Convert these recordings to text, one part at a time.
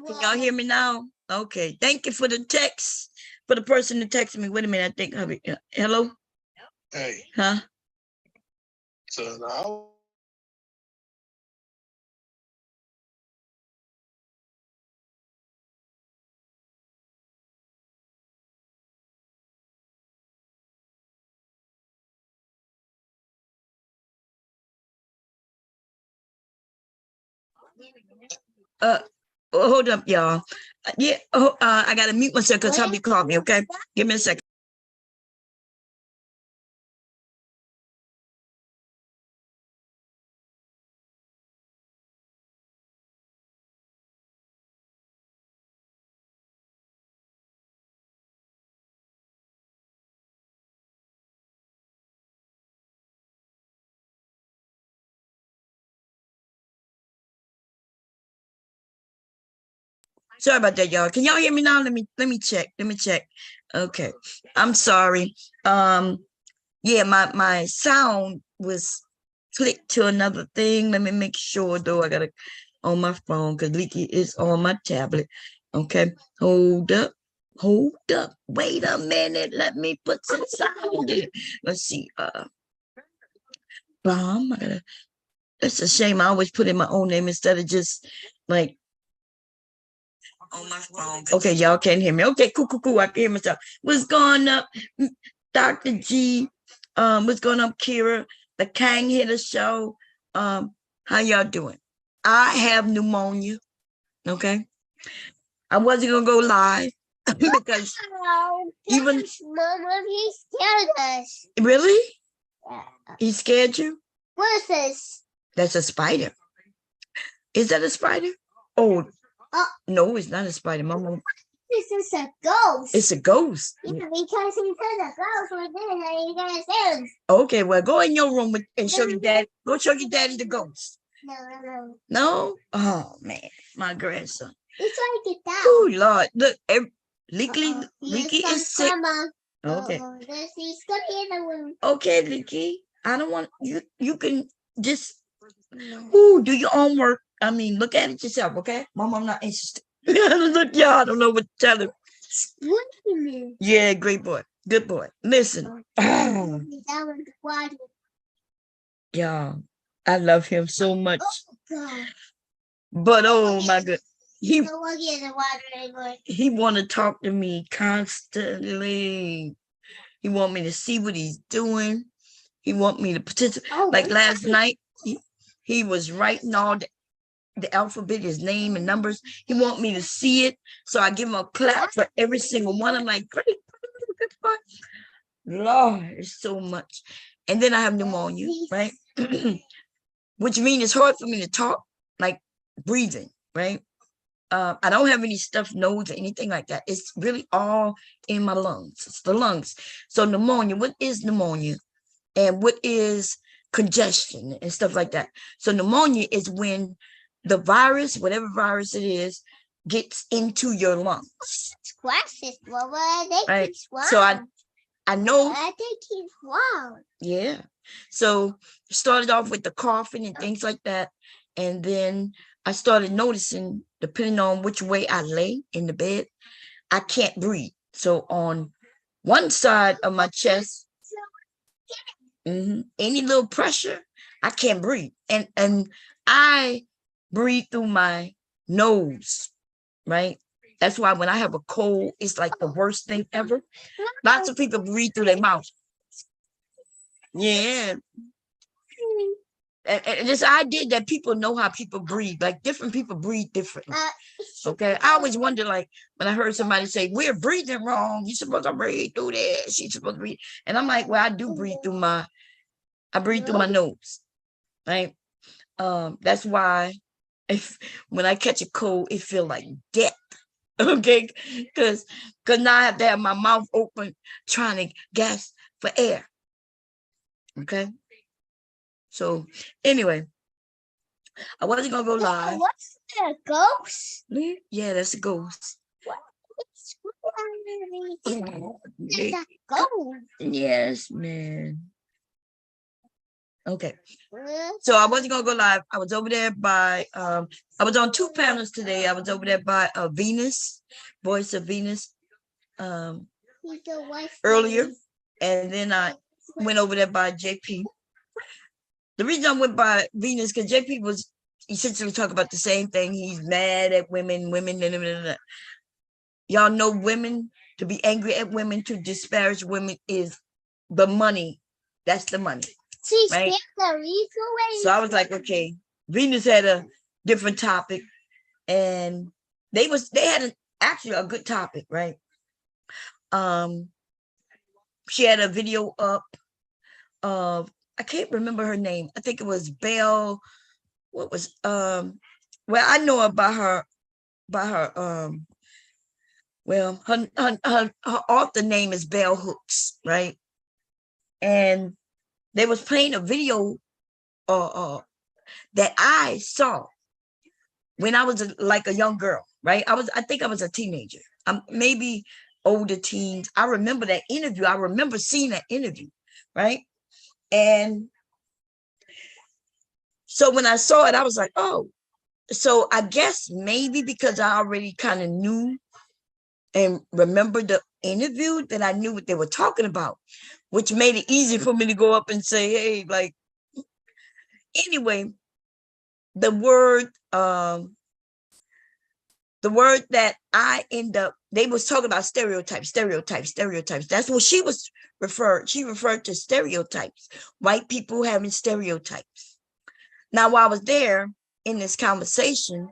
Can y'all hear me now? Okay. Thank you for the text. For the person that texted me. Wait a minute. I think. Hello? Hey. Huh? So now. Hold up, y'all. Yeah, I gotta mute myself because hubby called me. Okay, give me a second. Sorry about that, y'all. Can y'all hear me now? Let me check. Okay. I'm sorry. Yeah, my sound was clicked to another thing. Let me make sure though. I got it on my phone because Leaky is on my tablet. Okay. Hold up. Wait a minute. Let me put some sound in. Let's see. Bomb. It's a shame. I always put in my own name instead of just like on my phone. Okay, y'all can't hear me. Okay, cool. I can hear myself. What's going up, Dr. G? What's going up, Kira? The Kang Hitter Show. How y'all doing? I have pneumonia. Okay. I wasn't gonna go live because even Mama, he scared us. Really? Yeah. He scared you? What is this? That's a spider. Is that a spider? Oh, no, it's not a spider. Mama. This is a ghost. It's a ghost. Yeah, because he said a ghost was there and you guys said. Okay, well, go in your room and show your dad. Go show your daddy the ghost. No. No? Oh, man. My grandson. He's trying to get down. Oh, Lord. Look, Leaky is sick. Okay. He's going in the room. Okay, Leaky. I don't want you can just do your own work. I mean, look at it yourself, okay? Mom, I'm not interested. Look, y'all, I don't know what to tell him. What do you mean? Yeah, great boy. Good boy. Listen. Y'all, I love him so much. God. But oh my God. He He want to talk to me constantly. He want me to see what he's doing. He want me to participate. Like last night, he was writing all the alphabet, his name and numbers. He want me to see it. So I give him a clap for every single one. I'm like, great. Lord, it's so much. And then I have pneumonia, right? Which means it's hard for me to talk, like breathing, right? I don't have any stuffed nose or anything like that. It's really all in my lungs. It's the lungs. So pneumonia, what is pneumonia? And what is congestion and stuff like that? So pneumonia is when the virus, whatever virus it is, gets into your lungs. Glasses, right? So I know. I think he's wow. Yeah. So started off with the coughing and things like that. And then I started noticing, depending on which way I lay in the bed, I can't breathe. So on one side of my chest, any little pressure, I can't breathe. And I breathe through my nose, right? That's why when I have a cold, it's like the worst thing ever. Lots of people breathe through their mouth. Yeah. And this idea that people know how people breathe, like different people breathe differently. Okay. I always wonder, like, when I heard somebody say, we're breathing wrong, you're supposed to breathe through this, you're supposed to breathe. And I'm like, well, I do breathe through my nose. Right. That's why when I catch a cold, it feels like death. Okay, because now I have to have my mouth open trying to gasp for air. Okay. So anyway, I wasn't gonna go live. What's that, ghost? Yeah, that's a ghost. Is that ghost? Yes, man. Okay. So I wasn't gonna go live. I was over there by I was on 2 panels today. I was over there by Venus, Voice of Venus, earlier, and then I went over there by JP. The reason I went by Venus because JP was essentially talking about the same thing. He's mad at women. Y'all know women, to be angry at women, to disparage women is the money. That's the money. Right? So I was like, okay, Venus had a different topic, and they had actually a good topic, right? She had a video up of, I can't remember her name. I think it was Belle. What was well, I know her by her well, her author name is Bell Hooks, right? And they was playing a video that I saw when I was like a young girl, right? I think I was a teenager. Maybe older teens. I remember that interview. I remember seeing that interview, right? And so when I saw it, I was like, oh, so I guess maybe because I already kind of knew and remembered the interview that I knew what they were talking about, which made it easy for me to go up and say, hey, like, anyway, the word that I end up, they was talking about stereotypes. That's what she was referred. She referred to stereotypes, white people having stereotypes. Now, while I was there in this conversation,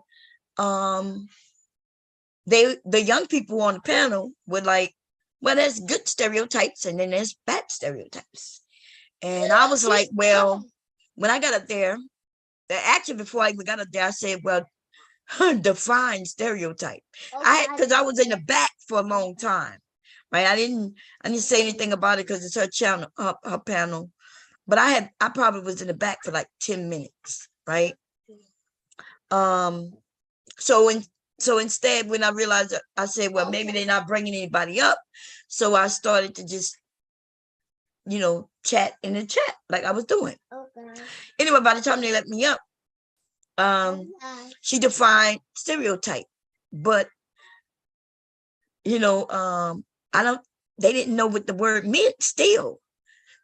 the young people on the panel were like, well, there's good stereotypes and then there's bad stereotypes. And I was like, well, when I got up there, actually before I even got up there, I said, well, define stereotype. Because I was in the back for a long time, right? I didn't say anything about it because it's her channel, her panel. But I probably was in the back for like 10 minutes, right? So instead, when I realized that, I said, well, maybe they're not bringing anybody up. So I started to just, chat in the chat like I was doing. Okay. Anyway, by the time they let me up, she defined stereotype, but they didn't know what the word meant still.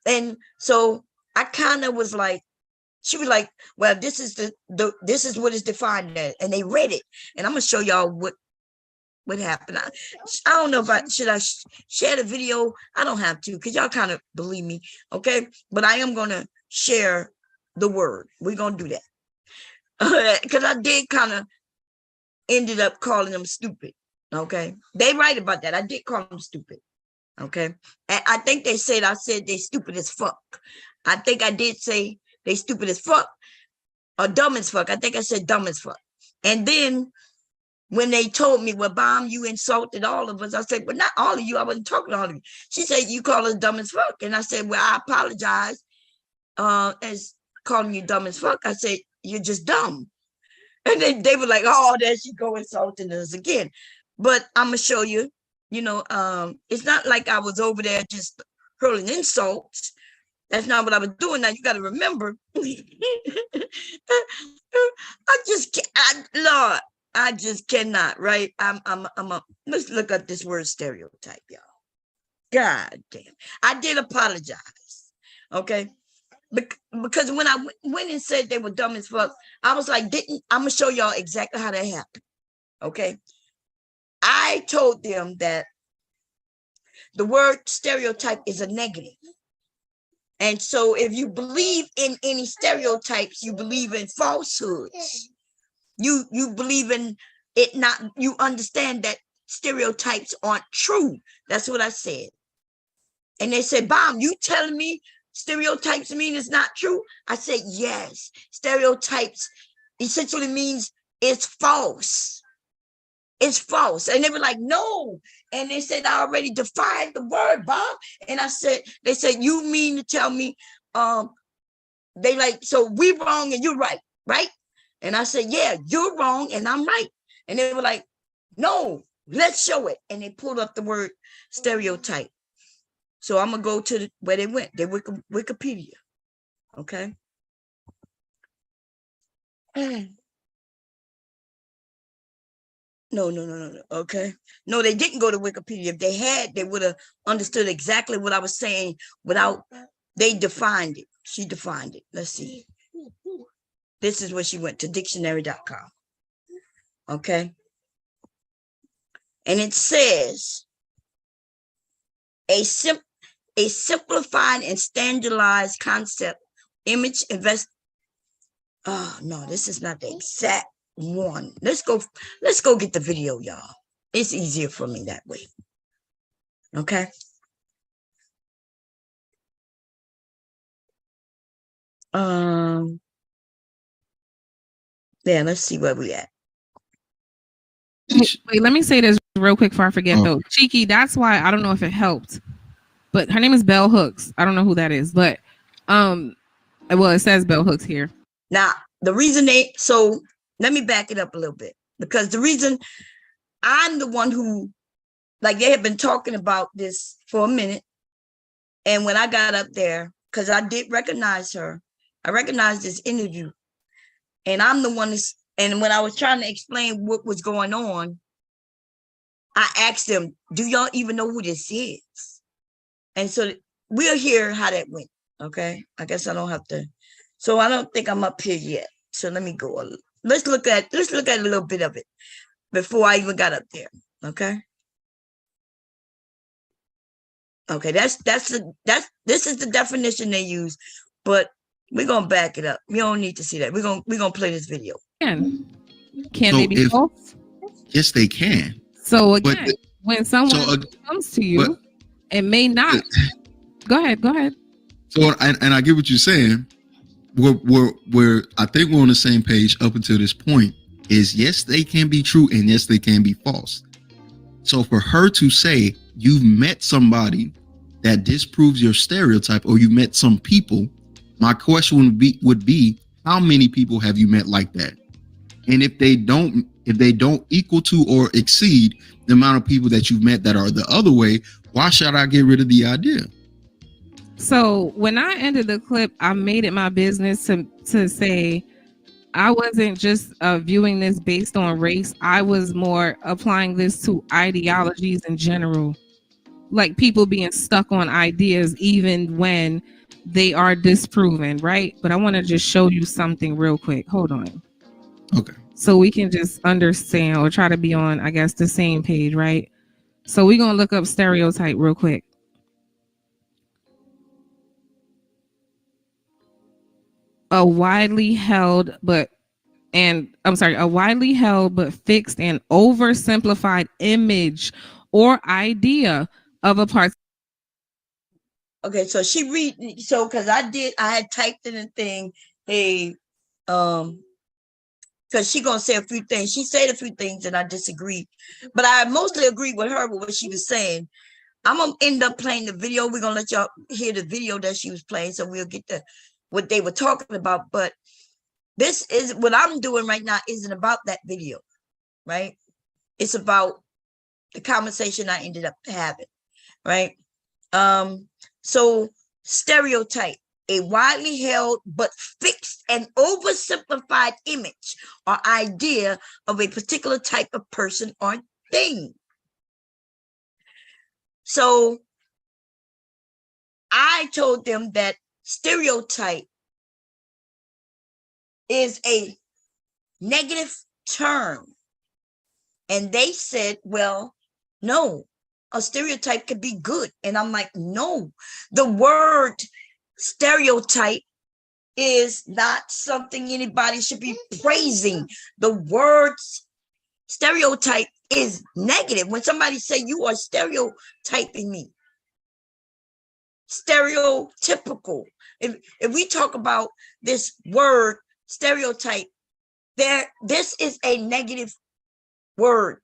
And so I kind of was like, she was like, well, this is this is what is defined as, and they read it, and I'm gonna show y'all what happened. I don't know if should I share the video. I don't have to, because y'all kind of believe me, okay? But I am gonna share the word. We're gonna do that because I did kind of ended up calling them stupid. Okay, they right about that. I did call them stupid. Okay, and I think they said I said they stupid as fuck. I think I did say they stupid as fuck or dumb as fuck. I think I said dumb as fuck. And then when they told me, well, Bomb, you insulted all of us, I said, well, not all of you. I wasn't talking to all of you. She said, you call us dumb as fuck. And I said, well, I apologize as calling you dumb as fuck. I said, you're just dumb. And then they were like, oh, there she go insulting us again. But I'm going to show you, it's not like I was over there just hurling insults. That's not what I was doing. Now you got to remember, Lord, I just cannot, right? Let's look at this word stereotype, y'all. God damn. I did apologize. Okay. Because when I went and said they were dumb as fuck, I was like, I'm going to show y'all exactly how that happened. Okay. I told them that the word stereotype is a negative. And so if you believe in any stereotypes, you believe in falsehoods. You believe in it not, you understand that stereotypes aren't true. That's what I said. And they said, Bomb, you telling me stereotypes mean it's not true? I said, yes. Stereotypes essentially means it's false. It's false. And they were like, no. And they said, I already defined the word, Bob. And they said, you mean to tell me, they like, so we wrong and you're right, right? And I said, yeah, you're wrong and I'm right. And they were like, no, let's show it. And they pulled up the word stereotype. So I'm going to go to where they went, their Wikipedia. Okay. No. Okay. No, they didn't go to Wikipedia. If they had, they would have understood exactly what I was saying without, they defined it. She defined it. Let's see. This is where she went to dictionary.com. Okay. And it says a simplified and standardized concept, image, oh no, this is not the exact one. Let's go get the video, y'all. It's easier for me that way. Okay. Yeah, let's see where we at. Wait, let me say this real quick before I forget though. Cheeky, that's why I don't know if it helped, but her name is Bell Hooks. I don't know who that is, but well, it says Bell Hooks here. Now, the reason so let me back it up a little bit, because the reason I'm the one who, like, they have been talking about this for a minute. And when I got up there, because I did recognize her, I recognized this interview, and I'm the one and when I was trying to explain what was going on, I asked them, do y'all even know who this is? And so we'll hear how that went. Okay. I guess I don't have to. So I don't think I'm up here yet. So let me go. Let's look at a little bit of it before I even got up there. Okay. Okay. This is the definition they use, but we're going to back it up. We don't need to see that. We're going to play this video. Can they be false? Yes, they can. So again, when someone comes to you, it may not. Go ahead. So, and I get what you're saying. We're I think we're on the same page up until this point. Is yes, they can be true, and yes, they can be false. So for her to say you've met somebody that disproves your stereotype, or you met some people, my question would be how many people have you met like that? And if they don't equal to or exceed the amount of people that you've met that are the other way, why should I get rid of the idea? So when I ended the clip, I made it my business to say I wasn't just viewing this based on race. I was more applying this to ideologies in general, like people being stuck on ideas even when they are disproven, right? But I want to just show you something real quick. Hold on. Okay. So we can just understand or try to be on, I guess, the same page, right? So we're going to look up stereotype real quick. A widely held but fixed and oversimplified image or idea of a part. Okay, so because I had typed in a thing, hey, because she gonna say a few things. She said a few things and I disagreed, but I mostly agreed with her with what she was saying. I'm gonna end up playing the video. We're gonna let y'all hear the video that she was playing, so we'll get to what they were talking about. But this is what I'm doing right now isn't about that video, right? It's about the conversation I ended up having, right? So stereotype, a widely held but fixed and oversimplified image or idea of a particular type of person or thing. So I told them that stereotype is a negative term. And they said, well, no, a stereotype could be good. And I'm like, no, the word stereotype is not something anybody should be praising. The word stereotype is negative. When somebody say you are stereotyping me, stereotypical. If we talk about this word stereotype, this is a negative word.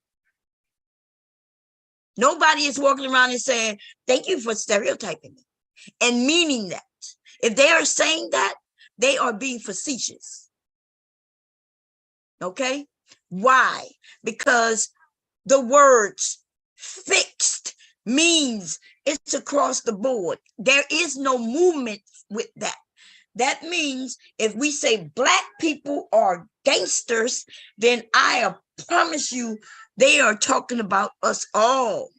Nobody is walking around and saying, thank you for stereotyping me and meaning that. If they are saying that, they are being facetious. Okay? Why? Because the words fixed means it's across the board. There is no movement with that. That means if we say black people are gangsters, then I promise you they are talking about us all.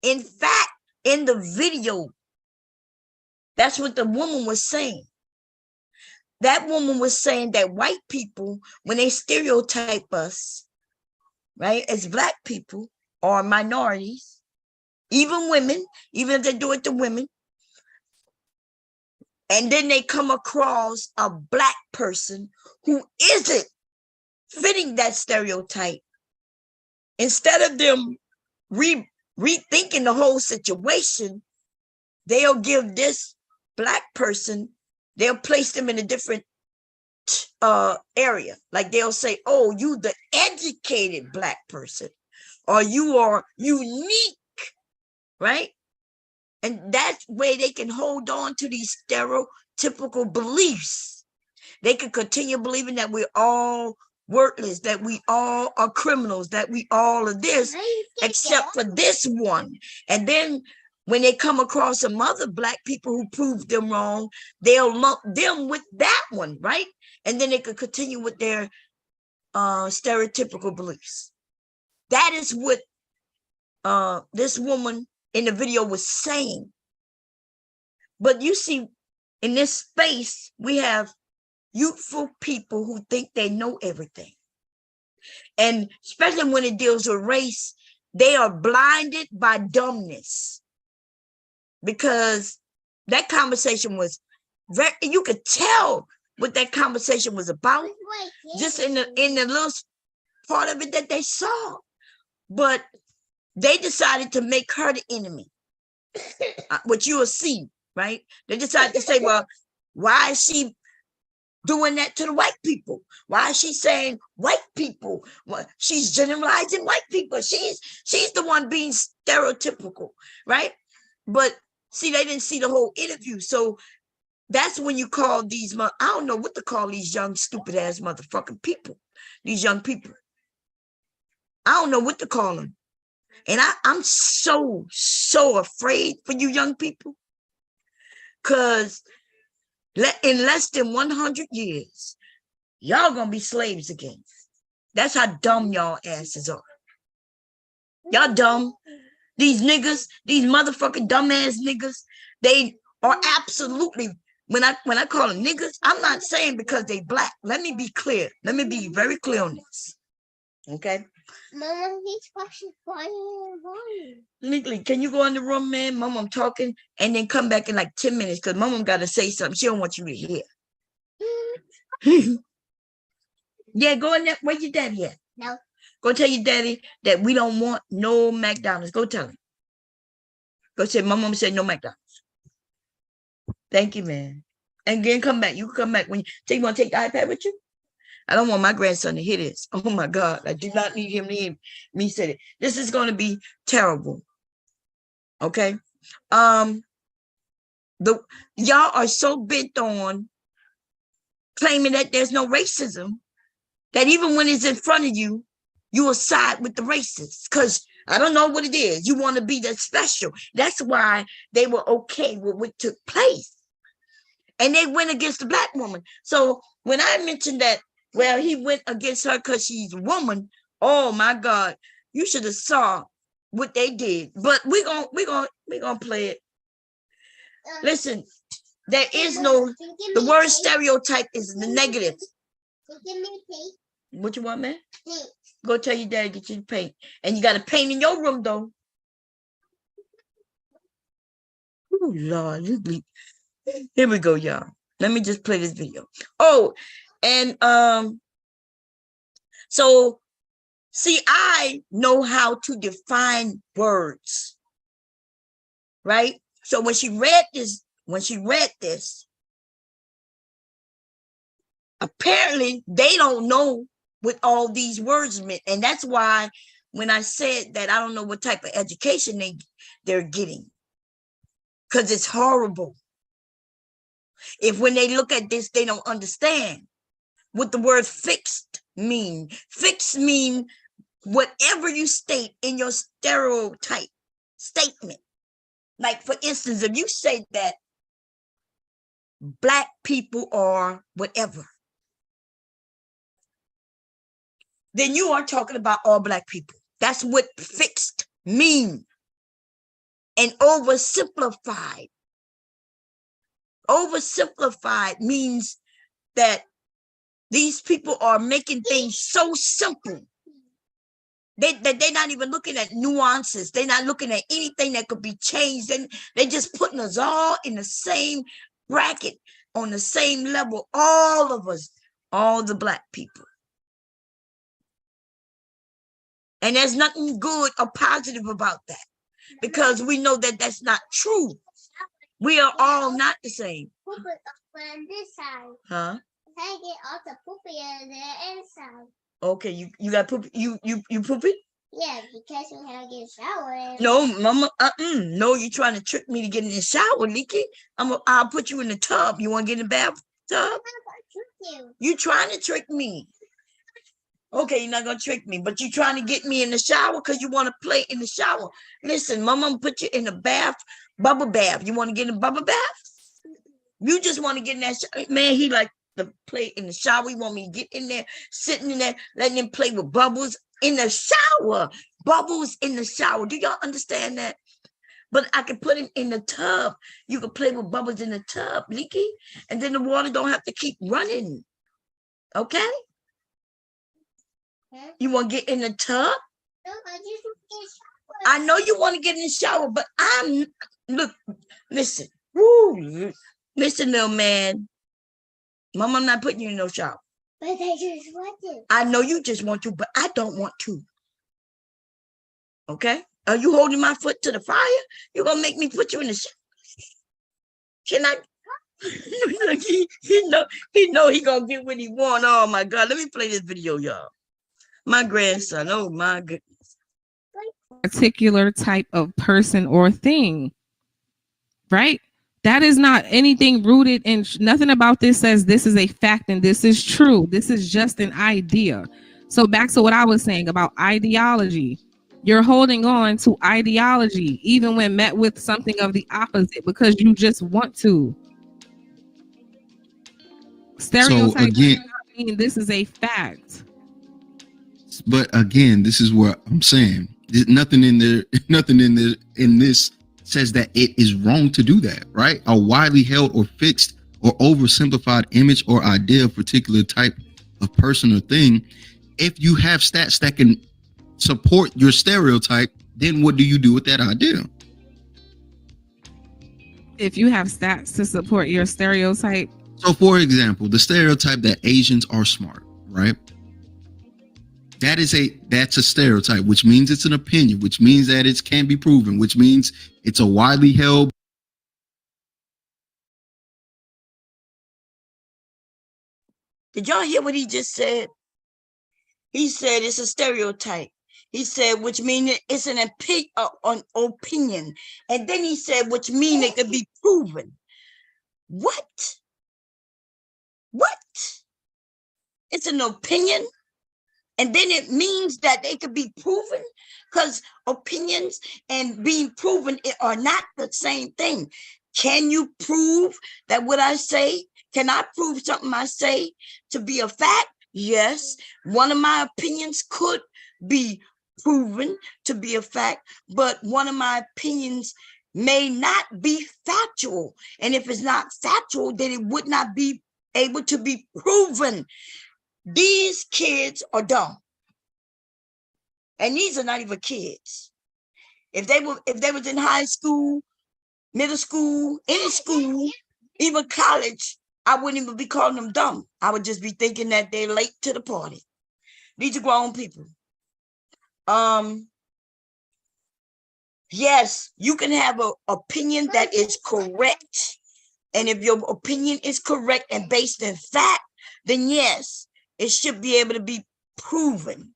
In fact, in the video, that's what the woman was saying. That woman was saying that white people, when they stereotype us, right, as black people or minorities, even women, even if they do it to women, and then they come across a black person who isn't fitting that stereotype, instead of them rethinking the whole situation, they'll give this black person, they'll place them in a different area. Like they'll say, oh, you the educated black person, or you are unique, right? And that way they can hold on to these stereotypical beliefs. They can continue believing that we're all worthless, that we all are criminals, that we all are this, except for this one. And then when they come across some other black people who prove them wrong, they'll lump them with that one, right? And then they could continue with their stereotypical beliefs. That is what this woman in the video was saying. But you see, in this space, we have youthful people who think they know everything. And especially when it deals with race, they are blinded by dumbness. Because that conversation was very, you could tell what that conversation was about just in the little part of it that they saw. But they decided to make her the enemy, which you will see, right? They decided to say, well, why is she doing that to the white people? Why is she saying white people? Well, she's generalizing white people. She's the one being stereotypical, right? But see, they didn't see the whole interview. So that's when you call these, I don't know what to call these young, stupid ass motherfucking people, these young people. I don't know what to call them. And I'm so afraid for you young people, because in less than 100 years, y'all gonna be slaves again. That's how dumb y'all asses are. Y'all dumb. These niggas, these motherfucking dumbass niggas, they are absolutely, when I call them niggas, I'm not saying because they black. Let me be clear. Let me be very clear on this. Okay? Mama, he's watching fire. Legally, can you go in the room, man? Mom, I'm talking, and then come back in like 10 minutes because Mom got to say something. She don't want you to hear. Yeah, go in there. Where's your daddy at? No. Go tell your daddy that we don't want no McDonald's. Go tell him. Go say, my mom said no McDonald's. Thank you, man. And then come back. You can come back when you want to take the iPad with you. I don't want my grandson to hear this. Oh my God. I do not need him to hear me say it. This is going to be terrible. Okay. Y'all are so bent on claiming that there's no racism that even when it's in front of you, you will side with the racists because I don't know what it is. You want to be that special. That's why they were okay with what took place. And they went against the black woman. So when I mentioned that, well, he went against her because she's a woman. Oh my God, you should have saw what they did. But we're gonna play it. Listen, there is no, the word stereotype is the negative. What you want, man? Go tell your dad to get you the paint. And you got to paint in your room, though. Oh, Lord. Here we go, y'all. Let me just play this video. Oh, and so see, I know how to define words, right? So when she read this, apparently they don't know what all these words meant. And that's why when I said that I don't know what type of education they're getting, because it's horrible. If when they look at this, they don't understand what the word fixed mean. Fixed mean whatever you state in your stereotype statement. Like, for instance, if you say that black people are whatever, then you are talking about all black people. That's what fixed mean. And oversimplified. Oversimplified means that these people are making things so simple. They're not even looking at nuances. They're not looking at anything that could be changed. And they're just putting us all in the same bracket, on the same level, all of us, all the black people. And there's nothing good or positive about that, because we know that that's not true. We are all not the same. Poop it on this side. Huh? I get all the poopy on the inside. Okay, you got poop. You poop it? Yeah, because we have to get showered. No, mama. No, you're trying to trick me to get in the shower, Leaky. I'll put you in the tub. You want to get in the bathtub? You trying to trick me? Okay, you're not gonna trick me, but you trying to get me in the shower because you want to play in the shower. Listen, mama, I'm gonna put you in the bath, bubble bath. You want to get in a bubble bath? You just want to get in that man. He like to play in the shower. He want me to get in there, sitting in there, letting him play with bubbles in the shower. Bubbles in the shower. Do y'all understand that? But I can put him in the tub. You can play with bubbles in the tub, Leaky, and then the water don't have to keep running. Okay? You want to get in the tub? No, I just want to get showered. I know you want to get in the shower, but listen. Woo, listen, little man. Mama, I'm not putting you in no shower. But I just want to. I know you just want to, but I don't want to. Okay? Are you holding my foot to the fire? You're going to make me put you in the shower. Can I? Look, he know he going to get what he want. Oh, my God. Let me play this video, y'all. My grandson. Oh, my goodness. Particular type of person or thing, right? That is not anything rooted in nothing about this says this is a fact and this is true. This is just an idea. So back to what I was saying about ideology. You're holding on to ideology even when met with something of the opposite because you just want to. Stereotypes again, mean this is a fact. But again, this is what I'm saying. There's nothing in this says that it is wrong to do that, right? A widely held or fixed or oversimplified image or idea of a particular type of person or thing. If you have stats that can support your stereotype, then what do you do with that idea? If you have stats to support your stereotype. So for example, the stereotype that Asians are smart, right? That's a stereotype, which means it's an opinion, which means that it can be proven, which means it's a widely held. Did y'all hear what he just said? He said it's a stereotype. He said, which means it's an opinion. And then he said, which means it could be proven. What? It's an opinion? And then it means that they could be proven, because opinions and being proven are not the same thing. Can you prove that what I say? Can I prove something I say to be a fact? Yes. One of my opinions could be proven to be a fact, but one of my opinions may not be factual. And if it's not factual, then it would not be able to be proven. These kids are dumb. And these are not even kids. If they was in high school, middle school, any school, even college, I wouldn't even be calling them dumb. I would just be thinking that they're late to the party. These are grown people. Yes, you can have an opinion that is correct. And if your opinion is correct and based in fact, then yes, it should be able to be proven.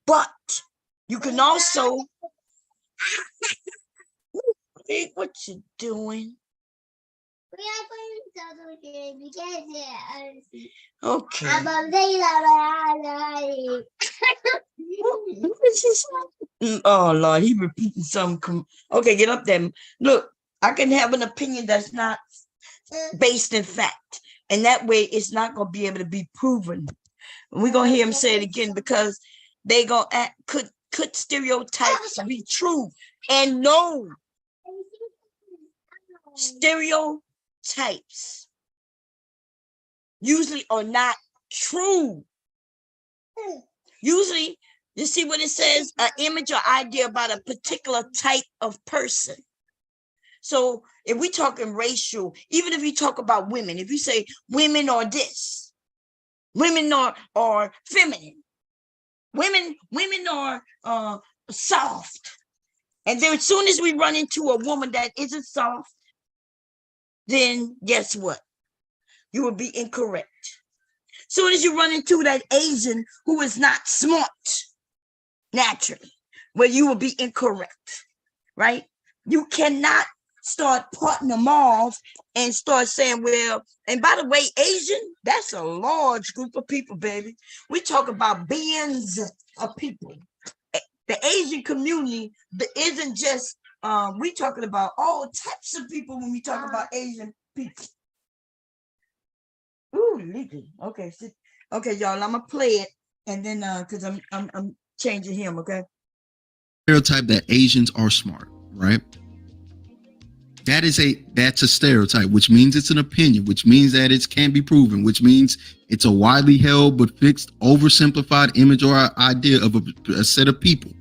But you can also, what you doing? We are going to because Okay. Oh Lord, he repeating something. Okay, get up there. Look, I can have an opinion that's not based in fact. And that way it's not going to be able to be proven. And we're going to hear him say it again because they going to act, could stereotypes be true? And no, stereotypes usually are not true. Usually, you see what it says, an image or idea about a particular type of person. So if we talking racial, even if you talk about women, if you say women are this, women are feminine, women are soft. And then as soon as we run into a woman that isn't soft, then guess what? You will be incorrect. Soon as you run into that Asian who is not smart, naturally, well, you will be incorrect, right? You cannot start parting them off and start saying, well, and by the way, Asian, that's a large group of people, baby. We talk about billions of people. The Asian community isn't just, we talking about all types of people when we talk about Asian people. Ooh, leaky. Okay, okay, y'all. I'm gonna play it, and then because I'm changing him. Okay. Stereotype that Asians are smart, right? That's a stereotype, which means it's an opinion, which means that it can't be proven, which means it's a widely held but fixed, oversimplified image or idea of a set of people.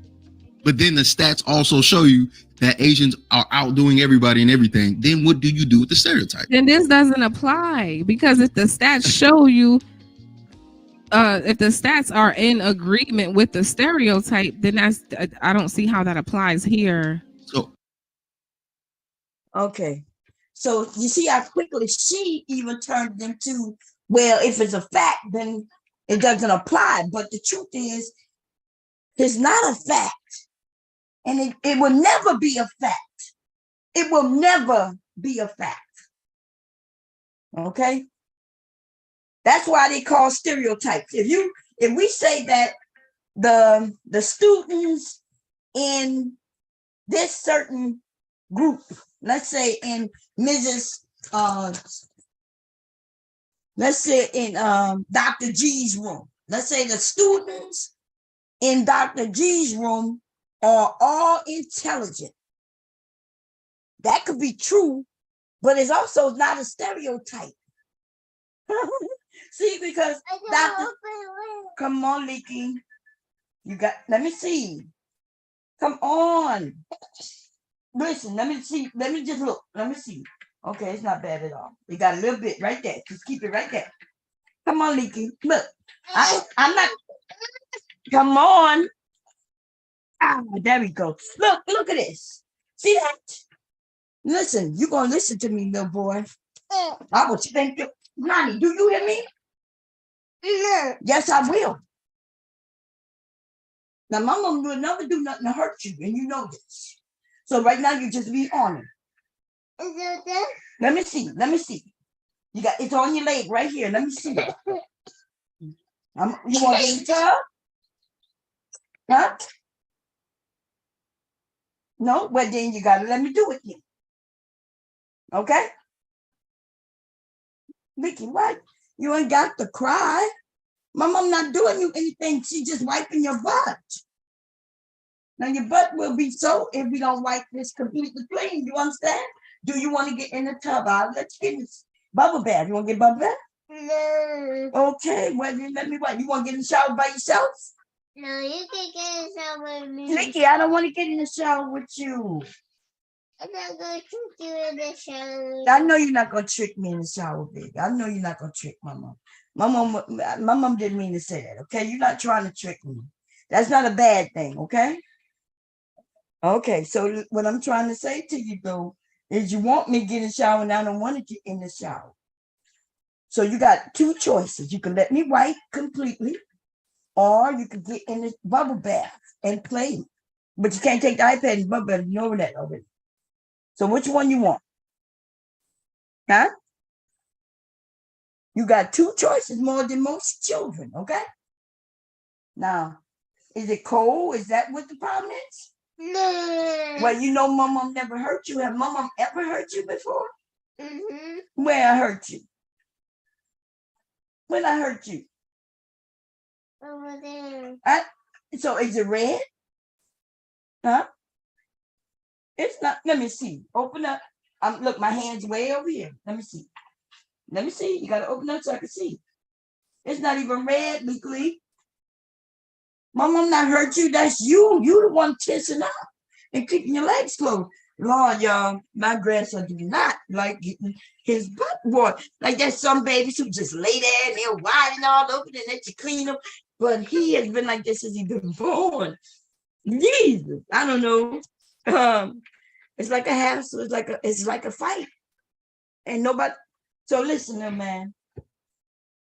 But then the stats also show you that Asians are outdoing everybody and everything. Then what do you do with the stereotype? Then this doesn't apply, because if the stats show you, if the stats are in agreement with the stereotype, then I don't see how that applies here. So, okay. So you see how quickly she even turned them to, well, if it's a fact, then it doesn't apply. But the truth is, it's not a fact. And it will never be a fact. It will never be a fact. Okay? That's why they call stereotypes. If we say that the students in this certain group, let's say in let's say in Dr. G's room, let's say the students in Dr. G's room are all intelligent. That could be true, but it's also not a stereotype. See, because Dr. Come on, Leaky. Let me see. Come on. Listen, let me see. Let me just look. Let me see. Okay, it's not bad at all. You got a little bit right there. Just keep it right there. Come on, Leaky. Look. I'm not. Come on. Ah, there we go. Look at this. See that? Listen, you're going to listen to me, little boy. I will thank you. Nani, do you hear me? No. Yes, I will. Now, my mom will never do nothing to hurt you, and you know this. So right now, you just be honored. Let me see. Let me see. It's on your leg right here. Let me see. You want to get in the tub? Huh? No? Well, then you got to let me do it then. Okay? Vicky, what? You ain't got to cry. My mom not doing you anything. She just wiping your butt. Now your butt will be so if we don't wipe this completely clean. You understand? Do you want to get in the tub? I'll let you get in this bubble bath. You want to get bubble bath? No. Okay, well then let me what? You want to get in the shower by yourself? No, you can get in the shower with me. Vicky, I don't want to get in the shower with you. I'm not going to trick you in the shower. I know you're not going to trick me in the shower, baby. I know you're not going to trick my mom. My mom didn't mean to say that, okay? You're not trying to trick me. That's not a bad thing, okay? Okay, so what I'm trying to say to you, though, is you want me to get in the shower, and I don't want to get in the shower. So you got two choices. You can let me wipe completely, or you can get in the bubble bath and play. But you can't take the iPad and bubble bath. You know that already. So which one you want? Huh? You got two choices more than most children, okay? Now, is it cold? Is that what the problem is? No. Well, you know my mom never hurt you. Have my mom ever hurt you before? Mm-hmm. Where I hurt you? When I hurt you? Over there. So is it red? Huh? It's not. Let me see. Open up. Look, my hand's way over here. Let me see. Let me see. You gotta open up so I can see. It's not even red, legally. Mama not hurt you. That's you. You the one kissing up and keeping your legs closed. Lord, y'all, my grandson do not like getting his butt washed. Like there's some babies who just lay there and they're wide and all open and let you clean them. But he has been like this since he's been born. Jesus, I don't know. It's like a hassle. It's like a fight. And nobody. So listen, little man.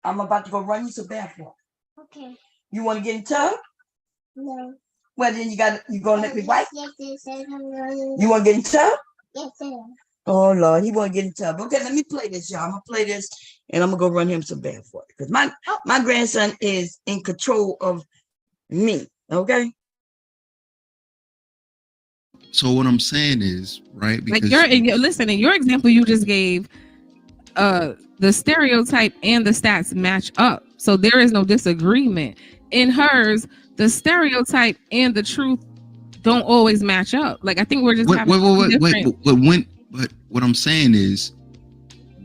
I'm about to go run you some bathwater. Okay. You want to get in the tub? No. Well, then you gonna let me wipe? Yes, You want to get in the tub? Yes, sir. Oh Lord, he want to get in the tub. Okay, let me play this, y'all. I'm gonna play this, and I'm gonna go run him some bathwater because my grandson is in control of me. Okay. So what I'm saying is, right? Like listen, in your example you just gave, the stereotype and the stats match up, so there is no disagreement. In hers, the stereotype and the truth don't always match up. Like I think we're just having different. But what I'm saying is,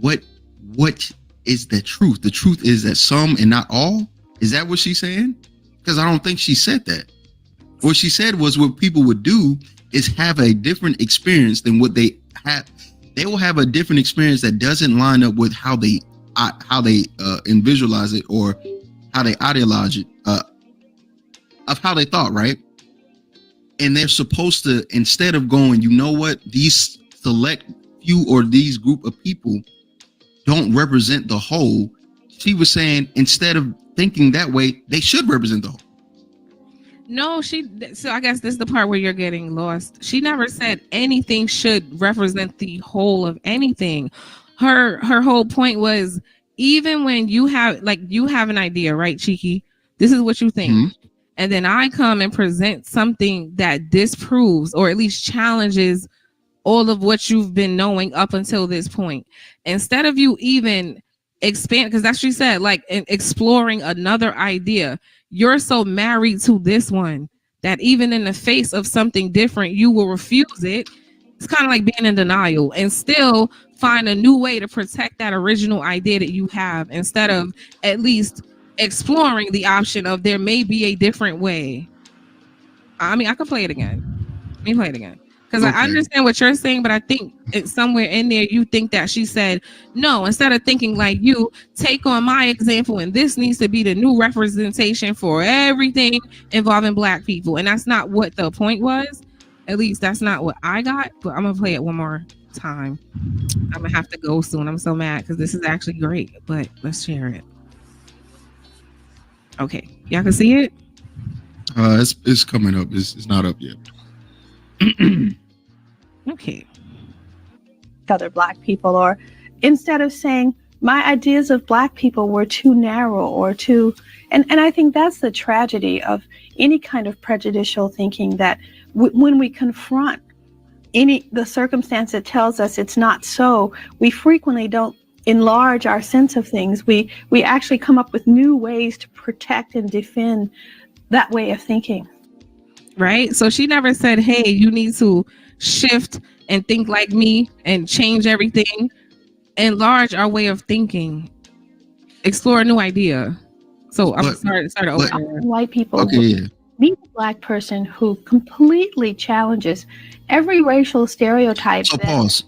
what is the truth? The truth is that some and not all. Is that what she's saying? Because I don't think she said that. What she said was what people would do is have a different experience than what they have. They will have a different experience that doesn't line up with how they visualize it or how they ideologize it, of how they thought, right? And they're supposed to, instead of going, you know what, these select few or these group of people don't represent the whole. She was saying instead of thinking that way, they should represent the whole. No, so I guess this is the part where you're getting lost. She never said anything should represent the whole of anything. Her whole point was, even when you have an idea, right, Cheeky? This is what you think. Mm-hmm. And then I come and present something that disproves or at least challenges all of what you've been knowing up until this point. Instead of you even expand, because that's what she said, like exploring another idea, you're so married to this one that even in the face of something different, you will refuse it. It's kind of like being in denial and still find a new way to protect that original idea that you have, instead of at least exploring the option of there may be a different way. I mean, I could play it again. Let me play it again. Because okay. I understand what you're saying, but I think it's somewhere in there you think that she said, no, instead of thinking like you, take on my example, and this needs to be the new representation for everything involving Black people. And that's not what the point was. At least that's not what I got, but I'm going to play it one more time. I'm going to have to go soon. I'm so mad because this is actually great, but let's share it. Okay. Y'all can see it? It's coming up. It's not up yet. Okay. Other Black people, or instead of saying my ideas of Black people were too narrow or too, and I think that's the tragedy of any kind of prejudicial thinking, that when we confront the circumstance that tells us it's not so, we frequently don't enlarge our sense of things. We actually come up with new ways to protect and defend that way of thinking. Right? So she never said, hey, you need to shift and think like me and change everything. Enlarge our way of thinking. Explore a new idea. So I'm sorry over. White people meet a Black person who completely challenges every racial stereotype. So pause.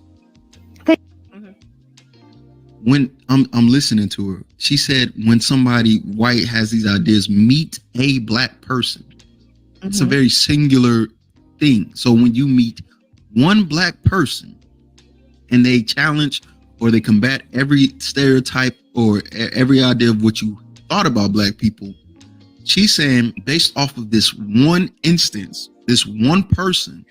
When I'm listening to her, she said when somebody white has these ideas, meet a Black person. It's a very singular thing. So when you meet one Black person and they challenge or they combat every stereotype or every idea of what you thought about Black people, she's saying based off of this one instance, this one person,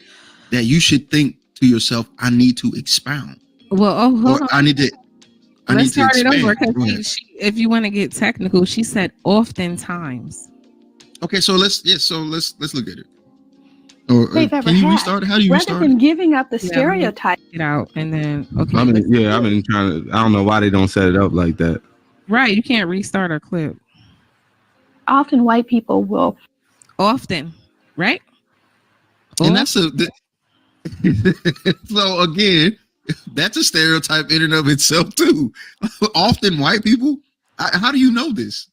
that you should think to yourself, I need to expound. Well, hold on. Let's start it over, because if you want to get technical, she said oftentimes. Okay, so let's look at it. they've ever can you had. restart it? How do you Rather restart than it? giving up the Yeah, stereotype. Get out and then okay. I've been trying to. I don't know why they don't set it up like that. Right, you can't restart a clip Often white people will. often, right? And that's so again, that's a stereotype in and of itself too. Often white people. How do you know this?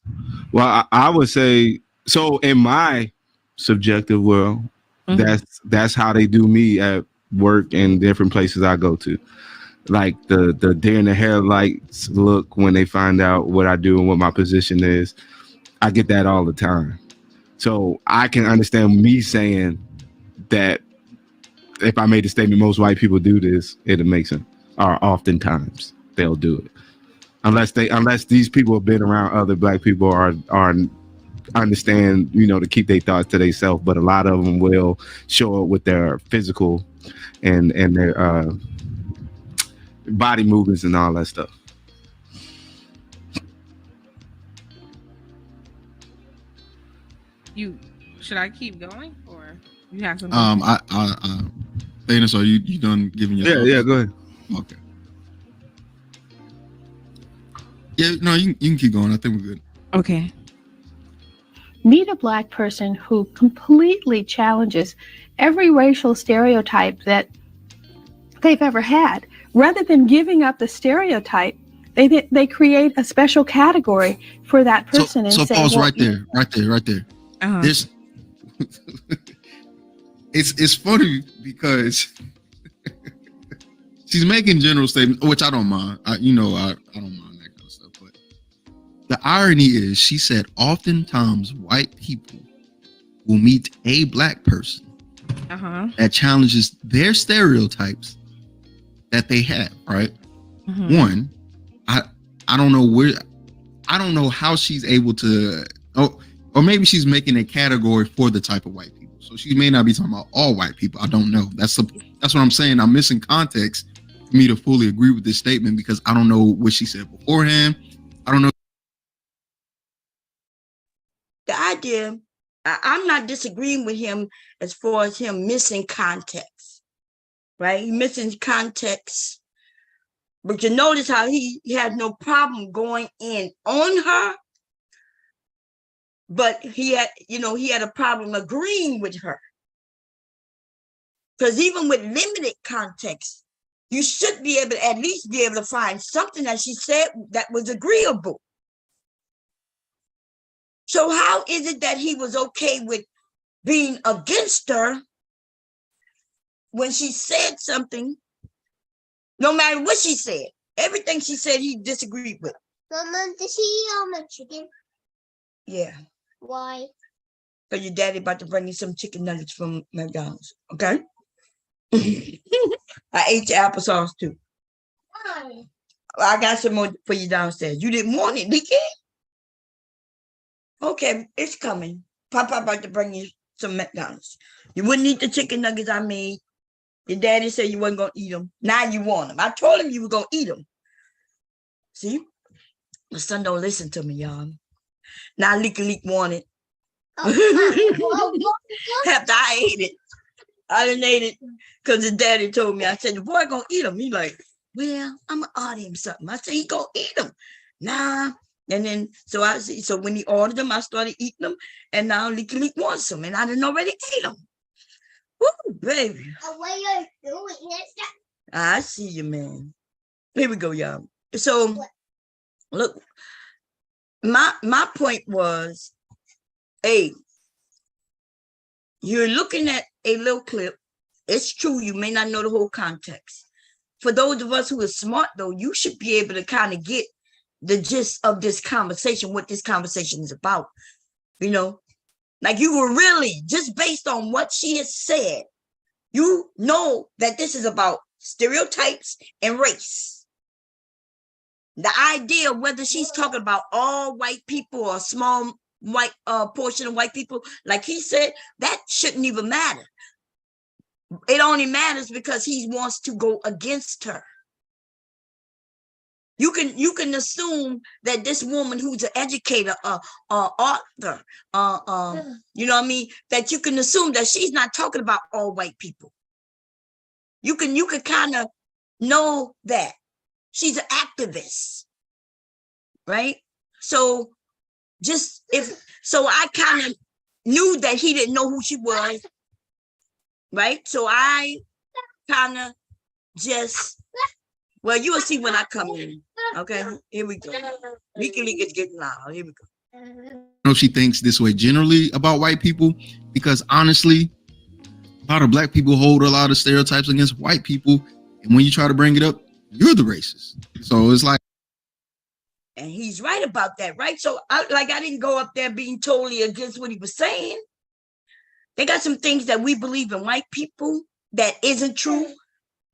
Well, I would say so. In my subjective world, that's how they do me at work and different places I go to. Like the deer in the headlights look when they find out what I do and what my position is. I get that all the time. So I can understand me saying that if I made the statement, most white people do this, it'll make sense. Or oftentimes they'll do it. Unless these people have been around other black people or understand, to keep their thoughts to themselves. But a lot of them will show up with their physical and their body movements and all that stuff. Should I keep going or you have something? Thanos, are you done giving your Yeah, go ahead. Okay. Yeah, no, you can keep going. I think we're good. Okay. Meet a black person who completely challenges every racial stereotype that they've ever had. Rather than giving up the stereotype, they create a special category for that person and so say, pause well, right there. Uh-huh. There's it's funny because she's making general statements, which I don't mind. I don't mind that kind of stuff. But the irony is, she said, oftentimes white people will meet a black person that challenges their stereotypes that they have. Right? Mm-hmm. One, I don't know how she's able to. Or maybe she's making a category for the type of white people. So she may not be talking about all white people. I don't know. That's what I'm saying. I'm missing context for me to fully agree with this statement because I don't know what she said beforehand. I don't know. The idea, I'm not disagreeing with him as far as him missing context, right? He missing context. But you notice how he had no problem going in on her. But he had a problem agreeing with her. Because even with limited context, you should be able to at least be able to find something that she said that was agreeable. So how is it that he was okay with being against her when she said something, no matter what she said? Everything she said he disagreed with. Mama, does she eat all my chicken? Yeah. Why? Because your daddy about to bring you some chicken nuggets from McDonald's, okay? I ate your applesauce too. Why? I got some more for you downstairs. You didn't want it, did you? Okay, it's coming. Papa about to bring you some McDonald's. You wouldn't eat the chicken nuggets I made. Your daddy said you wasn't going to eat them. Now you want them. I told him you were going to eat them. See? My son don't listen to me, y'all. Now Leak want it. After I ate it. I didn't eat it because his daddy told me. I said, the boy gonna eat them. He like, well, I'm gonna order him something. I said, he gonna eat them. Nah. And then, so when he ordered them, I started eating them. And now Leak wants them. And I didn't already ate them. Woo, baby. What are you doing? I see you, man. Here we go, y'all. So, look, my point was, hey, you're looking at a little clip. It's true, you may not know the whole context. For those of us who are smart, though, you should be able to kind of get the gist of this conversation, what this conversation is about. Like you were really, just based on what she has said, you know that this is about stereotypes and race. The idea of whether she's talking about all white people or a small white portion of white people, like he said, that shouldn't even matter. It only matters because he wants to go against her. You can assume that this woman who's an educator, author, you know what I mean, that you can assume that she's not talking about all white people. You can kind of know that she's an activist, right? So I kind of knew that he didn't know who she was, right? So I kind of just, well, you will see when I come in. Okay, here we go. Legally it's getting loud. Here we go. I know she thinks this way generally about white people, because honestly, a lot of black people hold a lot of stereotypes against white people, and when you try to bring it up, you're the racist. So it's like, and he's right about that, right? So I didn't go up there being totally against what he was saying. They got some things that we believe in white people that isn't true.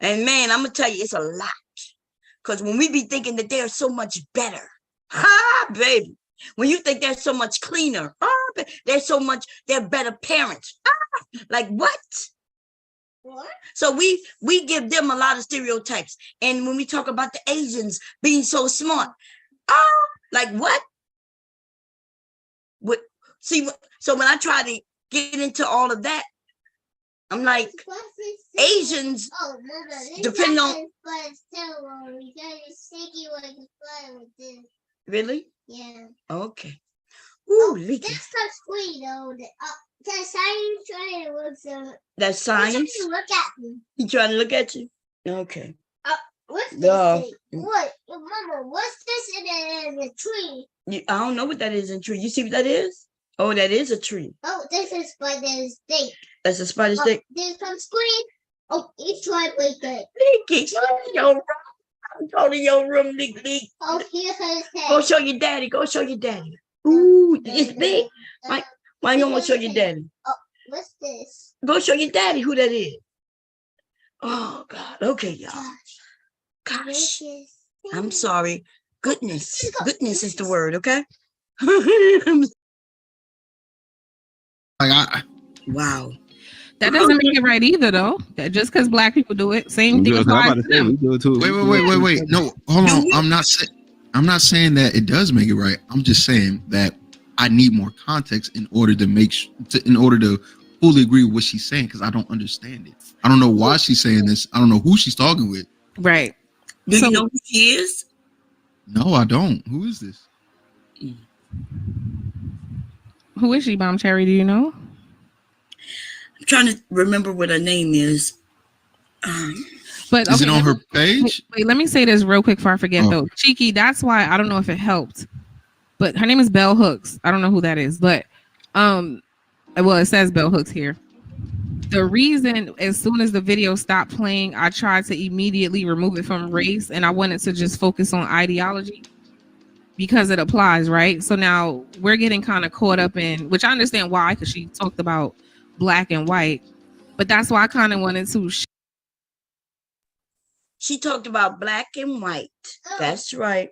And man, I'm gonna tell you, it's a lot. Because when we be thinking that they're so much better, baby. When you think they're so much cleaner, they're better parents. Like what? So we give them a lot of stereotypes. And when we talk about the Asians being so smart, like what? See, so when I try to get into all of that, I'm like, Asians, depending on. Really? Yeah. Okay. Ooh, This looks sweet though. The science trying to look so. That's science. Look at me. He trying to look at you? Okay. What's this No. thing? What, Mama? What's this in the tree? I don't know what that is in tree. You see what that is? Oh, that is a tree. Oh, this is spider stick. That's a spider stick. There's some screen. Oh, it's right like that. Leaky. Go to your room, Leak. Oh, here's his head. Go show your daddy. Go show your daddy. Ooh, it's big. Why you don't want to show your daddy? Oh, what's this? Go show your daddy who that is. Oh, God. Okay, y'all. Gosh. I'm sorry. Goodness. Goodness is the word, okay? Wow. That doesn't make it right either, though. That just because black people do it, same thing applies to them. We do it too. Wait. No, hold on. I'm not saying that it does make it right. I'm just saying that I need more context in order to fully agree with what she's saying, because I don't understand it. I don't know why she's saying this. I don't know who she's talking with. Right. Do you know who she is? No, I don't. Who is this? Who is she, Bomb Cherry? Do you know? I'm trying to remember what her name is. But is it on her page? Wait, let me say this real quick before I forget though. Cheeky, that's why I don't know if it helped. But her name is Bell Hooks. I don't know who that is, but well, it says Bell Hooks here. The reason, as soon as the video stopped playing, I tried to immediately remove it from race, and I wanted to just focus on ideology because it applies, right? So now we're getting kind of caught up in, which I understand why, because she talked about black and white, but that's why I kind of wanted to. She talked about black and white. That's right.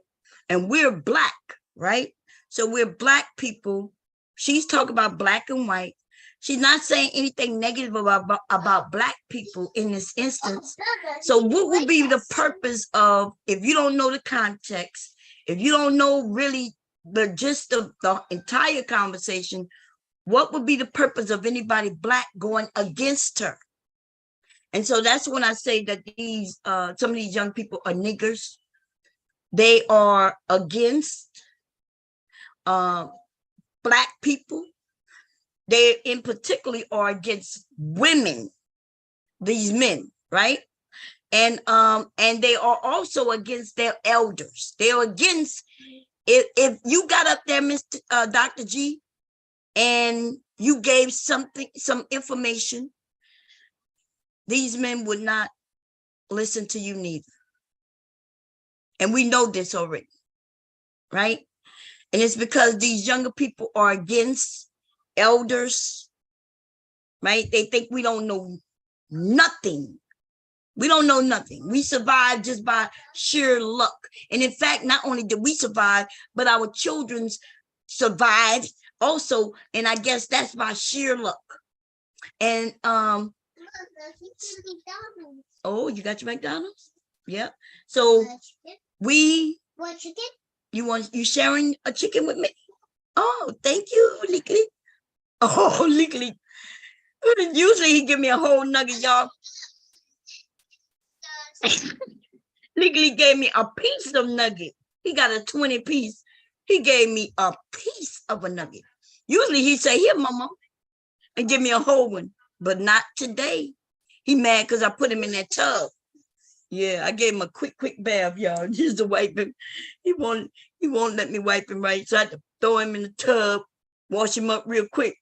And we're black, right? So we're black people. She's talking about black and white. She's not saying anything negative about black people in this instance. So what would be the purpose of, if you don't know the context, if you don't know really the gist of the entire conversation, what would be the purpose of anybody black going against her? And so that's when I say that these some of these young people are niggers. They are against black people. They in particularly are against women, these men, right? And they are also against their elders. They're against, if you got up there, Mr. Dr. G, and you gave some information, these men would not listen to you neither. And we know this already, right? And it's because these younger people are against elders, right? They think we don't know nothing. We don't know nothing. We survived just by sheer luck. And in fact, not only did we survive, but our children survived also. And I guess that's by sheer luck. And oh, you got your McDonald's? Yeah. So What chicken? You sharing a chicken with me? Oh, thank you, Lickly. Oh, Lickly. Usually he give me a whole nugget, y'all. Legally gave me a piece of nugget. He got a 20 piece. He gave me a piece of a nugget. Usually he say, here, mama, and give me a whole one, but not today. He mad because I put him in that tub. Yeah, I gave him a quick bath, y'all, just to wipe him. He won't let me wipe him right. So I had to throw him in the tub, wash him up real quick,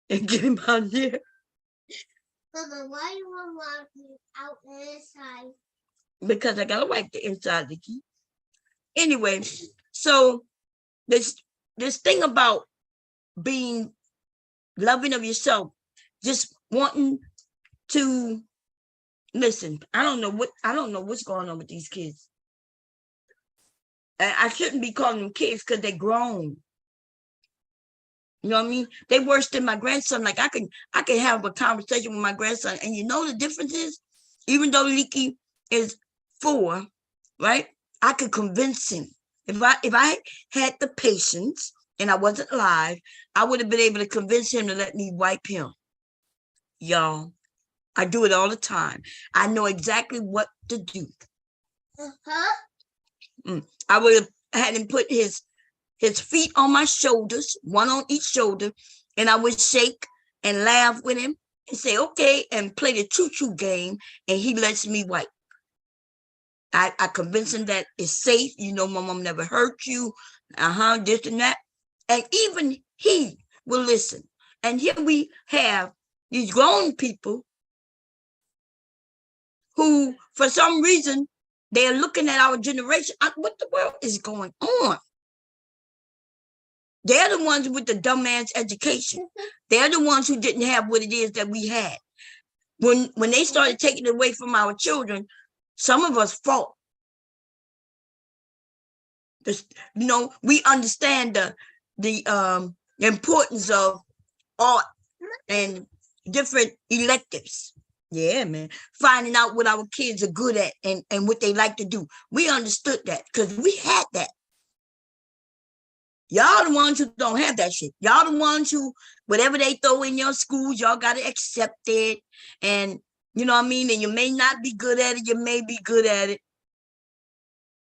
and get him out there. Mama, why you want me out inside? Because I gotta wipe the inside of the key. Anyway, so this thing about being loving of yourself, just wanting to listen. I don't know what's going on with these kids. I shouldn't be calling them kids because they're grown. You know what I mean? They worse than my grandson. Like I can have a conversation with my grandson, and you know the difference is, even though Leaky is 4, right? I could convince him. If I had the patience and I wasn't live, I would have been able to convince him to let me wipe him. Y'all, I do it all the time. I know exactly what to do. I would have had him put his feet on my shoulders, one on each shoulder, and I would shake and laugh with him and say, okay, and play the choo-choo game, and he lets me wipe. I convince him that it's safe. You know, my mom never hurt you. This and that. And even he will listen. And here we have these grown people who, for some reason, they're looking at our generation. What the world is going on? They're the ones with the dumbass education. They're the ones who didn't have what it is that we had. When they started taking it away from our children, some of us fought. We understand the importance of art and different electives. Yeah, man. Finding out what our kids are good at and what they like to do. We understood that because we had that. Y'all the ones who don't have that shit. Y'all the ones who, whatever they throw in your schools, y'all got to accept it. And you know what I mean? And you may not be good at it. You may be good at it.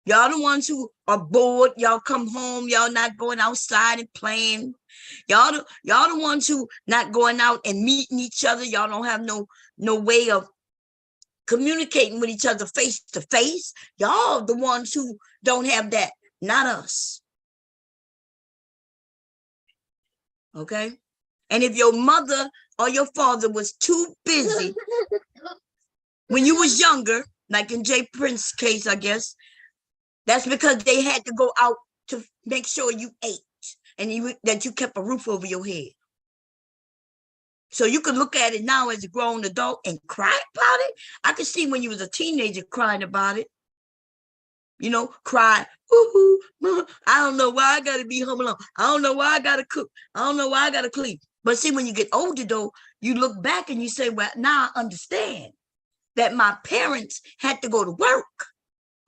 Y'all the ones who are bored. Y'all come home. Y'all not going outside and playing. Y'all the ones who not going out and meeting each other. Y'all don't have no way of communicating with each other face to face. Y'all the ones who don't have that. Not us. Okay? And if your mother or your father was too busy when you was younger, like in Jay Prince's case, I guess, that's because they had to go out to make sure you ate and that you kept a roof over your head. So you could look at it now as a grown adult and cry about it. I could see when you was a teenager crying about it. You know, cry, ooh, I don't know why I got to be home alone. I don't know why I got to cook. I don't know why I got to clean. But see, when you get older, though, you look back and you say, well, now I understand that my parents had to go to work,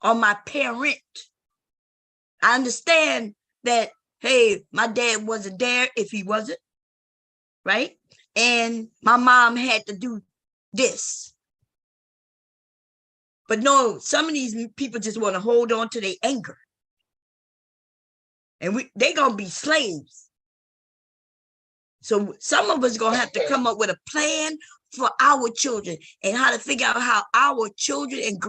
or my parent. I understand that, hey, my dad wasn't there if he wasn't, right? And my mom had to do this. But no, some of these people just want to hold on to their anger. And they're going to be slaves. So some of us going to have to come up with a plan for our children and how to figure out how our children and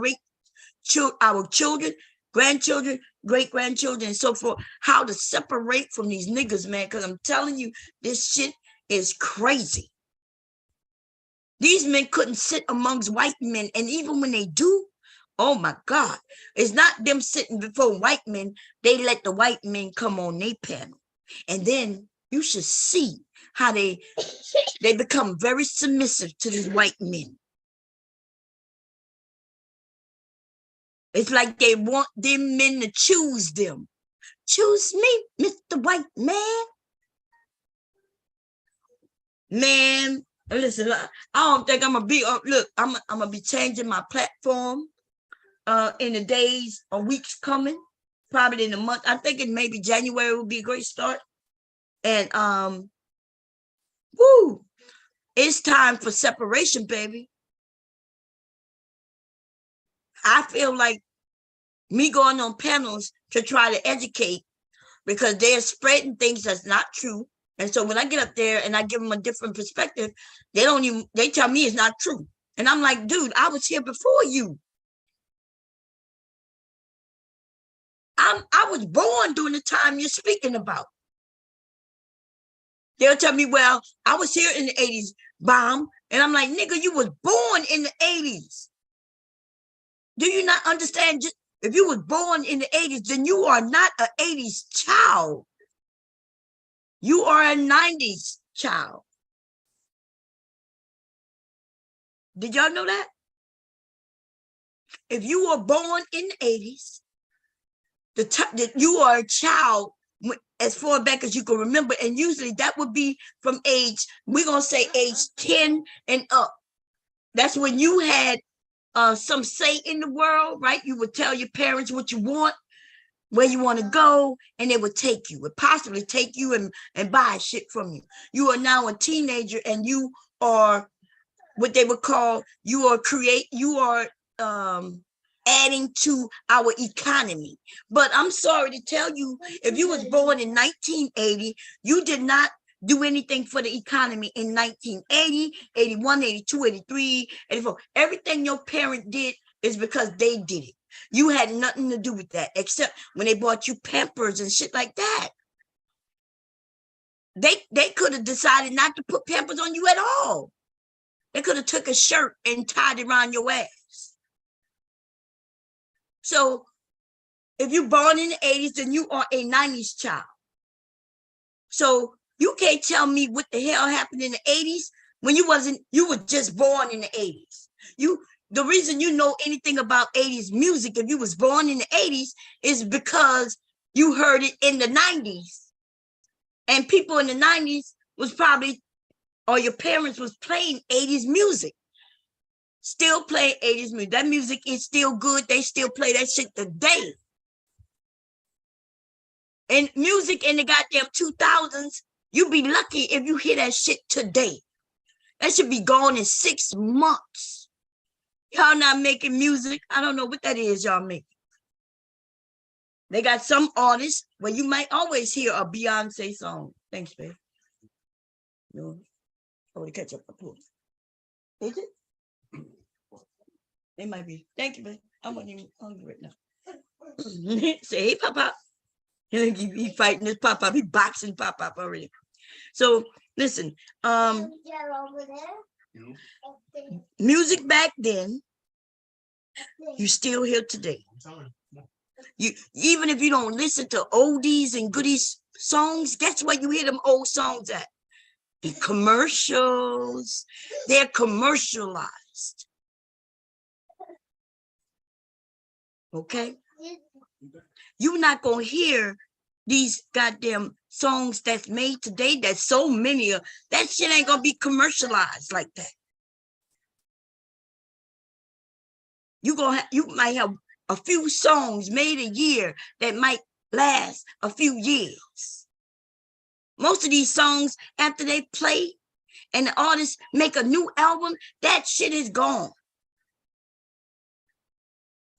grandchildren, great-grandchildren, and so forth, how to separate from these niggas, man, because I'm telling you, this shit is crazy. These men couldn't sit amongst white men, and even when they do, oh my God, it's not them sitting before white men. They let the white men come on their panel. And then you should see how they become very submissive to these white men. It's like they want them men to choose them. Choose me, Mr. White Man. Man, listen, I don't think I'm going to be, look, I'm going to be changing my platform. in the days or weeks coming, probably in a month. I'm thinking maybe January would be a great start. And woo, it's time for separation, baby. I feel like me going on panels to try to educate, because they're spreading things that's not true. And so when I get up there and I give them a different perspective, they tell me it's not true. And I'm like, dude, I was here before you. I was born during the time you're speaking about. They'll tell me, well, I was here in the 80s, bomb. And I'm like, nigga, you was born in the 80s. Do you not understand? If you was born in the 80s, then you are not an 80s child. You are a 90s child. Did y'all know that? If you were born in the 80s, that you are a child as far back as you can remember. And usually that would be from age, we're going to say age 10 and up. That's when you had some say in the world, right? You would tell your parents what you want, where you want to go, and they would take you, would possibly take you and buy shit from you. You are now a teenager and you are what they would call, you are adding to our economy. But I'm sorry to tell you, if you was born in 1980, you did not do anything for the economy in 1980, 81, 82, 83, 84. Everything your parent did is because they did it. You had nothing to do with that, except when they bought you Pampers and shit like that. They could have decided not to put Pampers on you at all. They could have took a shirt and tied it around your ass. So if you're born in the 80s, then you are a 90s child. So you can't tell me what the hell happened in the 80s when you were just born in the 80s. The reason you know anything about 80s music, if you was born in the 80s, is because you heard it in the 90s. And people in the 90s was probably, or your parents was playing 80s music. Still playing 80s music. That music is still good. They still play that shit today. And music in the goddamn 2000s, you be lucky if you hear that shit today. That should be gone in 6 months. Y'all not making music. I don't know what that is y'all making. They got some artists where you might always hear a Beyonce song. Thanks, babe. No, I want to catch up. Is it? It might be. Thank you, babe. I'm not even hungry right now. Say, hey, Pop-Pop. He fighting this Pop-Pop. He boxing Pop-Pop already. So, listen. Music back then, you still hear today. You even if you don't listen to oldies and goodies songs, guess where you hear them old songs at? In commercials. They're commercialized. Okay? You're not gonna hear these goddamn songs that's made today. That's so many of that shit ain't gonna be commercialized like that. You might have a few songs made a year that might last a few years. Most of these songs, after they play and the artists make a new album, that shit is gone.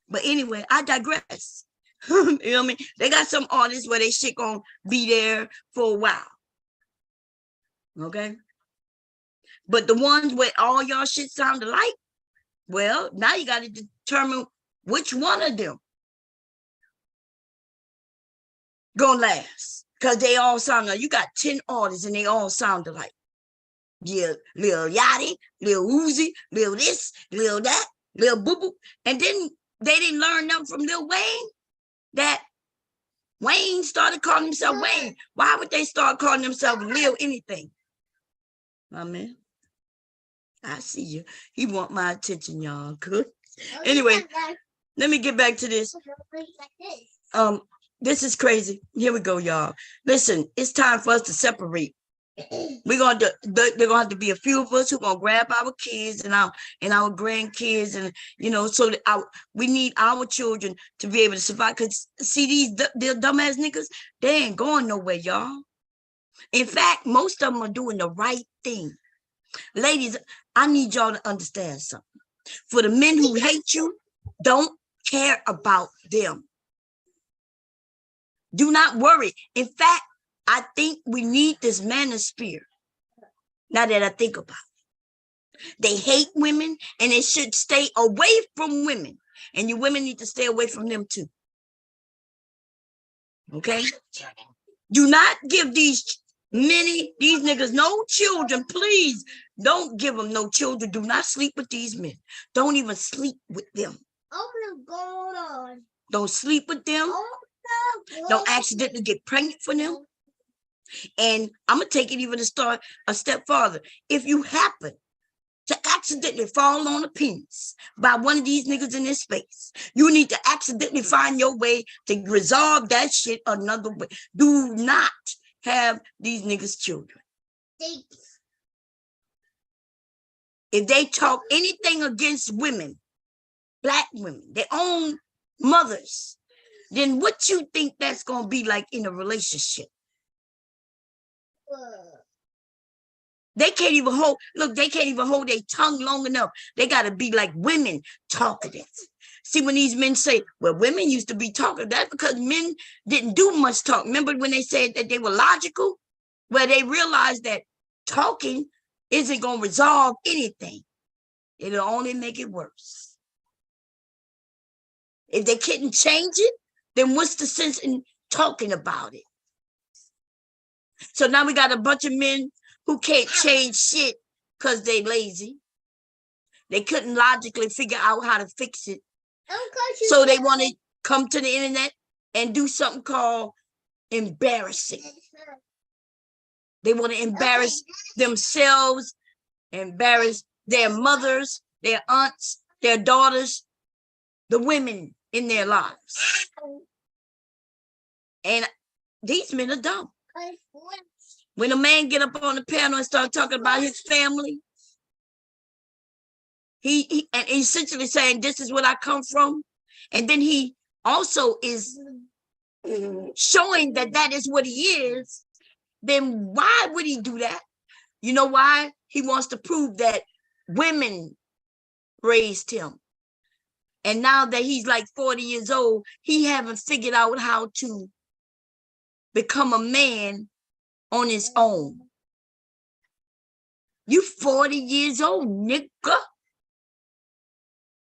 But anyway, I digress. You know what I mean? They got some artists where they shit gonna be there for a while. Okay? But the ones where all y'all shit sound alike, well, now you got to determine which one of them gonna last. Because they all sound like, you got 10 artists and they all sound alike. Yeah, Lil Yachty, Lil Uzi, Lil this, Lil that, Lil Boo Boo. And then they didn't learn them from Lil Wayne. That Wayne started calling himself Wayne. Why would they start calling themselves Lil anything? My man, I see you. He want my attention, y'all. Good. Anyway, let me get back to this. This is crazy. Here we go, y'all. Listen, it's time for us to separate. We're gonna do, they're gonna have to be a few of us who gonna grab our kids and our grandkids, and so that we need our children to be able to survive. Cause see, these dumbass niggas, they ain't going nowhere, y'all. In fact, most of them are doing the right thing. Ladies, I need y'all to understand something. For the men who hate you, don't care about them. Do not worry. In fact, I think we need this manosphere. Now that I think about it, they hate women and they should stay away from women. And you women need to stay away from them too. Okay? Do not give these niggas no children. Please don't give them no children. Do not sleep with these men. Don't even sleep with them. Don't sleep with them. Don't accidentally get pregnant for them. And I'm going to take it even a step farther. If you happen to accidentally fall on a penis by one of these niggas in this space, you need to accidentally find your way to resolve that shit another way. Do not have these niggas' children. If they talk anything against women, black women, their own mothers, then what you think that's going to be like in a relationship? They can't even hold their tongue long enough. They got to be like women, talkative. See, when these men say, well, women used to be talkative, that's because men didn't do much talk. Remember when they said that they were logical? Well, they realized that talking isn't going to resolve anything. It'll only make it worse. If they couldn't change it, then what's the sense in talking about it? So now we got a bunch of men who can't change shit because they lazy. They couldn't logically figure out how to fix it. So they want to come to the internet and do something called embarrassing. They want to embarrass themselves, embarrass their mothers, their aunts, their daughters, the women in their lives. And these men are dumb. When a man get up on the panel and start talking about his family, he and essentially saying, this is what I come from. And then he also is showing that that is what he is. Then why would he do that? You know why? He wants to prove that women raised him. And now that he's like 40 years old, he haven't figured out how to become a man on his own. You 40 years old, nigga.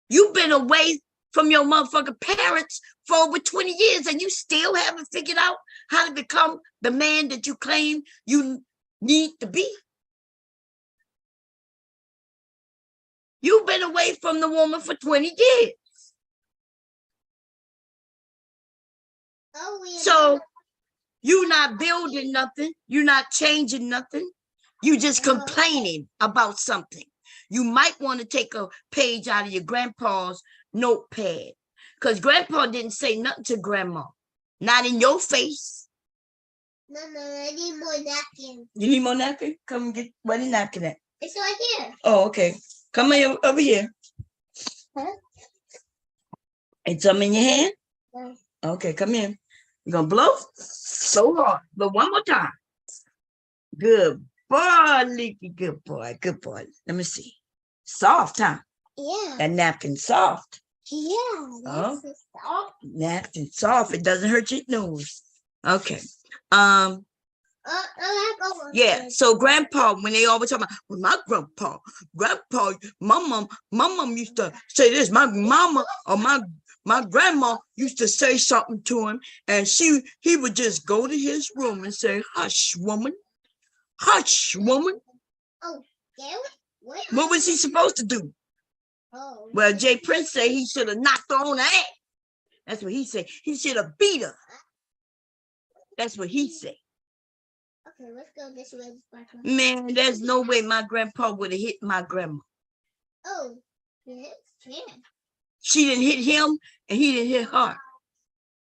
You've been away from your motherfucking parents for over 20 years and you still haven't figured out how to become the man that you claim you need to be. You've been away from the woman for 20 years. So you're not building nothing. You're not changing nothing. You're just complaining about something. You might want to take a page out of your grandpa's notepad because grandpa didn't say nothing to grandma. Not in your face. No, I need more napkins. You need more napkin? Come and get, where the napkin at? It's right here. Oh, okay. Come here, over here. Huh? And some in your hand? No. Okay, come in. You're going to blow so hard. But one more time. Good boy, Leaky. Good boy. Good boy. Let me see. Soft, huh? Yeah. That napkin soft. Yeah. Oh. Soft. Napkin soft. It doesn't hurt your nose. Okay. Yeah. So grandpa, when they always talk about, well, my grandpa, my mom used to say this. My mama or my grandma used to say something to him, and he would just go to his room and say, "Hush, woman, hush, woman." Oh, yeah. What was he supposed to do? Oh. Well, Jay Prince said he should have knocked her on the ass. That's what he said. He should have beat her. That's what he said. Okay, let's go this way. Man, there's no way my grandpa would have hit my grandma. Oh, yes, yeah. She didn't hit him and he didn't hit her.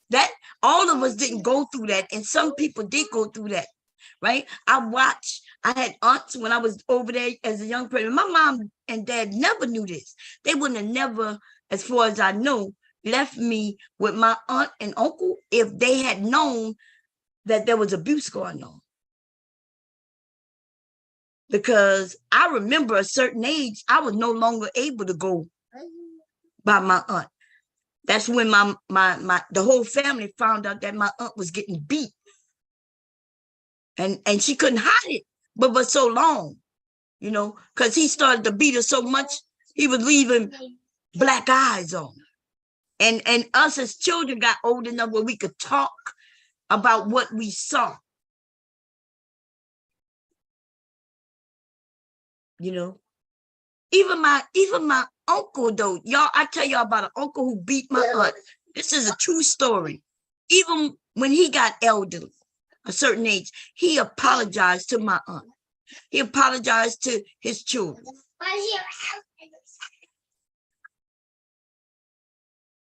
That all of us didn't go through that, and some people did go through that. right? I had aunts when I was over there as a young person. My mom and dad never knew this. They wouldn't have never, as far as I know, left me with my aunt and uncle if they had known that there was abuse going on. Because I remember a certain age, I was no longer able to go by my aunt. That's when the whole family found out that my aunt was getting beat. And she couldn't hide it, but for so long, because he started to beat her so much, he was leaving black eyes on her. And us as children got old enough where we could talk about what we saw. Even my uncle, though, y'all, I tell y'all about an uncle who beat my aunt. This is a true story. Even when he got elderly, a certain age, he apologized to my aunt. He apologized to his children.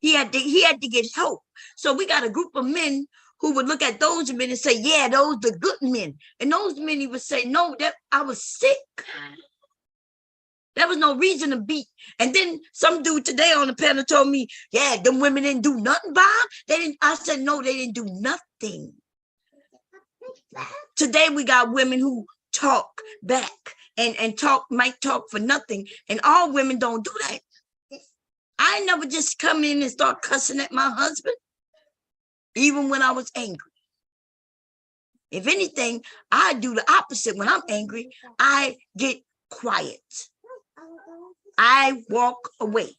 He had to get help. So we got a group of men who would look at those men and say, yeah, those the good men. And those men, he would say, no, that I was sick. There was no reason to beat. And then some dude today on the panel told me, yeah, them women didn't do nothing, Bob. I said, no, they didn't do nothing. Today we got women who talk back and might talk for nothing. And all women don't do that. I never just come in and start cussing at my husband, even when I was angry. If anything, I do the opposite. When I'm angry, I get quiet. I walk away.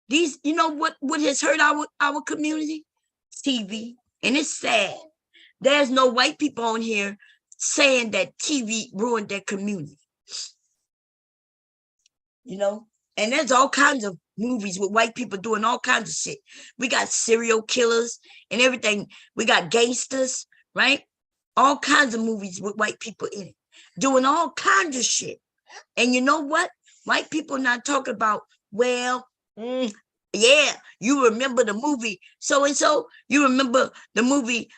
These, what has hurt our community? TV. And it's sad. There's no white people on here saying that TV ruined their community. And there's all kinds of movies with white people doing all kinds of shit. We got serial killers and everything. We got gangsters, right? All kinds of movies with white people in it, doing all kinds of shit. And you know what? White people not talking about, well, yeah, you remember the movie so-and-so? You remember the movie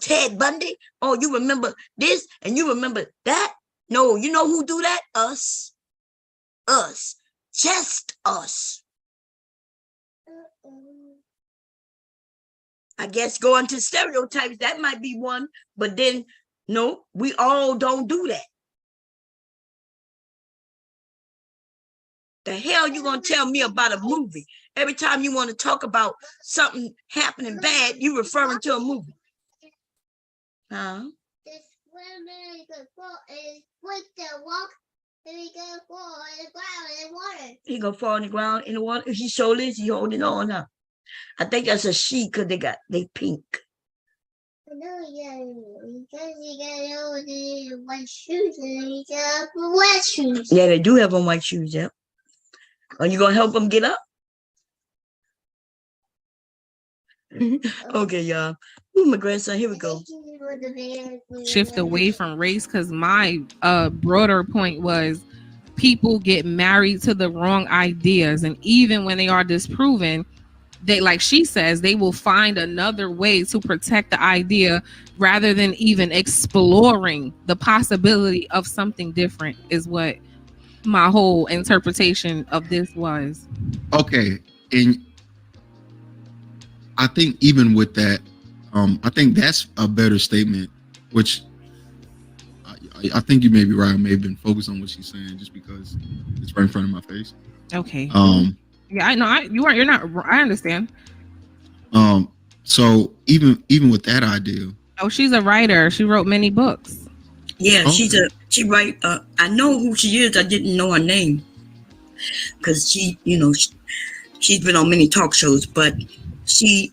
Ted Bundy? Oh, you remember this and you remember that? No, you know who do that? Us. Us. Just us. I guess going to stereotypes, that might be one, but then, no, we all don't do that. The hell you gonna tell me about a movie? Every time you want to talk about something happening bad, you referring to a movie. Huh? He gonna fall on the ground in the water. If he surely is, he holding on up. I think that's a she because they pink. White shoes and black shoes. Yeah, they do have on white shoes. Yeah. Are you gonna help them get up? Okay, y'all. Ooh, my grandson. Here we go. Shift away from race, because my broader point was people get married to the wrong ideas, and even when they are disproven, they, like she says, they will find another way to protect the idea rather than even exploring the possibility of something different, is what my whole interpretation of this was. Okay, and I think even with that, I think that's a better statement, which I think you may be right. I may have been focused on what she's saying just because it's right in front of my face. Okay. Yeah, I know. You're not. I understand. So even with that idea. Oh, she's a writer. She wrote many books. Yeah, she write. I know who she is. I didn't know her name because she's been on many talk shows, but she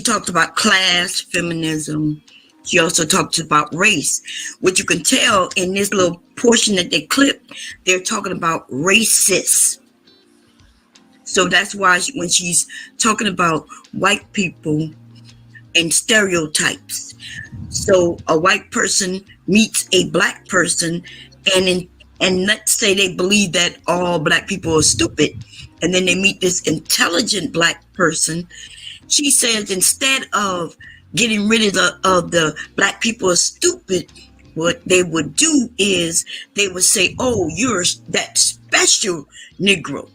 talked about class, feminism. She also talked about race, which you can tell in this little portion that they clipped, they're talking about racist. So that's why when she's talking about white people and stereotypes. So a white person meets a black person and let's say they believe that all black people are stupid. And then they meet this intelligent black person. She says instead of getting rid of the black people are stupid, what they would do is they would say, oh, you're that special Negro.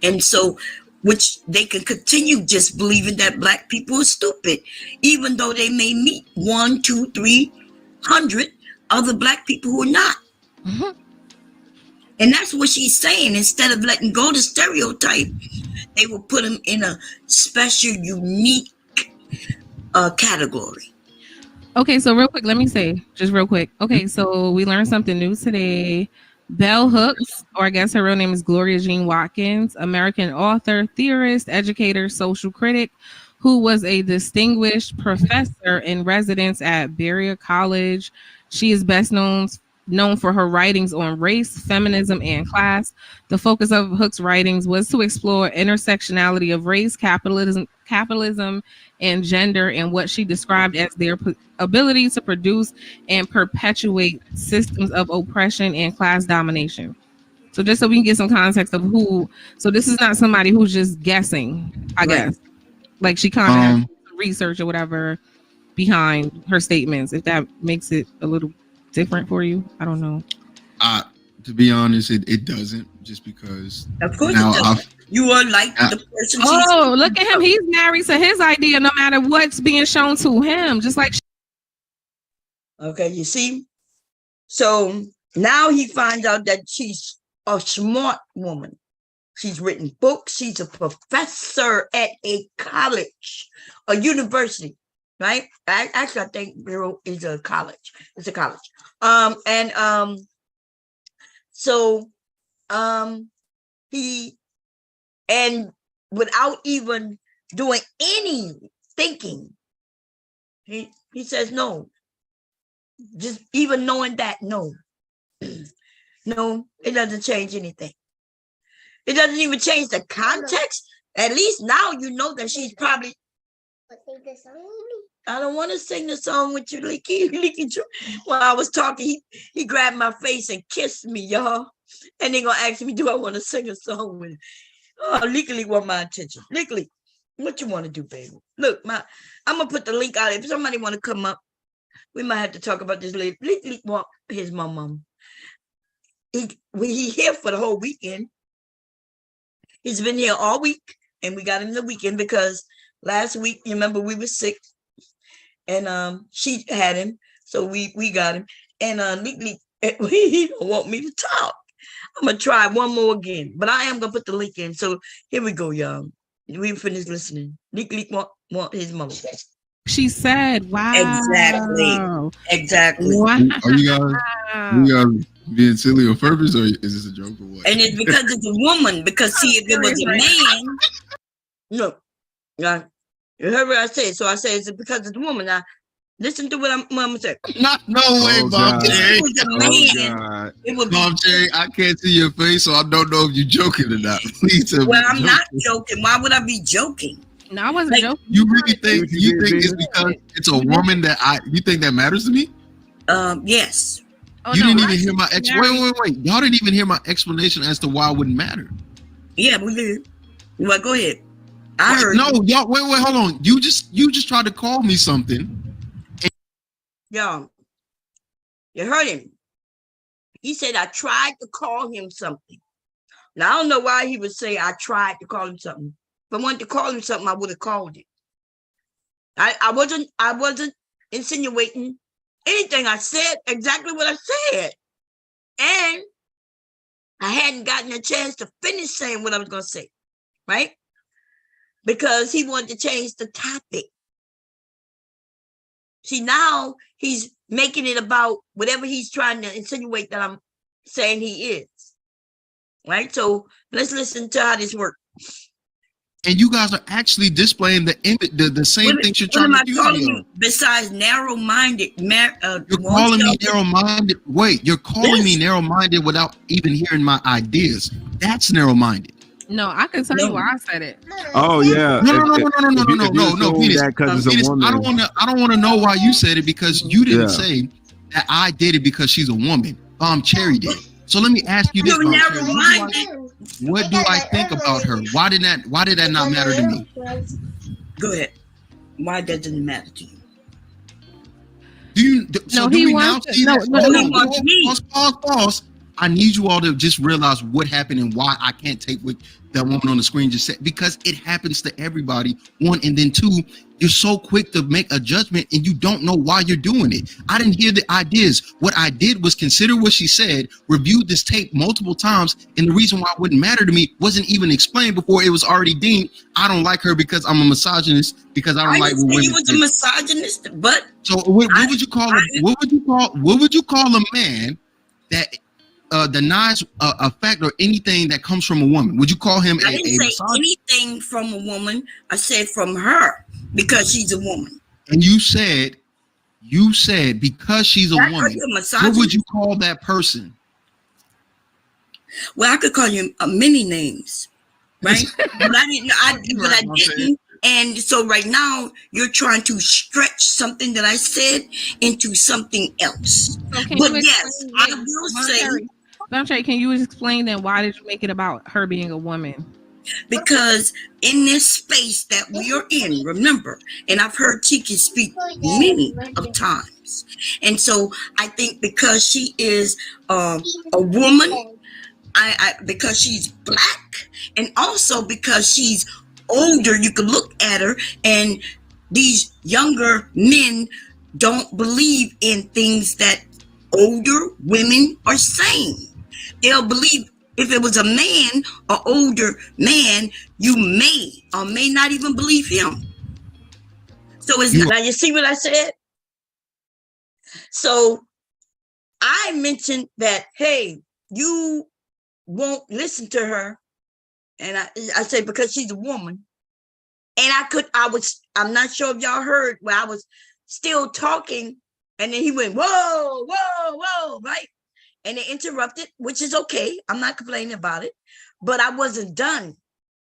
And so, which they can continue just believing that black people are stupid, even though they may meet 1, 2, 300 other black people who are not. Mm-hmm. And that's what she's saying. Instead of letting go the stereotype, they will put them in a special, unique category. Okay, so real quick, let me say, just real quick. Okay, so we learned something new today. Bell Hooks, or I guess her real name is Gloria Jean Watkins, American author, theorist, educator, social critic, who was a distinguished professor in residence at Berea College. She is best known for her writings on race, feminism, and class. The focus of Hooks' writings was to explore intersectionality of race, capitalism, and gender, and what she described as their ability to produce and perpetuate systems of oppression and class domination. So just so we can get some context of who, so this is not somebody who's just guessing, I guess. Like she kind of has some research or whatever behind her statements, if that makes it a little different for you. I don't know. To be honest, it doesn't, just because Of course now it does. You are like the person. Oh, look at him. He's married to his idea no matter what's being shown to him. Just like. Okay, you see? So now he finds out that she's a smart woman. She's written books. She's a professor at a college, a university, right? Actually, I think Bureau is a college. It's a college. He, and without even doing any thinking, he says no. Just even knowing that, no, no, it doesn't change anything. It doesn't even change the context. At least now you know that she's probably. I don't want to sing the song with you, Leaky. While I was talking, he grabbed my face and kissed me, y'all. And they're gonna ask me, do I want to sing a song with him? Oh, Leaky want my attention. Leaky, what you want to do, baby? Look, I'm gonna put the link out. If somebody want to come up, we might have to talk about this later. Leaky want his mom. He here for the whole weekend. He's been here all week, and we got him the weekend because last week, you remember, we were sick, and she had him, so we got him. And Leaky, he don't want me to talk. I'm gonna try one more again, but I am gonna put the link in. So here we go, y'all. We finished listening. Leaky want his mother. She said, "Wow." Exactly. Wow. Are you guys being silly on purpose, or is this a joke or what? And it's because it's a woman. Because see, if it was a man, look, you heard what I said. So I said it's because it's a woman. Now listen to what I'm gonna say. No way, Mom Cherry. Mom Cherry, I can't see your face, so I don't know if you're joking or not. Please tell me. Well, I'm not joking. Why would I be joking? No, I wasn't joking. You really think it's because it's a woman you think that matters to me? Yes. Oh, you no, didn't even hear my wait. Y'all didn't even hear my explanation as to why it wouldn't matter. Yeah, we did. Well, go ahead. I heard. No, y'all. Wait. Hold on. You just tried to call me something. Y'all, you heard him. He said I tried to call him something. Now I don't know why he would say I tried to call him something. If I wanted to call him something, I would have called it. I wasn't insinuating anything. I said exactly what I said. And I hadn't gotten a chance to finish saying what I was going to say, right? Because he wanted to change the topic. See, now he's making it about whatever he's trying to insinuate that I'm saying he is, right? So let's listen to how this works. And you guys are actually displaying the same things you're trying to do. Calling you besides narrow-minded? You're calling me narrow-minded. Wait, you're calling me narrow-minded without even hearing my ideas. That's narrow-minded. No, I can tell you why I said it. Oh yeah. No, Venus. I don't want to know why you said it, because you didn't say that I did it because she's a woman. Cherry did. So let me ask you this. What do I think about her? Why did that not matter to me? Go ahead. Why doesn't it matter to you? No, Do he we now wants to- see no, that? no, Hold no, on, no. pause. I need you all to just realize what happened and why I can't take what that woman on the screen just said, because it happens to everybody. One, and then two, you're so quick to make a judgment and you don't know why you're doing it. I didn't hear the ideas. What I did was consider what she said, reviewed this tape multiple times, and the reason why it wouldn't matter to me wasn't even explained before it was already deemed. I don't like her because I'm a misogynist, because I don't I like didn't when say you women. was a misogynist, but So what would you call what would you call a man that denies a fact or anything that comes from a woman? Would you call him I didn't a say misogynist? anything from a woman. I said from her because she's a woman. And you said because she's a Are woman, you a what misogynist? would you call that person? Well, I could call you many names, right? But I didn't. But I Right, I'm saying. didn't. And so right now you're trying to stretch something that I said into something else. So can But you yes, explain, I will say, Dante, can you explain then why did you make it about her being a woman? because in this space that we are in, remember, and I've heard Tiki speak many of times, and so I think because she is a woman, I because she's black, and also because she's older, you can look at her, and these younger men don't believe in things that older women are saying. They'll believe if it was a man, an older man, you may or may not even believe him. So it's now you see what I said? So I mentioned that, hey, you won't listen to her. And I say because she's a woman. And I'm not sure if y'all heard where I was still talking. And then he went, whoa, whoa, whoa, right? And they interrupted, which is okay. I'm not complaining about it. But I wasn't done.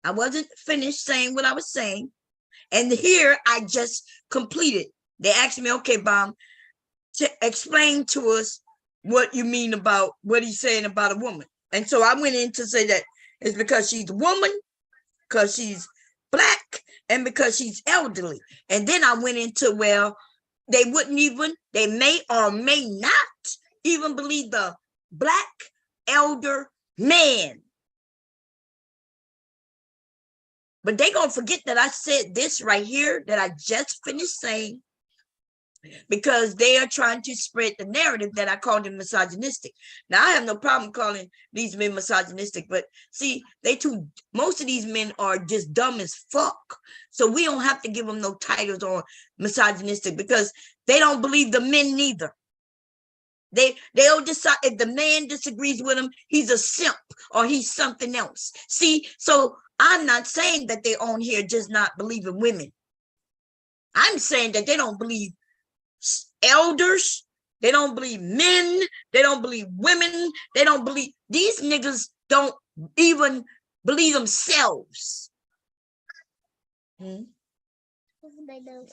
I wasn't finished saying what I was saying. And here I just completed. They asked me, okay, Bob, to explain to us what you mean about what he's saying about a woman. And so I went in to say that it's because she's a woman, because she's black, and because she's elderly. And then I went into, well, they may or may not even believe the black elder man. But they gonna forget that I said this right here that I just finished saying, because they are trying to spread the narrative that I called them misogynistic. Now, I have no problem calling these men misogynistic, but see, most of these men are just dumb as fuck. So we don't have to give them no titles on misogynistic because they don't believe the men neither. They'll decide if the man disagrees with him, he's a simp or he's something else. See, so I'm not saying that they on here just not believing women. I'm saying that they don't believe elders, they don't believe men, they don't believe women, they don't believe, these niggas don't even believe themselves. Your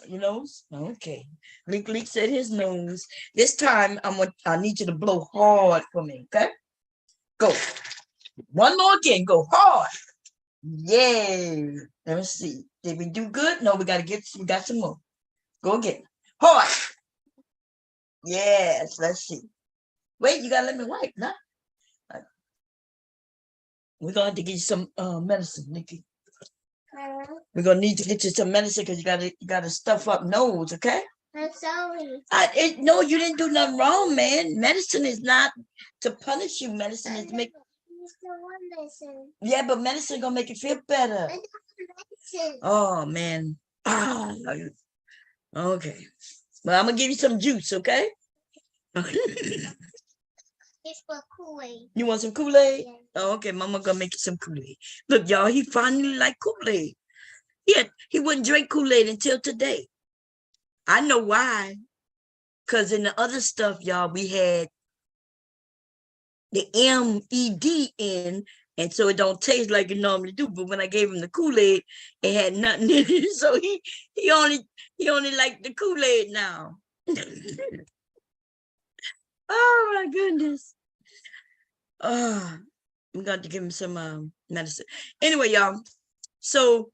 nose? Okay. Leak said his nose. This time I need you to blow hard for me, okay? Go. One more again, go hard. Yeah. Let me see. Did we do good? No, we got some more. Go again. Hard. Yes, let's see. Wait, you gotta let me wipe, nah? We're gonna have to get you some medicine, Nikki. We're gonna need to get you some medicine because you gotta stuff up nose, okay? I'm sorry. No, you didn't do nothing wrong, man. Medicine is not to punish you. Medicine is to make. Yeah, but medicine gonna make you feel better. Oh man. Okay. Well, I'm gonna give you some juice, okay? It's for Kool-Aid. You want some Kool-Aid? Yeah. Oh, okay, Mama gonna make you some Kool-Aid. Look, y'all, he finally liked Kool-Aid. He wouldn't drink Kool-Aid until today. I know why. Because in the other stuff, y'all, we had the MED in, and so it don't taste like it normally do. But when I gave him the Kool-Aid, it had nothing in it. So he only liked the Kool-Aid now. Oh my goodness. I'm going to give him some medicine. Anyway, y'all. So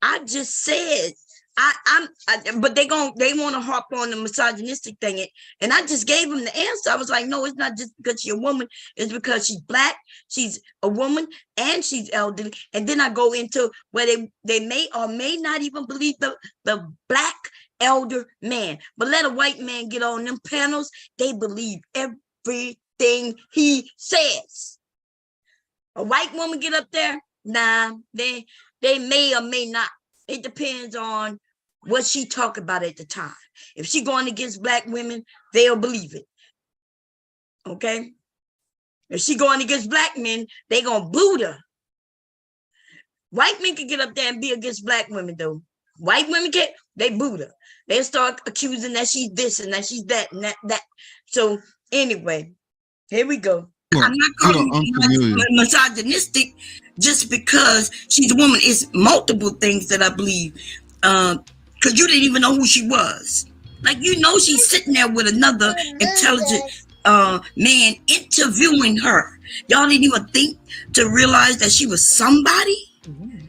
I just said but they want to harp on the misogynistic thing, and I just gave them the answer. I was like, no, it's not just because she's a woman. It's because she's black, she's a woman, and she's elderly. And then I go into where they may or may not even believe the black elder man, but let a white man get on them panels, they believe everything he says. A white woman get up there, nah, they may or may not. It depends on what she talk about at the time. If she going against black women, they'll believe it. Okay? If she going against black men, they gonna boo her. White men can get up there and be against black women, though. White women can't, they boo her. They start accusing that she's this and that she's that and that. So anyway, here we go. I'm not calling her misogynistic just because she's a woman. It's multiple things that I believe. Because you didn't even know who she was. Like, she's sitting there with another intelligent man interviewing her. Y'all didn't even think to realize that she was somebody?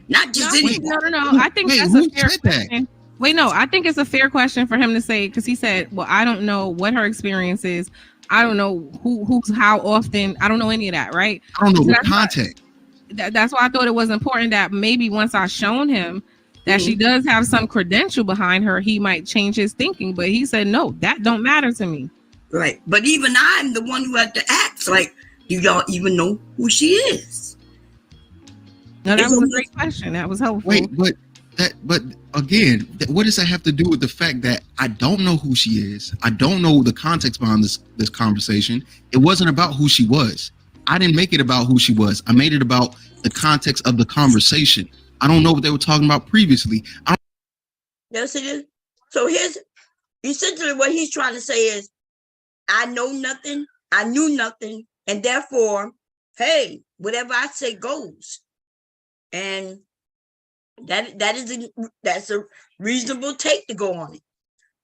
Not just anybody. No. I think that's a fair question. Wait, no, I think it's a fair question for him to say, because he said, well, I don't know what her experience is. I don't know who's how often. I don't know any of that, right? I don't know the context. That's why I thought it was important that maybe once I shown him that she does have some credential behind her, he might change his thinking. But he said, no, that don't matter to me. Right. But even I'm the one who had to ask, like, do y'all even know who she is? No, that was a great question. That was helpful. Wait, but again, what does that have to do with the fact that I don't know who she is? I don't know the context behind this conversation. It wasn't about who she was. I didn't make it about who she was. I made it about the context of the conversation. I don't know what they were talking about previously. Yes, it is. So here's essentially what he's trying to say is, I know nothing, I knew nothing, and therefore, hey, whatever I say goes. And that's a reasonable take to go on it.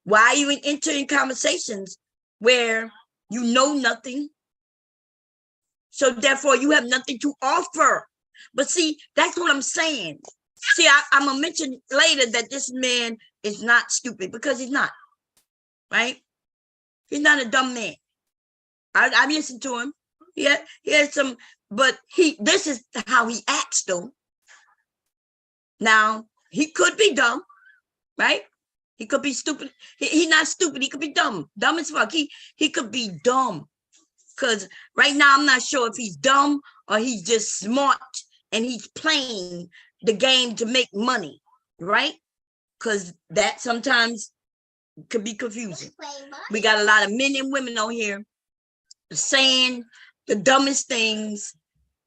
Why are you entering conversations where you know nothing? So therefore you have nothing to offer. But see, that's what I'm saying. See, I'm gonna mention later that this man is not stupid, because he's not, right? He's not a dumb man. I listened to him. He had some, but this is how he acts though. Now, he could be dumb, right? He could be stupid. He's not stupid. He could be dumb. Dumb as fuck. He could be dumb. Because right now, I'm not sure if he's dumb or he's just smart and he's playing the game to make money, right? Because that sometimes could be confusing. We got a lot of men and women on here saying the dumbest things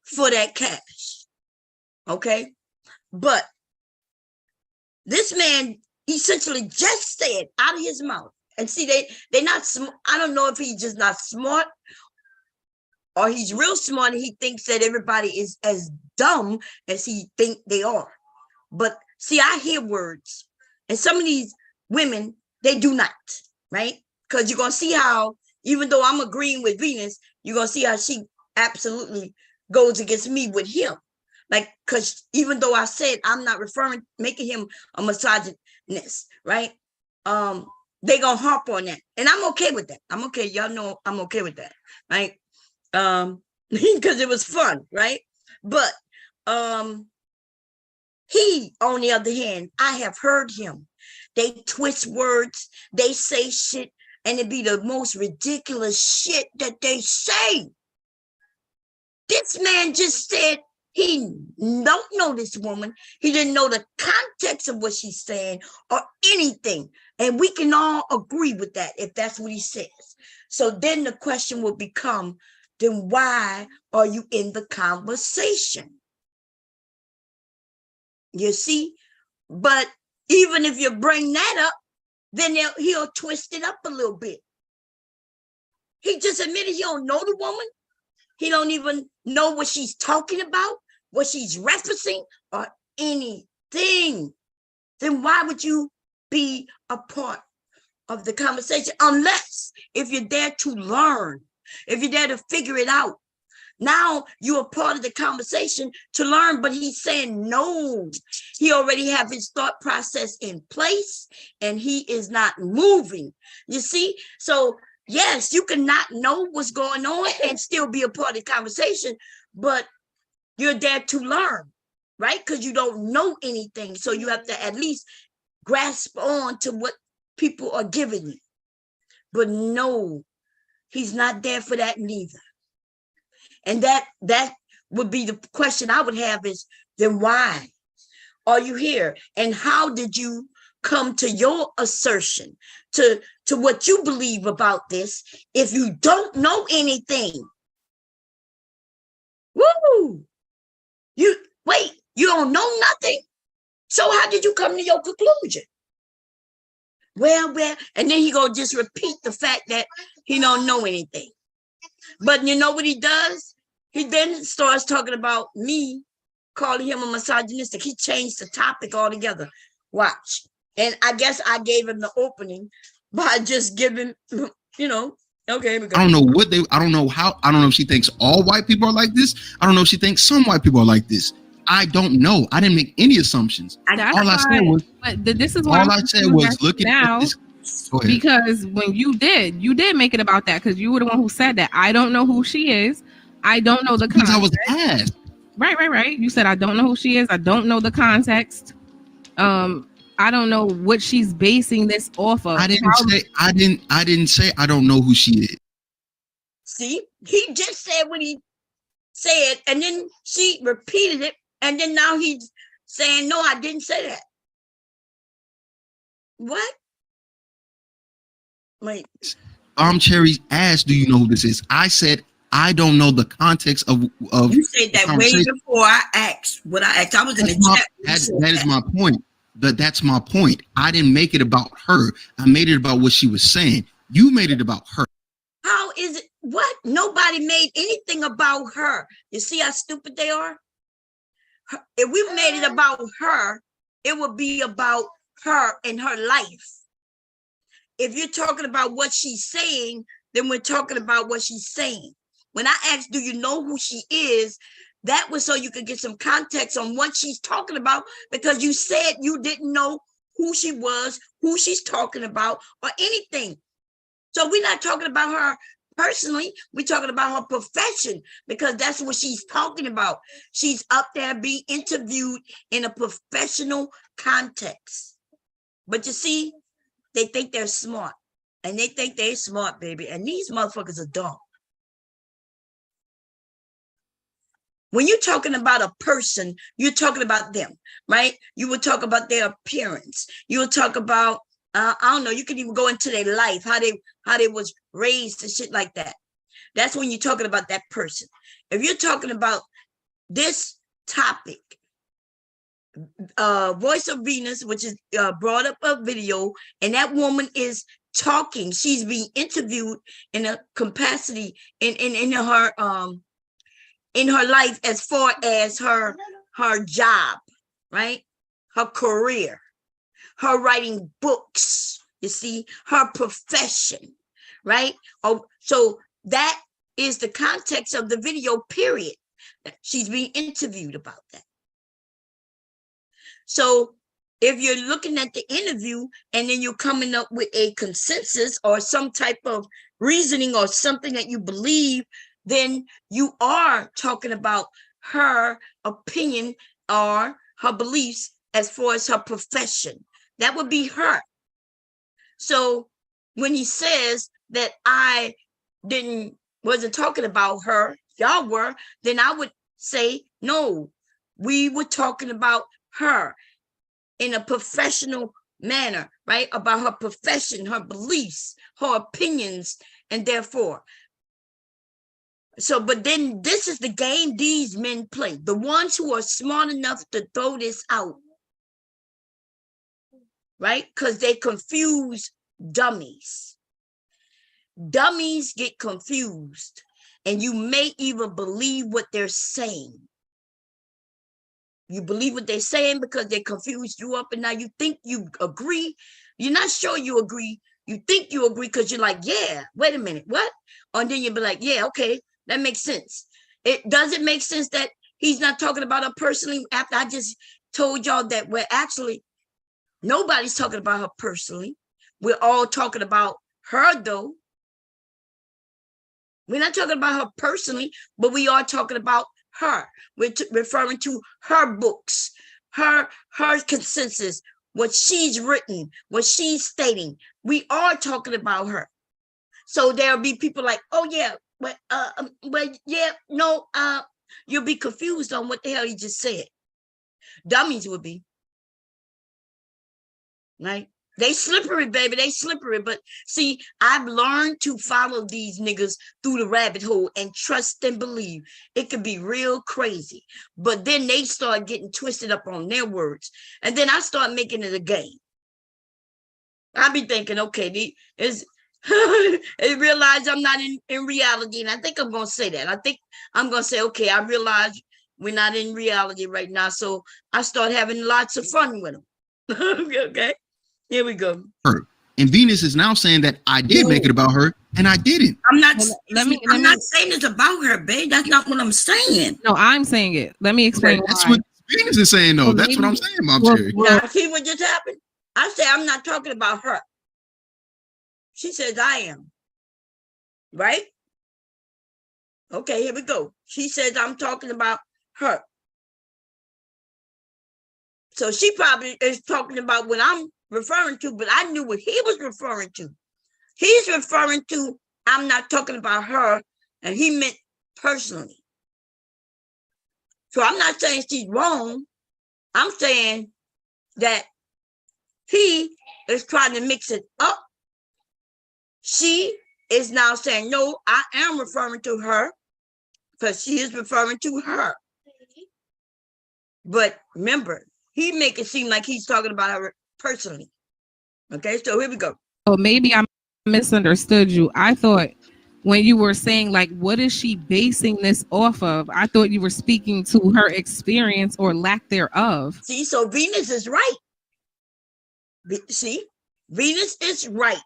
for that cash, okay? But this man essentially just said out of his mouth, and see, they're not, I don't know if he's just not smart or he's real smart and he thinks that everybody is as dumb as he think they are. But see, I hear words, and some of these women, they do not, right? Because you're going to see how, even though I'm agreeing with Venus, you're going to see how she absolutely goes against me with him. Like, because even though I said I'm not making him a misogynist, right? They gonna harp on that, and I'm okay with that. I'm okay. Y'all know I'm okay with that, right? Because it was fun, right? But he, on the other hand, I have heard him. They twist words, they say shit, and it be the most ridiculous shit that they say. This man just said he don't know this woman. He didn't know the context of what she's saying or anything. And we can all agree with that if that's what he says. So then the question will become, then why are you in the conversation? You see? But even if you bring that up, then he'll twist it up a little bit. He just admitted he don't know the woman. He don't even know what she's talking about, what she's referencing, or anything. Then why would you be a part of the conversation? Unless if you're there to learn, if you're there to figure it out, Now you are part of the conversation to learn, but he's saying no. He already have his thought process in place and he is not moving. You see? So yes, you cannot know what's going on and still be a part of the conversation, but you're there to learn, right? Because you don't know anything. So you have to at least grasp on to what people are giving you. But no, he's not there for that neither. And that would be the question I would have is, then why are you here? And how did you come to your assertion, to what you believe about this, if you don't know anything? Woo! You don't know nothing. So how did you come to your conclusion? Well, and then he gonna just repeat the fact that he don't know anything. But you know what he does? He then starts talking about me, calling him a misogynistic. He changed the topic altogether. Watch. And I guess I gave him the opening by just giving, okay, we go. I don't know I don't know if she thinks all white people are like this. I don't know if she thinks some white people are like this. I don't know. I didn't make any assumptions. All I said was looking at this. Because when you did make it about that, because you were the one who said that. I don't know who she is. I don't know the context. Because I was asked. Right. You said I don't know who she is. I don't know the context. I don't know what she's basing this off of. I didn't say I don't know who she is. See, he just said what he said, and then she repeated it, and then now he's saying, no, I didn't say that. What? Wait. Cherry's asked, do you know who this is? I said, I don't know the context of you said that way before I asked what I asked. I was in the chat. That is my point. But that's my point. I didn't make it about her. I made it about what she was saying. You made it about her. How is it? What? Nobody made anything about her. You see how stupid they are? If we made it about her, it would be about her and her life. If you're talking about what she's saying, then we're talking about what she's saying. When I asked, do you know who she is? That was so you could get some context on what she's talking about, because you said you didn't know who she was, who she's talking about, or anything. So we're not talking about her personally. We're talking about her profession, because that's what she's talking about. She's up there being interviewed in a professional context. But you see, they think they're smart, and they think they're smart, baby. And these motherfuckers are dumb. When you're talking about a person, you're talking about them, right? You would talk about their appearance. You would talk about, I don't know, you could even go into their life, how they was raised and shit like that. That's when you're talking about that person. If you're talking about this topic, Voice of Venus, which is brought up a video, and that woman is talking. She's being interviewed in a capacity in her life, as far as her job, right? Her career, her writing books, you see, her profession, right? Oh, so that is the context of the video, period. She's being interviewed about that. So if you're looking at the interview and then you're coming up with a consensus or some type of reasoning or something that you believe, then you are talking about her opinion or her beliefs as far as her profession. That would be her. So when he says that I wasn't talking about her, y'all were, then I would say, no, we were talking about her in a professional manner, right? About her profession, her beliefs, her opinions, and therefore. So, but then this is the game these men play. The ones who are smart enough to throw this out, right? Because they confuse dummies. Dummies get confused, and you may even believe what they're saying. You believe what they're saying because they confused you up, and now you think you agree. You're not sure you agree. You think you agree because you're like, yeah, wait a minute, what? And then you'll be like, yeah, okay. That makes sense. It doesn't make sense that he's not talking about her personally after I just told y'all that we're actually, nobody's talking about her personally. We're all talking about her though. We're not talking about her personally, but we are talking about her. We're referring to her books, her consensus, what she's written, what she's stating. We are talking about her. So there'll be people like, oh yeah, but yeah, no, you'll be confused on what the hell he just said. Dummies would be. Right? They slippery, baby. They slippery. But see, I've learned to follow these niggas through the rabbit hole and trust and believe. It could be real crazy. But then they start getting twisted up on their words. And then I start making it a game. I be thinking, okay, they realize I'm not in reality. And I think I'm going to say that. I think I'm going to say, okay, I realize we're not in reality right now. So I start having lots of fun with them. Okay. Here we go. Her. And Venus is now saying that I did make it about her, and I didn't. I'm not. I'm not saying it's about her, babe. That's not what I'm saying. No, I'm saying it. Let me explain. That's what Venus is saying, though. Well, that's maybe, what I'm saying, Mom Cherry. Now, see what just happened? I say I'm not talking about her. She says I am. Right? Okay, here we go. She says I'm talking about her. So she probably is talking about what I'm referring to, but I knew what he was referring to. He's referring to, I'm not talking about her, and he meant personally. So I'm not saying she's wrong. I'm saying that he is trying to mix it up. She is now saying, no, I am referring to her because she is referring to her. But remember, he make it seem like he's talking about her personally. Okay, so here we go. Oh, maybe I misunderstood you. I thought when you were saying, like, what is she basing this off of? I thought you were speaking to her experience or lack thereof. See, so Venus is right. See, Venus is right.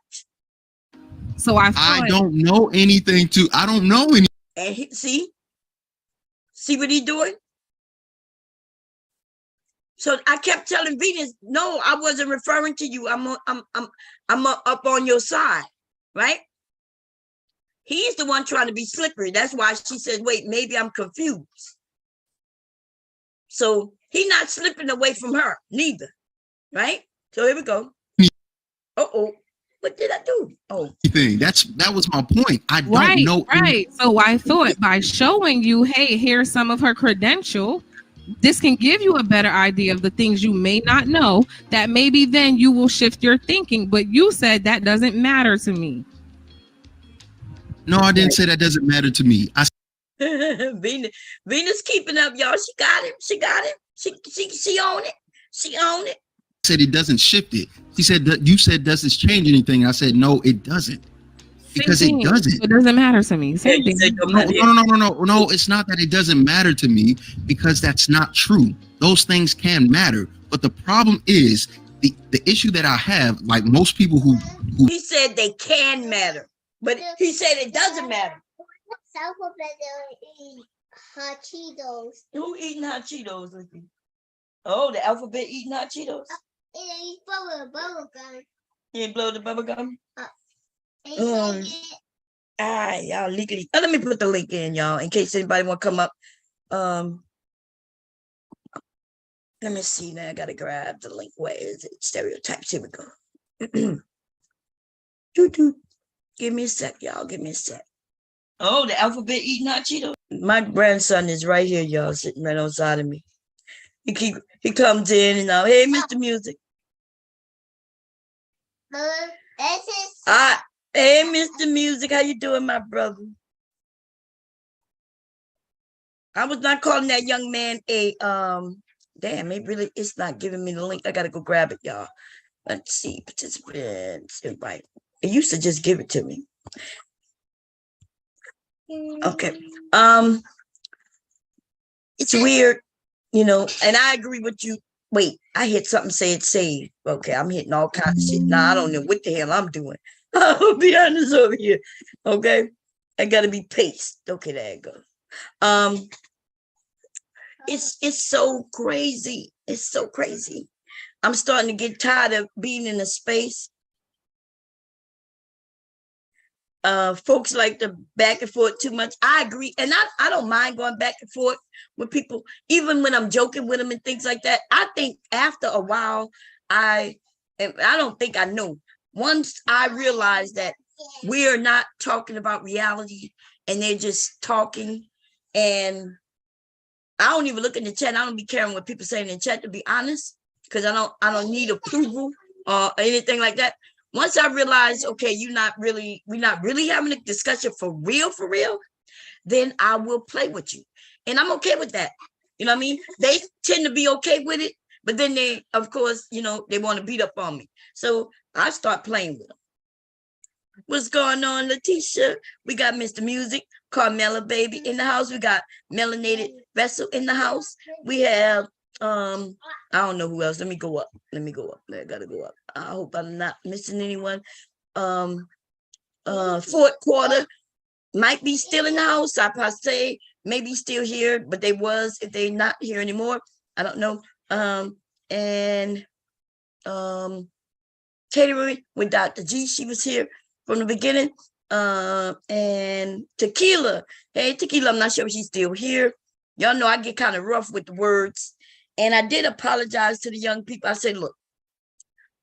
So I don't know anything I don't know any. And see what he's doing? So I kept telling Venus, no, I wasn't referring to you. I'm up on your side, right? He's the one trying to be slippery. That's why she says, wait, maybe I'm confused. So he's not slipping away from her, neither, right? So here we go. Uh-oh, what did I do? Oh, that was my point. I don't know. Right. So I thought by showing you, hey, here's some of her credential, this can give you a better idea of the things you may not know, that maybe then you will shift your thinking. But you said that doesn't matter to me. No, I didn't say that doesn't matter to me. Venus keeping up, y'all. She got him. She got him. She own it. She own it. I said it doesn't shift it. She said, you said, does this change anything? I said, no, it doesn't. Because it doesn't. It doesn't matter to me. Same thing. No, it's not that it doesn't matter to me, because that's not true. Those things can matter. But the problem is the issue that I have, like most people who he said they can matter, but he said it doesn't matter. Eat hot Cheetos. Who eating hot Cheetos? Oh, the alphabet eating hot Cheetos. He blow bubble gum. You blow the bubble gum? Y'all legally. Let me put the link in, y'all, in case anybody want to come up. Let me see now. I gotta grab the link. Where is it? Stereotypes. Here we go. Give me a sec, y'all. Give me a sec. Oh, the alphabet eating hot Cheetos. My grandson is right here, y'all, sitting right on side of me. He comes in and now, hey, Mr. Music. Hey, Mr. Music, how you doing, my brother? I was not calling that young man a damn, it's not giving me the link. I gotta go grab it, y'all. Let's see, participants, invite. It used to just give it to me. Okay. It's weird, you know, and I agree with you. Wait, I hit something, say it saved. Okay, I'm hitting all kinds of shit. Now I don't know what the hell I'm doing. I'll be honest over here. Okay. I gotta be paced. Okay, there you go. It's so crazy. It's so crazy. I'm starting to get tired of being in a space. Folks like to back and forth too much. I agree. And I don't mind going back and forth with people, even when I'm joking with them and things like that. I think after a while, I don't think I know. Once I realize that we are not talking about reality and they're just talking, and I don't even look in the chat. I don't be caring what people say in the chat, to be honest, because I don't need approval or anything like that. Once I realize, okay, we're not really having a discussion for real, then I will play with you. And I'm okay with that. You know what I mean? They tend to be okay with it, but then they, of course, they want to beat up on me. So I start playing with them. What's going on, Letitia? We got Mr. Music, Carmela Baby in the house. We got Melanated Vessel in the house. We have I don't know who else. Let me go up. I gotta go up. I hope I'm not missing anyone. Fourth Quarter might be still in the house. I say maybe still here, but they was, if they not here anymore, I don't know. And catering with Dr. G, she was here from the beginning. And Tequila, hey Tequila, I'm not sure if she's still here. Y'all know I get kind of rough with the words. And I did apologize to the young people. I said, look,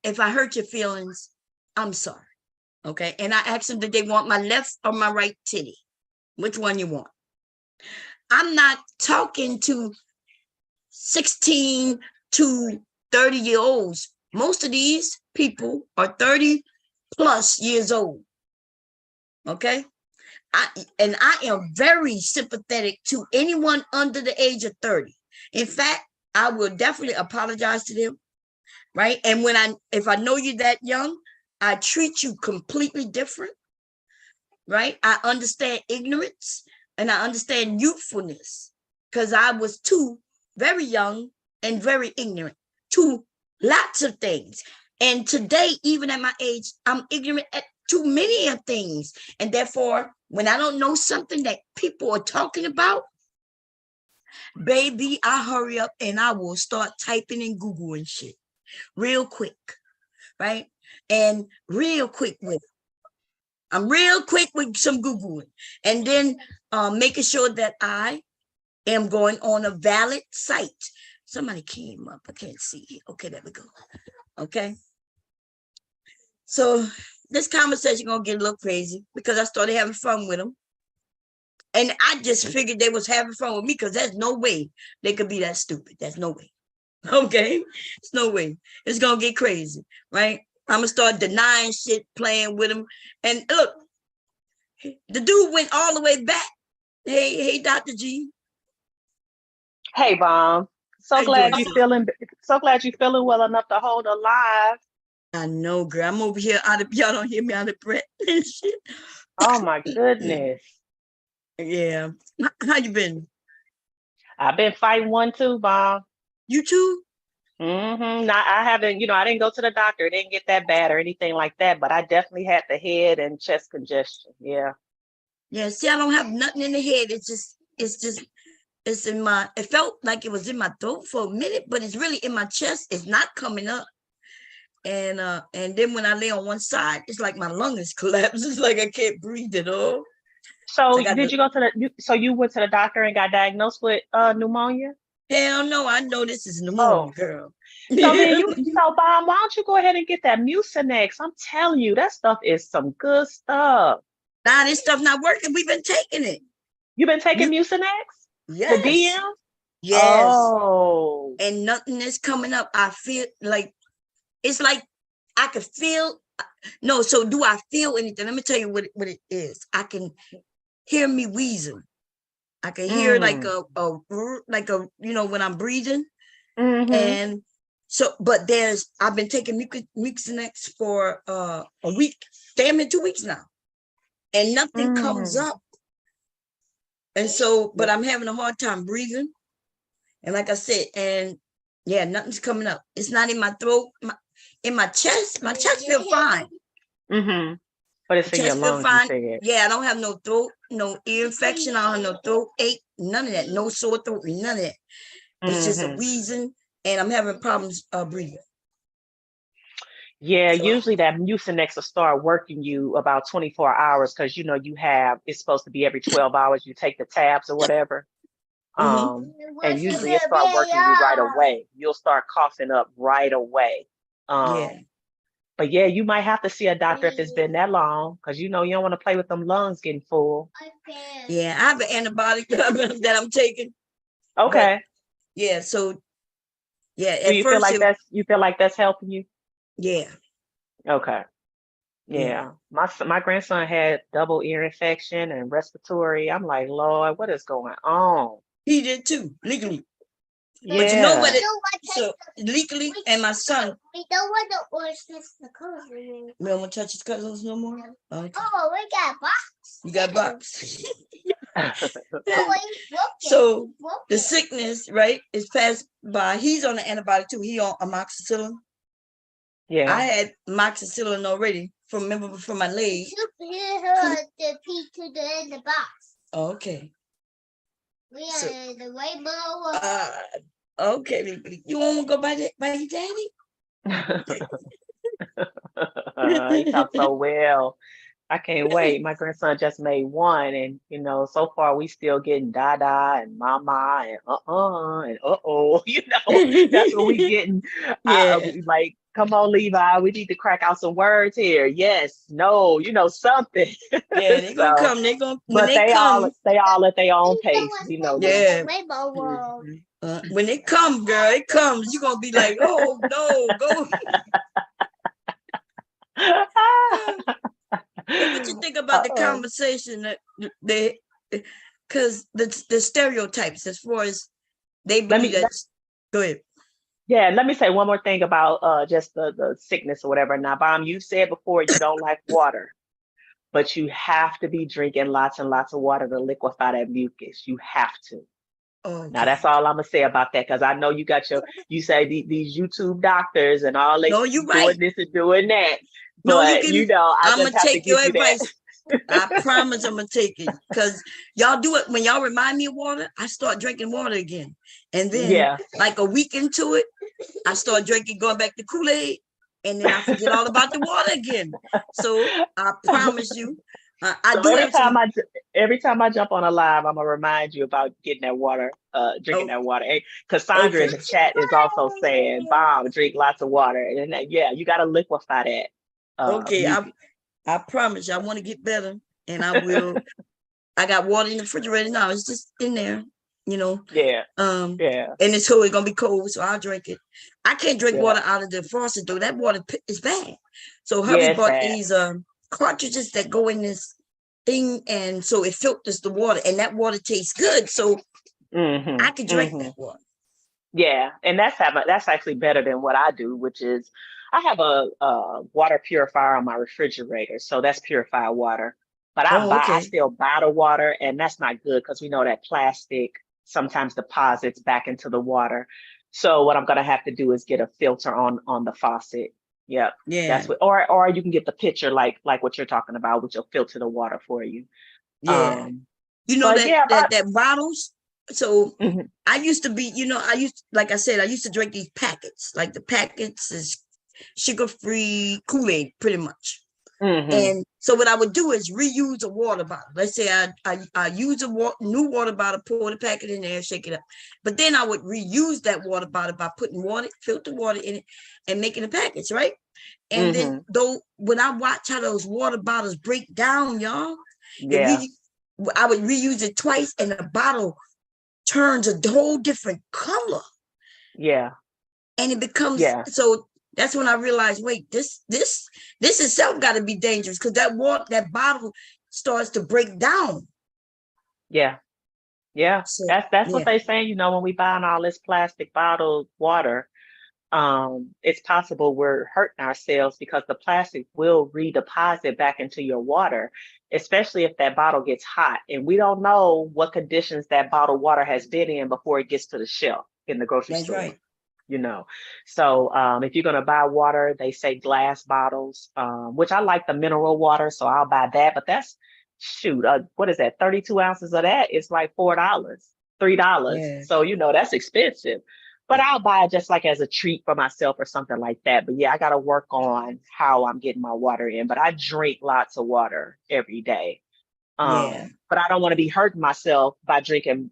if I hurt your feelings, I'm sorry. Okay. And I asked them, did they want my left or my right titty? Which one you want? I'm not talking to 16 to 30-year-olds. Most of these people are 30 plus years old. Okay. I am very sympathetic to anyone under the age of 30. In fact, I will definitely apologize to them, right? And if I know you're that young, I treat you completely different, right? I understand ignorance and I understand youthfulness, because I was too very young and very ignorant to lots of things. And today, even at my age, I'm ignorant at too many of things. And therefore, when I don't know something that people are talking about, baby, I hurry up and I will start typing in Google and shit real quick, right? And real quick with I'm real quick with some Googling, and then making sure that I am going on a valid site. Somebody came up. I can't see it. Okay, there we go. Okay. So this conversation gonna get a little crazy because I started having fun with them. And I just figured they was having fun with me, because there's no way they could be that stupid. There's no way. Okay? It's no way. It's going to get crazy, right? I'm going to start denying shit, playing with them. And look, the dude went all the way back. Hey, Dr. G. Hey, Mom. So glad you're feeling well enough to hold a live. I know, girl. I'm over here y'all don't hear me out of breath and shit. Oh my goodness. Yeah. How you been? I've been fighting one too, Bob. You too? Mm-hmm. I haven't, I didn't go to the doctor. It didn't get that bad or anything like that, but I definitely had the head and chest congestion. Yeah. Yeah. See, I don't have nothing in the head. It's in my, it felt like it was in my throat for a minute, but it's really in my chest. It's not coming up. And then when I lay on one side, it's like my lung is collapsed. It's like I can't breathe at all. So you went to the doctor and got diagnosed with pneumonia? Hell no, I know this is pneumonia, girl. So then Bob, why don't you go ahead and get that Mucinex? I'm telling you, that stuff is some good stuff. Nah, this stuff not working. We've been taking it. You've been taking Mucinex? Yes. The DM? Yes. Oh. And nothing is coming up. I feel like, it's like I could feel, no, so do I feel anything? Let me tell you what it is. I can hear me wheezing. I can hear like a when I'm breathing. Mm-hmm. And so, but I've been taking Mucinex for a week, damn it, 2 weeks now, and nothing comes up. And so, but I'm having a hard time breathing. And like I said, and yeah, nothing's coming up. It's not in my throat, in my chest. My chest feels fine. Mm-hmm. But it's in your Chest feel lungs, you fine. said. Yeah, I don't have no throat, no ear infection. I don't have no throat ache, none of that. No sore throat, none of that. It's just a wheezing, and I'm having problems breathing. Yeah, So, usually that Mucinex will start working you about 24 hours because it's supposed to be every 12 hours you take the tabs or whatever. And usually it start working you right away. You'll start coughing up right away. yeah. But yeah, you might have to see a doctor if it's been that long because you don't want to play with them lungs getting full. Yeah, I have an antibiotic that I'm taking. Okay. But yeah, so yeah, Do at you first feel like that's helping you? yeah. Okay. Yeah. My grandson had double ear infection and respiratory. I'm like, Lord, what is going on? He did too, legally. Yeah. But you know what? So legally, and my son. We don't want to oysters the cousins. We don't want to touch his cousins no more. Okay. Oh, we got box. You got box. Oh, So the sickness, right, is passed by. He's on the antibiotic too. He on amoxicillin. Yeah. I had amoxicillin already from my leg. You heard the P to the end of the box. Okay. We are the rainbow. Okay. You want to go by your daddy? He talks so well. I can't wait. My grandson just made one, and so far we still getting dada and mama and and uh-oh. That's what we getting. Yeah. Like, come on, Levi, we need to crack out some words here. Yes, no, something. Yeah, they're gonna come. But they all at their own pace, Yeah. When it comes, girl, it comes. You're gonna be like, oh no, go. What you think about the conversation that because the stereotypes as far as they believe that. Go ahead. Yeah, let me say one more thing about just the sickness or whatever. Now, Bam, you said before you don't like water, but you have to be drinking lots and lots of water to liquefy that mucus. You have to. Okay. Now, that's all I'm gonna say about that, because I know you say these YouTube doctors and all they doing this and doing that. But I'm gonna take your advice. I promise I'm gonna take it, because y'all do it when y'all remind me of water. I start drinking water again, and then like a week into it, I start going back to Kool-Aid, and then I forget all about the water again. So I promise you, every time I jump on a live, I'm gonna remind you about getting that water, drinking that water. Hey, Cassandra in the chat is also saying, "Bomb, drink lots of water," and you got to liquefy that. Okay, I promise you, I want to get better, and I will. I got water in the refrigerator now. It's just in there, Yeah. And it's gonna be cold, so I'll drink it. I can't drink water out of the faucet though. That water is bad. So hubby bought these cartridges that go in this thing, and so it filters the water, and that water tastes good. So I can drink that water. Yeah, and that's actually better than what I do, which is I have a water purifier on my refrigerator, so that's purified water. But I still buy the water, and that's not good because we know that plastic sometimes deposits back into the water. So what I'm gonna have to do is get a filter on the faucet. Yep. Yeah. That's what, or you can get the pitcher like what you're talking about, which will filter the water for you. Yeah. That bottles. So I used to be, like I said, I used to drink these packets. Like the packets is sugar-free Kool-Aid, pretty much. And so what I would do is reuse a water bottle. Let's say I use a new water bottle, pour the packet in there, shake it up. But then I would reuse that water bottle by putting filtered water in it and making the packets, right? And then when I watch how those water bottles break down, y'all, I would reuse it twice and the bottle turns a whole different color. Yeah. And it becomes so that's when I realized, wait, this itself got to be dangerous, because that bottle starts to break down. Yeah. Yeah. So, that's what they say, when we buying all this plastic bottled water, it's possible we're hurting ourselves because the plastic will redeposit back into your water, especially if that bottle gets hot. And we don't know what conditions that bottled water has been in before it gets to the shelf in the grocery store. That's right. you know. So if you're gonna buy water, they say glass bottles, which I like the mineral water, so I'll buy that. But that's what is that? 32 ounces of that is like $4, $3. Yeah. So that's expensive. But I'll buy it just like as a treat for myself or something like that. But yeah, I got to work on how I'm getting my water in. But I drink lots of water every day. Yeah. But I don't want to be hurting myself by drinking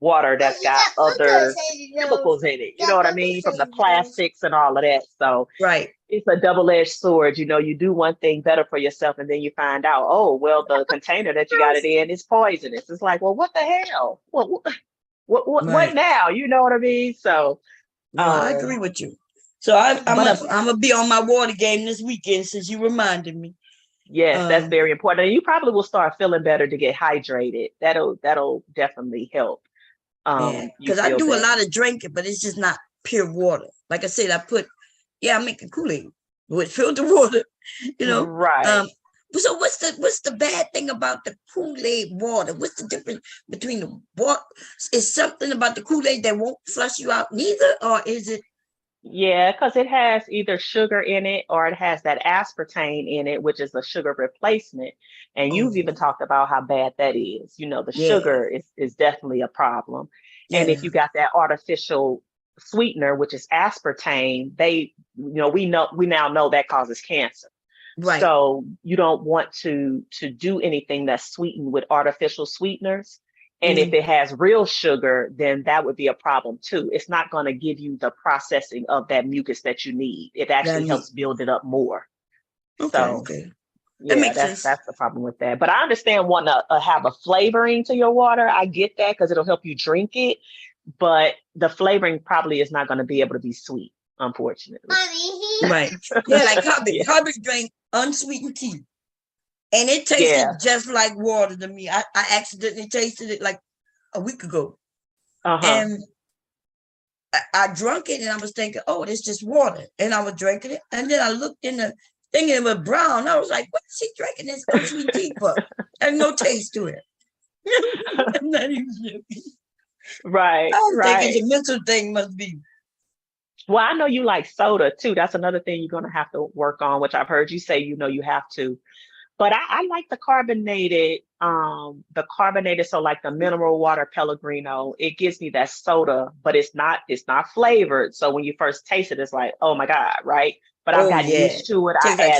water that's got other chemicals in it. You know what I mean? From the plastics and all of that. So Right. it's a double-edged sword. You do one thing better for yourself, and then you find out, oh, well, the container that you got it in is poisonous. It's like, well, what the hell? What Right. now? You know what I mean? So No, I agree with you. So I'm gonna be on my water game this weekend since you reminded me. Yes, that's very important. And you probably will start feeling better to get hydrated. That'll definitely help. Yeah, because I do a lot of drinking, but it's just not pure water. Like I said, I make a Kool-Aid with filtered water, Right. So what's the bad thing about the Kool-Aid water? What's the difference between the water? Is something about the Kool-Aid that won't flush you out neither, or is it? Yeah, because it has either sugar in it or it has that aspartame in it, which is a sugar replacement. And you've even talked about how bad that is. The sugar is definitely a problem. And if you got that artificial sweetener, which is aspartame, we now know that causes cancer. Right. So you don't want to do anything that's sweetened with artificial sweeteners. And if it has real sugar, then that would be a problem too. It's not going to give you the processing of that mucus that you need. It actually helps build it up more. Okay. Yeah, that's the problem with that. But I understand wanting to have a flavoring to your water. I get that because it'll help you drink it. But the flavoring probably is not going to be able to be sweet, unfortunately. Right. Yeah, like Hubbard drank unsweetened tea. And it tasted just like water to me. I accidentally tasted it like a week ago. And I drank it and I was thinking, oh, it's just water. And I was drinking it. And then I looked in the thing and it was brown. I was like, what is he drinking this unsweetened tea for? There's no taste to it. I'm not even joking. Right. I was thinking it's a mental thing must be. Well, I know you like soda too. That's another thing you're going to have to work on, which I've heard you say, you have to. But I like the carbonated, so like the mineral water Pellegrino, it gives me that soda, but it's not flavored. So when you first taste it, it's like, oh my God, right? But I've gotten used to it. I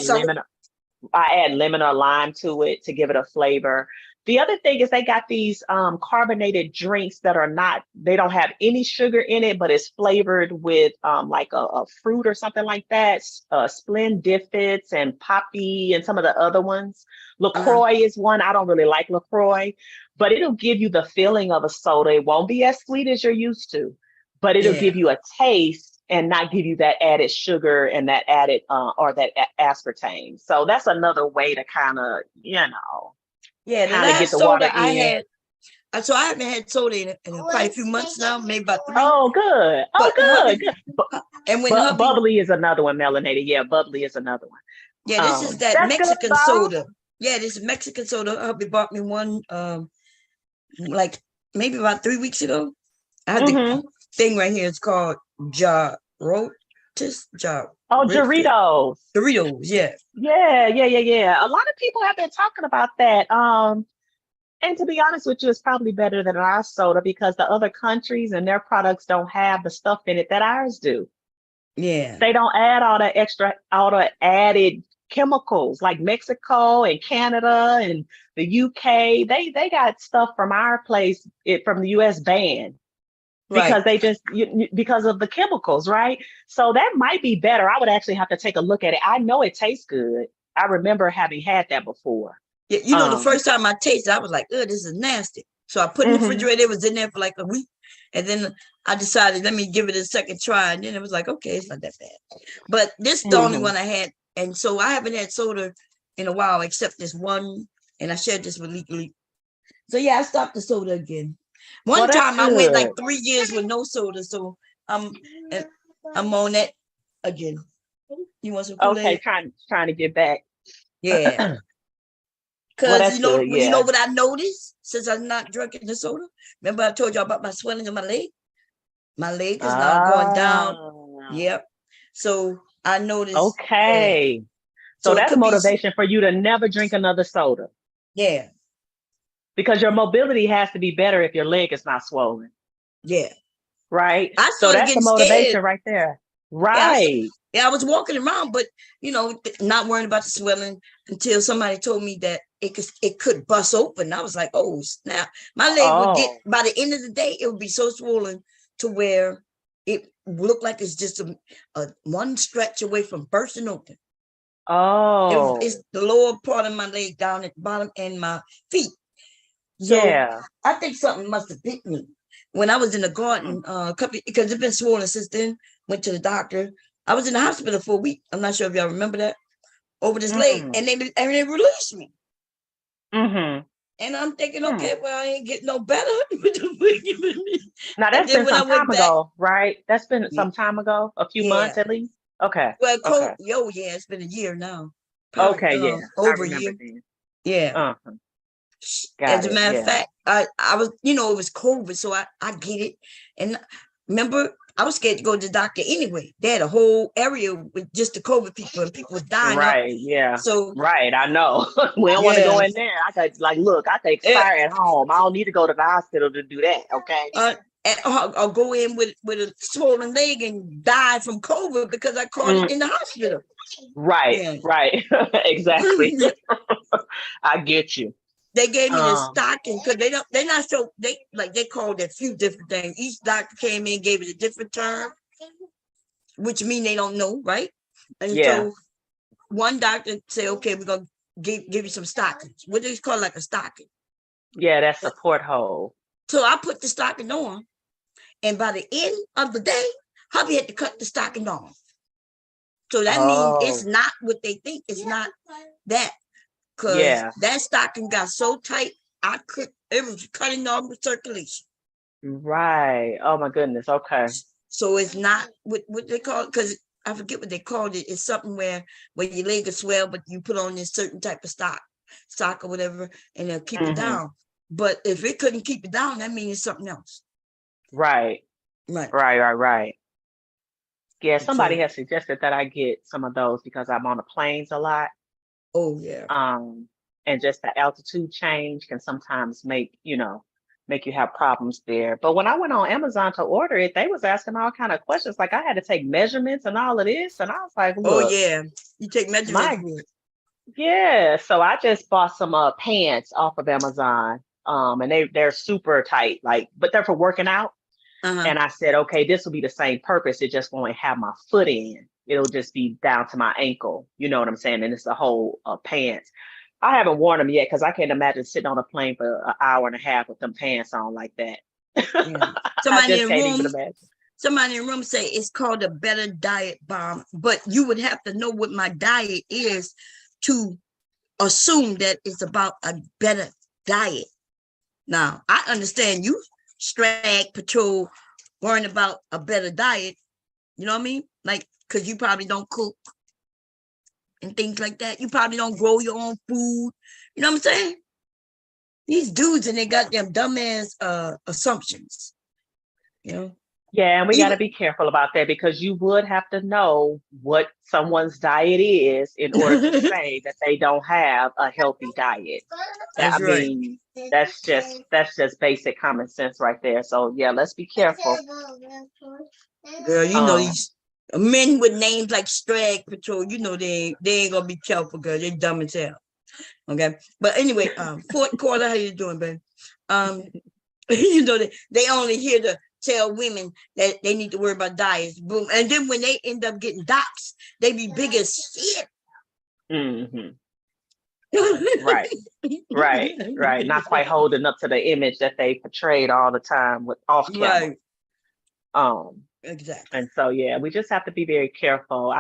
add lemon or lime to it to give it a flavor. The other thing is they got these carbonated drinks that they don't have any sugar in it, but it's flavored with like a fruit or something like that. Splendifics and Poppy and some of the other ones. LaCroix is one. I don't really like LaCroix, but it'll give you the feeling of a soda. It won't be as sweet as you're used to, but it'll give you a taste and not give you that added sugar and that added or that aspartame. So that's another way to kind of, Yeah, the last soda I had, so I haven't had soda in quite a few months now, maybe about 3. Oh, good. Good. And when bubbly is another one, melanated. Yeah, bubbly is another one. Yeah, this is that Mexican soda. Yeah, this is Mexican soda. Hubby bought me one like maybe about 3 weeks ago. I have the thing right here. It's called Doritos. Doritos. Doritos, yeah. Yeah. A lot of people have been talking about that. And to be honest with you, it's probably better than our soda because the other countries and their products don't have the stuff in it that ours do. Yeah. They don't add all the added chemicals like Mexico and Canada and the UK. They got stuff from our place, from the US banned. Because because of the chemicals, right? So that might be better. I would actually have to take a look at it. I know it tastes good. I remember having had that before. Yeah, the first time I tasted, I was like, "Oh, this is nasty." So I put it in the refrigerator. It was in there for like a week, and then I decided, let me give it a second try. And then it was like, okay, it's not that bad. But this is the only one I had, and so I haven't had soda in a while, except this one, and I shared this with Leak. So yeah, I stopped the soda again. One time I went like 3 years with no soda, so I'm on that again. You want some Kool-Aid? Okay, trying to get back. Yeah. Because you know what I noticed since I'm not drinking the soda? Remember I told you about my swelling in my leg? My leg is now going down. Ah, Yep. So I noticed. okay. So So it that's could be. motivation for you to never drink another soda Yeah. because your mobility has to be better if your leg is not swollen, Yeah. right? I So started that's the getting scared. motivation right there. Yeah. Right. I was walking around, but not worrying about the swelling until somebody told me that it could bust open. I was like, oh snap! My leg would get, Oh, by the end of the day, it would be so swollen to where it looked like it's just a one stretch away from bursting open. It's oh, the lower part of my leg down at the bottom and my feet. So yeah. I think something must have hit me when I was in the garden. Because it's been swollen since then. Went to the doctor. I was in the hospital for a week. I'm not sure if y'all remember that, over this leg, Mm-mm. and they released me. Mm-hmm. And I'm thinking, Hmm. okay, well, I ain't getting no better. Now And that's then been when I some time went back, ago, right? That's been yeah, some time ago, a few yeah. months at least. Okay. Well, Okay. yeah, it's been a year now, probably Okay. Yeah, I over a remember year. then. Yeah. Uh-huh. As Got a it. matter of Yeah. fact, I was, it was COVID, so I get it. And remember, I was scared to go to the doctor anyway. They had a whole area with just the COVID people, and people was dying up. Right. Yeah. So Right. I know. We don't want to go yeah, in there. I could look, I could expire at home. I don't need to go to the hospital to do that. Okay. I'll go in with a swollen leg and die from COVID because I caught it Mm, in the hospital. right. Yeah. Right. Exactly. I get you. They gave me the Um. stocking because they're not so, they called it a few different things. Each doctor came in, gave it a different term, which mean they don't know, right? And Yeah. so one doctor said, okay, we're gonna give you some stockings. What do you call like a stocking? Yeah. That's a porthole. So I put the stocking on, and by the end of the day, hubby had to cut the stocking off. So that means it's Oh. not what they think. It's not that, because Yeah. that stocking got so tight, it was cutting off the circulation. Right. Oh my goodness. Okay. So it's not what they call it, because I forget what they called it. It's something where your leg is swell, but you put on this certain type of stock or whatever, and it'll keep it Mm-hmm. down. But if it couldn't keep it down, that means it's something else. Right. Right. Right. Yeah, somebody So, has suggested that I get some of those because I'm on the planes a lot. oh yeah. And just the altitude change can sometimes make you have problems there. But when I went on Amazon to order it, they was asking all kind of questions. Like I had to take measurements and all of this. And I was like, Oh look, yeah. You take measurements my for it. yeah. So I just bought some pants off of Amazon. And they're super tight, but they're for working out. And I said, okay, this will be the same purpose. It just won't have my foot in. It'll just be down to my ankle. You know what I'm saying? And it's the whole pants. I haven't worn them yet because I can't imagine sitting on a plane for an hour and a half with them pants on like that. Yeah. I just can't even imagine. Somebody in the room say it's called a better diet bomb, but you would have to know what my diet is to assume that it's about a better diet. Now, I understand you strag patrol worrying about a better diet. You know what I mean? Like, because you probably don't cook and things like that. You probably don't grow your own food. You know what I'm saying? These dudes and they got them dumbass assumptions. You know? Yeah, and we got to Even be careful about that because you would have to know what someone's diet is in order to say that they don't have a healthy diet. that's I right. mean, that's just basic common sense right there. So yeah, let's be careful. Girl, you know Um, these men with names like Strag Patrol, you know they ain't gonna be careful, girl. They're dumb as hell. Okay. But anyway, fourth quarter, how you doing, babe? You know, they only here to tell women that they need to worry about diets. Boom. And then when they end up getting docs, they be big as shit. mhm. Right. Not quite holding up to the image that they portrayed all the time with off camera. Right. Exactly. And so yeah, we just have to be very careful.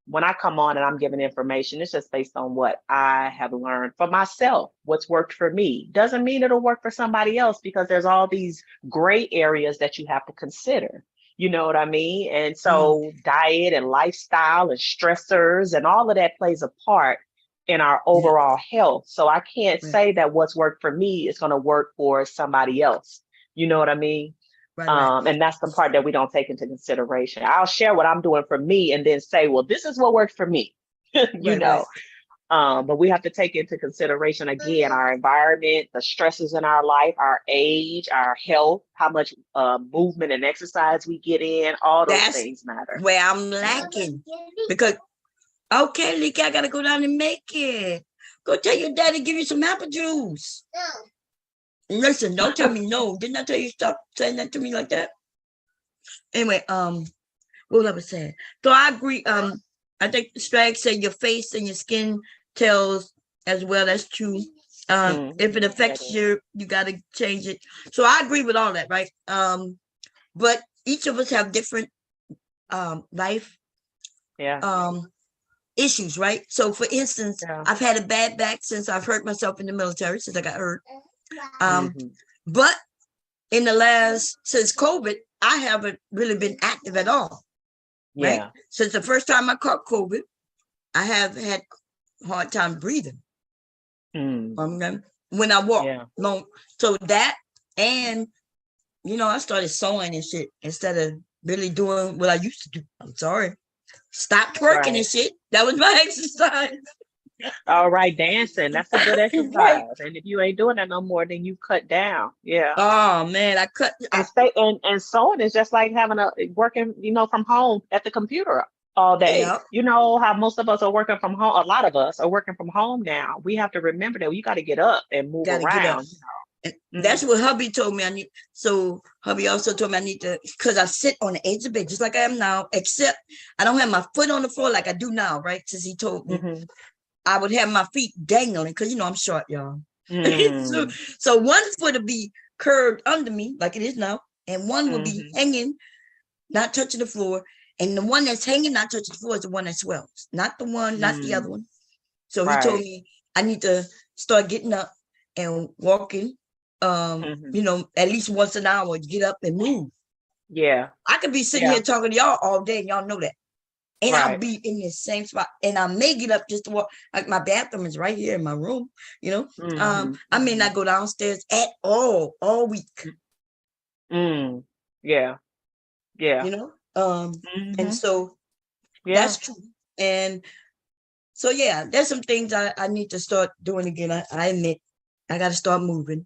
When I come on and I'm giving information, it's just based on what I have learned for myself, what's worked for me. Doesn't mean it'll work for somebody else because there's all these gray areas that you have to consider. You know what I mean? And so diet and lifestyle and stressors and all of that plays a part in our overall health. So I can't say that what's worked for me is going to work for somebody else. You know what I mean? Right. And that's the part that we don't take into consideration. I'll share what I'm doing for me and then say, well, this is what worked for me, you Right. know. But we have to take into consideration, again, our environment, the stresses in our life, our age, our health, how much movement and exercise we get in. All those That's things matter. where I'm lacking. Because, okay, Leaky, I got to go down and make it. Go tell your daddy give you some apple juice. Listen, don't tell me no. Didn't I tell you stop saying that to me like that? Anyway, what I was saying. So I agree. I think Strag said your face and your skin tells as well. That's true. If it affects you got to change it. So I agree with all that, right? But each of us have different life issues, right? So for instance, I've had a bad back since I've hurt myself in the military, since I got hurt. But in the since COVID, I haven't really been active at all. Right? Since the first time I caught COVID, I have had a hard time breathing. When I walk long. So that, and I started sewing and shit instead of really doing what I used to do. I'm sorry. Stop twerking and shit. That was my exercise. All right, dancing. That's a good exercise. Right. And if you ain't doing that no more, then you cut down. Yeah. Oh man, I cut. And sewing is just like having working, from home at the computer all day. Yeah. You know how most of us are working from home. A lot of us are working from home now. We have to remember that you got to get up and move around. That's what hubby told me. So hubby also told me I need to, because I sit on the edge of the bed just like I am now, except I don't have my foot on the floor like I do now, right? Since he told me. I would have my feet dangling because I'm short, y'all. So one foot would be curved under me like it is now, and one would be hanging, not touching the floor. And the one that's hanging, not touching the floor, is the one that swells, not the one, not the other one. So he told me I need to start getting up and walking, at least once an hour, get up and move. Yeah. I could be sitting here talking to y'all all day, and y'all know that. And I'll be in the same spot, and I may get up just to walk. Like my bathroom is right here in my room, I may not go downstairs at all week. Yeah. And so that's true. And so there's some things I need to start doing again. I admit I got to start moving.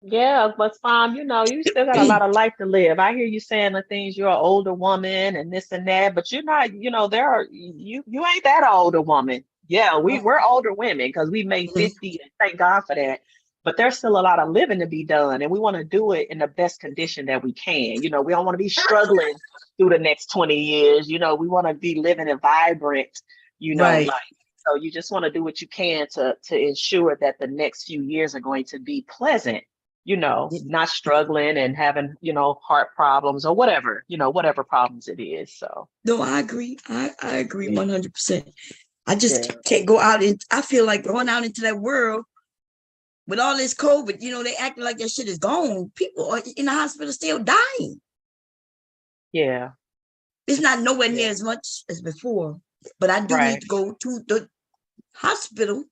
Yeah, but Mom, you still got a lot of life to live. I hear you saying the things, you're an older woman and this and that, but you're not, you ain't that older woman. Yeah, we're older women because we made 50 and thank God for that. But there's still a lot of living to be done, and we want to do it in the best condition that we can. We don't want to be struggling through the next 20 years. We want to be living a vibrant, life. So you just want to do what you can to ensure that the next few years are going to be pleasant. Not struggling and having, heart problems or whatever, whatever problems it is. So. No, I agree. I agree 100%. I just can't go out, and I feel like going out into that world with all this COVID, they acting like that shit is gone. People are in the hospital still dying. Yeah. It's not nowhere near as much as before, but I do need to go to the hospital.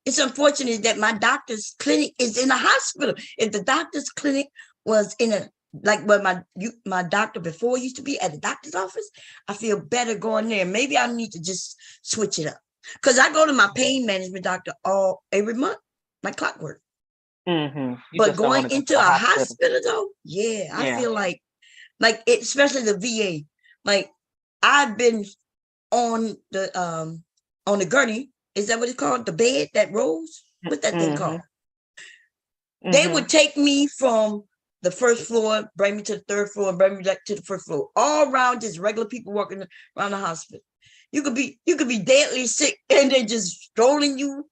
It's unfortunate that my doctor's clinic is in a hospital. If the doctor's clinic was in like where my doctor before used to be at the doctor's office, I feel better going there. Maybe I need to just switch it up, because I go to my pain management doctor every month, like clockwork. But going into a hospital though, I feel like especially the VA. Like I've been on the gurney. Is that what it's called? The bed that rolls? What's that thing called? They would take me from the first floor, bring me to the third floor, and bring me back to the first floor. All around just regular people walking around the hospital. You could be deadly sick and they're just strolling you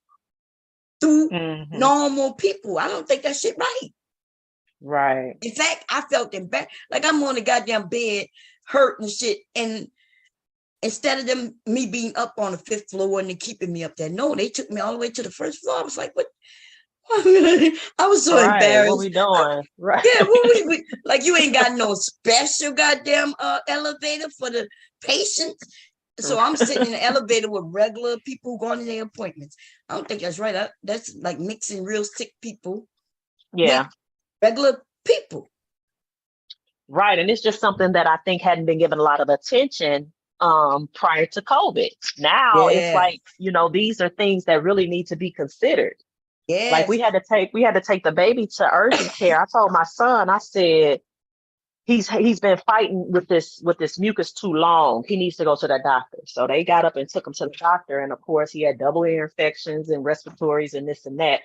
through normal people. I don't think that shit right. Right. In fact, I felt embarrassed. Like I'm on the goddamn bed, hurt and shit, and instead of me being up on the 5th floor and they keeping me up there, no, they took me all the way to the 1st floor. I was like, what? I was so embarrassed. What we doing? Right. Yeah, we like you ain't got no special goddamn elevator for the patients. So I'm sitting in the elevator with regular people going to their appointments. I don't think that's right. That's like mixing real sick people with regular people. Right. And it's just something that I think hadn't been given a lot of attention prior to COVID. Now it's Yeah. like, these are things that really need to be considered. Like Yes. we had to take the baby to urgent care. I told my son, I said, he's been fighting with this mucus too long. He needs to go to the doctor. So they got up and took him to the doctor. And of course, he had double ear infections and respiratories and this and that.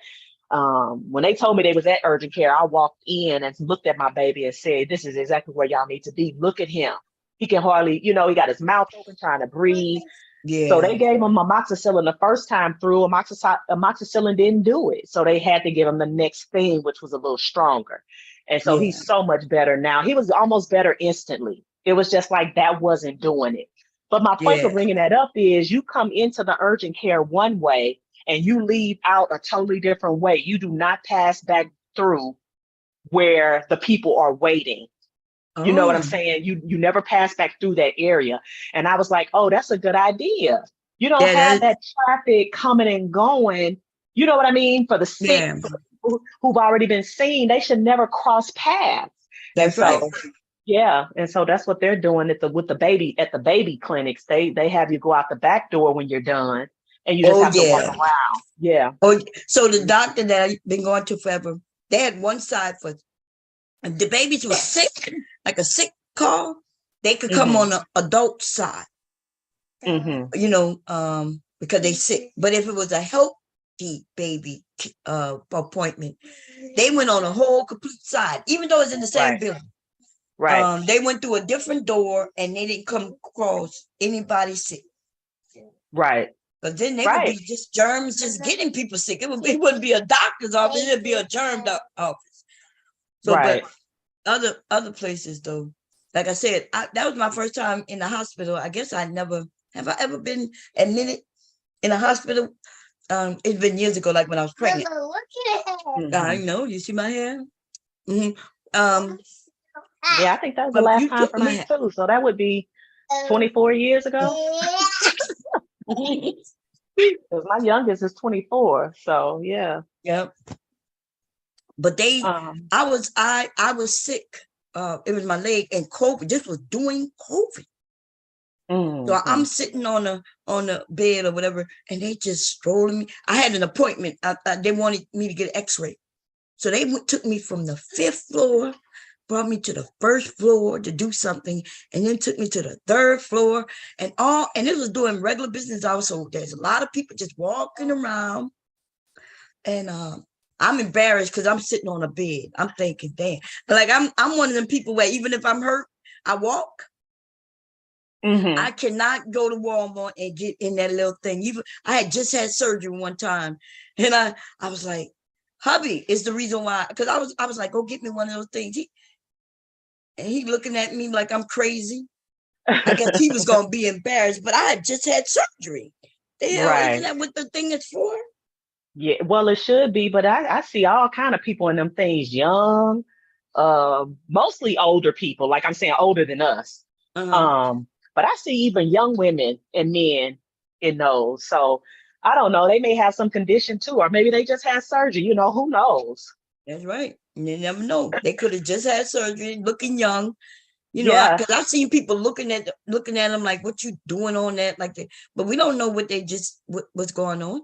When they told me they was at urgent care, I walked in and looked at my baby and said, this is exactly where y'all need to be. Look at him. He can hardly, he got his mouth open trying to breathe. Yeah. So they gave him amoxicillin the first time through. Amoxicillin didn't do it. So they had to give him the next thing, which was a little stronger. And so he's so much better now. He was almost better instantly. It was just like that wasn't doing it. But my point for bringing that up is you come into the urgent care one way and you leave out a totally different way. You do not pass back through where the people are waiting. You know what I'm saying? You never pass back through that area. And I was like, oh, that's a good idea. You don't have that traffic coming and going. You know what I mean? For the sick, for the people who've already been seen, they should never cross paths. That's right. Yeah. And so that's what they're doing at the baby clinics. They have you go out the back door when you're done and you just have to walk around. Yeah. Oh, so the doctor that I've been going to forever, they had one side for the babies who were sick, like a sick call, they could come on the adult side, because they sick. But if it was a healthy baby appointment, they went on a whole complete side, even though it's in the same building. Right. They went through a different door and they didn't come across anybody sick. Right. But then they would be just germs just getting people sick. It wouldn't be a doctor's office, it'd be a germ office. So, but other places though, like I said, that was my first time in the hospital. I guess have I ever been admitted in a hospital? It's been years ago, like when I was pregnant. Mama, look at I know, you see my hair? Yeah, I think that was the last time for me too. So that would be 24 years ago. Because my youngest is 24. So yeah. Yep. But I was sick. It was my leg and COVID. This was during COVID. So I'm sitting on a bed or whatever, and they just strolling me. I had an appointment. They wanted me to get an X-ray, so they took me from the 5th floor, brought me to the 1st floor to do something, and then took me to the 3rd floor, and it was doing regular business hours. So there's a lot of people just walking around, and I'm embarrassed because I'm sitting on a bed. I'm thinking, damn, like I'm one of them people where even if I'm hurt, I walk. I cannot go to Walmart and get in that little thing. Even I had just had surgery one time, and I was like, hubby is the reason why, because I was like, go get me one of those things. He looking at me like I'm crazy. I guess he was gonna be embarrassed, but I had just had surgery. The hell, isn't that what the thing is for? Yeah, well, it should be, but I see all kind of people in them things, young, mostly older people, like I'm saying older than us. But I see even young women and men in those. So I don't know, they may have some condition too, or maybe they just had surgery, who knows? That's right. You never know. They could have just had surgery, looking young, because I've seen people looking at them like, what you doing on that? Like that, but we don't know what's going on.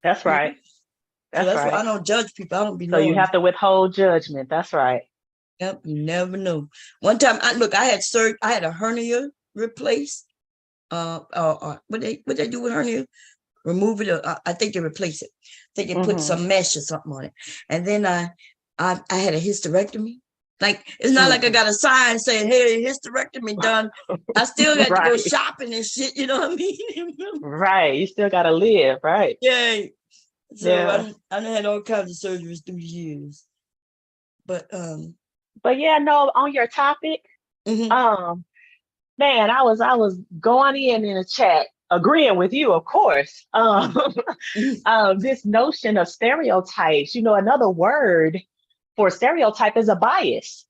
That's right. That's right. Why I don't judge people. I don't be knowing. So you have to withhold judgment. That's right. Yep. You never know. One time, I had surgery. I had a hernia replaced. What they do with hernia? Remove it. I think they replace it. I think they put some mesh or something on it. And then I had a hysterectomy. Like, it's not like I got a sign saying, hey, hysterectomy done. I still got to go shopping and shit, you know what I mean? Right. You still got to live, right? Yeah. So I had all kinds of surgeries through the years. But yeah, no, on your topic, man, I was going in a chat, agreeing with you, of course. This notion of stereotypes, another word for stereotype is a bias.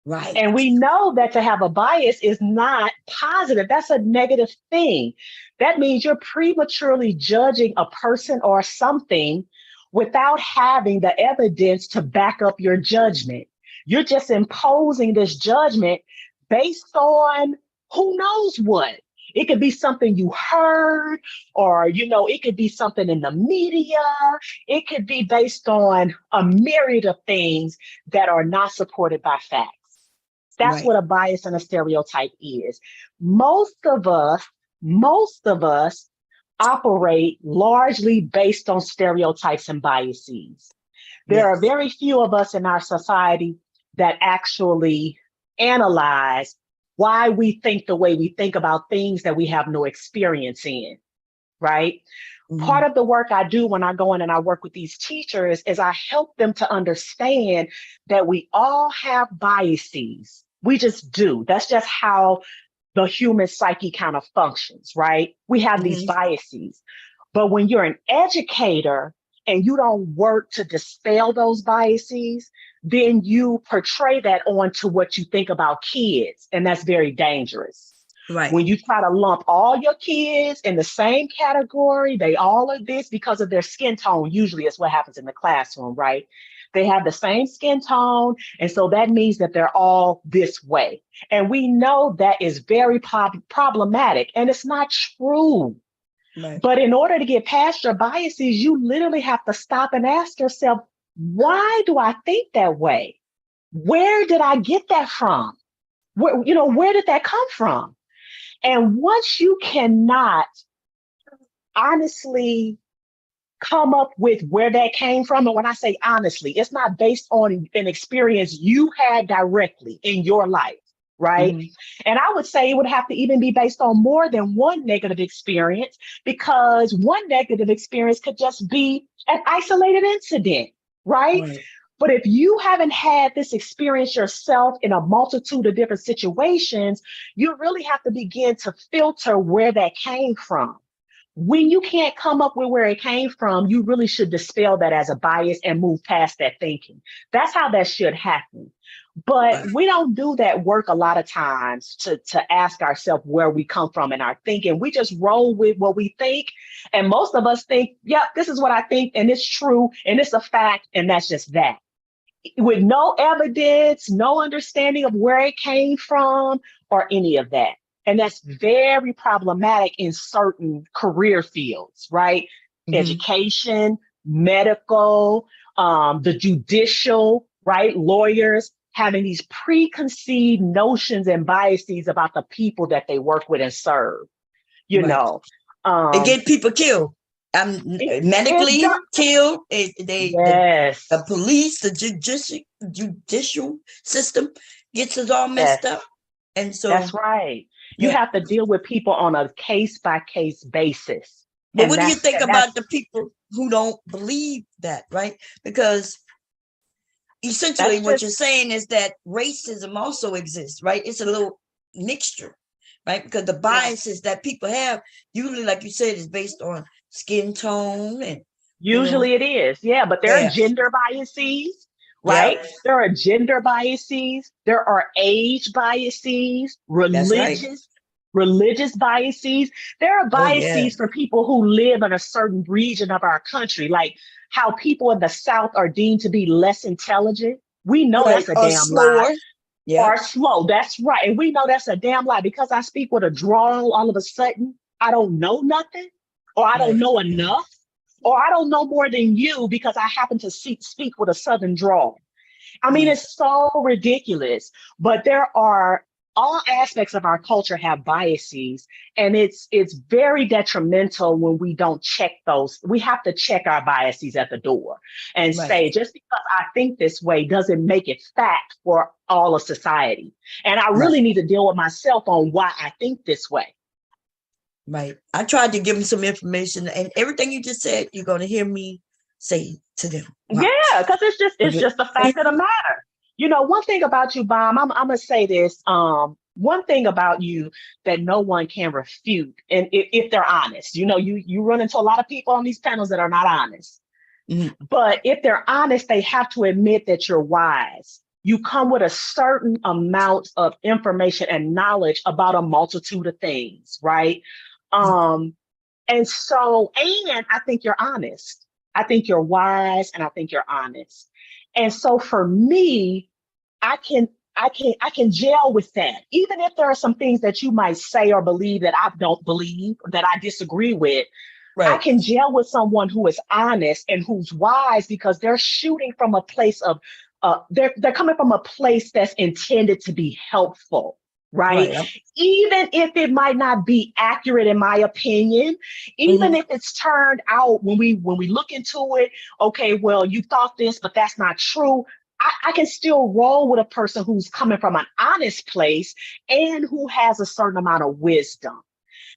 Right. And we know that to have a bias is not positive. That's a negative thing. That means you're prematurely judging a person or something without having the evidence to back up your judgment. You're just imposing this judgment based on who knows what. It could be something you heard, or, it could be something in the media. It could be based on a myriad of things that are not supported by facts. That's what a bias and a stereotype is. Most of us operate largely based on stereotypes and biases. There are very few of us in our society that actually analyze why we think the way we think about things that we have no experience in, right? Mm-hmm. Part of the work I do when I go in and I work with these teachers is I help them to understand that we all have biases. We just do. That's just how the human psyche kind of functions, right? We have these biases. But when you're an educator and you don't work to dispel those biases, then you portray that onto what you think about kids. And that's very dangerous. Right. When you try to lump all your kids in the same category, they all are this because of their skin tone. Usually it's what happens in the classroom, right? They have the same skin tone. And so that means that they're all this way. And we know that is very problematic, and it's not true. Right. But in order to get past your biases, you literally have to stop and ask yourself, why do I think that way? Where did I get that from? Where did that come from? And once you cannot honestly come up with where that came from, and when I say honestly, it's not based on an experience you had directly in your life, right? Mm-hmm. And I would say it would have to even be based on more than one negative experience, because one negative experience could just be an isolated incident, right? But if you haven't had this experience yourself in a multitude of different situations, you really have to begin to filter where that came from. When you can't come up with where it came from, you really should dispel that as a bias and move past that thinking. That's how that should happen. But we don't do that work a lot of times to ask ourselves where we come from in our thinking. We just roll with what we think. And most of us think, yep, this is what I think, and it's true, and it's a fact, and that's just that. With no evidence, no understanding of where it came from or any of that. And that's very problematic in certain career fields, right? Mm-hmm. Education, medical, the judicial, right? Lawyers having these preconceived notions and biases about the people that they work with and serve, you know. They get people killed. Medically killed. The police, the judicial system gets us all messed up. And so that's right. You have to deal with people on a case-by-case basis. But what do you think about the people who don't believe that, right? Because essentially what you're saying is that racism also exists, right? It's a little mixture, right? Because the biases that people have, usually, like you said, is based on skin tone. And usually it is, but there are gender biases. Right? Yep. There are gender biases. There are age biases, religious biases. There are biases for people who live in a certain region of our country, like how people in the South are deemed to be less intelligent. We know that's a damn lie. Or slow. That's right. And we know that's a damn lie. Because I speak with a drawl, all of a sudden, I don't know nothing, or I don't know enough. Or I don't know more than you because I happen to speak with a Southern drawl. I mean, it's so ridiculous, but there are all aspects of our culture have biases, and it's very detrimental when we don't check those. We have to check our biases at the door and say, just because I think this way doesn't make it fact for all of society. And I really need to deal with myself on why I think this way. Right. I tried to give them some information, and everything you just said, you're going to hear me say to them. Wow. Yeah, because it's just the fact of the matter. You know, one thing about you, Bob, I'm going to say this. One thing about you that no one can refute, and if they're honest, you run into a lot of people on these panels that are not honest. Mm-hmm. But if they're honest, they have to admit that you're wise. You come with a certain amount of information and knowledge about a multitude of things, right? And I think you're honest. I think you're wise, and I think you're honest. And so for me, I can gel with that. Even if there are some things that you might say or believe that I don't believe, that I disagree with, I can gel with someone who is honest and who's wise, because they're shooting from a place of, they're coming from a place that's intended to be helpful, right? Even if it might not be accurate, in my opinion, even if it's turned out when we look into it, okay, well, you thought this, but that's not true. I can still roll with a person who's coming from an honest place and who has a certain amount of wisdom.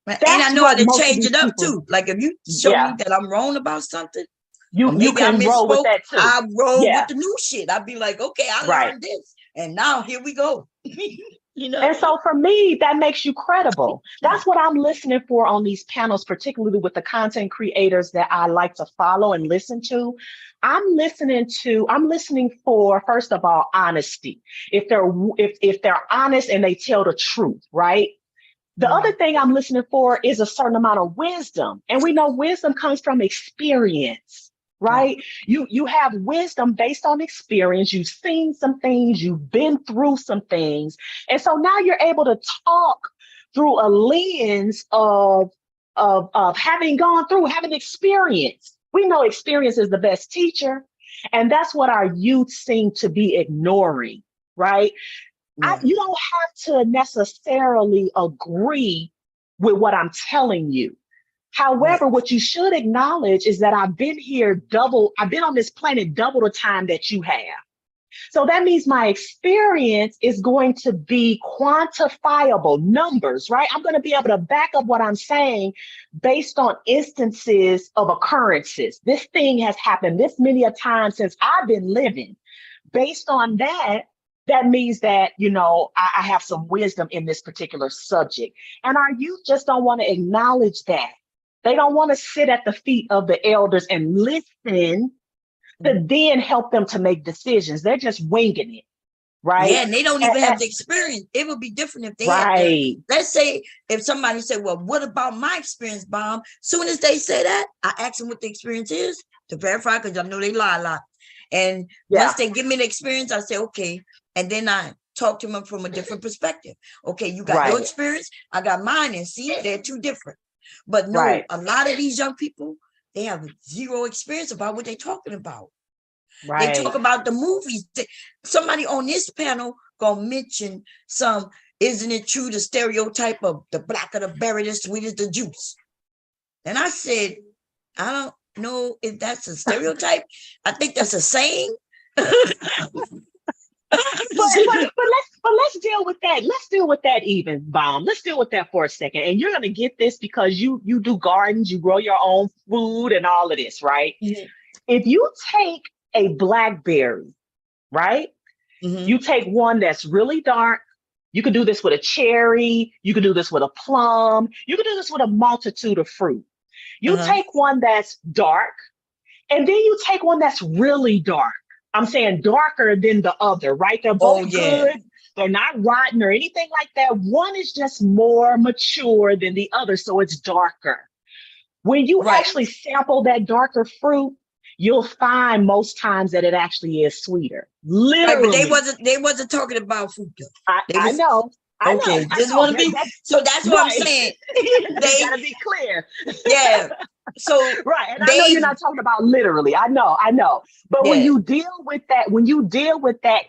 And I know how to change it up too. Like if you show me that I'm wrong about something, you can roll with that too. I roll with the new shit. I'd be like, okay, I learned this, and now here we go. You know. And so for me, that makes you credible. That's what I'm listening for on these panels, particularly with the content creators that I like to follow and listen to. I'm listening for, first of all, honesty. If they're honest and they tell the truth, right? The other thing I'm listening for is a certain amount of wisdom. And we know wisdom comes from experience, right? You have wisdom based on experience. You've seen some things, you've been through some things. And so now you're able to talk through a lens of having gone through, having experience. We know experience is the best teacher. And that's what our youth seem to be ignoring, right? You don't have to necessarily agree with what I'm telling you. However, what you should acknowledge is that I've been on this planet double the time that you have. So that means my experience is going to be quantifiable numbers, right? I'm going to be able to back up what I'm saying based on instances of occurrences. This thing has happened this many a time since I've been living. Based on that, that means that, I have some wisdom in this particular subject. And our youth just don't want to acknowledge that. They don't want to sit at the feet of the elders and listen to then help them to make decisions. They're just winging it, right? Yeah, and they don't even have the experience. It would be different if they had let's say if somebody said, well, what about my experience, Bomb? Soon as they say that, I ask them what the experience is to verify, because I know they lie a lot. And once they give me the experience, I say, okay. And then I talk to them from a different perspective. Okay, you got your experience, I got mine, and see, they're two different. But no, a lot of these young people, they have zero experience about what they're talking about. They talk about the movies. Somebody on this panel gonna mention isn't it true, the stereotype of the blacker the berry, the sweeter the juice? And I said, I don't know if that's a stereotype. I think that's a saying. But let's deal with that. Let's deal with that even, Bomb. Let's deal with that for a second. And you're going to get this because you do gardens, you grow your own food and all of this, right? Mm-hmm. If you take a blackberry, right? Mm-hmm. You take one that's really dark. You could do this with a cherry. You could do this with a plum. You could do this with a multitude of fruit. You take one that's dark, and then you take one that's really dark. I'm saying darker than the other, right? They're both good. They're not rotten or anything like that. One is just more mature than the other, so it's darker. When you actually sample that darker fruit, you'll find most times that it actually is sweeter. Literally. But they wasn't talking about fruit though. I know. Okay, just want to be. So that's what I'm saying. They gotta be clear. Yeah. So and I know you're not talking about literally. I know. But when you deal with that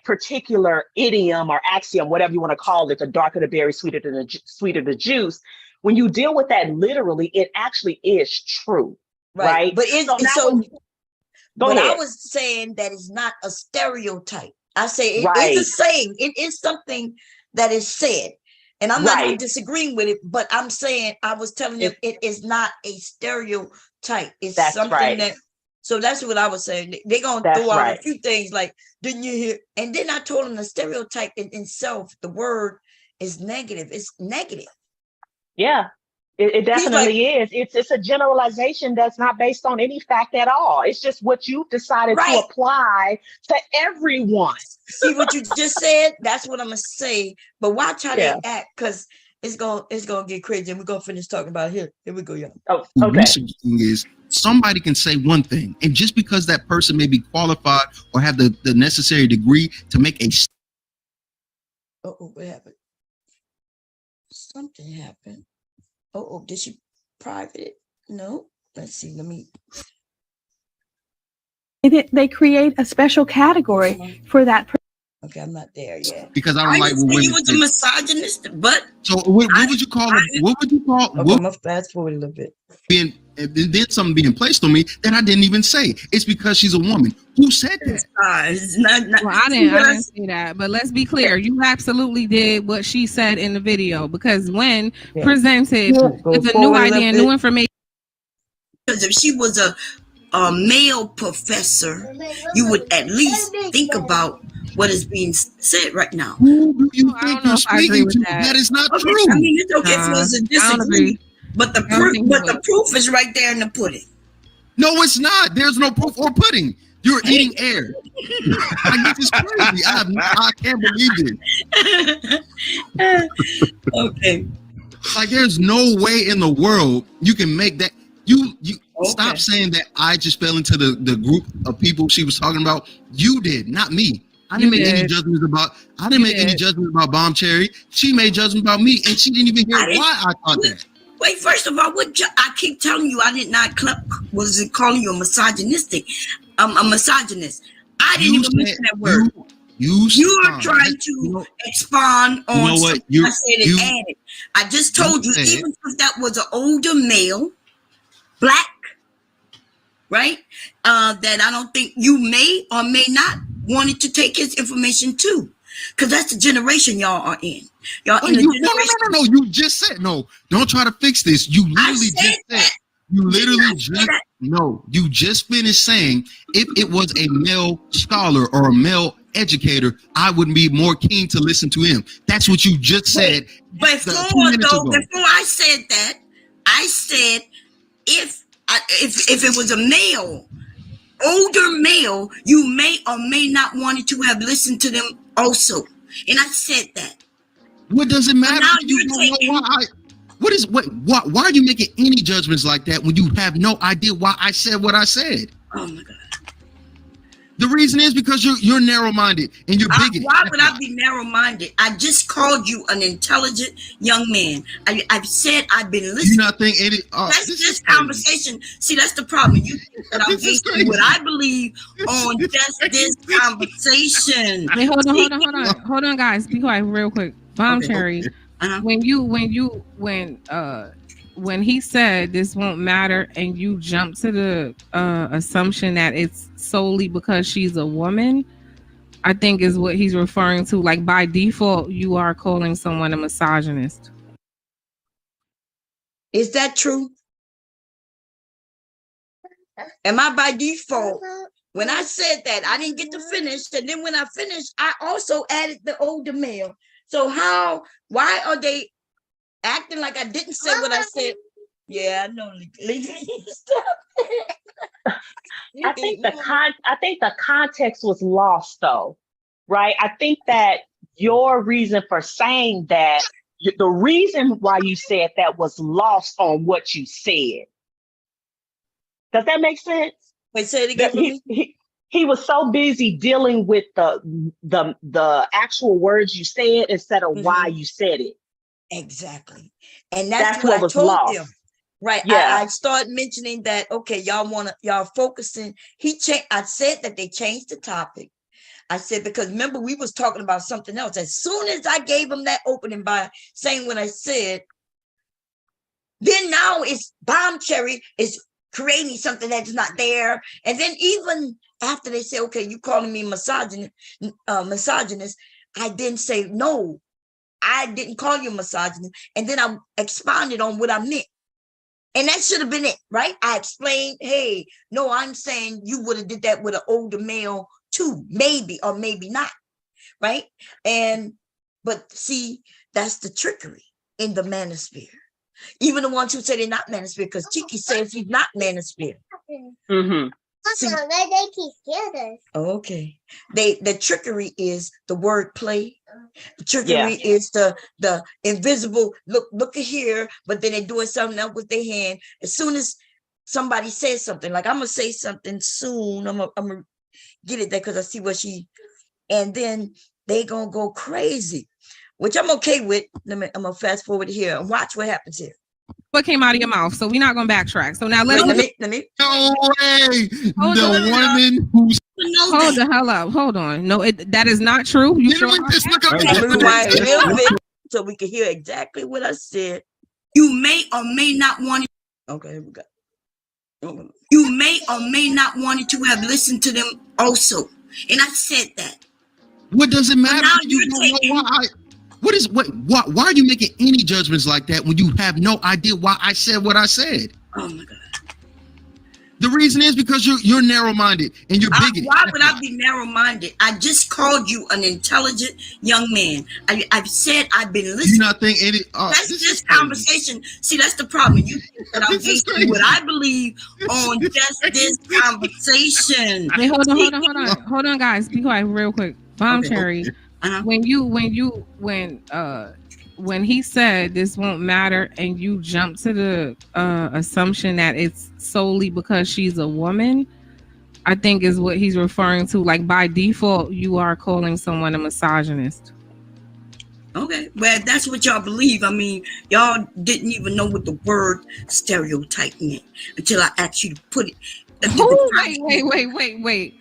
particular idiom or axiom, whatever you want to call it, the darker the berry, sweeter the juice. When you deal with that literally, it actually is true, right? But I was saying that it's not a stereotype. I say it's a saying. It is something that is said. And I'm not even disagreeing with it, but I'm saying, I was telling you, it is not a stereotype. It's something that, so that's what I was saying. They're going to throw out a few things like, didn't you hear? And then I told them the stereotype in itself, the word is negative. It's negative. Yeah, it definitely is. It's a generalization that's not based on any fact at all. It's just what you've decided to apply to everyone. See what you just said? That's what I'm gonna say. But watch how they act, because it's gonna get crazy, and we're gonna finish talking about it. Here we go, y'all. Oh, okay. The research thing is somebody can say one thing, and just because that person may be qualified or have the necessary degree to make a Oh, what happened? Something happened. Oh, did she private it? No. Let's see. Let me. They create a special category for that. Okay, I'm not there yet. Because I don't like when women. You women was a misogynist, but so what would you call it? What would you call? okay, What I'm gonna fast forward a little bit. being and then something being placed on me that I didn't even say? It's because she's a woman. Who said that? It's not, Well, I didn't say that, but let's be clear. You absolutely did what she said in the video, because when presented with a new idea and new information. Because if she was a male professor, you would at least think about what is being said right now. Who do you think you're I agree speaking with to? that. That is not Okay, true. I mean, it's okay for us to disagree, but the proof is right there in the pudding. No, it's not. There's no proof or pudding. You're eating air. Like, this is crazy. I can't believe it. Okay. Like, there's no way in the world you can make that. You stop saying that I just fell into the group of people she was talking about. You did, not me. I didn't make any judgments about. I didn't make any judgments about Bomb Cherry. She made judgments about me, and she didn't even hear why I thought that. Wait, first of all, I keep telling you, I did not was it calling you a misogynistic? A misogynist. I didn't even mention that word. You are trying to expand on something I said and added. I just told you, even if that was an older male, black, right? That I don't think you may or may not wanted to take his information too. Because that's the generation y'all are in. Y'all in the generation. No, you just said, no, don't try to fix this. You literally just said, you just finished saying, if it was a male scholar or a male educator, I would be more keen to listen to him. That's what you just said. Before I said that, I said, if it was a male, older male, you may or may not wanted to have listened to them also. And I said that. What does it matter? You don't know why why are you making any judgments like that when you have no idea why I said what I said? Oh my God. The reason is because you're narrow-minded and you're bigoted. Why would I be narrow-minded? I just called you an intelligent young man. I've said I've been listening. You not think any? That's this conversation. See, that's the problem. You think that I'm basing what I believe on just this conversation. Wait, hold on, guys. Be quiet, real quick. Bomb Cherry. Uh-huh. When he said this won't matter, and you jump to the assumption that it's solely because she's a woman, I think is what he's referring to. Like, by default, you are calling someone a misogynist. Is that true? Am I by default? When I said that, I didn't get to finish. And then when I finished, I also added the older male. So why are they acting like I didn't say what I said? Yeah, I know. Stop. I think the context was lost, though, right? I think that your reason for saying that, the reason why you said that was lost on what you said. Does that make sense? Wait, say it again for me. He was so busy dealing with the actual words you said instead of why you said it. Exactly. And that's what was lost. Them. Right. Yeah. I started mentioning that, okay, y'all focusing. I said that they changed the topic. I said, because remember, we was talking about something else. As soon as I gave them that opening by saying what I said, then now it's Bomb Cherry is creating something that's not there. And then even after they say, okay, you calling me misogynist, I didn't say, no, I didn't call you misogynist. And then I expounded on what I meant. And that should have been it, right? I explained, hey, no, I'm saying you would have did that with an older male too, maybe or maybe not, right? But see, that's the trickery in the manosphere. Even the ones who say they're not manosphere, because Tiki says he's not manosphere. Mm-hmm. See, okay. The trickery is the word play. The trickery is the invisible look at here, but then they're doing something else with their hand. As soon as somebody says something, like I'm gonna say something soon, I'm gonna get it there because I see what and then they gonna go crazy. which I'm okay with. I'm gonna fast forward here and watch what happens here. What came out of your mouth? So we're not gonna backtrack. So now let me. No way. The woman who's hold the hell up. Hold on. No, that is not true. You sure? Just look up Rewind a little bit so we can hear exactly what I said. You may or may not want it. Okay, here we go. You may or may not want to have listened to them also. And I said that. What does it matter? Now You don't know why why are you making any judgments like that when you have no idea why I said what I said? Oh my God. The reason is because you're narrow-minded and you're bigoted. Why would I be narrow-minded? I just called you an intelligent young man. I've said I've been listening. You not think any? That's this conversation. See, that's the problem. You think that I'm basing what I believe on just this conversation. Hey, hold on, guys. Be quiet, real quick. Bomb Cherry. Uh-huh. When he said this won't matter, and you jump to the assumption that it's solely because she's a woman, I think is what he's referring to. Like by default, you are calling someone a misogynist. Okay, well, that's what y'all believe. I mean, y'all didn't even know what the word stereotype meant until I asked you to put it. Wait.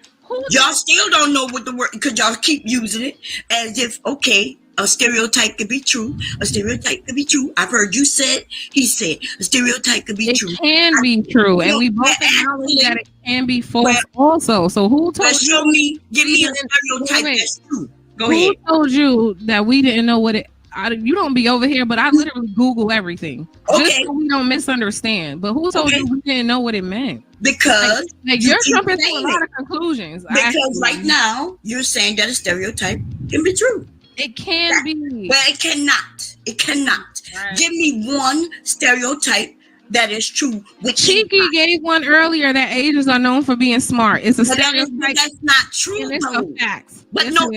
Y'all still don't know what the word, because y'all keep using it as if, okay, a stereotype could be true. A stereotype could be true. I've heard you said, he said, a stereotype could be true. It can be true, and we both acknowledge that it can be false also. So who told you? Show me, give me a stereotype that's true. Go ahead. Who told you that we didn't know what it? You don't be over here, but I literally Google everything just so we don't misunderstand. But who told you we didn't know what it meant? Because like you're jumping to a lot of conclusions. Because right now you're saying that a stereotype can be true. It can be. Well, it cannot. It cannot. Right. Give me one stereotype that is true. Cheeky gave one earlier that Asians are known for being smart. It's a stereotype. That's not true. And it's a fact. But no.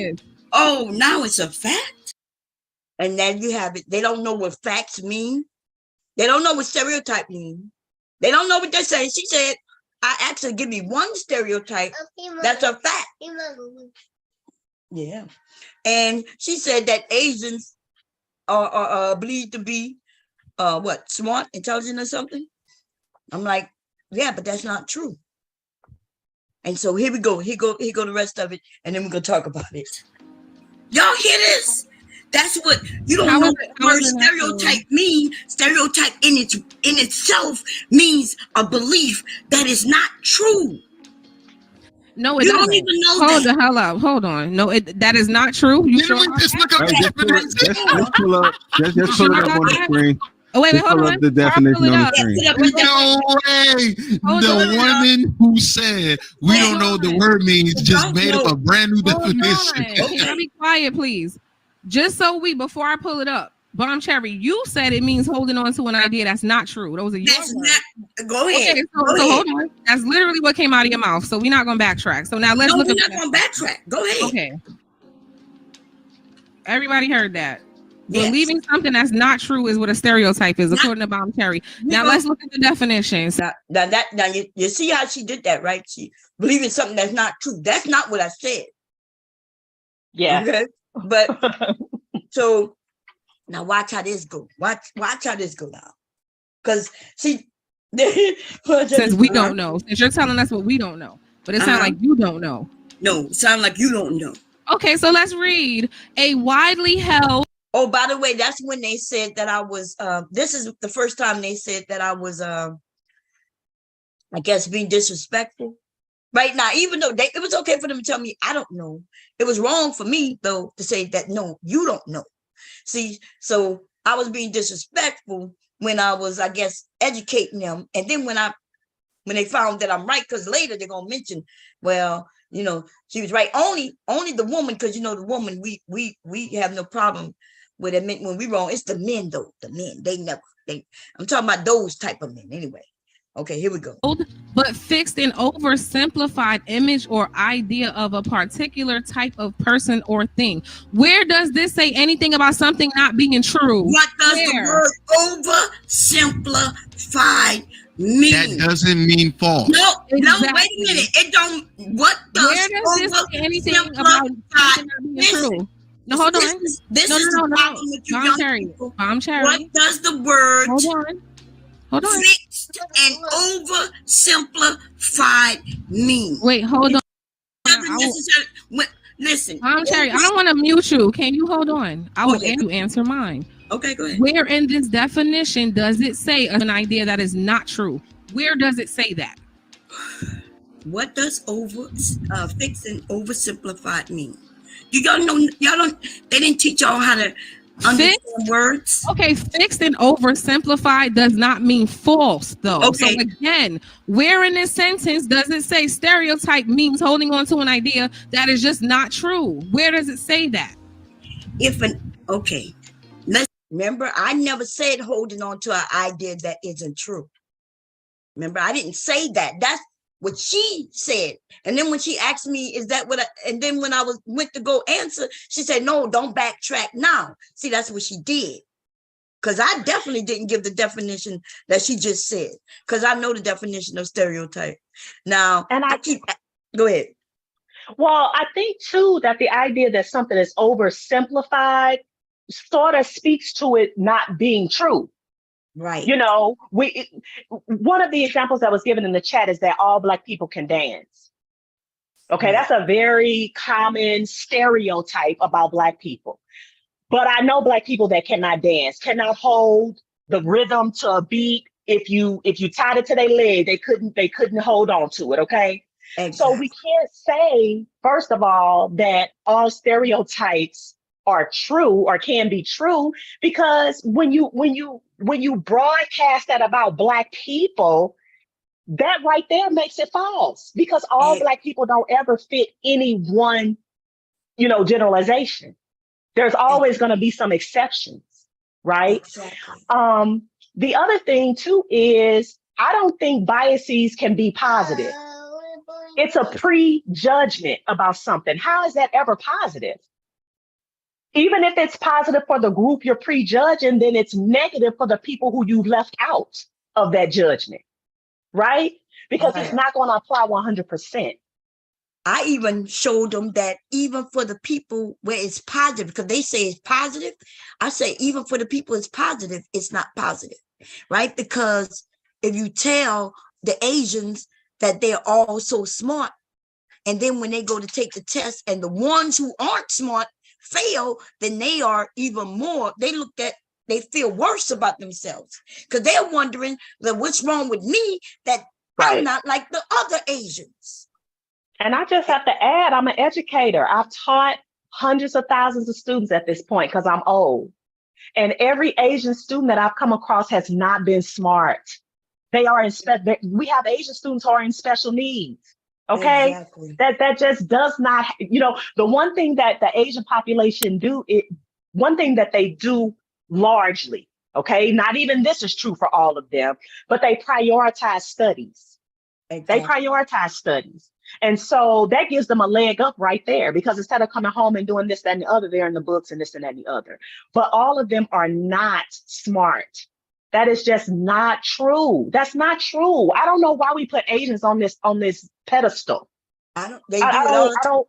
Oh, now it's a fact. And then you have it. They don't know what facts mean. They don't know what stereotype mean. They don't know what they're saying. She said, I asked her, give me one stereotype that's a fact. Yeah. And she said that Asians are believed to be smart, intelligent or something. I'm like, yeah, but that's not true. And so here we go. Here go the rest of it, and then we're gonna talk about it. Y'all hear this? That's what you don't know what the word stereotype mean. Stereotype in itself means a belief that is not true. No, you don't even know. Hold the hell up. Hold on. No, that is not true. You sure? Just pull it up on the screen. Oh, wait, hold on. The definition on the screen. No way. The woman who said we don't know what the word means just made up a brand new definition. Can you be quiet, please? Just so before I pull it up, Bomb Cherry, you said it means holding on to an idea that's not true. Those are your words. Go ahead. Okay, so hold on. That's literally what came out of your mouth. So we're not going to backtrack. So now let's look at we're not going to backtrack. Go ahead. Okay. Everybody heard that. Yes. Believing something that's not true is what a stereotype is, according to Bomb Cherry. Now let's look at the definitions. Now you see how she did that, right? She believing something that's not true. That's not what I said. Yeah. Okay. But so now watch how this go. Watch how this go now. Because she says we don't know. Since you're telling us what we don't know. But it sounds like you don't know. No, it sounds like you don't know. Okay, so let's read. A widely held. Oh, by the way, that's when they said that I was this is the first time they said that I was I guess being disrespectful. Right now, even though it was okay for them to tell me I don't know, it was wrong for me though to say that no, you don't know. See, so I was being disrespectful when I was, I guess, educating them, and then when they found that I'm right, because later they're gonna mention, well, you know, she was right. Only the woman, because you know the woman we have no problem with admitting when we wrong. It's the men though. The men I'm talking about those type of men anyway. Okay, here we go. But fixed and oversimplified image or idea of a particular type of person or thing. Where does this say anything about something not being true? What does the word oversimplified mean? That doesn't mean false. No, wait a minute. It don't. What does Where does this say anything about something not being true? No, hold on. This No, is no, the no, problem no. with you Bomb young Cherry. people. Bomb Cherry. What does the word Hold on. Hold on. fixed and oversimplified mean? Wait, hold on. Doesn't necessarily, listen. Bomb Cherry, I don't want to mute you. Can you hold on? I will answer mine. Okay, go ahead. Where in this definition does it say an idea that is not true? Where does it say that? What does fixed and oversimplified mean? You y'all know, they didn't teach y'all how to understand words. Okay, fixed and oversimplified does not mean false, though. Okay. So again, where in this sentence does it say stereotype means holding on to an idea that is just not true? Where does it say that? Let's remember, I never said holding on to an idea that isn't true. Remember, I didn't say that. That's what she said. And then when she asked me, is that what and then when I went to go answer, she said, no, don't backtrack now. See, that's what she did. Because I definitely didn't give the definition that she just said. Because I know the definition of stereotype. Now, and go ahead. Well, I think too that the idea that something is oversimplified sort of speaks to it not being true. Right. You know, one of the examples that was given in the chat is that all Black people can dance. Okay, that's a very common stereotype about Black people. But I know Black people that cannot dance, cannot hold the rhythm to a beat. If you tied it to their leg, they couldn't hold on to it. Okay. Exactly. So we can't say, first of all, that all stereotypes are true or can be true, because when you broadcast that about Black people, that right there makes it false, because all Black people don't ever fit any one, generalization. There's always going to be some exceptions, right? Exactly. The other thing too is I don't think biases can be positive. It's a prejudgment about something. How is that ever positive? Even if it's positive for the group you're prejudging, then it's negative for the people who you left out of that judgment, right? Because it's not going to apply 100%. I even showed them that even for the people where it's positive, because they say it's positive, I say even for the people it's positive, it's not positive, right? Because if you tell the Asians that they're all so smart, and then when they go to take the test and the ones who aren't smart fail, then they are even more, they feel worse about themselves, because they're wondering what's wrong with me that I'm not like the other Asians. And I just have to add, I'm an educator. I've taught hundreds of thousands of students at this point because I'm old. And every Asian student that I've come across has not been smart. They are we have Asian students who are in special needs. Okay. Exactly. That just does not, the one thing that the Asian population one thing that they do largely, okay, not even this is true for all of them, but they prioritize studies. Exactly. They prioritize studies. And so that gives them a leg up right there, because instead of coming home and doing this, that, and the other, they're in the books and this and that and the other. But all of them are not smart. That is just not true. That's not true. I don't know why we put Asians on this pedestal. They do it all the time.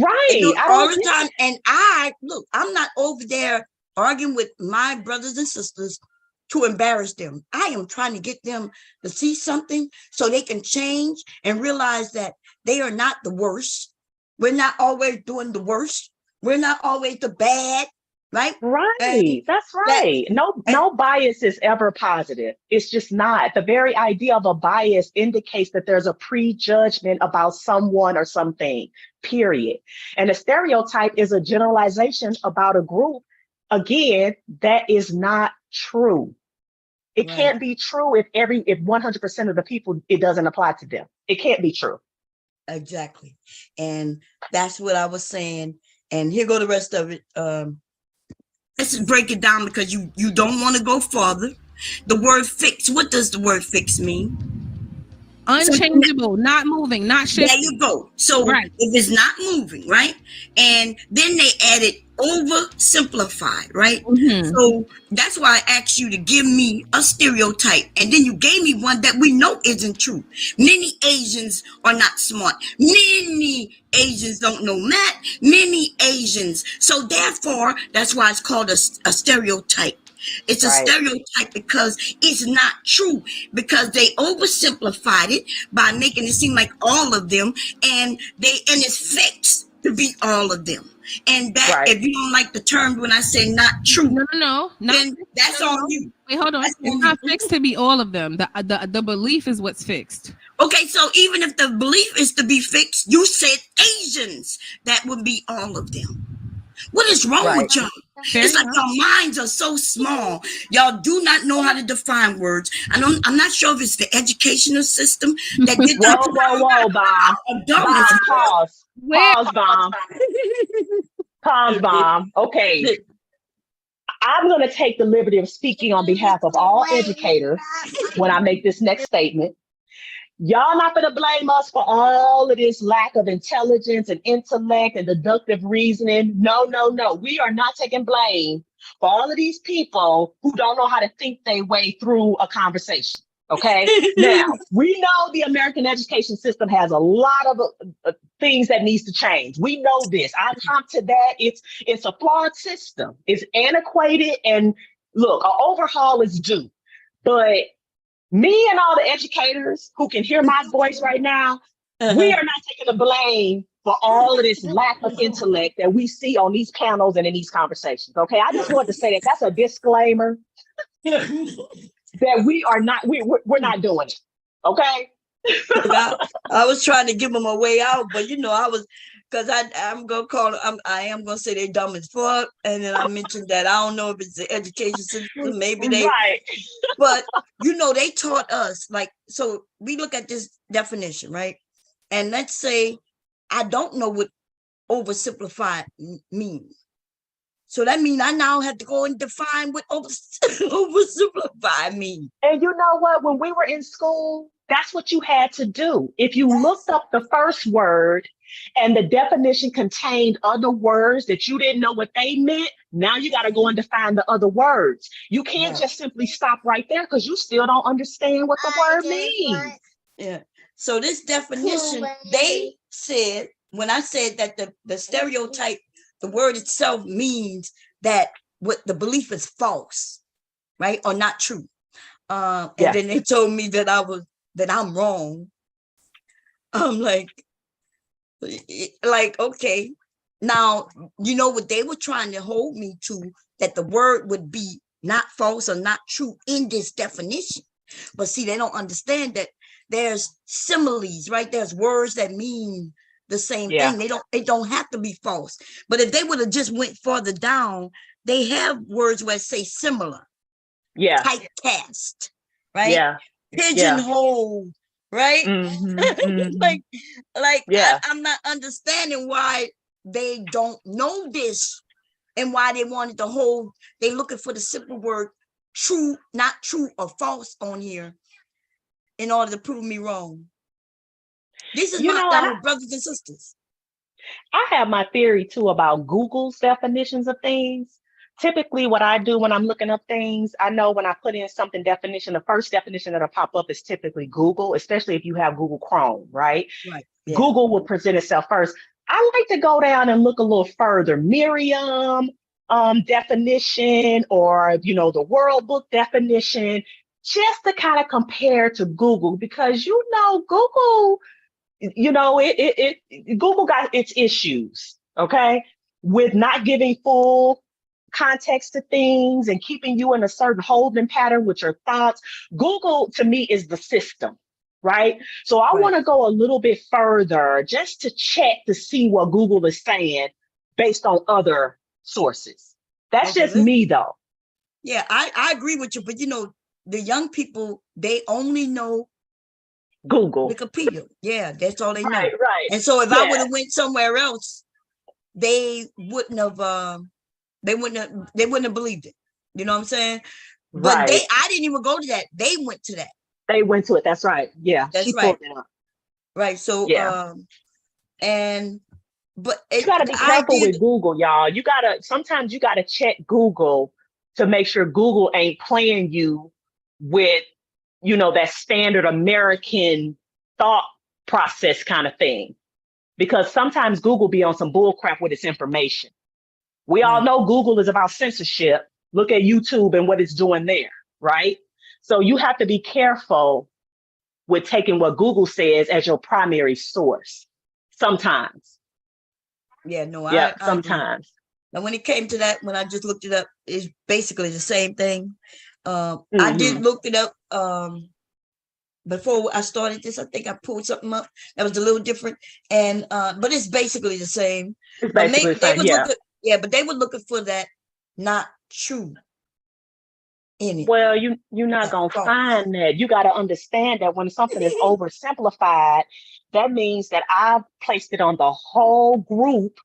Right. They do it all the time. And I'm not over there arguing with my brothers and sisters to embarrass them. I am trying to get them to see something so they can change and realize that they are not the worst. We're not always doing the worst. We're not always the bad, right? Right. That's right. No bias is ever positive. It's just not. The very idea of a bias indicates that there's a prejudgment about someone or something, period. And a stereotype is a generalization about a group. Again, that is not true. It can't be true if 100% of the people, it doesn't apply to them. It can't be true. Exactly. And that's what I was saying. And here go the rest of it. Let's break it down, because you don't want to go farther. The word fix, what does the word fix mean? Unchangeable, not moving, not shifting. There you go. So if it's not moving, right? And then they added oversimplified, right? Mhm. So that's why I asked you to give me a stereotype, and then you gave me one that we know isn't true. Many Asians are not smart. Many Asians don't know math. Many Asians. So therefore, that's why it's called a stereotype. It's a stereotype because it's not true, because they oversimplified it by making it seem like all of them, and it's fixed to be all of them. And that, if you don't like the term when I say not true, then that's on you. Wait, hold on. It's not fixed to be all of them. The belief is what's fixed. Okay, so even if the belief is to be fixed, you said Asians, that would be all of them. What is wrong with y'all? It's like your minds are so small. Y'all do not know how to define words. I'm not sure if it's the educational system that did that. Whoa, Bob. Pause, Bob. Pause, Bob. Okay. I'm going to take the liberty of speaking on behalf of all educators when I make this next statement. Y'all not going to blame us for all of this lack of intelligence and intellect and deductive reasoning. No. We are not taking blame for all of these people who don't know how to think their way through a conversation. Okay. Now, we know the American education system has a lot of things that needs to change. We know this. I come to that. It's a flawed system. It's antiquated, and look, an overhaul is due. But me and all the educators who can hear my voice right now, we are not taking the blame for all of this lack of intellect that we see on these panels and in these conversations. Okay, I just wanted to say that that's a disclaimer that we are not, we're not doing it. Okay. I was trying to give them a way out, but because I'm gonna call them, I am gonna say they dumb as fuck, and then I mentioned that I don't know if it's the education system, maybe they, but they taught us, like, so we look at this definition, right? And let's say I don't know what oversimplified means. So that means I now have to go and define what oversimplified means. And you know what? When we were in school, that's what you had to do. If you looked up the first word and the definition contained other words that you didn't know what they meant, now you got to go and define the other words. You can't just simply stop right there because you still don't understand what the word means. Yeah. So this definition, they said, when I said that the stereotype, the word itself means that what the belief is false, right? Or not true. And then they told me that I'm wrong. I'm like, okay. Now, what they were trying to hold me to, that the word would be not false or not true in this definition. But see, they don't understand that there's similes, right? There's words that mean the same thing. They don't have to be false. But if they would have just went further down, they have words where it say similar. Yeah. Typecast, right? Yeah. Pigeonhole, right? Mm-hmm. I'm not understanding why they don't know this and why they wanted to hold, they looking for the simple word true, not true or false on here in order to prove me wrong. This is our brothers and sisters. I have my theory too about Google's definitions of things. Typically what I do when I'm looking up things, I know when I put in something definition, the first definition that'll pop up is typically Google, especially if you have Google Chrome, right? Right. Yeah. Google will present itself first. I like to go down and look a little further. Merriam definition, or, the World Book definition, just to kind of compare to Google, because, Google, Google got its issues, okay, with not giving full context to things and keeping you in a certain holding pattern with your thoughts. Google, to me, is the system, right? So I want to go a little bit further just to check to see what Google is saying based on other sources. That's just me, though. Yeah, I agree with you, but the young people, they only know Google, Wikipedia. Yeah, that's all they know. Right. And so if I would have went somewhere else, they wouldn't have believed it. You know what I'm saying? But I didn't even go to that. They went to that. They went to it. That's right. Yeah. That's right. Right. So and But you got to be the careful idea, with Google, y'all. Sometimes you got to check Google to make sure Google ain't playing you with, that standard American thought process kind of thing. Because sometimes Google be on some bull crap with its information. We all know Google is about censorship. Look at YouTube and what it's doing there, right? So you have to be careful with taking what Google says as your primary source. Sometimes. yeah, no, Yeah, I agree. sometimes. Now, when it came to that, when I just looked it up, it's basically the same thing. I did look it up before I started this. I think I pulled something up that was a little different, and but it's basically the same. It's But basically the same, looking, but they were looking for that not true in it. Well, you're not gonna find that. You got to understand that when something is oversimplified, that means that I've placed it on the whole group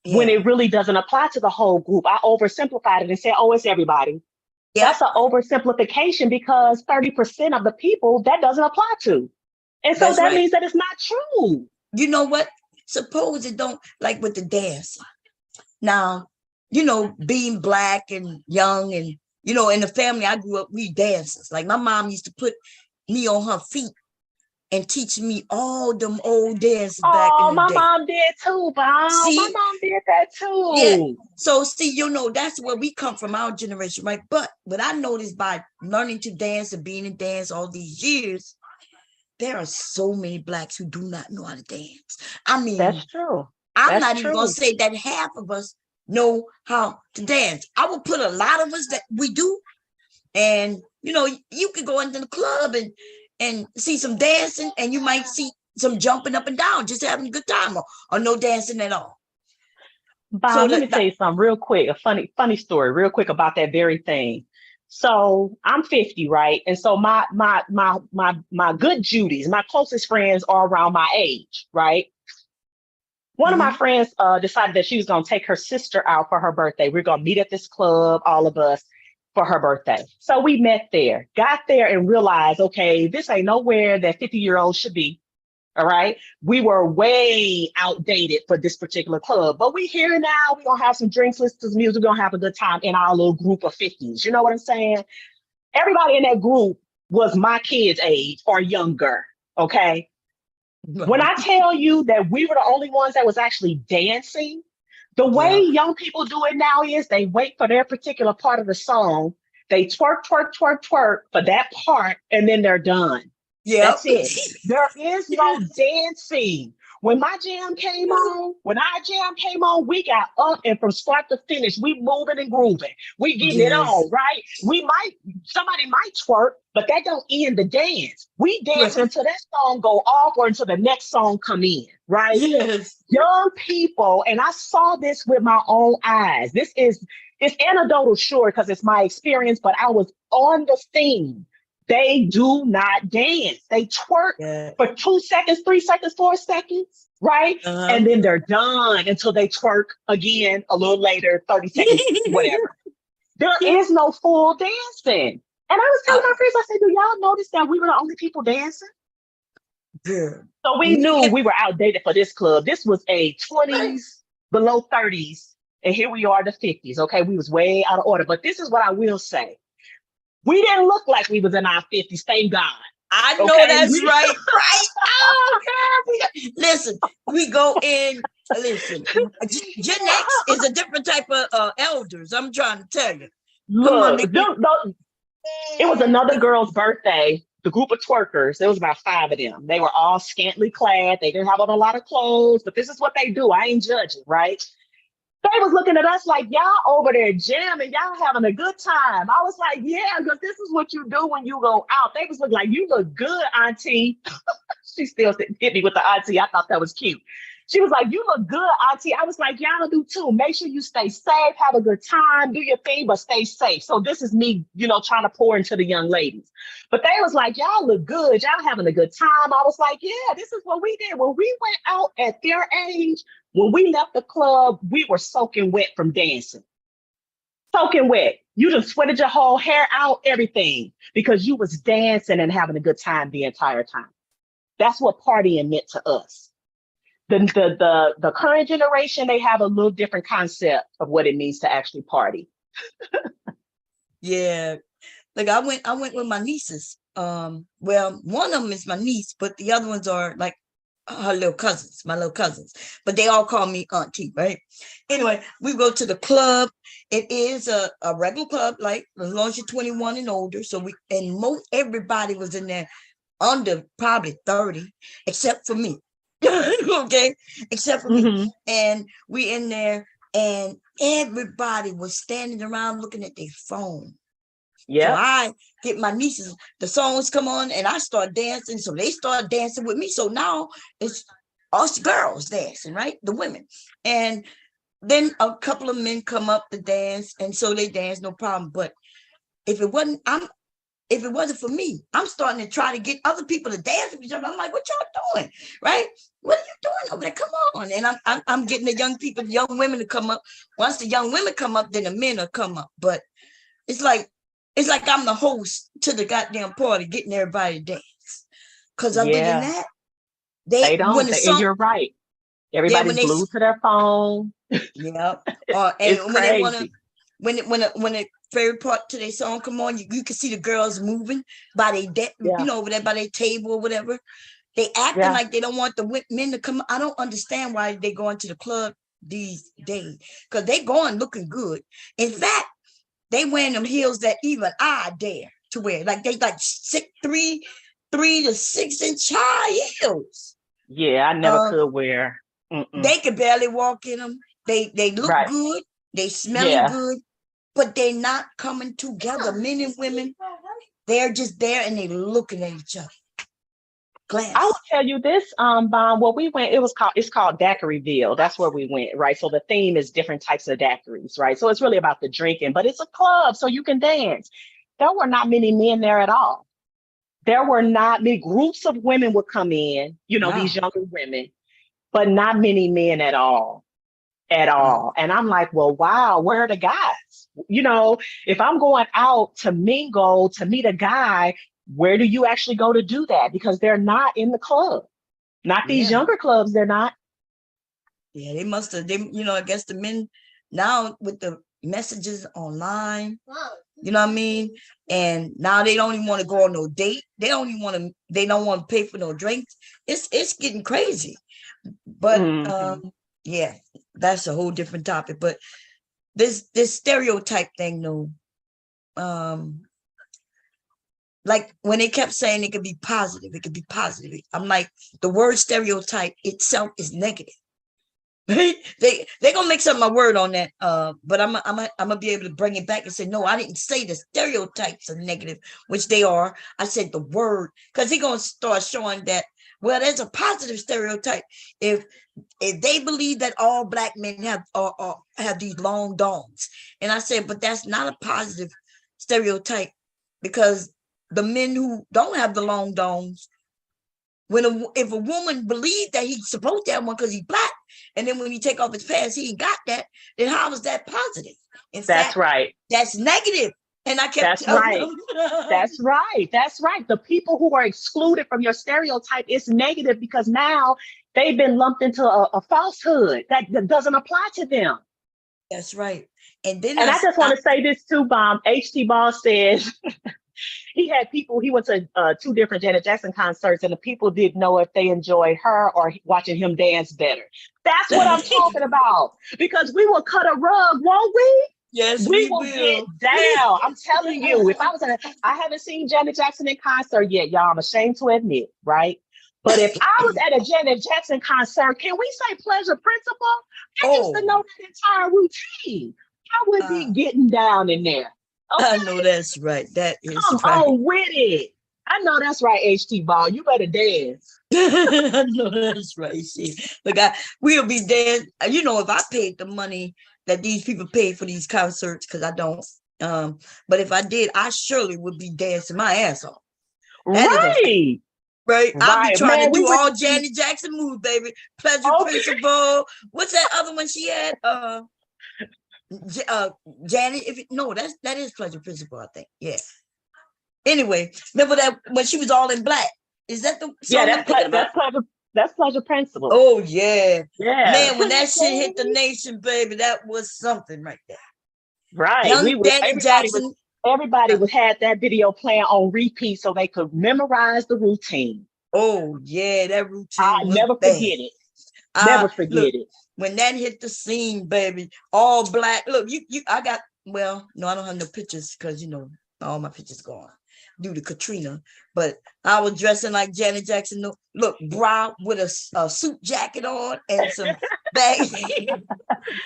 when it really doesn't apply to the whole group. I oversimplified it and said, "Oh, it's everybody." That's an oversimplification because 30% of the people that doesn't apply to, and so that means that it's not true. You know what? Suppose it don't, like with the dance. Now, being Black and young and, in the family I grew up, we dancers. Like my mom used to put me on her feet and teach me all them old dances back in the day. My mom did too, Bob. My mom did that too. Yeah. So see, that's where we come from, our generation, right? But what I noticed by learning to dance and being in dance all these years, there are so many Blacks who do not know how to dance. I mean, that's true. I'm not even gonna say that half of us know how to dance. I will put a lot of us that we do, and you could go into the club and see some dancing, and you might see some jumping up and down, just having a good time, or no dancing at all. Bob, let me tell you something real quick, a funny story real quick about that very thing. So I'm 50, right? And so my good Judies, my closest friends are around my age, right? One of my friends decided that she was going to take her sister out for her birthday. We're going to meet at this club, all of us, for her birthday. So we met there, got there and realized, okay, this ain't nowhere that 50-year-olds should be. All right. We were way outdated for this particular club, but we here now. We're going to have some drinks, listen to some music. We're going to have a good time in our little group of 50s. You know what I'm saying? Everybody in that group was my kids' age or younger. Okay. When I tell you that we were the only ones that was actually dancing, the way young people do it now is they wait for their particular part of the song. They twerk, twerk, twerk, twerk for that part, and then they're done. Yeah, that's it. There is no dancing. When our jam came on, we got up and from start to finish, we moving and grooving. We getting it on, right? Somebody might twerk, but that don't end the dance. We dance until that song go off or until the next song come in, right? Yes. Young people, and I saw this with my own eyes. It's anecdotal, sure, because it's my experience, but I was on the scene. They do not dance. They twerk for 2 seconds, 3 seconds, 4 seconds, right? And then they're done until they twerk again a little later, 30 seconds, whatever. There is no full dancing. And I was telling my friends, I said, do y'all notice that we were the only people dancing? Yeah. So we knew we were outdated for this club. This was a 20s, below 30s, and here we are, the 50s, okay? We was way out of order. But this is what I will say. We didn't look like we was in our 50s, thank God. I know that's right. Oh, God. Listen, we go in. Listen, Gen X is a different type of elders. I'm trying to tell you. Look, it was another girl's birthday. The group of twerkers, there was about 5 of them. They were all scantily clad. They didn't have on a lot of clothes, but this is what they do. I ain't judging, right? They was looking at us like, y'all over there jamming, y'all having a good time. I was like, yeah, because this is what you do when you go out. They was looking like, you look good, auntie. She still hit me with the auntie. I thought that was cute. She was like, you look good, auntie. I was like, y'all do too. Make sure you stay safe, have a good time, do your thing, but stay safe. So this is me, trying to pour into the young ladies. But they was like, y'all look good. Y'all having a good time. I was like, yeah, this is what we did. When we went out at their age, when we left the club, we were soaking wet from dancing. Soaking wet. You just sweated your whole hair out, everything, because you was dancing and having a good time the entire time. That's what partying meant to us. The current generation, they have a little different concept of what it means to actually party. Yeah. Like I went with my nieces. Well, one of them is my niece, but the other ones are like her little cousins, my little cousins. But they all call me auntie, right? Anyway, we go to the club. It is a regular club, like as long as you're 21 and older. So everybody was in there under probably 30, except for me. Okay, except for me. And we in there, and everybody was standing around looking at their phone. Yeah. So I get my nieces, the songs come on, and I start dancing. So they start dancing with me. So now it's us girls dancing, right? The women. And then a couple of men come up to dance, and so they dance, no problem. But if it wasn't for me, I'm starting to try to get other people to dance with each other. I'm like, what y'all doing? Right? What are you doing over there? Come on. And I'm getting the young people, the young women to come up. Once the young women come up, then the men will come up. But it's like I'm the host to the goddamn party, getting everybody to dance. Because other than that, they don't. You're right. Everybody's glued to their phone. Yeah. And when they want to, when the favorite part to their song come on, you can see the girls moving by over there by their table or whatever. They acting like they don't want the men to come. I don't understand why they going to the club these days, because they going looking good. In fact, they wearing them heels that even I dare to wear. Like they like 3 to 6 inch high heels. Yeah, I never could wear. They could barely walk in them. They look good. They smell good, but they're not coming together. Men and women, they're just there and they looking at each other. Glance. I will tell you this, Bon, where we went, it's called Daiquirieville. That's where we went, right? So the theme is different types of daiquiris, right? So it's really about the drinking, but it's a club, so you can dance. There were not many men there at all. There were not many groups of women would come in, these younger women, but not many men at all. And I'm like, well, wow, where are the guys? If I'm going out to mingle, to meet a guy, where do you actually go to do that? Because they're not in the club. Not these younger clubs, they're not. Yeah, they must have, I guess the men now with the messages online, you know what I mean? And now they don't even want to go on no date. They don't want to pay for no drinks. It's getting crazy. But yeah, that's a whole different topic. But this stereotype thing though, like when they kept saying it could be positive, I'm like, the word stereotype itself is negative. They gonna make up my word on that. But I'm gonna be able to bring it back and say, no, I didn't say the stereotypes are negative, which they are. I said the word, because he's gonna start showing that, well, there's a positive stereotype. If they believe that all black men have these long dongs, and I said, but that's not a positive stereotype, because the men who don't have the long dongs, if a woman believes that he's supposed to have one because he's black, and then when he take off his pants, he ain't got that, then how is that positive? In fact, right. That's negative. And I kept telling them. That's right. The people who are excluded from your stereotype is negative because now they've been lumped into a falsehood that doesn't apply to them. That's right. And I just want to say this too, Bomb. H.T. Ball says he went to 2 different Janet Jackson concerts, and the people didn't know if they enjoyed her or watching him dance better. That's what I'm talking about. Because we will cut a rug, won't we? Yes, we will get down. I'm telling you, I haven't seen Janet Jackson in concert yet, y'all. I'm ashamed to admit, right? But if I was at a Janet Jackson concert, can we say pleasure principle? I used to know that entire routine. I would be getting down in there. Okay? I know that's right. That is Come on with it. I know that's right, HT Ball. You better dance. I know that's right. See, look, we'll be dancing. If I paid the money that these people pay for these concerts, because I don't. But if I did, I surely would be dancing my ass off. Right. I'll be trying to do all Janet Jackson moves, baby. Pleasure Principle. What's that other one she had? Janet. That is Pleasure Principle, I think. Yeah. Anyway, remember that when she was all in black? Is that the song? That's Pleasure. That's pleasure principle. Oh yeah. Yeah. Man, when that shit hit the nation, baby, that was something right there. Right. Young Janet Jackson. Everybody had that video playing on repeat so they could memorize the routine. Oh yeah, that routine. I'll never forget it. Never forget it. When that hit the scene, baby, all black. Look, I got, well, no, I don't have no pictures because all my pictures gone due to Katrina. But I was dressing like Janet Jackson. Look, bra with a suit jacket on and some bags.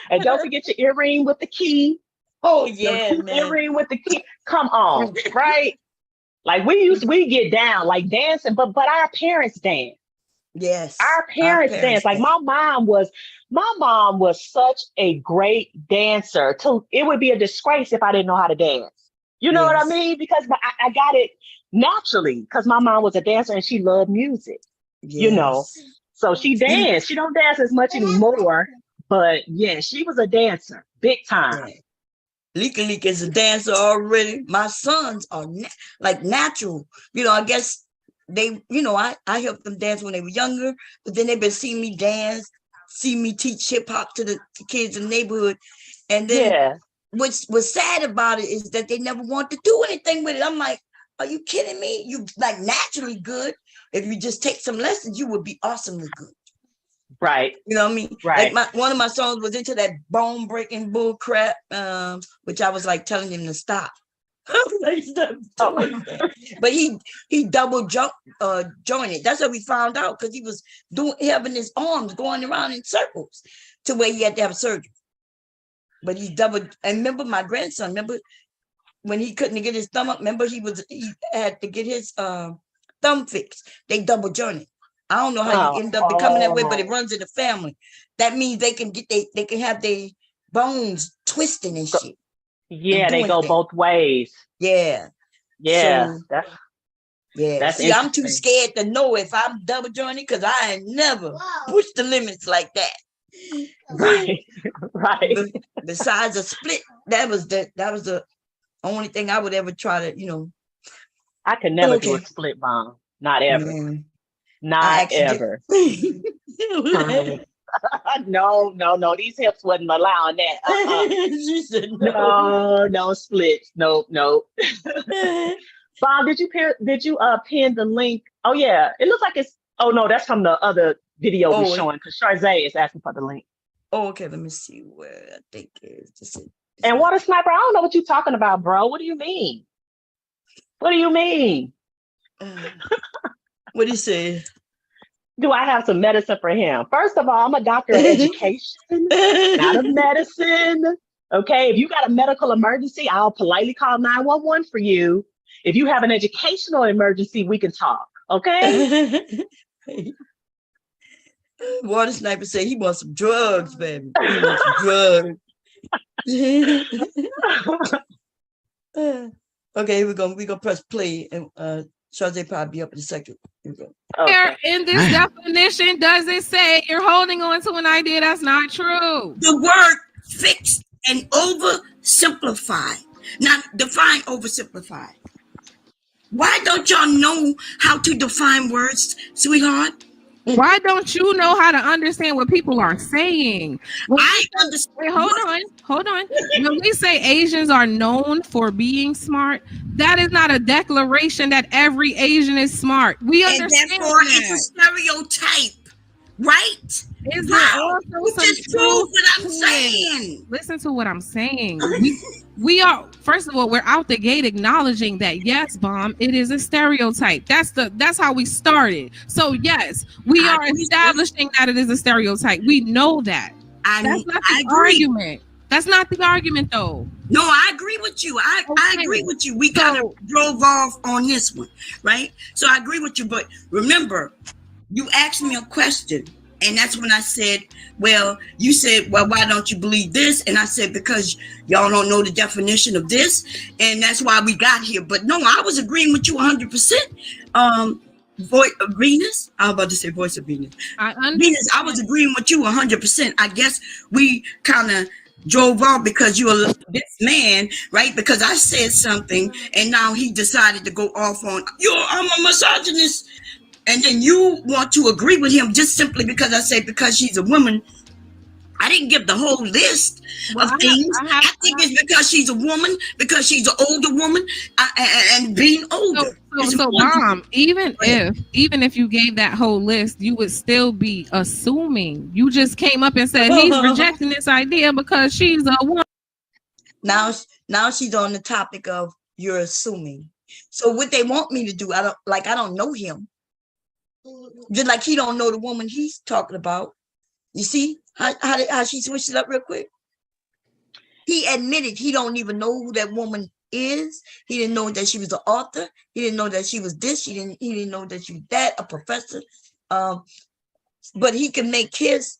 And don't forget your earring with the key. Oh yeah, man. Earring with the key. Come on, right? Like we get down like dancing, but our parents dance. Yes, our parents dance. Like my mom was such a great dancer. It would be a disgrace if I didn't know how to dance. You know what I mean? Because I got it naturally because my mom was a dancer and she loved music. Yes. So she danced. She don't dance as much anymore, but yeah, she was a dancer, big time. Yeah. Leaka is a dancer already. My sons are like natural. I guess they, I helped them dance when they were younger, but then they've been seeing me dance, see me teach hip hop to the kids in the neighborhood. And then what's sad about it is that they never want to do anything with it. I'm like, are you kidding me? You like naturally good. If you just take some lessons, you would be awesomely good. Right. You know what I mean? Right. Like one of my songs was into that bone breaking bull crap, which I was like telling him to stop. But he double jointed. That's what we found out because he was having his arms going around in circles to where he had to have surgery. But he double. And remember my grandson. Remember when he couldn't get his thumb up. Remember he had to get his thumb fixed. They double jointed. I don't know how you end up becoming that way, but it runs in the family. That means they can have their bones twisting and shit. Yeah, they go both ways. Yeah. Yeah. So, that's see, I'm too scared to know if I'm double jointed because I ain't never pushed the limits like that. Right. Right. Besides a split, that was the only thing I would ever try to, I could never do a split bomb. Not ever. Man. Not ever. No. These hips wasn't allowing that. Said, no splits. No. Bob, did you pin the link? Oh yeah, it looks like it's. Oh no, that's from the other video we're showing because Charzay is asking for the link. Oh, okay. Let me see where I think it is. And Water Sniper, I don't know what you're talking about, bro. What do you mean? What do you mean? What do you say? Do I have some medicine for him? First of all, I'm a doctor of education, not of medicine. Okay, if you got a medical emergency, I'll politely call 911 for you. If you have an educational emergency, we can talk. Okay. Water Sniper said he wants some drugs, baby. He wants some drugs. Okay, we're gonna press play and Charzay probably be up in a second. Here we go. Where in this definition does it say you're holding on to an idea that's not true? The word fixed and oversimplified. Now define oversimplified. Why don't y'all know how to define words, sweetheart? Why don't you know how to understand what people are saying? I understand. Wait, hold on. When we say Asians are known for being smart, that is not a declaration that every Asian is smart. We understand and therefore that. It's a stereotype, right? Is there also some just prove what I'm saying? Listen to what I'm saying. We are, first of all, we're out the gate acknowledging that yes, Bomb, it is a stereotype. That's how we started. So yes, we are establishing that it is a stereotype. We know that. That's not the argument. That's not the argument, though. No, I agree with you. I agree with you. We kind of drove off on this one, right? So I agree with you. But remember, you asked me a question. And that's when I said, well, you said, well, why don't you believe this? And I said, because y'all don't know the definition of this. And that's why we got here. But no, I was agreeing with you 100%. Voice of Venus. I was about to say voice of Venus. Venus, I was agreeing with you 100%. I guess we kind of drove off because you're this man, right? Because I said something and now he decided to go off on, I'm a misogynist. And then you want to agree with him just simply because I say because she's a woman. I didn't give the whole list of things. I think it's because she's a woman, because she's an older woman, and being older. So Mom, even if you gave that whole list, you would still be assuming. You just came up and said he's rejecting this idea because she's a woman. Now she's on the topic of you're assuming. So what they want me to do, I don't know him. Just like he don't know the woman he's talking about. You see how she switched it up real quick? He admitted he don't even know who that woman is. He didn't know that she was an author. He didn't know that she was this. He didn't know that she was that, a professor. But he can make his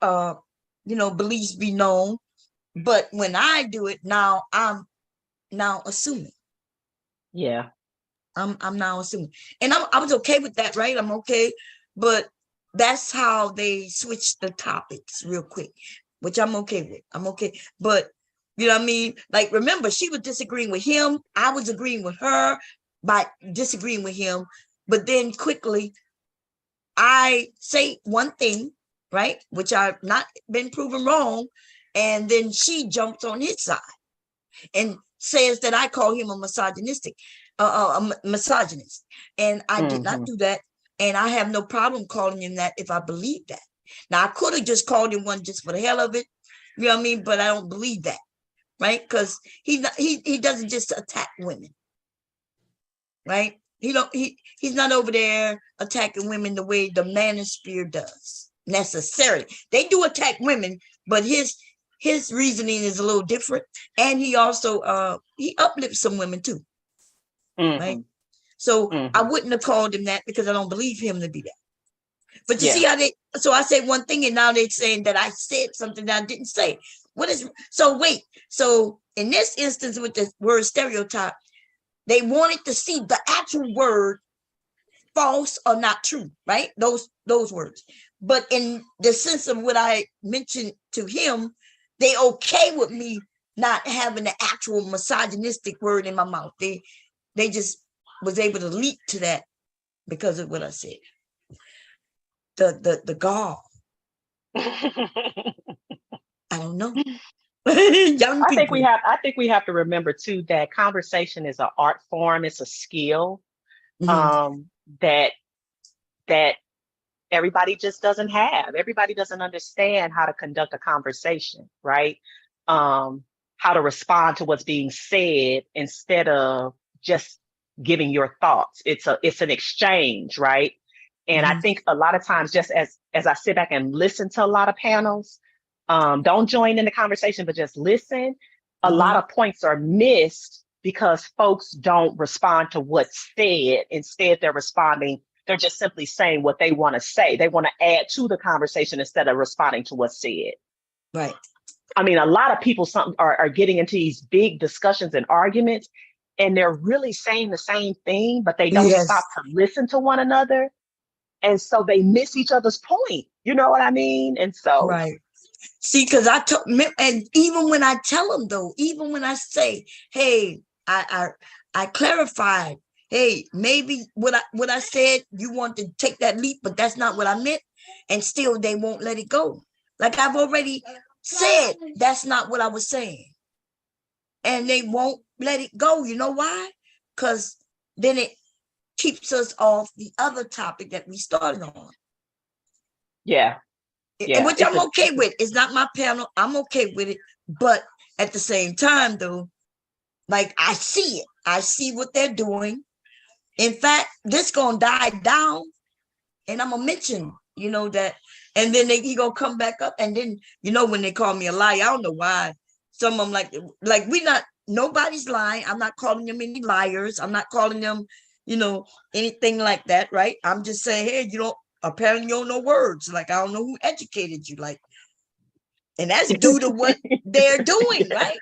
beliefs be known. But when I do it now, I'm now assuming. Yeah. I'm now assuming. And I was okay with that, right? I'm okay. But that's how they switch the topics real quick, which I'm okay with. I'm okay. But you know what I mean? Like, remember, she was disagreeing with him. I was agreeing with her by disagreeing with him. But then quickly, I say one thing, right? Which I've not been proven wrong. And then she jumps on his side and says that I call him a misogynist. And I did not do that. And I have no problem calling him that if I believe that. Now, I could have just called him one just for the hell of it. You know what I mean? But I don't believe that, right? Because he doesn't just attack women, right? He's not over there attacking women the way the manosphere does necessarily. They do attack women, but his reasoning is a little different. And he also he uplifts some women too, right? So I wouldn't have called him that because I don't believe him to be that. But you see how so I say one thing and now they're saying that I said something that I didn't say. So in this instance with the word stereotype, they wanted to see the actual word false or not true, right? Those words. But in the sense of what I mentioned to him, they okay with me not having the actual misogynistic word in my mouth. They just was able to leap to that because of what I said. The gall. I don't know. I think we have to remember too that conversation is an art form. It's a skill that everybody just doesn't have. Everybody doesn't understand how to conduct a conversation, right? How to respond to what's being said instead of just giving your thoughts. It's an exchange, right? And I think a lot of times, just as I sit back and listen to a lot of panels, don't join in the conversation, but just listen. A lot of points are missed because folks don't respond to what's said. Instead, they're just simply saying what they want to say. They want to add to the conversation instead of responding to what's said. Right. I mean, a lot of people are getting into these big discussions and arguments, and they're really saying the same thing, but they don't stop to listen to one another. And so they miss each other's point. You know what I mean? And so. Right. See, because and even when I tell them though, even when I say, hey, I clarified, hey, maybe what I said, you want to take that leap, but that's not what I meant. And still they won't let it go. Like I've already said, that's not what I was saying. And they won't let it go. You know why? Because then it keeps us off the other topic that we started on. Yeah. Which I'm okay with. It's not my panel. I'm okay with it. But at the same time, though, like I see it. I see what they're doing. In fact, this gonna die down, and I'm gonna mention, that, and then he gonna come back up, and then when they call me a liar, I don't know why. Some of them like nobody's lying. I'm not calling them any liars. I'm not calling them, anything like that, right? I'm just saying, hey, apparently you don't know words. Like, I don't know who educated you. Like, and that's due to what they're doing, right?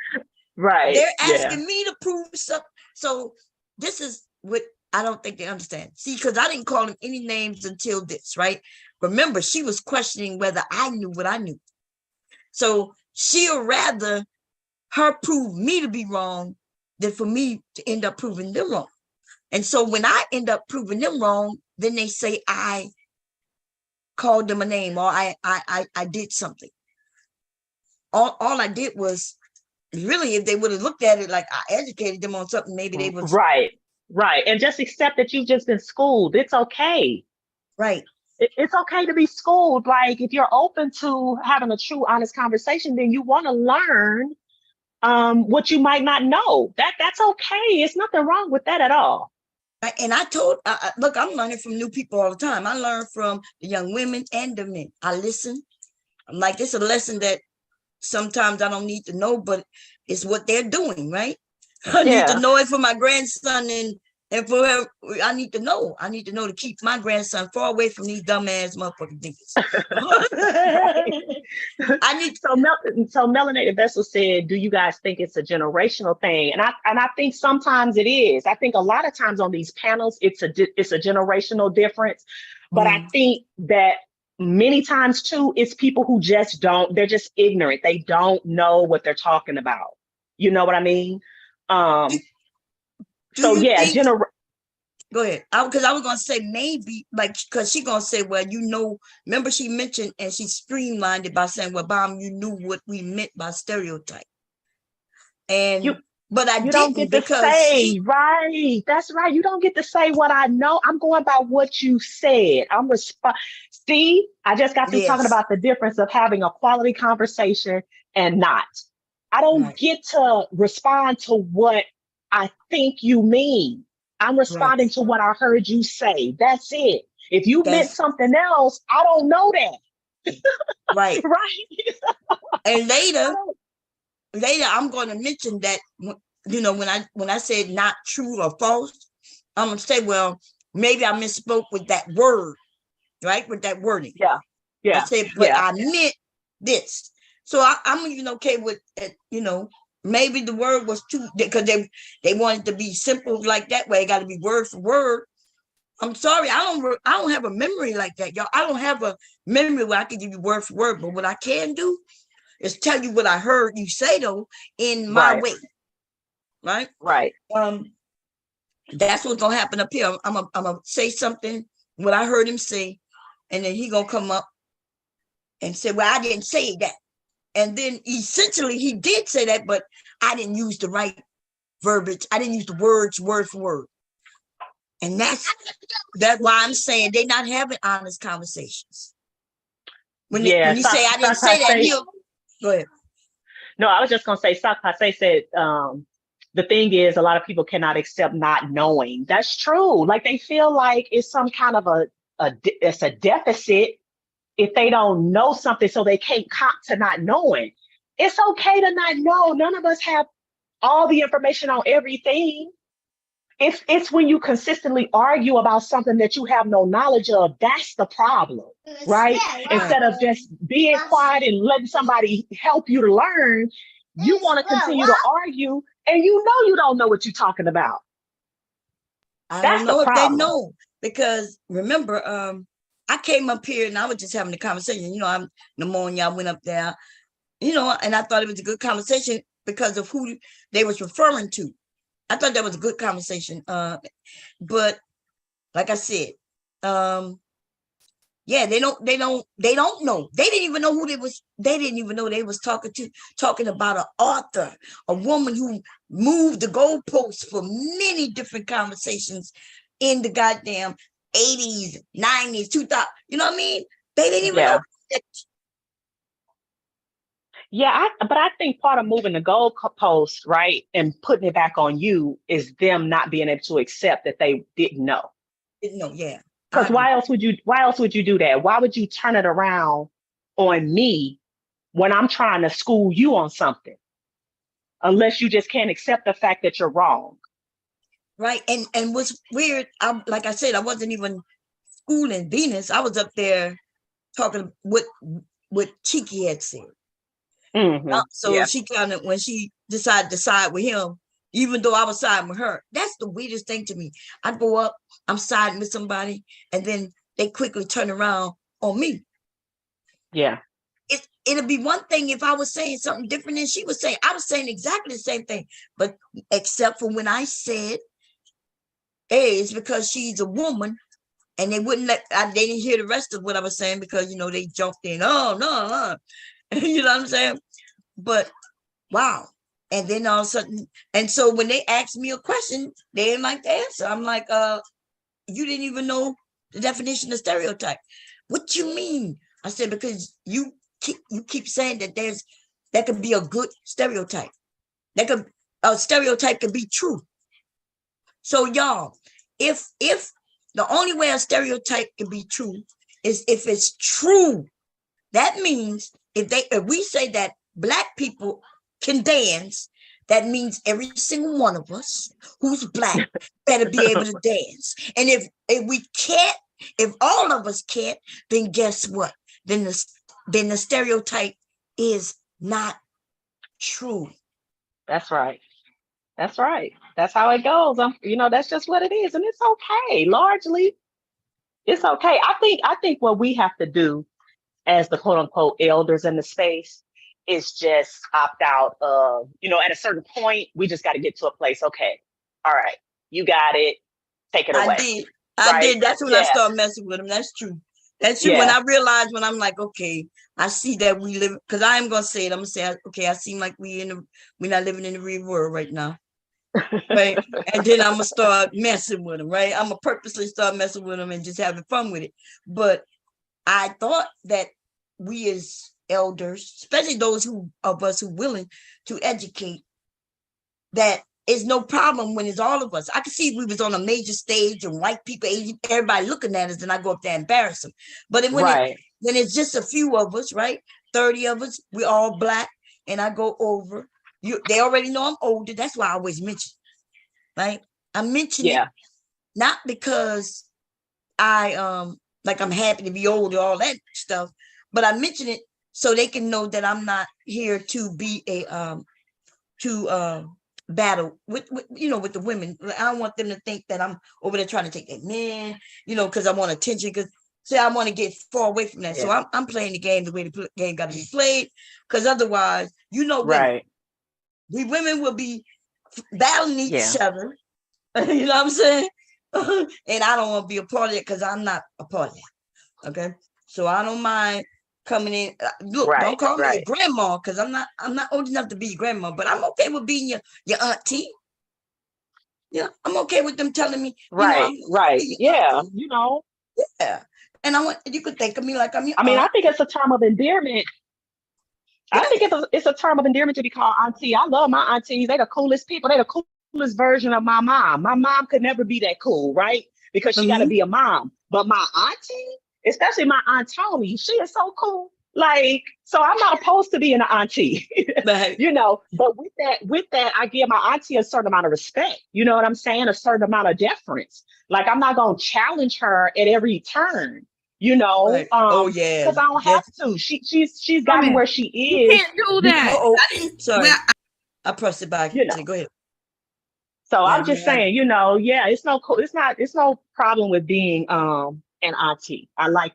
Right. They're asking me to prove something. So this is what I don't think they understand. See, because I didn't call him any names until this, right? Remember, she was questioning whether I knew what I knew. So she'll rather her prove me to be wrong than for me to end up proving them wrong. And so when I end up proving them wrong, then they say I called them a name, or I did something. All I did was, really, if they would have looked at it like I educated them on something, maybe they would. Right. And just accept that you've just been schooled. It's okay. Right. It's okay to be schooled. Like, if you're open to having a true, honest conversation, then you want to learn what you might not know. That's okay. It's nothing wrong with that at all. And I told, look, I'm learning from new people all the time. I learn from the young women and the men. I listen. I'm like, it's a lesson that sometimes I don't need to know, but it's what they're doing, right? I need to know it for my grandson, and for her, I need to know. I need to know to keep my grandson far away from these dumbass motherfucking niggas. I need. So Melanated Vessel said, "Do you guys think it's a generational thing?" And I think sometimes it is. I think a lot of times on these panels, it's a generational difference. But I think that many times too, it's people who just don't. They're just ignorant. They don't know what they're talking about. You know what I mean? So yeah, go ahead. Because I was gonna say maybe, like, because she's gonna say, well, you know, remember she mentioned, and she streamlined it by saying, well, Bomb, you knew what we meant by stereotype. And but I don't get to say, right. That's right. You don't get to say what I know. I'm going by what you said. See, I just got through talking about the difference of having a quality conversation and not. I don't get to respond to what I think you mean. I'm responding to what I heard you say. That's it. If you meant something else, I don't know that. Right. Right. And later, I'm going to mention that, you know, when I said not true or false, I'm going to say, well, maybe I misspoke with that word, right? With that wording. Yeah. I said, but I meant this. So I'm even okay with it, you know. Maybe the word was too, because they wanted to be simple like that way. It got to be word for word. I'm sorry, I don't have a memory like that, y'all. I don't have a memory where I can give you word for word. But what I can do is tell you what I heard you say though in my way, right? Right. That's what's gonna happen up here. I'm gonna say something what I heard him say, and then he gonna come up and say, "Well, I didn't say that." And then essentially he did say that, but I didn't use the right verbiage. I didn't use the words word for word. And that's why I'm saying they're not having honest conversations. When you say I didn't say that, go ahead. No, I was just gonna say Sakase said the thing is a lot of people cannot accept not knowing. That's true. Like they feel like it's some kind of it's a deficit if they don't know something, so they can't cop to not knowing. It's okay to not know. None of us have all the information on everything. It's when you consistently argue about something that you have no knowledge of, that's the problem, right? Instead of just being quiet and letting somebody help you to learn, you want to continue to argue, and you know you don't know what you're talking about. I don't know if they know, because remember, I came up here and I was just having a conversation. You know, I'm Pneumonia. I went up there, you know, and I thought it was a good conversation because of who they was referring to. I thought that was a good conversation. But like I said, yeah, they don't know. They didn't even know who they was. They didn't even know they was talking about an author, a woman who moved the goalposts for many different conversations in the goddamn 80s, 90s, 2000. You know what I mean? They didn't even know. Yeah, but I think part of moving the goalpost, right, and putting it back on you is them not being able to accept that they didn't know. Didn't know, yeah. Because why else would you do that? Why would you turn it around on me when I'm trying to school you on something? Unless you just can't accept the fact that you're wrong. Right. And what's weird, like I said, I wasn't even schooling Venus. I was up there talking what Cheeky had said. Mm-hmm. So she kind of, when she decided to side with him, even though I was siding with her, that's the weirdest thing to me. I go up, I'm siding with somebody, and then they quickly turn around on me. Yeah. It'll be one thing if I was saying something different than she was saying. I was saying exactly the same thing, but except for when I said it's because she's a woman, and they wouldn't they didn't hear the rest of what I was saying because, they jumped in. Oh, no. You know what I'm saying? But wow. And then all of a sudden, and so when they asked me a question, they didn't like the answer. I'm like, you didn't even know the definition of stereotype. What you mean? I said, because you keep saying that could be a good stereotype. A stereotype could be true. So y'all, if the only way a stereotype can be true is if it's true, that means if we say that Black people can dance, that means every single one of us who's Black better be able to dance. And if we can't, if all of us can't, then guess what? Then the stereotype is not true. That's right. That's right. That's how it goes. That's just what it is. And it's okay. Largely, it's okay. I think what we have to do as the quote unquote elders in the space is just opt out of, at a certain point, we just got to get to a place. Okay. All right. You got it. Take it away. I did. That's when I started messing with them. That's true. That's true. Yeah. When I realized, when I'm like, okay, I see that we live, because I am going to say it. I'm going to say, okay, I seem like we're not living in the real world right now. Right. And then I'm going to start messing with them. Right. I'm going to purposely start messing with them and just having fun with it. But I thought that we as elders, especially those of us who willing to educate, that it's no problem when it's all of us. I could see if we was on a major stage and white people, everybody looking at us, then I go up there and embarrass them. But when it's just a few of us, right? 30 of us, we all Black, and I go over. They already know I'm older. That's why I always mention, right? I mention it not because I'm happy to be older, all that stuff, but I mention it so they can know that I'm not here to be battle with the women. I don't want them to think that I'm over there trying to take their men, because I want attention. Because I want to get far away from that. Yeah. So I'm playing the game the way the game got to be played. Because otherwise, women, we women will be battling each other. You know what I'm saying? And I don't want to be a part of it because I'm not a part of it. Okay, so I don't mind coming in. Look, don't call me a grandma because I'm not old enough to be your grandma, but I'm okay with being your auntie. Yeah, I'm okay with them telling me. Yeah. Yeah. And you could think of me like I'm your aunt. I think it's a term of endearment. I think it's a term of endearment to be called auntie. I love my aunties. They're the coolest people. They're the coolest version of my mom. My mom could never be that cool, right? Because she got to be a mom. But my auntie, especially my Aunt Tony, she is so cool. So I'm not opposed to being an auntie, but with that, I give my auntie a certain amount of respect. You know what I'm saying? A certain amount of deference. I'm not going to challenge her at every turn, because I don't have to. She's got me where she is. You can't do that. Sorry. I pressed it back. Go ahead. So I'm just saying, it's no problem with being an auntie. I like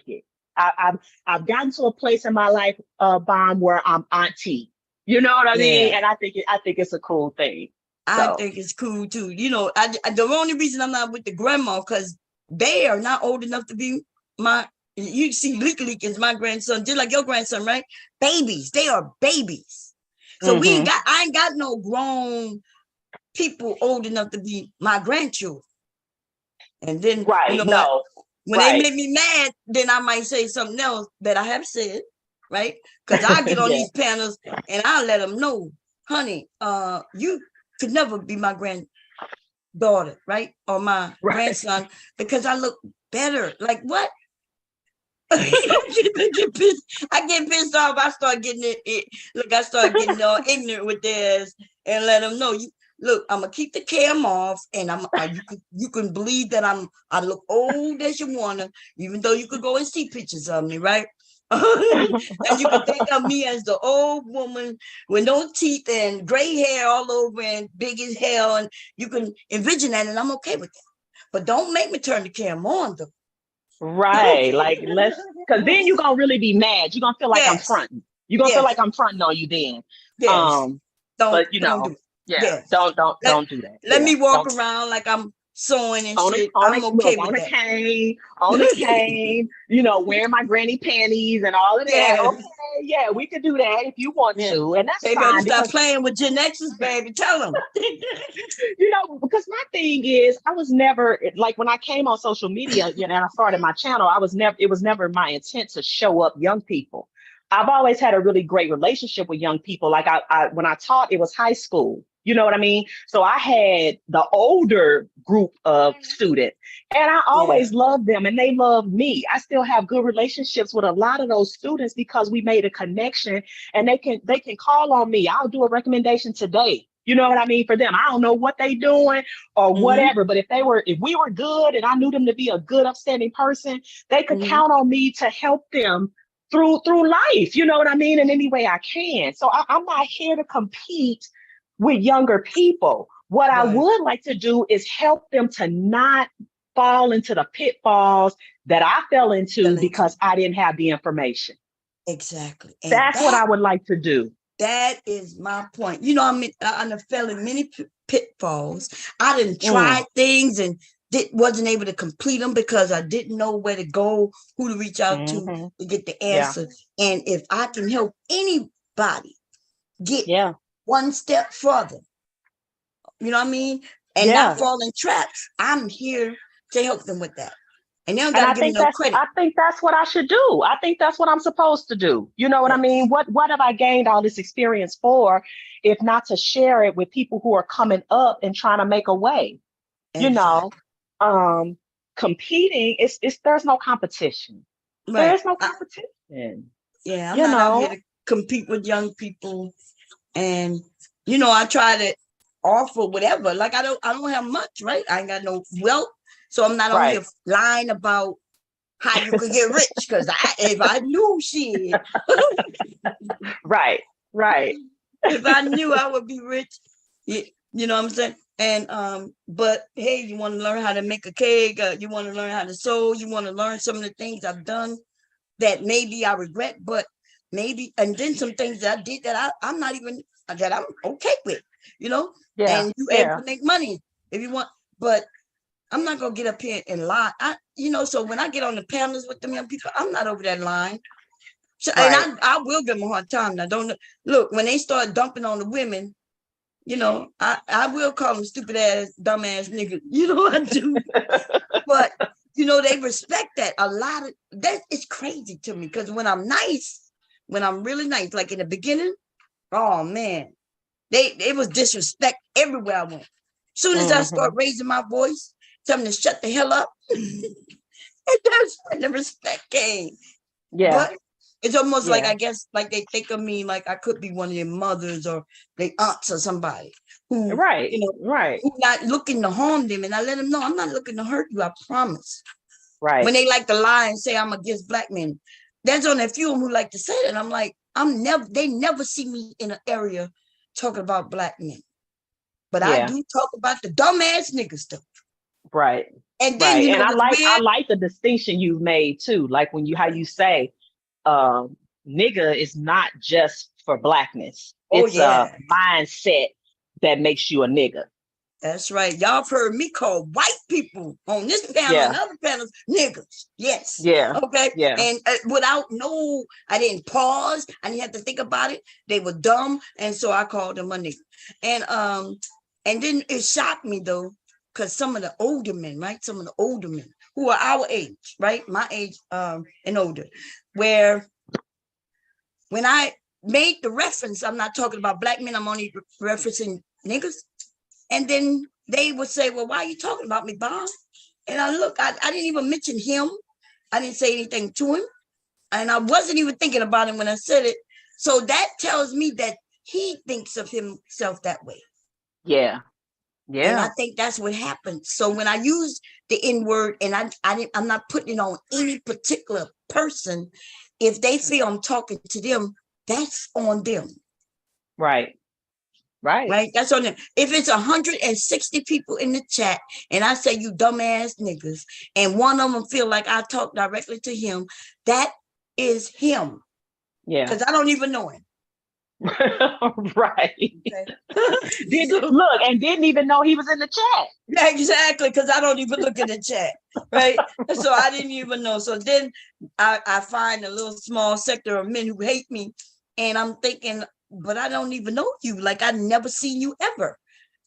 it. I've gotten to a place in my life, Bomb, where I'm auntie. You know what I mean? And I think it's a cool thing. I think it's cool too. The only reason I'm not with the grandma because they are not old enough to be you see, Leak is my grandson, just like your grandson, right? Babies. They are babies. So I ain't got no grown people old enough to be my grandchildren. And then when they make me mad, then I might say something else that I have said, right? Because I get on these panels and I let them know, honey, you could never be my granddaughter, right? Or my grandson, because I look better. Like what? I get pissed off. I start getting I start getting all ignorant with this and let them know look, I'm gonna keep the cam off, and you can believe that I look old as you wanna, even though you could go and see pictures of me, right? And you can think of me as the old woman with no teeth and gray hair all over and big as hell, and you can envision that, and I'm okay with that. But don't make me turn the camera on, though. Right, because then you're gonna really be mad. You're gonna feel like I'm fronting. You're gonna feel like I'm fronting on you then. Yes. Don't do it. Don't do that. Let me walk around like I'm sewing and on shit. on I'm a, okay look, with that. on a cane, wearing my granny panties and all of that. Yeah. Okay, yeah, we could do that if you want to, and that's They better fine. stop Because playing with Gen X's, baby. Tell them. because my thing is, I was never like when I came on social media, and I started my channel. It was never my intent to show up young people. I've always had a really great relationship with young people. Like when I taught, it was high school. You know what I mean? So I had the older group of students, and I always loved them, and they loved me. I still have good relationships with a lot of those students because we made a connection, and they can call on me. I'll do a recommendation today. You know what I mean? For them, I don't know what they doing or whatever, but if we were good, and I knew them to be a good, upstanding person, they could count on me to help them through life. You know what I mean? In any way I can. So I'm not here to compete with younger people. What I would like to do is help them to not fall into the pitfalls that I fell into because I didn't have the information. Exactly. And that's what I would like to do. That is my point. I fell in many pitfalls. I didn't try things and wasn't able to complete them because I didn't know where to go, who to reach out to get the answer. And if I can help anybody get one step further, you know what I mean? And not fall in traps, I'm here to help them with that. And they don't got to give me no credit. I think that's what I should do. I think that's what I'm supposed to do. You know what I mean? What have I gained all this experience for, if not to share it with people who are coming up and trying to make a way? Exactly. Competing, there's no competition. Right. There's no competition. I'm not out here to compete with young people. And I try to offer whatever. Like I don't have much, right? I ain't got no wealth. So I'm not on here lying about how you could get rich, because if I knew shit. Right. If I knew I would be rich, you know what I'm saying? And but hey, you want to learn how to make a cake, you want to learn how to sew, you want to learn some of the things I've done that maybe I regret, but maybe, and then some things that I did that I'm not even, that I'm okay with, and you able to make money if you want, but I'm not gonna get up here and lie. So when I get on the panels with them young people, I'm not over that line. So, and I will give them a hard time. Now, don't look, when they start dumping on the women, I will call them stupid ass, dumb ass niggas. I do. But they respect that. A lot of that is crazy to me, because when I'm nice, when I'm really nice, like in the beginning, oh man, it was disrespect everywhere I went. Soon as I start raising my voice, tell them to shut the hell up, and that's when the respect came. Yeah. But it's almost like, I guess, like they think of me like I could be one of their mothers or their aunts or somebody who, who not looking to harm them. And I let them know I'm not looking to hurt you, I promise. Right. When they like to lie and say I'm against black men, there's only a few of them who like to say that. And I'm like, they never see me in an area talking about black men. But I do talk about the dumbass nigga stuff. Right. And then I like the distinction you've made too. Like how you say nigga is not just for blackness. It's a mindset that makes you a nigga. That's right. Y'all have heard me call white people on this panel and other panels niggas. Yes. Yeah. Okay. Yeah. And I didn't pause. I didn't have to think about it. They were dumb, and so I called them a nigga. And then it shocked me though, because some of the older men, right? Some of the older men who are our age, right? My age and older, where when I made the reference, I'm not talking about black men, I'm only referencing niggas. And then they would say, well, why are you talking about me, Bob? And I didn't even mention him. I didn't say anything to him. And I wasn't even thinking about him when I said it. So that tells me that he thinks of himself that way. Yeah. Yeah. And I think that's what happened. So when I use the N-word, and I'm not putting it on any particular person, if they feel I'm talking to them, that's on them. Right. Right. That's on them. If it's 160 people in the chat and I say you dumbass niggas, and one of them feel like I talk directly to him, that is him. Yeah. Because I don't even know him. Right. Okay. Look, and didn't even know he was in the chat. Yeah, exactly, because I don't even look at the chat, right? So I didn't even know. So then I find a little small sector of men who hate me, and I'm thinking, but I don't even know you. Like I never seen you ever,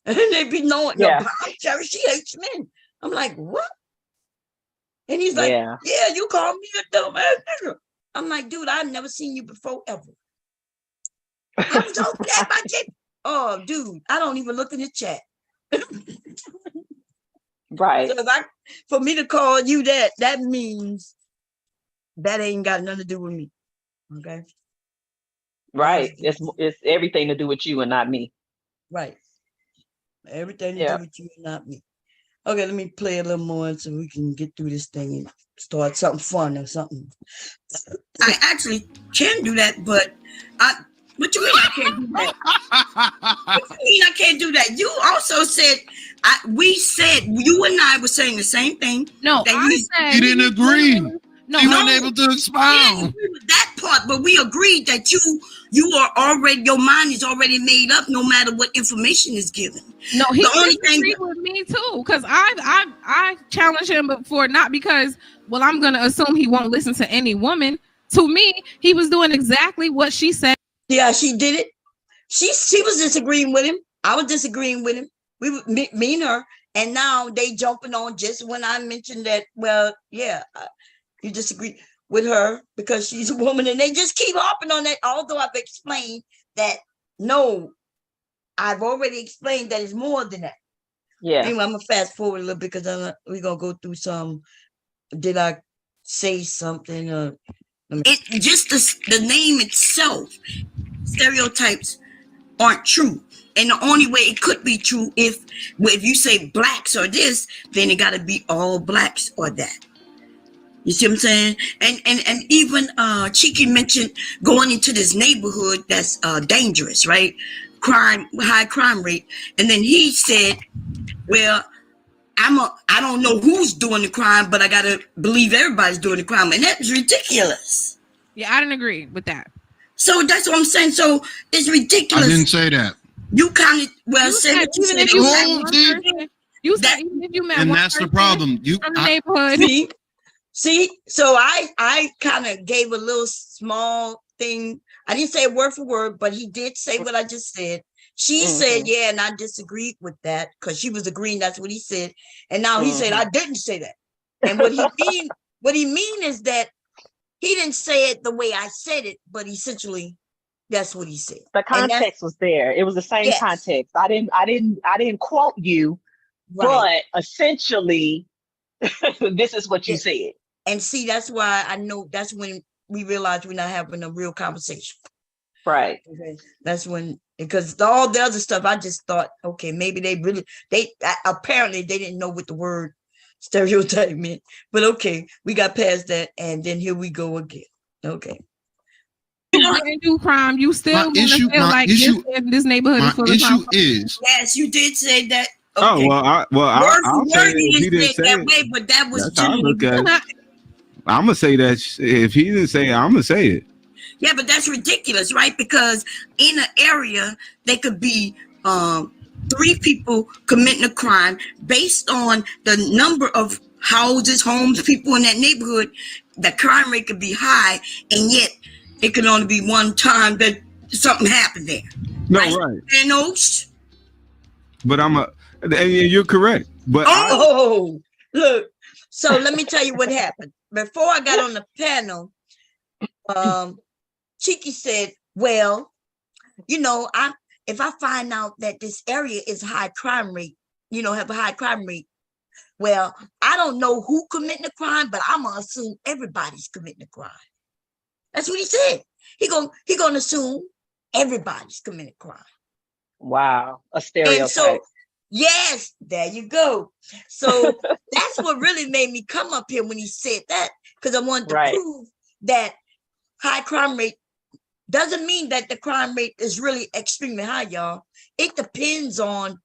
and they be knowing. Yeah. No, Jerry, she hates men. I'm like, what? And he's like, Yeah. yeah, you call me a dumb ass nigga. I'm like, dude, I've never seen you before ever. I was so glad my kid. Oh, dude, I don't even look in the chat. Right. So for me to call you that means that ain't got nothing to do with me. Okay. Right. It's everything to do with you and not me. Right. Everything to do with you and not me. Okay, let me play a little more so we can get through this thing and start something fun or something. I actually can do that, but what you mean I can't do that? What you mean I can't do that? You also said we said you and I were saying the same thing. No, I said you didn't agree. No, you weren't able to expound. We didn't agree with that part, but we agreed that you are already, your mind is already made up no matter what information is given. No, he disagreed with me too, because I challenged him before, not because, well, I'm gonna assume he won't listen to any woman. To me, he was doing exactly what she said. Yeah, she did it. She was disagreeing with him. I was disagreeing with him. Me and her, and now they jumping on just when I mentioned that. Well, yeah, you disagree with her because she's a woman, and they just keep harping on that. Although I've explained that, no, I've already explained that it's more than that. Yeah. Anyway, I'm gonna fast forward a little bit because we're gonna go through some. Did I say something? It just the name itself, stereotypes aren't true. And the only way it could be true if you say blacks or this, then it gotta be all blacks or that. You see what I'm saying? And even Cheeky mentioned going into this neighborhood that's dangerous, right? High crime rate. And then he said, well, I don't know who's doing the crime, but I gotta believe everybody's doing the crime, and that's ridiculous. Yeah, I didn't agree with that. So that's what I'm saying. So it's ridiculous. I didn't say that. You kind of say what you said. You said even if you met and one that's the person problem. from the neighborhood. See. So I kind of gave a little small thing. I didn't say it word for word, but he did say what I just said. She said, yeah, and I disagreed with that because she was agreeing that's what he said. And now he said, I didn't say that. And what he mean is that he didn't say it the way I said it, but essentially that's what he said. The context was there. It was the same context. I didn't quote you, but essentially this is what you said. And see, that's why I know that's when we realize we're not having a real conversation. Right. Okay. That's when, because all the other stuff, I just thought, okay, maybe apparently they didn't know what the word stereotype meant, but okay, we got past that. And then here we go again. Okay. You didn't do crime. You still want to feel like this neighborhood is full of crime. Yes, you did say that. Okay. Oh, I'll say if he didn't say that way, but that was generally. I'm gonna say that if he didn't say it, I'm gonna say it. Yeah, but that's ridiculous, right? Because in an area, there could be 3 people committing a crime based on the number of houses, homes, people in that neighborhood. The crime rate could be high, and yet it could only be one time that something happened there. No, right. And but you're correct. But look. So let me tell you what happened. Before I got on the panel, Cheeky said, well, if I find out that this area is high crime rate, have a high crime rate, well, I don't know who committing the crime, but I'm going to assume everybody's committing a crime. That's what he said. He gonna assume everybody's committing a crime. Wow. A stereotype. And so, yes, there you go. So that's what really made me come up here when he said that, because I wanted to prove that high crime rate doesn't mean that the crime rate is really extremely high, y'all. It depends on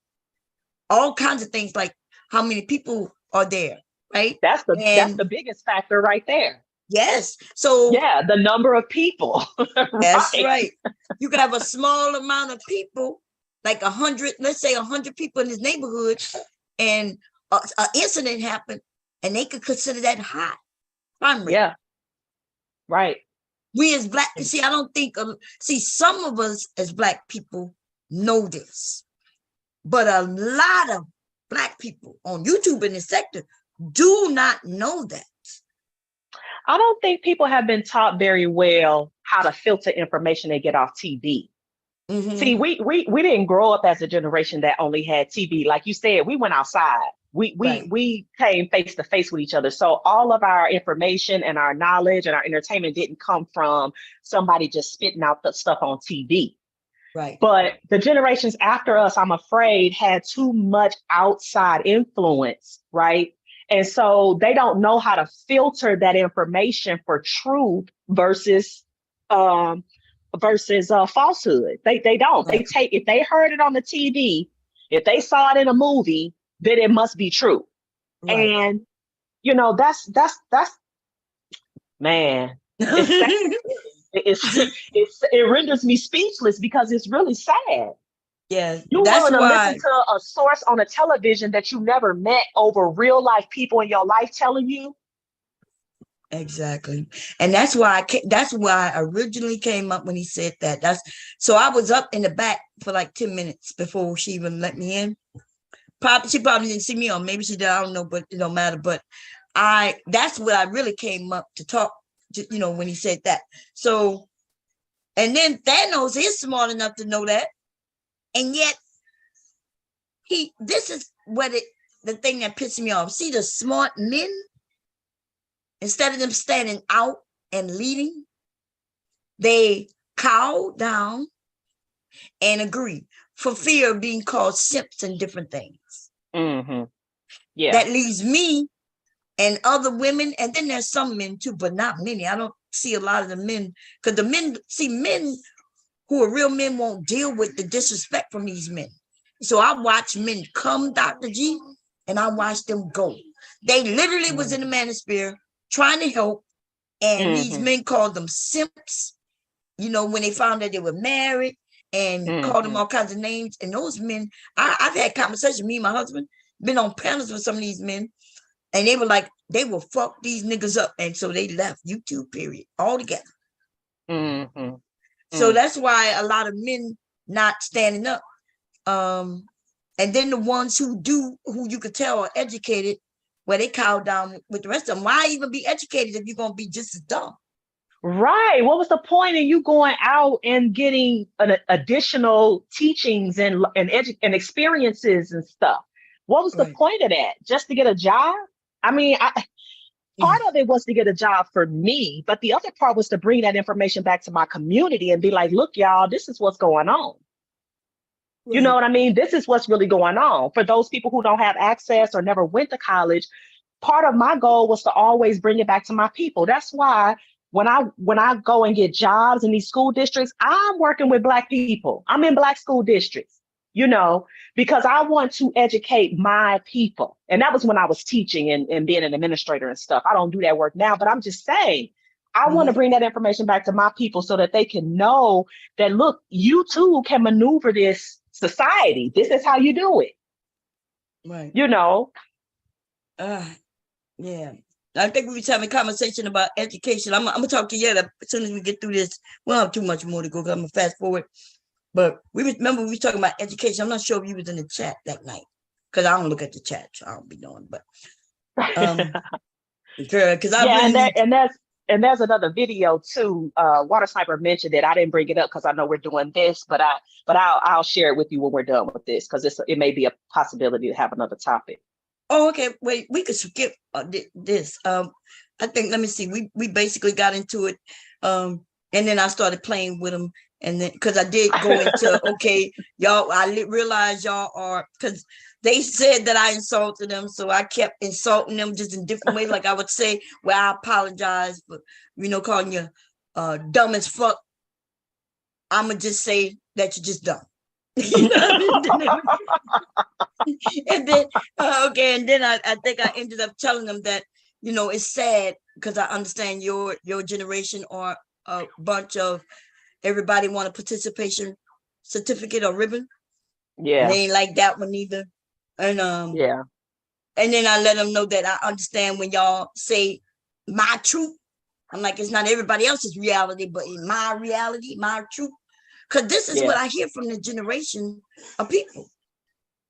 all kinds of things, like how many people are there, right? That's the biggest factor right there. Yes. So yeah, the number of people. that's right. You can have a small amount of people, like 100, let's say 100 people in this neighborhood, and an incident happened, and they could consider that high crime rate. Yeah. Right. We as Black, see, I don't think, see, some of us as Black people know this, but a lot of Black people on YouTube in this sector do not know that. I don't think people have been taught very well how to filter information they get off TV. Mm-hmm. See, we didn't grow up as a generation that only had TV. Like you said, we went outside. We came face to face with each other. So all of our information and our knowledge and our entertainment didn't come from somebody just spitting out the stuff on TV. Right. But the generations after us, I'm afraid, had too much outside influence, right? And so they don't know how to filter that information for truth versus falsehood. They don't. Right. They take, if they heard it on the TV, if they saw it in a movie, then it must be true. Right. And you know, that's man. It renders me speechless because it's really sad. Yeah, you willing to listen to a source on a television that you never met over real life people in your life telling you? Exactly, and that's why I originally came up when he said that. So I was up in the back for like 10 minutes before she even let me in. She probably didn't see me, or maybe she did. I don't know, but it don't matter. But that's what I really came up to talk to, you know, when he said that. So, and then Thanos is smart enough to know that. And yet, this is the thing that pisses me off. See, the smart men, instead of them standing out and leading, they cow down and agree for fear of being called simps and different things. Mm-hmm. Yeah. That leaves me and other women, and then there's some men too, but not many. I don't see a lot of the men, because the men who are real men won't deal with the disrespect from these men. So I watch men come, Dr. G, and I watch them go. They literally was in the manosphere trying to help, and these men called them simps, you know, when they found that they were married, and called them all kinds of names. And those men, I've had conversations, me and my husband, been on panels with some of these men, and they were like, they will fuck these niggas up. And so they left YouTube, period, altogether. Mm-hmm. So that's why a lot of men not standing up. And then the ones who you could tell are educated, where they cow down with the rest of them. Why even be educated if you're going to be just as dumb? Right. What was the point of you going out and getting additional teachings and experiences and stuff? What was the point of that? Just to get a job? I mean, part of it was to get a job for me, but the other part was to bring that information back to my community and be like, look, y'all, this is what's going on. Right. You know what I mean? This is what's really going on. For those people who don't have access or never went to college, part of my goal was to always bring it back to my people. That's why when I go and get jobs in these school districts, I'm working with Black people. I'm in Black school districts, you know, because I want to educate my people. And that was when I was teaching and being an administrator and stuff. I don't do that work now, but I'm just saying, I want to bring that information back to my people so that they can know that, look, you too can maneuver this society. This is how you do it. Right. You know? Yeah. I think we were having a conversation about education. I'm going to talk to you as soon as we get through this. We don't have too much more to go because I'm going to fast forward. But we were talking about education. I'm not sure if you was in the chat that night because I don't look at the chat, so I don't be knowing. But because and there's another video too. Water Sniper mentioned it. I didn't bring it up because I know we're doing this, but I'll share it with you when we're done with this because it may be a possibility to have another topic. Oh, okay. Wait, we could skip this. I think, let me see. We basically got into it. And then I started playing with them. And then, because I did go into, okay, y'all, I realized y'all are, because they said that I insulted them. So I kept insulting them just in different ways. Like I would say, well, I apologize for, you know, calling you dumb as fuck. I'm going to just say that you're just dumb. And then, and then I think I ended up telling them that, you know, it's sad because I understand your generation are a bunch of everybody want a participation certificate or ribbon. Yeah. They ain't like that one either. And yeah. And then I let them know that I understand when y'all say my truth. I'm like, it's not everybody else's reality, but in my reality, my truth. Because this is what I hear from the generation of people.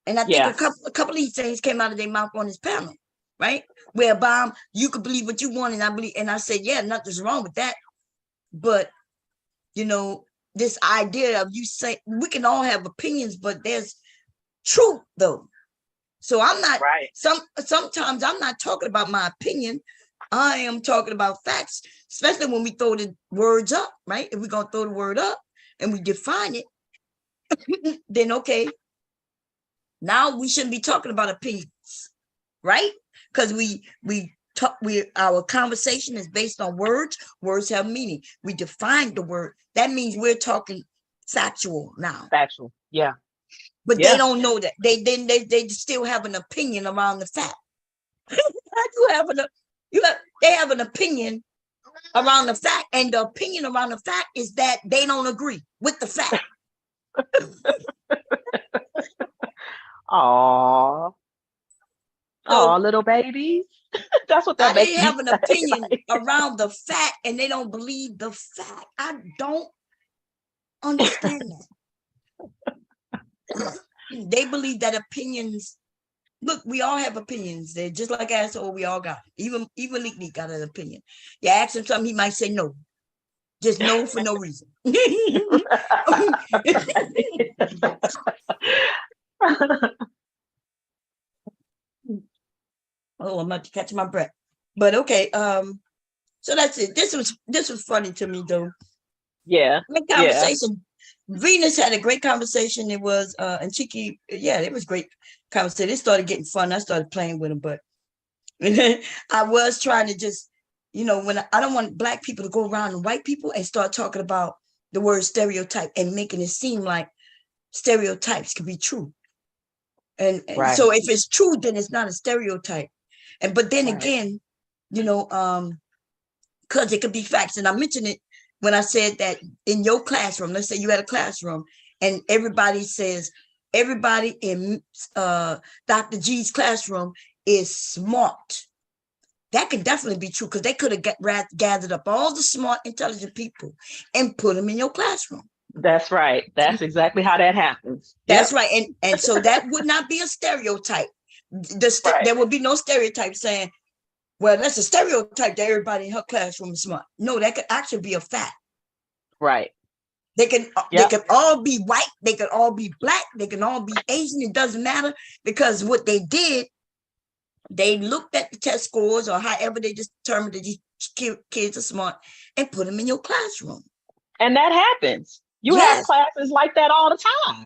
And I think a couple of these things came out of their mouth on this panel, right? Where Bob, you could believe what you want, and I believe, and I said, yeah, nothing's wrong with that. But you know, this idea of you say we can all have opinions, but there's truth though. So I'm not sometimes I'm not talking about my opinion. I am talking about facts, especially when we throw the words up, right? If we're gonna throw the word up and we define it, then okay. Now we shouldn't be talking about opinions, right? Because our conversation is based on words. Words have meaning. We define the word. That means we're talking factual now. Factual, yeah. But they don't know that. They still have an opinion around the fact. They have an opinion around the fact, and the opinion around the fact is that they don't agree with the fact. Aww. Oh, little babies. That's what they have an opinion around the fact, and they don't believe the fact. I don't understand that. They believe that opinions. Look, we all have opinions. They're just like asshole. We all got it. Even Leak got an opinion. You ask him something, he might say no. Just no for no reason. Oh, I'm about to catch my breath. But okay, so that's it. This was funny to me though. Yeah. Great conversation. Yeah. Venus had a great conversation. It was and Chiki, it was great conversation. It started getting fun. I started playing with him, but I was trying to just, when I don't want Black people to go around and white people and start talking about the word stereotype and making it seem like stereotypes could be true. And so if it's true, then it's not a stereotype. But then again, because it could be facts. And I mentioned it when I said that in your classroom, let's say you had a classroom and everybody in Dr. G's classroom is smart. That could definitely be true because they could have gathered up all the smart, intelligent people and put them in your classroom. That's right. That's exactly how that happens. That's right. And so that would not be a stereotype. There would be no stereotype saying, well, that's a stereotype that everybody in her classroom is smart. No, that could actually be a fact. Right. They can all be white. They can all be Black. They can all be Asian. It doesn't matter because what they did, they looked at the test scores or however they just determined that these kids are smart and put them in your classroom. And that happens. You have classes like that all the time.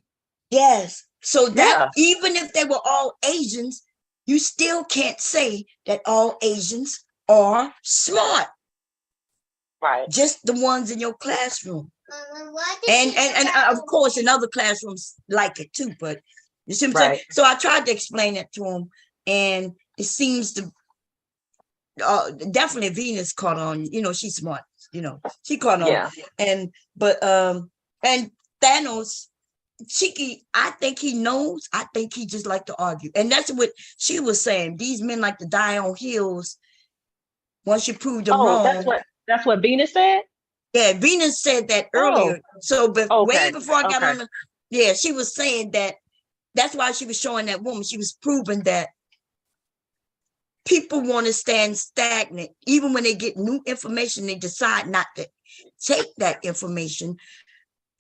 Yes. So that even if they were all Asians, you still can't say that all Asians are smart. Right. Just the ones in your classroom. And of course in other classrooms like it too, but you see what I'm saying? So I tried to explain that to him, and it seems to definitely Venus caught on, she's smart, she caught on. And Thanos, Chiki, I think he knows. I think he just like to argue. And that's what she was saying. These men like to die on heels once you prove them wrong. That's what Venus said? Yeah, Venus said that earlier. So way before I got on she was saying that that's why she was showing that woman. She was proving that people want to stand stagnant. Even when they get new information, they decide not to take that information.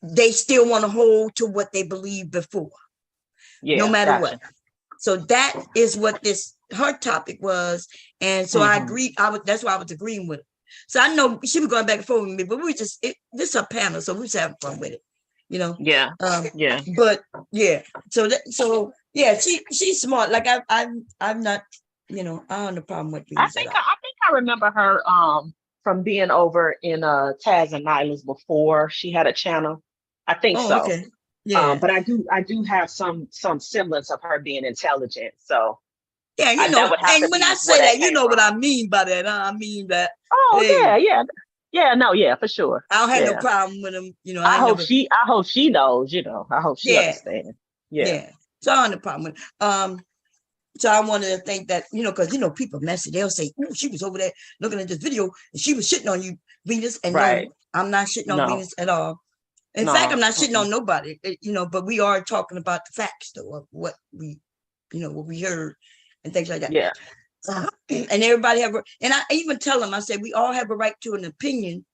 They still want to hold to what they believed before, no matter what. So that is what her topic was. And so I agreed. That's why I was agreeing with her. So I know she was going back and forth with me, but this is a panel, so we was having fun with it, Yeah. But she's smart. Like I'm not, I don't have a problem with I think I remember her from being over in Taz and Nyla's before she had a channel. I think so. Okay. Yeah. But I do have some semblance of her being intelligent. So Yeah, you know, and when I say that, you know what I mean by that. I mean that. Oh, yeah, no, yeah, for sure. I don't have no problem with them. You know, I hope she knows. You know, I hope she understands. Yeah. So I don't have no problem with. So I wanted to think that, you know, because, you know, people messy. They'll say, oh, she was over there looking at this video and she was shitting on you, Venus. And no, I'm not shitting on Venus at all. In fact, I'm not shitting on nobody, you know, but we are talking about the facts, though, of what we, you know, what we heard and things like that. Yeah. And everybody have, and I even tell them, I said, we all have a right to an opinion,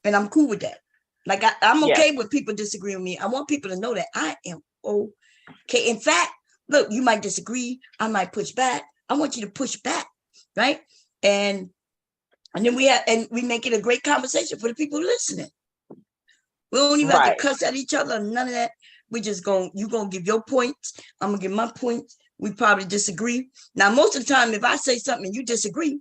and I'm cool with that. Like, I'm okay with people disagreeing with me. I want people to know that I am okay. In fact, look, you might disagree. I might push back. I want you to push back, right? And then we make it a great conversation for the people listening. We don't even have to cuss at each other, none of that. We just you gonna give your points. I'm gonna give my points. We probably disagree. Now, most of the time, if I say something and you disagree,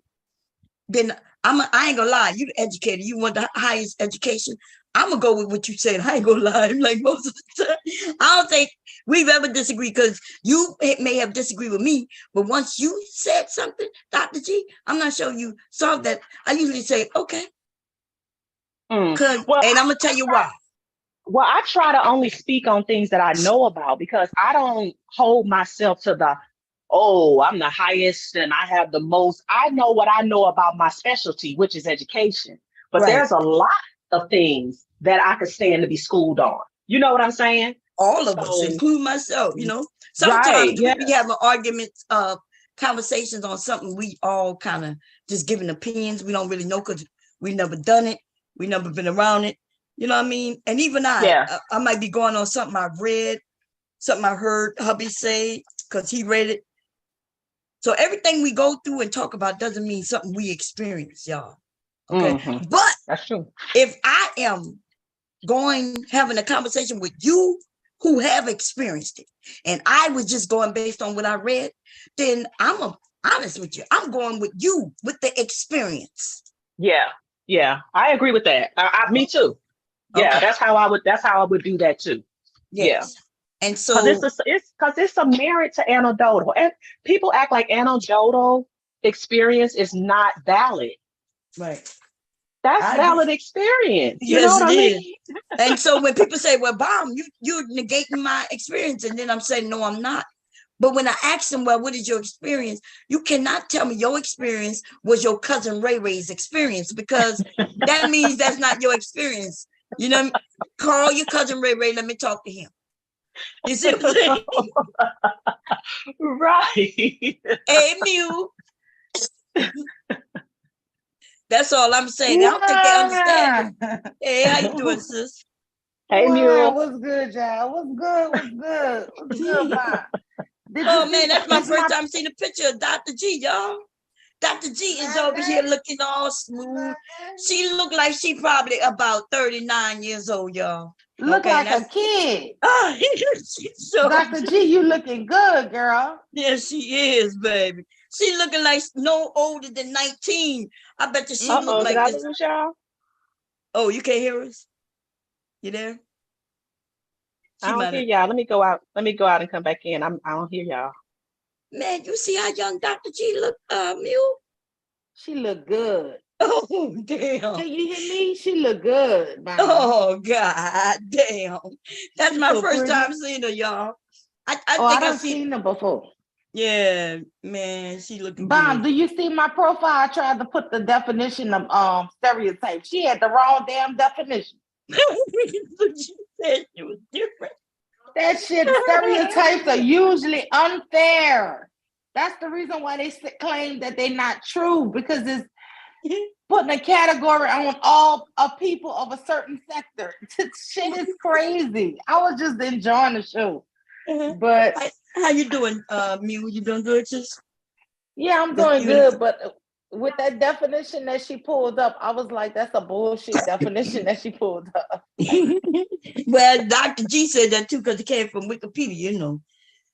then I ain't gonna lie. You the educator. You want the highest education. I'm gonna go with what you said. I ain't gonna lie. Like most of the time, I don't think we've ever disagreed, because you may have disagreed with me, but once you said something, Dr. G, I'm not sure you saw that. I usually say, okay. And I'm gonna tell you why. Well, I try to only speak on things that I know about, because I don't hold myself to I'm the highest and I have the most. I know what I know about my specialty, which is education. But there's a lot of things that I could stand to be schooled on. You know what I'm saying? All of us, including myself, you know. Sometimes we have arguments, conversations on something we all kind of just giving opinions. We don't really know because we never done it. We never been around it. You know what I mean? And even I might be going on something I've read, something I heard hubby say, because he read it. So everything we go through and talk about doesn't mean something we experience, y'all. Okay. But that's true. If I am having a conversation with you who have experienced it, and I was just going based on what I read, then I'm honest with you. I'm going with you with the experience. Yeah. I agree with that. Me too. Yeah, that's how I would do that too. Yes. Yeah. And so it's a merit to anecdotal, and people act like anecdotal experience is not valid. Right. That's valid experience. You know what I mean? And so when people say, well, Bomb, you're negating my experience, and then I'm saying, no, I'm not. But when I ask them, well, what is your experience? You cannot tell me your experience was your cousin Ray Ray's experience, because that means that's not your experience. You know, call your cousin Ray Ray. Let me talk to him. You see what I'm saying? Right. Hey, Mew. That's all I'm saying. I don't think they understand it. Hey, how you doing, sis? Hey, Mew. What's good, y'all? What's good, Mom? Oh, man, that's my first time seeing a picture of Dr. G, y'all. Dr. G is over here looking all smooth. She look like she probably about 39 years old, y'all. Look like a kid. So, Dr. G, you looking good, girl. Yes, she is, baby. She looking like no older than 19. I bet you she look like this. Y'all? Oh, you can't hear us? You there? I don't hear y'all. Let me go out and come back in. I don't hear y'all. Man, you see how young Dr. G look, Mule? She look good. Oh, damn. Can you hear me? She look good, Mom. Oh, God damn. That's my first time seeing her, y'all. I think I've seen her before. Yeah, man, she looking Mom, good. do you see my profile? I tried to put the definition of stereotypes. She had the wrong damn definition. She said she was different. That shit, stereotypes are usually unfair. That's the reason why they claim that they're not true, because it's putting a category on all people of a certain sector. Shit is crazy. I was just enjoying the show. But how you doing, Mew? You doing good, sis? Yeah, I'm doing good, but with that definition that she pulled up, I was like, that's a bullshit definition that she pulled up. Well, Dr. G said that too, because it came from Wikipedia, you know.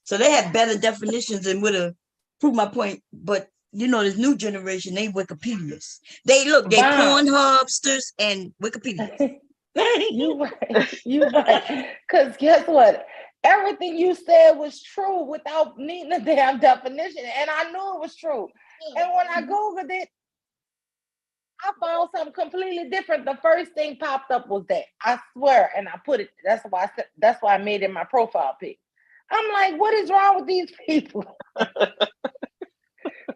So they had better definitions and would have proved my point. But, you know, this new generation, they Wikipedias. They Pornhubsters and Wikipedia. You right. Because guess what? everything you said was true without needing a damn definition. And I knew it was true. And when I Googled it, I found something completely different. The first thing popped up was that. I swear, and I put it, that's why I made it my profile pic. I'm like, what is wrong with these people?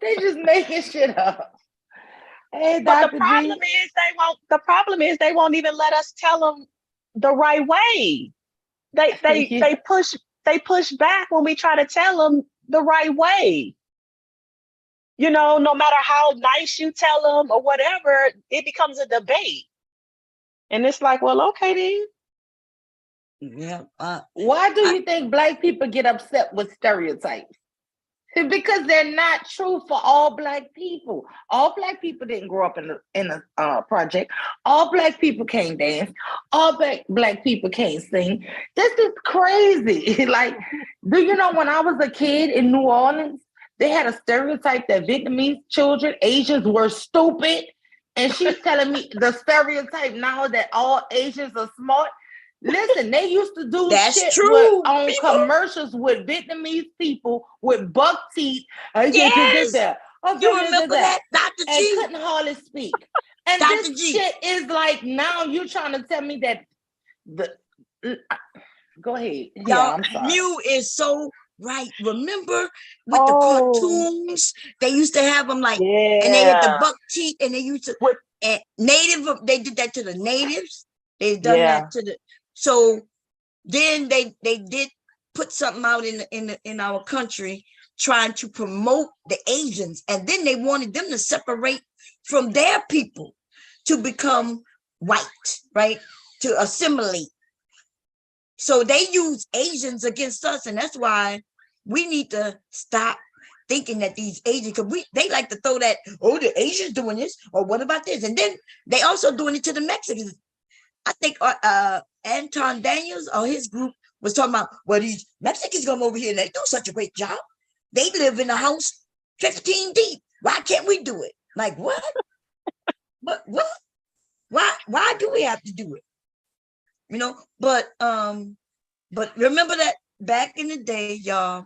They just making shit up. Hey, but Dr. the problem is they won't even let us tell them the right way. They push back when we try to tell them the right way. You know, no matter how nice you tell them or whatever, it becomes a debate. And it's like, well, okay then. Yeah. Why do you think Black people get upset with stereotypes? Because they're not true for all Black people. All Black people didn't grow up in a project. All Black people can't dance. All Black people can't sing. This is crazy. Like, do you know when I was a kid in New Orleans, they had a stereotype that Vietnamese children, Asians were stupid. And she's telling me the stereotype now that all Asians are smart. Listen, they used to do shit on commercials with Vietnamese people with buck teeth. Yes, you remember that, Dr. G? And couldn't hardly speak. And Dr. This shit is like, now you trying to tell me that go ahead. Yeah, I'm sorry. Mew is so right. Remember with the cartoons, they used to have them like, and they had the buck teeth, and they used to and they did that to the natives. They've done that to the. So then they did put something out in our country trying to promote the Asians, and then they wanted them to separate from their people to become white, right? To assimilate. So they use Asians against us, and that's why we need to stop thinking that these Asians, because they like to throw that, the Asians doing this, or what about this? And then they also doing it to the Mexicans. I think Anton Daniels or his group was talking about, well, these Mexicans come over here and they do such a great job. They live in a house 15 deep. Why can't we do it? Like, what? What? Why do we have to do it? You know, but remember that back in the day, y'all,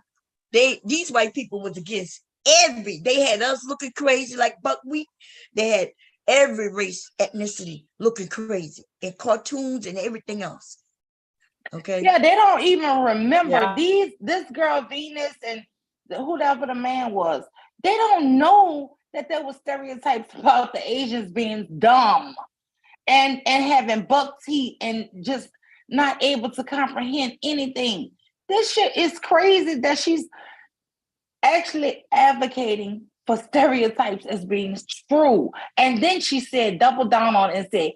these white people was against they had us looking crazy like buckwheat. They had every race, ethnicity looking crazy in cartoons and everything else. Okay. Yeah, they don't even remember this girl Venus and whoever the man was. They don't know that there was stereotypes about the Asians being dumb and having buck teeth and just not able to comprehend anything. This shit is crazy that she's actually advocating for stereotypes as being true. And then she said, double down on it and said,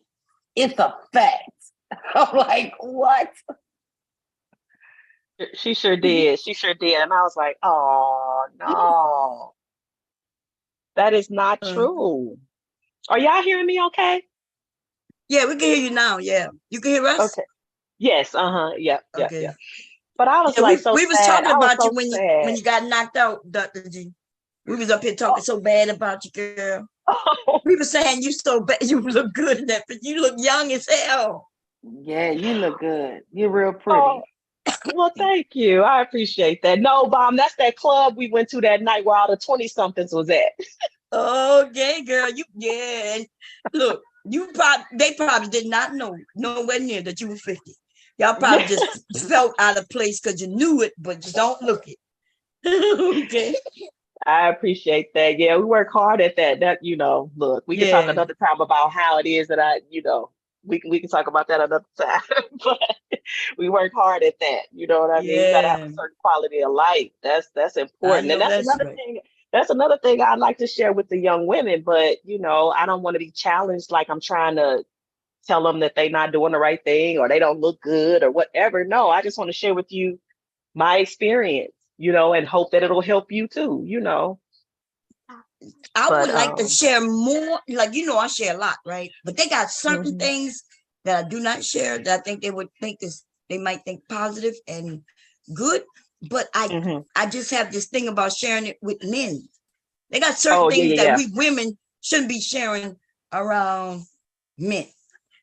it's a fact. I'm like, what? She sure did. She sure did. And I was like, oh, no. That is not true. Are y'all hearing me okay? Yeah, we can hear you now. Yeah. You can hear us? Okay. Yes. Yeah. Okay. Yeah. But I was like, we was talking about you when you got knocked out, Dr. G. We was up here talking so bad about you, girl. Oh. We were saying you so bad, you look good in that, but you look young as hell. Yeah, you look good. You're real pretty. Oh, well, thank you. I appreciate that. No, Bomb, that's that club we went to that night where all the 20-somethings was at. Okay, girl. Look, they probably did not know nowhere near that you were 50. Y'all probably just felt out of place because you knew it, but just don't look it. Okay. I appreciate that. Yeah, we work hard at that. Look, we can talk another time about how it is that we can talk about that another time. But we work hard at that. You know what I mean? You gotta have a certain quality of life. That's important. And that's another thing. That's another thing I'd like to share with the young women. But I don't want to be challenged like I'm trying to tell them that they're not doing the right thing or they don't look good or whatever. No, I just want to share with you my experience, and hope that it'll help you too, I would like to share more, like, I share a lot, right? But they got certain things that I do not share that I think they would think they might think positive and good. But I just have this thing about sharing it with men. They got certain things that we women shouldn't be sharing around men.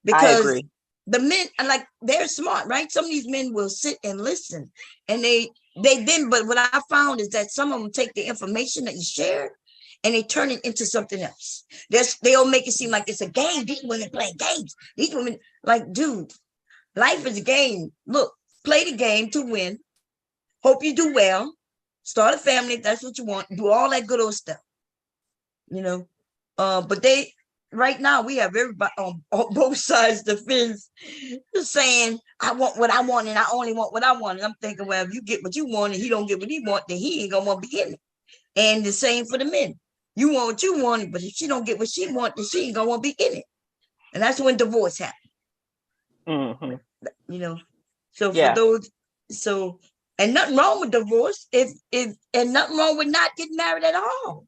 Because the men are like, they're smart, right? Some of these men will sit and listen, and they then, but what I found is that some of them take the information that you share and they turn it into something else. They'll make it seem like it's a game. These women playing games. These women, like, dude, life is a game. Look, play the game to win. Hope you do well. Start a family if that's what you want. Do all that good old stuff. You know, but right now we have everybody on both sides of the fence saying, I want what I want and I only want what I want. And I'm thinking, well, if you get what you want and he don't get what he want, then he ain't gonna want to be in it. And the same for the men. You want what you want, but if she don't get what she wants, then she ain't gonna want to be in it. And that's when divorce happens. Mm-hmm. You know, so for those, and nothing wrong with divorce, and nothing wrong with not getting married at all.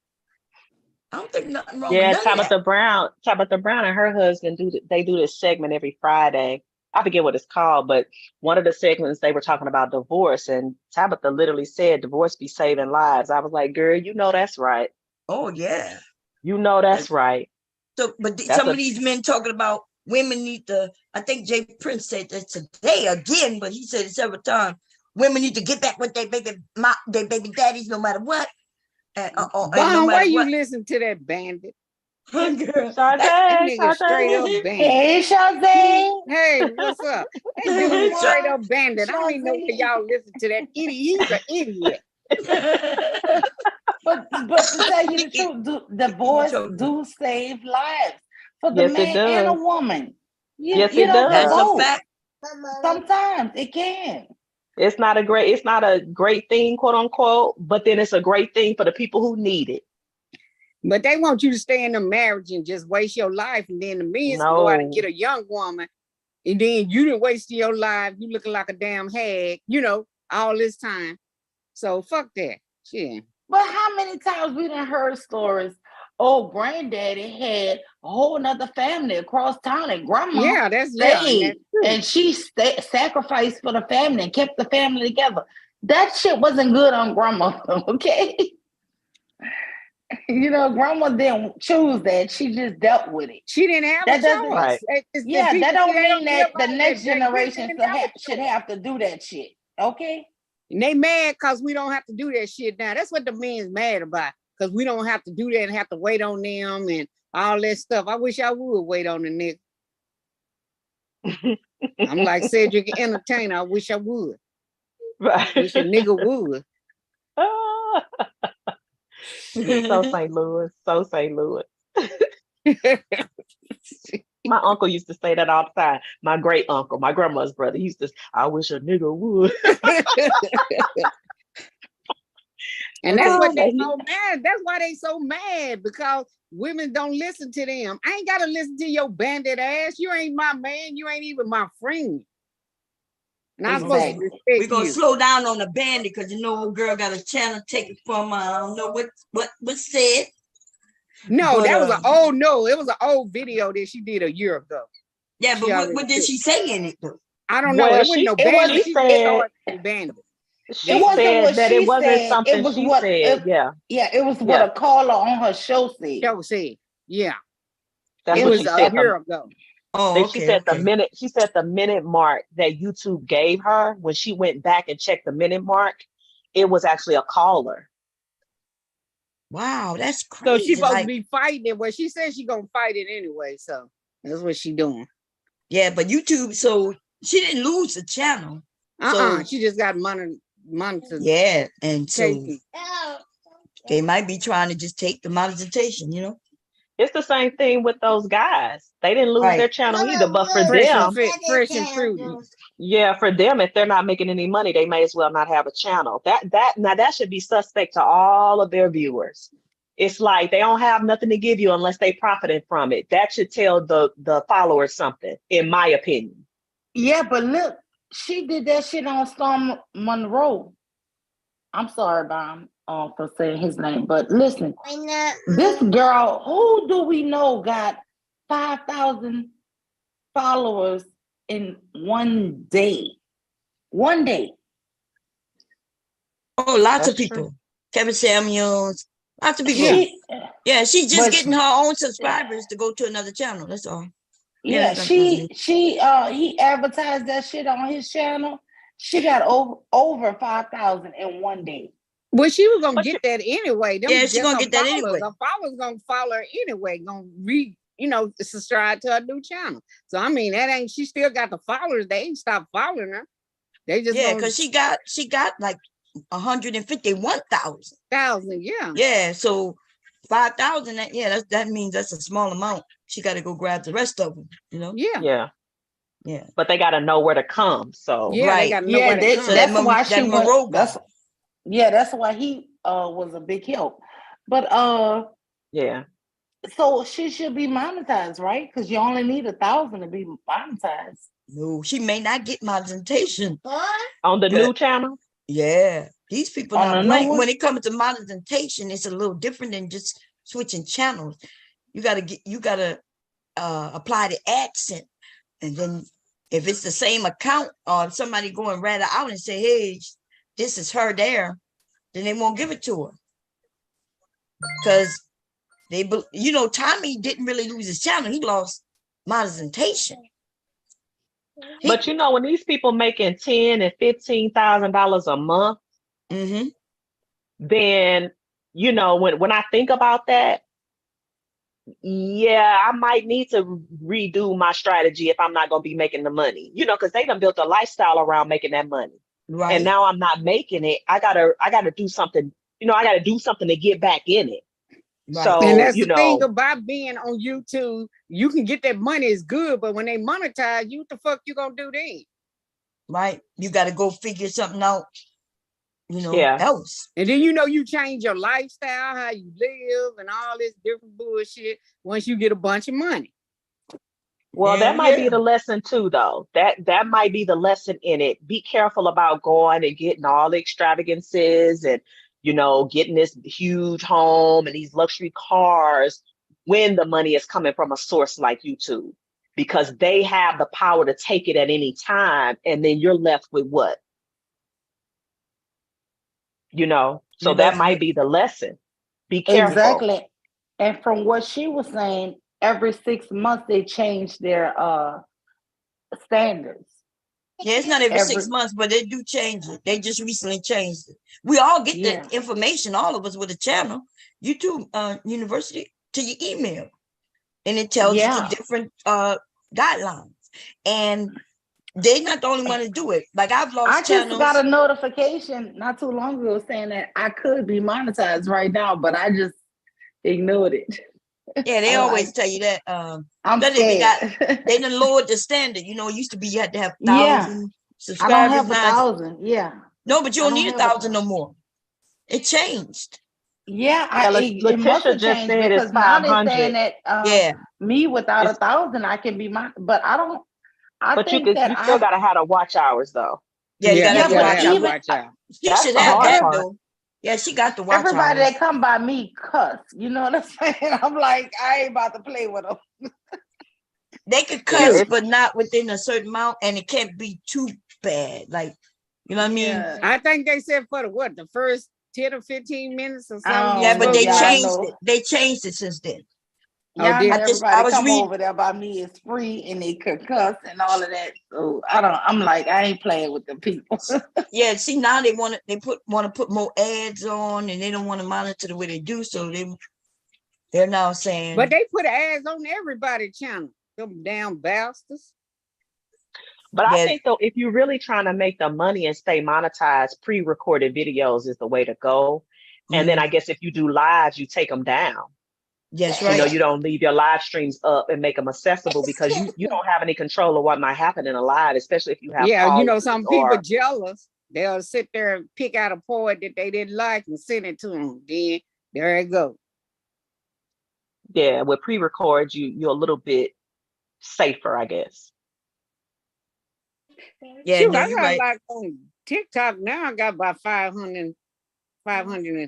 I don't think nothing wrong with none of that. Tabitha Brown and her husband do this segment every Friday. I forget what it's called, but one of the segments they were talking about divorce, and Tabitha literally said, "Divorce be saving lives." I was like, "Girl, you know that's right." Oh yeah, you know that's right. So, but some of these men talking about women need to. I think Jay Prince said that today again, but he said it several times. Women need to get back with their baby daddies, no matter what. Bon, why you listen to that bandit? Girl, that nigga straight up bandit. Hey, Shazay. Hey, what's up? That dude straight up bandit. I don't even know why y'all listen to that idiot. He's an idiot. But to tell you the truth, divorce do save lives for the man and a woman. Yes, it does. That's a fact. Sometimes it can. It's not a great thing, quote unquote, but then it's a great thing for the people who need it. But they want you to stay in a marriage and just waste your life, and then the men go out and get a young woman, and then you didn't waste your life. You looking like a damn hag, all this time. So fuck that shit. But how many times we done heard stories? Oh, granddaddy had a whole nother family across town, and grandma stayed, and she sacrificed for the family and kept the family together. That shit wasn't good on grandma, okay? Grandma didn't choose that. She just dealt with it. She didn't have a choice. Right. That don't mean that the next generation should have to do that shit, okay? And they mad because we don't have to do that shit now. That's what the men's mad about. Because we don't have to do that and have to wait on them and all that stuff. I wish I would wait on the nigga. I'm like Cedric the Entertainer. I wish I would. Right. I wish a nigga would. So St. Louis. So St. Louis. My uncle used to say that all the time. My great uncle, my grandma's brother, used to, I wish a nigga would. And that's what they so mad. That's why they so mad, because women don't listen to them. I ain't gotta listen to your bandit ass. You ain't my man. You ain't even my friend. And I'm supposed to respect We're gonna slow down on the bandit because old girl got a channel taken from I don't know what said. No, but, that was it was an old video that she did a year ago. Yeah, but what did she say in it though? I don't know. It wasn't no bandit. She said bandit. She said that it wasn't something she said. Yeah, it was what a caller on her show said. Yeah, that's it what was she said a year ago. Oh, okay, she said the minute mark that YouTube gave her when she went back and checked the minute mark, it was actually a caller. Wow, that's crazy. So she's supposed to be fighting it. Well, she said she's gonna fight it anyway. So that's what she's doing. Yeah, but YouTube. So she didn't lose the channel. So she just got money. Yeah, and so they might be trying to just take the monetization, It's the same thing with those guys. They didn't lose their channel either, but for them, fresh and fruity. Yeah, for them, if they're not making any money, they may as well not have a channel. That should be suspect to all of their viewers. It's like they don't have nothing to give you unless they profiting from it. That should tell the followers something, in my opinion. Yeah, but look, she did that shit on Storm Monroe. I'm sorry, Bob, for saying his name, but listen, this girl, who do we know got 5,000 followers in one day? One day. Oh, lots of people. True. Kevin Samuels, lots of people. She's just getting her own subscribers to go to another channel. That's all. Yeah, he advertised that shit on his channel. She got over 5,000 in one day. Well, she was gonna get that anyway. She gonna get that anyway. The followers gonna follow her anyway. Gonna subscribe to her new channel. So I mean, that ain't. She still got the followers. They ain't stopped following her. They just because she got like 151,000. Yeah, so 5,000. That means that's a small amount. She got to go grab the rest of them. Yeah. But they got to know where to come. So they got to know where to come. That's why she went. That's why he was a big help. But so she should be monetized, right? Because you only need 1,000 to be monetized. No, she may not get monetization on the new channel. Yeah, these people when it comes to monetization, it's a little different than just switching channels. You gotta apply the accent, and then if it's the same account or somebody going right out and say, "Hey, this is her there," then they won't give it to her because Tommy didn't really lose his channel; he lost monetization. But when these people making $10,000 and $15,000 a month, then when I think about that, I might need to redo my strategy if I'm not going to be making the money, because they done built a lifestyle around making that money, right? And now I'm not making it. I gotta do something. I gotta do something to get back in it. Right. So, and that's the thing about being on YouTube. You can get that money is good, but when they monetize you, what the fuck you gonna do then? Right. You got to go figure something out, else. And then you change your lifestyle, how you live, and all this different bullshit once you get a bunch of money. Well, that might be the lesson too, though. That might be the lesson in it. Be careful about going and getting all the extravagances and getting this huge home and these luxury cars when the money is coming from a source like YouTube, because they have the power to take it at any time. And then you're left with what? So that might be the lesson. Be careful. Exactly. And from what she was saying, every 6 months they change their standards. Yeah, it's not every 6 months, but they do change it. They just recently changed it. We all get the information, all of us with a channel, YouTube University, to your email. And it tells you the different guidelines. And they're not the only one to do it. Like I've lost channels. I just got a notification not too long ago saying that I could be monetized right now, but I just ignored it. Yeah, they always tell you that. I'm scared. They done lowered the standard. It used to be you had to have 1,000 subscribers. I don't have 1,000. Yeah. No, but you don't need 1,000 no more. It changed. Yeah, it must have changed because now they're saying that me without 1,000, I can be but I don't. But you still gotta have the watch hours though. Yeah, you gotta have watch hours. She should have that though. Yeah, she got the watch hours. Everybody that come by me cuss. You know what I'm saying? I'm like, I ain't about to play with them. They could cuss, but not within a certain amount, and it can't be too bad. Like, you know what I mean? Yeah. I think they said for the first 10 or 15 minutes or something. Yeah, but they changed it. They changed it since then. Yeah, I was reading over there by me. It's free, and they could cuss and all of that. So I'm like, I ain't playing with the people. Yeah, see now they want to put more ads on, and they don't want to monitor the way they do. So they're now saying, but they put ads on everybody's channel. Them damn bastards. But I think though, if you're really trying to make the money and stay monetized, pre-recorded videos is the way to go. And then I guess if you do lives, you take them down. Yes, right. You don't leave your live streams up and make them accessible because you don't have any control of what might happen in a live, especially if you have some people jealous. They'll sit there and pick out a poet that they didn't like and send it to them. Then there it goes. Yeah, with pre-records, you're a little bit safer, I guess. Yeah, shoot, I got like on TikTok now. I got about 500 and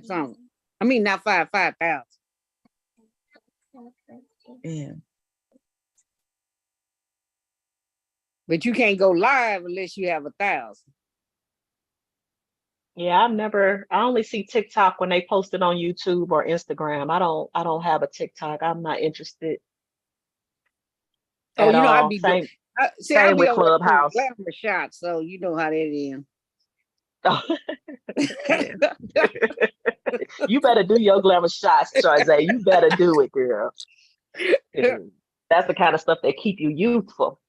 something. I mean, not 5,000. Yeah. But you can't go live unless you have 1,000. Yeah, I only see TikTok when they post it on YouTube or Instagram. I don't have a TikTok. I'm not interested. Oh, at you know, I all. be Same, see, I same be with over there doing Clubhouse. glamour shots, so you know how that is. You better do your glamour shots, Charze. You better do it, girl. That's the kind of stuff that keep you youthful.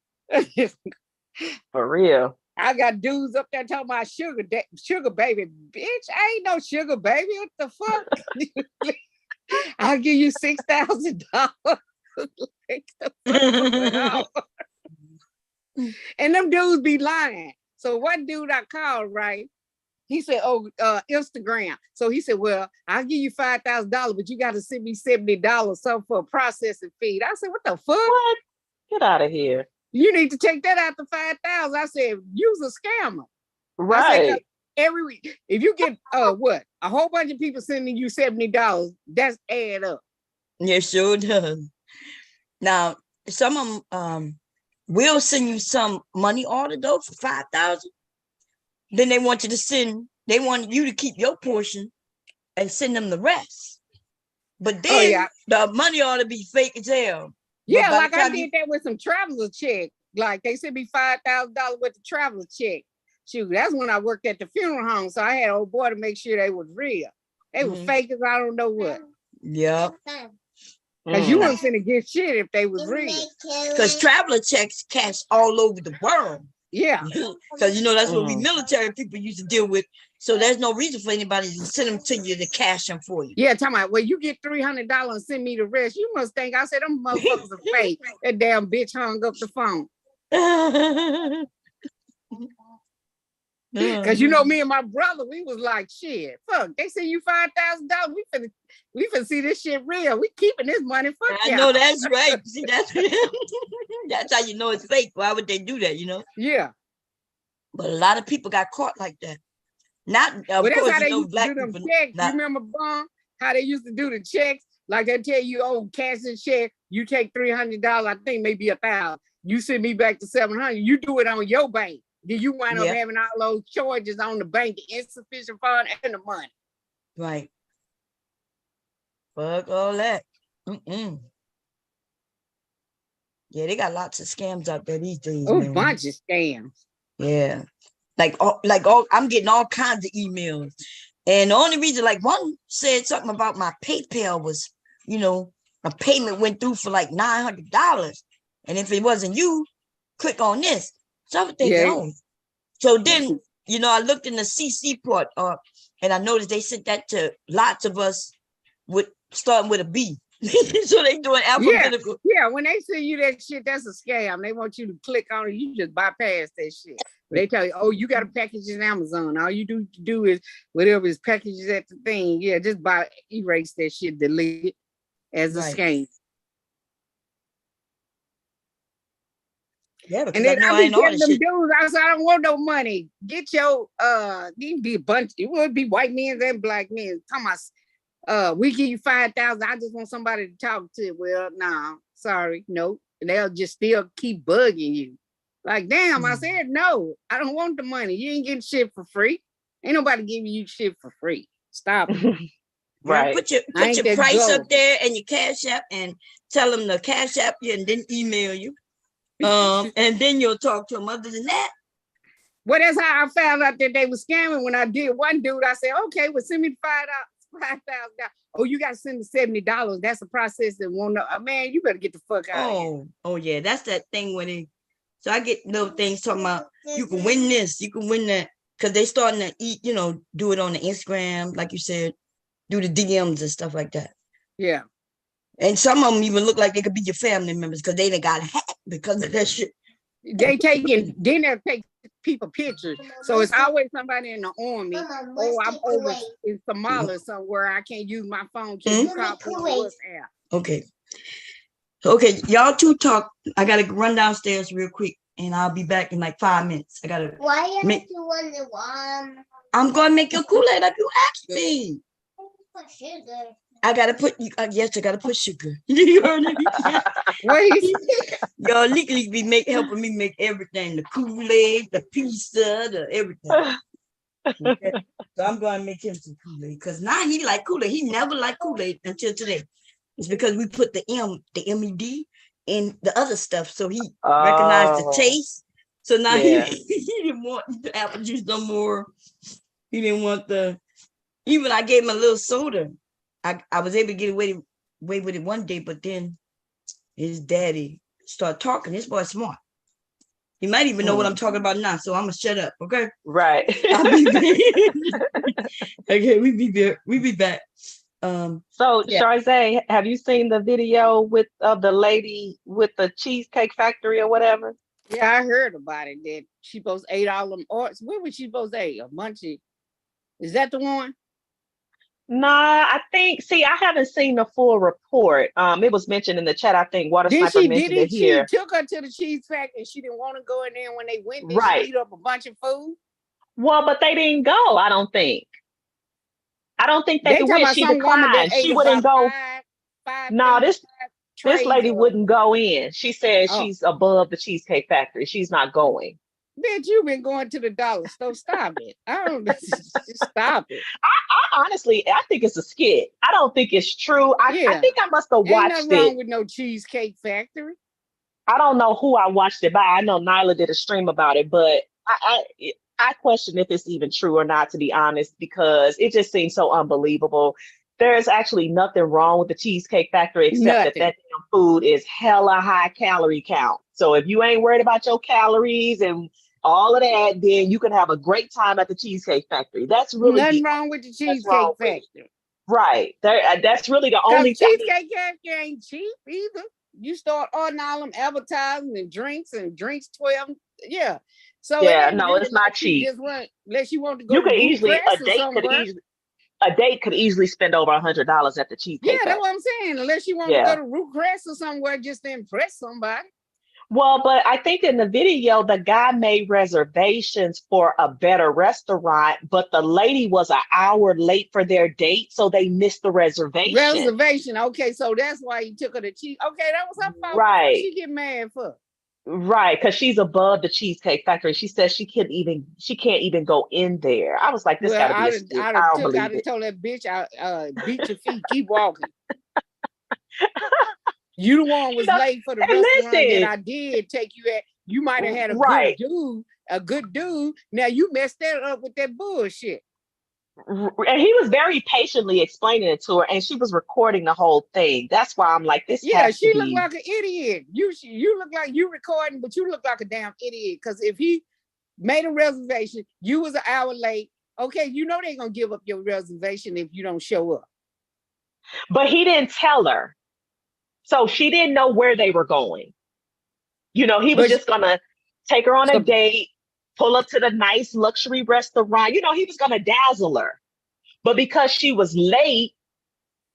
For real. I got dudes up there talking about sugar baby. Bitch, I ain't no sugar baby. What the fuck? I'll give you $6,000. And them dudes be lying. So one dude I called, right? He said, Instagram. So he said, well, I'll give you $5,000, but you got to send me $70 something for a processing fee. I said, what the fuck? What? Get out of here. You need to take that out to 5,000. I said, use a scammer. Right. I said, every week, if you get a whole bunch of people sending you $70, that's add up. Yeah, sure does. Now, some of them will send you some money order though for 5,000. Then they want you to keep your portion and send them the rest. But then the money ought to be fake as hell. Yeah, like I did that with some traveler check. Like they sent me $5,000 worth of traveler check. Shoot, that's when I worked at the funeral home. So I had old boy to make sure they was real. They were fake as I don't know what. Yeah. Because you wasn't finna get shit if they was real. Because traveler checks cash all over the world. Yeah. Because you know that's what we military people used to deal with. So there's no reason for anybody to send them to you to cash them for you. Yeah, talking about, well, you get $300 and send me the rest. You must think I said them motherfuckers are fake. That damn bitch hung up the phone. Because you know, me and my brother, we was like, shit, fuck, they send you $5,000. We finna see this shit real. We keeping this money. Fuck I know that's right. See, that's how you know it's fake. Why would they do that, you know? Yeah. But a lot of people got caught like that. Not, of but that's course, how they you know, used black to do them people. checks. You remember, Bon? How they used to do the checks? Like they tell you, oh, cash and check, you take $300, I think maybe $1,000. You send me back to $700. You do it on your bank. Then you wind up having all those charges on the bank, the insufficient fund and the money. Right. Fuck all that. Yeah, they got lots of scams out there these days. Oh, man. Bunch of scams. Yeah. I'm getting all kinds of emails. And the only reason, like one said something about my PayPal was, you know, a payment went through for like $900. And if it wasn't you, click on this. So I was thinking, oh. So then, you know, I looked in the CC part and I noticed they sent that to lots of us starting with a B. So they doing alphabetical. Yeah, when they send you that shit, that's a scam. They want you to click on it. You just bypass that shit. They tell you, oh, you got a package in Amazon. All you do is whatever is packages at the thing. Yeah, just erase that shit, delete it as a scam. Yeah, and then I be telling them dudes, I said, I don't want no money. Get your you be a bunch, it would be white men and black men. Thomas, we give you 5,000. I just want somebody to talk to. Well, nah, sorry, no. And they'll just still keep bugging you. Like, damn, I said no, I don't want the money. You ain't getting shit for free. Ain't nobody giving you shit for free. Stop it. Right. Put your price up there and your cash app and tell them to cash app you and then email you. And then you'll talk to them. Other than that, well, that's how I found out that they were scamming. When I did one dude, I said, okay, well, send me $5,000. Oh, you got to send the $70. That's a process that won't know. Man, you better get the fuck out of here. Oh yeah, that's that thing when they. So I get little things talking about you can win this, you can win that, because they starting to eat, you know, do it on the Instagram, like you said, do the DMs and stuff like that. Yeah. And some of them even look like they could be your family members because they done got hacked because of that shit. They take people pictures. So it's always somebody in the army. Oh, I'm over in Somalia somewhere. I can't use my phone. Can you call me on WhatsApp? Okay. Okay, y'all two talk. I gotta run downstairs real quick and I'll be back in like 5 minutes. I gotta I'm gonna make your Kool-Aid up. You asked me. I gotta put yes, I gotta put sugar. You heard me? Wait. Y'all legally be helping me make everything. The Kool-Aid, the pizza, the everything. Okay? So I'm gonna make him some Kool-Aid because now he like Kool-Aid. He never liked Kool-Aid until today. It's because we put the MED in the other stuff. So he recognized the taste. So now he didn't want the apple juice no more. He didn't want even I gave him a little soda. I was able to get away with it one day, but then his daddy started talking. This boy's smart. He might even know what I'm talking about now, so I'm gonna shut up, okay? Right. I'll be back. Okay, we be back. So Charzay, have you seen the video of the lady with the Cheesecake Factory or whatever? Yeah, I heard about it. That she supposed to eat all them arts. Where was she supposed to eat? A munchie? Is that the one? Nah, I haven't seen the full report. It was mentioned in the chat. I think Water Sniper mentioned it here. She took her to the cheese factory and she didn't want to go in there. When they went, right. She eat up a bunch of food. Well, but they didn't go, I don't think. I don't think they went. She declined. She wouldn't go. No, this lady wouldn't go in. She said she's above the Cheesecake Factory. She's not going. Bitch, you've been going to the dollar store. Stop it. I don't just stop it. I honestly, I think it's a skit. I don't think it's true. I think I must have watched it. Ain't nothing wrong with no Cheesecake Factory. I don't know who I watched it by. I know Nyla did a stream about it, but I question if it's even true or not, to be honest, because it just seems so unbelievable. There's actually nothing wrong with the Cheesecake Factory except that damn food is hella high calorie count. So if you ain't worried about your calories and all of that, then you can have a great time at the Cheesecake Factory. That's really nothing wrong with the Cheesecake Factory. Right. That's really the only thing. Cheesecake Factory ain't cheap either. You start ordering all them advertising and drinks 12. Yeah. So it's not cheap. Just unless you want to go. You could easily a date could easily spend over $100 at the Cheesecake Factory. That's what I'm saying. Unless you want to go to Root Crest or somewhere just to impress somebody. Well, but I think in the video, the guy made reservations for a better restaurant, but the lady was an hour late for their date, so they missed the reservation. Okay, so that's why he took her to cheese. Okay, that was her fault. Right. She get mad for. Right, because she's above the Cheesecake Factory. She says she can't even go in there. I was like, this gotta be a stick. I told that bitch, beat your feet, keep walking. You the one was late for the restaurant that I did take you at. You might have had a good dude. Now you messed that up with that bullshit. And he was very patiently explaining it to her, and she was recording the whole thing. That's why I'm like, this. Yeah, she looked like an idiot. You look like you recording, but you look like a damn idiot. Because if he made a reservation, you was an hour late. Okay, you know they're gonna give up your reservation if you don't show up. But he didn't tell her. So she didn't know where they were going. He was just going to take her on a date, pull up to the nice luxury restaurant. He was going to dazzle her. But because she was late,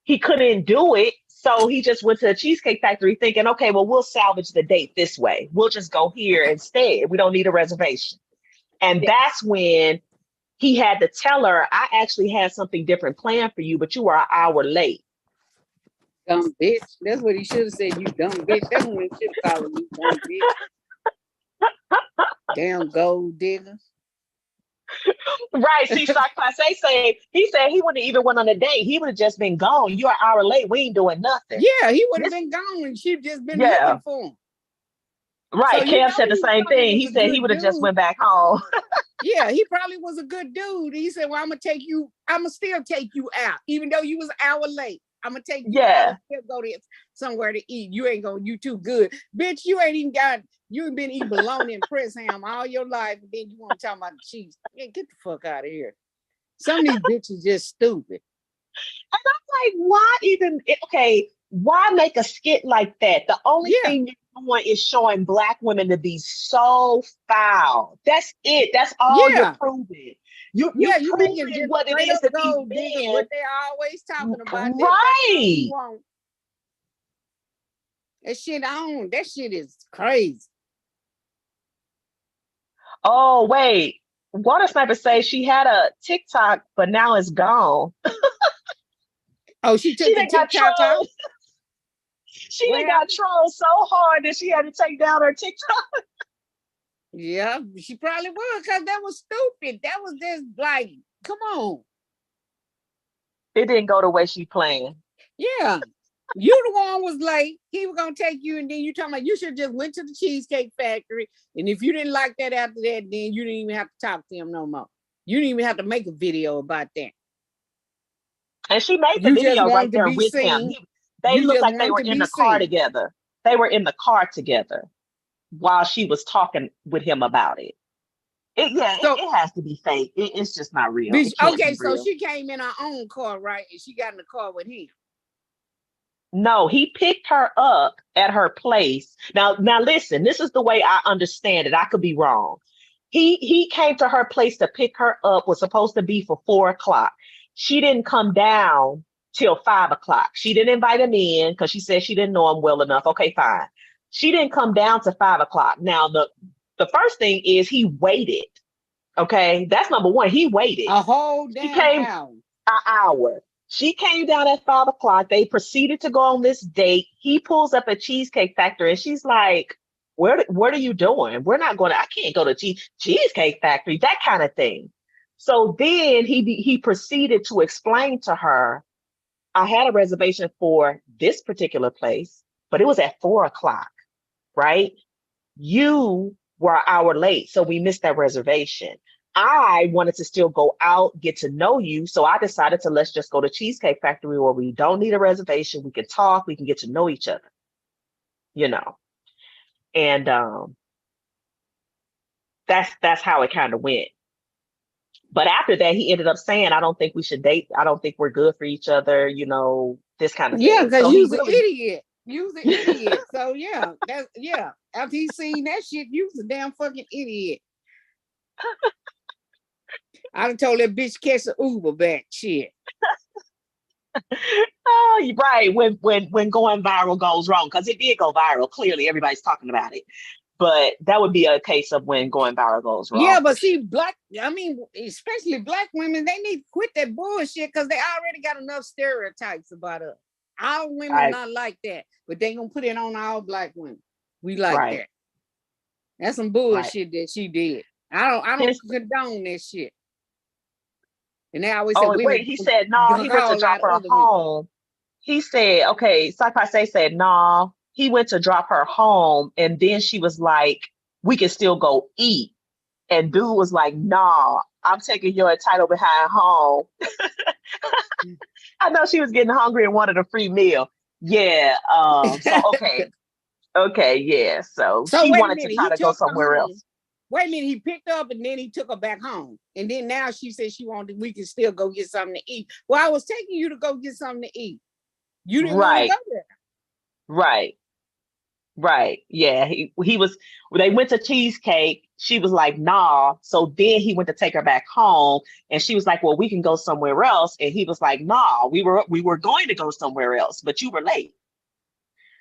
he couldn't do it. So he just went to the Cheesecake Factory thinking, okay, well, we'll salvage the date this way. We'll just go here instead. We don't need a reservation. And that's when he had to tell her, I actually had something different planned for you, but you were an hour late. Dumb bitch. That's what he should have said, you dumb bitch. That's what he should have called you, dumb bitch. Damn gold digger. Right. See, he said he wouldn't even went on a date. He would have just been gone. You're an hour late. We ain't doing nothing. Yeah, he would have been gone and she'd just been looking for him. Right. So Kev said the same thing. He said he would have just went back home. Yeah, he probably was a good dude. He said, well, I'm gonna still take you out, even though you was an hour late. I'm gonna take you out and go to somewhere to eat. You too good. Bitch, you ain't been eating bologna and press ham all your life, and then you want to talk about the cheese. Yeah, get the fuck out of here. Some of these bitches just stupid. And I'm like, why make a skit like that? The only thing you're doing is showing Black women to be so foul. That's it. That's all you're proving. You're proving what it is to be men. What they always talking about. Right. That shit is crazy. Oh, wait. Water Sniper says she had a TikTok, but now it's gone. Oh, she took the TikTok out? She got trolled so hard that she had to take down her TikTok. Yeah, she probably would, because that was stupid. That was just like, come on. It didn't go the way she planned. Yeah. You the one was late. He was gonna take you, and then you talking about you should just went to the Cheesecake Factory. And if you didn't like that after that, then you didn't even have to talk to him no more. You didn't even have to make a video about that. And she made the You just video right wanted to there be with him. seen. They You looked just like they wanted were to in be the car seen. together. They were in the car together while she was talking with him about it. So, it has to be fake. It's just not real. bitch, It can't okay, be so real. she came in her own car, right? And she got in the car with him. No, he picked her up at her place. Now listen, this is the way I understand it. I could be wrong. He came to her place to pick her up, was supposed to be for 4 o'clock. She didn't come down till 5 o'clock. She didn't invite him in because she said she didn't know him well enough. Okay, fine. She didn't come down to 5 o'clock. Now the first thing is he waited. Okay, that's number one. He waited a whole damn hour. An hour. She came down at 5 o'clock. They proceeded to go on this date. He pulls up at Cheesecake Factory and she's like, what are you doing? I can't go to Cheesecake Factory, that kind of thing. So then he proceeded to explain to her, I had a reservation for this particular place, but it was at 4 o'clock, right? You were an hour late, so we missed that reservation. I wanted to still go out, get to know you. So I decided to let's just go to Cheesecake Factory where we don't need a reservation. We can talk, we can get to know each other, you know. And that's how it kind of went. But after that, he ended up saying, I don't think we should date. I don't think we're good for each other, you know, this kind of thing. Yeah, because so you's an idiot. You's an idiot. So yeah. After he seen that shit, you's a damn fucking idiot. I done told that bitch catch an Uber back. Shit. Oh, you're right. When going viral goes wrong, because it did go viral. Clearly, everybody's talking about it. But that would be a case of when going viral goes wrong. Yeah, but see, especially black women, they need to quit that bullshit because they already got enough stereotypes about us. All women not like that, but they gonna put it on all black women. We like that. That's some bullshit that she did. I don't condone that shit. And they always say, wait, he said, no, he went to drop her home. He said, okay, Sai said, no, he went to drop her home. And then she was like, we can still go eat. And dude was like, nah, I'm taking your entitled behind home. I know she was getting hungry and wanted a free meal. Yeah. So, okay. Okay, yeah. So she wanted to try to go somewhere else. Wait a minute, he picked her up and then he took her back home. And then now she said we can still go get something to eat. Well, I was taking you to go get something to eat. You didn't want to go there. Right. Yeah. They went to Cheesecake. She was like, nah. So then he went to take her back home. And she was like, well, we can go somewhere else. And he was like, nah, we were going to go somewhere else, but you were late.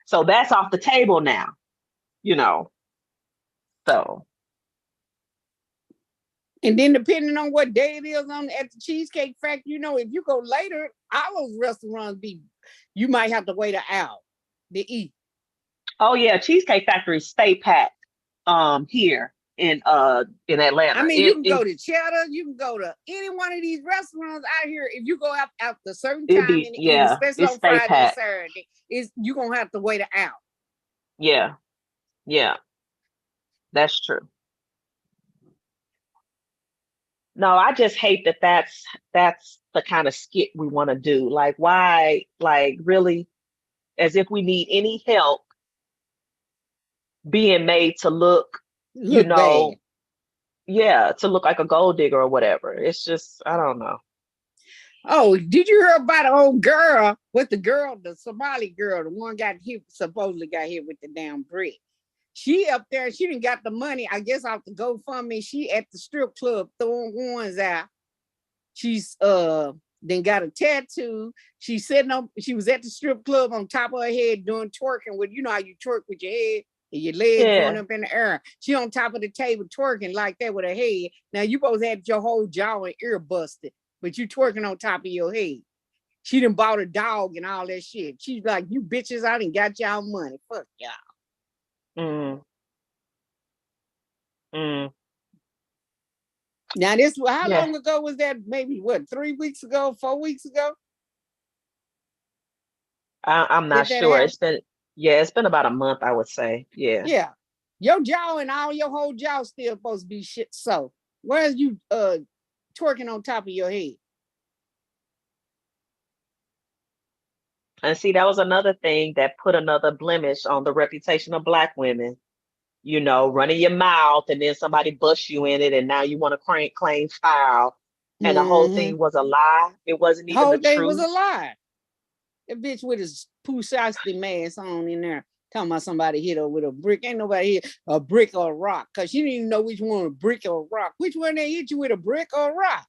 So that's off the table now, you know. So. And then depending on what day it is at the Cheesecake Factory, you know, if you go later, all those restaurants you might have to wait an hour to eat. Oh yeah, Cheesecake Factory stay packed here in Atlanta. I mean, you can go to Cheddar, you can go to any one of these restaurants out here. If you go after a certain time in the evening, especially on Friday and Saturday, you're gonna have to wait an hour. Yeah. That's true. No, I just hate that's the kind of skit we want to do. Like, why, like, really, as if we need any help being made to look you know, bad. To look like a gold digger or whatever. It's just, I don't know. Oh, did you hear about the old girl the Somali girl, the one supposedly got hit with the damn brick? She up there, she didn't got the money, I guess, off the GoFundMe. She at the strip club throwing ones out. She's then got a tattoo. She was at the strip club on top of her head doing twerking with, you know how you twerk with your head and your legs going up in the air. She on top of the table twerking like that with her head. Now you both had your whole jaw and ear busted, but you twerking on top of your head. She done bought a dog and all that shit. She's like, you bitches, I done got y'all money. Fuck y'all. Now how long ago was that? Maybe 3 weeks ago, 4 weeks ago? I'm not Did that sure. happen? It's been about a month, I would say. Yeah. Yeah. Your jaw and all your whole jaw still supposed to be shit. So where's you twerking on top of your head? And see, that was another thing that put another blemish on the reputation of Black women. You know, running your mouth and then somebody busts you in it, and now you want to claim foul. And the whole thing was a lie. It wasn't The even whole the thing was truth. a lie. That bitch with his Pusasti mask on in there talking about somebody hit her with a brick. Ain't nobody hit a brick or a rock, because she didn't even know which one, a brick or a rock. Which one they hit you with, a brick or a rock?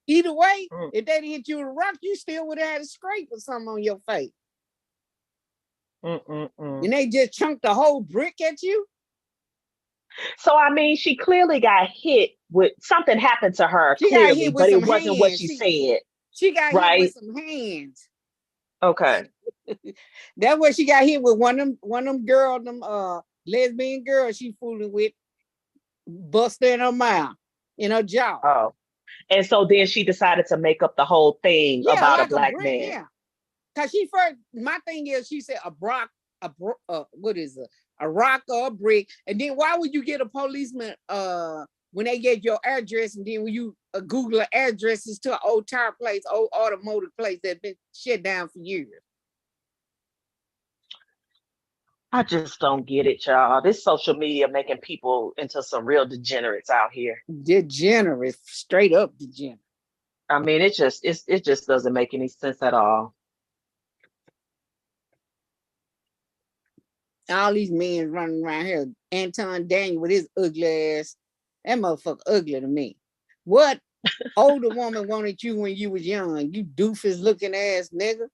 Either way, if they didn't hit you with a rock, you still would have had a scrape or something on your face. And they just chunked the whole brick at you. So I mean, she clearly got hit with something happened to her, She got clearly, hit with but it some wasn't what hands. she said. She got hit Right? with some hands. Okay. That's what she got hit with. One of them girls, them lesbian girls she fooling with, busted in her mouth, in her jaw. Oh. And so then she decided to make up the whole thing about a like Black brick, man. yeah. Cause she first, my thing is, she said what is it? A rock or a brick. And then why would you get a policeman when they get your address, and then when you Google addresses to an old tire place, old automotive place that's been shut down for years? I just don't get it, y'all. This social media making people into some real degenerates out here. Degenerates, straight up degenerate. I mean, it just doesn't make any sense at all. All these men running around here. Anton Daniel with his ugly ass. That motherfucker ugly to me. What older woman wanted you when you was young? You doofus looking ass nigga.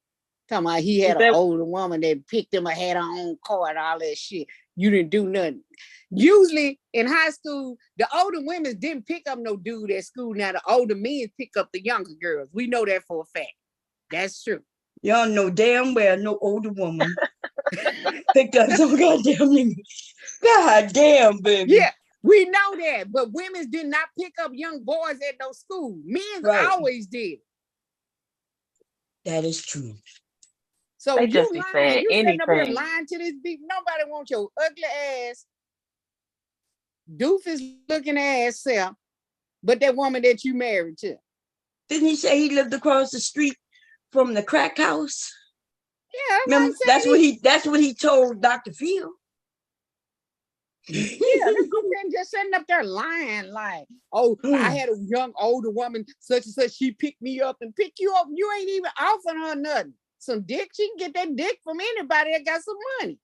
Talking about he had an older woman that picked him and had her own car and all that shit. You didn't do nothing. Usually in high school, the older women didn't pick up no dude at school. Now the older men pick up the younger girls. We know that for a fact. That's true. Y'all know damn well no older woman picked up some goddamn nigga. God damn, baby. Yeah, we know that. But women did not pick up young boys at no school. Men always did. That is true. So They you just be lying, saying you sitting up here anything. lying to this bitch. Nobody wants your ugly ass, doofus looking ass self, but that woman that you married to. Didn't he say he lived across the street from the crack house? Yeah, remember, that's what he told Dr. Phil. Yeah, that's what I'm just sitting up there lying, like, oh, I had a young older woman, such and such, she picked me up and picked you up. You ain't even offering her nothing. Some dick, she can get that dick from anybody that got some money.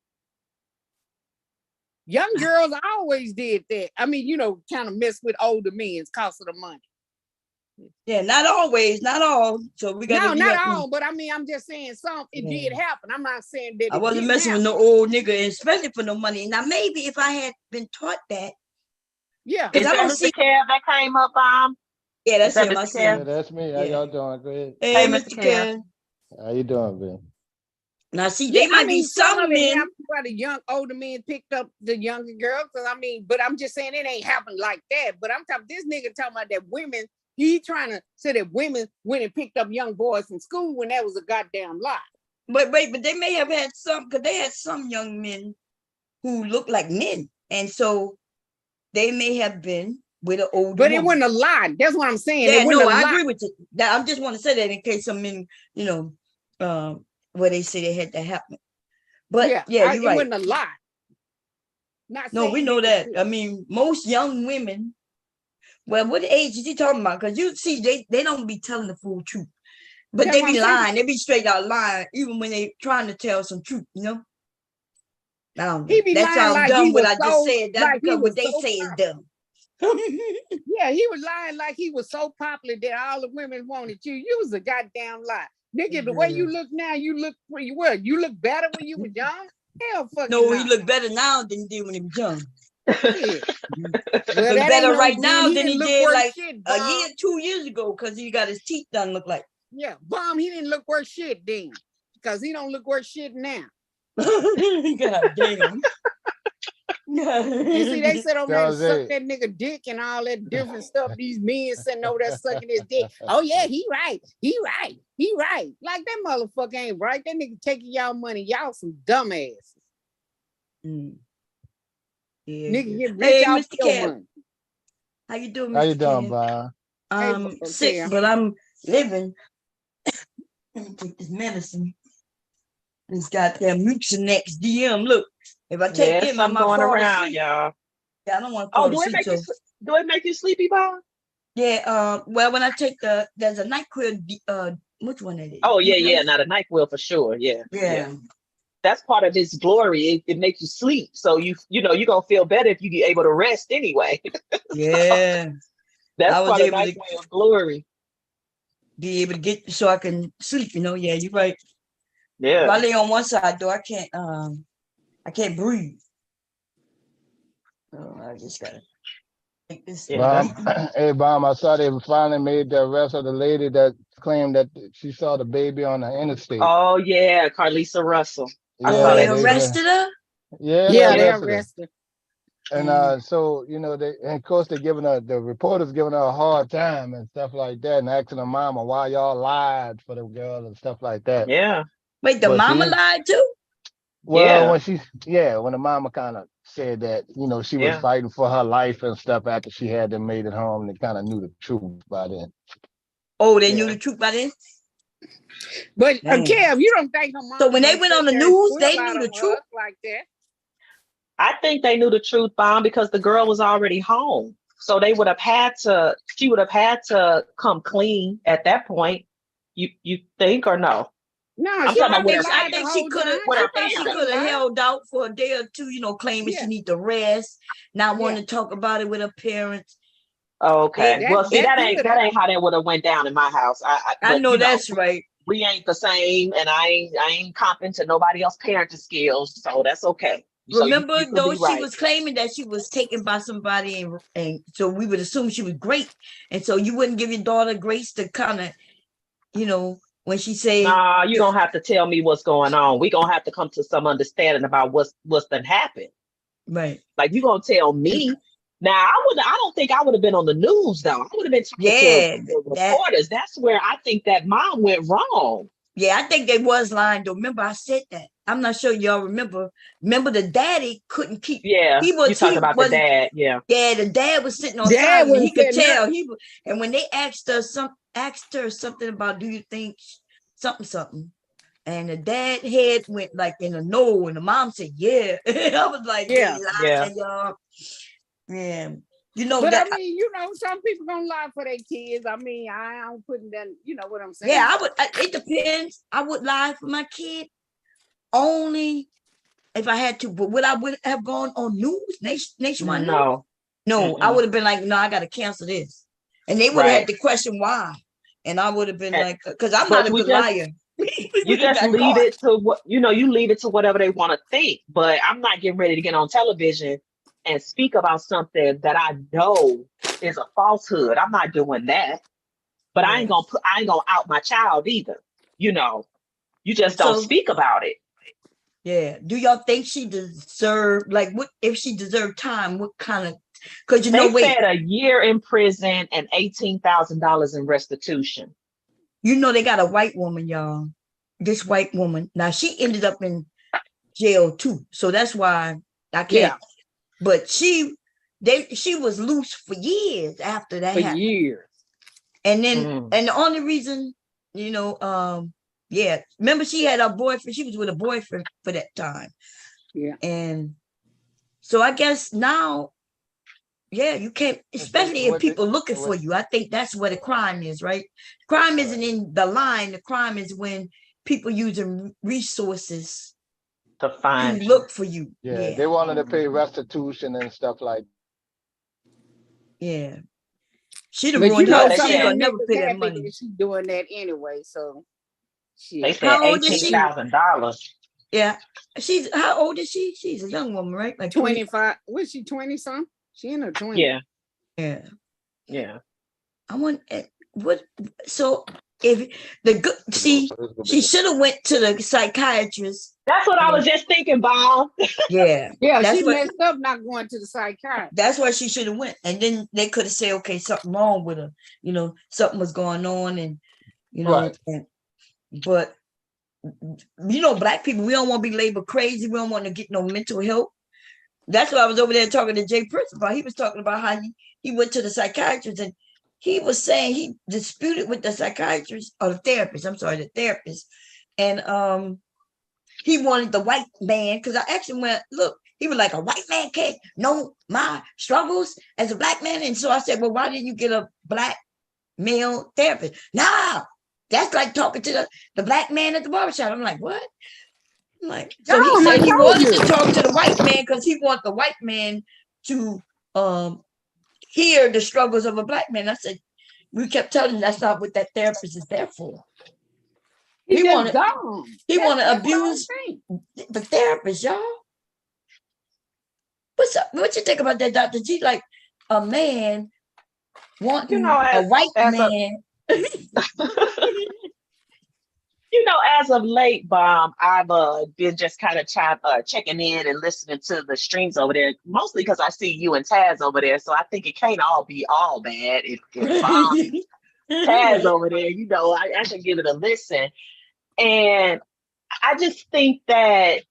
Young girls always did that. I mean, you know, kind of mess with older men's cost of the money. Yeah, not always, not all. So we got not all, but I mean, I'm just saying some. It did happen. I'm not saying that I wasn't messing with no old nigga and spending for no money. Now maybe if I had been taught that. Yeah. Is that Mr. Kev that came up? Yeah, that's him. Mr. Yeah, that's me. How y'all doing? Go ahead. Hey, Mr. Kev. How you doing, Ben? Now, see, they might be some men. Why the young older men picked up the younger girls. Because I mean, but I'm just saying it ain't happened like that. But I'm talking, this nigga talking about that women. He trying to say that women went and picked up young boys from school when that was a goddamn lie. But they may have had some, because they had some young men who looked like men. And so they may have been with an older But woman. it wasn't a lie. That's what I'm saying. Yeah, no, I agree with you. I just want to say that in case some men, you know, where they say they had that happen. But yeah, you're right. It wasn't a lie. No, we know that. I mean, most young women, well, what age is he talking about? Because you see, they don't be telling the full truth. But they be lying. They be straight out lying, even when they trying to tell some truth, you know? He be that's lying how like dumb what I just said. That's like because what they say is dumb. Yeah, he was lying like he was so popular that all the women wanted you. You was a goddamn lie. Nigga, the way you look now, you look pretty well. You look better when you were young? Hell fucking no, he look better now than he did when he was young. Shit. Well, look better right now than he did like a year, 2 years ago, because he got his teeth done look like. Yeah, Bomb, he didn't look worth shit then, because he don't look worth shit now. God damn. And see, they sit over there and suck it. that nigga dick and all that different stuff. These men sitting over there sucking his dick. Oh yeah, he right. He right. He right. Like that motherfucker ain't right. That nigga taking y'all money. Y'all some dumbasses. Mm. Yeah, Nigga get rich hey, off Mr. your Cab. money. How you doing, Mr. How you doing, Cab? Brian? Hey, Sick, Cab. but I'm living. Let me take this medicine. This goddamn Mucinex DM. Look, if I take Yeah, them, I something might going fall around, asleep. y'all. Yeah, I don't want to Oh, fall do it asleep. make So you do it make you sleepy, Bob? yeah, well, when I take there's a NyQuil. Which one it is? Oh yeah, not a NyQuil for sure. Yeah. Yeah. That's part of its glory. It makes you sleep, so you know you're gonna feel better if you get able to rest anyway. Yeah. That's I was part of able to NyQuil's glory. be able to get so I can sleep. Yeah, you're right. Yeah. If I lay on one side though, I can't breathe. So I just gotta take this. Yeah. Hey, Bob, I saw they finally made the arrest of the lady that claimed that she saw the baby on the interstate. Oh yeah, Carissa Russell. I Yeah, saw they that. arrested her? Yeah, They arrested her. And so and of course they're giving her, the reporters giving her a hard time and stuff like that, and asking her mama why y'all lied for the girl and stuff like that. Yeah. Wait, the But mama lied too? Well, when the mama kind of said that, she was Yeah. fighting for her life and stuff after she had them made it home, they kind of knew the truth by then. Oh, they knew the truth by then? But Kev, you don't think her mom? So when they went on the news, they knew the truth like that? I think they knew the truth, Bob, because the girl was already home. So she would have had to come clean at that point. You think or no? No, I think she could have held out for a day or two, claiming she need to rest, not wanting to talk about it with her parents. Okay. Well, see, that ain't how that would have went down in my house. I know that's right. We ain't the same, and I ain't comping to nobody else's parenting skills, so that's okay. Remember, so though, she was claiming that she was taken by somebody, and so we would assume she was great, and so you wouldn't give your daughter grace to kind of, when she say, "Nah, you don't have to tell me what's going on. We gonna have to come to some understanding about what's done happened." Right. Like you gonna tell me. Now I don't think I would have been on the news though. I would have been talking to the reporters. That's where I think that mom went wrong. Yeah, I think they was lying though. Remember, I said that. I'm not sure y'all remember. Remember, the daddy couldn't keep. Yeah, you talked about the dad. Yeah. Yeah, the dad was sitting on side. He could tell. And when they asked her something about, do you think something, and the dad head went like in a no, and the mom said yeah. I was like, yeah, y'all. Yeah. But I mean, some people gonna lie for their kids. I mean, I'm putting that, you know what I'm saying? Yeah, I would. It depends. I would lie for my kid only if I had to. But would I have gone on news nationwide? No. I would have been like, no, I got to cancel this, and they would have had to question why, and I would have been like, because I'm not a good liar. You just leave it to what you leave it to whatever they want to think. But I'm not getting ready to get on television and speak about something that I know is a falsehood. I'm not doing that. But I ain't gonna out my child either. You just don't speak about it. Yeah. Do y'all think she deserved, like, what if she deserved time? What kind of? Because they said a year in prison and $18,000 in restitution. They got a white woman, y'all. This white woman. Now she ended up in jail too, so that's why I can't. Yeah. But she was loose for years after that happened. Years. And then and the only reason, remember she had a boyfriend. She was with a boyfriend for that time. Yeah. And so I guess now, you can't, especially if people looking for you. I think that's where the crime is, right? Crime isn't in the line. The crime is when people using resources to find look for you. Yeah, they wanted to pay restitution and stuff like. Yeah, she'd have ruined her. She'll never pay that money. She's doing that anyway, so. They said $18,000. Yeah, how old is she? She's a young woman, right? Like 25. Was she 20 something? She in her 20s. Yeah. I want what? So if the good see, she should have went to the psychiatrist. That's what I was just thinking, Bob. Yeah. Yeah, that's she what, messed up not going to the psychiatrist. That's why she should have went. And then they could have said, okay, something wrong with her. You know, something was going on, and you know, but you know, Black people, we don't want to be labeled crazy. We don't want to get no mental help. That's why I was over there talking to Jay Prince about. He was talking about how he went to the psychiatrist, and he was saying he disputed with the psychiatrist or the therapist. I'm sorry, the therapist. And he wanted the white man, because I asked him, well, look, he was like, a white man can't know my struggles as a Black man. And so I said, well, why didn't you get a Black male therapist? Nah, that's like talking to the Black man at the barbershop. I'm like, what? I'm like, so he said he wanted to talk to the white man because he wanted the white man to hear the struggles of a Black man. I said, we kept telling him that's not what that therapist is there for. He want to abuse the therapist, y'all. What's up? What you think about that, Dr. G? Like a man wanting a white man. You know, as of late, Bob, I've been just kind of checking in and listening to the streams over there, mostly because I see you and Taz over there. So I think it can't all be all bad. If Bob Taz over there, you know, I should give it a listen. And I just think that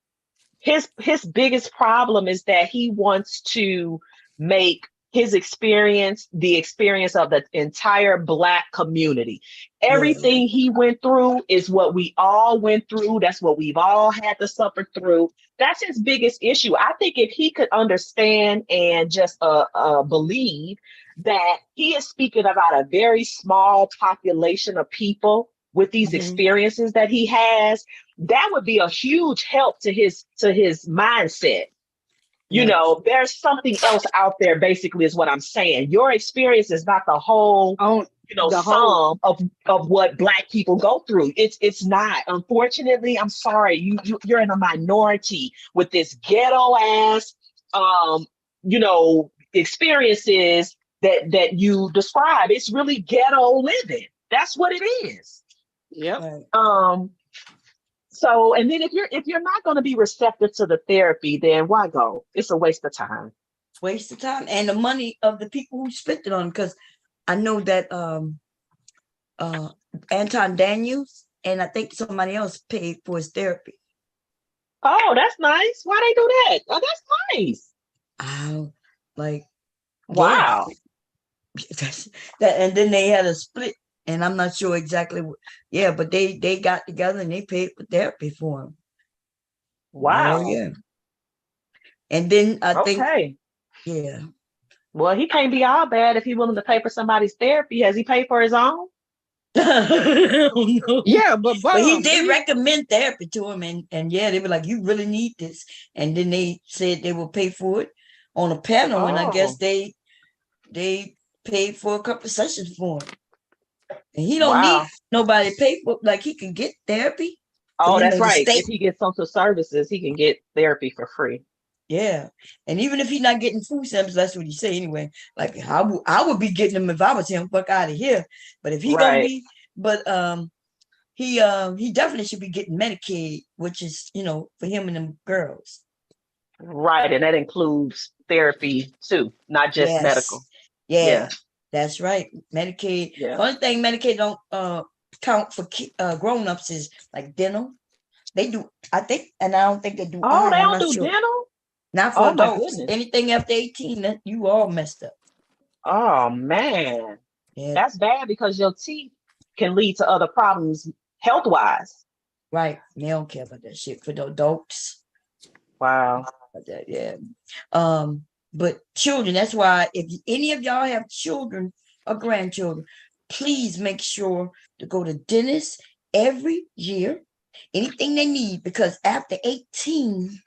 his biggest problem is that he wants to make his experience the experience of the entire Black community. Everything he went through is what we all went through. That's what we've all had to suffer through. That's his biggest issue. I think if he could understand and just believe that he is speaking about a very small population of people with these experiences that he has, that would be a huge help to his mindset. You know, there's something else out there, basically, is what I'm saying. Your experience is not the whole, sum of what Black people go through. It's not. Unfortunately, I'm sorry, you're in a minority with this ghetto ass, experiences that you describe. It's really ghetto living. That's what it is. Yep. So, and then if you're not going to be receptive to the therapy, then why go? It's a waste of time. Waste of time and the money of the people who spent it on. Because I know that Anton Daniels and I think somebody else paid for his therapy. Oh, that's nice. Why they do that? Oh, that's nice. Wow. That, and then they had a split. And I'm not sure exactly what, but they got together and they paid for therapy for him. Wow. Oh, yeah. And then I think, well, he can't be all bad if he's willing to pay for somebody's therapy. Has he paid for his own? Yeah, but he did recommend therapy to him. And they were like, you really need this. And then they said they will pay for it on a panel. And I guess they paid for a couple of sessions for him. And he don't need nobody to pay for, like he can get therapy. Oh, that's right. If he gets social services, he can get therapy for free. Yeah. And even if he's not getting food stamps, that's what he say anyway. Like I would be getting them if I was him, fuck out of here. But if he gonna be, he definitely should be getting Medicaid, which is, for him and them girls. Right. And that includes therapy too, not just medical. Yeah. That's right. Medicaid. Yeah. The only thing Medicaid don't count for grown-ups is like dental. They do, I think, and I don't think they do. Oh, they don't do dental? Not for adults. Anything after 18, that you all messed up. Oh man. Yeah. That's bad because your teeth can lead to other problems health-wise. Right. They don't care about that shit for the adults. Wow. Yeah. But children, that's why if any of y'all have children or grandchildren, please make sure to go to dentists every year, anything they need, because after 18,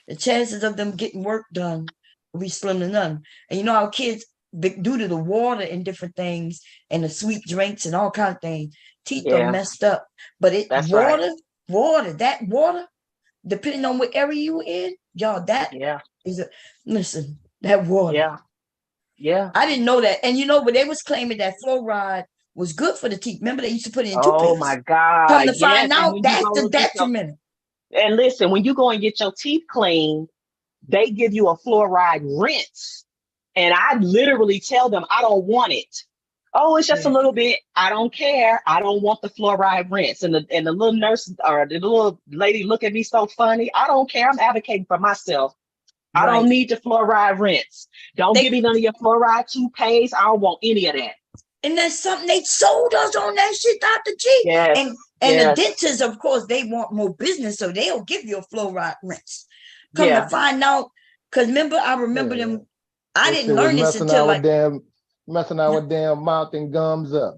the chances of them getting work done will be slim to none. And you know how kids, due to the water and different things and the sweet drinks and all kinds of things, teeth are messed up. But water, depending on what area you in, y'all, that water. Yeah. I didn't know that. And but they was claiming that fluoride was good for the teeth. Remember, they used to put it in Oh toothpaste. my God. Come to Yes. find And out, when you that's go the to get your, detriment. and listen, when you go and get your teeth cleaned, they give you a fluoride rinse. And I literally tell them, I don't want it. Oh, it's just a little bit. I don't care. I don't want the fluoride rinse. And the little nurse or the little lady look at me so funny. I don't care. I'm advocating for myself. I don't need the fluoride rinse. Don't give me none of your fluoride toothpaste. I don't want any of that. And that's something they sold us on that shit, Dr. G. Yes. And the dentists, of course, they want more business, so they'll give you a fluoride rinse. Come to find out, because I remember them. I didn't learn this until like messing our damn mouth and gums up.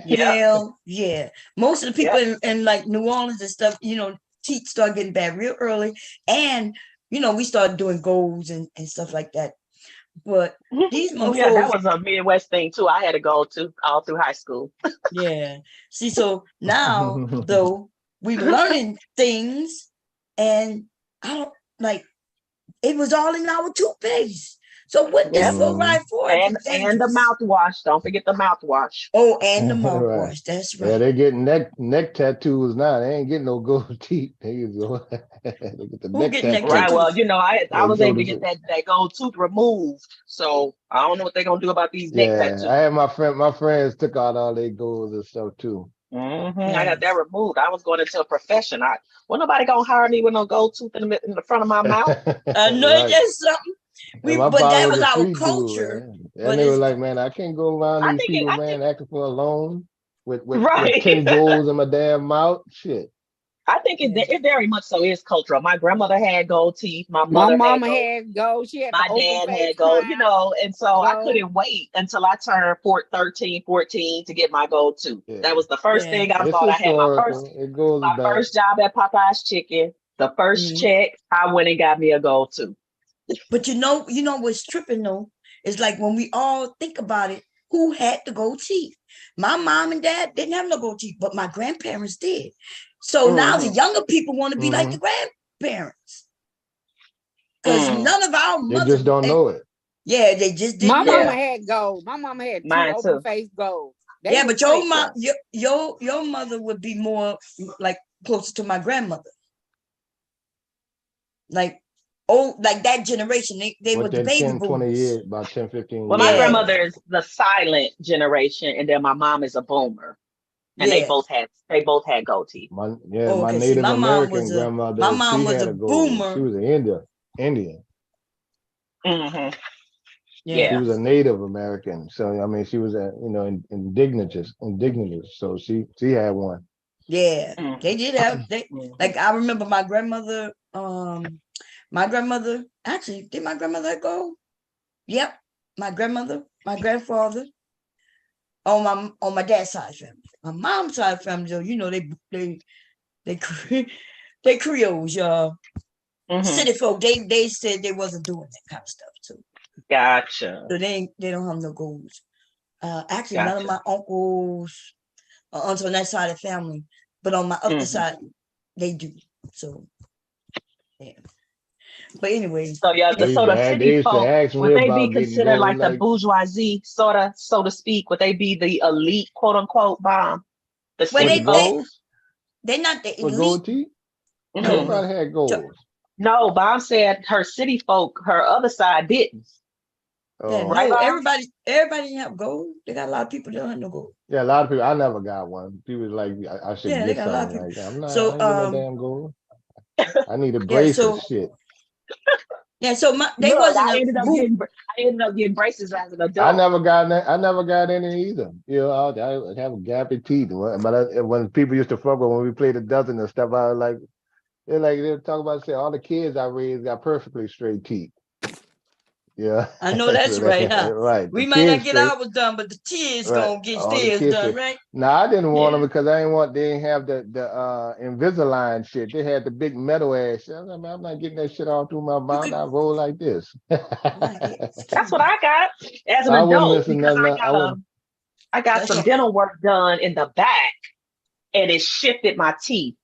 Yeah. Most of the people in like New Orleans and stuff, teeth start getting bad real early, and we started doing golds and stuff like that. But these mofos, that was a Midwest thing too. I had to go to all through high school. See, so now though we learning things, and I don't like it was all in our toothpaste. So what this fluoride for? And the mouthwash. Don't forget the mouthwash. Oh, and the mouthwash. That's right. Yeah, they get neck tattoos now. They ain't getting no gold teeth. They get the neck tattoos. Right. Well, I was able to get that gold tooth removed. So I don't know what they're gonna do about these neck tattoos. I had my friends took out all their golds and stuff too. I got that removed. I was going into a profession. Nobody gonna hire me with no gold tooth in the front of my mouth. I know that's something. But that was our culture. And they were like, man, I can't go around these people, man, acting for a loan with 10 golds in my damn mouth. Shit. I think it very much so is cultural. My grandmother had gold teeth. My mama had gold. She had my dad had gold, and so I couldn't wait until I turned 13, 14 to get my gold tooth. That was the first thing I thought. I had my first job at Popeye's Chicken. The first check, I went and got me a gold tooth. But you know what's tripping though? It's like when we all think about it, who had the gold teeth? My mom and dad didn't have no gold teeth, but my grandparents did. So now the younger people want to be like the grandparents. Because none of our mothers... They just don't know it. Yeah, they just didn't. My mama had gold. My mama had two open-faced gold. But your mother would be more like closer to my grandmother. Like that generation, they were the baby 10, 20 boomers. years, about 10, 15 Well, my grandmother is the silent generation, and then my mom is a boomer. And they both had gold teeth. My Native American grandmother, my mom was a boomer. She was an Indian. Mm-hmm. Yeah. She was a Native American. So I mean she was indigenous. So she had one. Yeah, they did have like I remember my grandmother, actually, did my grandmother go? Yep. My grandmother, my grandfather, on my dad's side family. My mom's side family, though, they Creoles, y'all. City folk, they said they wasn't doing that kind of stuff too. Gotcha. So they don't have no goals. Actually, none of my uncles or aunts on that side of the family, but on my other side, they do. So yeah. But anyway, so the city folk, would they be considered like the bourgeoisie, sort of, so to speak? Would they be the elite, quote unquote, bomb? The city folk? They're not the elite. Gold teeth? Everybody had gold. No, Bomb said her city folk, her other side didn't. Right? No, everybody didn't have gold. They got a lot of people that don't have no gold. Yeah, a lot of people. I never got one. People like I should get something like that. I'm not getting no damn gold. I need a bracelet. Shit. Yeah, so I ended up getting braces as an adult. I never got any either. I have gappy teeth. But when people used to fuck with when we played a dozen and stuff, I was like, they'll talk about all the kids I raised got perfectly straight teeth. Yeah, I know that's right, huh? Right. We might not get ours done, but the kids gonna get theirs done, right? No, I didn't want them because they didn't have the Invisalign shit. They had the big metal ass shit. I'm not getting that shit all through my mouth. I roll like this. That's what I got as an adult because I got some dental work done in the back, and it shifted my teeth.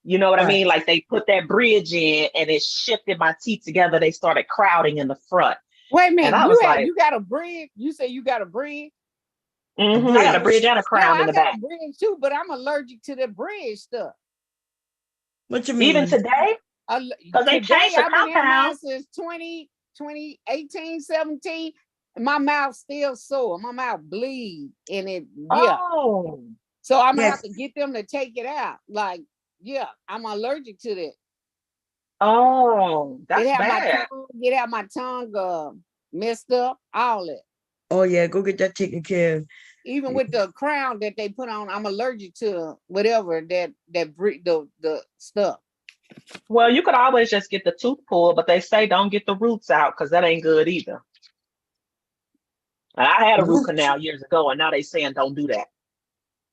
You know what I mean? Like they put that bridge in, and it shifted my teeth together. They started crowding in the front. Wait a minute, you got a bridge? You say you got a bridge? I got a bridge and a crown in the back. I got a bridge too, but I'm allergic to the bridge stuff. What you mean? Even today? Because they changed the compound since 2018, 17. My mouth still sore. My mouth bleed. And it, Oh. So I'm gonna have to get them to take it out. Like, I'm allergic to that. Oh, that's bad. Get out my tongue messed up, all that. Oh yeah, go get that taken care of. Even with the crown that they put on, I'm allergic to whatever the stuff. Well, you could always just get the tooth pulled, but they say don't get the roots out because that ain't good either. And I had a root canal years ago, and now they saying don't do that.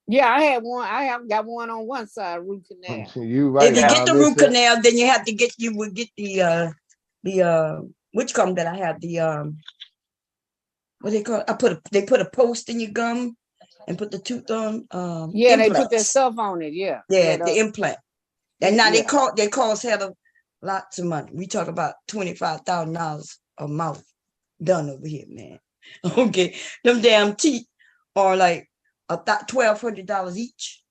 Yeah, I had one. I have got one on one side root canal. You right. If you get the root canal, then you have to get the which gum that I have, the what they call it? They put a post in your gum and put the tooth on. They put that stuff on it. Yeah, the implant. And now they cost lots of money. We talk about $25,000 a mouth done over here, man. Okay, them damn teeth are like $1,200 each.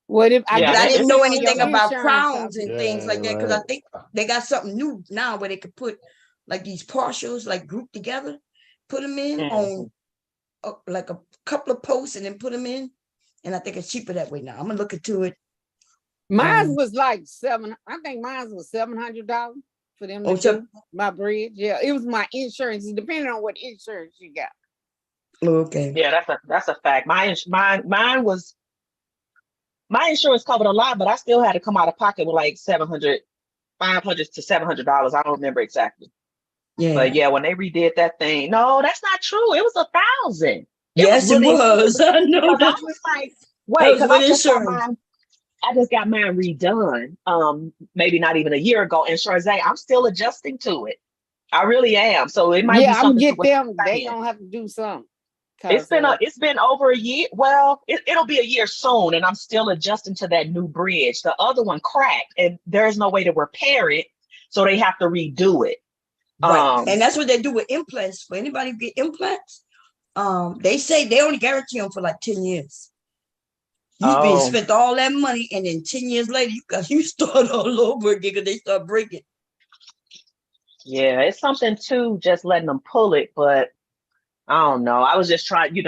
What if I didn't know anything about crowns and things like that, because I think they got something new now where they could put like these partials like grouped together, put them in on like a couple of posts and then put them in, and I think it's cheaper that way now. I'm gonna look into it. Mine was like I think mine was $700 for them to do my bridge. Yeah, it was my insurance. It depending on what insurance you got. Okay. Yeah, that's a fact. My insurance covered a lot, but I still had to come out of pocket with like $500 to $700. I don't remember exactly. Yeah. But yeah, when they redid that thing, no, that's not true. It was $1,000. Yes, it was. I know. I was like, wait, because I just got mine redone. Maybe not even a year ago. And I'm still adjusting to it. I really am. So it might be something. I'm get them. They gonna have to do something. It's been over a year. Well, it'll be a year soon, and I'm still adjusting to that new bridge. The other one cracked, and there's no way to repair it, so they have to redo it. Right. And that's what they do with implants. For anybody who get implants, they say they only guarantee them for like 10 years. You've been spent all that money, and then 10 years later, you start all over again because they start breaking. Yeah, it's something to just letting them pull it, but I don't know. I was just trying, you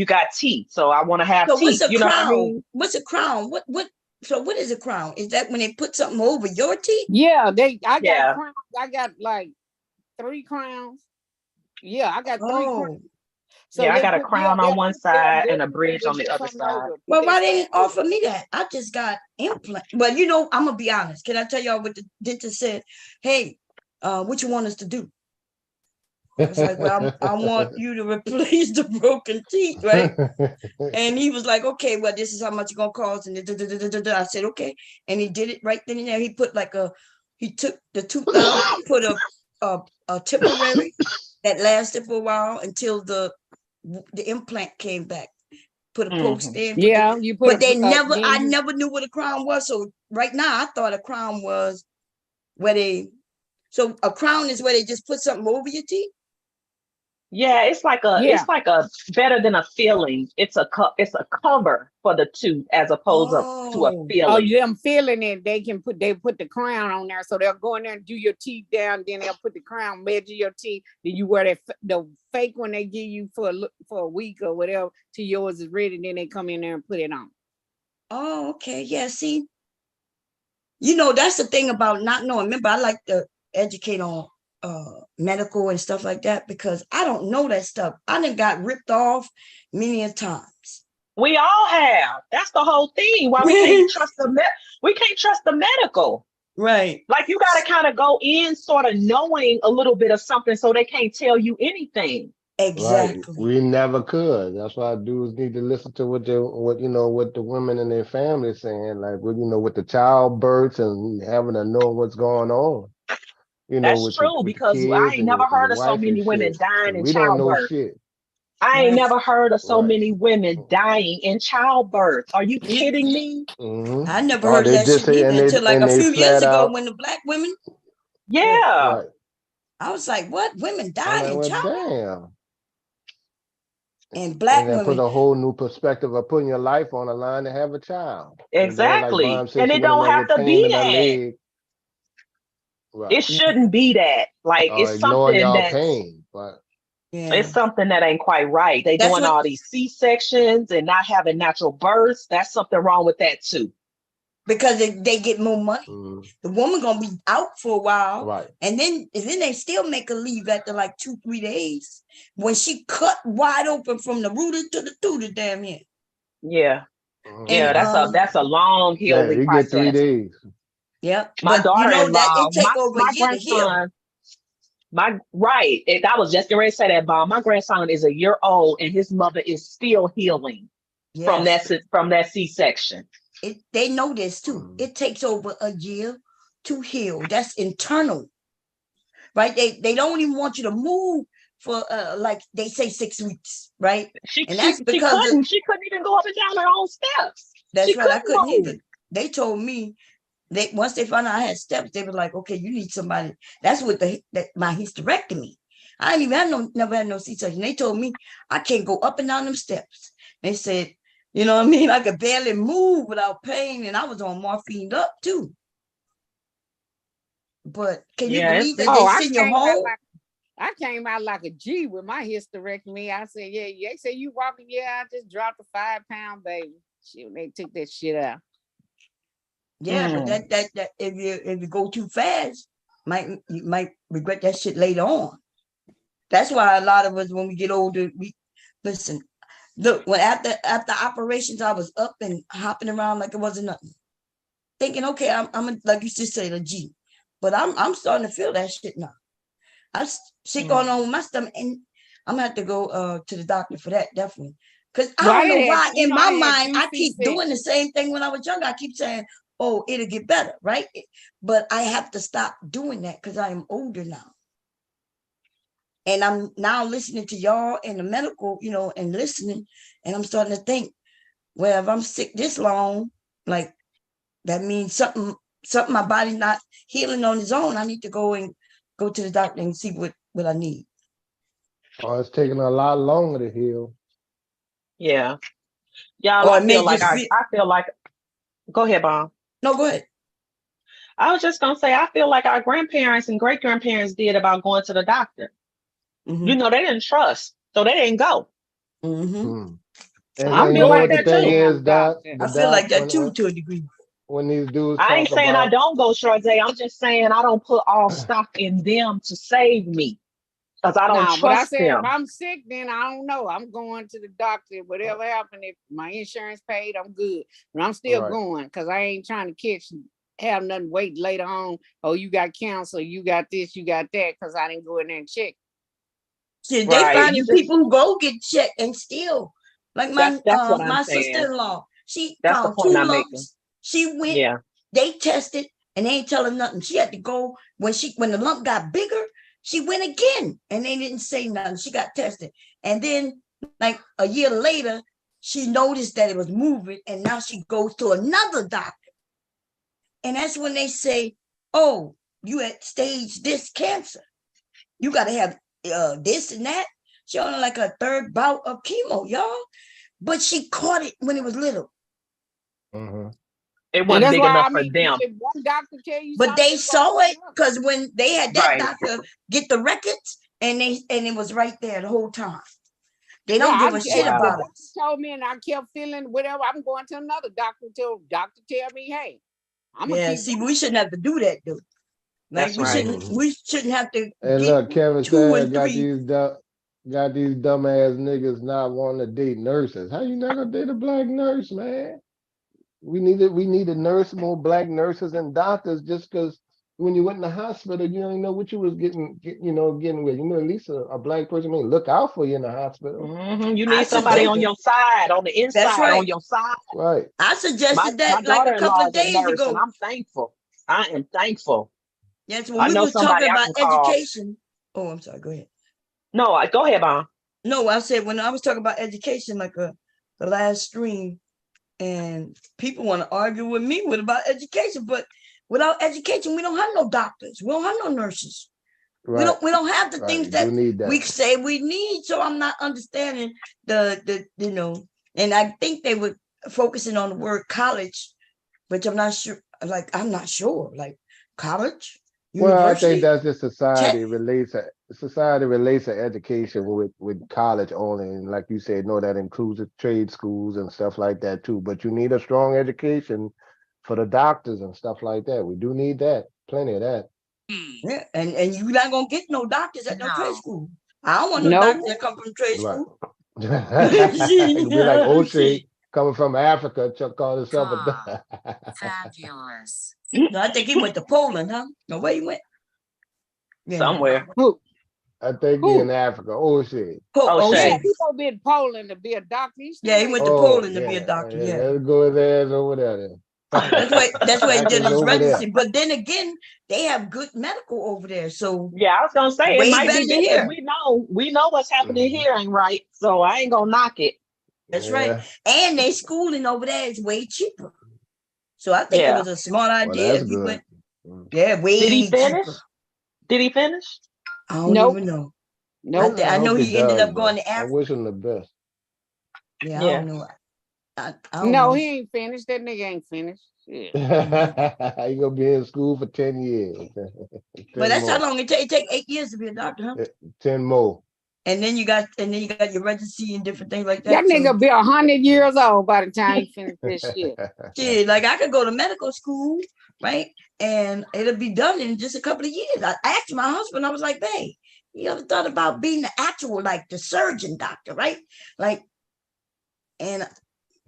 got teeth, so I want to have teeth. What's a crown? Know what I mean? What's a crown? What is a crown? Is that when they put something over your teeth? Yeah, I got crowns. I got like 3 crowns. Yeah, I got 3 crowns. So I got a crown on one side and a bridge on the other side. Well, why they didn't offer me that? I just got implant. But I'm gonna be honest. Can I tell y'all what the dentist said? Hey, what you want us to do? I was like, well, I want you to replace the broken teeth, right? And he was like, okay, well, this is how much it's gonna cost. And I said, okay. And he did it right then and there. He put he took the tooth out, put a temporary that lasted for a while until the implant came back. Put a post in. I never knew what a crown was. So right now I thought a crown was so a crown is where they just put something over your teeth. Yeah, it's like a better than a filling. It's a cover for the tooth as opposed to a filling. Oh, them filling it, they put the crown on there, so they'll go in there and do your teeth down. Then they'll put the crown, measure your teeth. Then you wear the fake one they give you for a week or whatever till yours is ready. Then they come in there and put it on. Oh, okay, yeah. See, that's the thing about not knowing. Remember, I like to educate on medical and stuff like that because I don't know that stuff. I done got ripped off many a times. We all have. That's the whole thing. Why we can't trust the medical. Right. Like you got to kind of go in sort of knowing a little bit of something so they can't tell you anything. Exactly. Right. We never could. That's why dudes need to listen to what the women and their families saying, like with the childbirths and having to know what's going on. That's true because I ain't never heard of so many women dying in childbirth. I ain't never heard of so many women dying in childbirth. Are you kidding me? Mm-hmm. I never heard that shit either until like a few years ago when the black women. Yeah. I was like, what? Women die in childbirth? And black then put women. a whole new perspective of putting your life on the line to have a child. Exactly. Like Mom said, And she it went in don't there have with to pain be in her that. leg. Right. It shouldn't be that. Like it's Ignoring something y'all that's pain, but it's something that ain't quite right. They That's doing what- all these C-sections and not having natural births. That's something wrong with that too. Because they get more money. The woman gonna be out for a while, right? And then they still make her leave after like 2-3 days when she cut wide open from the rooter to the damn hair. Yeah, Mhm. yeah, that's a long healing Yeah, you process. get 3 days. Yep. My daughter-in-law, that it take over my a year to heal. grandson, I was just going to say that, Bob. My grandson is a year old, and his mother is still healing from that C-section. They know this too. It takes over a year to heal. That's internal, right? They don't even want you to move for like they say 6 weeks, right? And that's because she couldn't even go up and down her own steps. That's right. I couldn't either. They told me once they found out I had steps, they were like, okay, you need somebody. That's what my hysterectomy. I didn't even never had no C-section. They told me I can't go up and down them steps. They said, you know what I mean? I could barely move without pain, and I was on morphine up too. But can you believe that they send you home? I came out like a G with my hysterectomy. I said, yeah, they say you walking. Yeah, I just dropped a 5-pound baby. Shit, they took that shit out. Yeah, but that if you go too fast, you might regret that shit later on. That's why a lot of us, when we get older, we listen. Look, when after operations, I was up and hopping around like it wasn't nothing, thinking, okay, I'm like you just said, a G, but I'm starting to feel that shit now. I shit going on with my stomach, and I'm gonna have to go to the doctor for that, definitely. Because I don't know why in my mind I keep doing the same thing when I was younger. I keep saying, oh, it'll get better, right? But I have to stop doing that because I am older now. And I'm now listening to y'all and the medical, and listening, and I'm starting to think, well, if I'm sick this long, like that means something my body's not healing on its own. I need to go to the doctor and see what I need. Oh, it's taking a lot longer to heal. Yeah. Y'all, I feel like go ahead, Bob. No, go ahead. I was just gonna say, I feel like our grandparents and great grandparents did about going to the doctor. Mm-hmm. They didn't trust, so they didn't go. Mm-hmm. I feel like that too. I feel like that too, to a degree. When these dudes, I ain't saying I don't go, Shorty. I'm just saying I don't put all stock in them to save me, because I don't trust but I said, them. if I'm sick, then I don't know. I'm going to the doctor. Whatever happened, if my insurance paid, I'm good. But I'm still going because I ain't trying to have nothing wait later on. Oh, you got cancer, you got this, you got that, because I didn't go in there and check. See, they finding people who go get checked and still, like my sister-in-law, she found 2 lumps. She went, they tested, and they ain't telling nothing. She had to go when the lump got bigger. She went again, and they didn't say nothing. She got tested, and then like a year later, she noticed that it was moving, and now she goes to another doctor, and that's when they say, "Oh, you at stage this cancer. You got to have this and that." She only like a 3rd bout of chemo, y'all, but she caught it when it was little. Mm-hmm. It wasn't big enough for them. One doctor tell you, but they saw it because when they had that doctor get the records, and it was right there the whole time. They don't give a shit about it. Told me, and I kept feeling whatever. I'm going to another doctor until doctor tell me, hey, I'm gonna keep. See, we shouldn't have to do that, though. Like we shouldn't have to. And look, Kevin said got these dumbass niggas not wanting to date nurses. How you not gonna date a black nurse, man? We need to nurse more black nurses and doctors, just because when you went in the hospital, you don't know what you was getting with. At least a black person may look out for you in the hospital. Mm-hmm. You need somebody on your side, on the inside, on your side. Right. I suggested that like a couple of days ago. And I'm thankful. I am thankful. Yes, when we were talking about education. Oh, I'm sorry. Go ahead. No, go ahead, Mom. No, I said when I was talking about education, like the last stream. And people want to argue with me about education, but without education, we don't have no doctors. We don't have no nurses. Right. We don't have the Right. things We that do need we that. say we need. So I'm not understanding the you know, and I think they were focusing on the word college, which I'm not sure. Like I'm not sure. Like college, Well, I think university, that's just tech. society relates to education with college only. And like you said, no, that includes the trade schools and stuff like that too. But you need a strong education for the doctors and stuff like that. We do need that. Plenty of that. Yeah, and you're not gonna get no doctors at no trade school. I don't want no No. doctors that come from trade Right. school. It could be like O'Shea coming from Africa, Chuck called himself a Fabulous. No, I think he went to Poland, huh? No, where he went? Yeah. Somewhere. Who? I think he Who? in Africa. O'Shea. Oh, O'Shea. Yeah, Shay. he supposed to be in Poland to be a doctor. He still Yeah, he ain't went to there. Oh Poland to be a yeah, doctor. yeah. Yeah. Let's go his ass over there then. That's why he did Africa's his over there. residency. But then again, they have good medical over there. So Yeah, I was gonna say it way might better be than different. here. We know what's happening Mhm. here ain't right. So I ain't gonna knock it. That's Yeah. right. And they schooling over there is way cheaper. So I think it Yeah. was a smart Well, idea that's if you good. went, Mm. yeah, way Did he finish? cheaper. Did he finish? I don't Nope. even know. Nope. I know hope he ended does, up going though. to I Africa. wish him the best. Yeah, I Yeah. don't know. I don't No, know. he ain't finished. That nigga ain't finished. Yeah. You gonna be in school for 10 years. 10 But that's how more. long it take. It take 8 years to be a doctor, huh? 10 more. And then you got your residency and different things like That that. So nigga be 100 years old by the time he finished this shit. shit, like I could go to medical school, right? And it'll be done in just a couple of years. I asked my husband, I was like, babe, you ever thought about being the actual, like the surgeon doctor, right? Like, and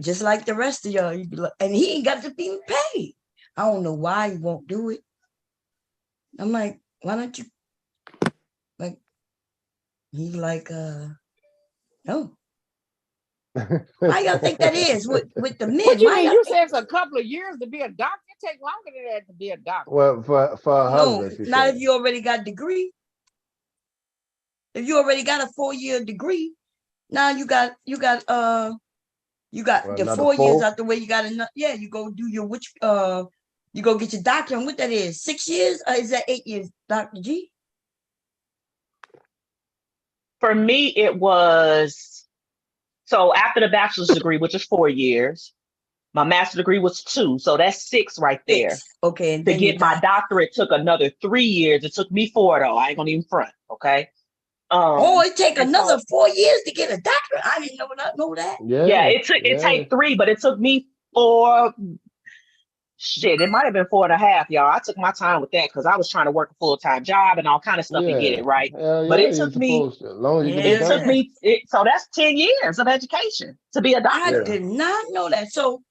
just like the rest of y'all, you'd be like, and he ain't got to be paid. I don't know why he won't do it. I'm like, why don't you? Like, he's like, no. Why y'all think that is with the men? What you Why mean? y'all You think? said it's a couple of years to be a doctor? It take longer than that to be a doctor. Well, for a No, husband, she not said. if you already got a degree. If you already got a 4-year degree, now you got Well, the another 4 years 4. out the way. You got enough. Yeah, you go do your you go get your doctorate. And what that is, 6 years? Is that 8 years, Dr. G? For me, it was so after the bachelor's degree, which is 4 years, my master's degree was 2. So that's 6 right there. 6. Okay. And To then get my doctorate took another 3 years. It took me 4 though. I ain't gonna even front. Okay. It take and another so 4 years to get a doctorate. I didn't know that. yeah, it take 3, but it took me 4. Shit, it might have been 4.5, y'all. I took my time with that because I was trying to work a full-time job and all kind of stuff to get Yeah. it right. Hell But yeah, it you're took me, supposed to. As long as you get it it done. took me, so that's 10 years of education to be a I doctor. did not know that. So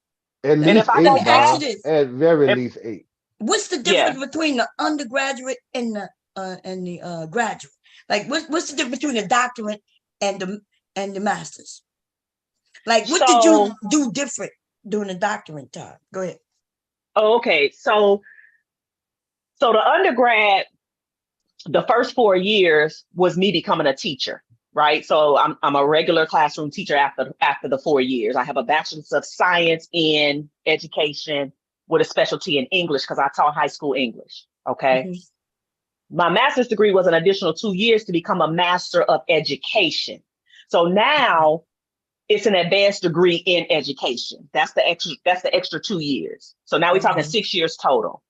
At And least if I 8, go let me ask you Bob. this. At very if- least 8. What's the difference between the undergraduate and the graduate? Like what's the difference between the doctorate and the master's? Like what did you do different during the doctorate time? Go ahead. Oh, okay. So the undergrad, the first 4 years was me becoming a teacher, right? So I'm a regular classroom teacher after the 4 years. I have a bachelor's of science in education with a specialty in English because I taught high school English. Okay. Mm-hmm. My master's degree was an additional 2 years to become a master of education. So now it's an advanced degree in education. That's the extra 2 years. So now we're talking 6 years total.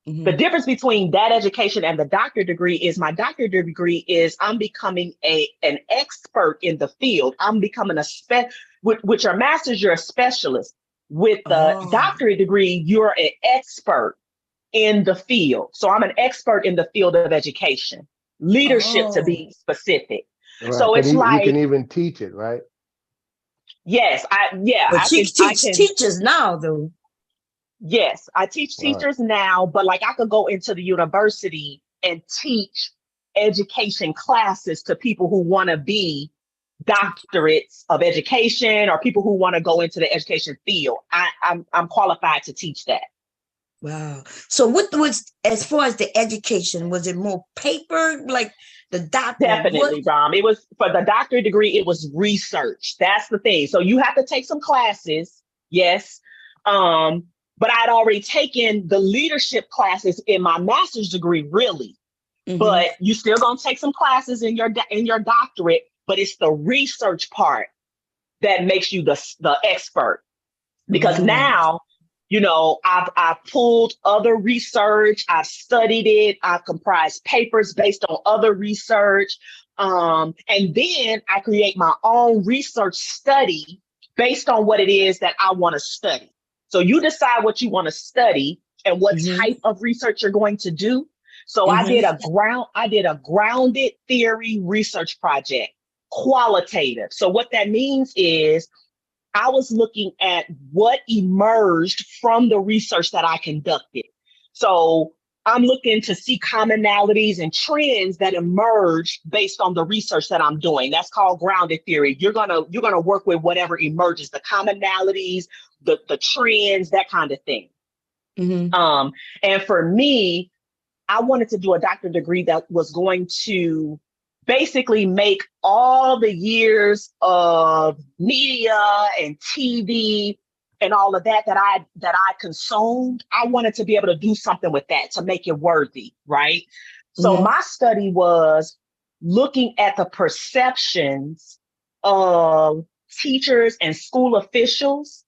Mm-hmm. The difference between that education and the doctorate degree is my doctorate degree is I'm becoming an expert in the field. I'm becoming with your master's, you're a specialist. With the doctorate degree, you're an expert in the field. So I'm an expert in the field of education, leadership to be specific. Right. So it's you like, can even teach it, right? Yes, But she teach teachers now, though. Yes, I teach teachers now, but like I could go into the university and teach education classes to people who want to be doctorates of education or people who want to go into the education field. I'm qualified to teach that. Wow. So what was, as far as the education, was it more paper, like the doctor? Definitely, Dom. It was, for the doctorate degree, it was research. That's the thing. So you have to take some classes, yes. But I'd already taken the leadership classes in my master's degree, really. but you still gonna take some classes in your doctorate, but it's the research part that makes you the expert. Because now, you know, I've pulled other research, I've studied it, I've comprised papers based on other research. And then I create my own research study based on what it is that I want to study. So you decide what you want to study and what type of research you're going to do. So I did a grounded theory research project, qualitative. So what that means is I was looking at what emerged from the research that I conducted. So I'm looking to see commonalities and trends that emerge based on the research that I'm doing. That's called grounded theory. You're gonna work with whatever emerges, the commonalities, the trends, that kind of thing. And for me, I wanted to do a doctorate degree that was going to basically make all the years of media and TV and all of that I consumed. I wanted to be able to do something with that to make it worthy, right? So my study was looking at the perceptions of teachers and school officials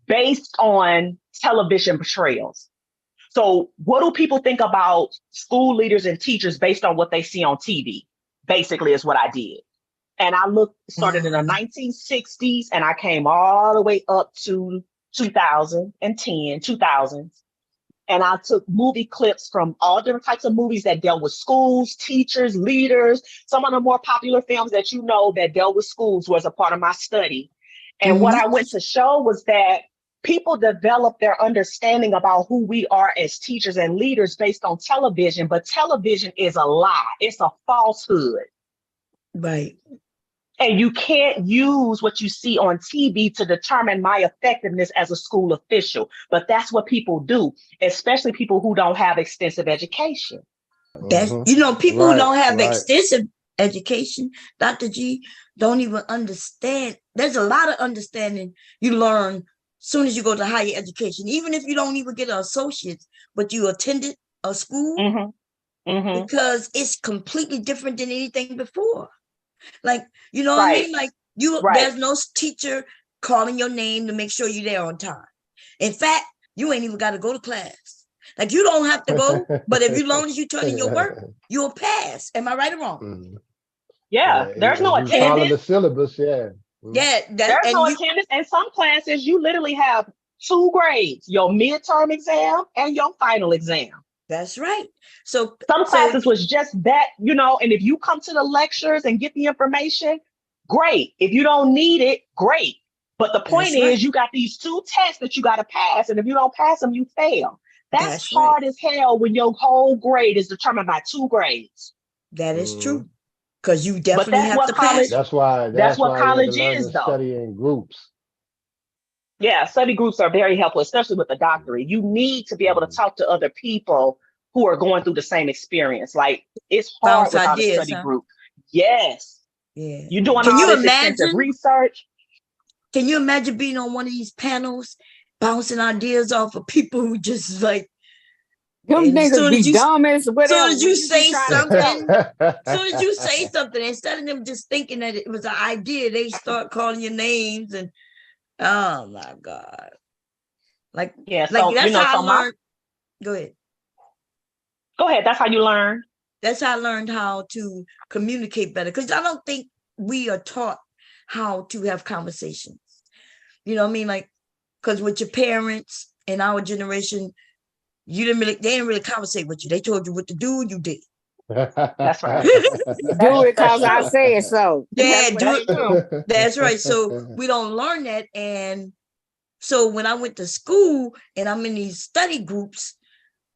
based on television portrayals. So what do people think about school leaders and teachers based on what they see on TV? Basically is what I did. And I started in the 1960s and I came all the way up to 2000s. And I took movie clips from all different types of movies that dealt with schools, teachers, leaders. Some of the more popular films that you know that dealt with schools was a part of my study. And what I went to show was that people develop their understanding about who we are as teachers and leaders based on television, but television is a lie. It's a falsehood. Right. And you can't use what you see on TV to determine my effectiveness as a school official. But that's what people do, especially people who don't have extensive education. That's, you know, people who don't have extensive education, Dr. G, don't even understand. There's a lot of understanding you learn soon as you go to higher education, even if you don't even get an associate's, but you attended a school, because it's completely different than anything before. Like, you know what I mean? Like there's no teacher calling your name to make sure you're there on time. In fact, you ain't even got to go to class. Like you don't have to go, but if you long as you turn in your work, you'll pass. Am I right or wrong? Yeah, there's no attendance. Follow the syllabus, Yeah, there's no attendance. And some classes, you literally have 2 grades, your midterm exam and your final exam. That's right. So some classes was just that, you know, and if you come to the lectures and get the information, great. If you don't need it, great. But the point is you got these 2 tests that you got to pass. And if you don't pass them, you fail. That's hard as hell when your whole grade is determined by 2 grades. That is true. Because you definitely have to pass. That's why college is, though. Study in groups. Yeah, study groups are very helpful, especially with the doctorate. You need to be able to talk to other people who are going through the same experience. Like it's hard without a study group. Yes. Yeah. You're doing all this extensive research. Can you imagine being on one of these panels, bouncing ideas off of people who just like, them niggas be dumb as whatever. Soon as you say something, instead of them just thinking that it was an idea, they start calling your names and oh my God. Like, yeah, so, like that's how I learned. Go ahead. Go ahead. That's how you learn. That's how I learned how to communicate better. Because I don't think we are taught how to have conversations. You know what I mean? Like, because with your parents in our generation, they didn't really conversate with you. They told you what to do, you did. That's right. Do it because I said so. Yeah, do it. That's right. So we don't learn that. And so when I went to school and I'm in these study groups,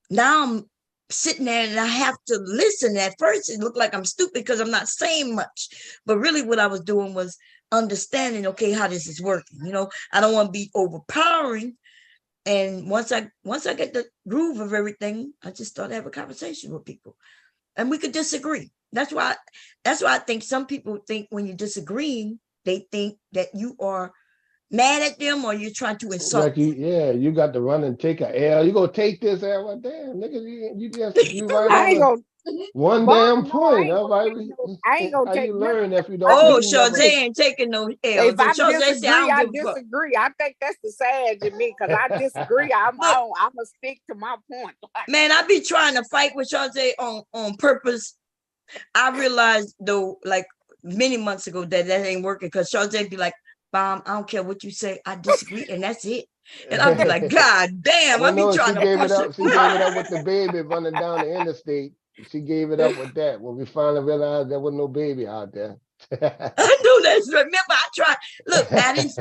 now I'm sitting there and I have to listen. At first, it looked like I'm stupid because I'm not saying much. But really what I was doing was understanding, okay, how this is working. You know, I don't want to be overpowering. And once I get the groove of everything, I just start to have a conversation with people. And we could disagree. That's why I think some people think when you're disagreeing, they think that you are mad at them or you're trying to insult. Like you got to run and take a L. You gonna take this L? Well, damn, nigga, you right. One Bomb, damn no, I point. ain't All gonna right. take no, I ain't gonna How take you none of learn that. if you I don't Oh, if you never Shawty ain't taking no L. If I Shawty say, I disagree, don't I give a fuck. disagree. I think that's the sad in me because I disagree. I'm Look, gonna stick to my point. man, I be trying to fight with Shawty on purpose. I realized though, like many months ago, that ain't working because Shawty be like, Bomb, I don't care what you say, I disagree, and that's it. And I'll be like, God damn, well, I be no, trying she to gave it push up. it. She gave it up with the baby running down the interstate. She gave it up with that when we finally realized there was no baby out there. I knew that. Remember, I tried. Look,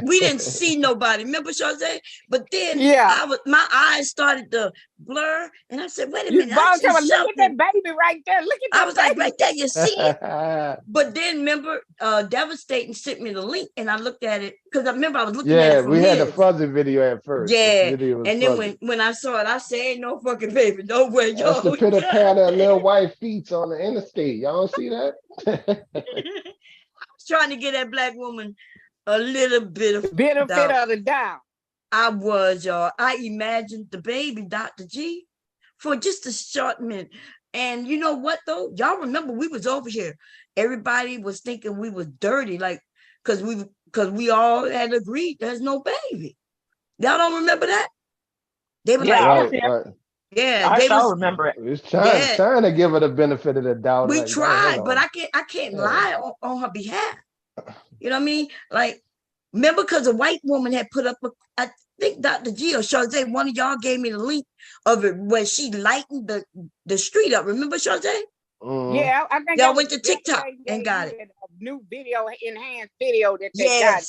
we didn't see nobody. Remember, Shawty? But then Yeah. my eyes started to blur, and I said, wait a You minute, I see look at something. that baby right there. Look at that I was like, baby. right there, you see it? But then remember, Devastating sent me the link, and I looked at it because I remember I was looking at it from we had the his. fuzzy video at first. Yeah, The video was and then fuzzy. when I saw it, I said, ain't no fucking baby, no way, That's yo. the pitter patter of little white feet on the interstate. Y'all don't see that? I was trying to get that black woman a little bit of benefit doubt. of the doubt. I was, y'all. I imagined the baby, Dr. G, for just a short minute. And you know what, though? Y'all remember we was over here. Everybody was thinking we was dirty, like, because we all had agreed there's no baby. Y'all don't remember that? They were like, right. Yeah, I they shall was remember it. It's trying to give her the benefit of the doubt. we like, tried, but I can't lie on her behalf. You know what I mean? Like, remember, because a white woman had put up I think Dr. G or Shawty, one of y'all gave me the link of it where she lightened the street up. Remember, Shawty? Yeah, I think y'all went to TikTok and got it. A new video, enhanced video that they got.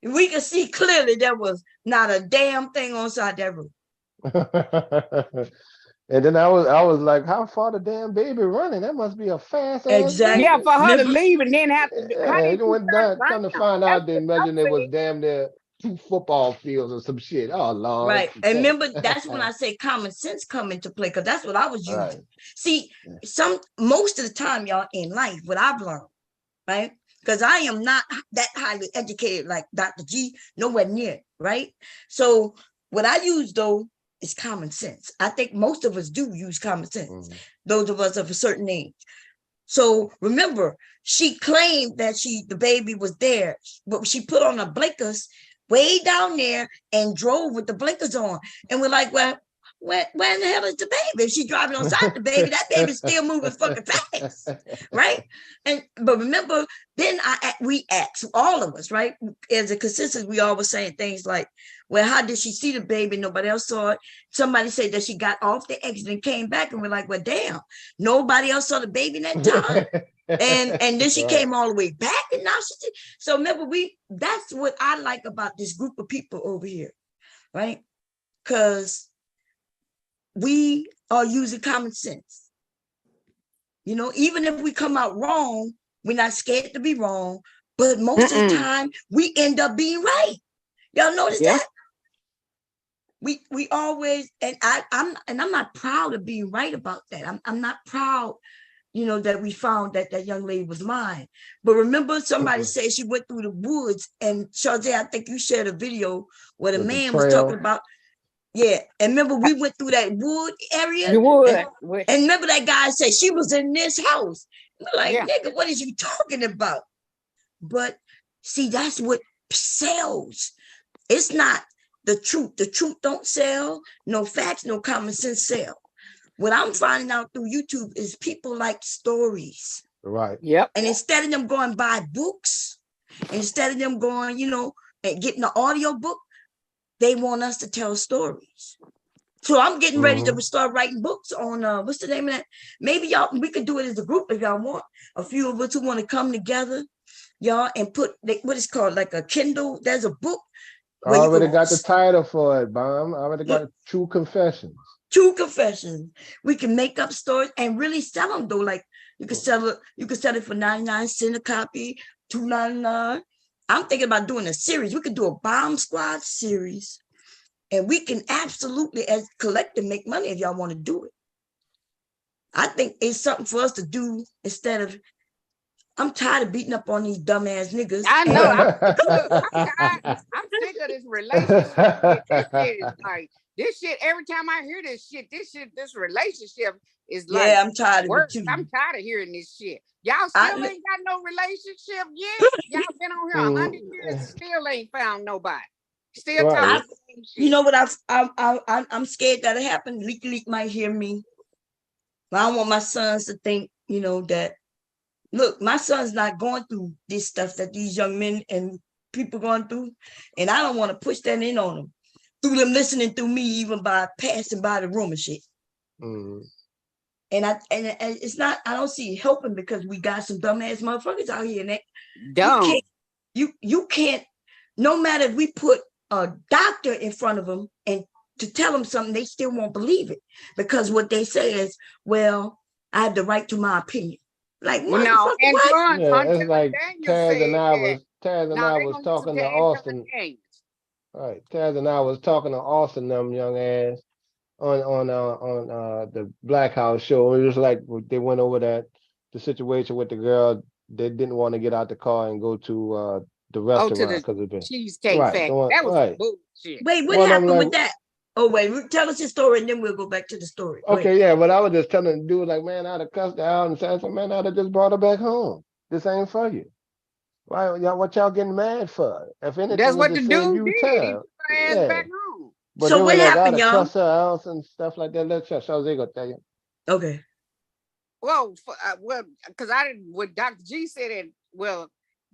We could see clearly there was not a damn thing on side that roof. And then I was like, how far the damn baby running? That must be a fast ass baby. Yeah, for her to leave and then have to it went down, come to find out they imagine it was damn near 2 football fields or some shit. Oh Lord. Right. And remember, that's when I say common sense come into play, because that's what I was using. Right. See, most of the time, y'all, in life, what I've learned, right? Because I am not that highly educated like Dr. G, nowhere near, right? So what I use, though, is common sense. I think most of us do use common sense, those of us of a certain age. So remember, she claimed that the baby was there, but she put on her blinkers way down there and drove with the blinkers on. And we're like, well, where in the hell is the baby? If she's driving on side the baby, that baby's still moving fucking fast, right? But remember, then we asked, all of us, right? As a consensus, we all were saying things like, well, how did she see the baby? Nobody else saw it. Somebody said that she got off the exit and came back, and we're like, well, damn, nobody else saw the baby in that time. And then she came all the way back, and now she did. So remember, that's what I like about this group of people over here, right? Because we are using common sense. You know, even if we come out wrong, we're not scared to be wrong, but most of the time we end up being right. Y'all notice that? We always, and I'm not proud of being right about that. I'm not proud, you know, that we found that young lady was mine. But remember, somebody said she went through the woods, and Shawty, I think you shared a video where the man was talking about. Yeah, and remember we went through that wood area. The wood. And remember that guy said she was in this house. We're like, nigga, what is you talking about? But see, that's what sells. It's not the truth. The truth don't sell. No facts, no common sense sell. What I'm finding out through YouTube is people like stories. Right. Yep. And instead of them going buy books, instead of them going, you know, and getting the audio book, they want us to tell stories. So I'm getting ready to start writing books on what's the name of that? Maybe we could do it as a group if y'all want. A few of us who want to come together, y'all, and put what is called like a Kindle. There's a book. I already got the title for it, Bomb. I already got True Confessions. True Confessions. We can make up stories and really sell them though. Like you could sell it for 99 cents a copy, $2.99. I'm thinking about doing a series. We could do a Bomb Squad series, and we can absolutely, as collective, make money if y'all want to do it. I think it's something for us to do instead of I'm tired of beating up on these dumbass niggas. I know. I'm sick of this relationship shit. This shit is like this shit. Every time I hear this shit, this relationship is like, yeah, I'm tired of it worse. too. I'm tired of hearing this shit. Y'all still ain't got no relationship yet. Y'all been on here 100 years and still ain't found nobody. Still talking the same shit. You know what? I'm scared that'll happen. Leak might hear me. But I don't want my sons to think, you know, that look, my son's not going through this stuff that these young men and people going through, and I don't want to push that in on them through them listening through me, even by passing by the room and shit. And it's not. I don't see it helping because we got some dumbass motherfuckers out here, and that you can't. No matter if we put a doctor in front of them and to tell them something, they still won't believe it because what they say is, "Well, I have the right to my opinion." Like, well, no, it's like Taz and I was talking to Austin. Right, Taz and I was talking to Austin, them young ass, on the Black House show. It was like they went over the situation with the girl. They didn't want to get out the car and go to the restaurant because of the Cheesecake Factory. That was bullshit. Wait, what happened with that? Oh, wait, tell us your story and then we'll go back to the story. Okay, yeah, but I was just telling the dude, like, man, I'd have cussed her out and said, man, I'd have just brought her back home. This ain't for you. Why, what y'all getting mad for? If anything, that's what the dude did. He put her ass back home. But so what happened, y'all? Cuss her out and stuff like that. Let's just Jose go tell you. Okay. Well, because I didn't. What Dr. G said, it.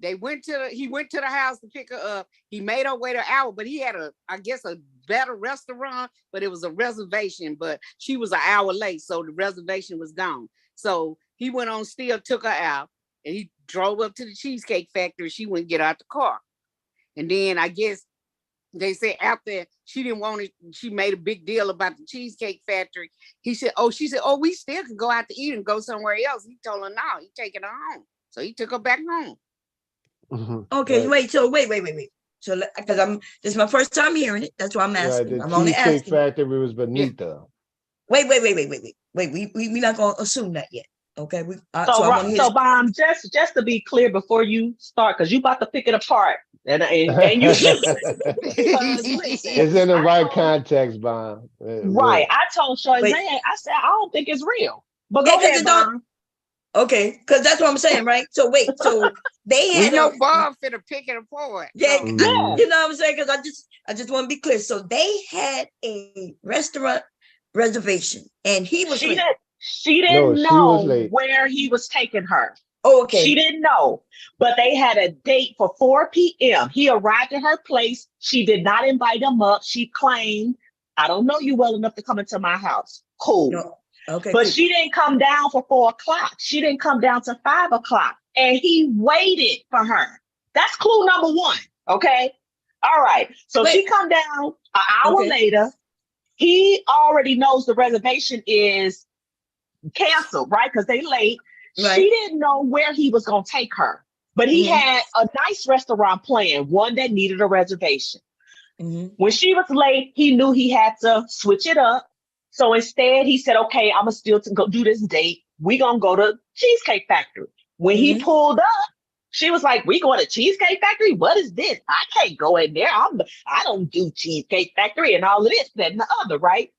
He went to the house to pick her up. He made her wait an hour, but he had I guess a better restaurant, but it was a reservation, but she was an hour late, so the reservation was gone. So he went on, still took her out, and he drove up to the Cheesecake Factory. She wouldn't get out the car. And then I guess they said after she didn't want it, she made a big deal about the Cheesecake Factory. She said, we still can go out to eat and go somewhere else. He told her no, he taking her home. So he took her back home. Okay, wait. So wait. So because this is my first time hearing it. That's why I'm asking. I'm only asking. Cheesecake Factory was beneath her. Wait. We not gonna assume that yet. Okay. So Bomb, just to be clear before you start, because you about to pick it apart, and you should. It's in the right context, Bomb. Right. I told Shorty, I said I don't think it's real. But go ahead, Bomb. Okay, because that's what I'm saying, right? So wait, so they had no Bob finna pick it apart. Yeah, you know what I'm saying? Because I just want to be clear. So they had a restaurant reservation, and he was late. She didn't know where he was taking her. Oh, okay. She didn't know, but they had a date for 4 p.m. He arrived at her place. She did not invite him up. She claimed, "I don't know you well enough to come into my house." Cool. No. Okay, but she didn't come down for 4 o'clock. She didn't come down to 5 o'clock. And he waited for her. That's clue number 1. Okay. All right. So she come down an hour later. He already knows the reservation is canceled, right? Because they late. Right. She didn't know where he was going to take her. But he had a nice restaurant planned, one that needed a reservation. When she was late, he knew he had to switch it up. So instead, he said, okay, I'm going to still go do this date. We're going to go to Cheesecake Factory. When he pulled up, she was like, we going to Cheesecake Factory? What is this? I can't go in there. I don't do Cheesecake Factory and all of this, that, and the other, right?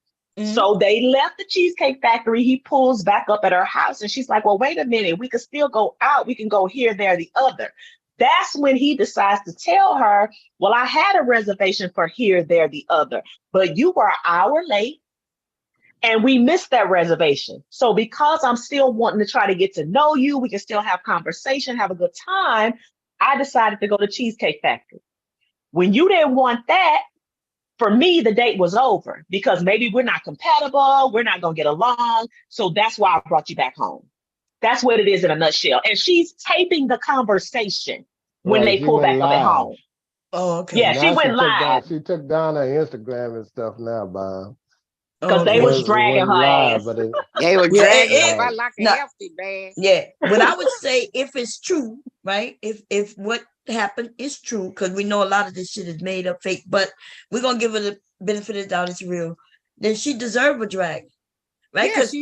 So they left the Cheesecake Factory. He pulls back up at her house and she's like, well, wait a minute. We can still go out. We can go here, there, the other. That's when he decides to tell her, well, I had a reservation for here, there, the other, but you were an hour late. And we missed that reservation. So because I'm still wanting to try to get to know you, we can still have conversation, have a good time, I decided to go to Cheesecake Factory. When you didn't want that, for me, the date was over because maybe we're not compatible, we're not going to get along. So that's why I brought you back home. That's what it is in a nutshell. And she's taping the conversation when they pull back up at home. Oh, okay. Yeah, she went live. She took down her Instagram and stuff now, Bob. Because they was dragging her ass. They were dragging her like a healthy man. Yeah. But I would say if it's true, right? If what happened is true, because we know a lot of this shit is made up fake, but we're gonna give her the benefit of the doubt it's real, then she deserved a drag. Right? Because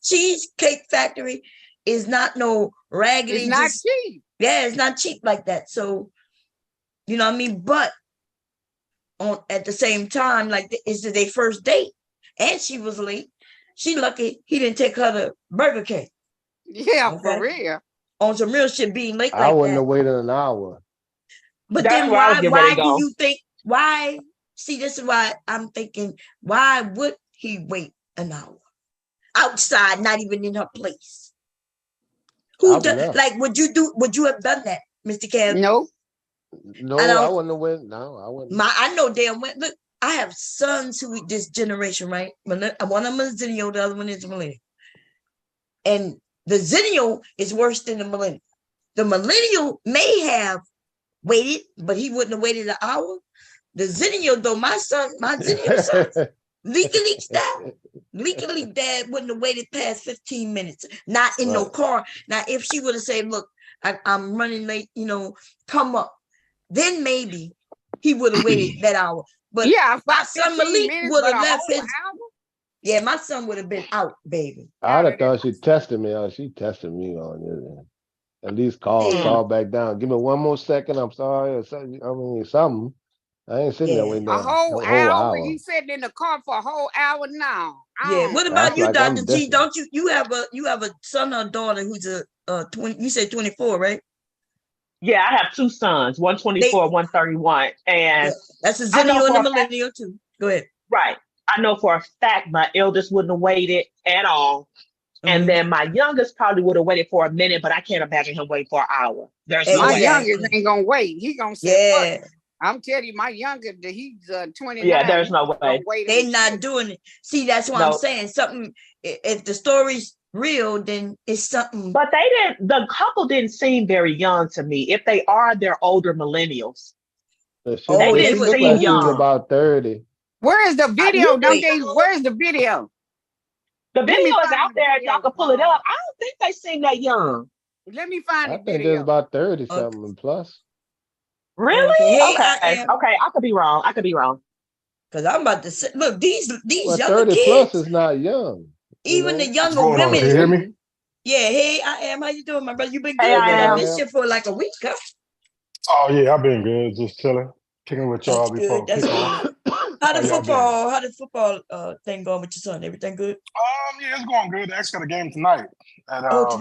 Cheesecake Factory is not no raggedy. It's not cheap. Yeah, it's not cheap like that. So, you know what I mean? But at the same time, like, it's their first date, and she was late. She lucky he didn't take her to Burger King. Yeah, for real. On some real shit, being late I like wouldn't that. have waited an hour. But That's then where I was getting ready why to do go. you think, why? See, this is why I'm thinking, why would he wait an hour? Outside, not even in her place. Who does, like, would you have done that, Mr. Kev? No. No, I wouldn't have went. No, I wouldn't. I know damn well. Look, I have sons who this generation, right? One of them is Zennial, the other one is Millennial. And the Zennial is worse than the Millennial. The Millennial may have waited, but he wouldn't have waited an hour. The Zennial, though, my Zennial son, legally dad wouldn't have waited past 15 minutes, not in no car. Now, if she would have said, look, I'm running late, come up, then maybe he would have waited that hour. But yeah, my son Malik would have left his. Hour? Yeah, my son would have been out, baby. I'd have thought she tested me. She tested me on it. At least call back down. Give me one more second. I'm sorry. Or something. I mean, something. I ain't sitting there waiting. A whole hour. You sitting in the car for a whole hour now. Yeah. What about you, Dr. G? Don't you have a son or daughter who's a 20? You said 24, right? Yeah, I have two sons, 124, 131. And that's a Zennial and a Millennial too. Go ahead. Right. I know for a fact my eldest wouldn't have waited at all. And then my youngest probably would have waited for a minute, but I can't imagine him waiting for an hour. My youngest ain't gonna wait. He gonna say, I'm telling you, my youngest, he's 29. Yeah, there's no way. They're not doing it. See, that's what I'm saying. Something, if the story's real, then it's something. But the couple didn't seem very young to me. If they are, they're older millennials. They didn't seem young. About 30. Where is the video? Where's the video? The video is out there. Y'all can pull it up. I don't think they seem that young. Let me find the video. I think there's about 30 something plus. Really? Okay. I could be wrong. Because I'm about to say, look, these younger 30 kids. plus is not young. Even the younger women. Can you hear me? Yeah. Hey, I am. How you doing, my brother? You been good? I missed you for like a week, huh? Oh yeah, I've been good. Just chilling, kicking with y'all before. That's good. How the football thing going with your son? Everything good? Yeah, it's going good. They actually got a game tonight.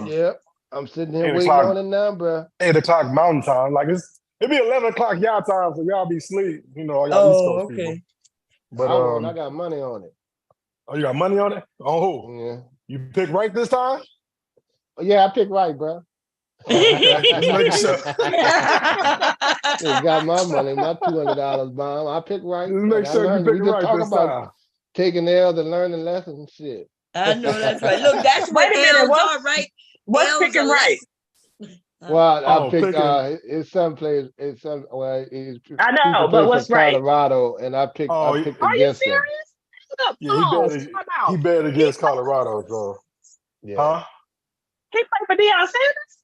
Yep. I'm sitting here waiting on it now, bro. 8 o'clock Mountain Time. Like it'd be 11 o'clock y'all time, so y'all be asleep. Y'all East Coast people. But I got money on it. Oh, you got money on it? Oh, yeah. You picked right this time? Yeah, I picked right, bro. Make sure. Just got my money, my $200 bomb. I picked right. Make sure you pick right this time. Taking L's and learning lessons and shit. I know that's right. Look, that's what L's are, right? What's picking right? Well, I picked it's some place. It's some I know, but what's right? Colorado, and I picked. I picked are against you serious? Yeah, he bet against Colorado, so yeah. Huh? He played for Deion Sanders?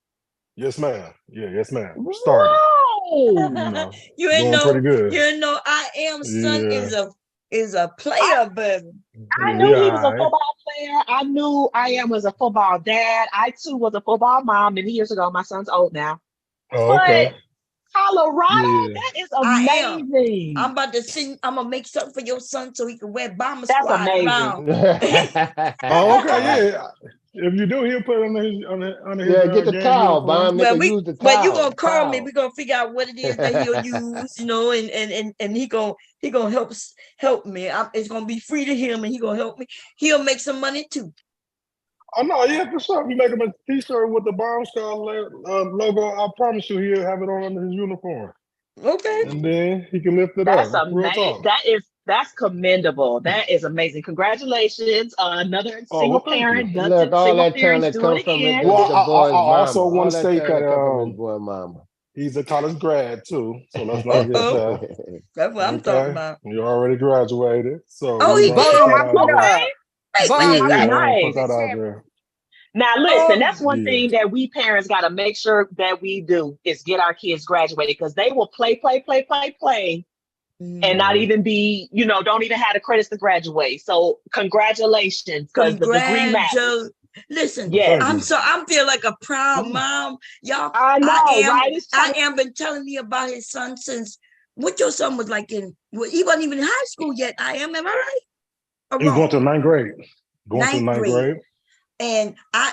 Yes, ma'am. Yeah, yes, ma'am. Started. Whoa. You ain't know. Pretty good. You know, I am son is a player, baby. I knew he was a football player. I knew I am was a football dad. I too was a football mom many years ago. My son's old now. Oh, okay. But Colorado, that is amazing. I'm about to sing. I'm gonna make something for your son so he can wear bomber That's squad amazing. around. Oh, okay, yeah. If you do, he'll put it on his get the towel, bomb. Use the towel. Well, you gonna call me. We're gonna figure out what it is that he'll use, and he gonna help me. It's gonna be free to him, and he gonna help me. He'll make some money too. Oh no, yeah, for sure. If you make him a T-shirt with the Bomb Squad logo, I promise you he'll have it on under his uniform. Okay. And then he can lift it That's up. amazing. That's commendable. That is amazing. Congratulations, another single parent. Look, all that talent comes from his boy's mama. I also want to say that his boy mama. He's a college grad too, so let's not get that. That's what I'm talking about. You already graduated, so he did. Now listen, that's one thing that we parents got to make sure that we do is get our kids graduated, because they will play, and not even be, don't even have the credits to graduate. So congratulations, because the degree matters. Listen, Yes. I'm feel like a proud mom. Y'all, I know, right? I am been telling me about his son since what your son was like he wasn't even in high school yet. Am I right? Or He's going to ninth grade. Ninth grade. And I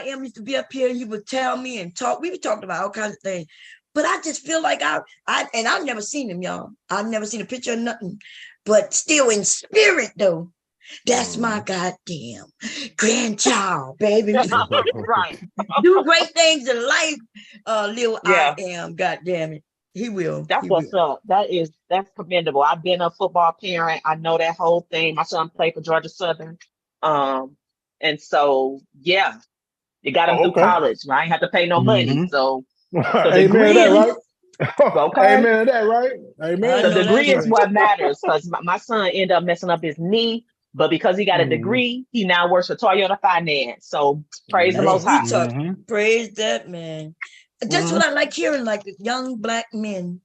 am used to be up here and he would tell me and talk. We talked about all kinds of things. But I just feel like I've never seen him, y'all. I've never seen a picture of nothing. But still in spirit, though, that's my goddamn grandchild, baby. Right. Do great things in life, little I am, goddamn it. He will. That's what's up. That's commendable. I've been a football parent. I know that whole thing. My son played for Georgia Southern. And so, yeah, you got him through college. I ain't have to pay no money. So the degree Amen, right? Okay. Amen, that right? Amen. The degree is what matters because my son ended up messing up his knee, but because he got a degree, he now works for Toyota Finance. So praise the Most High. Praise that, man. That's what I like hearing, like young Black men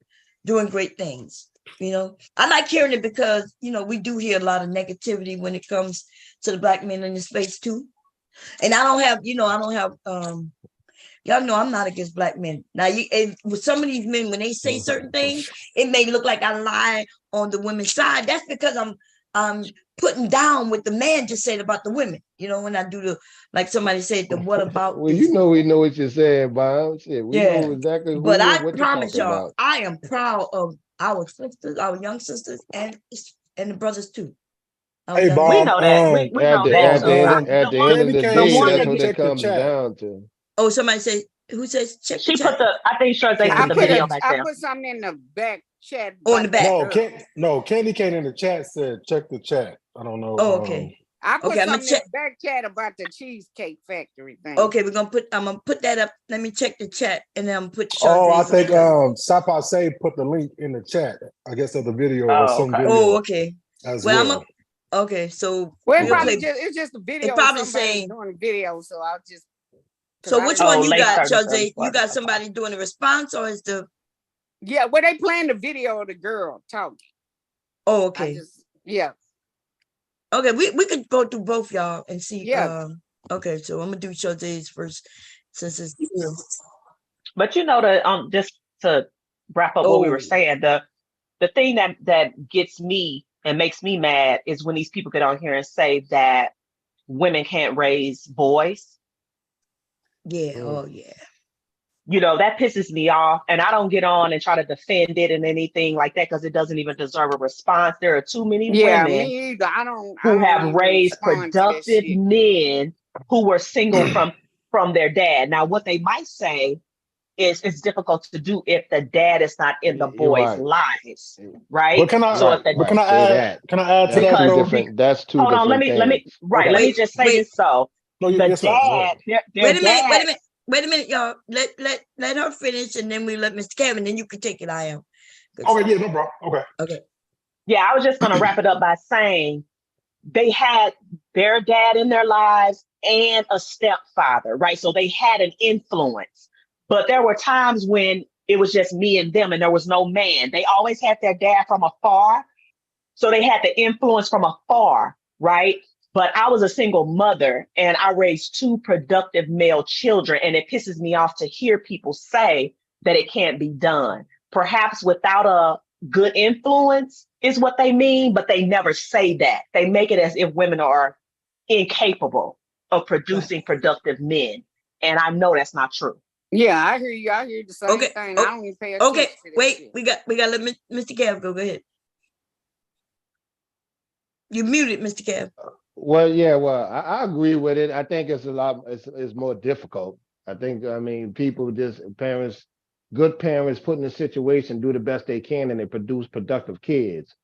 doing great things. You know, I like hearing it because, you know, we do hear a lot of negativity when it comes to the Black men in this space too. And I don't have, y'all know I'm not against Black men. Now, with some of these men, when they say certain things, it may look like I lie on the women's side. That's because I'm putting down what the man just said about the women. You know, when I do like somebody said, what about? Well, we know what you're saying, Bob. Shit, we know exactly. But I promise y'all, I am proud of our sisters, our young sisters, and the brothers too. Hey, Bob, we know that. We know at the end that. of the day, that's what it comes down to. Oh, somebody say, who says check she the chat? put the, I think sure they put the video back there. I put something in the back chat. On the back. No, Candy Cane in the chat said check the chat. I don't know. Oh, okay. I put something in the back chat about the Cheesecake Factory thing. Okay, I'm gonna put that up. Let me check the chat and then I'm put I think Sapa Say put the link in the chat, I guess, of the video or some video. Oh, okay. As well. Okay, so it's just a video. It probably saying doing a video, so I'll just. So which one you got, Jose? You got somebody doing a response or is the? Yeah, well, they playing the video of the girl talking. Oh, okay. Yeah. Okay, we could go through both y'all and see. Yeah. Okay, so I'm gonna do Jose's first since it's. But just to wrap up what we were saying, the thing that gets me and makes me mad is when these people get on here and say that women can't raise boys. Yeah. Oh, yeah. You know, that pisses me off. And I don't get on and try to defend it and anything like that because it doesn't even deserve a response. There are too many women me either. who have raised productive men who were single from their dad. Now, what they might say is it's difficult to do if the dad is not in the boys' lives, right? But can I add to that? That's two hold different on, let me just say this. So the dad, wait a minute, y'all. Let her finish, and then we let Mr. Kevin. Then you can take it. I am. Okay, yeah, no problem. Okay. Yeah, I was just gonna wrap it up by saying they had their dad in their lives and a stepfather, right? So they had an influence. But there were times when it was just me and them and there was no man. They always had their dad from afar. So they had the influence from afar, right? But I was a single mother and I raised 2 productive male children. And it pisses me off to hear people say that it can't be done. Perhaps without a good influence is what they mean, but they never say that. They make it as if women are incapable of producing productive men. And I know that's not true. Yeah, I hear you. I hear the same thing. I don't even pay attention. Okay, wait. We got to let Mr. Kev go. Go ahead. You muted, Mr. Kev. Well, yeah. Well, I agree with it. I think it's it's more difficult. I mean, people good parents put in a situation, do the best they can, and they produce productive kids.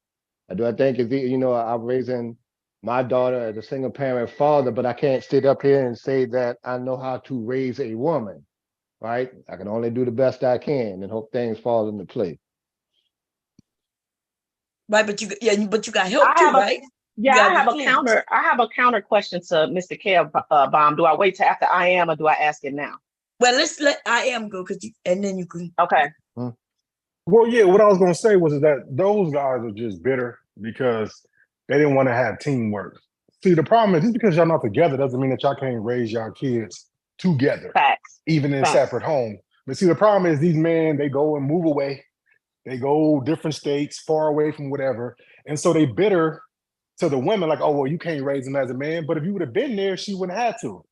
I think I'm raising my daughter as a single parent father, but I can't sit up here and say that I know how to raise a woman. Right, I can only do the best I can and hope things fall into place. Right, but you got help too, right? I have a counter question to Mr. Kev Bomb. Do I wait till after I am, or do I ask it now? Well, let's let I am go and then you can. Okay. Well, yeah. What I was gonna say was that those guys are just bitter because they didn't want to have teamwork. See, the problem is just because y'all not together doesn't mean that y'all can't raise y'all kids together, Facts. even in Facts. separate homes. But see, the problem is these men, they go and move away. They go different states, far away from whatever. And so they bitter to the women like, oh, well, you can't raise him as a man. But if you would have been there, she wouldn't have to.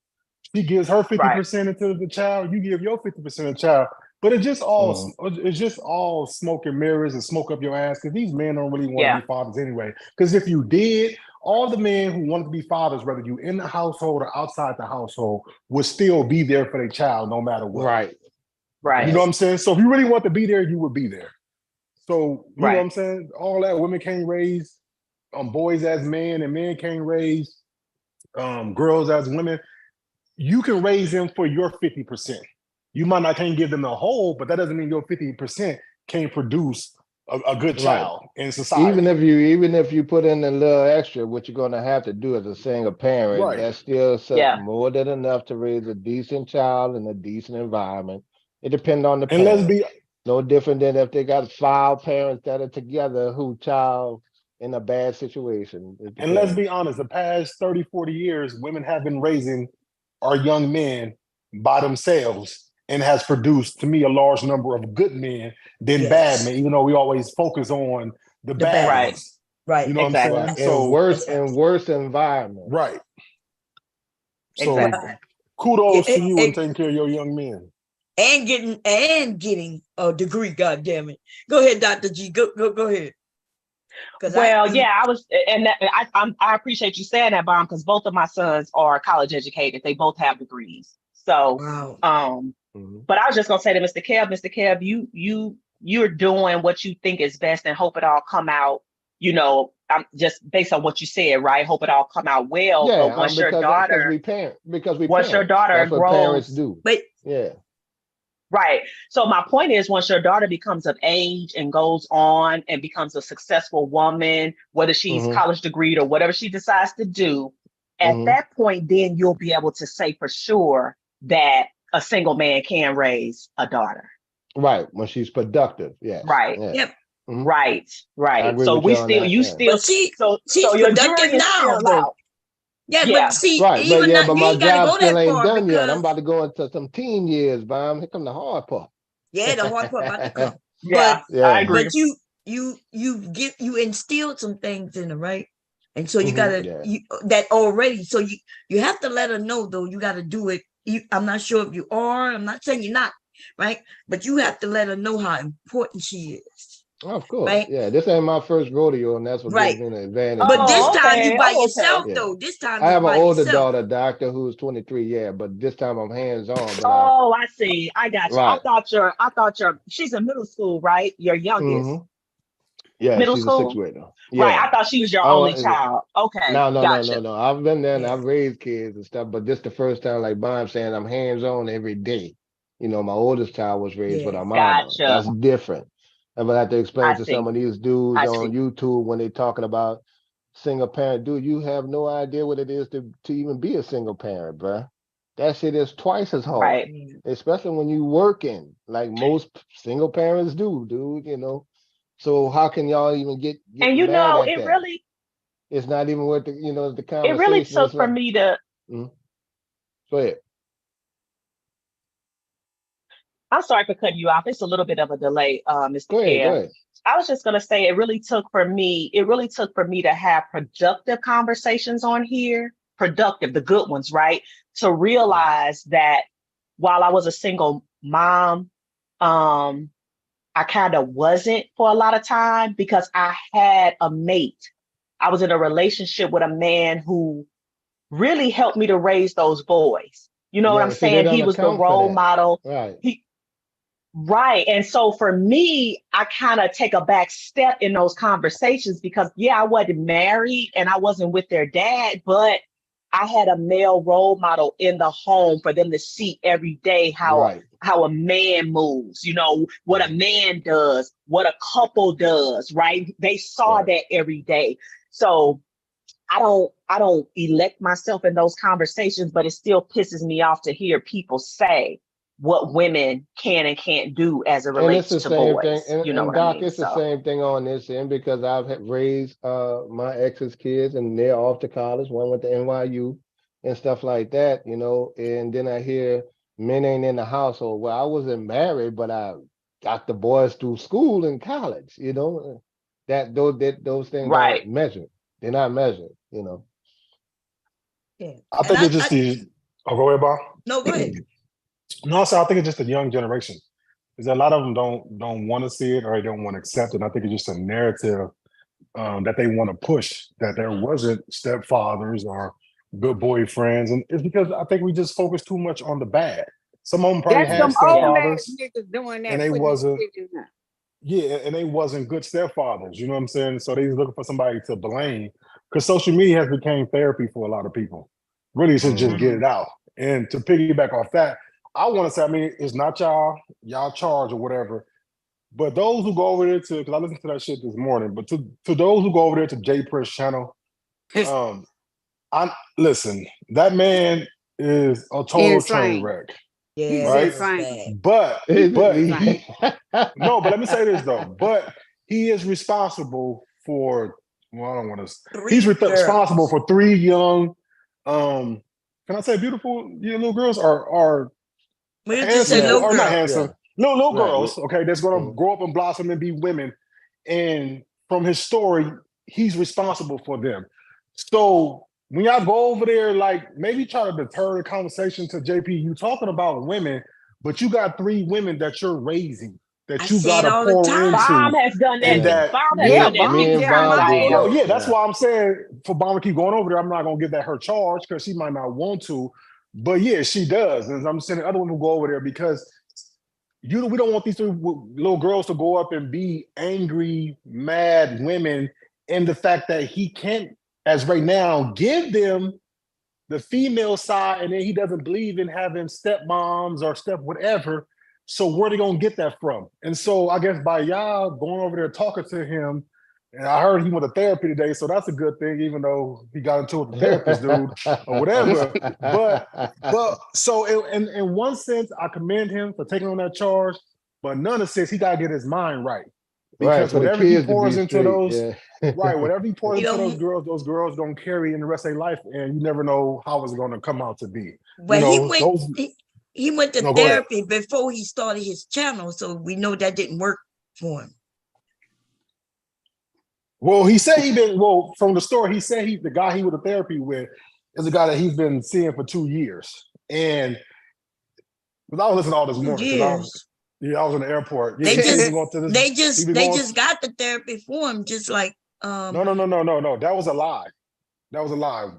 She gives her 50% into the child, you give your 50% of the child. But it's just all smoke and mirrors and smoke up your ass because these men don't really want to be fathers anyway. Because if you did, all the men who wanted to be fathers, whether you in the household or outside the household, would still be there for their child no matter what. Right. You know what I'm saying? So if you really want to be there, you would be there. So you know what I'm saying? All that women can't raise boys as men and men can't raise girls as women. You can raise them for your 50%. You might not can't give them the whole, but that doesn't mean your 50% can't produce a good child in society. Even if you put in a little extra, what you're going to have to do as a single parent, that's still more than enough to raise a decent child in a decent environment. It depends on the parent. And let's be no different than if they got 5 parents that are together who child in a bad situation. And let's be honest, the past 30, 40 years, women have been raising our young men by themselves and has produced, to me, a large number of good men than bad men, even though we always focus on the bad ones. Right. You know what I'm saying? So worse environment. Right. So kudos to you and taking care of your young men. And getting a degree, God damn it. Go ahead, Dr. G. Go ahead. Well, I was, and I appreciate you saying that, Bomb, because both of my sons are college educated. They both have degrees. So, but I was just gonna say to Mr. Keb, you're doing what you think is best and hope it all come out. You know, I'm just based on what you said, right? Hope it all come out well. Yeah, but once your daughter, once your daughter grows, what parents do. But yeah. Right. So my point is, once your daughter becomes of age and goes on and becomes a successful woman, whether she's college degreed or whatever she decides to do, at that point, then you'll be able to say for sure that a single man can raise a daughter. Right. When she's productive. Yeah. Right. Yeah. Yep. Right. So she's productive now, though. Yeah, but see, but my ain't job go still that ain't far done yet. because- I'm about to go into some teen years, Bomb. Here come the hard part. Yeah, the hard part about to come. I agree. But you instilled some things in her, right? And so you gotta that already. So you have to let her know, though. You got to do it. I'm not sure if you are. I'm not saying you're not, right? But you have to let her know how important she is. Oh, of course. Right? Yeah, this ain't my first rodeo, and that's what gives me an advantage. But this time you by yourself, though. This time I have an older yourself. daughter, Doctor, who's 23. But this time I'm hands-on. I see. I got you. Right. I thought she's in middle school, right? Your youngest. Yeah, middle she's school? a 6th grader. Yeah. Right. I thought she was your only child. Okay. No. Gotcha. I've been there and I've raised kids and stuff, but this the first time, like Bob saying, I'm hands-on every day. You know, my oldest child was raised with her mama. Gotcha. That's different. And I have to explain to see. some of these dudes I on see. YouTube when they're talking about single parent. Dude, you have no idea what it is to even be a single parent, bruh. That shit is twice as hard. Right. Especially when you working, like most single parents do, dude, you know. So how can y'all even get and you mad know, at it that? really, It's not even worth the, the conversation. it really took for me to, Go ahead. I'm sorry for cutting you off. It's a little bit of a delay, Mr. Go ahead. I was just gonna say it really took for me to have productive conversations on here, the good ones, right? To realize that while I was a single mom, I kind of wasn't for a lot of time because I had a mate. I was in a relationship with a man who really helped me to raise those boys. You know what I'm saying? He was the role model. Right. Right. And so for me, I kind of take a back step in those conversations because, I wasn't married and I wasn't with their dad, but I had a male role model in the home for them to see every day how a man moves, what a man does, what a couple does, right? They saw that every day. So I don't elect myself in those conversations, but it still pisses me off to hear people say what women can and can't do as it And it's relates the to same boys. thing. You know And what I Doc, mean? it's the So same thing on this end because I've raised my ex's kids and they're off to college. One went to NYU and stuff like that, you know. And then I hear men ain't in the household. Well, I wasn't married, but I got the boys through school and college, you know. Those things right. don't measure. They're not measured, you know. Yeah. I And think it's just the. Oh, go ahead, Bob. no, go ahead. No, so I think it's just the young generation. Because a lot of them don't want to see it or they don't want to accept it. And I think it's just a narrative that they want to push, that there wasn't stepfathers or good boyfriends. And it's because I think we just focus too much on the bad. Some of them probably That's had them old stepfathers ass niggas doing that. and they putting wasn't, this shit in there. yeah, and they wasn't good stepfathers. You know what I'm saying? So they was looking for somebody to blame. Because social media has become therapy for a lot of people. Really, it's just get it out. And to piggyback off that, I want to say, I mean, it's not y'all charge or whatever, but those who go over there to, because I listened to that shit this morning, but to those who go over there to Jay Press channel, listen, that man is a total train wreck. Yeah, right? bad. But he, no, but let me say this though, but he is responsible for, well, I don't want to, he's responsible for 3 young, can I say beautiful little girls or handsome, or not handsome, little girls, okay, that's going to grow up and blossom and be women. And from his story, he's responsible for them. So when y'all go over there, like maybe try to deter the conversation to JP, you talking about women, but you got 3 women that you're raising, that you got to pour into. Bob has done that. And that, Bob has done that many times. Oh, yeah, that's why I'm saying for Bob to keep going over there, I'm not going to give that her charge because she might not want to. But yeah, she does. And I'm saying the other women go over there because we don't want these 3 little girls to go up and be angry, mad women. And the fact that he can't, as right now, give them the female side, and then he doesn't believe in having stepmoms or step whatever. So where are they gonna get that from? And so I guess by y'all going over there talking to him, and I heard he went to therapy today, so that's a good thing, even though he got into it with the therapist dude or whatever. But so in one sense, I commend him for taking on that charge, but none of sense he gotta get his mind right. Because whatever he pours into those, whatever he pours into those girls gonna carry in the rest of their life, and you never know how it's gonna come out to be. Well, he went to therapy before he started his channel, so we know that didn't work for him. Well, he said from the story, he said the guy he went to therapy with is a guy that he's been seeing for 2 years. And because I was listening to all this morning, I was in the airport. They just got the therapy for him, just like No. That was a lie. That was a lie.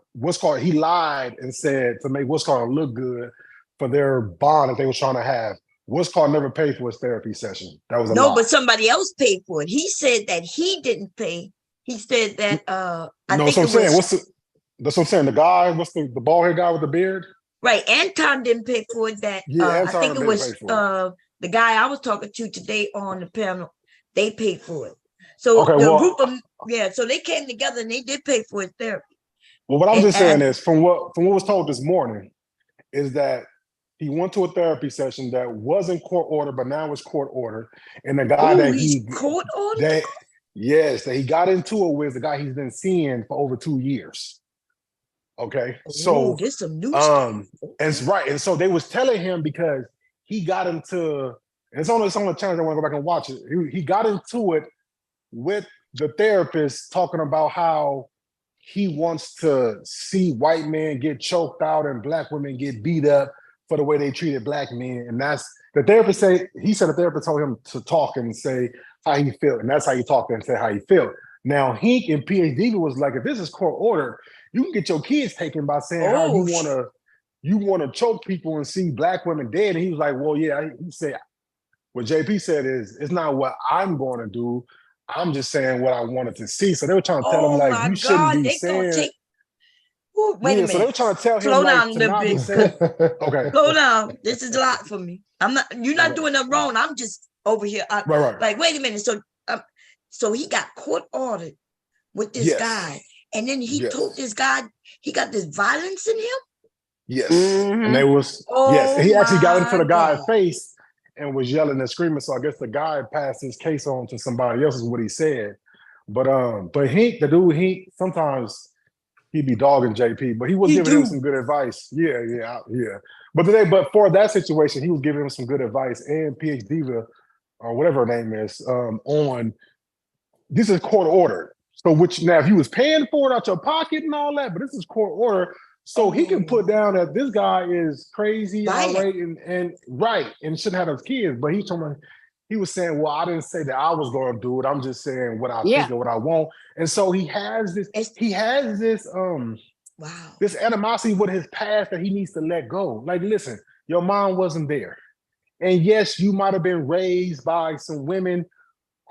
He lied and said to make look good for their bond that they were trying to have. Never paid for his therapy session. That was a lie. No, but somebody else paid for it. He said that he didn't pay. He said that that's what I'm saying. The guy, what's the bald head guy with the beard? Right. Anton didn't pay for it. That I think it was the guy I was talking to today on the panel. They paid for it. So group of so they came together and they did pay for his therapy. Well, what I'm just saying is from what was told this morning is that he went to a therapy session that wasn't court ordered, but now it's court ordered. And the guy that he got into it with, the guy he's been seeing for over 2 years. Okay. So there's some new stuff. And so they was telling him because he got into, and it's on the channel, I want to go back and watch it. He got into it with the therapist talking about how he wants to see white men get choked out and black women get beat up for the way they treated black men. And that's the therapist the therapist told him to talk and say how he felt. And that's how he talked and say how he felt. Now, Hink and PhD was like, if this is court order, you can get your kids taken by saying how you want to choke people and see black women dead. And he was like, well, yeah, he said, what JP said is, it's not what I'm going to do. I'm just saying what I wanted to see. So they were trying to tell him, like, you shouldn't be saying. Wait a minute. So they were trying to tell him, slow like, down a little bit. Okay. Slow down. This is a lot for me. You're not doing nothing wrong. I'm just over here. Like, wait a minute. So he got court ordered with this guy. And then he told this guy he got this violence in him. Yes. And they was, yes. And he actually got into the guy's face and was yelling and screaming. So I guess the guy passed his case on to somebody else is what he said. But Hink, the dude Hink, sometimes he be dogging JP, but he was giving him some good advice. Yeah. But for that situation, he was giving him some good advice, and PhD Diva, or whatever her name is, on this is court ordered. So which now if you was paying for it out your pocket and all that, but this is court order. So he can put down that this guy is crazy, outright, and right, and shouldn't have those kids. But he told me, he was saying, well, I didn't say that I was going to do it. I'm just saying what I think and what I want. And so he has this this animosity with his past that he needs to let go. Like, listen, your mom wasn't there. And yes, you might have been raised by some women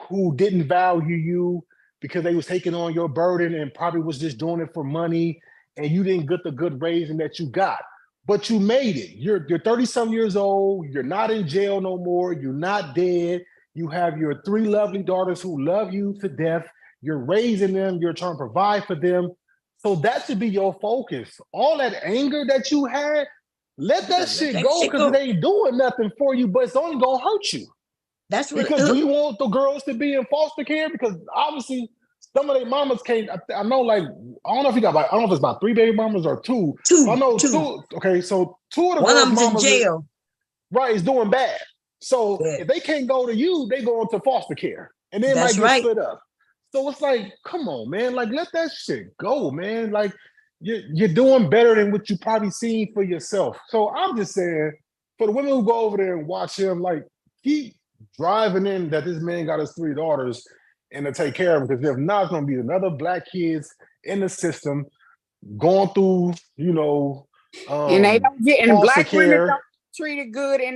who didn't value you because they was taking on your burden and probably was just doing it for money, and you didn't get the good raising that you got. But you made it. You're 30-some years old. You're not in jail no more. You're not dead. You have your 3 lovely daughters who love you to death. You're raising them. You're trying to provide for them. So that should be your focus. All that anger that you had, let that shit go, because it ain't doing nothing for you, but it's only going to hurt you. That's what. Because do you want the girls to be in foster care? Because obviously some of their mamas can't. I know, like, I don't know if he got, I don't know if it's about 3 baby mamas or 2. I know 2. Okay, so 2 of the one girls' of them's in mamas jail. Right, is doing bad. So if they can't go to you, they go into foster care, and then might get split up. So it's like, come on, man, like let that shit go, man. Like you're doing better than what you probably seen for yourself. So I'm just saying, for the women who go over there and watch him, like keep driving in that this man got his 3 daughters and to take care of them, because if not, it's gonna be another black kids in the system going through, and they don't get, and black care. women don't treated good in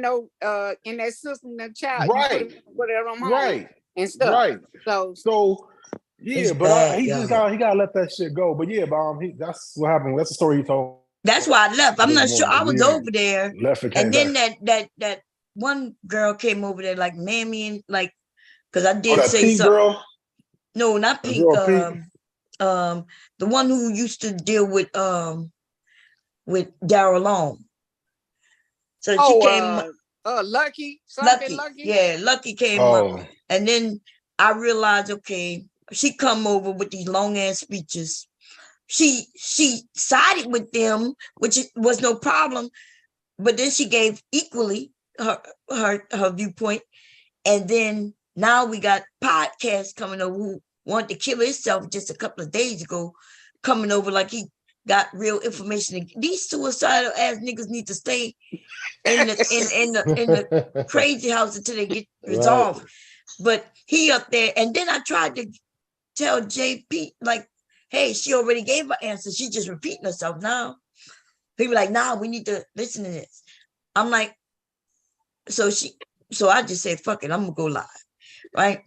in that system, the child, right, and stuff. Right. So yeah, but bad, he gotta let that shit go. But yeah, that's what happened. That's the story he told. That's why I left. I'm not sure. I was over there, and then that one girl came over there, like Mammy, and like, because I did say Pink something. Girl? No, not Pink. The one who used to deal with Daryl Long. So she came. Lucky. Yeah, Lucky came up, and then I realized, okay, she come over with these long ass speeches. She sided with them, which was no problem, but then she gave equally her viewpoint, and then now we got podcasts coming over who wanted to kill himself just a couple of days ago, coming over like he got real information. These suicidal ass niggas need to stay in the crazy house until they get resolved. Right. But he up there, and then I tried to tell JP, like, hey, she already gave her answer. She's just repeating herself now. People like, nah, we need to listen to this. I'm like, so I just said, fuck it, I'm gonna go live, right?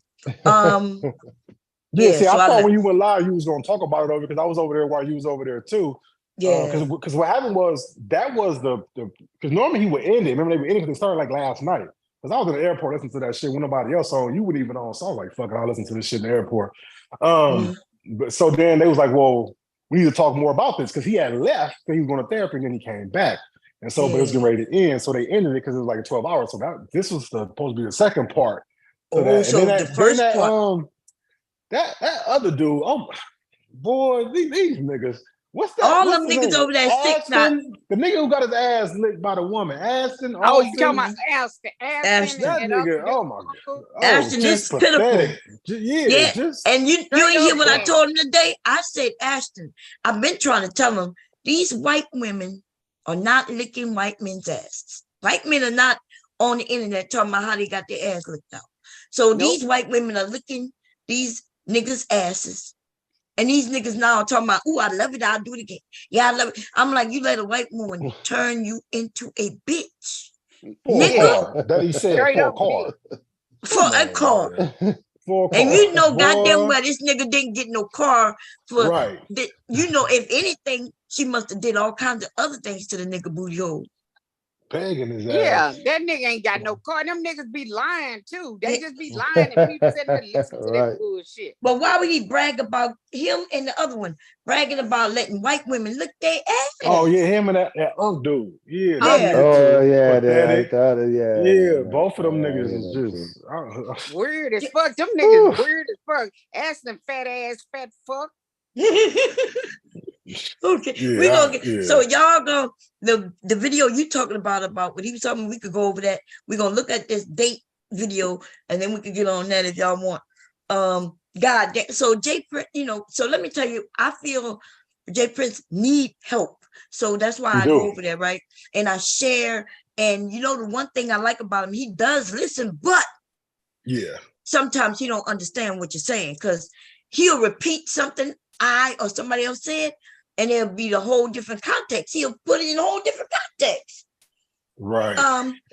Yeah, see, I thought when you went live, you was gonna talk about it over, because I was over there while you was over there too. Yeah. Because what happened was because normally he would end it. Remember, they would end it because they started like last night. Because I was in the airport listening to that shit when nobody else on. You wouldn't even on. So I was like, fuck it, I'll listen to this shit in the airport. But so then they was like, well, we need to talk more about this, because he had left, because he was going to therapy, and then he came back. And so, but it was getting ready to end. So they ended it because it was like 12 hours. So this was supposed to be the second part. So the first part. That other dude, oh boy, these niggas. What's that? All them niggas over there sick now. The nigga who got his ass licked by the woman. Ashton. Oh, you talking about Ashton? That nigga, oh my god. Ashton is pitiful. And you ain't hear what I told him today? I said, Ashton, I've been trying to tell him, these white women are not licking white men's asses. White men are not on the internet talking about how they got their ass licked out. So these white women are licking these niggas' asses. And these niggas now are talking about, ooh, I love it, I'll do it again. Yeah, I love it. I'm like, you let a white woman turn you into a bitch. Nigga. That he said, for a car. For a car. And you know goddamn well this nigga didn't get no car for, you know, if anything, she must have did all kinds of other things to the nigga booty hole. Pegging his Yeah, ass. that nigga ain't got no car. Them niggas be lying too. They just be lying and people sitting there listening to that bullshit. But why would he brag about him and the other one bragging about letting white women lick their ass? Oh yeah, him and that dude. Yeah, that Yeah. nigga Oh too yeah, pathetic. yeah. Both of them niggas is just Weird as fuck. Them niggas weird as fuck. Ass them fat ass fat fuck. Okay, Yeah, we gonna get yeah. so y'all go the video you talking about what he was talking. We could go over that. We're gonna look at this date video and then we could get on that if y'all want. So Jay Prince, so let me tell you, I feel Jay Prince need help. So that's why I go over there, right? And I share. And the one thing I like about him, he does listen, but sometimes he don't understand what you're saying because he'll repeat something I or somebody else said, and it'll be the whole different context. He'll put it in a whole different context. Right.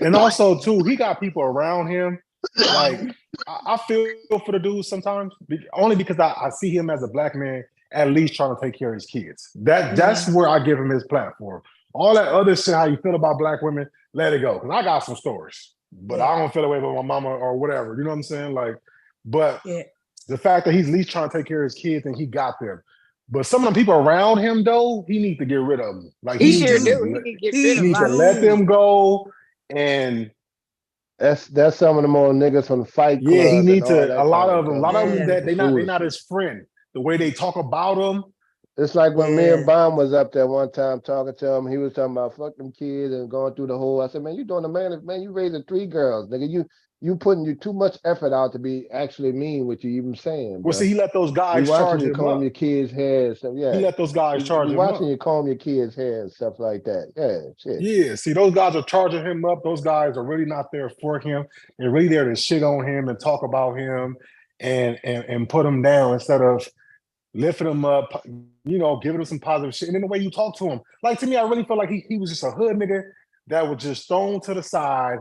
And also too, he got people around him. Like I feel for the dude sometimes, only because I see him as a black man at least trying to take care of his kids. That's where I give him his platform. All that other shit, how you feel about black women, let it go. Because I got some stories, but I don't feel the way about my mama or whatever. You know what I'm saying? Like, but the fact that he's at least trying to take care of his kids and he got them. But some of the people around him, though, he needs to get rid of them. Like he sure do. He needs to let them go. And that's some of the more niggas from the Fight Club. Yeah, he needs to. A lot of them that they're not his friend. The way they talk about him. It's like when me and Baum was up there one time talking to him. He was talking about fuck them kids and going through the whole. I said, man, you doing the man, you raising 3 girls, nigga. You putting too much effort out to be actually mean what you even saying. Well, see, he let those guys charge him comb up. your kids' hair. So yeah, he let those guys charge him up. Watching you comb your kids' hair and stuff like that. Yeah, shit. Yeah, see, those guys are charging him up. Those guys are really not there for him. They're really there to shit on him and talk about him and put him down instead of lifting him up, giving him some positive shit. And then the way you talk to him, like to me, I really felt like he was just a hood nigga that was just thrown to the side.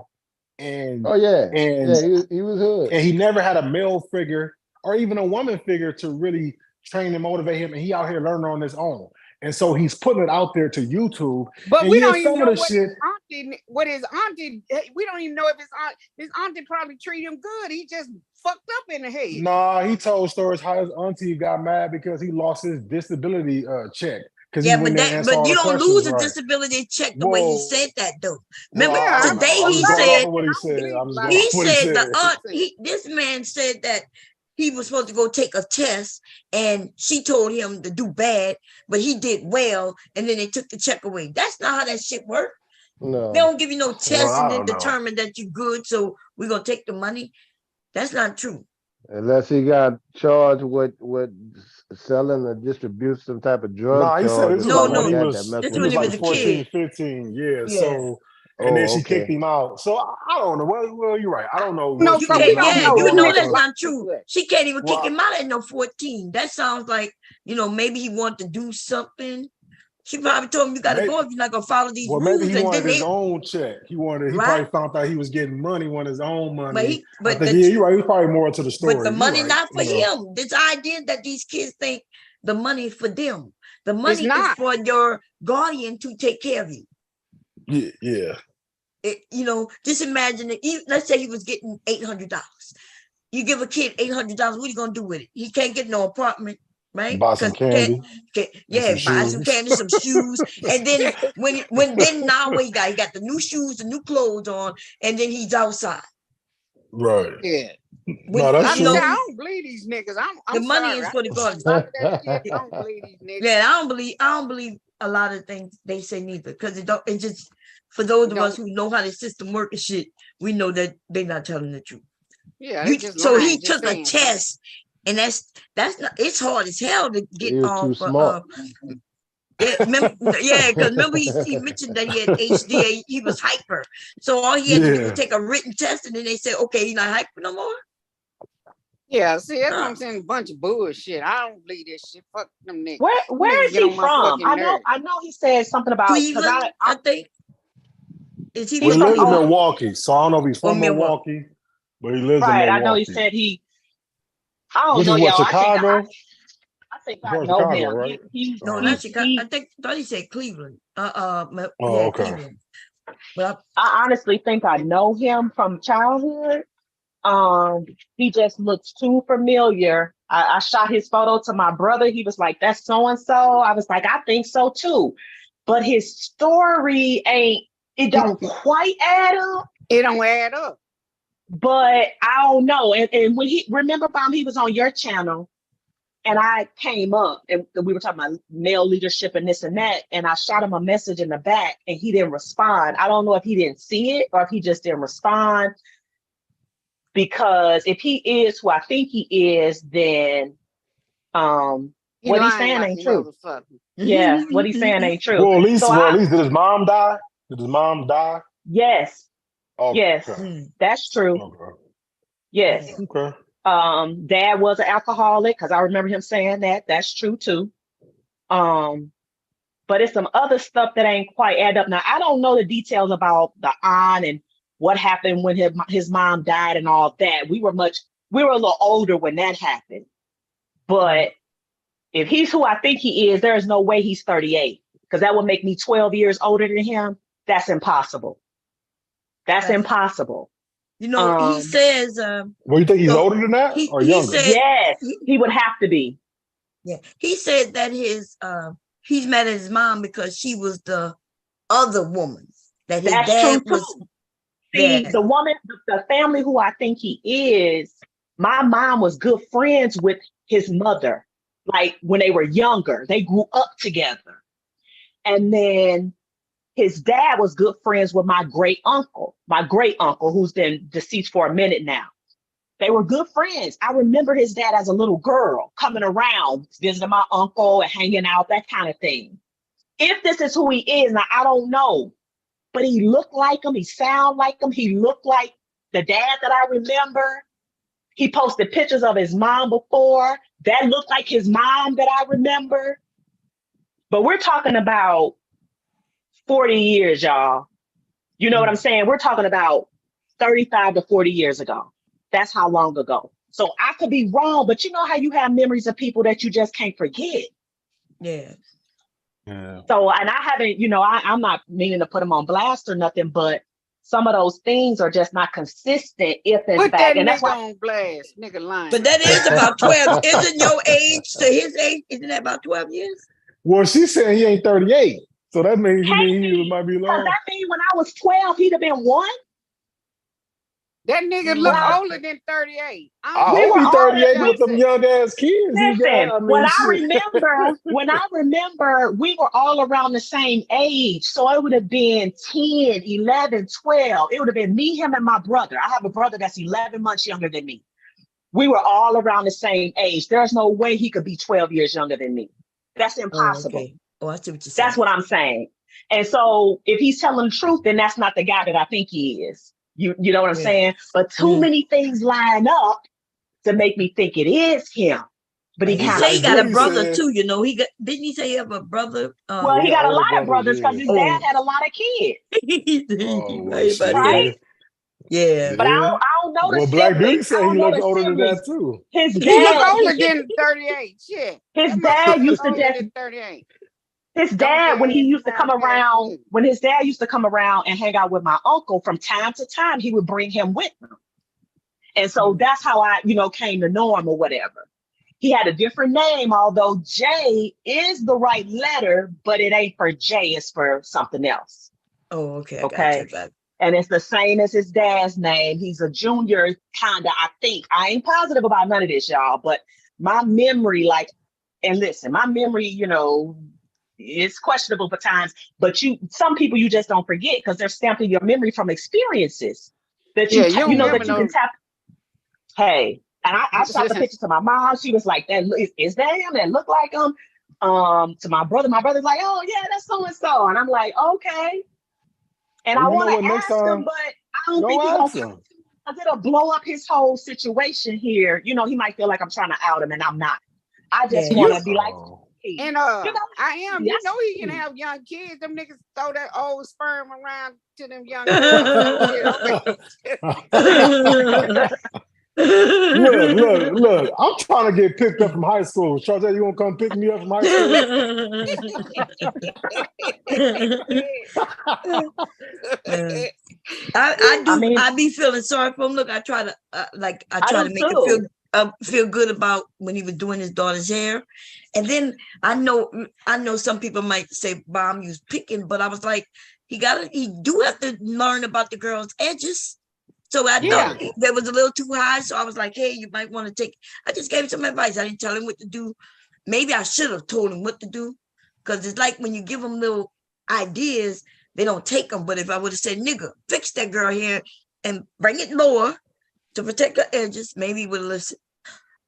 And he was hood. And he never had a male figure or even a woman figure to really train and motivate him. And he out here learning on his own. And so he's putting it out there to YouTube. But we don't even know what his auntie, we don't even know if his auntie probably treat him good. He just fucked up in the head. Nah, he told stories how his auntie got mad because he lost his disability check. Yeah, but you don't lose a disability check the way he said that though. Remember today he said this man said that he was supposed to go take a test and she told him to do bad, but he did well, and then they took the check away. That's not how that shit works. No. They don't give you no test and then determine that you're good, so we're gonna take the money. That's not true. Unless he got charged with selling or distribute some type of drug. Nah, he said this was like 14, 15. Yeah. So and then she kicked him out. So I don't know. Well, you're right. I don't know. No, you know that's not true. She can't even kick him out at no 14. That sounds like, maybe he wanted to do something. She probably told him you got to go if you're not gonna follow these rules. Maybe he wanted his own check. He probably found out he was getting money, wanted his own money. But you're right. He's probably more to the story. But the money not for him. This idea that these kids think the money is for them. The money is for your guardian to take care of you. Yeah. Just imagine that. Let's say he was getting $800. You give a kid $800. What are you gonna do with it? He can't get no apartment. Right? Buy some candy. Buy some candy, some shoes. And then now what he got the new shoes, the new clothes on, and then he's outside. Right. Yeah. No, that's true. I don't believe these niggas. I'm the money is for the guardian. I don't believe these niggas. Yeah, I don't believe a lot of things they say neither. Because it just for those of us who know how the system works and shit, we know that they're not telling the truth. Yeah. So he took a test. And that's not. It's hard as hell to get off. Too smart. Because remember he mentioned that he had HD. He was hyper. So all he had to do was take a written test, and then they said, "Okay, you're not hyper no more." Yeah, see, that's what I'm saying. A bunch of bullshit. I don't believe this shit. Fuck them niggas. Where is he from? I know he said something about Cleveland. I think. Is he? He lives in Milwaukee, so I don't know if he's from Milwaukee, but he lives in Milwaukee. I know he said he. I don't know, y'all. Chicago? I think I know him. Right? No, not Chicago. I thought he said Cleveland. Okay. Cleveland. Well, I honestly think I know him from childhood. He just looks too familiar. I shot his photo to my brother. He was like, "That's so and so." I was like, "I think so too," but his story it don't quite add up. It don't add up. But I don't know. And when he was on your channel, and I came up and we were talking about male leadership and this and that, and I shot him a message in the back, and he didn't respond. I don't know if he didn't see it or if he just didn't respond. Because if he is who I think he is, then what he's saying ain't true. Yeah, what he's saying ain't true. Well, at least did his mom die? Did his mom die? Yes. Okay. Yes, that's true. Okay. Yes. Okay. Dad was an alcoholic, because I remember him saying that. That's true too. But it's some other stuff that ain't quite add up. Now, I don't know the details about the aunt and what happened when his mom died and all that. We were a little older when that happened. But if he's who I think he is, there is no way he's 38, because that would make me 12 years older than him. That's impossible. That's impossible. You know, he says. Well, you think he's older than that or younger? Yes, he would have to be. Yeah, he said that he's mad at his mom because she was the other woman that his dad was. See, the woman, the family who I think he is, my mom was good friends with his mother. Like when they were younger, they grew up together. And then his dad was good friends with my great uncle, who's been deceased for a minute now. They were good friends. I remember his dad as a little girl coming around, visiting my uncle and hanging out, that kind of thing. If this is who he is, now I don't know. But he looked like him. He sounded like him. He looked like the dad that I remember. He posted pictures of his mom before. That looked like his mom that I remember. But we're talking about 40 years, y'all. You know what I'm saying? We're talking about 35 to 40 years ago. That's how long ago. So I could be wrong, but you know how you have memories of people that you just can't forget. Yeah. Yeah. So, and I haven't, I'm not meaning to put him on blast or nothing, but some of those things are just not consistent. If in Put fact, that and nigga that's why on blast, nigga lying. But that is about 12. Isn't your age to his age? Isn't that about 12 years? Well, she's saying he ain't 38. So that means he might be long. That means when I was 12, he'd have been 1. That nigga look older than 38. I hope he's 38 with them young ass kids. Listen, when I remember, we were all around the same age. So it would have been 10, 11, 12. It would have been me, him, and my brother. I have a brother that's 11 months younger than me. We were all around the same age. There's no way he could be 12 years younger than me. That's impossible. Okay. Oh, I see what you're saying. That's what I'm saying. And so if he's telling the truth, then that's not the guy that I think he is. You know what I'm saying? But too many things line up to make me think it is him. But he got a brother too, didn't he say he have a brother? Well, he got a lot of brothers because his dad had a lot of kids. Right? Yeah. But I don't know the Well, Black Beauty said he looks older than that too. His dad, he look older than 38. Shit. His dad used to just 38. His dad, when his dad used to come around and hang out with my uncle, from time to time, he would bring him with him. And so that's how I, came to know him or whatever. He had a different name, although J is the right letter, but it ain't for J, it's for something else. Oh, okay. Okay. And it's the same as his dad's name. He's a junior, kinda, I think. I ain't positive about none of this, y'all, but my memory, my memory, it's questionable for times, but some people you just don't forget because they're stamping your memory from experiences that you can tap. Hey, and I shot the picture to my mom. She was like, is that him? That look like him? To my brother's like, oh yeah, that's so and so. And I'm like, okay. And I want to ask him, but I don't think he's going to, because it'll blow up his whole situation here. He might feel like I'm trying to out him, and I'm not. I just want to be like, and I am. Yes. He can have young kids. Them niggas throw that old sperm around to them young girls. Look. I'm trying to get picked up from high school. Charlotte, you gonna come pick me up from high school? I be feeling sorry for him. Look, I try to to make him feel good about when he was doing his daughter's hair. And then I know some people might say, "Mom, you was picking," but I was like, he do have to learn about the girl's edges. So I thought that was a little too high. So I was like, hey, you might want to take, I just gave him some advice. I didn't tell him what to do. Maybe I should have told him what to do. Because it's like when you give them little ideas, they don't take them. But if I would have said, nigga, fix that girl here and bring it lower to protect her edges, maybe he would have listened.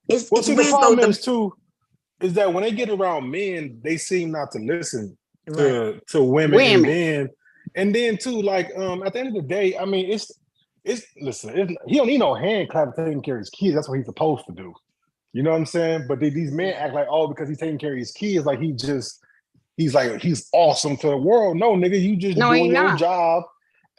The problem is too, is that when they get around men, they seem not to listen to women. And then too, like at the end of the day, I mean, listen, he don't need no hand clap taking care of his kids. That's what he's supposed to do. You know what I'm saying? But these men act like, oh, because he's taking care of his kids, like he's awesome to the world. No, nigga, you just doing your job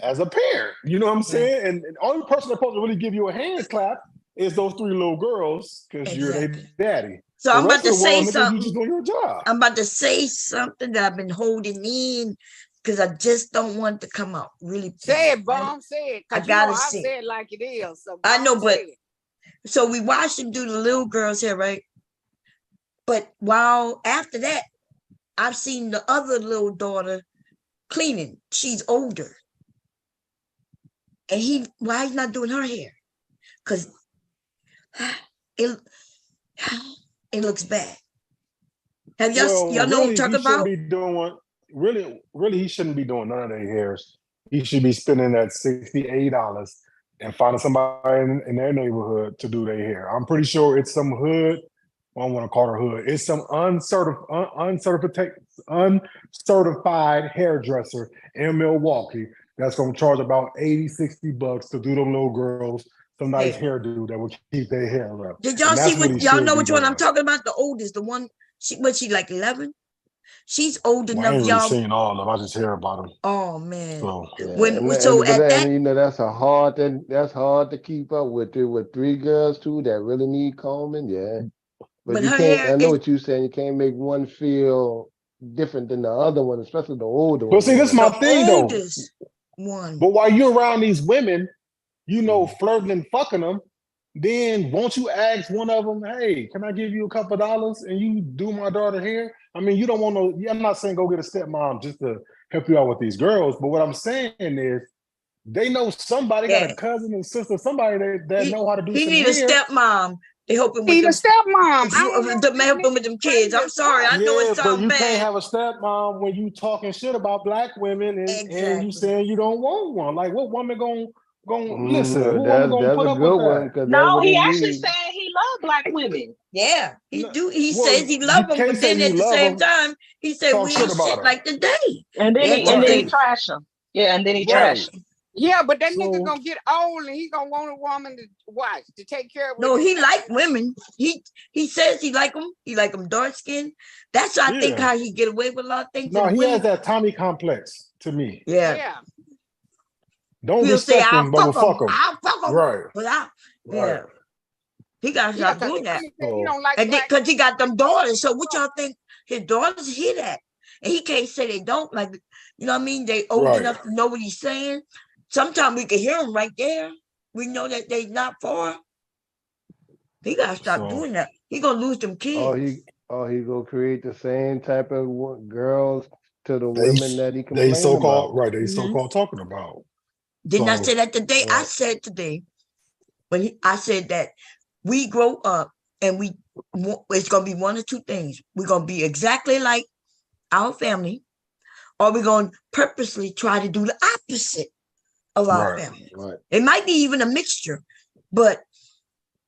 as a parent. You know what I'm saying? And the only person that's supposed to really give you a hand clap is those 3 little girls, because you're their daddy. So I'm about to say something. You just doing your job. I'm about to say something that I've been holding in, because I just don't want it to come out. Really, say it, Bomb. Say it. I gotta say it like it is. So I know, but so we watched him do the little girl's hair, right? But while after that, I've seen the other little daughter cleaning. She's older, and why he's not doing her hair? Because it looks bad. Have y'all know what I'm talking about? Really, he shouldn't be doing none of their hairs. He should be spending that $68 and finding somebody in their neighborhood to do their hair. I'm pretty sure it's some hood. I don't want to call her hood. It's some uncertified hairdresser in Milwaukee that's going to charge about $80-$60 to do them little girls some nice hairdo that will keep their hair up. Did y'all see y'all know which one I'm talking about? The oldest, the one, she like 11? She's old enough, I ain't y'all. Really seen all of them. I just hear about them. Oh man! So, that's hard to keep up with 3 girls too that really need combing. Yeah, but you can't. I know what you're saying. You can't make one feel different than the other one, especially the older one. Well, see, this is my thing though. One. But while you're around these women, flirting and fucking them, then won't you ask one of them, hey, can I give you a couple of dollars and you do my daughter hair? I mean, you don't want I'm not saying go get a stepmom just to help you out with these girls, but what I'm saying is they know somebody, got a cousin and sister, somebody that know how to do some hair. He need a stepmom. They help him with a stepmom. To help him with them kids. I'm sorry. I know it sounds bad. But you can't have a stepmom when you talking shit about black women and you saying you don't want one. Like, what woman gonna listen? What woman gonna put up with that? No, he actually said he loved black women. Yeah, he do. He says he loves them, but then at the same time, he said we ain't shit like today. And then he trash them. Yeah, and then he trash them. Yeah, but that nigga gonna get old and he gonna want a woman to take care of. No, he like women. He says he like them. He like them dark skinned. That's I think how he get away with a lot of things. No, he has that Tommy complex to me. Yeah. Don't respect him, but we'll fuck him. I'll fuck him. Right. He got to stop doing that. Because he got them daughters. So what y'all think his daughters hear that? And he can't say they don't. Like, you know what I mean? They old enough to know what he's saying. Sometimes we can hear them right there. We know that they not far. He got to stop doing that. He going to lose them kids. He going to create the same type of girls to the women that he complained about. They so-called talking about. Didn't I say that today? I said today, I said that we grow up and it's going to be one of 2 things. We're going to be exactly like our family, or we're going to purposely try to do the opposite of our family. Right. It might be even a mixture, but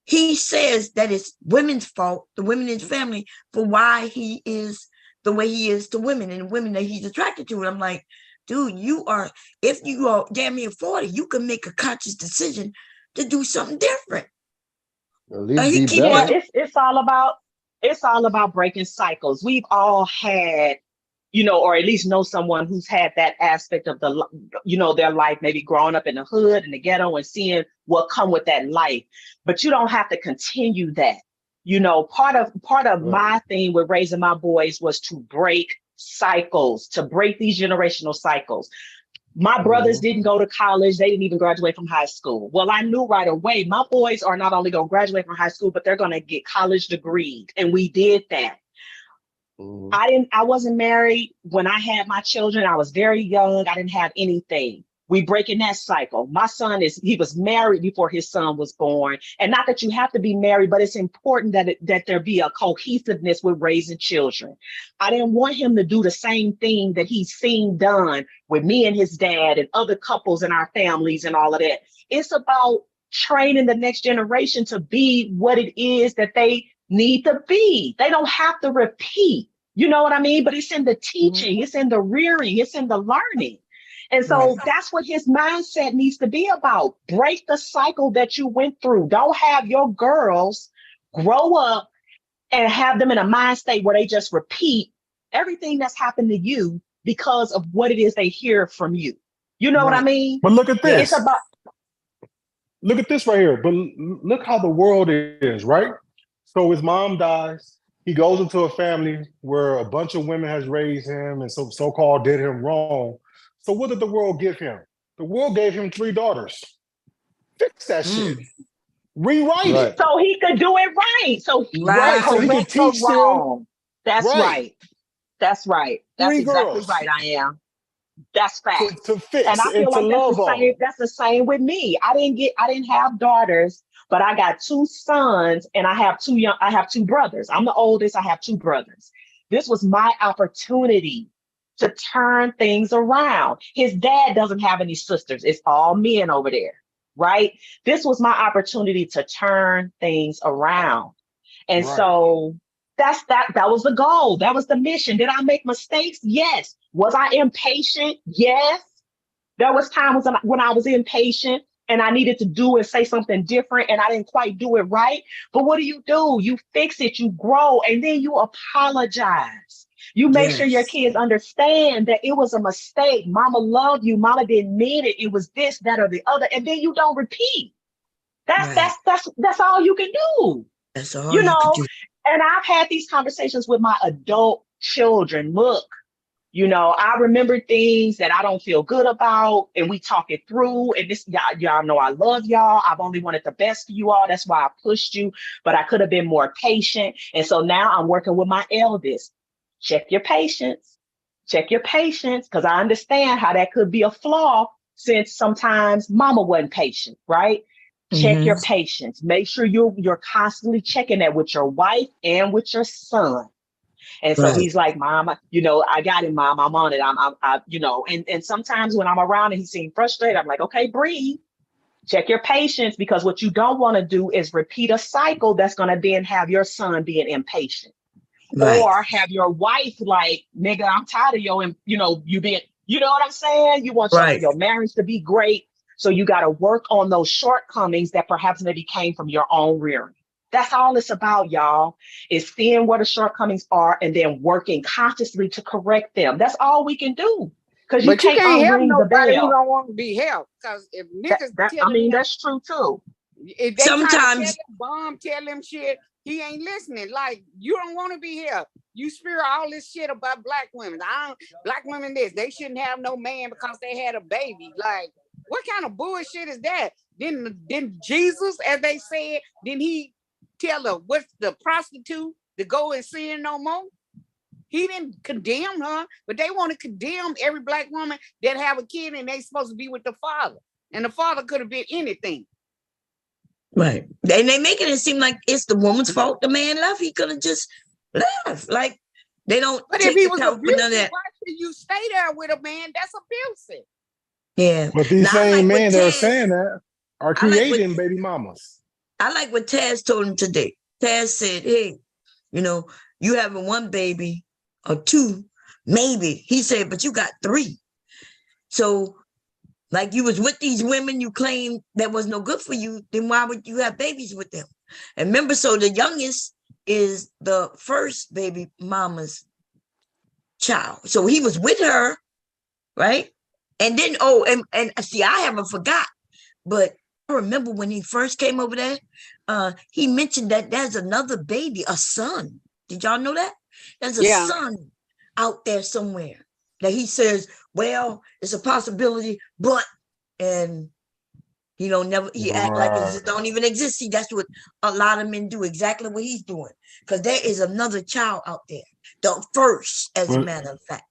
he says that it's women's fault, the women in his family, for why he is the way he is to women and women that he's attracted to. And I'm like, dude, if you are damn near 40, you can make a conscious decision to do something different. It's all about breaking cycles. We've all had or at least know someone who's had that aspect of their life, maybe growing up in the hood and the ghetto and seeing what come with that life. But you don't have to continue that. Part of my thing with raising my boys was to break cycles, to break these generational cycles. My brothers didn't go to college. They didn't even graduate from high school. Well, I knew right away, my boys are not only going to graduate from high school, but they're going to get college degrees. And we did that. I wasn't married when I had my children. I was very young. I didn't have anything. We breaking that cycle. My son he was married before his son was born. And not that you have to be married, but it's important that there be a cohesiveness with raising children. I didn't want him to do the same thing that he's seen done with me and his dad and other couples in our families and all of that. It's about training the next generation to be what it is that they need to be. They don't have to repeat, you know what I mean? But it's in the teaching, it's in the rearing, it's in the learning. And so that's what his mindset needs to be about. Break the cycle that you went through. Don't have your girls grow up and have them in a mind state where they just repeat everything that's happened to you because of what it is they hear from you. You know what I mean? But look at this. It's about. Look at this right here. But look how the world is, right? So his mom dies. He goes into a family where a bunch of women has raised him and so-called did him wrong. So what did the world give him? The world gave him 3 daughters. Fix that shit. Rewrite it. So he could do it right. So he can teach them. That's right. That's right. That's 3 exactly girls. right, I am. That's fact. To fix and I feel and like that's the same with me. I didn't have daughters, but I got 2 sons and I have 2 brothers. I'm the oldest. I have 2 brothers. This was my opportunity to turn things around. His dad doesn't have any sisters. It's all men over there, right? This was my opportunity to turn things around. And so that was the goal. That was the mission. Did I make mistakes? Yes. Was I impatient? Yes. There was times when I was impatient and I needed to do and say something different and I didn't quite do it right. But what do? You fix it, you grow, and then you apologize. You make sure your kids understand that it was a mistake. Mama loved you. Mama didn't mean it. It was this, that, or the other. And then you don't repeat. That's all you can do. That's all you can do. And I've had these conversations with my adult children. Look, I remember things that I don't feel good about, and we talk it through. And this, y'all know I love y'all. I've only wanted the best for you all. That's why I pushed you, but I could have been more patient. And so now I'm working with my eldest. Check your patience, because I understand how that could be a flaw since sometimes mama wasn't patient, right? Check your patience. Make sure you're constantly checking that with your wife and with your son. And so he's like, Mom, I got it, Mom. I'm on it. And sometimes when I'm around and he seems frustrated, I'm like, okay, breathe. Check your patience, because what you don't want to do is repeat a cycle that's going to then have your son being impatient. Or have your wife like, nigga, I'm tired of you being, you know what I'm saying? You want your marriage to be great. So you got to work on those shortcomings that perhaps maybe came from your own rearing. That's all it's about, y'all, is seeing what the shortcomings are and then working consciously to correct them. That's all we can do. Because you can't help nobody who bell. don't want to be helped. Because if niggas that's true too. If they sometimes tell them shit, he ain't listening. Like, you don't want to be helped. You spear all this shit about black women. Black women they shouldn't have no man because they had a baby. Like, what kind of bullshit is that? Didn't Jesus, as they said, didn't he tell the prostitute to go and sin no more? He didn't condemn her, but they want to condemn every black woman that have a kid and they supposed to be with the father. And the father could have been anything. Right. And they making it seem like it's the woman's fault. The man left. He could have just left. Like, they don't. But if he was abusive, why should you stay there with a man that's abusive? Yeah. But these same men that are saying that are creating baby mamas. I like what Taz told him today. Taz said, hey, you having 1 baby or 2, maybe. He said, but you got 3. So, like, you was with these women you claimed that was no good for you, then why would you have babies with them? And remember, so the youngest is the first baby mama's child. So he was with her, right? And then, and see, I haven't forgot, but I remember when he first came over there, he mentioned that there's another baby, a son. Did y'all know that? There's a son out there somewhere that he says, well, it's a possibility, but, and he don't never, he act like it just don't even exist. See, that's what a lot of men do, exactly what he's doing. Because there is another child out there, the first, as a matter of fact.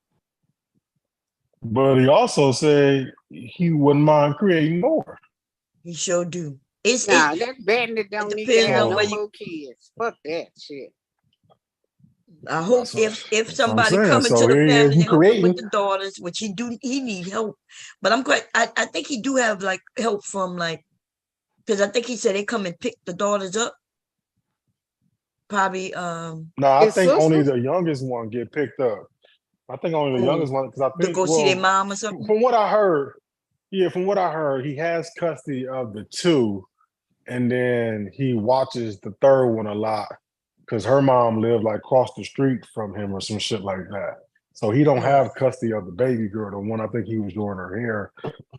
But he also said he wouldn't mind creating more. He sure do. That bandit don't need to have no more kids. Fuck that shit. I hope if somebody coming to the family help with the daughters, which he need help. But I think he do have like help from like, because I think he said they come and pick the daughters up. Probably no, I think only the youngest one get picked up. I think only the youngest one, because I think to go see their mom or something. From what I heard, he has custody of the two, and then he watches the third one a lot because her mom lived like across the street from him or some shit like that. So he don't have custody of the baby girl, the one I think he was doing her hair.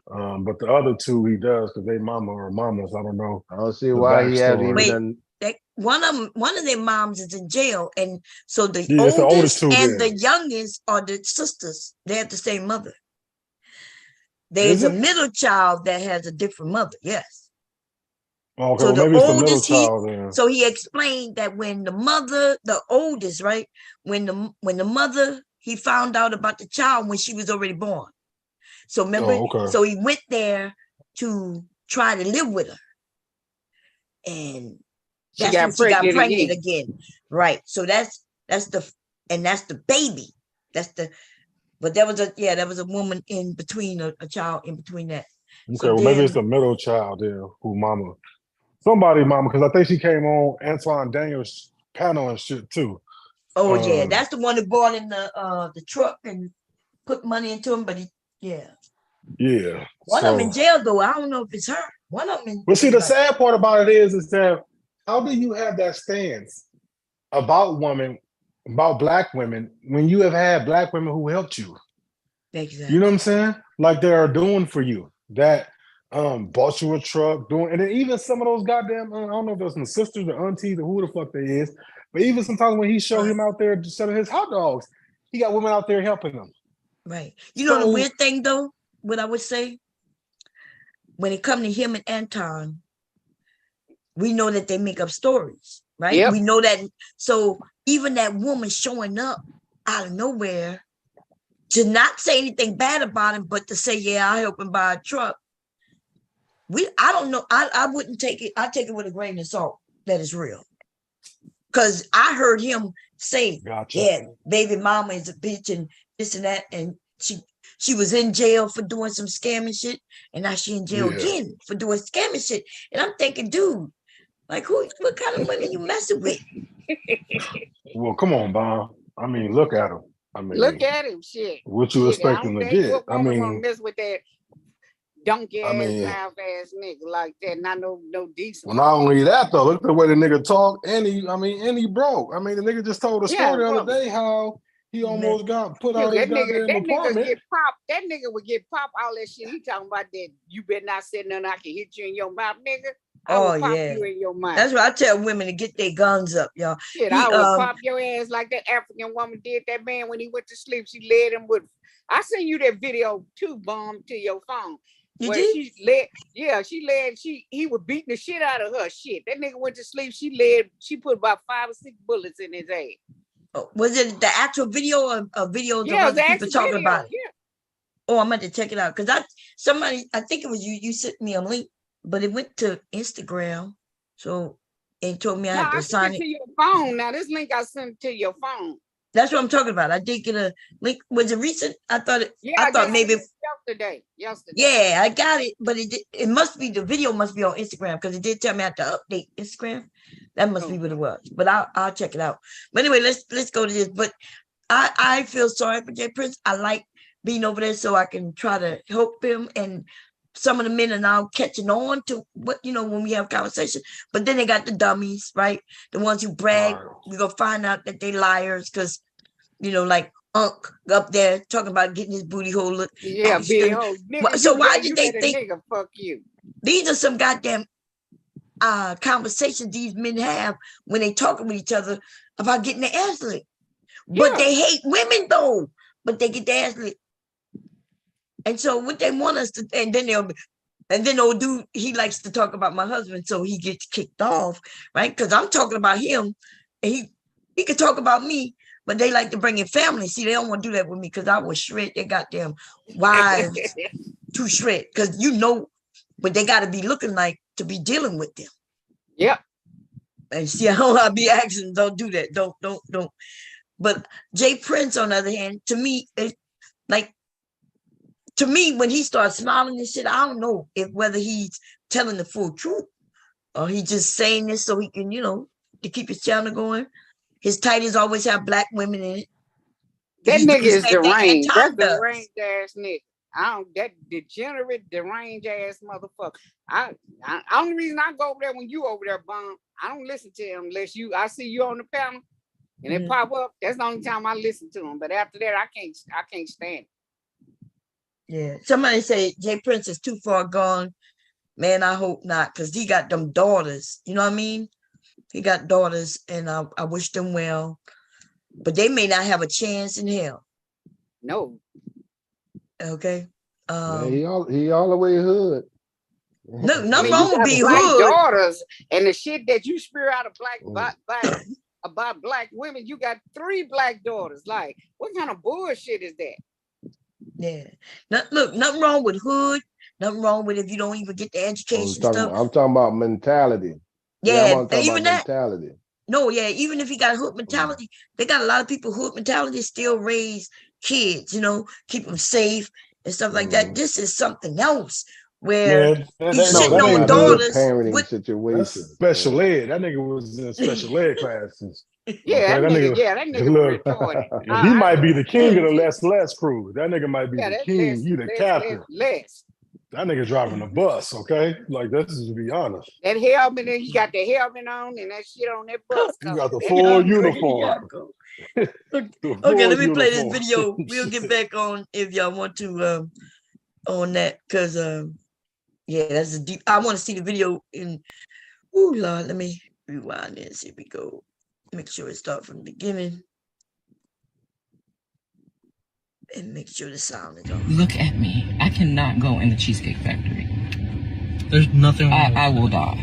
But the other two he does because they mama or mamas. I don't know. I don't see why he has even. One of their moms is in jail, and so the oldest and the youngest are the sisters. They have the same mother. There's a middle child that has a different mother. Yes. Okay, so well, maybe it's the middle child then. So he explained that when the mother, the oldest, right, when the mother, he found out about the child when she was already born. So remember, so he went there to try to live with her, and she got pregnant again. Right. So that's the baby. But there was a woman in between, a child in between that. Okay, so well, maybe it's the middle child there who somebody mama, because I think she came on Antoine Daniels' panel and shit too. Oh yeah, that's the one that bought in the truck and put money into him, but yeah. One of them in jail though. I don't know if it's her. One of them. But see, the sad part about it is that how do you have that stance about Black women, when you have had Black women who helped you? Exactly. You know what I'm saying? Like they are doing for you. That bought you a truck, and then even some of those goddamn, I don't know if it was some sisters or aunties or who the fuck they is, but even sometimes when he showed him out there selling his hot dogs, he got women out there helping him. Right. You know the weird thing though, what I would say, when it comes to him and Anton, we know that they make up stories, right? Yep. We know that. So even that woman showing up out of nowhere to not say anything bad about him, but to say, yeah, I help him buy a truck. I don't know. I wouldn't take it. I take it with a grain of salt that is real. Because I heard him say, yeah, baby mama is a bitch and this and that. And she was in jail for doing some scamming shit. And now she in jail again for doing scamming shit. And I'm thinking, dude, like what kind of women you messing with? Well, come on, Bob. I mean, look at him. Look at him, shit. What you expecting to get? I mean, mess with that donkey ass, mouth ass nigga like that. Not no decent. Well, not only that though, look at the way the nigga talk, and he broke. I mean, the nigga just told a story the other day how he almost got put out his goddamn apartment. That nigga would get popped. All that shit he talking about that. You better not say nothing. I can hit you in your mouth, nigga. I will pop you in your mouth. That's why I tell women to get their guns up, y'all. Shit, I would pop your ass like that African woman did that man when he went to sleep. She led him with. I sent you that video too, Bomb, to your phone. You did? He was beating the shit out of her. Shit, that nigga went to sleep. She put about 5 or 6 bullets in his ass. Oh, was it the actual video or a video of other people talking about it? Yeah. Oh, I'm going to check it out because I think it was you sent me a link, but it went to Instagram, so it told me I had to sign it to your phone. Now this link I sent to your phone. That's what I'm talking about. I did get a link. Was it recent? I thought maybe yesterday. Yeah, I got it, but it must be, the video must be on Instagram because it did tell me I had to update Instagram. That must be what it was. But I'll check it out. But anyway, let's go to this. But I feel sorry for Jay Prince. I like being over there so I can try to help him, and some of the men are now catching on to what, when we have conversation. But then they got the dummies, right? The ones who brag. We're gonna find out that they liars because, like unk up there talking about getting his booty hole look. Yeah, big hole. Nigga, So why you did they let a think nigga fuck you? these are some goddamn conversations these men have when they talking with each other about getting their ass licked? But they hate women though. But they get their ass licked. And so what they want us to, and then old dude, he likes to talk about my husband, so he gets kicked off, right? Because I'm talking about him, and he could talk about me, but they like to bring in family. See, they don't want to do that with me because I will shred their goddamn wives to shred. Because you know what they got to be looking like to be dealing with them. Yep. And see, I don't be asking, don't do that. Don't. But Jay Prince, on the other hand, to me, when he starts smiling and shit, I don't know whether he's telling the full truth or he just saying this so he can, to keep his channel going. His titles always have black women in it. That nigga is deranged. That's deranged ass nigga. That degenerate, deranged ass motherfucker. Only reason I go over there when you over there, Bum, I don't listen to him unless I see you on the panel and it pop up. That's the only time I listen to him. But after that, I can't stand it. Yeah. Somebody say Jay Prince is too far gone. Man, I hope not, because he got them daughters. You know what I mean? He got daughters, and I wish them well. But they may not have a chance in hell. No. Okay. Man, he all the way hood. No, nothing wrong with being hood. Daughters and the shit that you spew out of about black women, you got 3 black daughters. Like, what kind of bullshit is that? Yeah. Look, nothing wrong with hood. Nothing wrong with if you don't even get the education stuff. I'm talking about mentality. Yeah, I'm even about mentality. No, yeah, even if he got a hood mentality, they got a lot of people hood mentality still raise kids, keep them safe and stuff like that. This is something else where he's sitting on daughters. Parenting situation. Special ed. That nigga was in special ed classes. Yeah, that nigga retarded. He might be the king of the less crew. That nigga might be the king. You the captain. That nigga driving the bus, okay? Like, this is to be honest. That helmet, and he got the helmet on and that shit on that bus. You got the full uniform. Okay, let me play this video. We'll get back on if y'all want to on that, because that's a deep. I want to see the video in. Oh Lord, let me rewind this. Here we go. Make sure it starts from the beginning. And make sure the sound is on. Look at me. I cannot go in the Cheesecake Factory. There's nothing wrong. I will die.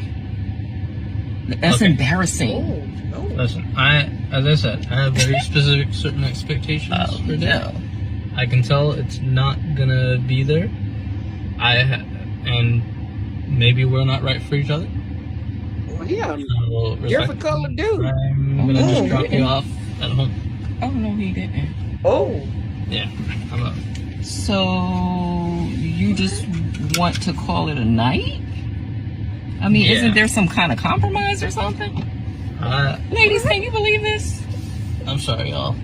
That's embarrassing. No. Listen, as I said, I have very specific certain expectations for that. No. I can tell it's not gonna be there. And maybe we're not right for each other. Well, yeah, difficult to do. I'm gonna just drop you off at home. Oh no, he didn't. Oh. Yeah, I'm up. So you just want to call it a night? I mean, isn't there some kind of compromise or something? Ladies, can you believe this? I'm sorry, y'all.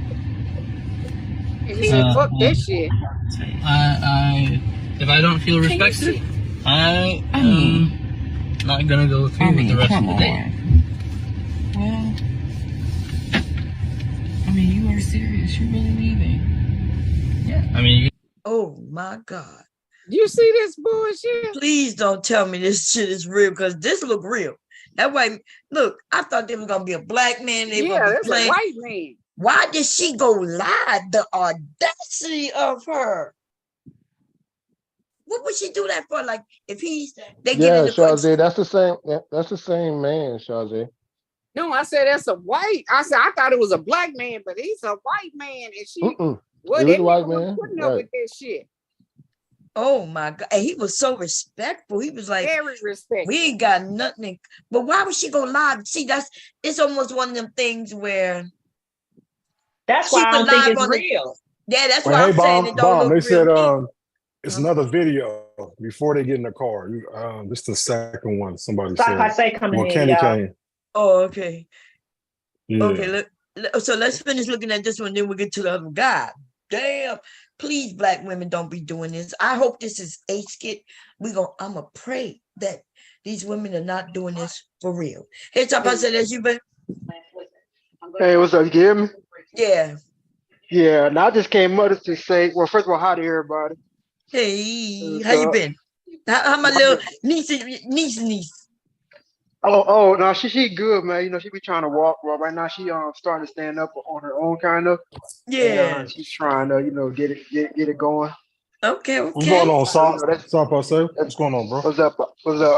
He said, fuck this shit. If I don't feel respected, I am not gonna go through with the rest of the day. Well, I mean, you are serious. You're really leaving. Yeah, I mean. Oh my God. You see this bullshit? Please don't tell me this shit is real, because this look real. That way, look, I thought there was gonna be a black man. That's a white man. Why did she go live? The audacity of her. What would she do that for? Like, if they get in the Shazay, that's the same. That's the same man, Shazay. No, I said that's a white. I thought it was a black man, but he's a white man, and she. What he was a white man. Putting up with this shit. Oh my God. And he was so respectful. He was like, very respectful. We ain't got nothing. But why would she go live? See, it's almost one of them things where that's why I don't think it's real. Yeah, that's why I'm saying it don't look real. They said it's another video before they get in the car. This is the second one. Somebody said. Kenny came. Oh, okay. Yeah. Okay, so let's finish looking at this one, then we'll get to the other guy. Damn, please, black women, don't be doing this. I hope this is a skit. I'm gonna pray that these women are not doing this for real. Hey, Top, I said, as you been. Hey, what's up? You can hear me? Yeah. Yeah, and I just came up to say, well, first of all, hi to everybody. Hey, how you been? How my little niece? Oh, no, she good, man. You know, she be trying to walk. Well, right now she starting to stand up on her own, kind of. Yeah. And, she's trying to, get it going. Okay. What's going on, Sauce? What's up, What's going on, bro? What's up?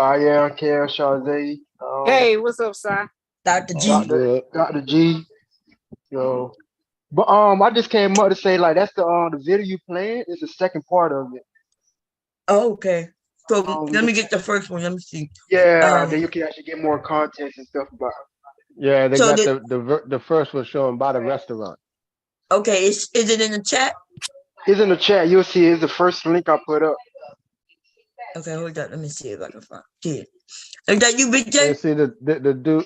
I am Kel, Shazay. Hey, what's up, Si? Dr. G. Dr. G. Yo. But I just came up to say, like, that's the video you playing. It's the second part of it. Oh, okay. So let me get the first one. Let me see. Yeah, then you can actually get more context and stuff about it. Yeah, they got the first one showing by the restaurant. Okay, is it in the chat? It's in the chat. You'll see it's the first link I put up. Okay, hold on. Let me see if I can find it. Is that you, Big J? You see the dude.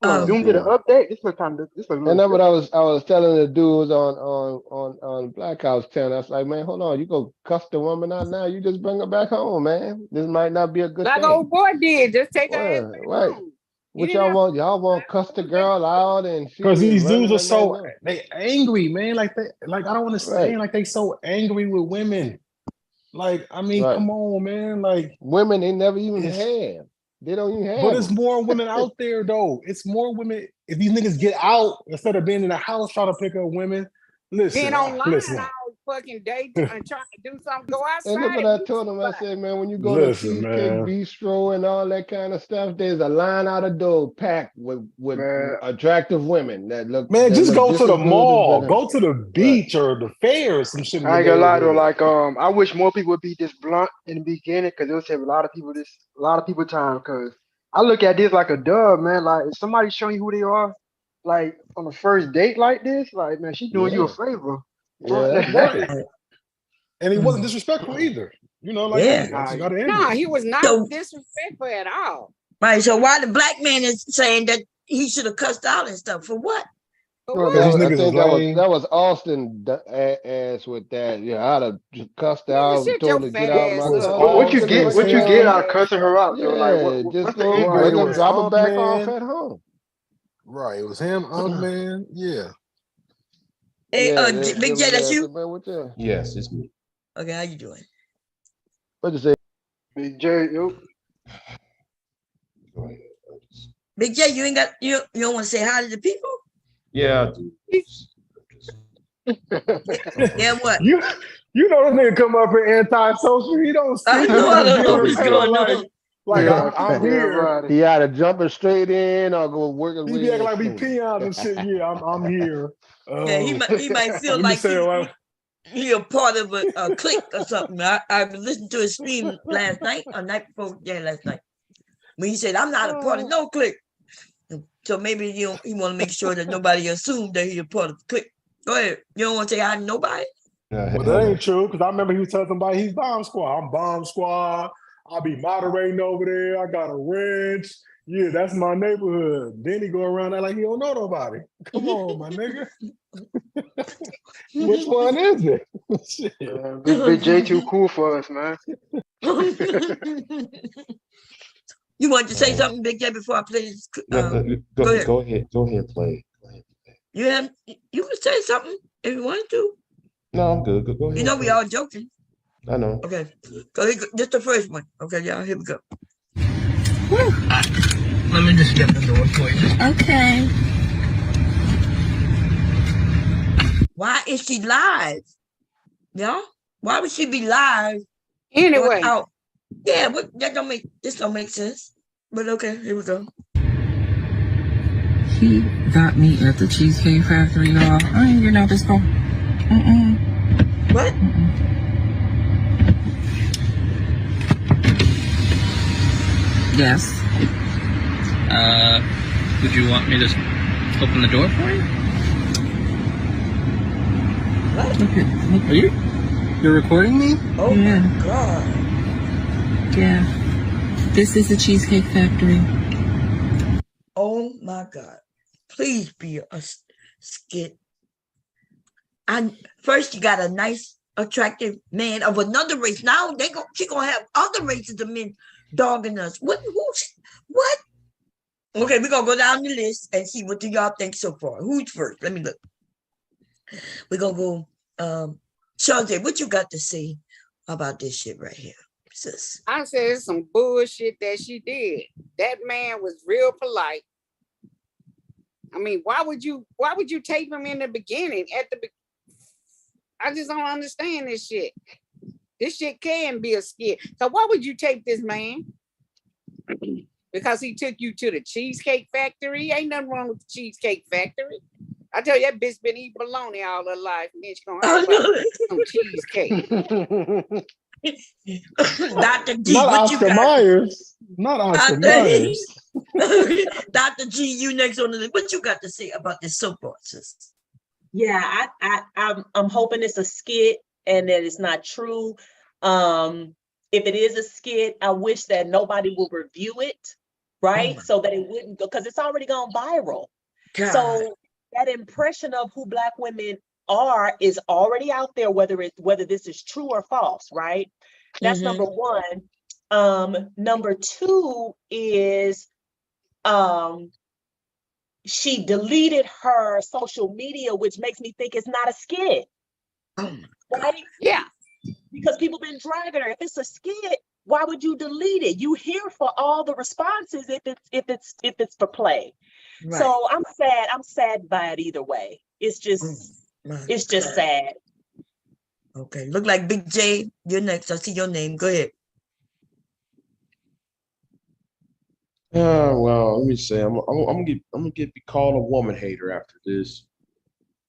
Zoom did an update. This kind of and that's what I was telling the dudes on Black House 10. I was like, man, hold on, you go cuss the woman out now. You just bring her back home, man. This might not be a good like thing. old boy did. Just take her ass back Right. home. What y'all want? Y'all want cuss the girl out and because these dudes are running so they angry, man. Like I don't understand. Like they so angry with women. Like I mean, come on, man. Like women, they never even have. They don't even have. But it's more women out there though. It's more women. If these niggas get out instead of being in the house trying to pick up women, listen. Being online all fucking day and trying to do something, go outside. And look what I told him. I said, man, when you go to Cheesecake Bistro and all that kind of stuff, there's a line out the door packed with attractive women that look. Man, just go to the mall, go to the beach or the fair or some shit. I ain't gonna lie though, like I wish more people would be this blunt in the beginning because it'll save a lot of people time. Because I look at this like a dub, man. Like if somebody's showing you who they are, like on a first date like this, like man, she's doing you a favor. Yeah, right. And he wasn't disrespectful either. You know, like no, he was not disrespectful at all. Right. So why the black man is saying that he should have cussed out and stuff for what? I think that was Austin ass with that. Yeah, I'd have cussed out, told her to get out my car. What you get out of cussing her out? Yeah, like, just go drop her back off at home. Right. It was him, man. Yeah. Hey, Big J, that's you? Yes, it's me. Okay, how you doing? What you say? Big J, yo. Go ahead. Big J, you don't want to say hi to the people? Yeah, I do. Yeah, what? You know this nigga come up here anti-social. He don't see. I know what's going on. Like I'm here. He either jumping straight in or go working. He be acting like we peons and shit. Yeah, I'm here. Yeah, he might feel like he a part of a clique or something. I listened to his stream last night or night before. Yeah, last night when he said, "I'm not a part of no clique." So maybe he want to make sure that nobody assumed that he a part of the clique. Go ahead. You don't want to say hi to nobody? Well, that ain't true because I remember he was telling somebody he's bomb squad. I'm bomb squad. I'll be moderating over there. I got a wrench. Yeah, that's my neighborhood. Then he go around there like he don't know nobody. Come on, my nigga. Which one is it? Big J too cool for us, man. You want to say something, Big J, before I play this? Go ahead, play. You can say something if you want to. No, I'm good. Go ahead. You know we all joking. I know. Okay, so just the first one. Okay, y'all, here we go. Let me just get the door for you. Okay. Why is she live? Y'all? Why would she be live? Anyway. Yeah, this don't make sense. But okay, here we go. He got me at the Cheesecake Factory, y'all. I ain't getting out this car. What? Yes. Would you want me to open the door for you? What? You're recording me? Oh my God. Yeah. This is the Cheesecake Factory. Oh my God. Please be a skit. First you got a nice, attractive man of another race. Now she gonna have other races of men dogging us. What? Okay, we're gonna go down the list and see what do y'all think so far. Who's first? Let me look. We're gonna go Shante, what you got to say about this shit right here, sis? I said it's some bullshit that she did. That man was real polite. I mean, why would you tape him in the beginning? I just don't understand this shit. This shit can be a skit. So why would you tape this man? Because he took you to the Cheesecake Factory? Ain't nothing wrong with the Cheesecake Factory. I tell you, that bitch been eating bologna all her life, and then she's gonna have some cheesecake. Dr. G, not what Oscar you got? Myers. Not Oscar Myers. Dr. G, you next on the list. What you got to say about this soap sis? Yeah, I'm hoping it's a skit and that it's not true. If it is a skit, I wish that nobody will review it, right? So that it wouldn't go, because it's already gone viral. God. So that impression of who Black women are is already out there, whether this is true or false, right? That's number one. Number two is she deleted her social media, which makes me think it's not a skit. Right? Yeah. Because people been dragging her. If it's a skit, why would you delete it? You here for all the responses if it's for play. Right. So I'm sad by it either way. It's just sad. Okay, look like Big J, you're next. I see your name. Go ahead. Well, let me say, I'm gonna get called a woman hater after this,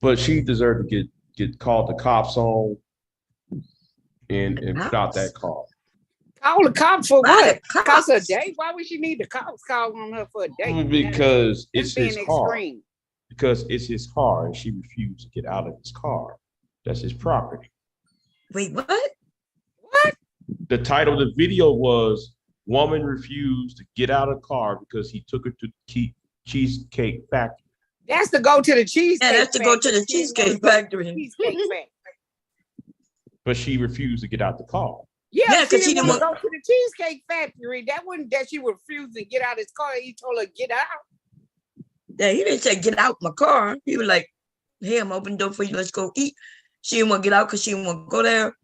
but she deserved to get called the cops on and put out that call. Call the cops for what? Cost a date? Why would she need the cops calling on her for a date? Because it's his car. Because it's his car, and she refused to get out of his car. That's his property. Wait, what? What? The title of the video was "Woman Refused to Get Out of Car Because He Took Her to the Cheesecake Factory." That's to go to the Cheesecake Factory. Yeah, that's to go to the Cheesecake Factory. But she refused to get out the car. Yeah, because she didn't want to go to the Cheesecake Factory. That wasn't that she refused to get out his car. He told her, get out. Yeah, he didn't say, get out my car. He was like, hey, I'm opening the door for you. Let's go eat. She didn't want to get out because she didn't want to go there.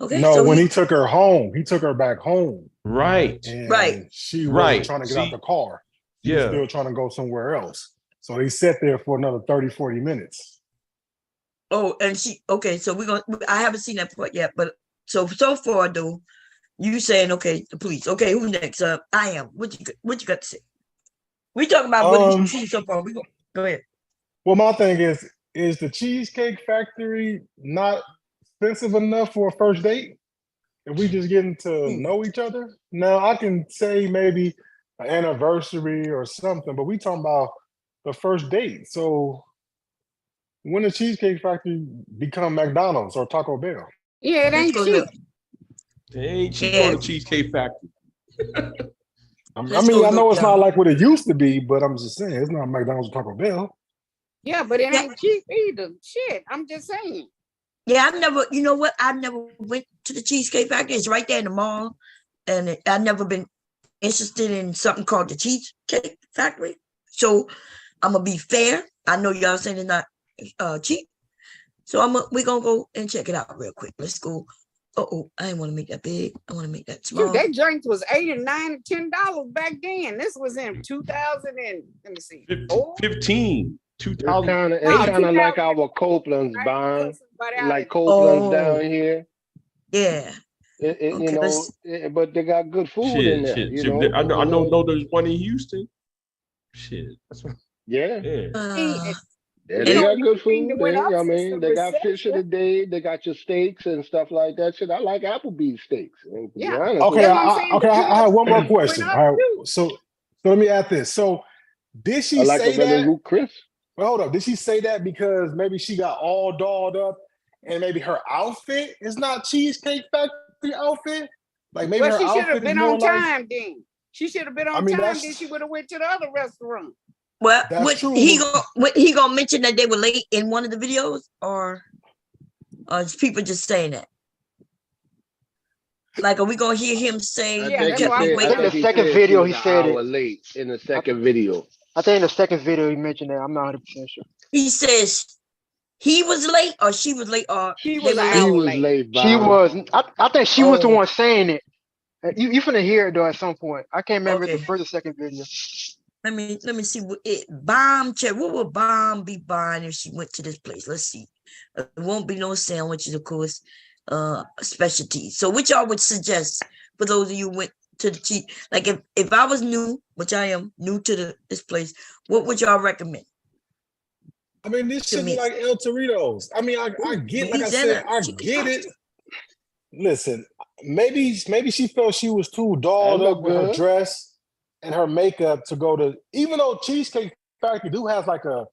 Okay. No, so when he took her home, he took her back home. Right. Right. She was trying to get out the car. She was still trying to go somewhere else. So they sat there for another 30, 40 minutes. Oh, and so I haven't seen that part yet, but so far though, you saying, okay, the police. Okay, who next? I am. What you got to say? We talking about what you see so far. Go ahead. Well, my thing is the Cheesecake Factory not expensive enough for a first date? If we just getting to know each other? Now I can say maybe an anniversary or something, but we talking about the first date. So when the Cheesecake Factory become McDonald's or Taco Bell? Yeah, it ain't cheap. It ain't cheap on the Cheesecake Factory. I mean, I know it's not like what it used to be, but I'm just saying it's not McDonald's or Taco Bell. Yeah, but it ain't cheap either. Shit, I'm just saying. Yeah, you know what? I never went to the Cheesecake Factory. It's right there in the mall. And I've never been interested in something called the Cheesecake Factory. So I'm going to be fair. I know y'all saying it's not cheap. So we're going to go and check it out real quick. Let's go. I didn't want to make that big. I want to make that small. Dude, that drink was $8 and $9 and $10 back then. This was in 2000 and, let me see. 15. 2000. It's kind of like our Copeland's buying, like Copeland's down here. Yeah. But they got good food in there. You know? I know there's one in Houston. Shit. That's what, yeah, they got good food. They got fish of the day. They got your steaks and stuff like that. Shit, I like Applebee's steaks. Yeah. Okay. I have one more question. All right. So let me add this. So did she say that? Chris. Well, hold up. Did she say that because maybe she got all dolled up and maybe her outfit is not Cheesecake Factory outfit? Like maybe her she should have outfit been is more on time then. She should have been on time, then she would have went to the other restaurant. Well, he gonna mention that they were late in one of the videos, or is people just saying that? Like, are we gonna hear him say? I Yeah, think that's he what I'm said. I I think waiting. the think he second said she video was he an said hour it. late in the second video. I think in the second video he mentioned that. I'm not 100% sure. He says he was late, or she was late, or He they was were an late. She hour was late. late, She Bob. was. I think she was the Oh, one saying it. You finna hear it though at some point. I can't remember the okay. first or second video. Let me see what it bomb check. What would bomb be buying if she went to this place? Let's see. It won't be no sandwiches, of course. Specialties. So, which y'all would suggest for those of you who went to the cheap? Like, if I was new, which I am new to this place, what would y'all recommend I mean, this to shit is me? like El Torito's. I mean, I get, like I said, Louisiana I chicken get it. pasta. Listen, maybe she felt she was too That dolled up look with her good. dress and her makeup to go to. Even though Cheesecake Factory do has like a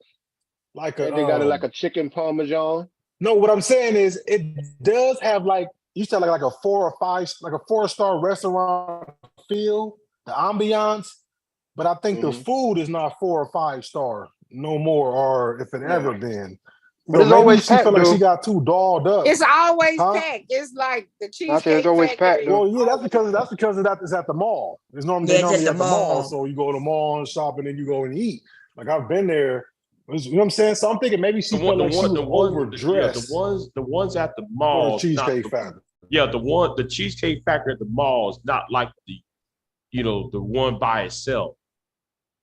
And they got it like a chicken parmesan. No, what I'm saying is it does have like you said like a 4 or 5 like a 4-star restaurant feel, the ambiance, but I think the food is not 4 or 5 star no more, or if it ever been. But So it's maybe always she packed felt like she though. got too dolled up. It's always Huh? packed. It's like the I said Cheesecake it's always packed Factory. though. Well, yeah, that's because it's at the mall. It's normally Yeah, they it's at normally the at the mall, mall. so you go to the mall and shop, and then you go and eat. Like I've been there. You know what I'm saying? So I'm thinking maybe she felt like she was overdressed. The ones at the For the mall, Cheesecake Factory. the Cheesecake Factory at the mall is not like the one by itself.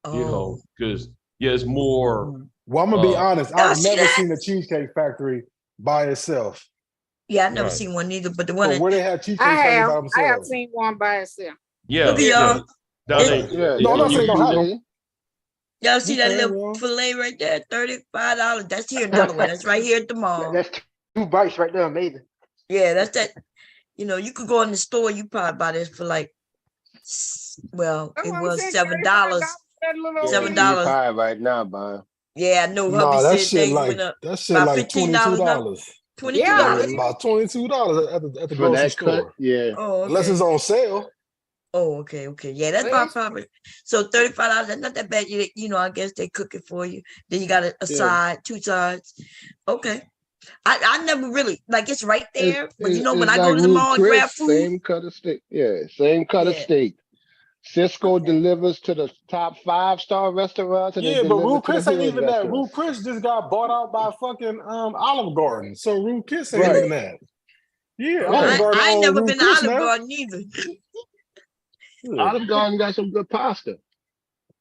Oh, Because it's more. Well, I'm gonna be honest. y'all I've see never that? seen a Cheesecake Factory by itself. Yeah, I've never Right. seen one either, but the one So that where they have Cheesecake I Factory have. by I have themselves. seen one by itself. Yeah, look at y'all. Now It- Yeah, No, I'm not saying don't have them. Y'all see that Okay, little well. fillet right there? $35. That's here in Delaware. That's right here at the mall. That's 2 bites right there. Amazing. Yeah, that's that. You could go in the store. You probably buy this for like, well, That's it what I'm was saying. $7. That little Yeah, $7. high right now, Bob. Yeah, I know. Nah, Hubby that said shit things like went up that shit by like $15 now. $22. $22. Yeah. About $22 at the For grocery that cut, store. yeah. Oh, Unless okay. it's on sale. Oh, okay. Yeah, that's Well, about probably. So $35. That's not that bad. I guess they cook it for you. Then you got a Yeah. side, 2 sides. Okay. I never really like it's right there, but when It's I like go to the Ruth mall and grab Chris, food, same cut of steak. Yeah, same cut of yeah. steak. Cisco Okay. delivers to the top 5-star restaurants, and they Yeah, but deliver Ruth to the Chris ain't hood even that. restaurants. Ruth Chris just got bought out by fucking Olive Garden. So Ruth Chris ain't Right. even that. Yeah, Well, Olive Garden I ain't owns never Ruth been to Chris Olive now. Garden either. Yeah, Olive Garden got some good pasta.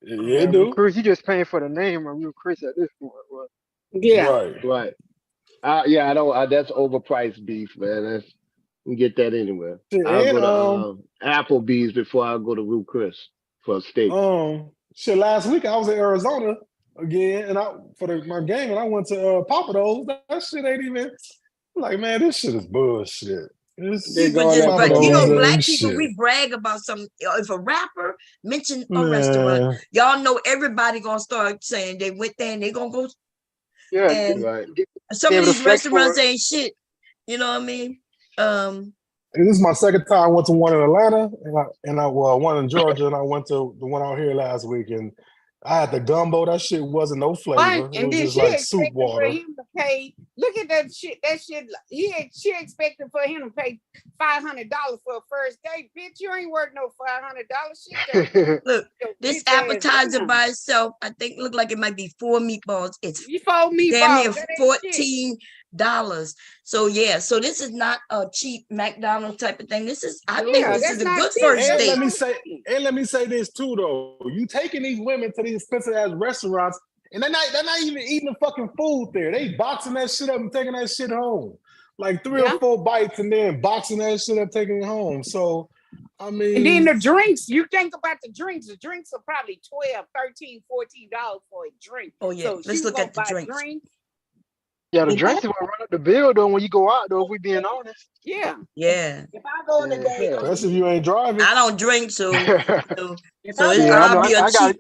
yeah, Yeah, it Ruth do. Chris, you just paying for the name of Ruth Chris at this point. Well, yeah. Right. Right. Yeah, I don't. That's overpriced beef, man. You can get that anywhere. Shit, I'll and go to Applebee's before I go to Ruth Chris for a steak. shit. Last week I was in Arizona again, and my game, and I went to Papados. That shit ain't even like, man. This shit is bullshit. They People going just, at but Papados black ain't people, shit. we brag about something. If a rapper mentioned a restaurant, Man, y'all know everybody gonna start saying they went there and they gonna go. yeah, And Right. some be of able to these flex for restaurants it. ain't shit. You know what I mean? and this is my second time. I went to one in Atlanta, and I one in Georgia, and I went to the one out here last week, and I had the gumbo. That shit wasn't no flavor. Right. It And was then just she like soup expected for water. him to pay. Look at that shit. She expected for him to pay $500 for a first date. Bitch, you ain't worth no $500 shit. Look, this bitch ass appetizer down. by itself, I think look like it might be 4 meatballs. It's You 4 damn meatballs. near That ain't shit. $14. So yeah, so this is not a cheap McDonald's type of thing. This is, I think Yeah, this that's is a not good cheap. first And date. let me say this too, though. You taking these women to these expensive ass restaurants, and they're not even eating the fucking food there. They boxing that shit up and taking that shit home. Like 3 or 4 bites and then boxing that shit up, taking it home. So I mean, And then the drinks, you think about the drinks are probably $12, $13, $14 for a drink. Oh yeah, So let's she look gonna at the buy drinks. drinks. Yeah, the drinks will run up the bill though when you go out though. If we being honest. Yeah. Yeah. If I go on a date, especially if you ain't driving. I don't drink, so if so I it's go I'll on be a I cheap.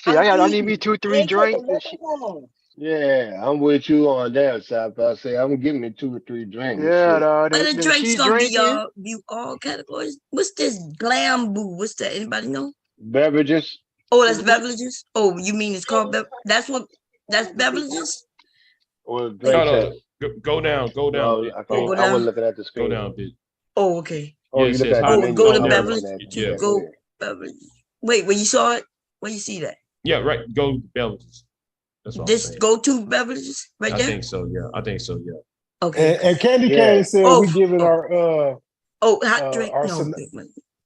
got. I need me 2, 3 they take drinks. a liquor home. Yeah, I'm with you on that, Sap. I say I'm giving me 2 or 3 drinks. Yeah, Shit. What the then drinks she gonna be, drinking. y'all? View all categories. What's this glam boo? What's that? Anybody know? Beverages. Oh, that's beverages. Oh, you mean it's called that's beverages? Or No, drink no, test. go down. No, I go wasn't down. looking at the Go screen. down, bitch. Oh, okay. Oh, it you look says at hot. the Oh, menu. go to I'm Yeah, Beverly. looking at it. To Yeah, go go ahead. Beverly. Wait, when you saw it, where you see that? yeah, right. Go to beverages. That's what I'm This saying. go to beverages right I there. think so. Yeah, I think so. Yeah. Okay. And Candy Yeah. Cane said Oh, we giving oh, hot drink. our No.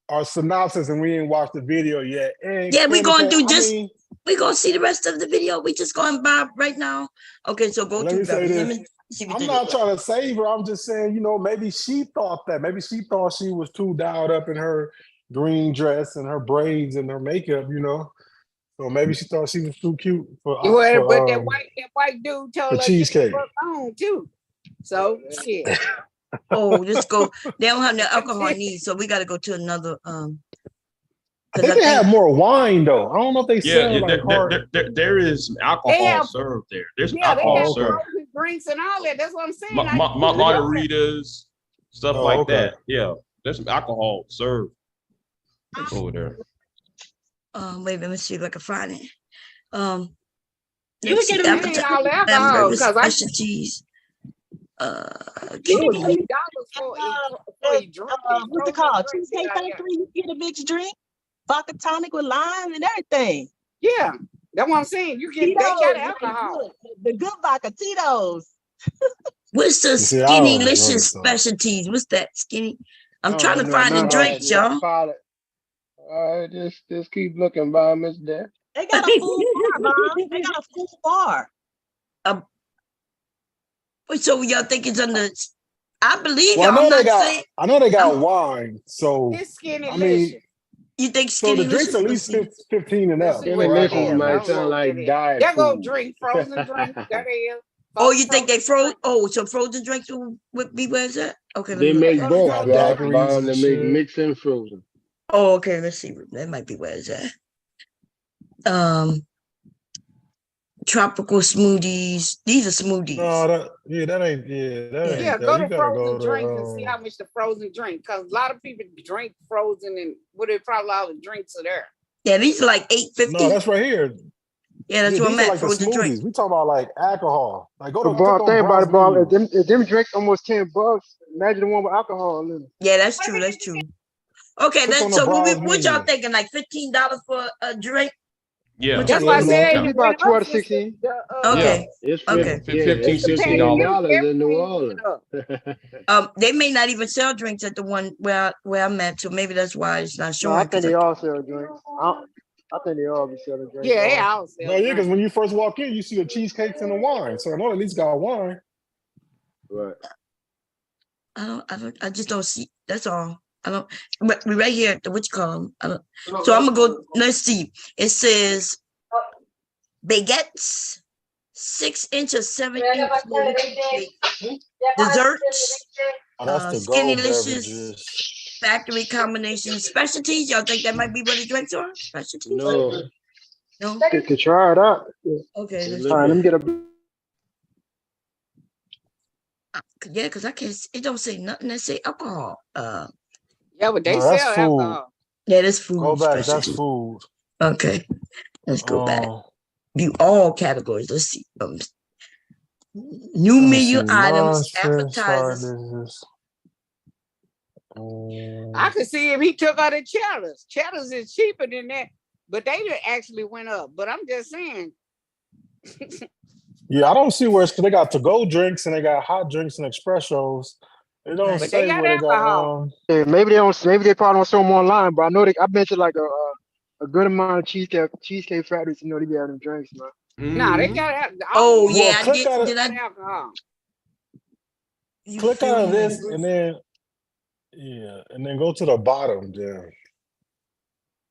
our synopsis and we ain't watched the video yet. And Yeah, we Candy gonna Cane, do I just. mean, We gonna see the rest of the video. We just going by right now. Okay, so go let to me say Beverly. Let this. me see what I'm they not look like. trying to save her. I'm just saying, you know, maybe she thought that. Maybe she thought she was too dialed up in her green dress and her braids and her makeup, you know. So maybe she thought she was too cute for Well, but that white dude told her get the cheesecake. fuck on too. So yeah. Oh, just go. They don't have no alcohol needs, so we got to go to another. I think they have more wine though. I don't know if they Yeah, sell like hard. there is some alcohol served there. There's some They have alcohol served. frozen drinks and all that. That's what I'm saying. Margaritas, stuff like okay. that. Yeah, there's some alcohol served over there. Wait, let me see if I can find it. You can get them all alcohol because specialties. $20 for a drink. What's it called? Cheesecake Factory. You get a mixed drink, vodka tonic with lime and everything. Yeah, that's what I'm saying. You get Tito's, they got alcohol. The good vodka, Tito's. What's the See, I don't drink, Skinny-licious so. specialties? What's that skinny? I'm I trying don't to know find the none of that. drinks, y'all. All right, just keep looking by Miss There. They got a full bar, Mom. They got a full bar. So y'all think it's under? I believe Well, y'all. I know they got wine. So It's skinny. I mean, you think so skinny? the drinks at least 15 and up. Skinny Licious might sound like diet That go food. drink frozen drink. That is. Oh, you think they froze? Oh, so frozen drinks would be where's that? Okay, They make both. Bomb to make mix and frozen. Oh, okay. Let's see. That might be where it's at. Tropical smoothies. These are smoothies. No, that ain't. Yeah, go to frozen drinks and see how much the frozen drink. Because a lot of people drink frozen and probably all the drinks are there. Yeah, these are like $8.50. No, that's right here. Yeah, that's what I'm these are at. like the Frozen smoothies. drinks. We talking about like alcohol. Like go to Think about it, Bob. menu. If them drinks almost $10, imagine the one with alcohol in it. Yeah, that's true. That's true. Okay, Click on then the so browse what y'all menu. thinking? Like $15 for a drink? Yeah, That's why I said It's about 12 to 16. Okay. It's Okay. $15 in New Orleans. They may not even sell drinks at the one where I'm at, so maybe that's why it's not No, showing. I think they all sell drinks. I think they all be selling drinks. Yeah, they all sell No, yeah, because when you first walk in, you see the cheesecakes and the wine. So I know at least got wine. Right. I just don't see. That's all. I don't. But we right here at the what you call them. I don't. So I'm gonna go. Let's see. It says baguettes, 6-inch or 7-inch desserts, Oh, that's the skinny gold licious, beverages. factory combinations, specialties. Y'all think that might be what the drinks are? Specialties? No. No. Could try it out. Okay. Let's All right, let me get a. Yeah, because I can't. It don't say nothing that say alcohol. Yeah, but they No, that's sell food. alcohol. Yeah, that's food. Go back. That's specialty. food. Okay, let's go back. View all categories. Let's see. New menu items, appetizers. I could see if he took out the cheddars. Cheddars is cheaper than that, but they actually went up. But I'm just saying. Yeah, I don't see where it's because they got to-go drinks and they got hot drinks and espressos. They don't But say they got where they got. alcohol. Yeah, maybe they don't. Maybe they probably don't sell them online. But I know I mentioned like a good amount of cheesecake factories. You know, they be having drinks, man. Nah, they got Oh Well, yeah, click on did it. I? alcohol. Click on this and then go to the bottom there.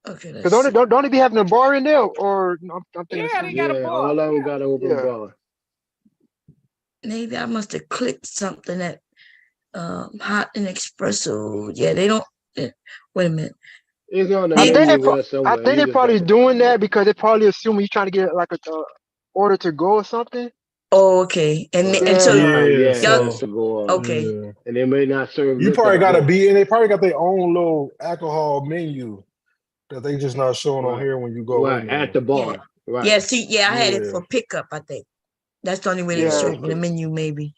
Okay. Because don't they be having a bar in there or I'm thinking Yeah, they got a bar. All of them got an open bar. Maybe I must have clicked something that hot and espresso. Yeah, they don't. Wait a minute. It's on the I somewhere. think they probably doing that because they probably assuming you're trying to get like a order to go or something. Oh, okay. And so y'all, okay. And they may not serve. You probably got to be, and they probably got their own little alcohol menu that they just not showing on here when you go in there. At the bar. Yeah. Right. Yeah, see, I had it for pickup, I think. That's the only way they show me the menu, maybe.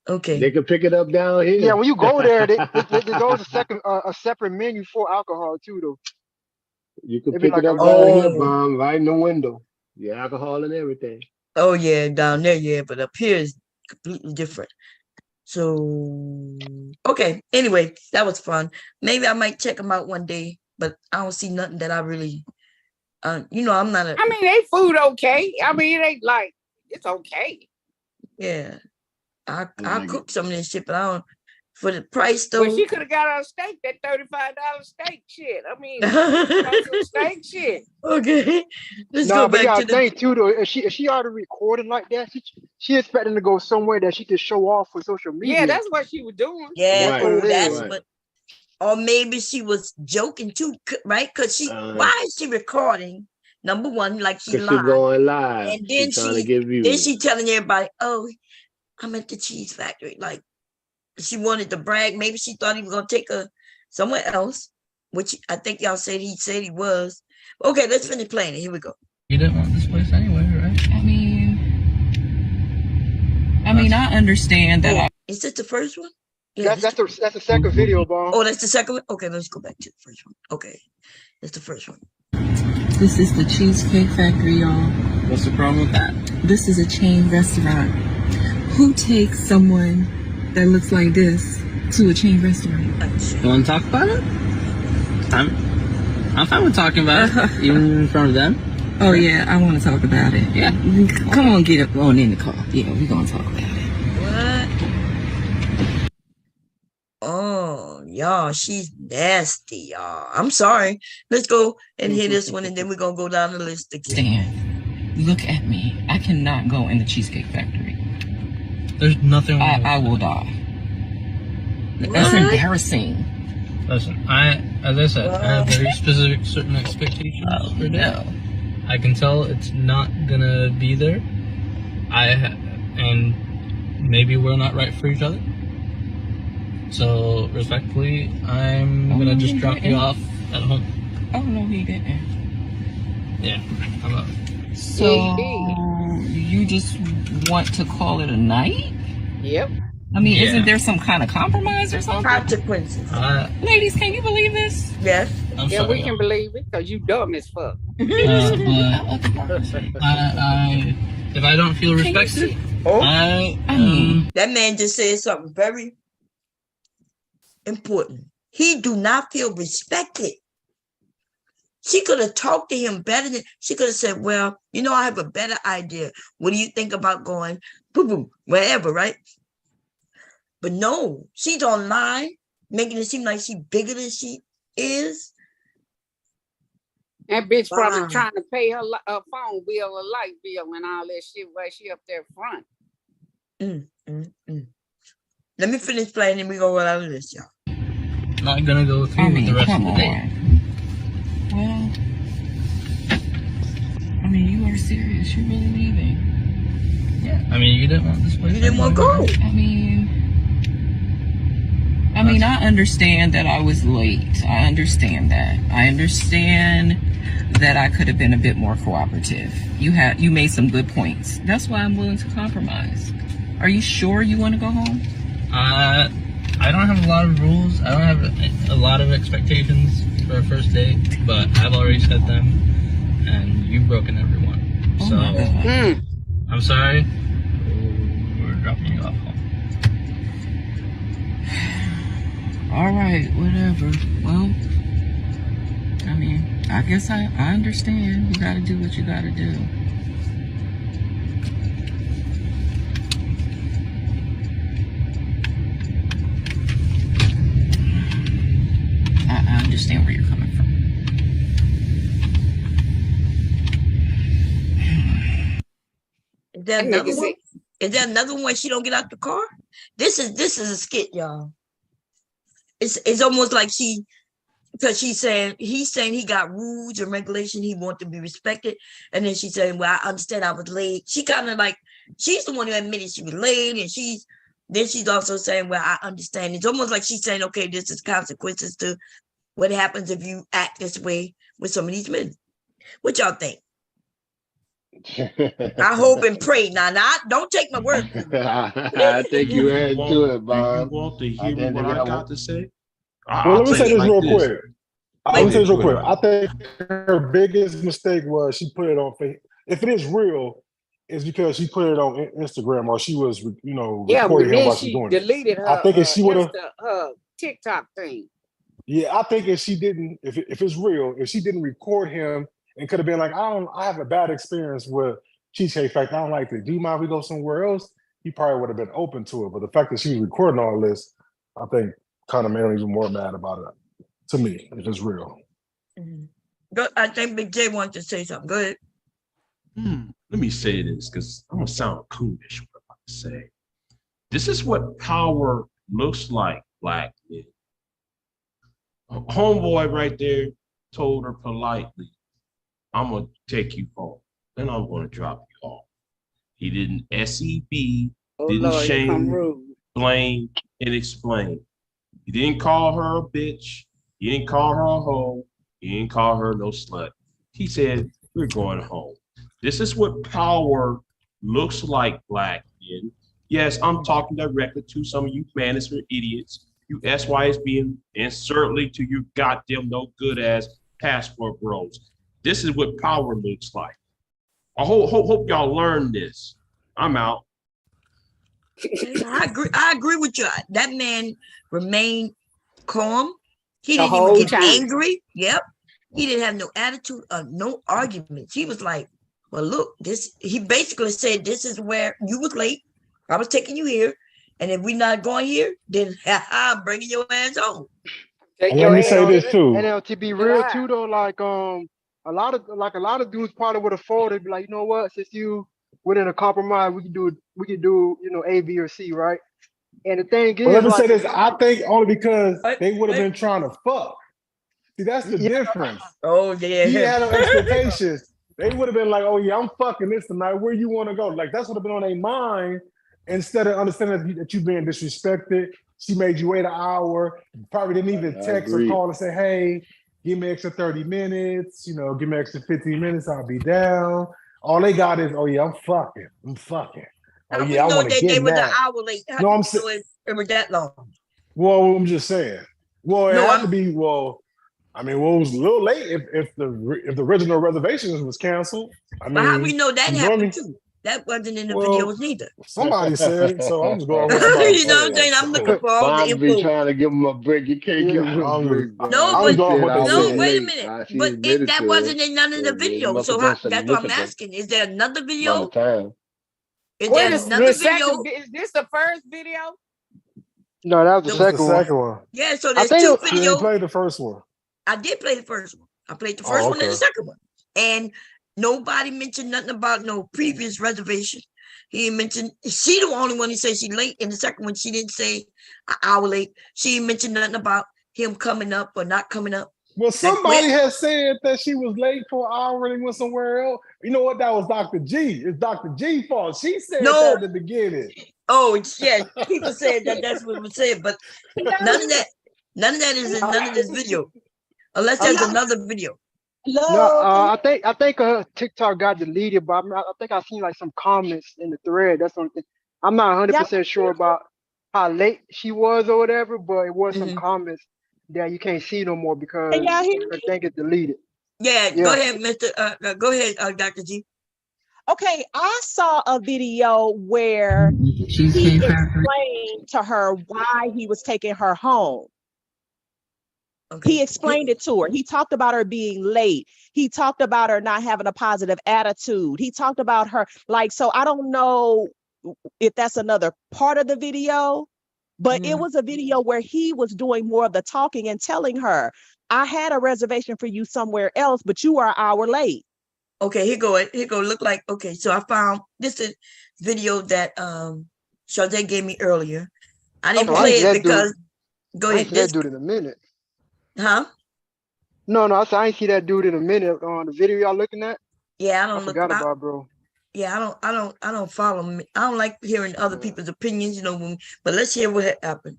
Okay. They can pick it up down here. Yeah, when you go there, there's always a separate menu for alcohol too, though. You can It'd be pick it like up a down here, Bomb, right in the window. Your alcohol and everything. Oh yeah, down there, yeah, but up here is completely different. So okay. Anyway, that was fun. Maybe I might check them out one day, but I don't see nothing that I really. You know, I'm not a. I mean, they food okay. I mean, it ain't like it's okay. Yeah, I'll cook some of this shit, but I don't. For the price though. Well, she could have got her steak, that $35 steak shit. I mean, some steak shit. Okay, let's Nah, go but back yeah, to I think too though, if she already recording like that, she expecting to go somewhere that she can show off for social media. Yeah, that's what she was doing. Yeah, That's what it is. what. Or maybe she was joking too, right? Because why is she recording? Number one, like she lied. She going live. And then she telling everybody, "Oh, I'm at the cheese factory." Like she wanted to brag. Maybe she thought he was gonna take her somewhere else, which I think y'all said he was. Okay, let's finish playing it. Here we go. You didn't want this place anyway, right? I mean, I understand that. Is this the first one? Yeah, that's the second video, Bomb. Oh, that's the second one? Okay, let's go back to the first one. Okay, that's the first one. This is the Cheesecake Factory, y'all. What's the problem with that? This is a chain restaurant. Who takes someone that looks like this to a chain restaurant? You want to talk about it? I'm fine with talking about it, even in front of them. Oh yeah, I want to talk about it. Yeah. Come on, get up on in the car. Yeah, we're gonna talk about it. What? Oh, y'all, she's nasty, y'all. I'm sorry. Let's go and hear this one, and then we're gonna go down the list again. Stan, look at me. I cannot go in the Cheesecake Factory. There's nothing wrong with I will die. That's embarrassing. Listen, as I said, I have very specific certain expectations for that. I can tell it's not gonna be there. And maybe we're not right for each other. So respectfully, I'm gonna just drop you off at home. Oh no, he didn't. Yeah, I'm up. So you just want to call it a night? Yep. I mean, isn't there some kind of compromise or something? Consequences. Ladies, can you believe this? Yes. Yeah, we can believe it because you dumb as fuck. If I don't feel respected, that man just said something very important. He do not feel respected. She could have talked to him better than she could have said, well, you know, I have a better idea. What do you think about going boom, boom, wherever, right? But no, she's online, making it seem like she's bigger than she is. That bitch probably trying to pay her phone bill, a light bill, and all that shit while she up there front. Let me finish playing and we go out of this, y'all. Not gonna go through with the rest of the day. Well, I mean, you are serious. You're really leaving. Yeah. I mean, you didn't want this place. You didn't want to go. I mean, I understand that I was late. I understand that. I understand that I could have been a bit more cooperative. You made some good points. That's why I'm willing to compromise. Are you sure you want to go home? I don't have a lot of rules. I don't have a lot of expectations for a first date, but I've already set them, and you've broken every one. So, I'm sorry. We're dropping you off home. All right, whatever. Well, I mean, I guess I understand. You gotta do what you gotta do. I understand where you're coming from. Is there another one? Is there another one she don't get out the car? This is a skit, y'all. It's almost like because he's saying he got rules and regulations, he wants to be respected, and then she's saying, well, I understand I was late. She kind of like, she's the one who admitted she was late, and she's also saying, well, I understand. It's almost like she's saying, okay, this is consequences to what happens if you act this way with some of these men. What y'all think? I hope and pray. Now, don't take my word. I think you add to it, Bob. You want to hear what I got to say? Well, let me say this real quick. Let me say this real quick. I think her biggest mistake was she put it on Facebook. If it is real, it's because she put it on Instagram or she was, recording him while she's doing it. Deleted her. I think if she would have her TikTok thing. Yeah, I think if she didn't, if it's real, if she didn't record him and could have been like, I have a bad experience with Cheesecake Factory. I don't like it. Do you mind if we go somewhere else? He probably would have been open to it. But the fact that she was recording all this, I think kind of made him even more mad about it. To me, if it's real. I think Big J wanted to say something. Go ahead. Let me say this because I'm gonna sound coolish. What I'm about to say. This is what power looks like, black men. Homeboy right there told her politely, "I'm gonna take you home, then I'm gonna drop you off." He didn't SEB, didn't shame, blame, and explain. He didn't call her a bitch. He didn't call her a hoe. He didn't call her no slut. He said, "We're going home." This is what power looks like, black men. Yes, I'm talking directly to some of you manosphere idiots, you SYSB, and certainly to you goddamn no good ass passport bros. This is what power looks like. I hope y'all learn this. I'm out. I agree with you. That man remained calm. He didn't even get angry. Yep. He didn't have no attitude or no arguments. He was like, well, look, he basically said, this is where you was late. I was taking you here. And if we're not going here, then I'm bringing your ass home. And let me say this too. And to be real too, though, like a lot of dudes probably would have fought. They'd be like, you know what? Since you within a compromise, we could do A, B, or C, right? And the thing is, let me say this. I think only because they would have been trying to fuck. See, that's the difference. Oh yeah. He had no expectations. They would have been like, oh yeah, I'm fucking this tonight. Where you want to go? Like that's what have been on their mind. Instead of understanding that you being disrespected, she made you wait an hour. Probably didn't even text or call and say, hey, give me extra 30 minutes. Give me extra 15 minutes. I'll be down. All they got is, oh yeah, I'm fucking. Oh yeah, I want to get they were mad. An hour late. No, I'm saying it was that long. Well, I'm just saying. Well, it had to be. Well, I mean, it was a little late if the original reservations was canceled. I mean, but how we know that happened too? That wasn't in the videos neither. Somebody said it, so I'm just going with you know what I'm saying? I'm looking for all the info. Be trying to give him a break. You can't give him a break. No, wait a minute. But that wasn't in none of the videos. So that's what I'm asking. Is there another video? Is there another video? Is this the first video? No, that was the second one. Yeah, so there's two videos. You played the first one. I did play the first one. I played the first one and the second one. And nobody mentioned nothing about no previous reservation. He mentioned, she the only one who said she late. In the second one, she didn't say an hour late. She mentioned nothing about him coming up or not coming up. Well, somebody has said that she was late for an hour and went somewhere else. You know what? That was Dr. G. It's Dr. G's fault. She said that at the beginning. Oh, yeah. People said that's what was said, but none of that is in none of this video. Unless there's another video. No, I think TikTok got deleted, but I think I seen like some comments in the thread. That's something. I'm not 100% sure about how late she was or whatever, but it was some comments that you can't see no more because I think it's deleted. Yeah, go ahead, Mr. Go ahead, Dr. G. Okay, I saw a video where he explained to her why he was taking her home. Okay. He explained it to her. He talked about her being late. He talked about her not having a positive attitude. He talked about her so I don't know if that's another part of the video, but it was a video where he was doing more of the talking and telling her, I had a reservation for you somewhere else, but you are an hour late. Okay, here go. Look like, okay, so I found this is video that Sade gave me earlier. I didn't play it because, go ahead. That dude in a minute. Huh? No, I ain't see that dude in a minute on the video y'all looking at. Yeah, I forgot about bro. Yeah, I don't follow me. I don't like hearing other people's opinions, but let's hear what happened.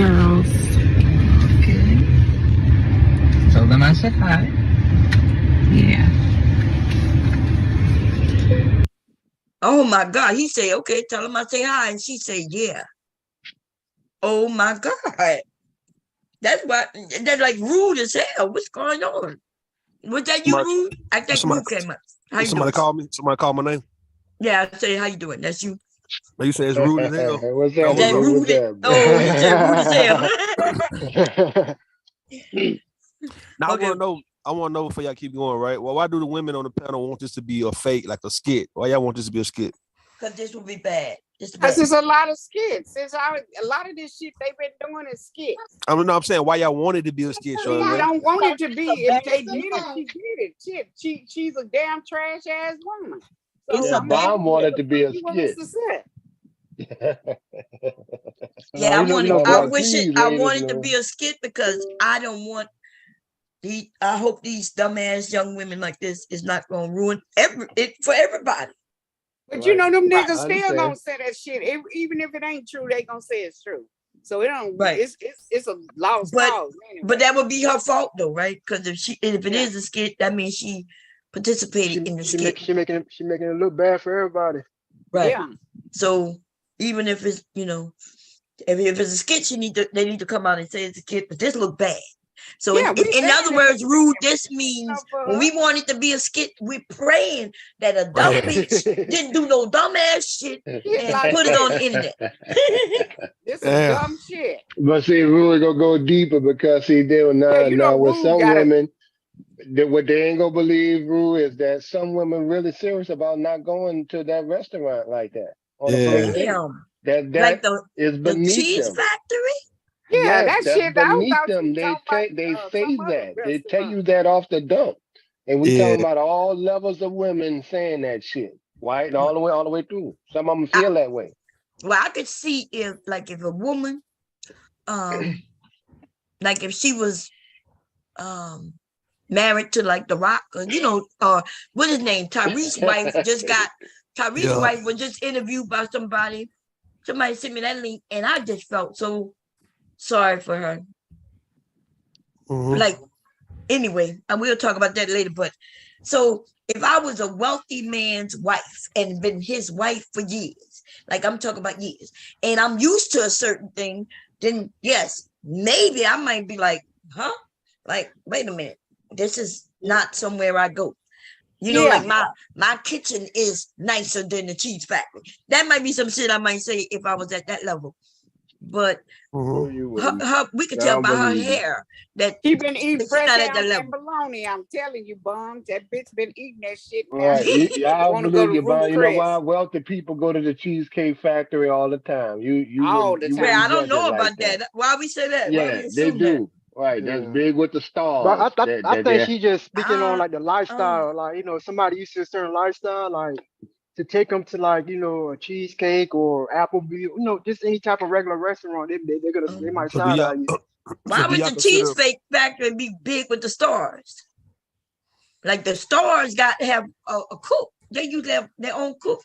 girls. Okay. Tell them I said hi. Yeah. Oh my God. He said, okay, tell him I say hi. And she said, yeah. Oh my God. That's like rude as hell. What's going on? Was that you, Rude? I think Rude came up. How you somebody doing? called me. Somebody called my name. Yeah, I say, how you doing? That's you. You say it's rude as hell. What's Is up? that rude? Oh, he said rude as hell. Now Okay. I want to know before y'all keep going, right? Well, why do the women on the panel want this to be a fake, like a skit? Why y'all want this to be a skit? Because this will be bad. Because there's a lot of skits. A lot of this shit they've been doing is skits. I'm saying why y'all want it to be a skit, I Charlamagne. don't want it to be. If they did it, she did it. She's a damn trash ass woman. So Bomb wanted to be a skit. Yeah, I wish I wanted to be a skit because I don't want I hope these dumbass young women like this is not gonna ruin it for everybody. But you know them niggas still gonna say that shit. Even if it ain't true, they gonna say it's true. So it don't it's a lost cause. Anyway. But that would be her fault though, right? Because if it is a skit, that means she participated in the skit. She making it look bad for everybody. Right. Yeah. So even if it's, if it's a skit, they need to come out and say it's a skit, but this look bad. So in other words, Rude, this means when we want it to be a skit, we're praying that a dumb bitch didn't do no dumbass shit and put it on the internet. This is dumb shit. But see, Rude gonna go deeper because see, now with some women, what they ain't gonna believe, Rude, is that some women really serious about not going to that restaurant like that on the first date. That like is beneath the Cheese them. Factory. Yeah, that shit. Beneath them, they say that. They tell you that off the dump, and we talking about all levels of women saying that shit, right? All the way through. Some of them feel that way. Well, I could see if a woman, like if she was, married to like The Rock, or what his name, Tyrese's wife Tyrese's wife was just interviewed by somebody. Somebody sent me that link, and I just felt so sorry for her. Mm-hmm. Like, anyway, and we'll talk about that later. But so if I was a wealthy man's wife and been his wife for years, like I'm talking about years, and I'm used to a certain thing, then yes, maybe I might be like, huh? Like, wait a minute, this is not somewhere I go. Like my kitchen is nicer than the cheese factory. That might be some shit I might say if I was at that level. But we could tell by her hair that she been eating fresh and bologna. I'm telling you, Bum, that bitch been eating that shit. Right. I believe you, Bum. You know why wealthy people go to the Cheesecake Factory all the time? All the time. I don't know about that. Why we say that? Yeah, they do. Right, that's big with the stars. But I think she just speaking on like the lifestyle, like somebody used to a certain lifestyle, like to take them to like a cheesecake or Applebee's, just any type of regular restaurant, they might side eye you. Why would the Cheesecake Factory be big with the stars? Like the stars got to have a cook. They used to have their own cook.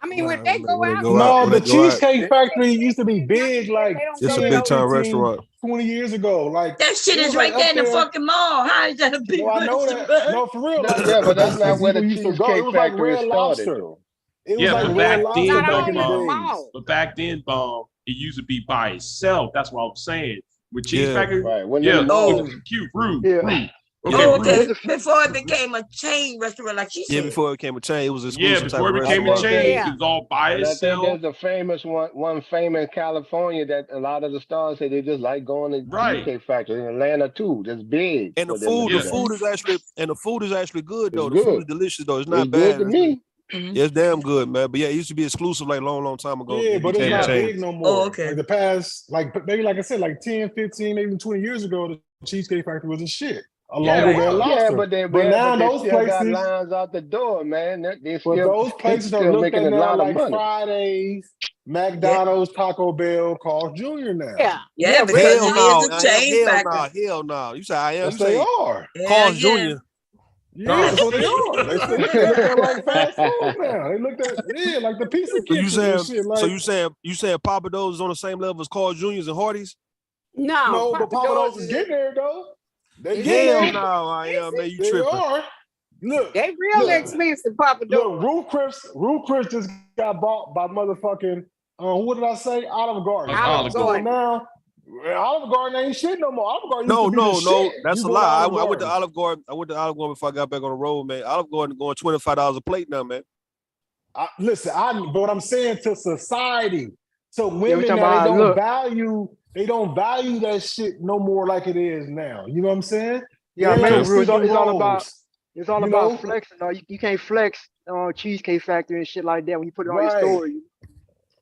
I mean, when they go out. No, the Cheesecake Factory used to be big, like it's a big time restaurant. 20 years ago. Like that shit is right there in the fucking mall. How is that a big restaurant? I know that. No, for real. Yeah, but that's not where the Cheesecake Factory started, though. It was like Red Lobster back in the days. But back then, it used to be by itself. That's what I'm saying. With Cheese Factory, it was cute, Rude. Yeah. Okay. Before it became a chain restaurant, like she said. Yeah, before it became a chain, it was exclusive. Yeah, before it became a chain, it was all by itself. I think there's a famous one famous California that a lot of the stars say they just like going to Cheesecake Factory in Atlanta too. That's big. And the food is actually good though. The food is delicious though. It's not bad. Good to me. Mm-hmm. Yeah, it's damn good, man. But yeah, it used to be exclusive like long time ago. Yeah, but it's not big no more. Oh, okay. Like the past, maybe like I said, like 10, 15, maybe 20 years ago, the Cheesecake Factory was a shit. Along with Red Lobster. But now those places got lines out the door, man. Those places are looked at now like Fridays, McDonald's, Taco Bell, Carl's Jr. now. Yeah, because it is a chain factory. Hell no. You say I am. Yes, they are. Carl's Jr. Yeah, so they are. They look at like fast food now. They looked at like the pizza kitchen and shit. Like, so you saying Papa Do's is on the same level as Carl's Jr.'s and Hardee's? No, but Papa Do's is getting there though. They getting Hell there. no, I am, man. You They tripping. are. Look, They real expensive, Papa Do's. Look, Roof Chris just got bought by motherfucking what did I say? Olive Garden. Olive Garden. So now Olive Garden ain't shit no more. Olive Garden No, used to be the no, shit. that's You a go to lie. I Olive went to Garden. Olive Garden. I went to Olive Garden before I got back on the road, man. Olive Garden going $25 a plate now, man. Listen, but what I'm saying to society, to we women talking now, about they don't value that shit no more like it is now. You know what I'm saying? Yeah, It ain't man, like bro, it's all Rolls. about You know? flexing. You can't flex Cheesecake Factory and shit like that when you put it on your Right. story.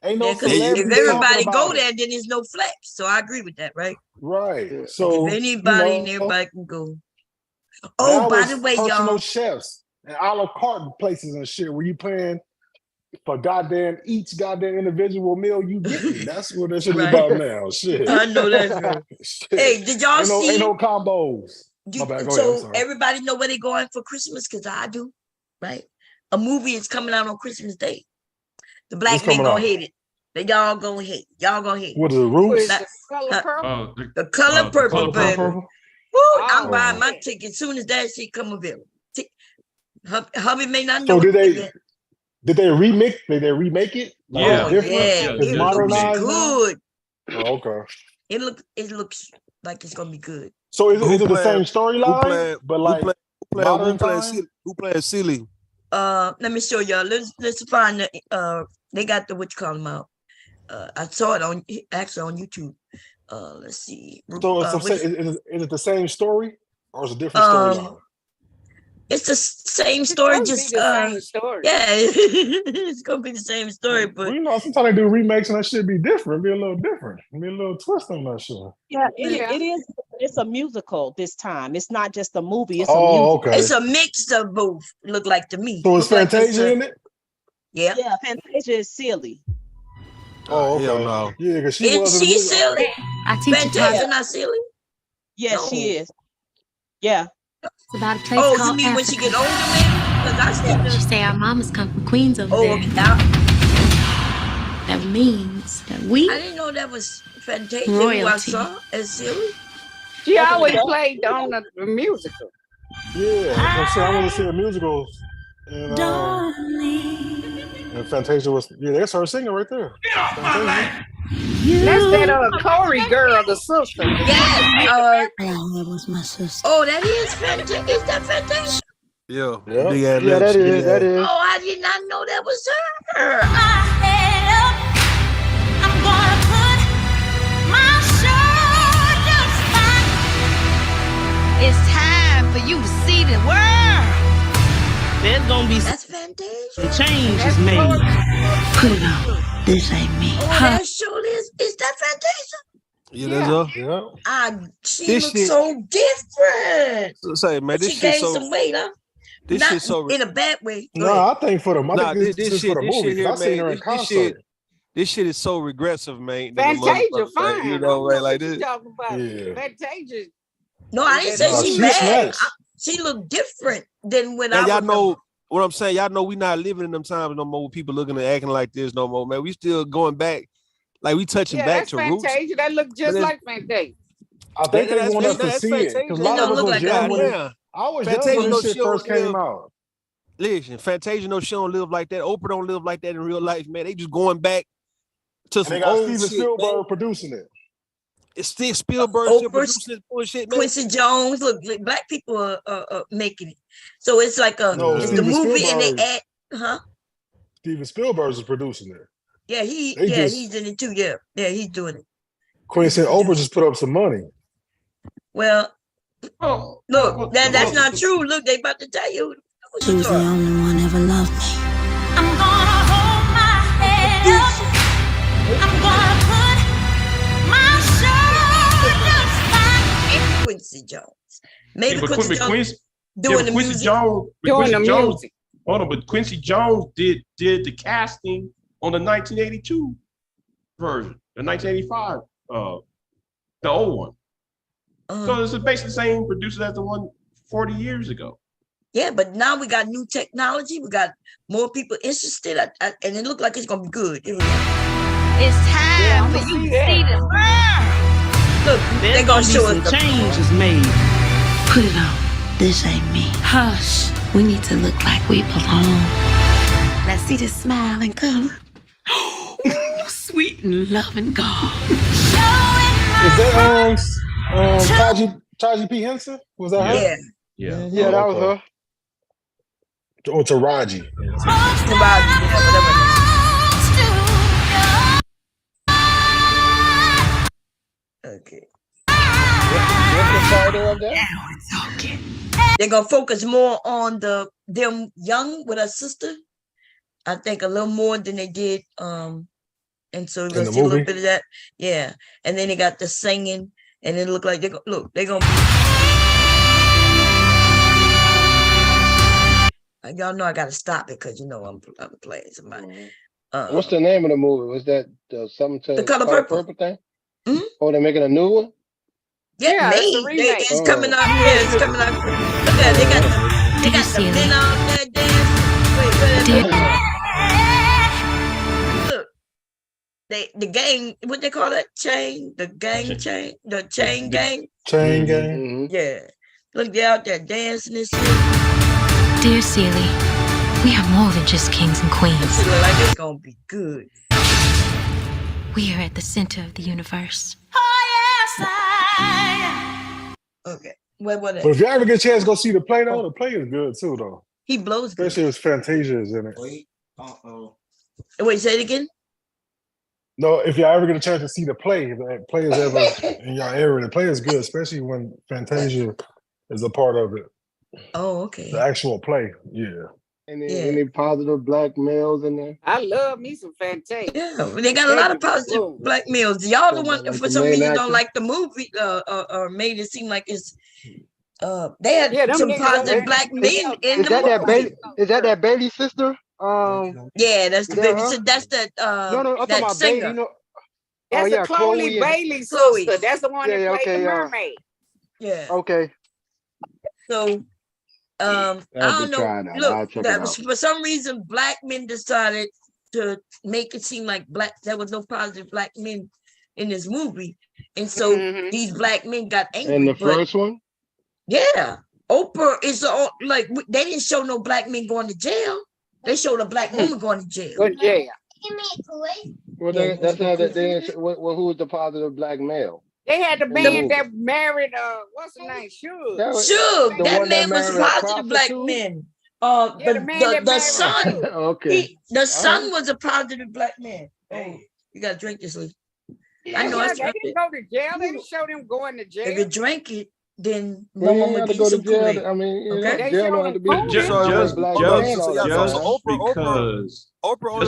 Ain't no Yeah, because celebrity if everybody talking go about there, it. then there's no flex. So I agree with that, right? Right. So If anybody and everybody can go. Oh, now by it's the way, personal y'all. chefs and a la carte places and shit where you paying for goddamn each goddamn individual meal you getting. That's what that shit is Right. about now. Shit. I know that's right. Shit. Hey, did y'all see? Ain't no combos. My bad. Go ahead. I'm So sorry. everybody know where they going for Christmas? Because I do, right? A movie is coming out on Christmas Day. The black What's men coming gonna out? hate it. Y'all gonna hate. Y'all gonna hate. What is it, Roots? That- Color Purple. the color purple, Color baby. Purple? Woo, I'm Oh. buying my ticket as soon as that shit come available. Hubby may not So know did it yet. they remake? Did they remake it? Like Yeah. it's different? Yeah, It's it looks modernized now? good. Oh, okay. It looks like it's gonna be good. So is Who it the playing- same Who storyline, playing? but like modern time? Who playing silly? Let me show y'all. Let's find the they got the what you call them out. I saw it on YouTube. Let's see. So is it the same story or is it a different storyline? It's the same story, supposed to just be the same story. Yeah, it's gonna be the same story, but Well, you know, sometimes they do remakes and that shit be different, be a little different, be a little twist on that shit. Yeah, it is. It's a musical this time. It's not just a movie. It's a Oh, musical. okay. it's a mix of both. Look like to me. So is Look like Fantasia in it? Yeah. Yeah, Fantasia is silly. Oh, okay. Hell no. Yeah, because she Is was in the she movie. silly? I teach a Fantasia class. not silly? Yes, No. she is. Yeah. It's about a place Oh, you called mean when she Africa. get older, maybe? Because I see She say our mamas come from Queens over Oh, there. okay. Now, That means that we I didn't know that was Fantasia who I royalty. saw as silly. She always played on the musical. Yeah, I'm saying I want to see a musical. And Fantasia was, yeah, that's her singing right there. Fantasia. That's that Corey girl, the sister. Yeah. that was my sister. Oh, that is Fantasia. Is that Fantasia? Yeah. Yeah. Big ass Yeah, lips, that big is. That ass- is. Oh, I did not know that was her. It's time for you to see the world. There's gonna be That's Fantasia. some changes made. No, this ain't me. Oh, that sure is that Fantasia? Yeah, that's her. Yeah. She This looks shit- so different. So say, man, this She shit gained so. some weight, huh? This Not shit so. in a bad way. Go No, ahead. I think for the, I Nah, think this is shit, for the this movie. shit here, 'Cause I seen man. her in This shit, concert. this shit is so regressive, man. than the Fantasia, motherfucker, fine. You know, right? Like What you this. talking about? Yeah. Fantasia. No, I didn't say No, she she bad. snatched. She looked different than when And I y'all remember. know what I'm saying. Y'all know we not living in them times no more. With people looking and acting like this no more, man. We still going back, like we touching Yeah, back that's to roots. Fantasia. That look just But like Fantasia. I think they That's want us to that's see it. Fantasia. Because a They lot don't of us look was like young that. when it, Goddamn. I was young Fantasia when know this shit she don't first came live. out. Listen, Fantasia know she don't live like that. Oprah don't live like that in real life, man. They just going back to And some they got old Steven shit, Spielberg man. producing it. It's still Spielberg still Oprah, producing this bullshit, man. Quincy Jones. Look, black people are making it. So it's like No, it's the Steven movie and they Spielberg. add, Steven Spielberg is producing it. Yeah, They he's in it too. Yeah, he's doing it. Quincy and Oprah just put up some money. Well, look, that's not true. Look, they about to tell you. She was the only one ever loved me. I'm gonna hold my head up. I'm gonna put my shoulders back. Quincy Jones. Maybe but Quincy Jones doing the Quincy music. Jones, Doing Quincy the Jones, music. hold on, but Quincy Jones did the casting on the 1982 version, the 1985, the old one. So it's basically the same producer as the one 40 years ago. Yeah, but now we got new technology. We got more people interested, and it looked like it's gonna be good. It's time for you to see the world. Look, they're gonna show us the changes made. Put it on. This ain't me. Hush. We need to look like we belong. Let's see the smile and color. Sweet and loving God. Is that Taji P. Henson? Was that her? Yeah. Yeah, that was her. Or Taraji. Taraji, whatever. Okay. What's the title of that? They're gonna focus more on them young with her sister. I think a little more than they did. And so we're gonna see a little bit of that. Yeah. And then they got the singing, and it looked like they're gonna y'all know I gotta stop it because I'm playing somebody. What's the name of the movie? Was that something to The Color Purple thing? Mm-hmm. Oh, they're making a new one? Yeah, it's coming up. Yeah, it's coming up. Look at it. They got the men out there dancing. Look, the gang, what they call that? Chain gang. Chain gang. Mm-hmm. Yeah. Look, they're out there dancing and shit. Dear Celie, we have more than just kings and queens. It look like it's gonna be good. We are at the center of the universe. Okay. What? But if you ever get a chance to go see the play, though, the play is good too, though. He blows good. Especially if Fantasia is in it. Wait, say it again? No, if y'all ever get a chance to see the play, if the play is ever in your area, the play is good, especially when Fantasia is a part of it. Oh, okay. The actual play, yeah. Any positive black males in there? I love me some Fantasia. Yeah, they got a lot of positive black males. Y'all the one for some reason don't like the movie, or made it seem like it's. They had some positive black men in the movie. Is that Bailey's sister? Yeah, that's the baby. So that's the I'm talking that about singer. Bailey. That's Chloe Bailey's sister. That's the one that played the mermaid. Yeah. Okay. So, I don't know. Look, that was, for some reason, black men decided to make it seem like there was no positive black men in this movie, and so these black men got angry. And the first one, yeah, Oprah is like they didn't show no black men going to jail. They showed a black woman going to jail. Go to jail. Well, that's not that. Well, who was the positive black male? They had the man that married what's his name? Suge. That man was positive black man. The son. Okay. The son was a positive black man. Oh, you gotta drink this. I know. They didn't go to jail. They didn't show them going to jail. If you drink it, then no one would get you some Kool-Aid. I mean, okay. Jail don't have to be just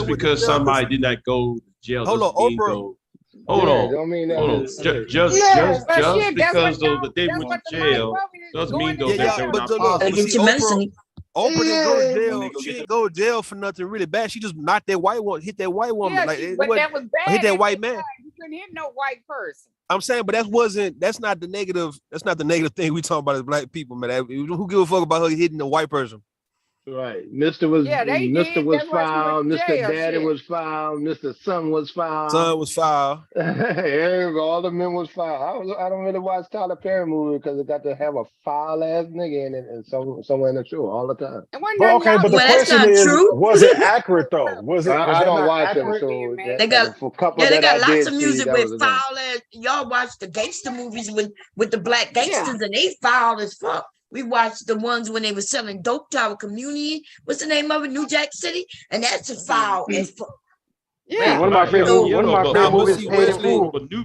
because somebody did not go to jail. Hold on, Oprah. Hold on. Don't mean that. Just because they went to jail doesn't mean though that they're not positive. Oprah didn't go to jail. She didn't go to jail for nothing really bad. She just knocked that white woman, hit that white woman. Yeah, but that was bad. Hit that white man. You couldn't hit no white person. I'm saying, but that's not the negative. That's not the negative thing we talking about as black people, man. Who give a fuck about her hitting a white person? Right. Mr. was found. Mr. Daddy was found. Mr. Son was found. Son was found. All the men was found. I don't really watch Tyler Perry movie because it got to have a foul ass nigga in it and somewhere in the show all the time. Well, okay, but the question is, was it accurate though? Was it? I don't watch them. So they got lots of music with foul ass. Y'all watch the gangster movies with the black gangsters and they foul as fuck. We watched the ones when they were selling dope to our community. What's the name of it? New Jack City, and that's a foul as fuck. Yeah, one of my favorite movies.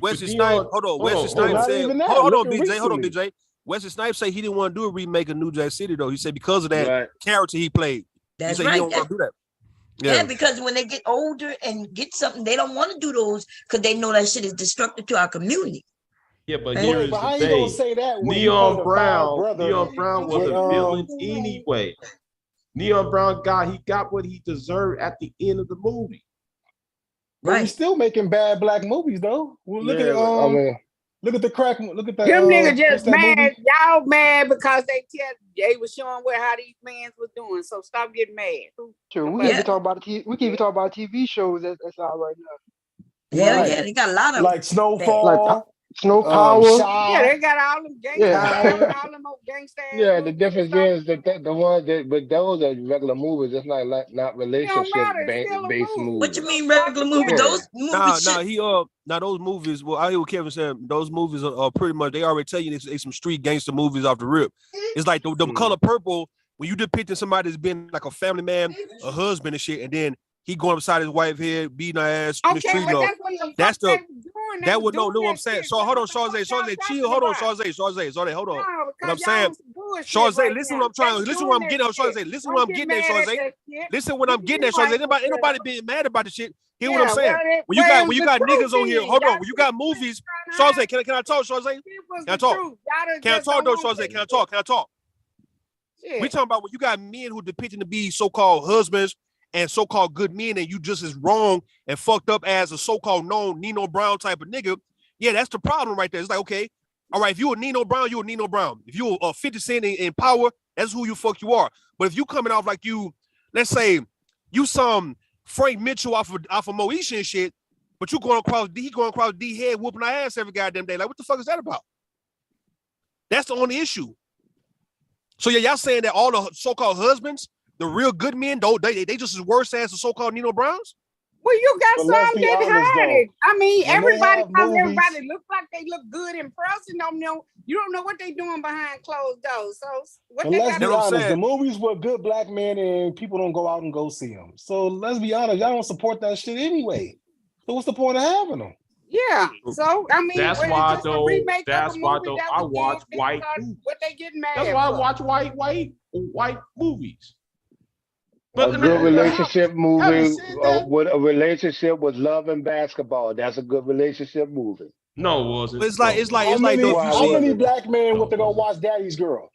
Wesley Snipes. Hold on, Wesley Snipes said. Hold on, BJ. Wesley Snipes said he didn't want to do a remake of New Jack City though. He said because of that character he played. That's he said right. He don't want to do that. Yeah, because when they get older and get something, they don't want to do those because they know that shit is destructive to our community. Yeah, but here's the thing. Neon Brown was a villain anyway. Neon Brown got what he deserved at the end of the movie. Right. He's still making bad black movies though. Well, look at look at the crack. Look at that. Them niggas just mad. Y'all mad because they was showing how these men was doing. So stop getting mad. Sure, we can talk about TV shows that's out right now. Yeah, they got a lot of like Snowfall. Snow Power. Yeah, they got all them gangsters, all them old gangsters. Yeah, the difference is that the one that, but those are regular movies. It's not relationship based movies. What you mean regular movies? Those movies. Now those movies. Well, I hear what Kevin said. Those movies are pretty much. They already tell you it's some street gangster movies off the rip. It's like the Color Purple. When you depicting somebody that's been like a family man, a husband and shit, and then he going beside his wife head, beating her ass in the street. That's the that would know what I'm saying. So hold on, Shawzay, chill. Hold on, Shawzay, hold on. What I'm saying, Shawzay, listen what I'm trying. Listen what I'm getting at, Shawzay. Listen what I'm getting at, Shawzay. Listen what I'm getting at, Shawzay. Ain't nobody being mad about the shit. Hear what I'm saying? When you got niggas on here, hold on. When you got movies, Shawzay, can I talk, Shawzay? Can I talk? Can I talk though, Shawzay? Can I talk? We talking about when you got men who depicting to be so-called husbands and so-called good men, and you just as wrong and fucked up as a so-called known Nino Brown type of nigga. Yeah, that's the problem right there. It's like, okay, all right, if you a Nino Brown, you a Nino Brown. If you a 50 Cent in power, that's who you fuck you are. But if you coming off like you, let's say you some Frank Mitchell off of Moesha and shit, but you going across D head whooping our ass every goddamn day. Like, what the fuck is that about? That's the only issue. So yeah, y'all saying that all the so-called husbands, the real good men, though, they just as worse as the so-called Nino Browns? Well, you got some that hide it. I mean, everybody looks like they look good in person. You don't know what they doing behind closed doors. So what they got? Let's be honest, the movies with good black men and people don't go out and go see them. So let's be honest, y'all don't support that shit anyway. So what's the point of having them? Yeah. So I mean, that's why though. I watch white. What they getting mad? That's why I watch white movies. But a good relationship movie with a relationship with love and basketball. That's a good relationship movie. No, it wasn't. It's like how many black men went to go watch Daddy's Girl?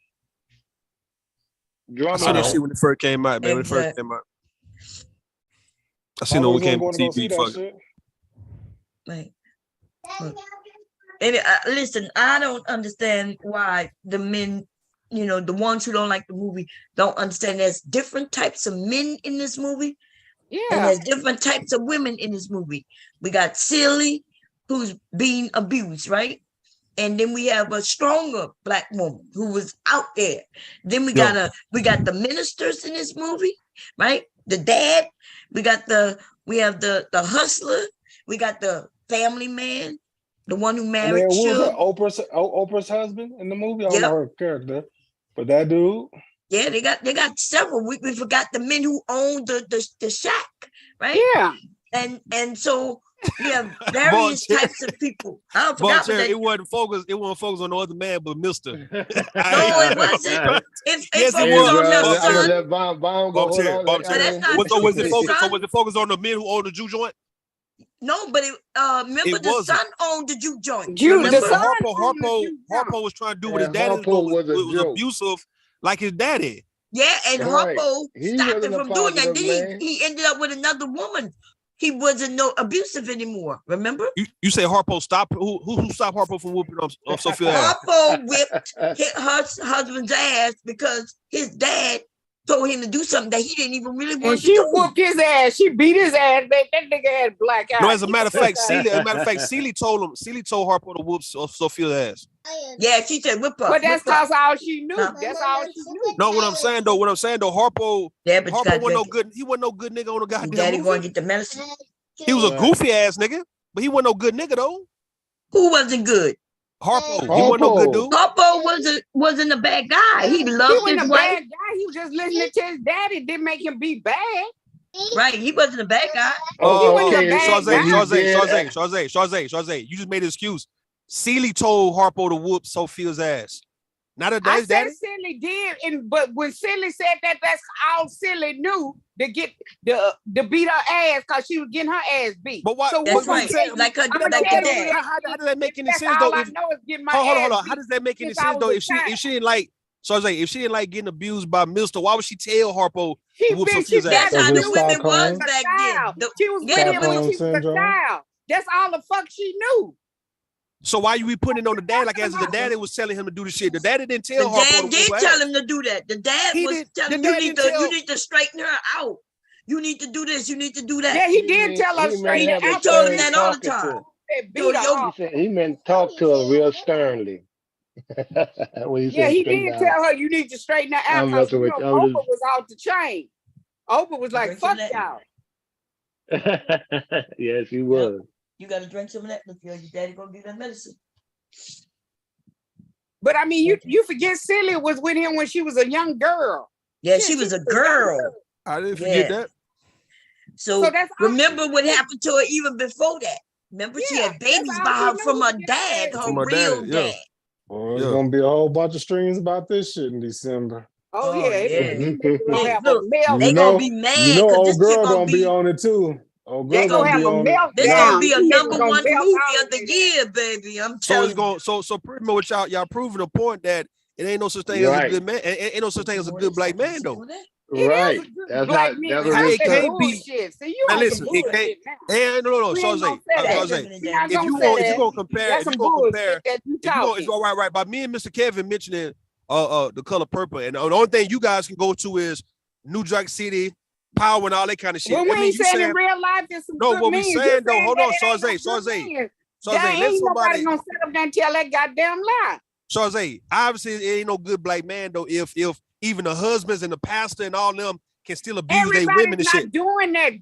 I saw that shit when it first came out, man. When it first came out. I seen it when it came to TV. Fuck it. Like, and listen, I don't understand why the men, the ones who don't like the movie don't understand there's different types of men in this movie. Yeah. And there's different types of women in this movie. We got Silly, who's being abused, right? And then we have a stronger black woman who was out there. Then we got the ministers in this movie, right? The dad, we have the hustler, we got the family man, the one who married Oprah's husband in the movie. I don't know her character, but that dude. Yeah, they got several. We forgot the men who owned the shack, right? Yeah, and so we have various types of people. I forgot that. It wasn't focused on no other man but Mister. No, it wasn't. Yes, it was. So was it focused on the men who owned the Jew joint? No, but remember the son owned the Jew joint. Harpo was trying to do what his daddy was abusive, like his daddy. Yeah, and Harpo stopped him from doing that. Then he ended up with another woman. He wasn't abusive anymore. Remember? You say Harpo stopped? Who stopped Harpo from whooping on Sophia? Harpo whipped her husband's ass because his dad told him to do something that he didn't even really want to do. And she whooped his ass. She beat his ass. That nigga had black eyes. No, as a matter of fact, Celie told Harpo to whoop Sophia's ass. Yeah, she said whip her. But that's all she knew. That's all she knew. No, what I'm saying though, Harpo wasn't no good. He wasn't no good nigga on the goddamn Daddy going to get the medicine. He was a goofy ass nigga, but he wasn't no good nigga though. Who wasn't good? Harpo. He wasn't no good dude. Harpo wasn't a bad guy. He loved his wife. Bad guy. He was just listening to his daddy. Didn't make him be bad. Right, he wasn't a bad guy. Shawzay, you just made an excuse. Celie told Harpo to whoop Sophia's ass. Not a daddy. Silly did, but when Silly said that, that's all Silly knew to get to beat her ass because she was getting her ass beat. But why? That's right. Like her dad. How does that make any sense though? Hold on. How does that make any sense though? If she didn't like, Shawzay, if she didn't like getting abused by Mister, why would she tell Harpo to whoop Sophia's ass? That's how the women was back then. She was with him when she was a child. That's all the fuck she knew. So why you be putting it on the dad like as if the daddy was telling him to do the shit? The daddy didn't tell Harpo. The dad did tell him to do that. The dad was telling him you need to straighten her out. You need to do this. You need to do that. Yeah, he did tell her straight. He told him that all the time. beat her up. He meant talk to her real sternly. When he Yeah, said he straighten did out. tell her you need to straighten her out I'm because messing with you. Oprah was out the chain. Oprah was like, fuck y'all. Yes, he was. You got to drink some of that. Look, your daddy gonna give that medicine. But I mean, you forget Celia was with him when she was a young girl. Yeah, she was a girl. I didn't forget that. So that's remember what happened to her even before that. Remember, she had babies by her from her dad, her real dad. Well, there's gonna be a whole bunch of streams about this shit in December. Oh yeah. Look, they gonna be mad. You know, this old girl shit gonna be on it too. Old girl They gonna have a meltdown. This gonna be a These number niggas gonna one melt movie out of the year, baby. I'm So telling it's going. So pretty much y'all proving the point that it ain't no such thing as a good man. Ain't no such thing as a good black man though. Right. That's black not. men. That's It can't be. Bullshit. See, you Now on listen, some it bullshit can't. now. No. We So ain't gonna say that. if you gonna compare, that's some bullshit that you talking. right. By me and Mr. Kevin mentioning the color purple, and the only thing you guys can go to is New York City, power and all that kind of shit. Well, we I mean, ain't you saying saying in real life there's some no. good What we men. saying though? Hold on, There Soze. ain't nobody gonna sit up there and tell that goddamn lie. Soze, obviously it ain't no good black man though. If even the husbands and the pastor and all them can still abuse their women and shit. Doing that.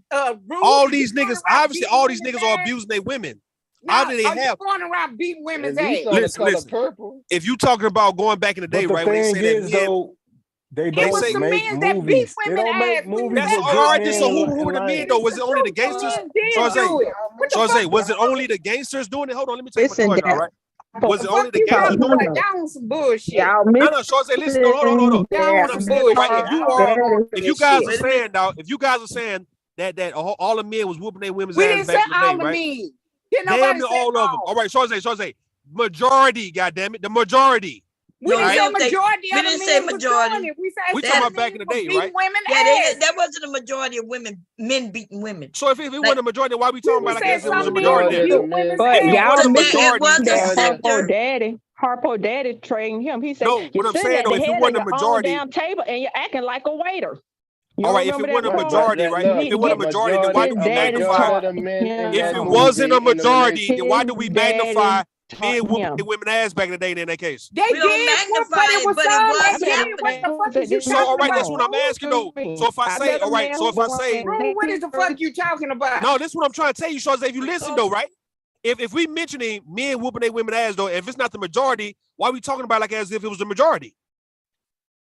All these niggas, obviously, all these niggas are abusing their women. Now, Obviously, they have. Going around beating women's ass. Listen. If you talking about going back in the day, right? But the When thing they say is, that men, though, they don't make movies. They don't make movies that's with all good right. So men who were the and men like- though? Was it only the gangsters? Soze, was it only the gangsters doing it? Hold on, let me take my question, all right? Was it only the gangsters doing it? Y'all on some bullshit. No, Soze, listen, no, hold on. What I'm saying, right? If you guys are saying now, if you guys are saying that all the men was whooping their women's We ass didn't say back in the all day, the right? men. Didn't Damn nobody near say all of them. All right, Soze, majority, goddammit, the majority. We didn't say Right? majority we of the didn't men say was majority. doing it. We talking about back in the day, right? Women Yeah, that wasn't a majority of men beating women. So if it wasn't a majority, why we talking about like as it was a majority majority? of the men. But If it y'all wasn't a missing majority, that Harpo Daddy trained him. He said, No, "You're what I'm sitting saying, at though, the if it head of wasn't a your own majority- damn table and you're acting like a waiter." You all right, if remember it wasn't a that part? majority, right? If it wasn't a majority, then why do we magnify? If it wasn't a majority, then why do we magnify men whooping their women ass back in the day? In that case, They We don't did, magnify but it it, was but it some was that did. happening. What the fuck is you so all talking right, about? that's what I'm asking though. So if I say, all right, so if I say, What is the fuck you talking about? no, this is what I'm trying to tell you, Charles. If you listen though, right? If we mentioning men whooping their women ass though, if it's not the majority, why are we talking about like as if it was the majority?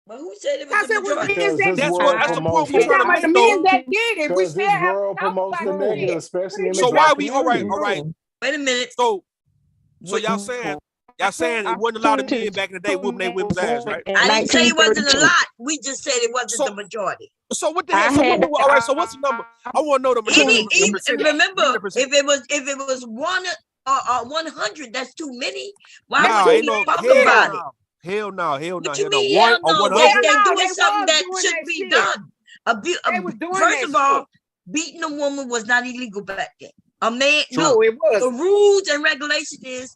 But who said it was the majority? That's the point we're trying to make the though. men that did it. We Because still this have world promotes the negative, especially in the So black why we all right? community. Wait a minute. So y'all saying it wasn't a lot of men back in the day whooping their women's ass, right? I didn't say it wasn't a lot. We just said it wasn't the majority. So what the hell? All right. So what's the number? I want to know the percentage. Remember, if it was 100, that's too many. Why Nah, would ain't you no talk hell about it? no. Hell no. What you mean, hell no? They're doing something that should be done. First of all, beating a woman was not illegal back then. A man, no, it was. The rules and regulation is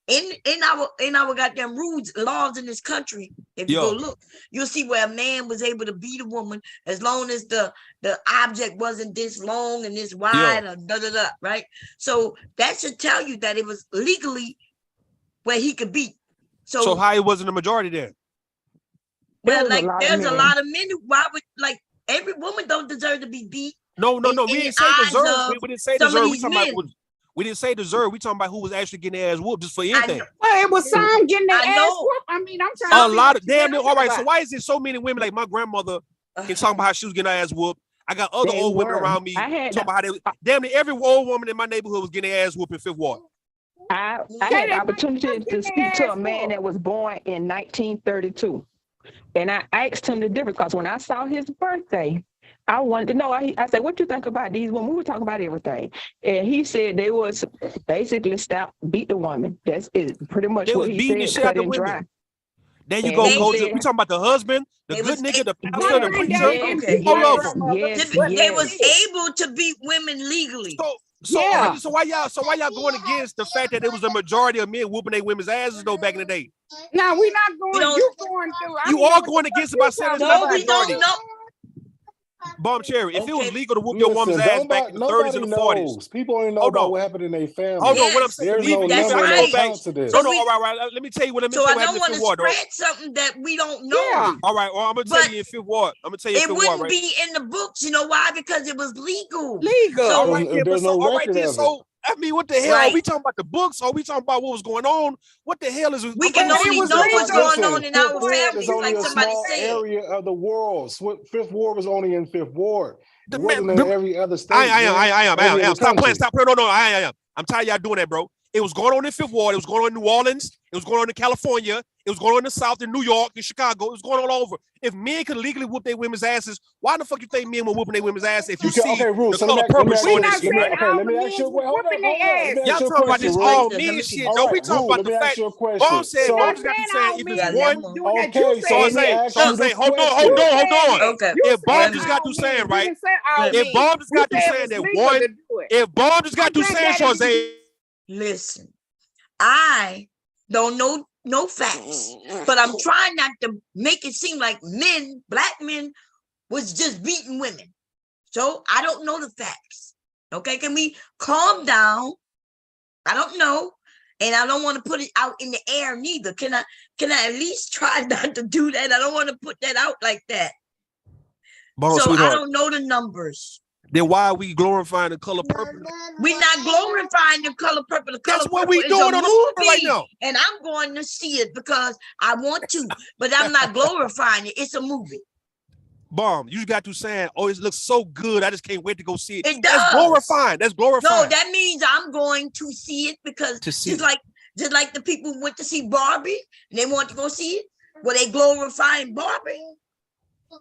in our goddamn rules, laws in this country. If you go look, you'll see where a man was able to beat a woman as long as the object wasn't this long and this wide or right? So that should tell you that it was legally where he could beat. So how it wasn't a majority then? Well, like there's a lot of men who like every woman don't deserve to be beat. No. We didn't say deserve. We didn't say deserve. We didn't say deserve. We talking about who was actually getting their ass whooped just for anything. Well, it was some getting their ass whooped. I mean, I'm trying. A lot of damn. All right. So why is it so many women like my grandmother can talk about how she was getting her ass whooped? I got other old women around me talking about how they damn near every old woman in my neighborhood was getting their ass whooped in Fifth Ward. I had the opportunity to speak to a man that was born in 1932. And I asked him the difference because when I saw his birthday, I wanted to know. I said, "What you think about these women?" We were talking about everything. And he said they was basically beat the woman. That's pretty much what he said, cut and dry. There you go, Coach. We talking about the husband, the good nigga, the pastor, the preacher, all of them. They was able to beat women legally. So why y'all going against the fact that it was a majority of men whooping their women's asses though back in the day? No, we're not going. You going through. You are going against it by saying it's not the majority. Bomb Cherry, if it was Okay. legal to whoop your woman's ass back in the 30s and the 40s. Knows. People only know Hold about on. what happened in their family. Hold on, what I'm saying. There's no That's number, right. no count to this. No, So all right. Let me tell you what So I happened don't in want Fifth to Ward, though. spread something that we don't know. Yeah. All right, well, I'm gonna tell you in Fifth Ward. I'm gonna tell you in It Fifth Ward, wouldn't right? be in the books. You know why? Because it was legal. Legal. All right, then, There's no all right, record then. of it. So I mean, what the hell? Right. Are we talking about the books? Or are we talking about what was going on? What the hell is We can But it only was know what's legal. going on in Fifth our Ward is families, only like a somebody small said. area of the world. Fifth Ward was only in Fifth Ward. It The wasn't man- in every other state. I am. Every other Stop playing. country. Stop playing. No, I am. I'm tired of y'all doing that, bro. It was going on in Fifth Ward. It was going on in New Orleans. It was going on in California. It was going on in the South, in New York, in Chicago. It was going all over. If men could legally whoop their women's asses, why the fuck you think men were whooping their women's ass? If you see Rules. the So color let me purple ask showing you- that shit, right? let me ask you. Wait, hold on. Let me ask Y'all you a talking about question, this Rules. all men shit. All Don't we right, talking Rules, about let the me ask fact? you a question. Bomb said, So- Bomb just got to saying if it's one. Okay, so let me ask you this Hold question. on. Okay. If Bomb just got to saying, right? If Bomb just got to saying that one, if Bomb just got to saying, Jose. Listen, I don't know no facts, but I'm trying not to make it seem like men, black men, was just beating women. So I don't know the facts. Okay, can we calm down? I don't know. And I don't want to put it out in the air neither. Can I at least try not to do that? I don't want to put that out like that. Bomb, So sweetheart. I don't know the numbers. Then why are we glorifying the color purple? We're not glorifying the color purple. The color That's what purple we is doing a on the movie, right now. and I'm going to see it because I want to, but I'm not glorifying it. It's a movie. Bomb, you just got to saying, oh, it looks so good. I just can't wait to go see it. It does. That's glorifying. That's glorifying. No, that means I'm going to see it because just like the people who went to see Barbie and they want to go see it. Were they glorifying Barbie?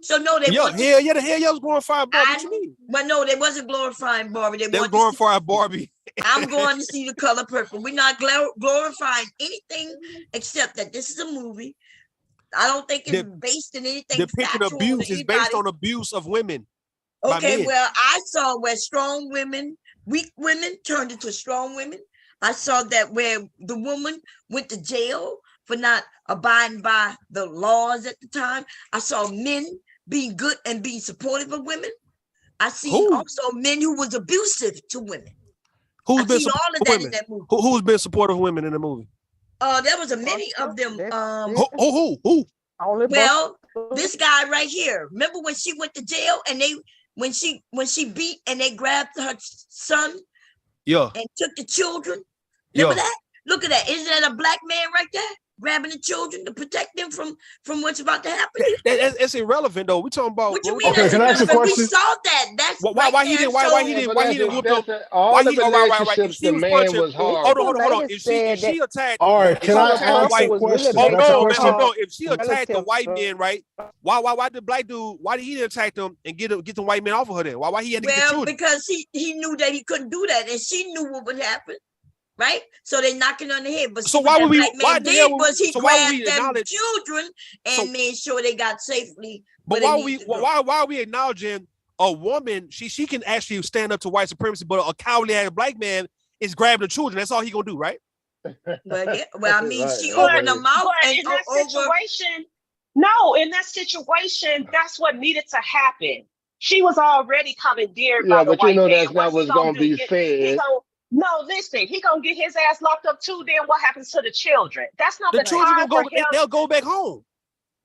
So no, they the hell yeah was glorifying Barbie. What you mean? But no, they wasn't glorifying Barbie. They were glorifying Barbie. I'm going to see the color purple. We're not glorifying anything except that this is a movie. I don't think it's based in anything. Depicting abuse is based on abuse of women. Okay, well, I saw where strong women, weak women turned into strong women. I saw that where the woman went to jail for not abiding by the laws at the time. I saw men being good and being supportive of women. I see also men who was abusive to women. Who's I been seen all of that in that movie. Who's been supportive of women in the movie? There was a many of them. Who? Well, this guy right here. Remember when she went to jail and when she beat and they grabbed her son? Yeah. And took the children. Remember that? Look at that. Isn't that a black man right there? Grabbing the children to protect them from what's about to happen. It's irrelevant though. We talking about. What you mean? Okay, can I ask a question? We saw that. That's why he didn't whoop them? All the relationships the man was hard. Hold on. If she attacked, all right, can I ask a question? Hold on. If she attacked the white men, right? Why did black dude? Why did he attack them and get the white men off of her then? Why he had to get the children? Because he knew that he couldn't do that, and she knew what would happen. Right, so they knocking on the head. But so why would we? Why did was he grabbed them acknowledge children and made sure they got safely? But why are we acknowledging a woman? She can actually stand up to white supremacy, but a cowardly ass black man is grabbing the children. That's all he gonna do, right? Well, I mean, she opened her mouth and in that situation. No, in that situation, that's what needed to happen. She was already commandeered by the white man. That's not what's gonna be said. No, listen, he gonna get his ass locked up too. Then what happens to the children? That's not the children time they'll go back home.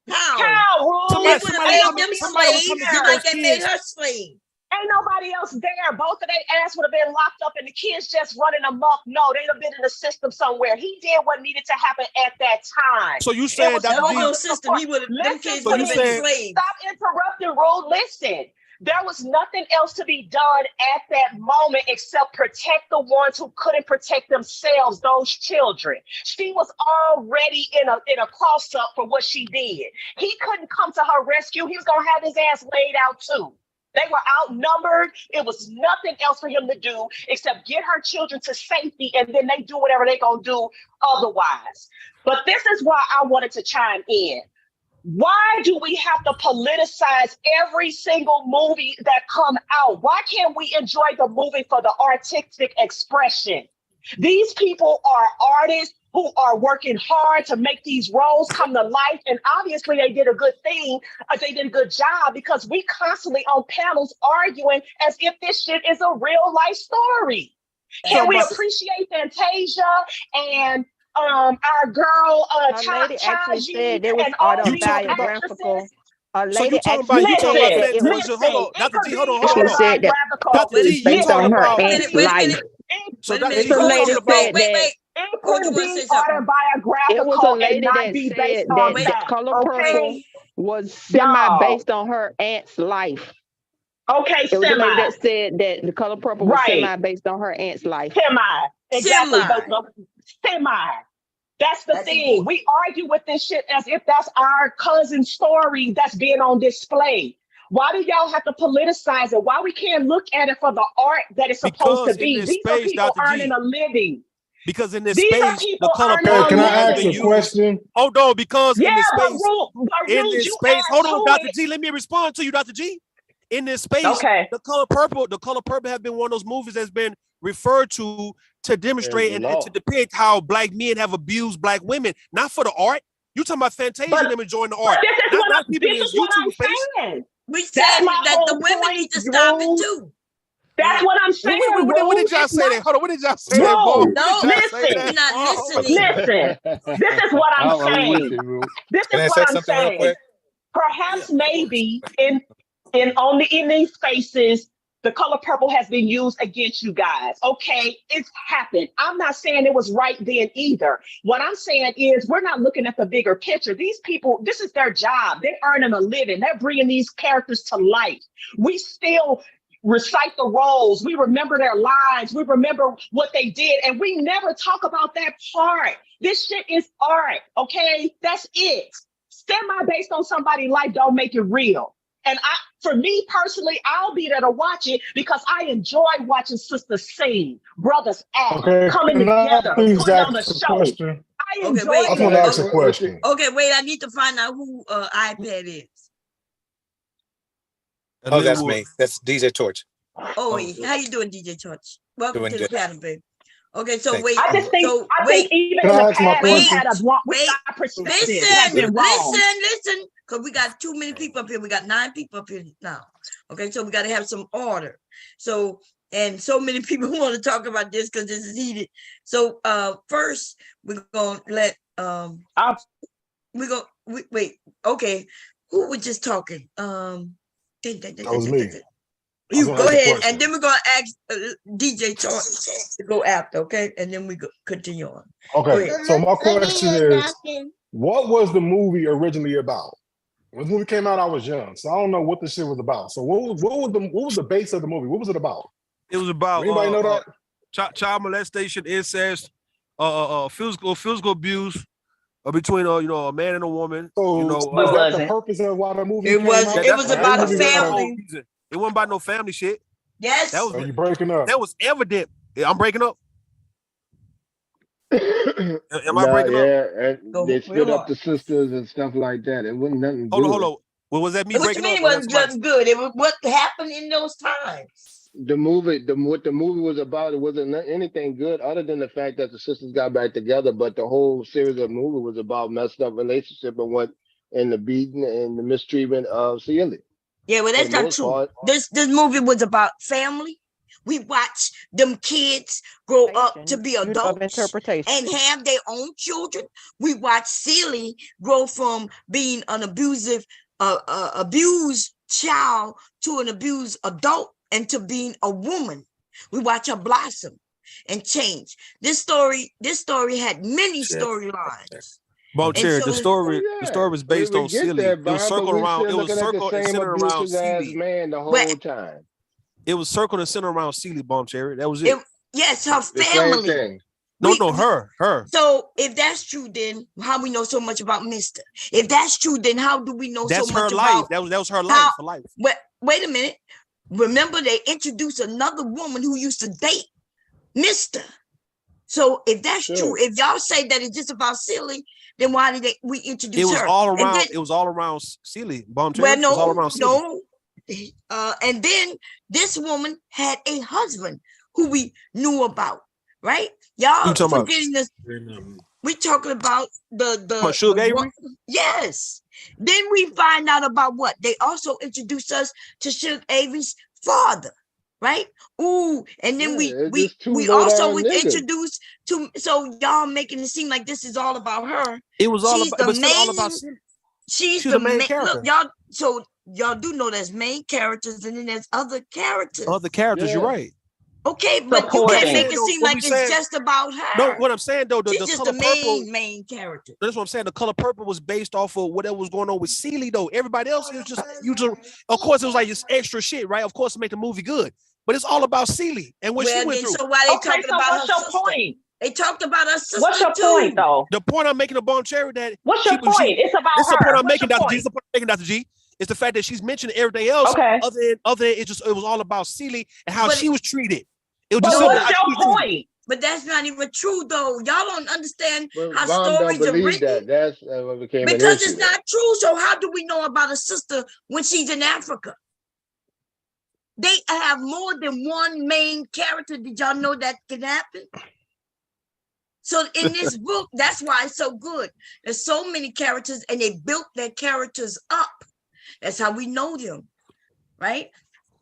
How? Somebody them slaves, like they made her slave. Ain't nobody else there. Both of their ass would have been locked up and the kids just running amok. No, they'd have been in the system somewhere. He did what needed to happen at that time. So you saying that was no system? He would have. Them kids would have been slaves. Stop interrupting, Rule. Listen. There was nothing else to be done at that moment except protect the ones who couldn't protect themselves, those children. She was already in a cross-up for what she did. He couldn't come to her rescue. He was going to have his ass laid out too. They were outnumbered. It was nothing else for him to do except get her children to safety, and then they do whatever they're going to do otherwise. But this is why I wanted to chime in. Why do we have to politicize every single movie that come out? Why can't we enjoy the movie for the artistic expression? These people are artists who are working hard to make these roles come to life. And obviously they did a good thing. They did a good job because we constantly on panels arguing as if this shit is a real life story. Can we appreciate Fantasia and our girl lady actually said there was and all these autobiographical. A So lady you talking actually about said it was. Fantasia? Hold on, Dr. G, hold on. She said that Dr. G, it's based on her aunt's life. So It's Dr. G, a you lady talking said about? that. It could be autobiographical It was a lady and not that be said based that on the fact. color Okay? purple was semi based on her aunt's life. Okay, it was a lady semi. that said that the color purple was Right. semi based on her aunt's life. Semi. Exactly. Semi. Semi. That's the thing. We argue with this shit as if that's our cousin's story that's being on display. Why do y'all have to politicize it? Why we can't look at it for the art that it's supposed Because to be? in this These are space, people Dr. G, earning a living. Because in this These are space, people the color earning purple a Can I has ask been a used. question? Hold on, because in this but space, Rude, you add hold on, to Dr. it. G, let me respond to you, Dr. G. In this space, Okay. the color purple has been one of those movies that's been referred to demonstrate and to depict how black men have abused black women, not for the art. You talking about Fantasia and them enjoying the art, not people in his YouTube face. Saying. We said That's my that the whole women point, need to stop it Rude. too. That's what I'm saying. When did y'all say that? Hold on, when did y'all say that, Bo? No, listen. You're not listening. Listen. This is what I'm saying. This Can I is say what I'm something real saying. quick? Perhaps maybe in these spaces, the color purple has been used against you guys. Okay, it's happened. I'm not saying it was right then either. What I'm saying is we're not looking at the bigger picture. These people, this is their job. They're earning a living. They're bringing these characters to life. We still recite the roles. We remember their lives. We remember what they did. And we never talk about that part. This shit is art. Okay, that's it. Semi based on somebody's life don't make it real. And for me personally, I'll be there to watch it because I enjoy watching sisters sing, brothers act, coming together, putting on a show. Question? I Okay, enjoy wait. I just want to ask a that. question. Okay, wait. I need to find out who iPad is. Oh, that's me. That's DJ Torch. Oh, how you doing, DJ Torch? Welcome Doing to the good. panel, babe. Okay, so Thanks. wait. I just think, so I wait. think even Can in I the ask my past, we question? had our perspective has been wrong. Listen, because we got too many people up here. We got 9 people up here now. Okay, so we got to have some order. So, and so many people want to talk about this because this is heated. So, first, we're going to let, wait, okay. Who was just talking? That was me. You go ahead, and then we're gonna ask DJ Torch to go after, okay? And then we go continue on. Okay, so my question is, what was the movie originally about? When the movie came out, I was young, so I don't know what the shit was about. So what was the base of the movie? What was it about? It was about Anybody know that? child molestation, incest, physical abuse between a man and a woman. So was that the purpose of why the movie came out? It was about a family. It wasn't about no family shit. Yes. That was you breaking up. That was evident. I'm breaking up. Am I breaking up? Yeah, and they split up the sisters and stuff like that. It wasn't nothing good. Hold on. Well, was that me What you breaking mean up? it wasn't just good? It was what happened in those times. The movie, what the movie was about, it wasn't anything good other than the fact that the sisters got back together. But the whole series of movie was about messed up relationship and the beating and the mistreatment of Celia. Yeah, well, that's not true. This movie was about family. We watched them kids grow up to be adults and have their own children. We watched Celia grow from being an abused child to an abused adult and to being a woman. We watch her blossom and change. This story had many storylines. Bon Cherry, the story was based on Celia. It was circled around. It was circled and centered around Celia. Man, the whole time. It was circled and centered around Celia, Bon Cherry. That was it. Yes, her family. No, her. So if that's true, then how we know so much about Mister? If that's true, then how do we know so much about? That was her life for life. Wait a minute. Remember, they introduced another woman who used to date Mister. So if that's true, if y'all say that it's just about Celia, then why did we introduce her? It was all around Celia. Bon Cherry. Well, no, it was all around Celia. And then this woman had a husband who we knew about, right? Y'all forgetting this. We talking about the Sugar Avery? Yes. Then we find out about what they also introduced us to Sugar Avery's father, right? Ooh, and then we also was introduced to. So y'all making it seem like this is all about her. It was all She's about. the It was still all main. about. She's She's the the main main. character. Look, y'all. So y'all do know there's main characters, and then there's other characters. Other characters, you're right. Okay, but you can't make it seem like it's just about her. No, what I'm saying though, She's the just color the purple. main character. That's what I'm saying. The color purple was based off of whatever was going on with Celie though. Everybody else is just usually, of course, it was like this extra shit, right? Of course, to make the movie good, but it's all about Celie and what she went through. So why they talking about what's her your sister? point? They talked about her sister. What's your point, though? The point I'm making, a bomb cherry, that what's your point? It's about this her. Is the point I'm What's making, your Dr. G. point? This is the point I'm making, Dr. G. It's the fact that she's mentioning everything else. Okay. Other than it was all about Celie and how she was treated. It was But just what's your point? But that's not even true, though. Y'all don't understand how Mom don't stories are believe written. that. That's what became an Because issue. it's not true. So how do we know about a sister when she's in Africa? They have more than one main character. Did y'all know that can happen? So in this book, that's why it's so good. There's so many characters, and they built their characters up. That's how we know them, right?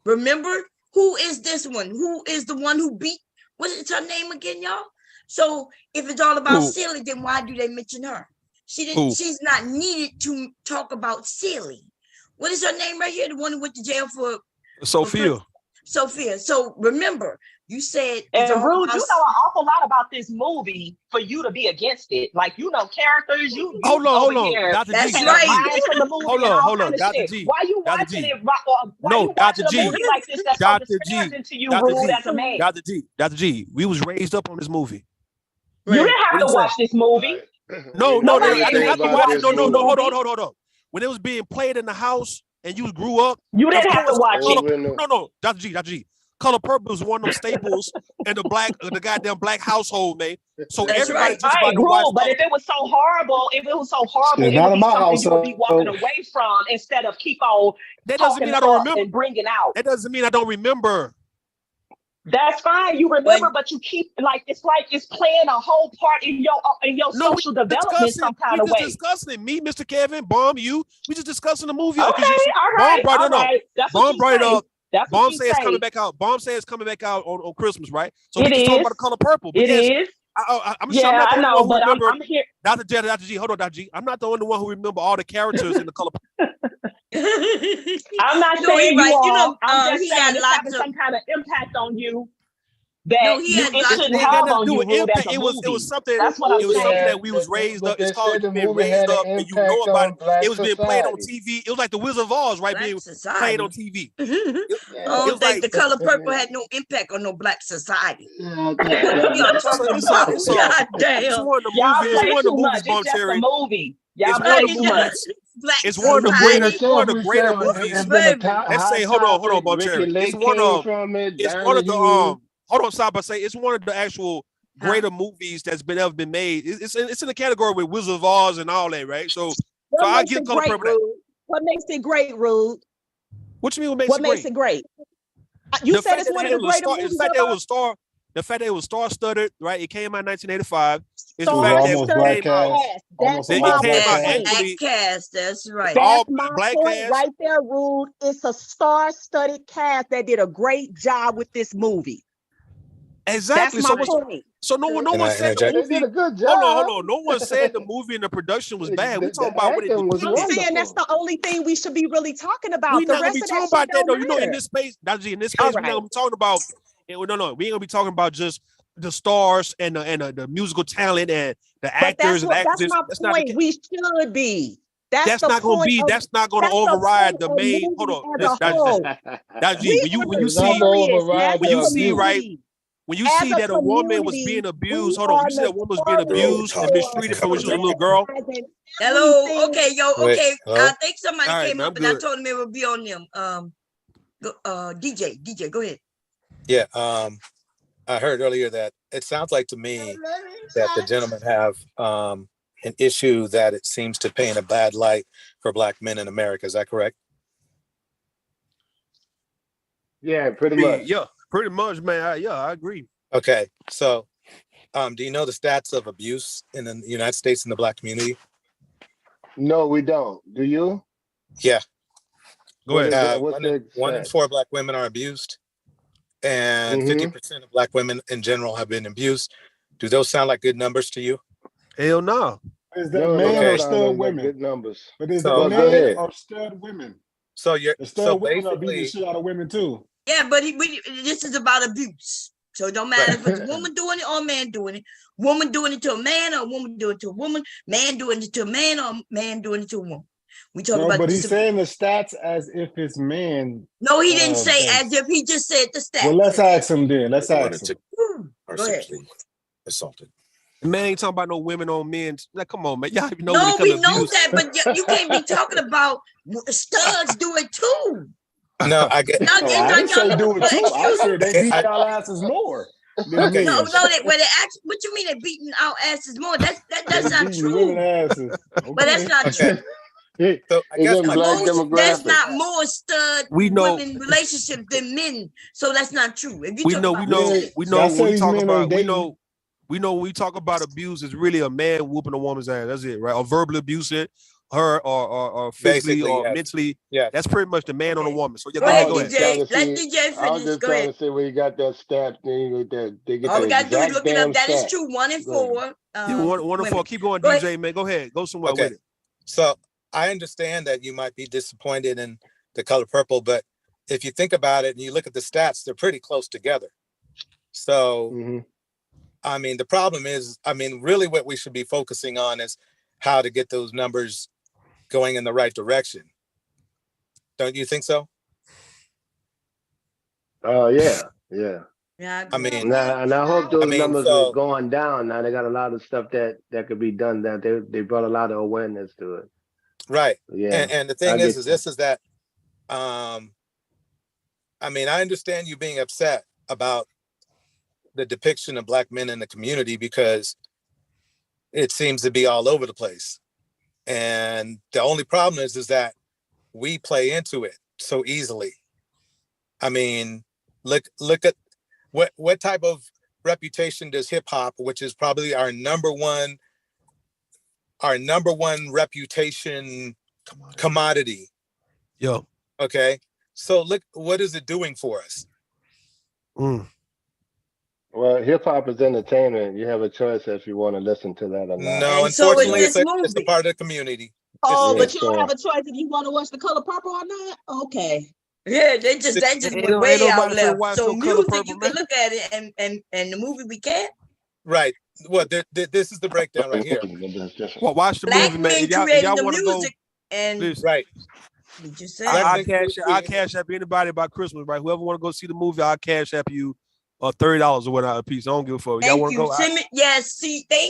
Remember, who is this one? Who is the one who beat? What is her name again, y'all? So if it's all about Celie, then why do they mention her? She didn't. She's not needed to talk about Celie. What is her name right here? The one who went to jail for Sophia. Sophia. So remember, you said And Rude, you know an awful lot about this movie for you to be against it. Like, you know characters. Hold on, Dr. G. That's right. From the movie Hold on, Dr. G. Why you Dr. watching G. it? Why you watching a movie like this that's so disparaging to you, Rude, as a man? Dr. G. We was raised up on this movie. You didn't have to watch this movie. No, Nobody I didn't have to watch it. No, movie. hold on. When it was being played in the house and you grew up, you didn't have to watch it. No, Dr. G. Color Purple is one of them staples in the goddamn black household, man. So everybody just about to watch. But if it was so horrible, it would be something you would be walking away from instead of keep on. That doesn't mean I don't remember. And bringing out. That doesn't mean I don't remember. That's fine. You remember, but you keep it's playing a whole part in your social development some kind of way. We just discussing it. Me, Mr. Kevin, Bomb, you. We just discussing the movie. Okay, all right. Bomb brought it up. That's Bomb says it's coming back out. Bomb says it's coming back out on Christmas, right? So we It just talking is. about the Color Purple. It is. I'm sure I'm not the I know, only one but who remember. I'm here. Dr. G, hold on, Dr. G. I'm not the only one who remember all the characters in the Color Purple. I'm not saying you all. I'm just he saying had it's lots having of- some kind of impact on you that he had it lots shouldn't of- have on you. It Rude, as a it movie. was something. That's what I'm it was saying. something that we was raised up. It's called being raised up, and you know about it. It was being played on TV. It was like the Wizard of Oz, right? Being played on TV. Oh, was like- the Color Purple had no impact on no black society. So- God damn. It's one of the Y'all movies. It's play one of the too much. movies, Bomb It's just a Cherry. movie. Y'all It's play one of too the much. movies. It's one of the greater movies. Let's say, hold on, Bomb Cherry. It's one of the hold on, stop. I say it's one of the actual greater movies that's ever been made. It's in the category with Wizard of Oz and all that, right? So I give Color Purple that. What makes it great, Rude? What you mean? What makes it great? You The said fact it's that one it of the was greater movies. the fact that it was star-studded, right? It came out in 1985. It's Star the fact that studded it came out. cast. That's It my came out point. actually. Cast, that's right. All That's my black point cast. right there, Rude. It's a star-studded cast that did a great job with this movie. Exactly. That's my point. So no one Can I said the interject? movie. They did a good job. Hold on. No one said the movie and the production was bad. We talking about what it acting was depicted. I'm saying that's the only thing we should be really talking about. We The not gonna rest be of talking that about shit that though. don't You know, in matter. this space, Dr. G, in this All space, we're right. not gonna be talking about. No, we ain't gonna be talking about just the stars and the musical talent and the But actors and that's actresses. my That's not point. the We should be. That's the not gonna point be. of- That's not gonna that's the override point the of main. movie Hold on, as a whole. Dr. G, We when you are see serious as when you a see right. community. When you As see a that a woman was community, being abused, we hold on. When are you see that a woman was being abused and mistreated from when she was a little girl. Hello. Okay, yo. Wait, Okay. hello? I think somebody All right, came man, up I'm and I good. told him it would be on them. DJ, go ahead. Yeah. I heard earlier that it sounds like to me that the gentlemen have an issue that it seems to paint a bad light for Black men in America. Is that correct? Yeah, pretty much. Yeah, pretty much, man. I agree. Okay. So Do you know the stats of abuse in the United States in the Black community? No, we don't. Do you? Yeah. Go ahead. One in 4 Black women are abused, and 50% of Black women in general have been abused. Do those sound like good numbers to you? Hell no. Is that men or stud women? Good numbers. But is that men or stud women? So you're the stud women are beating the shit out of women too. Yeah, but this is about abuse. So it don't matter if it's a woman doing it or a man doing it. Woman doing it to a man or a woman doing it to a woman. Man doing it to a man or a man doing it to a woman. We talk about. But he's saying the stats as if it's men. No, he didn't say as if. He just said the stats. Well, let's ask him then. Let's ask him. Go ahead. Assaulted. Man ain't talking about no women on men. Like, come on, man. Y'all know. No, we know that, but you can't be talking about studs do it too. No, I get. I didn't say do it too. I said they beat y'all asses more. Okay. No, they actually. What you mean they beating our asses more? That's not true. But that's not true. So I guess that's not more stud women relationships than men. So that's not true. If you we know when we talk about abuse, it's really a man whooping a woman's ass. That's it, right? Or verbal abuse her or physically or mentally. Yeah, that's pretty much the man on a woman. So go ahead. Let DJ finish. I was just trying to say where you got that stat thing with that. All we gotta do is look it up. That is true. 1 in 4. One in 4. Keep going, DJ, man. Go ahead. Go somewhere with it. So I understand that you might be disappointed in The Color Purple, but if you think about it and you look at the stats, they're pretty close together. So, I mean, the problem is, really what we should be focusing on is how to get those numbers going in the right direction. Don't you think so? Yeah. Yeah. I mean, and I hope those numbers are going down. Now they got a lot of stuff that could be done. That they brought a lot of awareness to it. Right. Yeah. And the thing is that, I understand you being upset about the depiction of Black men in the community because it seems to be all over the place. And the only problem is that we play into it so easily. I mean, look at what type of reputation does hip hop, which is probably our number one reputation commodity. Yo. Okay. So look, what is it doing for us? Well, hip hop is entertainment. You have a choice if you want to listen to that or not. No, unfortunately, it's a part of the community. Oh, but you don't have a choice if you want to watch The Color Purple or not? Okay. Yeah, they just went way out left. So music, you can look at it, and the movie we can't. Right. Well, this is the breakdown right here. Well, watch the Black movie, man. men Y'all want to go? And right. Did you say? I cash app anybody by Christmas, right? Whoever want to go see the movie, I'll cash app you $30 or whatever a piece. I don't give a fuck. Y'all want to go? Thank you.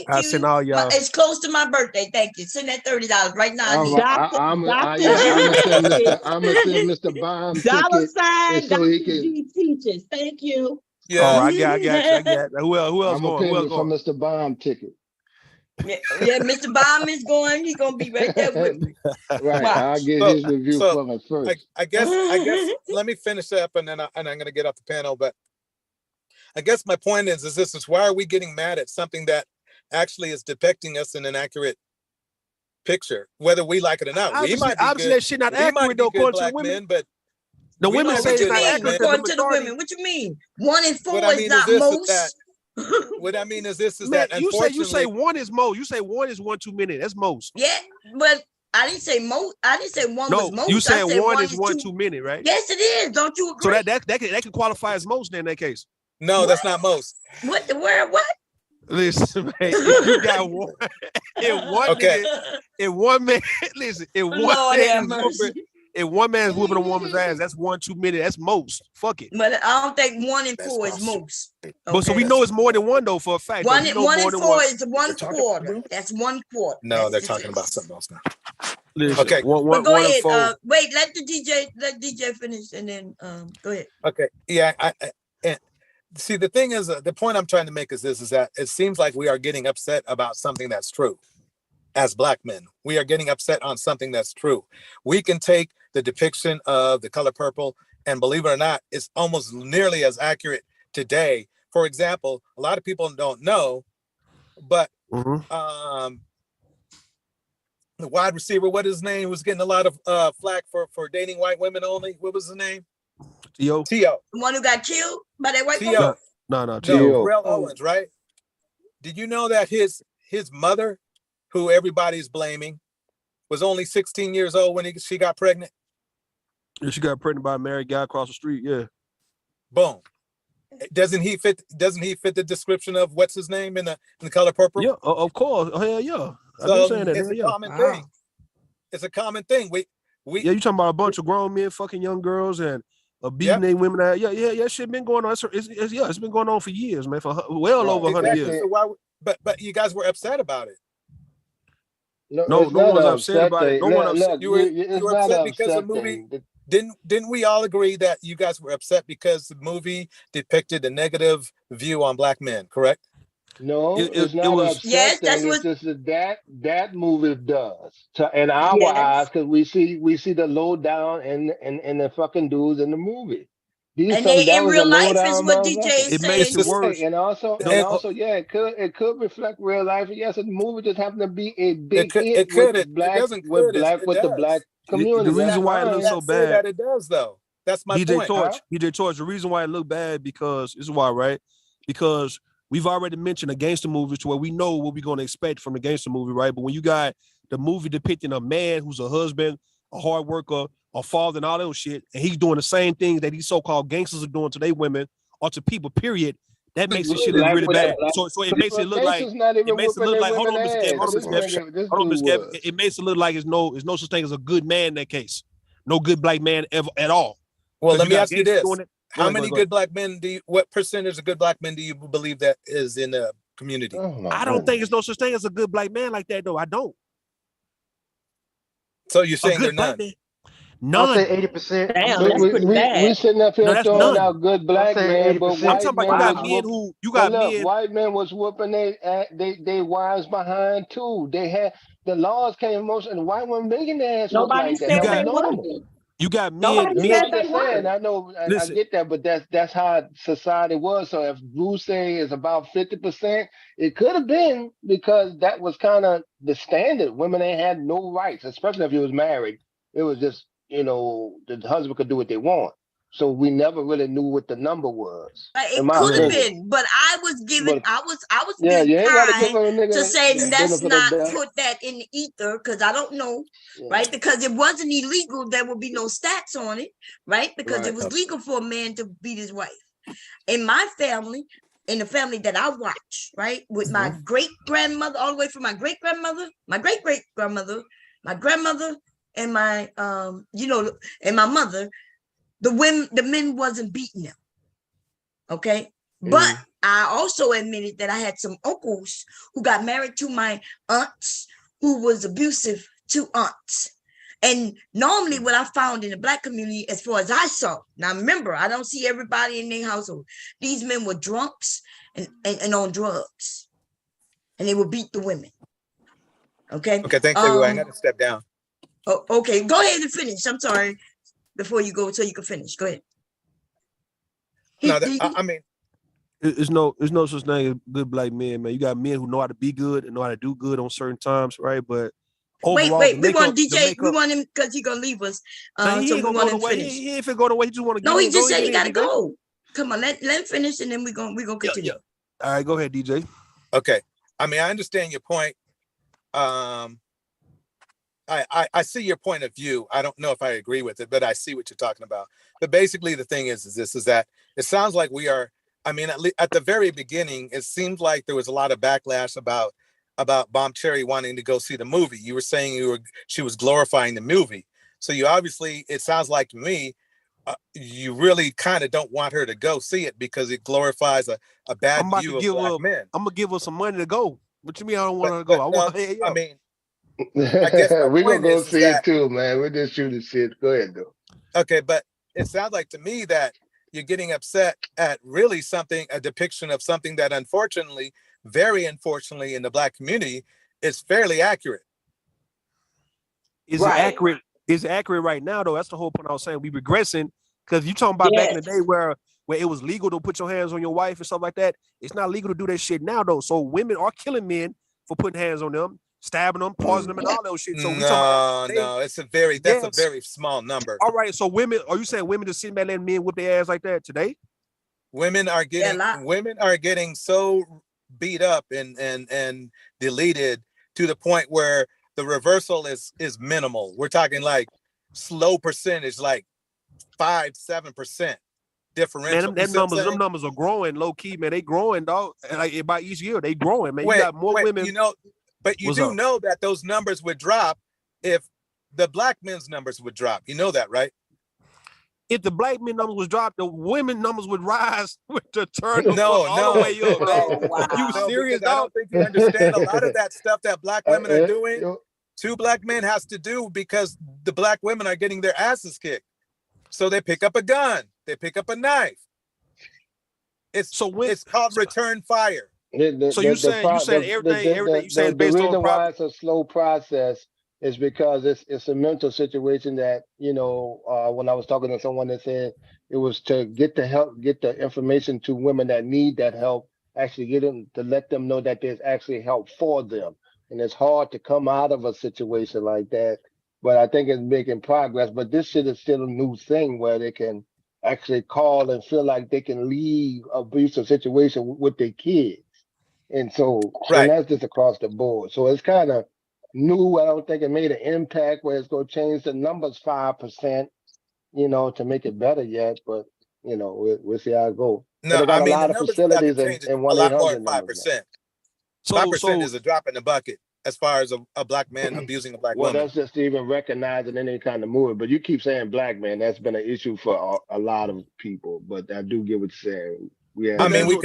I send all y'all. It's close to my birthday. Thank you. Send that $30 right now. I'm gonna send Mr. Bomb $sign Dr. G teaches. Thank you. Yeah. Oh, I got you. Who else going? Who else going? Mr. Bomb ticket. Yeah, Mr. Bomb is going. He's gonna be right there with me. Right. I'll get his review from it first. I guess let me finish up and then I'm gonna get off the panel. But I guess my point is this is why are we getting mad at something that actually is depicting us in an accurate picture, whether we like it or not? Obviously that shit not accurate though, according to the women. But the women say it's not accurate according to the women. What you mean? 1 in 4 is not most. What I mean is that you say 1 is most. You say 1 is 1 too many. That's most. Yeah, but I didn't say most. I didn't say 1 was most. You said 1 is 1 too many, right? Yes, it is. Don't you agree? So that can qualify as most then in that case. No, that's not most. What? Listen, man, if you got one, if one man, listen, if one man's whooping a woman's ass, that's 1 too many. That's most. Fuck it. But I don't think 1 in 4 is most. Okay. But so we know it's more than 1 though for a fact. 1 in 4 is 1/4. That's 1/4. No, they're talking about something else now. Listen, okay, but go ahead. Wait, let DJ finish, and then go ahead. Okay, yeah. See, the thing is, the point I'm trying to make is that it seems like we are getting upset about something that's true. As Black men, we are getting upset on something that's true. We can take the depiction of The Color Purple, and believe it or not, it's almost nearly as accurate today. For example, a lot of people don't know but the wide receiver, what his name, was getting a lot of flack for dating white women only. What was his name? T.O. The one who got killed by that white woman? No, Terrell Owens, right? Did you know that his mother, who everybody's blaming, was only 16 years old when she got pregnant? Yeah, she got pregnant by a married guy across the street. Yeah. Boom. Doesn't he fit the description of what's his name in the Color Purple? Yeah, of course. Oh, hell yeah. So it's a common thing. It's a common thing. We you talking about a bunch of grown men fucking young girls and beating their women out. Yeah, shit been going on. It's been going on for years, man, for well over 100 years. So why? But you guys were upset about it. No one's upset about it. No one upset. You were upset because the movie. Didn't we all agree that you guys were upset because the movie depicted a negative view on black men? Correct? No, it's not upset. Yes, that's what it's just that movie does in our eyes, because we see the low down and the fucking dudes in the movie. And in real life is what DJ is it makes it worse. And also, yeah, it could reflect real life. Yes, the movie just happened to be a big hit with the black community. The reason why it looks so bad, that it does though. That's my point. DJ Torch. The reason why it looked bad because this is why, right? Because we've already mentioned a gangster movie to where we know what we're going to expect from the gangster movie, right? But when you got the movie depicting a man who's a husband, a hard worker, a father, and all that shit, and he's doing the same things that these so-called gangsters are doing to their women or to people, period, that makes this shit look really bad. So it makes it look like hold on, Miss Gabby. It makes it look like it's no such thing as a good man in that case. No good black man ever at all. Well, let me ask you this. How many good black men what percentage of good black men do you believe that is in the community? I don't think it's no such thing as a good black man like that, though. I don't. So you're saying they're none? None. I'll say 80%. Damn, that's pretty bad. We sitting up here throwing out good black men, but white men was whooping they wives behind too. They had the laws came most, and white women millionaires. Nobody said they weren't. You got men. I know, I get that, but that's how society was. So if Bruce say is about 50%, it could have been because that was kind of the standard. Women ain't had no rights, especially if you was married. It was just, the husband could do what they want. So we never really knew what the number was. It could have been, but I was being kind to say let's not put that in the ether because I don't know, right? Because it wasn't illegal, there would be no stats on it, right? Because it was legal for a man to beat his wife. In my family, in the family that I watch, right, with my great grandmother, all the way from my great grandmother, my great great grandmother, my grandmother, and my and my mother. The men wasn't beating them. Okay. But I also admitted that I had some uncles who got married to my aunts who was abusive to aunts. And normally what I found in the black community, as far as I saw, now remember, I don't see everybody in their household. These men were drunks and on drugs. And they would beat the women. Okay. Okay, thanks everyone. I got to step down. Oh, okay. Go ahead and finish. I'm sorry. Before you go, so you can finish. Go ahead. No, I mean, it's no such thing as good black men, man. You got men who know how to be good and know how to do good on certain times, right? But overall, wait, we want DJ. We want him because he's gonna leave us. So we want him to finish. He ain't finna go away. He just want to. No, he just said he gotta go. Come on, let him finish, and then we gonna continue. Yeah. All right, go ahead, DJ. Okay, I mean, I understand your point. I see your point of view. I don't know if I agree with it, but I see what you're talking about. But basically the thing is that it sounds like we are, I mean, at the very beginning, it seemed like there was a lot of backlash about Bomb Cherry wanting to go see the movie. You were saying she was glorifying the movie. So you obviously, it sounds like to me, you really kind of don't want her to go see it because it glorifies a bad view of black men. I'm going to give her some money to go. What you mean I don't want her to go? I mean, we're gonna go see it too, man. We're just shooting shit. Go ahead, though. Okay, but it sounds like to me that you're getting upset at really a depiction of something that unfortunately, very unfortunately, in the black community is fairly accurate. Is it accurate right now, though? That's the whole point I was saying. We regressing because you talking about back in the day where where it was legal to put your hands on your wife and stuff like that. It's not legal to do that shit now though. So women are killing men for putting hands on them, stabbing them, pausing them, and all those shit. So no, it's a very small number. All right, so women, are you saying women just sitting back letting men whip their ass like that today? Women are getting so beat up and deleted to the point where the reversal is minimal. We're talking like slow percentage, like 5-7% differential. Man, them numbers are growing low key, man. They growing, dog. Like by each year, they growing, man. You got more women. You know, but you do know that those numbers would drop if the black men's numbers would drop. You know that, right? If the black men numbers was dropped, the women numbers would rise with the turn all the way up. Wow. You serious, I dog? don't think you understand a lot of that stuff that black women are doing. Two black men has to do because the black women are getting their asses kicked. So they pick up a gun, they pick up a knife. It's called return fire. So you saying everything you saying is based on the reason why it's a slow process is because it's a mental situation that, you know, when I was talking to someone that said it was to get the help, get the information to women that need that help, actually get them to let them know that there's actually help for them. And it's hard to come out of a situation like that, but I think it's making progress. But this shit is still a new thing where they can actually call and feel like they can leave an abusive situation with their kids. And so, and that's just across the board. So it's kind of new. I don't think it made an impact where it's going to change the numbers 5%, you know, to make it better yet. But, you know, we'll see how it goes. No, got I mean, a lot of facilities a and lot more than 5%. 5% is a drop in the bucket as far as a black man abusing a black well, woman. that's just even recognizing any kind of movement. But you keep saying black man, that's been an issue for a lot of people. But I do get what you're saying. I mean, we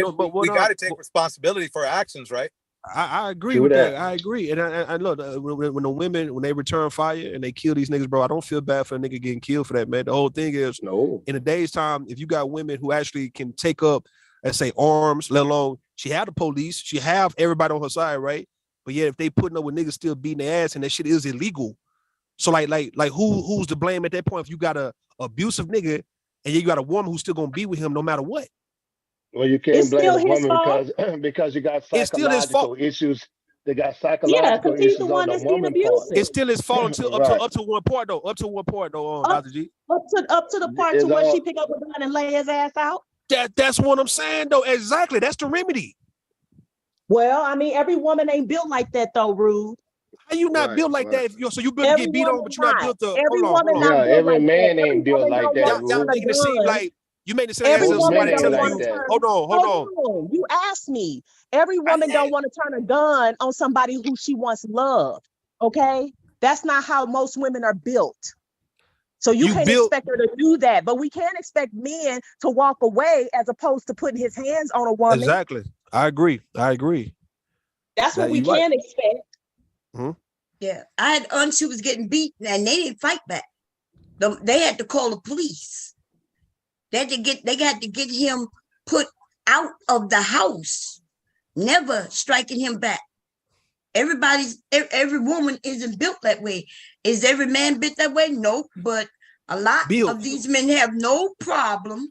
got to take responsibility for our actions, right? I agree with that. I agree. And I look, when the women, when they return fire and they kill these niggas, bro, I don't feel bad for a nigga getting killed for that, man. The whole thing is, in a day's time, if you got women who actually can take up, let's say, arms, let alone, she have the police, she have everybody on her side, right? But yet, if they putting up with niggas still beating their ass and that shit is illegal. So like who's to blame at that point if you got a abusive nigga and you got a woman who's still gonna be with him no matter what? Well, you can't blame a woman because you got psychological issues. They got psychological issues on the woman part. It still is falling up to one part though. Up to one part though, Dr. G. Up to the part to where she pick up a gun and lay his ass out. That's what I'm saying though. Exactly. That's the remedy. Well, I mean, every woman ain't built like that though, Rude. How you not built like that? So you built to get beat on, but you're not built to. Every man ain't built like that. Y'all making it seem like. You made it sound as if somebody telling you, hold on. You asked me. Every woman don't want to turn a gun on somebody who she once loved. Okay? That's not how most women are built. So you can't expect her to do that. But we can't expect men to walk away as opposed to putting his hands on a woman. Exactly. I agree. That's what we can expect. Mm-hmm. Yeah. I had aunts who was getting beaten and they didn't fight back. They had to call the police. They had to get him put out of the house, never striking him back. Every woman isn't built that way. Is every man built that way? No, but a lot of these men have no problem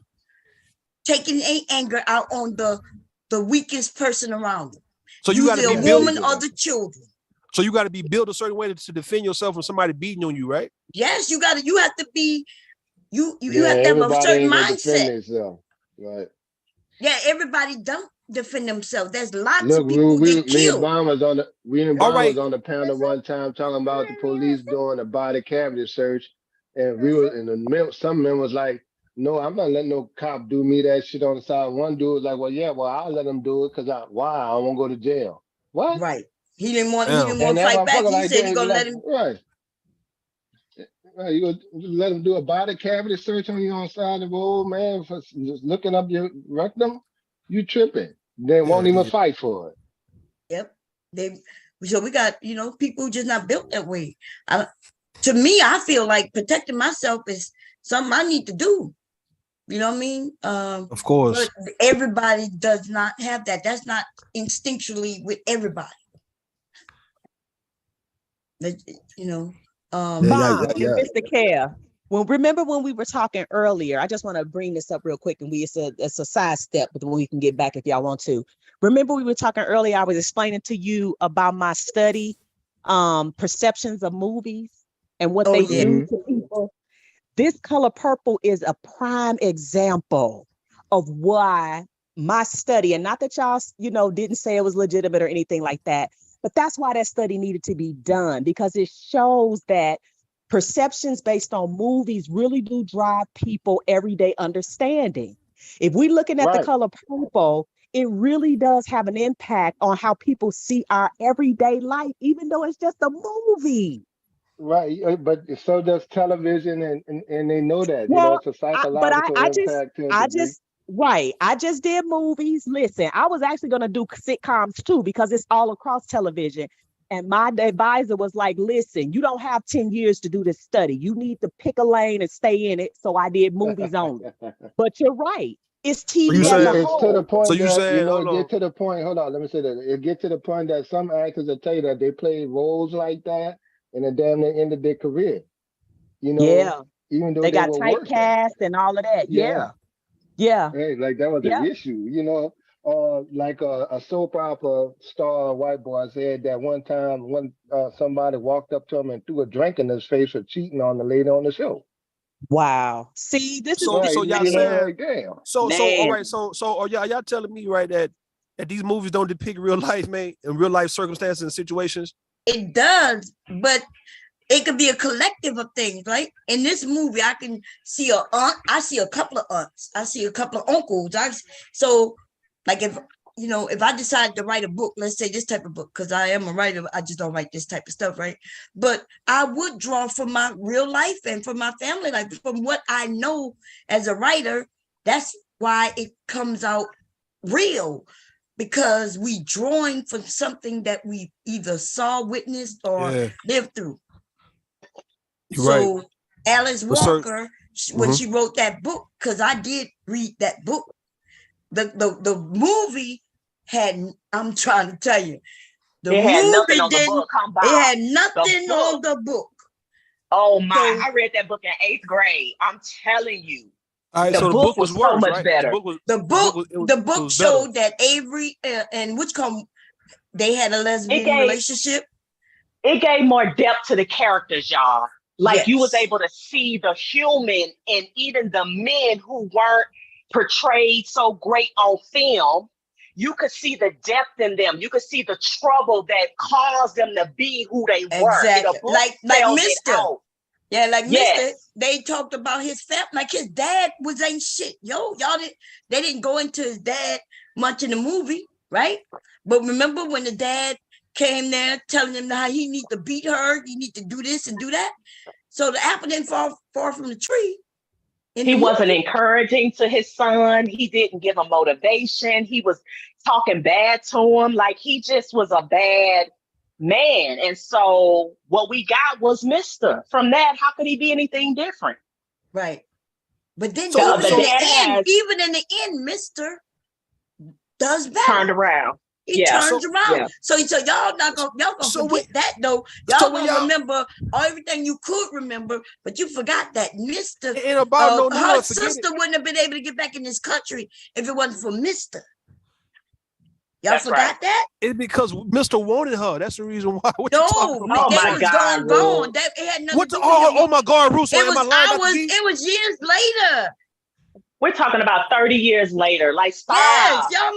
taking anger out on the weakest person around them. So you got to be built, woman or the children. So you got to be built a certain way to defend yourself from somebody beating on you, right? Yes, you have to be. You have to have a certain mindset. Right. Yeah, everybody don't defend themselves. There's lots of people get killed. We was on the panel one time talking about the police doing a body cavity search, and some men was like, "No, I'm not letting no cop do me that shit on the side." One dude was like, "Well, I'll let him do it because I won't go to jail." What? Right. He didn't want to fight back. He said he's gonna let him. Right. You gonna let them do a body cavity search on you on the side of the road, man, for just looking up your rectum? You tripping. They won't even fight for it. Yep. So we got, people just not built that way. To me, I feel like protecting myself is something I need to do. You know what I mean? Of course. But everybody does not have that. That's not instinctually with everybody. Mr. Care, Well, remember when we were talking earlier, I just want to bring this up real quick, and it's a side step, but we can get back if y'all want to. Remember we were talking earlier, I was explaining to you about my study, perceptions of movies and what they do to people. This Color Purple is a prime example of why my study, and not that y'all, didn't say it was legitimate or anything like that, but that's why that study needed to be done, because it shows that perceptions based on movies really do drive people everyday understanding. If we're looking at The Color Purple, it really does have an impact on how people see our everyday life, even though it's just a movie. Right, but so does television, and they know that. It's a psychological impact to a degree. I just did movies. Listen, I was actually going to do sitcoms too, because it's all across television. And my advisor was like, listen, you don't have 10 years to do this study. You need to pick a lane and stay in it. So I did movies only. But you're right. It's TV as a whole. It's to the point So you that, saying, it get to the point, hold on, let me say that. It get to the point that some actors will tell you that they played roles like that and then damn near ended their career. Even though they got were typecast and all of that. Yeah. Hey, like that was an issue, like a soap opera star, white boy, said that one time when somebody walked up to him and threw a drink in his face for cheating on the lady on the show. Wow. See, this is so y'all saying, like, damn. So all right, so y'all telling me, right, that these movies don't depict real life, man, and real life circumstances and situations? It does, but it could be a collective of things, right? In this movie, I can see an aunt, I see a couple of aunts, I see a couple of uncles. Like if I decide to write a book, let's say this type of book, because I am a writer, I just don't write this type of stuff, right? But I would draw from my real life and from my family life, from what I know as a writer. That's why it comes out real, because we drawing from something that we either saw, witnessed, or lived through. Right. Alice Walker, when she wrote that book, because I did read that book, the movie had, I'm trying to tell you, it had nothing on the book. It had nothing on the book. Oh my, I read that book in 8th grade. I'm telling you. All right, the so book was worse, so much right? better. The book showed that Avery and Whitcomb, they had a lesbian relationship. It gave more depth to the characters, y'all. Like you was able to see the human, and even the men who weren't portrayed so great on film. You could see the depth in them. You could see the trouble that caused them to be who they were. Exactly. Like Mr. Yeah, like Yes. Mr. They talked about his family, like his dad ain't shit. They didn't go into his dad much in the movie, right? But remember when the dad came there telling him how he need to beat her, you need to do this and do that. So the apple didn't fall far from the tree. He wasn't encouraging to his son. He didn't give him motivation. He was talking bad to him. Like he just was a bad man. And so what we got was Mr. From that, how could he be anything different? Right. But then even in the end, Mr. does better. Turned around. He turns around. Yeah. So y'all gonna forget that though. Y'all gonna remember everything you could remember, but you forgot that Mr. Her sister wouldn't have been able to get back in this country if it wasn't for Mr. Y'all forgot that? It's because Mr. wanted her. That's the reason why. Oh my God, gone. That it had nothing to do with oh my God, Russo. It was years later. We're talking about 30 years later. Like, stop. Yes, y'all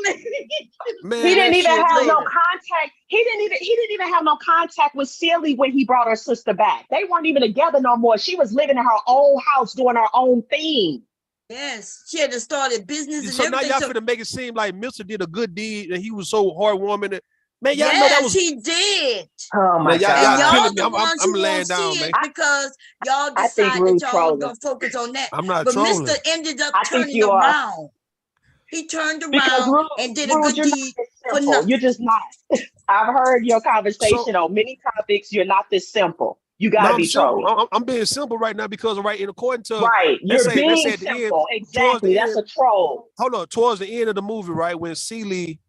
man, he didn't even have no contact. He didn't even have no contact with Celie when he brought her sister back. They weren't even together no more. She was living in her own house doing her own thing. Yes, she had to start a business and so everything. Now y'all finna make it seem like Mr. did a good deed and he was so heartwarming. Man, y'all know that was. He did. Oh my God! Y'all the ones who won't see it because y'all decide that y'all gonna focus on that. I'm not but trolling. Mr. ended up turning around. He turned around and did a good deed for nothing. You're just not. I've heard your conversation on many topics. You're not this simple. You gotta be trolling. I'm being simple right now because according to you're being simple. Exactly. That's a troll. Hold on. Towards the end of the movie, right when Celie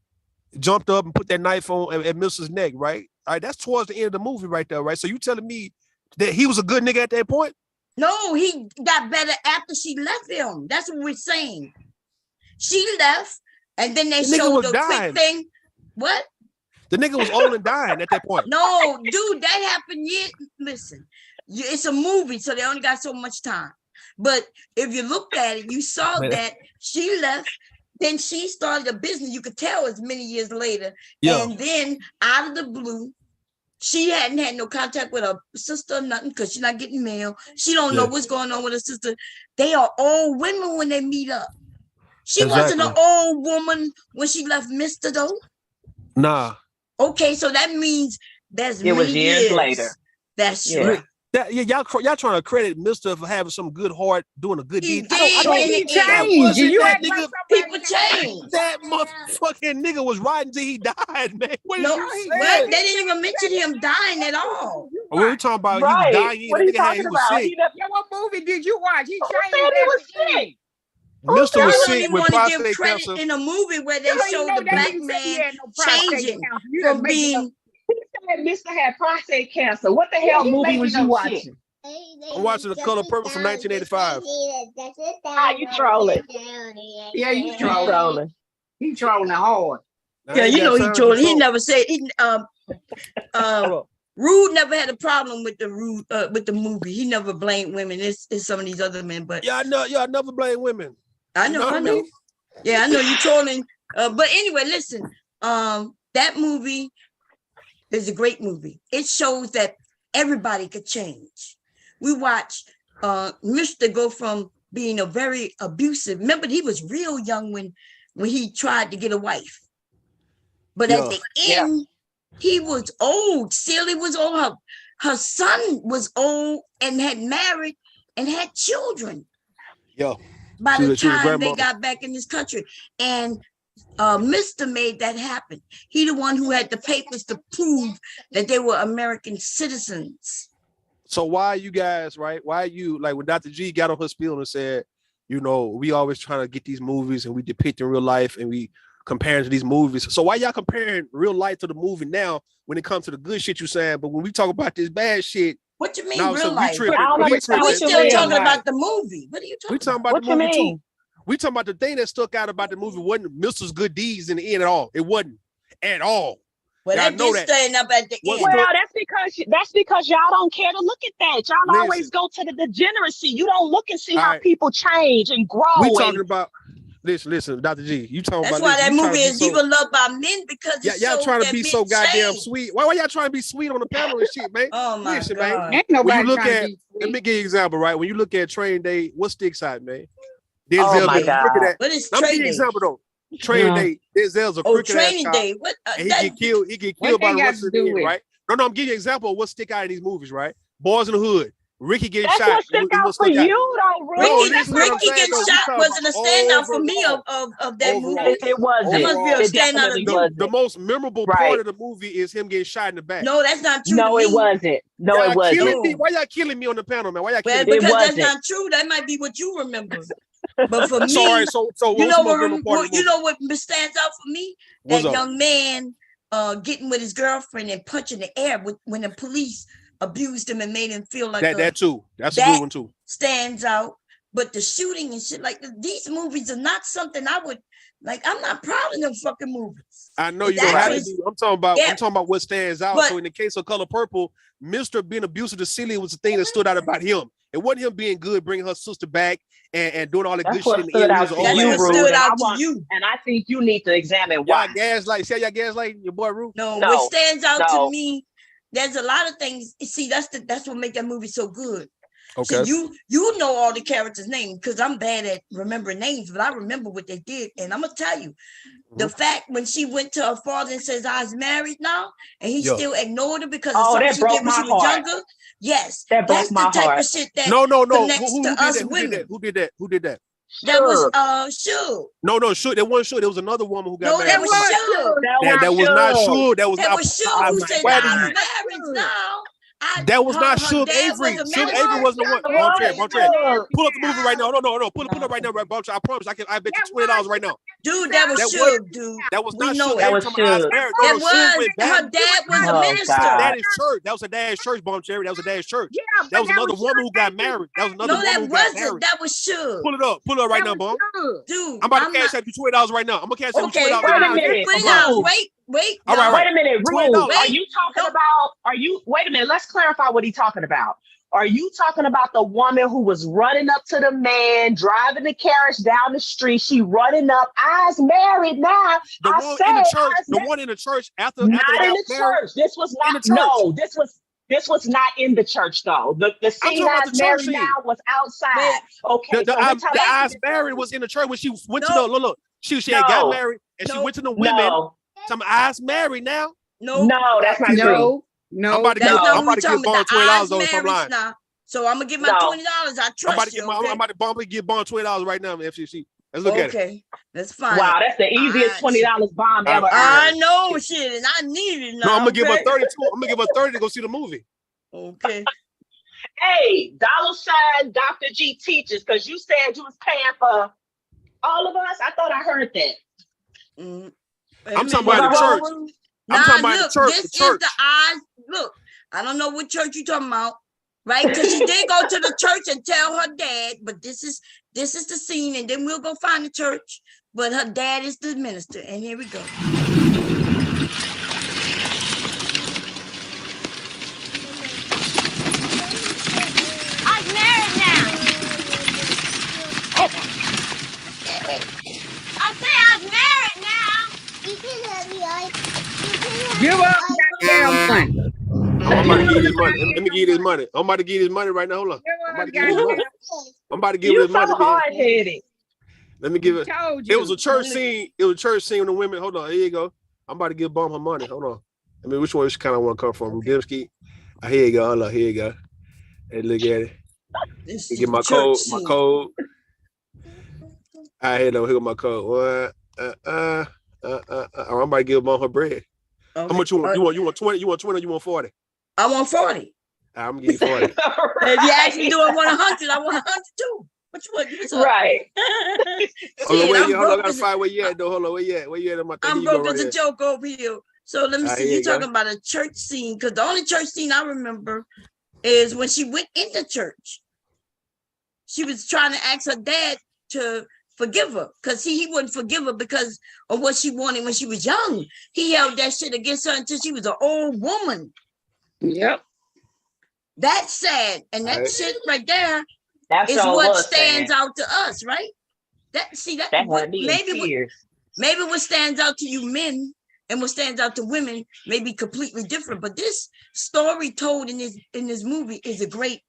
jumped up and put that knife on at Mrs. neck, right? All right, that's towards the end of the movie right there, right? So you telling me that he was a good nigga at that point? No, he got better after she left him. That's what we're saying. She left, and then they showed the quick thing. What? The nigga was old and dying at that point. No, dude, that happened yet. Listen, it's a movie, so they only got so much time. But if you looked at it, you saw that she left, then she started a business. You could tell it's many years later. Yeah. And then out of the blue, she hadn't had no contact with her sister or nothing because she's not getting mail. She don't know what's going on with her sister. They are old women when they meet up. She wasn't an old woman when she left Mr. though. Nah. Okay, so that means there's it was years later. That's right. Y'all trying to credit Mr. for having some good heart, doing a good deed. He changed. People change. That motherfucking nigga was riding till he died, man. What no, you they didn't even mention him dying at all. We're talking about he dying. What are you talking about? Sick. What movie did you watch? He changed. He was sick. Mr. was sick with prostate give credit cancer. in a movie where they showed the black man changing from being. He said Mr. had prostate cancer. What the hell movie was you watching? I'm watching The Color Purple from 1985. How you trolling? Yeah, you trolling. He trolling hard. Yeah, you know he trolling. He never said Rude never had a problem with the movie. He never blamed women. It's some of these other men, but I never blame women. I know. Yeah, I know you trolling. But anyway, listen. That movie is a great movie. It shows that everybody could change. We watch Mr. go from being a very abusive. Remember, he was real young when he tried to get a wife. But at the end, he was old. Celie was old. Her son was old and had married and had children. By the time they got back in this country. And Mr. made that happen. He the one who had the papers to prove that they were American citizens. So why you guys, right? Why you, like when Dr. G got on her spiel and said, you know, we always trying to get these movies and we depict in real life and we comparing to these movies. So why y'all comparing real life to the movie now when it comes to the good shit you saying? But when we talk about this bad shit, what you mean now, real life? We're still talking about the movie. What are you talking about? We talking about the movie too. We talking about the thing that stuck out about the movie wasn't Mr.'s good deeds in the end at all. It wasn't at all. Well, that did stand up at the end. Well, that's because y'all don't care to look at that. Y'all always go to the degeneracy. You don't look and see how people change and grow. We talking about listen, Dr. G. You talking that's about why that movie is even loved by men because y'all trying to be so goddamn sweet. Why y'all trying to be sweet on the panel and shit, man? Oh my God. Man. Ain't nobody when you look trying at, to be sweet. let me give you an example, right? When you look at Training Day, what sticks out, man? Oh my God. Look at that. What is Let me give you Training an example though. Training Day, Denzel's a crooked Training ass Day. cop, What? And he get killed by the rest of the end, right? No, I'm giving you an example of what stick out in these movies, right? Boys in the Hood. Ricky getting shot. What stick out for you, though, Ricky getting shot wasn't a standout for me of that movie. It wasn't. That must be a standout of the most memorable part of the movie is him getting shot in the back. No, that's not true. No, it wasn't. No, it wasn't. Why y'all killing me on the panel, man? Why y'all killing me? me? Because that's not true. That might be what you remember. But for me, so you know what stands out for me? That young man getting with his girlfriend and punching the air when the police abused him and made him feel like that too. That's a good one too. Stands out. But the shooting and shit, like these movies are not something I would like. I'm not proud of them fucking movies. I know you don't have to do. I'm talking about what stands out. So in the case of Color Purple, Mr. being abusive to Celie was the thing that stood out about him. It wasn't him being good, bringing her sister back and doing all the good shit in the end. That's what stood out to you. And I think you need to examine why. Y'all gaslight. See how y'all gaslight your boy Ruth? No, what stands out to me, there's a lot of things. See, that's what make that movie so good. Okay. So you know all the characters' names because I'm bad at remembering names, but I remember what they did. And I'm gonna tell you, the fact when she went to her father and says, "I was married now," and he still ignored her because of something she did when she was younger. Yes, that's the type of shit that connects to us women. Who did that? That was Sure. No, Sure. That wasn't Sure. There was another woman who got married. That was Sure. That was not Sure. That was Sure who said, "I was married now." That was not her Suge dad Avery. was a Suge minister. Avery wasn't the one. Bomb Cherry. Pull up the movie right now. No. Pull up right now. Bomb Cherry. I promise. I bet you $20 right now. Dude, that was Suge, dude. That was We not know Suge. it. That was Talking about Suge. Married. That No, Suge was went back. her dad was a Oh, minister. God. Daddy's church. That was a dad's church, Bomb Cherry. That was a dad's church. Yeah, That was another woman who got married. That was another No, woman that who got wasn't. married. That was Suge. Pull it up. Pull it up right now, Bomb. Dude, I'm about to cash out you $20 right now. I'm gonna cash out you okay, $20. Wait a minute. $20. Wait. All right, Wait a minute, $20. Rude. Are you talking about? Wait a minute. Let's clarify what he's talking about. Are you talking about the woman who was running up to the man, driving the carriage down the street? She running up. I's married now. The one in the church. The one in the church after Not they in got the married. church. This was not. In the church. No, this was not in the church though. The scene talking about I's the church married scene. now was outside. Okay, The so we're talking the about eyes married was in the church when she went to the look. She had got married and she went to the women. No. Some eyes married now. No, that's not true. No, I'm about to give Bond $20 though if I'm lying. Now. So I'm gonna give my $20. I trust you. I'm about to give Bond $20 right now, FCC. Let's look at it. Okay, that's fine. Wow, that's the easiest $20 bomb ever. I know shit, and I need it now. No, I'm gonna give her okay? 30. I'm gonna give her 30 to go see the movie. Okay. Hey, $sign Dr. G teachers, because you said you was paying for all of us. I thought I heard that. I'm talking about the church. I'm talking about the church. This is the eyes. Look, I don't know what church you talking about, right? Because she did go to the church and tell her dad, but this is the scene, and then we'll go find the church. But her dad is the minister, and here we go. I'm married now. I say I'm married now. Give up that damn money. I'm about to give you this money. Let me give you this money. I'm about to give you this money right now. Hold on. I'm about to give you this money. I'm about to give you this money. Hard-headed. Let me give it. It was a church scene. It was a church scene with the women. Hold on. Here you go. I'm about to give Bomb her money. Hold on. I mean, which one kind of want to come from? Rudimski? Here you go. Hold on. Here you go. Hey, look at it. Get my code. My code. Here go my code. I'm about to give Bomb her bread. Okay. How much you want? You want 20? You want 20 or you want 40? I want 40. I'm gonna give you 40. If you ask me, do I want 100? I want 100 too. What you want? Give me some. Right. Hold on, hold on. I gotta find where you at though. Hold on, where you at? Where you at? I'm broke as a joke over here. So let me see. You're talking about a church scene, because the only church scene I remember is when she went into church. She was trying to ask her dad to forgive her, because he wouldn't forgive her because of what she wanted when she was young. He held that shit against her until she was an old woman. Yep. That's sad. And that shit right there That's is what stands out to us, right? Maybe what stands out to you men and what stands out to women may be completely different. But this story told in this movie is a great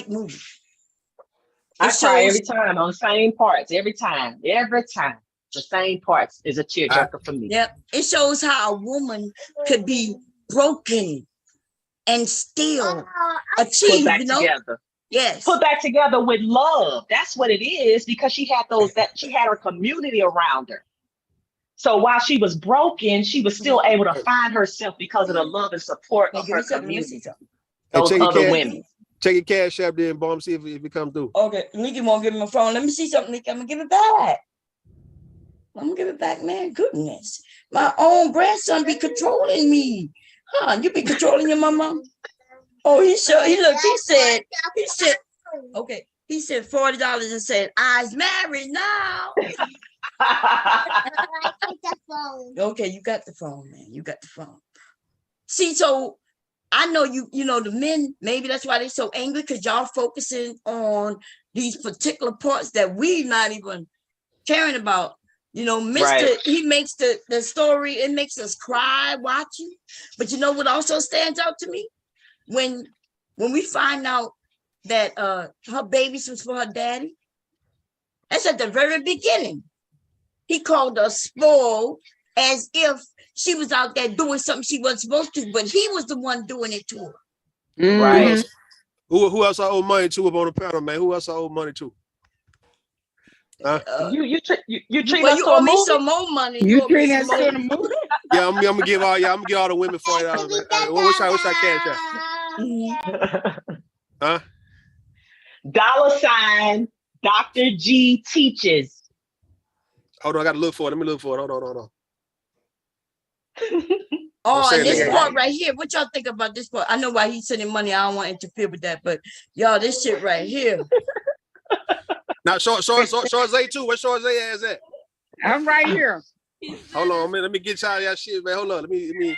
movie. I cry every time on the same parts. Every time. The same parts is a tearjerker for me. Yep. It shows how a woman could be broken and still achieve, Put back together. Yes. Put back together with love. That's what it is, because she had she had her community around her. So while she was broken, she was still able to find herself because of the love and support of her community. Those other women. Check your cash app there and Bomb, see if it comes through. Okay, Nikki won't give me my phone. Let me see something, Nikki. I'm gonna give it back. I'm gonna give it back, man. Goodness. My own grandson be controlling me. Huh? You be controlling your mama? Oh, he said, okay. He said $40 and said, I's married now. Okay, you got the phone, man. You got the phone. See, so I know you know, the men, maybe that's why they're so angry, because y'all focusing on these particular parts that we not even caring about. You know, he makes the story, it makes us cry watching. But you know what also stands out to me? When we find out that her babies was for her daddy, that's at the very beginning. He called her spoiled, as if she was out there doing something she wasn't supposed to, but he was the one doing it to her. Mm-hmm. Right. Who else I owe money to up on the panel, man? Who else I owe money to? You treat well, us you to owe a me movie? some more money. You treat us to the movie? Yeah, I'm gonna give all the women $40, man. What I cash out? Huh? $ Dr. G teaches. Hold on, I gotta look for it. Let me look for it. Hold on. Oh, and this part right here, what y'all think about this part? I know why he's sending money. I don't want to interfere with that, but y'all, this shit right here. Now, Shorze too. Where Shorze ass at? I'm right here. Hold on, man. Let me get y'all shit, man. Hold on. Let me.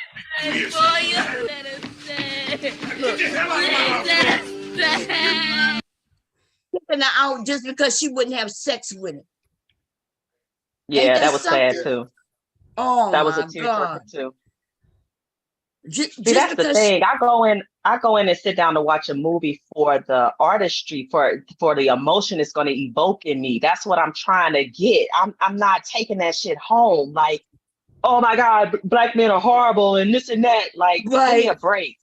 Taking her out just because she wouldn't have sex with him. Yeah, that was sad too. Oh, that was a tearjerker too. See, that's the thing. I go in and sit down to watch a movie for the artistry, for the emotion it's going to evoke in me. That's what I'm trying to get. I'm not taking that shit home. Like, oh my God, black men are horrible and this and that. Like, give me a break.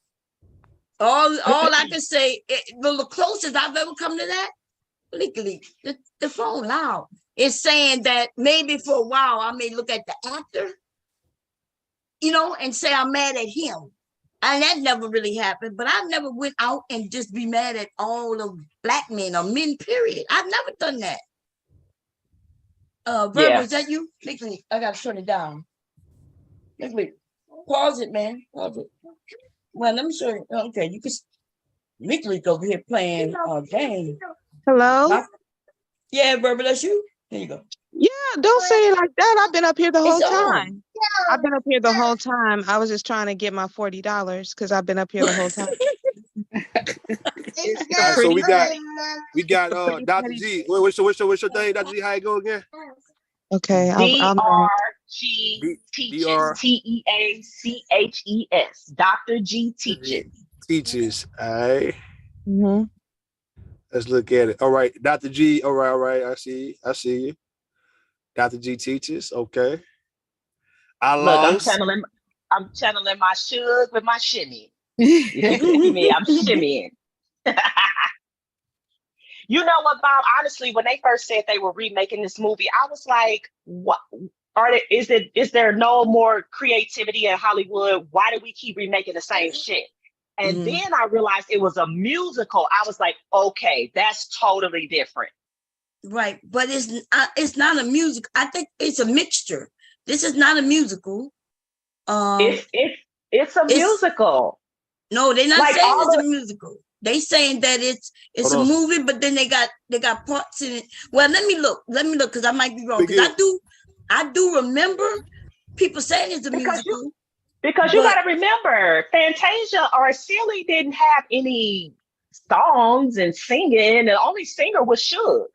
All I can say, the closest I've ever come to that, legally, the phone loud. It's saying that maybe for a while I may look at the actor, and say I'm mad at him. And that never really happened, but I've never went out and just be mad at all of black men or men, period. I've never done that. Verbal, is that you? Legally, I gotta shut it down. Legally, pause it, man. Pause it. Well, let me show you. Okay, you can legally over here playing a game. Hello? Yeah, Verbal, that's you. There you go. Yeah, don't say it like that. I've been up here the whole time. I've been up here the whole time. I was just trying to get my $40 because I've been up here the whole time. So we got Dr. G. What's your thing, Dr. G? How it go again? Okay. DRG TEACHES. Dr. G teaches. Teaches. All right. Mm-hmm. Let's look at it. All right, Dr. G. All right. I see you. Dr. G teaches. Okay. I'm channeling my shug with my shimmy. You see me? I'm shimmying. You know what, Bob? Honestly, when they first said they were remaking this movie, I was like, "What? Is there no more creativity in Hollywood? Why do we keep remaking the same shit?" And then I realized it was a musical. I was like, okay, that's totally different. Right, but it's not a music. I think it's a mixture. This is not a musical. It's a musical. No, they're not saying it's a musical. They saying that it's a movie, but then they got parts in it. Well, let me look because I might be wrong. Because I do remember people saying it's a musical. Because you got to remember, Fantasia or Silly didn't have any songs and singing. The only singer was Suge.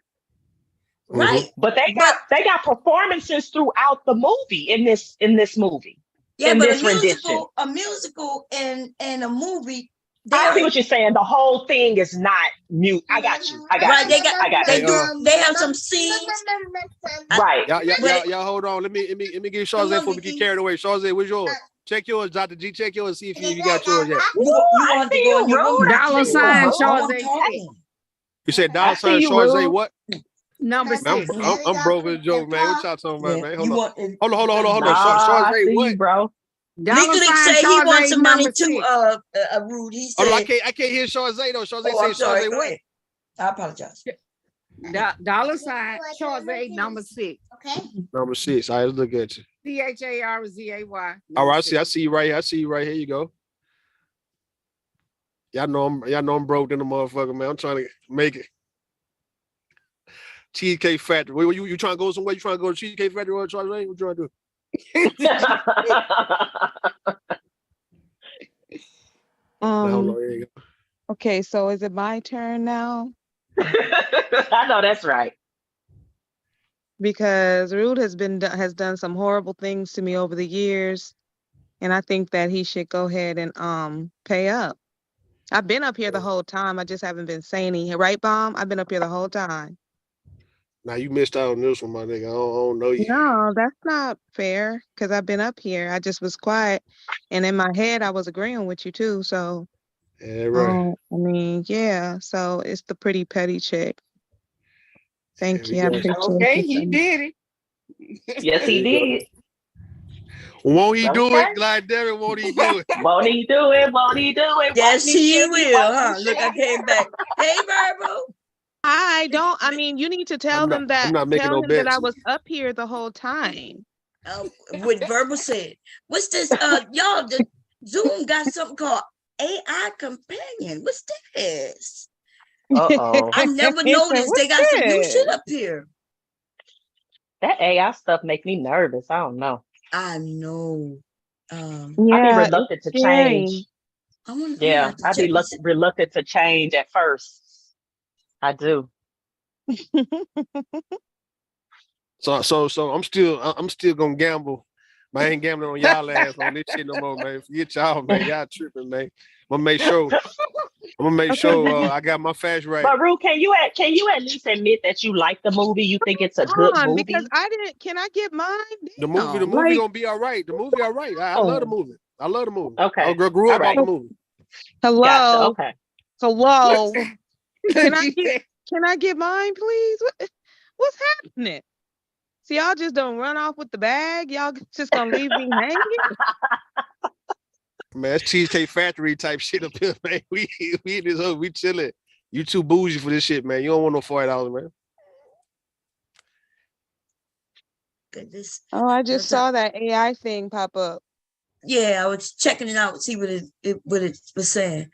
Right. But they got performances throughout the movie in this movie. Yeah, but this rendition. A musical and a movie. I see what you're saying. The whole thing is not mute. I got you. Right. They have some scenes. Right. Y'all hold on. Let me get Shawze before we get carried away. Shawze, what's yours? Check yours, Dr. G. Check yours. See if you got yours yet. $sign Shawze. You said $sign Shawze what? Number 6. I'm broke as a joke, man. What y'all talking about, man? Hold on. Shawze, what, bro? Legally say he wants some money too. Rude. He said, I can't hear Shawze though. Shawze say Shawze what? I apologize. $sign Shawze number 6. Okay. Number 6. All right, let's look at you. CHARZAY. All right, I see you right here. Here you go. Y'all know I'm broke in the motherfucker, man. I'm trying to make it. Cheesecake Factory. Where you trying to go somewhere? You trying to go to Cheesecake Factory or Charlie? What you trying to do? Okay, so is it my turn now? I know that's right. Because Rude has done some horrible things to me over the years, and I think that he should go ahead and pay up. I've been up here the whole time. I just haven't been saying anything. Right, Bomb? I've been up here the whole time. Now you missed out on this one, my nigga. I don't know you. No, that's not fair because I've been up here. I just was quiet. And in my head, I was agreeing with you too. So, yeah, right. I mean, yeah. So it's the pretty petty chick. Thank you. I appreciate Okay, it. he did it. Yes, he did. Won't he do it? Like Devin, won't he do it? Won't he do it? Won't he do it? Yes, Won't he should will, won't huh? he Look, I should came back. Hey, Verbal. I mean, you need to tell them I'm not making tell no him that I bets. was up here the whole time. What Verbal said. What's this? Y'all, the Zoom got something called AI Companion. What's this? Uh-oh. I never noticed. They got some new shit up here. That AI stuff make me nervous. I don't know. I know. I'd be Yeah, reluctant it's to scary. change. I'm Yeah, gonna I'd be check this. reluctant to change at first. I do. So I'm still gonna gamble. But I ain't gambling on y'all ass on this shit no more, man. Forget y'all, man. Y'all tripping, man. I'm gonna make sure I got my facts right. But Rue, can you at least admit that you like the movie? You think it's a good movie? Because can I get mine? The movie gonna be all right. The movie all right. I love the movie. I love the movie. Okay. I grew up on the movie. Hello. Gotcha. Okay. Hello. Can I get mine, please? What's happening? See, y'all just don't run off with the bag. Y'all just gonna leave me hanging? Man, that's Cheesecake Factory type shit up here, man. We in this hood, we chilling. You too bougie for this shit, man. You don't want no $40, man. Goodness. Oh, I just saw that AI thing pop up. Yeah, I was checking it out, see what it was saying.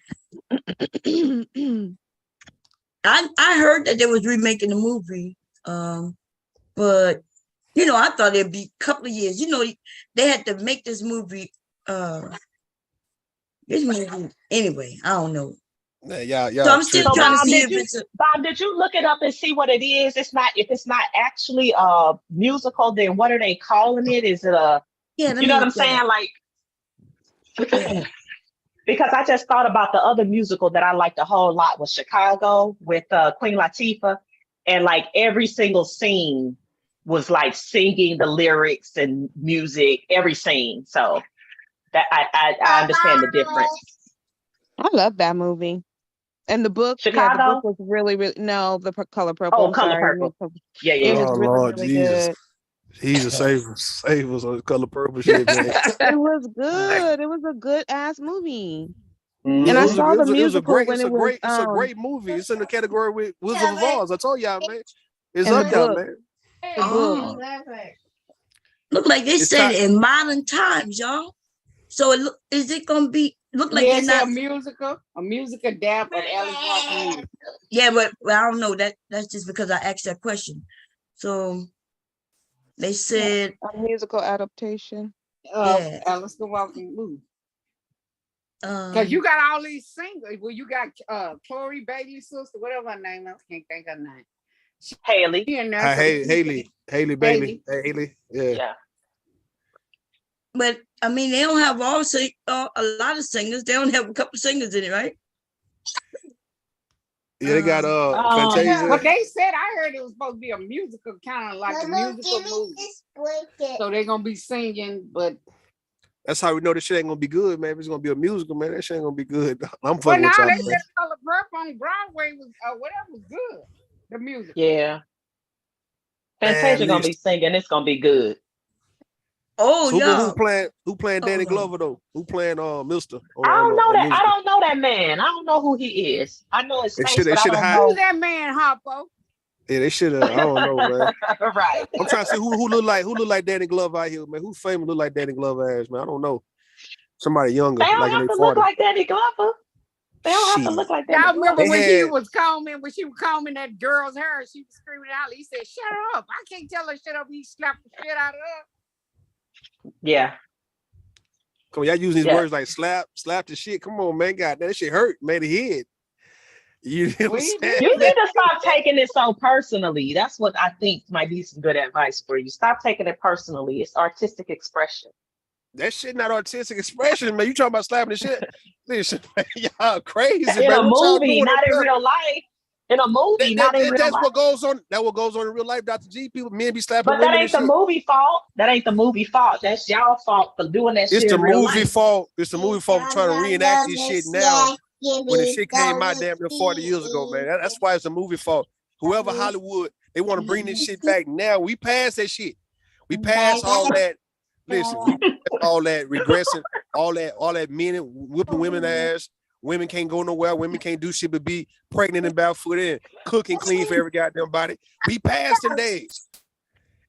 I heard that they was remaking the movie, but you know, I thought it'd be a couple of years. You know, they had to make this movie. Anyway, I don't know. Yeah. So I'm still trying to see if it's Bob, did you look it up and see what it is? If it's not actually a musical, then what are they calling it? Is it a? Yeah, you know what I'm saying? Like, because I just thought about the other musical that I liked a whole lot was Chicago with Queen Latifah, and like every single scene was like singing the lyrics and music, every scene. So that I understand the difference. I love that movie. And the book, Chicago? the book was really, no, the Color Purple. Oh, Color Purple. Yeah. It was oh really, Lord really Jesus. good. Jesus save us on Color Purple shit, man. It was good. It was a good ass movie. Mm-hmm. And I saw the musical it's a when great movie. It's in the category with Wizard of Oz. I told y'all, man. It's And up the there, book. man. The book. Look like they It's said time- in modern times, y'all. So is it gonna be look like Yes, they're not a musical dab of Alice Walker music. Yeah, but I don't know. That's just because I asked that question. So they said a musical adaptation. Yeah. Alice Walker movie. Because you got all these singers. Well, you got Chloe Bailey's sister, whatever her name is. I can't think of her name. Haley. Haley Bailey. Haley. Yeah. But I mean, they don't have a lot of singers. They only have a couple singers in it, right? Yeah, they got Fantasia. But they said I heard it was supposed to be a musical, kind of like a musical movie. So they're gonna be singing, but that's how we know this shit ain't gonna be good, man. If it's gonna be a musical, man, that shit ain't gonna be good. I'm but fucking now with y'all, they man. said Color Purple on Broadway was whatever was good. The music. Yeah. Fantasia gonna be singing. It's gonna be good. Oh, so yeah. who playing Danny Glover though? Who playing Mister? I don't know that. I don't know that man. I don't know who he is. I know his face, but I don't know. Who's that man, Harpo? Yeah, they should have. I don't know, man. Right. I'm trying to see who look like Danny Glover out here, man. Who famous look like Danny Glover ass, man? I don't know. Somebody younger. They don't like have to look like Danny Glover. They don't have to look like Danny Y'all remember Glover. when she was combing that girl's hair, she was screaming out. He said, "Shut her up! I can't tell her shut up." He slapped the shit out of her. Yeah. Come on, y'all using these words like slap the shit. Come on, man. God, that shit hurt, man. The head. You need to stop taking it so personally. That's what I think might be some good advice for you. Stop taking it personally. It's artistic expression. That shit not artistic expression, man. You talking about slapping the shit? Listen, man, y'all crazy, In man. a movie, not in real life. In a movie, not in real life. That's what goes on. That what goes on in real life, Dr. G. People, men be slapping But women. that ain't the movie fault. That ain't the movie fault. That's y'all fault for doing that shit. It's the in real movie life. fault. It's the movie fault for trying to reenact this shit now. When the shit came out damn near 40 years ago, man. That's why it's a movie fault. Whoever Hollywood, they want to bring this shit back now. We passed that shit. We passed all that listen, all that regressing, all that men whipping women ass. Women can't go nowhere. Women can't do shit but be pregnant and barefooted and cook and clean for every goddamn body. We past them days.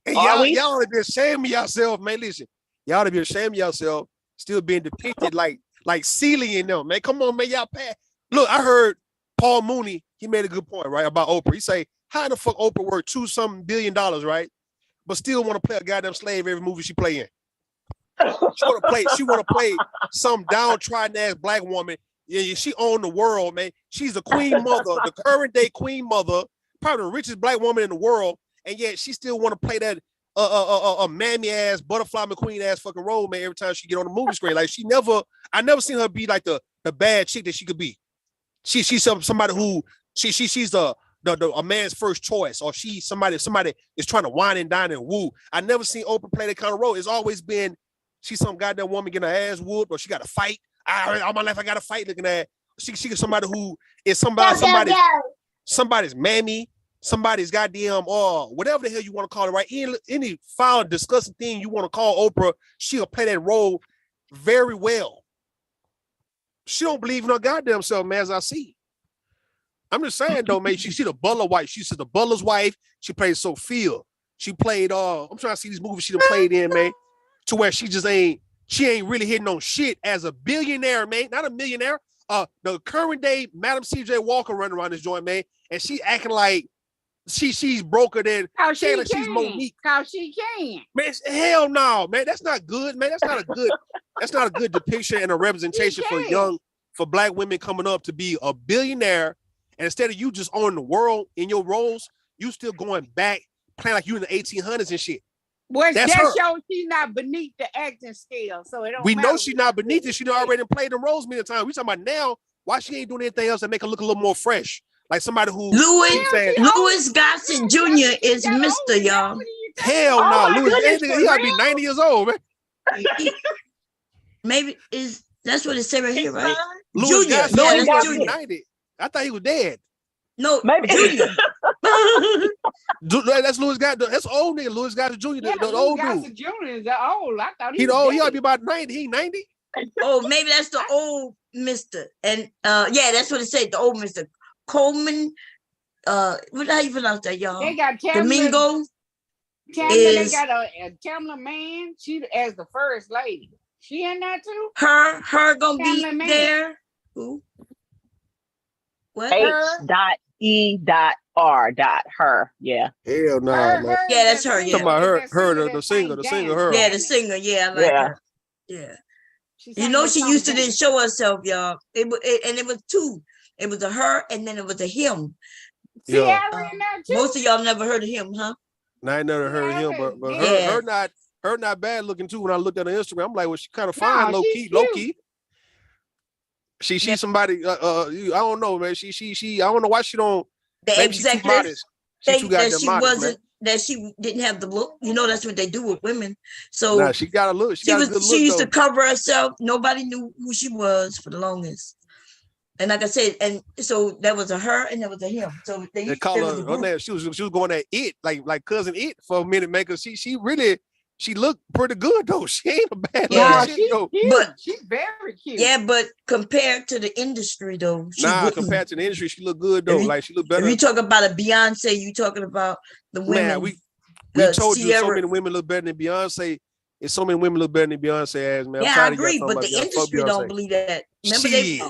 And y'all ought to be ashamed of yourself, man. Listen, y'all ought to be ashamed of yourself still being depicted like Celie and them, man. Come on, man. Y'all pass. Look, I heard Paul Mooney, he made a good point, right, about Oprah. He say, how in the fuck Oprah worth $2-something billion, right? But still want to play a goddamn slave every movie she play in. She want to play some downtrodden ass black woman. Yeah, she owned the world, man. She's a queen mother, the current day queen mother, probably the richest black woman in the world, and yet she still want to play that mammy ass, butterfly McQueen ass fucking role, man. Every time she get on the movie screen, like I never seen her be like the bad chick that she could be. She's somebody who she's a man's first choice, or somebody is trying to wine and dine and woo. I never seen Oprah play that kind of role. It's always been she's some goddamn woman getting her ass whooped, or she got to fight. All my life I got to fight. Looking at she is somebody who is somebody's mammy, somebody's goddamn whatever the hell you want to call it, right? Any foul, disgusting thing you want to call Oprah, she'll play that role very well. She don't believe in her goddamn self, man, as I see. I'm just saying though, man, she's the butler wife. She's the butler's wife. She played Sophia. She played I'm trying to see these movies she done played in, man, to where she ain't really hitting on shit as a billionaire, man, not a millionaire. The current day Madam C.J. Walker running around this joint, man, and she acting like she's broker than she's Monique. How she can. Man, hell no, man. That's not good, man. That's not a good depiction and a representation for black women coming up to be a billionaire. And instead of you just owning the world in your roles, you still going back playing like you in the 1800s and shit. Well, that shows she's not beneath the acting scale, so it don't. We know she's not beneath it. She done already played the roles many times. We talking about now. Why she ain't doing anything else that make her look a little more fresh, like somebody who. Louis Gossett Jr. is Mr. Y'all. Hell no, Louis. He gotta be 90 years old, man. Maybe that's what it said right here, right? Louis Junior. Gossett 90. I thought he was dead. No, maybe Junior. That's Louis Gossett. That's old nigga. Louis Gossett Jr. Yeah, the old Louis dude. Jr. is old. I thought he was old. He ought to be about 90. He 90. Oh, maybe that's the old Mr. And yeah, that's what it said. The old Mr. Coleman. How you pronounce that, y'all? They got Tamla, Domingo. They got a Tamla Man. She as the first lady. She in that too? Her gonna Tamla be Man. there. Who? What? H.E.R. Her. Yeah. Hell no. Yeah, that's her. Yeah. Talking about her, the singer, her. Yeah, the singer. Yeah, I like her. Yeah. You know, she used to didn't show herself, y'all. And it was two. It was a her, and then it was a him. Yeah. Most of y'all never heard of him, huh? No, I never heard of him, but her not bad looking too. When I looked at her Instagram, I'm like, well, she kind of fine, low key. She's somebody. I don't know, man. She. I don't know why she don't. The executives think that she modest, wasn't. That she didn't have the look. You know, that's what they do with women. So nah, she got a look. She used to cover herself. Nobody knew who she was for the longest. And like I said, and so there was a her and there was a him. So they call her on that. She was going at it like cousin it for a minute, man. Cause she looked pretty good though. She ain't a bad she's though. Cute. But she's very cute. Yeah, but compared to the industry though, compared to the industry, she looked good though. Like she looked better. If you talk about a Beyonce, you talking about the women. Man, we told you so many women look better than Beyonce. It's so many women look better than Beyonce ass, man. Yeah, I agree, but the industry don't believe that. Remember, they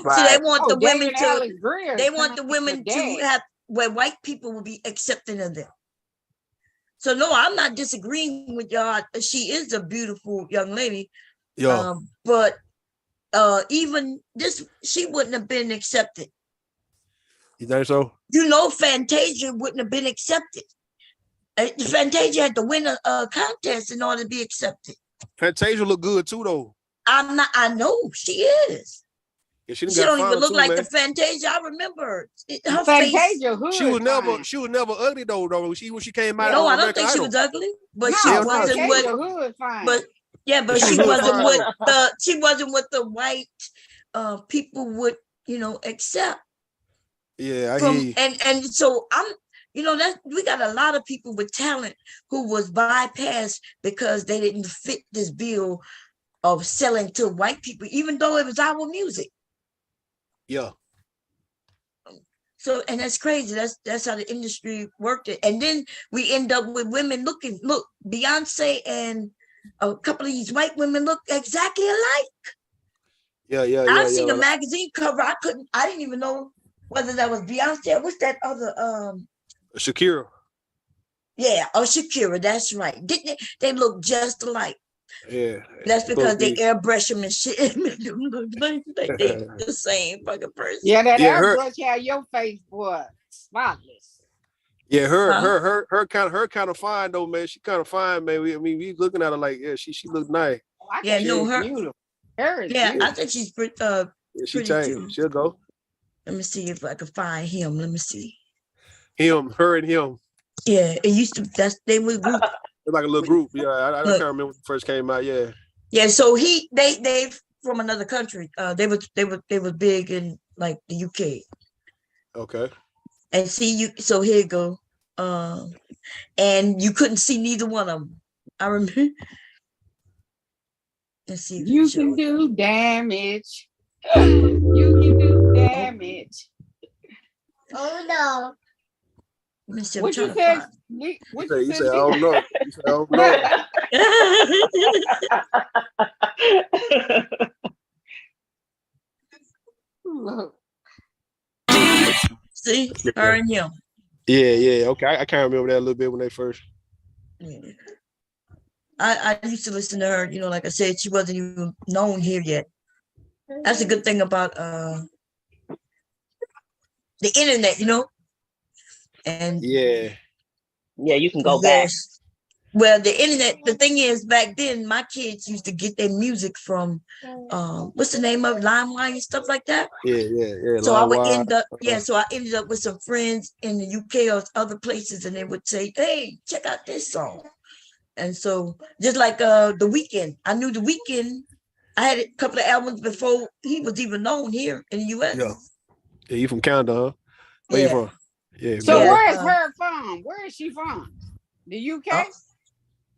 want the women to. They want the women to have where white people will be accepting of them. So no, I'm not disagreeing with y'all. She is a beautiful young lady. Yeah. But even this, she wouldn't have been accepted. You think so? You know, Fantasia wouldn't have been accepted. Fantasia had to win a contest in order to be accepted. Fantasia look good too, though. I know she is. Yeah, she don't even look like the Fantasia I remember. Her Fantasia face. She was never ugly though. When she came out. No, I don't think she was ugly, but she wasn't what. But yeah, but she wasn't what the white people would accept. Yeah, I hear you. And so I'm you know, that we got a lot of people with talent who was bypassed because they didn't fit this bill of selling to white people, even though it was our music. Yeah. So, and that's crazy. That's how the industry worked it. And then we end up with women look, Beyonce and a couple of these white women look exactly alike. Yeah. I've seen a magazine cover. I didn't even know whether that was Beyonce. What's that other Shakira. Yeah, Shakira, that's right. Didn't they look just alike? Yeah. That's because they airbrush them and shit. Make them look like they the same fucking person. Yeah, that airbrush had your face, boy, spotless. Yeah, her kind of fine though, man. She kind of fine, man. We looking at her like, yeah, she look nice. Yeah, no, her beautiful. Her is yeah, beautiful. I think she's pretty. Yeah, she pretty changed. too. She'll go. Let me see if I can find him. Let me see. Her and him. Yeah, it used to. They were group. It's like a little group. Yeah, I can't remember when it first came out. Yeah. Yeah, so they from another country. They were big in like the UK. Okay. And see you. So here you go. And you couldn't see neither one of them. I remember. Let's see. You can do damage. You can do damage. Oh no. Let me see. What you said? What you said, I don't know. You said, I don't know. See, her and him. Yeah. Okay, I can't remember that a little bit when they first. Yeah. I used to listen to her. You know, like I said, she wasn't even known here yet. That's a good thing about the internet, you know. And yeah, you can go back. Well, the internet. The thing is, back then, my kids used to get their music from what's the name of it? LimeWire and stuff like that. Yeah. So I would end up, so I ended up with some friends in the UK or other places, and they would say, "Hey, check out this song." And so, just like The Weeknd, I knew The Weeknd. I had a couple of albums before he was even known here in the US. Yeah, you from Canada, huh? Where you from? Yeah. So where is her from? Where is she from? The UK?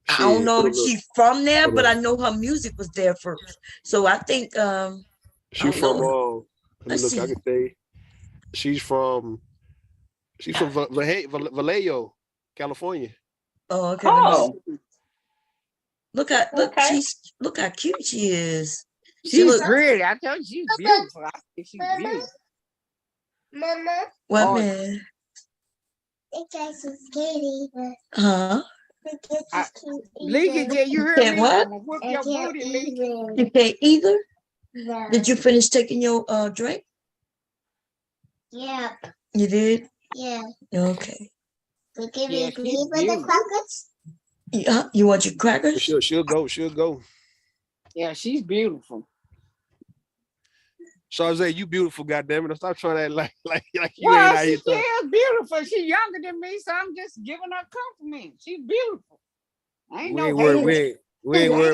I don't know if she's from there, but I know her music was there first. So I think she's from let me look, I can say she's from Vallejo, California. Oh, okay. Look how cute she is. She's pretty. I told you she's beautiful. I think she's beautiful. Mama. What man? Huh? Leaky, yeah, you heard Can't me. what? Whoop your booty, Leaky. You can't either? Yeah. Did you finish taking your drink? Yeah. You did? Yeah. Okay. We give me with the crackers. Yeah, you want your crackers? She'll go. Yeah, she's beautiful. Charze, you beautiful, goddammit. Stop trying to act like you well, ain't out here. She is beautiful. She's younger than me, so I'm just giving her compliments. She's beautiful. We ain't worried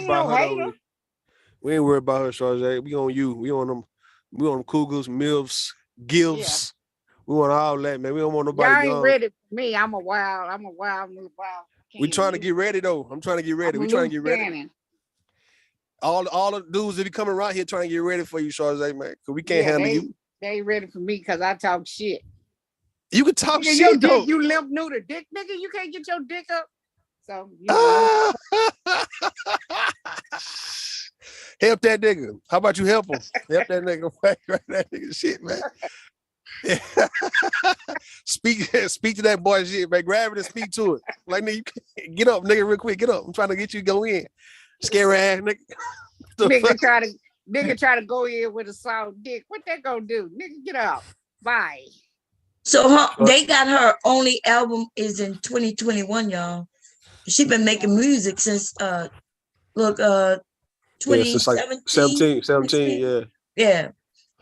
about her. We ain't worried about her, Charze. We on you. We on them cougars, milfs, gifts. We want all that, man. We don't want nobody. Y'all ain't ready for me. I'm a wild. We trying to get ready though. I'm trying to get ready. We trying to get ready. All the dudes that be coming around here trying to get ready for you, Charze, man. Cause we can't handle you. They ain't ready for me because I talk shit. You can talk shit though. You limp noodle dick, nigga. You can't get your dick up. So help that nigga. How about you help him? Help that nigga. Right, that nigga shit, man. Speak to that boy shit, man. Grab it and speak to it. Like, nigga, get up, nigga, real quick. Get up. I'm trying to get you to go in. Scary ass nigga. Nigga try to go in with a soft dick. What that gonna do? Nigga, get out. Bye. So they got her only album is in 2021, y'all. She been making music since 2017. 17, yeah. Yeah.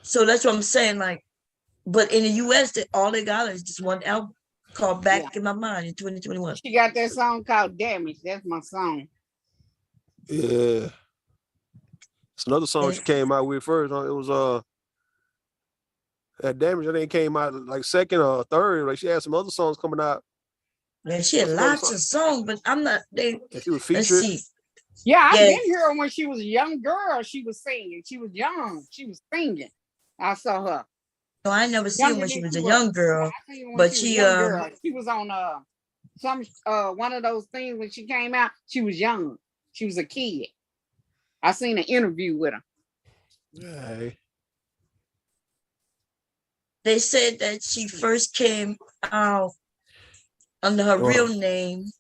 So that's what I'm saying. Like, but in the US, all they got is just one album called Back in My Mind in 2021. She got that song called Damage. That's my song. Yeah. It's another song she came out with first. It was that Damage. I think came out like second or third. Like she had some other songs coming out Yeah, she had lots of songs, but I'm not. She was featured. Let's see. Yeah, I've been here when she was a young girl. She was singing. She was young. She was singing. I saw her. No, I never seen her when she was a young girl. But she was on some one of those things when she came out. She was young. She was a kid. I seen an interview with her. Yeah. They said that she first came out under her real name.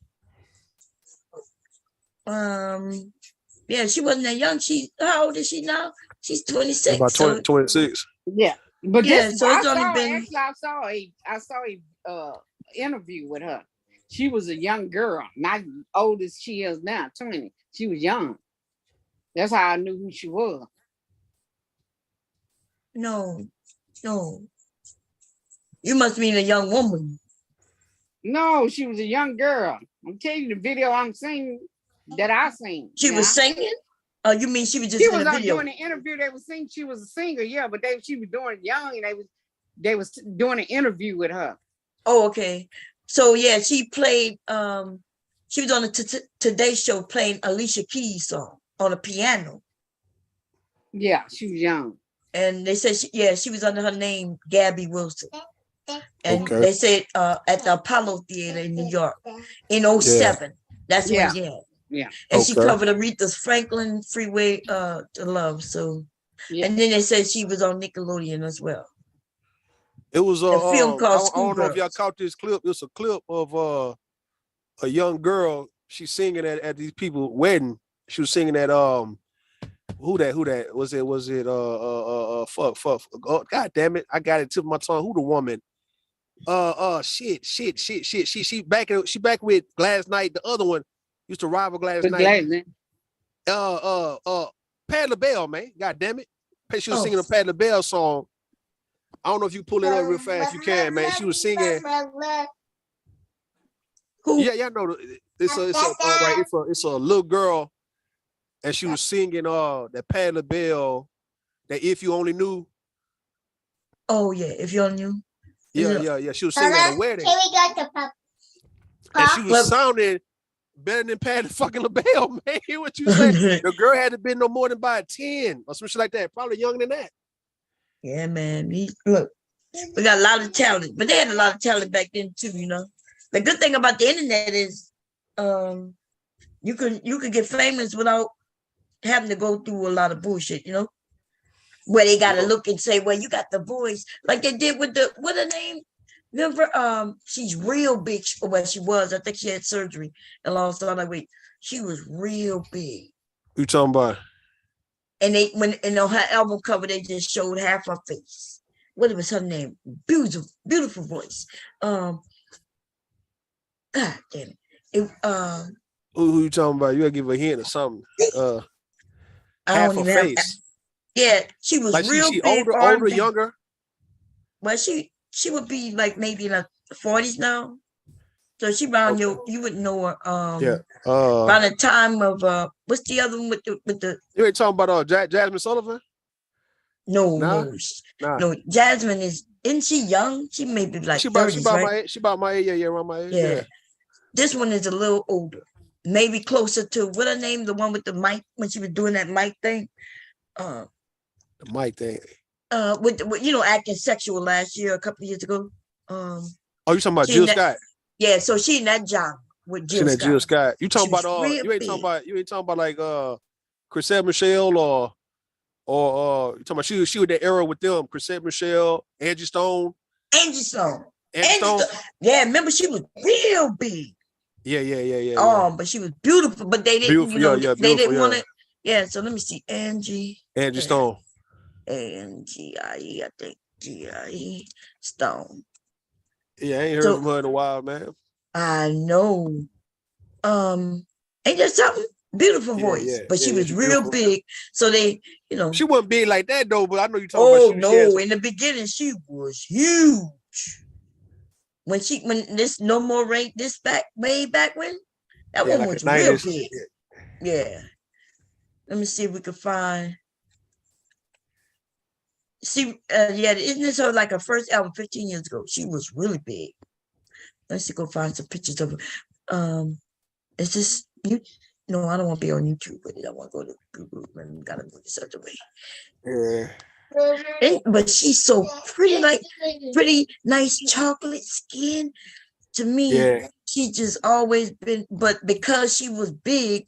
Yeah, she wasn't that young. How old is she now? She's 26. About 26. Yeah, but yeah, so it's only been. Actually, I saw a interview with her. She was a young girl, not old as she is now, 20. She was young. That's how I knew who she was. No. You must mean a young woman. No, she was a young girl. I'm telling you the video I'm seeing that I seen. She was singing? Oh, you mean she was just in the video? Doing the interview. They were saying she was a singer, yeah, but she was doing young, and they was doing an interview with her. Oh, okay. So yeah, she played. She was on the Today Show playing Alicia Keys' song on a piano. Yeah, she was young. And they said she was under her name Gabby Wilson. And they said at the Apollo Theater in New York in 2007. That's when she had. Yeah. And she covered Aretha's Franklin Freeway to Love. So and then they said she was on Nickelodeon as well. It was a film called I don't know if y'all caught this clip. It's a clip of a young girl. She's singing at these people's wedding. She was singing at who that was it fuck oh, god damn it, I got it tip of my tongue. Who the woman? Shit. She back with Gladys Knight. The other one used to rival Gladys Knight. Patti LaBelle, man. God damn it. She was singing a Patti LaBelle song. I don't know if you pull it up real fast. You can, man. She was singing. Yeah, no. It's a little girl, and she was singing that Patti LaBelle, that If You Only Knew. Oh yeah, If You Only Knew. Yeah. She was singing at a wedding. And she was sounding better than Patti fucking LaBelle, man. What you say? The girl had to be no more than about 10 or something like that. Probably younger than that. Yeah, man. Look, we got a lot of talent, but they had a lot of talent back then too, you know. The good thing about the internet is you could get famous without having to go through a lot of bullshit, you know, where they gotta look and say, well, you got the voice, like they did with what her name? Remember, she's real big. Well, she was. I think she had surgery and lost all that weight. She was real big. You talking about? And on her album cover, they just showed half her face. What was her name? Beautiful voice. God damn it. Who you talking about? You gotta give a hint or something. Half her face. Yeah, she was like real she big. older, younger. Well, she would be like maybe in her 40s now. So she around you wouldn't know her. Around the time of what's the other one with the You ain't talking about Jasmine Sullivan? No. Jasmine isn't she young? She may be like 30s, right? She about my age, around my age. Yeah. This one is a little older. Maybe closer to what her name, the one with the mic when she was doing that mic thing. The mic thing. With acting sexual last year, a couple of years ago. You talking about Jill Scott? Yeah, so she in that job with Jill Scott. Jill Scott. You talking about you ain't talking about like Carissa Michelle or you talking about she was that era with them, Carissa Michelle, Angie Stone. Yeah, remember she was real big. Yeah. But she was beautiful, but they didn't, they didn't want to. Yeah, so let me see, Angie Stone. Angie, I think G-I-E Stone. Yeah, I ain't heard from her in a while, man. I know. Ain't that something? Beautiful voice, but she was real big. So they, she wasn't big like that though. But I know you talking about. Oh no! In the beginning, she was huge. When this No More Rain, this way back when, that one was real big. Yeah. Let me see if we can find. Isn't this her like her first album 15 years ago? She was really big. Let's go find some pictures of is this you? No, I don't want to be on YouTube with it. I want to go to Google and gotta move this other way. Yeah. But she's so pretty, like pretty nice chocolate skin. To me, she just always been, but because she was big,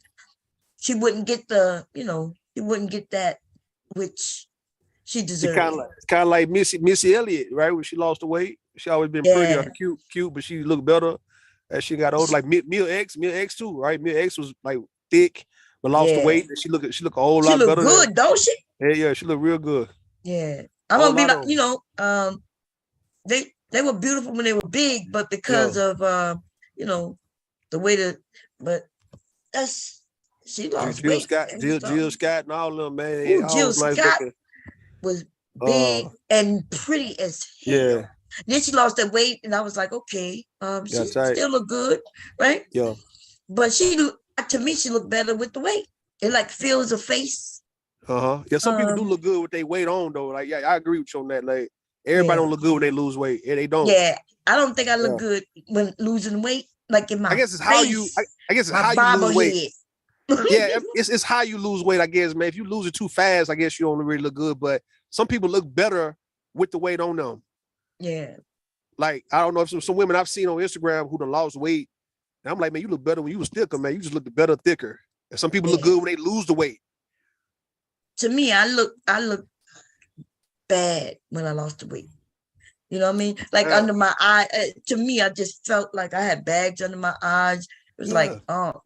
she wouldn't get the, she wouldn't get that which she deserved. Kind of like Missy Elliott, right? When she lost the weight, she always been pretty or cute, but she looked better as she got older. Like Mil X too, right? Mil X was like thick, but lost the weight. And she look a whole lot better. She look good, don't she? Yeah, she look real good. Yeah, I'm gonna be like, they were beautiful when they were big, but because of the way that, but she lost weight. Jill Scott and all of them, man. Jill Scott was big and pretty as hell. Yeah. Then she lost that weight, and I was like, okay, she still look good, right? Yeah. But to me, she looked better with the weight. It like fills her face. Yeah, some people do look good with their weight on though. Like, yeah, I agree with you on that. Like, everybody don't look good when they lose weight. Yeah, they don't. Yeah, I don't think I look good when losing weight. Like in my, I guess it's how you. I guess it's how you lose weight. Yeah, it's how you lose weight. I guess, man. If you lose it too fast, I guess you don't really look good. But some people look better with the weight on them. Yeah. Like, I don't know if some women I've seen on Instagram who done lost weight, and I'm like, man, you look better when you was thicker, man. You just look better, thicker. And some people look good when they lose the weight. To me, I look bad when I lost the weight. You know what I mean? Like under my eye, to me, I just felt like I had bags under my eyes. It was like, oh.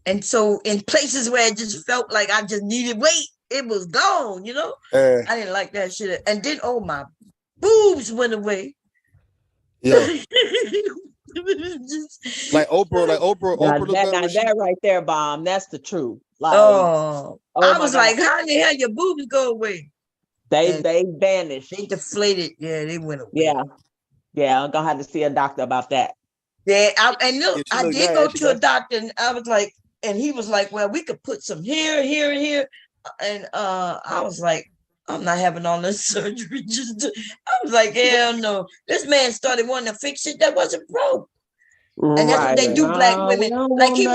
And so in places where it just felt like I just needed weight, it was gone, I didn't like that shit. And then, my boobs went away. Yeah. like Oprah. That right there, Bomb. That's the truth. Like, I was like, how in the hell your boobs go away? They vanished. They deflated. Yeah, they went away. Yeah. I'm gonna have to see a doctor about that. Yeah, I did go to a doctor, and I was like, and he was like, well, we could put some here, and here. And I was like, I'm not having all this surgery. I was like, hell no. This man started wanting to fix it that wasn't broke. And that's what they do, black women. Like he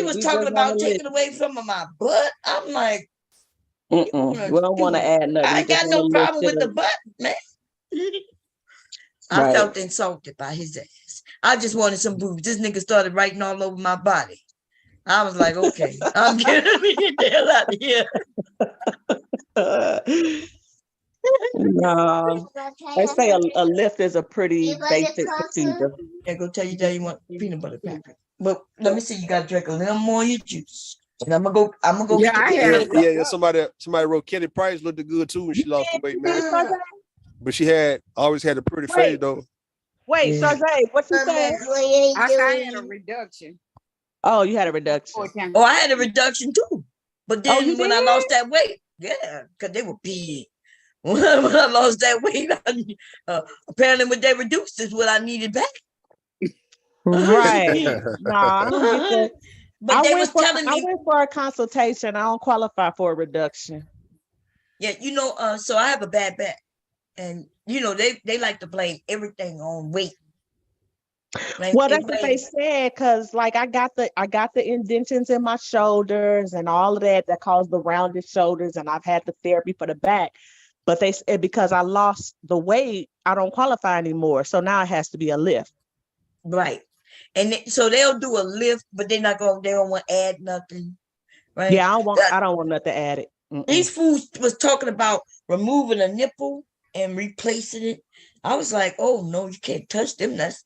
was talking about taking away some of my butt. I'm like, we don't want to add nothing. I got no problem with the butt, man. I felt insulted by his ass. I just wanted some boobs. This nigga started writing all over my body. I was like, okay, I'm getting the hell out of here. No, they say a lift is a pretty basic procedure. Yeah, go tell you want peanut butter pancake. But let me see, you gotta drink a little more of your juice. And I'm gonna go. Yeah. Somebody wrote Kelly Price looked good too when she lost the weight, man. But she always had a pretty face though. Wait, Sarjay, what you say? I had a reduction. Oh, you had a reduction. Oh, I had a reduction too. But then when I lost that weight, because they were big. When I lost that weight, apparently when they reduced is what I needed back. Right. No, I don't get that. But I went for a consultation. I don't qualify for a reduction. Yeah, so I have a bad back. And they like to blame everything on weight. Like, well, that's what they said, because like I got the indentions in my shoulders and all of that caused the rounded shoulders, and I've had the therapy for the back. But they said because I lost the weight, I don't qualify anymore. So now it has to be a lift. Right. And so they'll do a lift, but they don't want to add nothing. Right. Yeah, I don't want nothing added. These fools was talking about removing a nipple and replacing it. I was like, oh no, you can't touch them. That's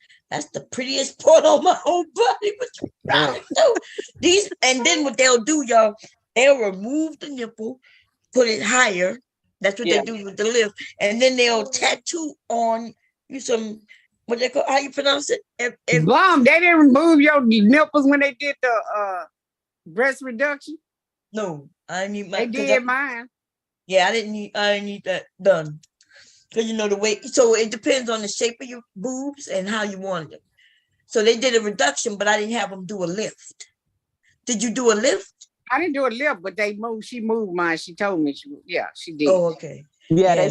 the prettiest part on my whole body. What you trying to do? And then what they'll do, y'all, they'll remove the nipple, put it higher. That's what they do with the lift. And then they'll tattoo on you some, what they call, how you pronounce it? Blom, they didn't remove your nipples when they did the breast reduction? No, I need my. They did mine. Yeah, I didn't need that done. Because the weight. So it depends on the shape of your boobs and how you wanted them. So they did a reduction, but I didn't have them do a lift. Did you do a lift? I didn't do a lift, but they moved. She moved mine. She told me she did. Oh, okay. Yeah, they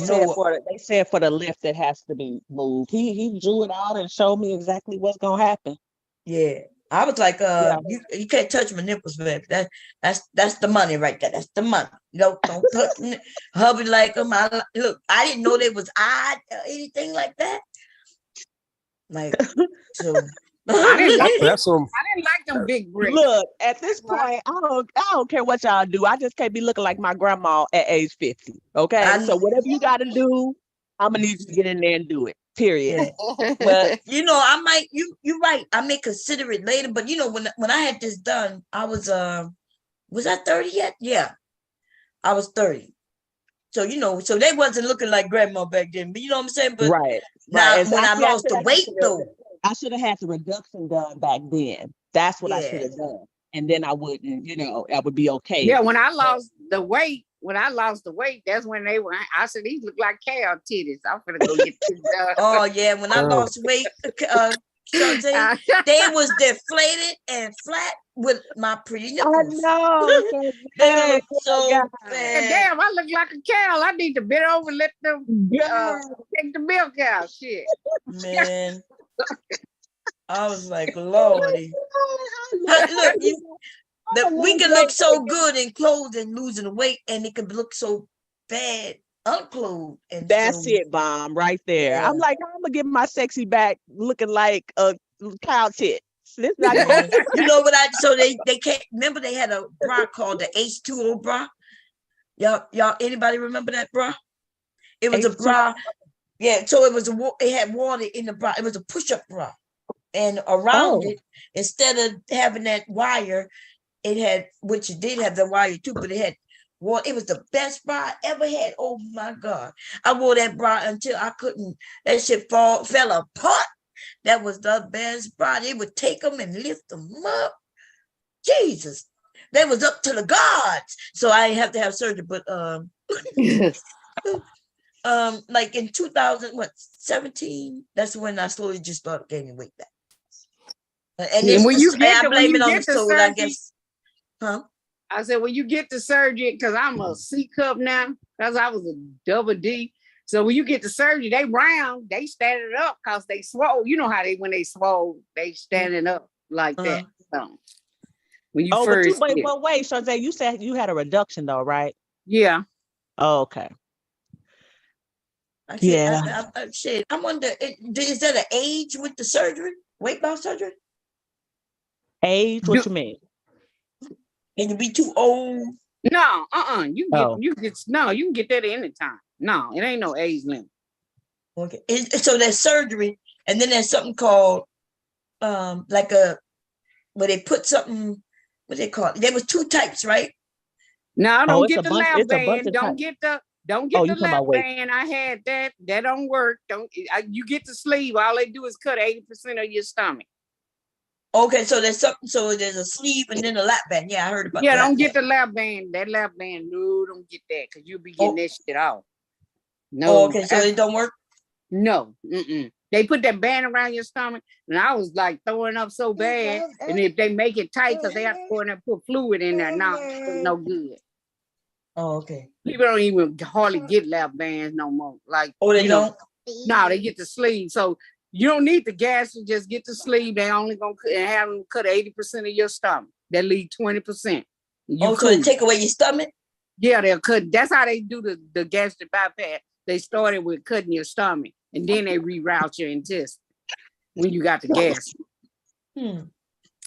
said for the lift it has to be moved. He drew it out and showed me exactly what's gonna happen. Yeah. I was like, you can't touch my nipples, baby. That's the money right there. That's the money. Don't touch me. Hubby like them. Look, I didn't know they was odd or anything like that. Like, so I didn't like them big bricks. Look, at this point, I don't care what y'all do. I just can't be looking like my grandma at age 50. Okay. So whatever you gotta do, I'm gonna need you to get in there and do it. Period. Yeah. But I might you're right. I may consider it later. But when I had this done, I was I 30 yet? Yeah. I was 30. So so they wasn't looking like grandma back then. But you know what I'm saying? But right. Now when I lost the weight though. I should have had the reduction done back then. That's what I should have done. And then I wouldn't, I would be okay. Yeah, when I lost the weight, that's when they were. I said these look like cow titties. I'm gonna go get this done. Oh yeah, when I lost weight, they was deflated and flat with my pretty nipples. I know. They look so bad. Damn, I look like a cow. I need to bend over and let them take the milk out. Shit, man. I was like, Lordy. Look, we can look so good in clothes and losing weight, and it can look so bad unclothed. And that's it, Bomb, right there. Yeah. I'm like, I'm gonna get my sexy back looking like a cow tit. You know what so they can't remember they had a bra called the H2O bra. Y'all anybody remember that bra? It was H2O. A bra. Yeah, so it had water in the bra. It was a push-up bra. And around it, instead of having that wire, it had, which it did have the wire too, but it had water. It was the best bra I ever had. Oh my God. I wore that bra until I couldn't, that shit fell apart. That was the best bra. They would take them and lift them up. Jesus. They was up to the gods. So I didn't have to have surgery, but like in 2017, that's when I slowly just started gaining weight back. And when you get the surgery, I guess. Huh? I said, when you get the surgery, because I'm a C cup now, because I was a double D. So when you get the surgery, they round, they standing up because they swole. You know how when they swole, they standing up like that. So when you first wait, Shante, you said you had a reduction though, right? Yeah. Oh, okay. I wonder, is that an age with the surgery? Weight loss surgery? Age? What you mean? Can you be too old? No, you can get that at any time. No, it ain't no age limit. Okay. So there's surgery, and then there's something called where they put something, what they call it? There was 2 types, right? No, don't get the lap band. Don't get the lap band. I had that. That don't work. You get the sleeve. All they do is cut 80% of your stomach. Okay, so there's something. So there's a sleeve and then a lap band. Yeah, I heard about that. Yeah, don't get the lap band. That lap band, no, don't get that because you'll be getting that shit off. No. Okay, so it don't work? No. They put that band around your stomach, and I was like throwing up so bad. And if they make it tight, because they have to go in there and put fluid in there, it's no good. Oh, okay. People don't even hardly get lap bands no more. Like, they don't? No, they get the sleeve. So you don't need the gas, you just get the sleeve. They only gonna have them cut 80% of your stomach. They leave 20%. So they take away your stomach? Yeah, they'll cut. That's how they do the gastric bypass. They started with cutting your stomach, and then they reroute your intestine when you got the gas.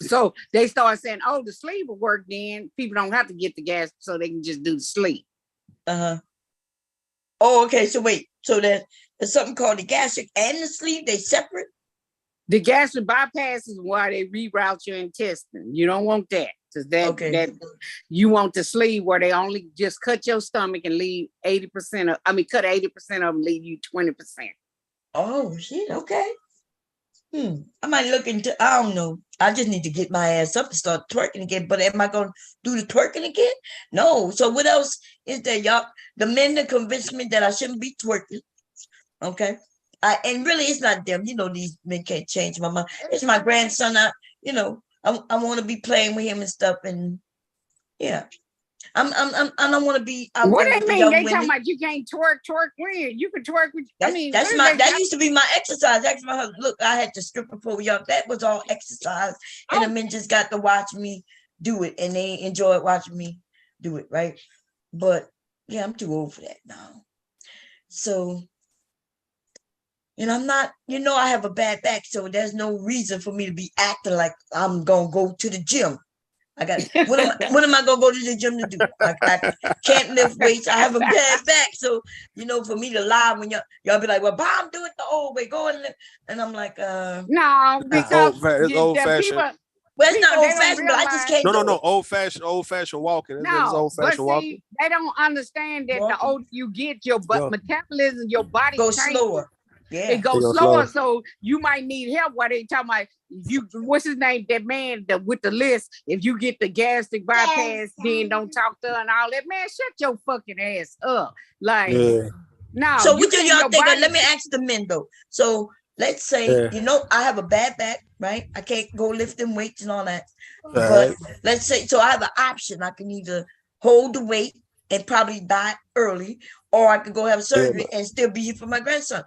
So they start saying, "Oh, the sleeve will work." Then people don't have to get the gas, so they can just do the sleeve. Oh, okay. So wait. So there's something called the gastric and the sleeve. They separate. The gastric bypass is why they reroute your intestine. You don't want that. That you want the sleeve where they only just cut your stomach and leave 80% of. Cut 80% of them, leave you 20%. Oh shit! Okay. I might look into. I don't know. I just need to get my ass up and start twerking again. But am I gonna do the twerking again? No. So what else is there, y'all? The men that convinced me that I shouldn't be twerking. Okay. And really, it's not them. These men can't change my mind. It's my grandson. I want to be playing with him and stuff. And Yeah. I don't want to be out What there they with the mean? young They women. talking about you can't twerk when you can twerk with. That's, I mean, that used to be my exercise. That's my husband. Look, I had to strip before we young. That was all exercise, and the men just got to watch me do it, and they enjoyed watching me do it, right? But yeah, I'm too old for that now. So, and I'm not. I have a bad back, so there's no reason for me to be acting like I'm gonna go to the gym. I got what am I gonna go to the gym to do? I can't lift weights. I have a bad back, so for me to lie when y'all be like, "Well, Bob, do it the old way, go and lift," and I'm like, no, because it's old fashioned. Well, it's not old fashioned, but I just can't. No, old fashioned walking. No, old fashioned walking. They don't understand that the older you get, your metabolism, your body goes slower. Yeah, it goes slower, so you might need help. While they talking about what's his name? That man with the list. If you get the gastric bypass, then don't talk to her and all that. Man, shut your fucking ass up. Like, no. So what do y'all think? Let me ask the men though. So let's say I have a bad back, right? I can't go lifting weights and all that. But let's say I have an option. I can either hold the weight and probably die early, or I could go have surgery and still be here for my grandson.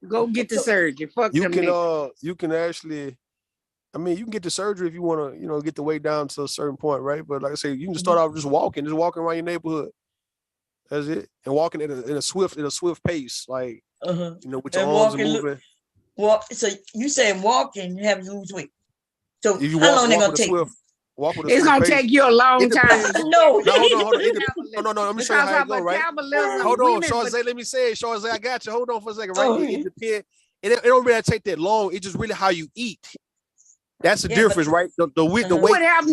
Go get the surgery. Fuck you them can niggas. You can actually, you can get the surgery if you want to, get the weight down to a certain point, right? But like I say, you can start off just walking around your neighborhood. That's it, and walking in a swift pace, like with your arms moving. So you saying walking, you have to lose weight. So if you how long they gonna take? It's gonna take you a long time. No, hold on. Let me show you how it go, right? Hold on, Shawzay. Let me say it, Shawzay. I got you. Hold on for a second, right? It depends. It don't really take that long. It's just really how you eat. That's the difference, right? The weight. You would have to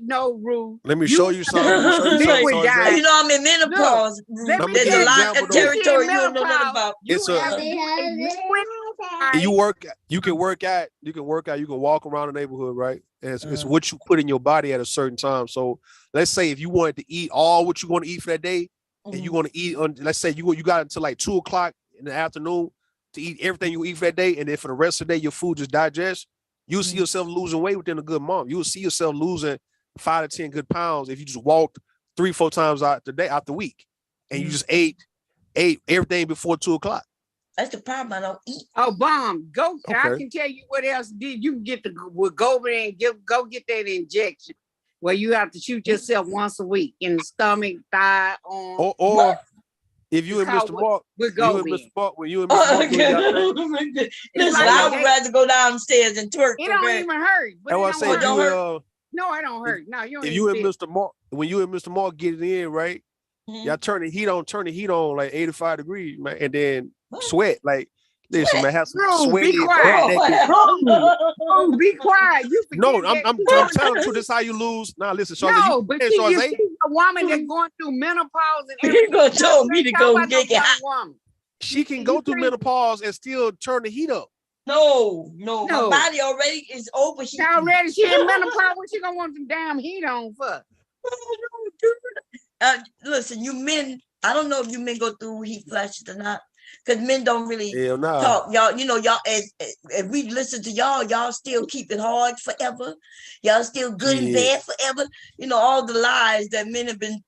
know, Rue. Let me show you something. I'm in menopause. There's a lot of territory you don't know nothing about. You can work out. You can walk around the neighborhood, right? And it's what you put in your body at a certain time. So let's say if you wanted to eat all what you're going to eat for that day, and you're going to eat on, let's say you got until like 2:00 in the afternoon to eat everything you eat for that day, and then for the rest of the day your food just digests. You'll see yourself losing weight within a good month. You'll see yourself losing 5 to 10 good pounds if you just walked 3-4 times out the week, and you just ate everything before 2:00. That's the problem. I don't eat. Oh, bomb. Go. Okay. I can tell you what else did. You can get go over there and go get that injection where you have to shoot yourself once a week in the stomach, thigh, arm. Or if you and Mr. Mark, when you and Mr. Mark, listen, I would rather go downstairs and twerk. It don't even hurt. That's what I said. No, it don't hurt. No, you don't. If you and Mr. Mark, when you and Mr. Mark get it in, right? Y'all turn the heat on like 85 degrees, man, and then sweat. Like, listen, man, have some sweat. Be quiet. Be quiet. I'm telling you, this is how you lose. Now, listen, Shawzay. No, but you see a woman that's going through menopause and everything. You're gonna tell me to go get hot. She can go through menopause and still turn the heat up. No. My body already is over. She in menopause. What you gonna want some damn heat on for? Listen, you men, I don't know if you men go through heat flashes or not, because men don't really talk. Y'all, y'all, as we listen to y'all still keep it hard forever. Y'all still good in bed forever. All the lies that men have been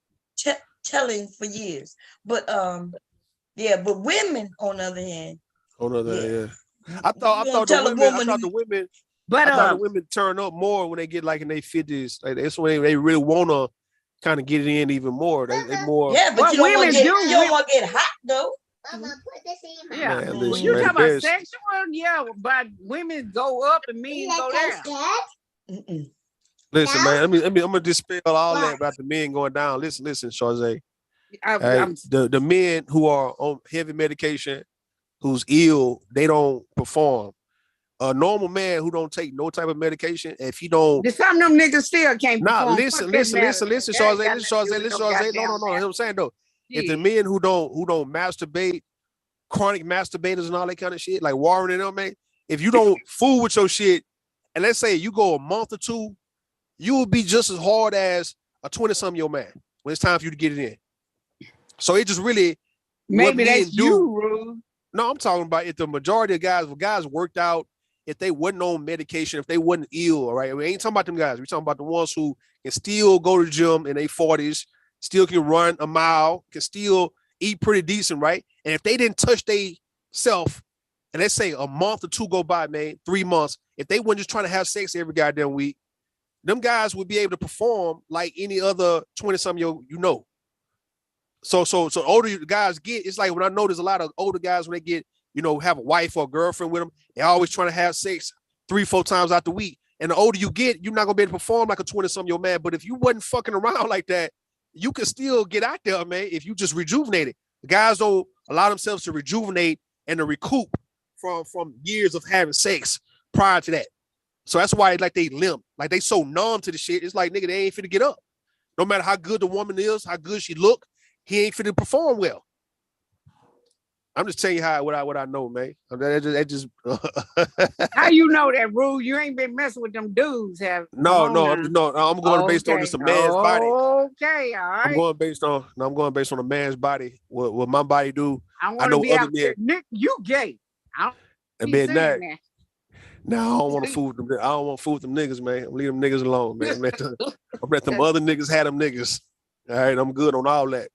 telling for years. But but women, on the other hand. I thought the women turn up more when they get like in their 50s. Like, that's when they really wanna kind of get it in even more. They more. Yeah, but you don't want to get hot though. Yeah, man, you talk about sexual, but women go up and men go down. Listen, man, I'm gonna dispel all that about the men going down. Listen, Shawzay. The men who are on heavy medication, who's ill, they don't perform. A normal man who don't take no type of medication, if he don't, some of them niggas still can't. Listen, Shawzay. No. What I'm saying though, if the men who don't masturbate, chronic masturbators and all that kind of shit, like Warren and them, man, if you don't fool with your shit, and let's say you go a month or two, you will be just as hard as a 20-something-year-old man when it's time for you to get it in. So it just really maybe that's you, Rue. No, I'm talking about if the majority of guys worked out. if they wasn't on medication, if they wasn't ill, all right? We ain't talking about them guys. We're talking about the ones who can still go to the gym in their 40s, still can run a mile, can still eat pretty decent, right? And if they didn't touch they self, and let's say a month or two go by, man, 3 months, if they weren't just trying to have sex every goddamn week, them guys would be able to perform like any other 20-something you know. So older guys get, it's like when I notice a lot of older guys when they get, you know, have a wife or a girlfriend with them, they're always trying to have sex 3-4 times out the week. And the older you get, you're not gonna be able to perform like a 20-something man. But if you wasn't fucking around like that, you can still get out there, man, if you just rejuvenate it. The guys don't allow themselves to rejuvenate and to recoup from years of having sex prior to that. So that's why like they limp, like they so numb to the shit. It's like, nigga, they ain't finna get up. No matter how good the woman is, how good she look, he ain't finna perform well. I'm just telling you what I know, man. That just How you know that, Rue? You ain't been messing with them dudes, have? No, I'm going based on just a man's body. Okay, all right. I'm going based on a man's body. What my body do. I know be other men. Nick, you gay. I don't be saying that. No, I don't want to fool with them. I don't want to fool with them niggas, man. I'm leave them niggas alone, man. I'm let them other niggas have them niggas. All right, I'm good on all that.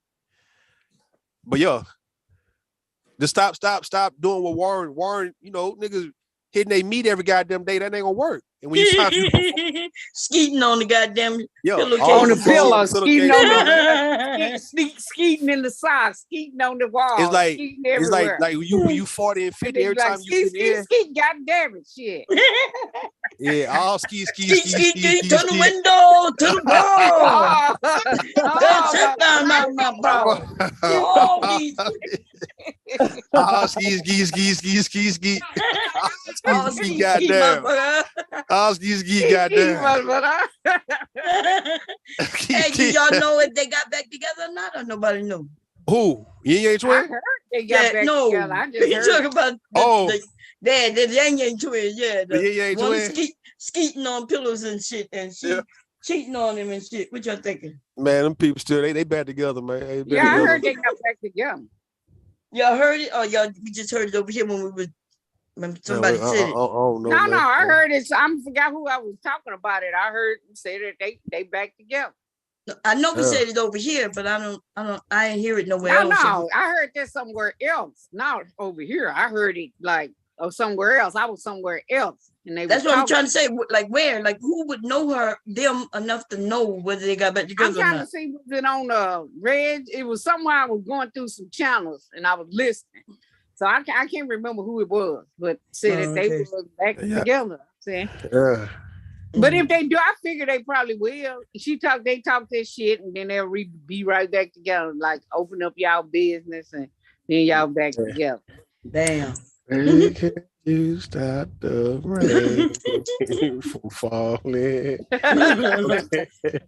But yeah, just stop doing what Warren, you know, niggas hitting they meat every goddamn day. That ain't gonna work. And when you skeeting on the goddamn on the pillow, skeeting on the skeeting in the socks, skeeting on the wall. It's like when you 40 and 50 every time you skeet, goddamn it, shit. Yeah, all ski, to the window, to the wall. That's it down my bro. All ski. All ski, goddamn. All ski, goddamn. Hey, do y'all know if they got back together or not, or nobody knew? Who? Yin Yang Twin? I heard they got back together. I just you talking about the Yang Yang Twin, the Yin Yang Twin. Skeeting on pillows and shit, and she cheating on him and shit. What y'all thinking? Man, them people still they back together, man. I heard they got back together. Y'all heard it, or we just heard it over here when somebody said it? No, I heard it. I forgot who I was talking about it. I heard say that they back together. I know we said it over here, but I ain't hear it nowhere else. No, I heard this somewhere else. Not over here. I heard it like somewhere else. I was somewhere else. And that's what I'm trying to say. Like where? Like who would know them enough to know whether they got back together? I'm trying to see, was it on Red? It was somewhere I was going through some channels and I was listening. So I can't remember who it was, but said that they were back together. See? Yeah. But if they do, I figure they probably will. They talk this shit, and then they'll be right back together, like open up y'all business, and then y'all back together. Damn. Hey, can you stop the rain from falling?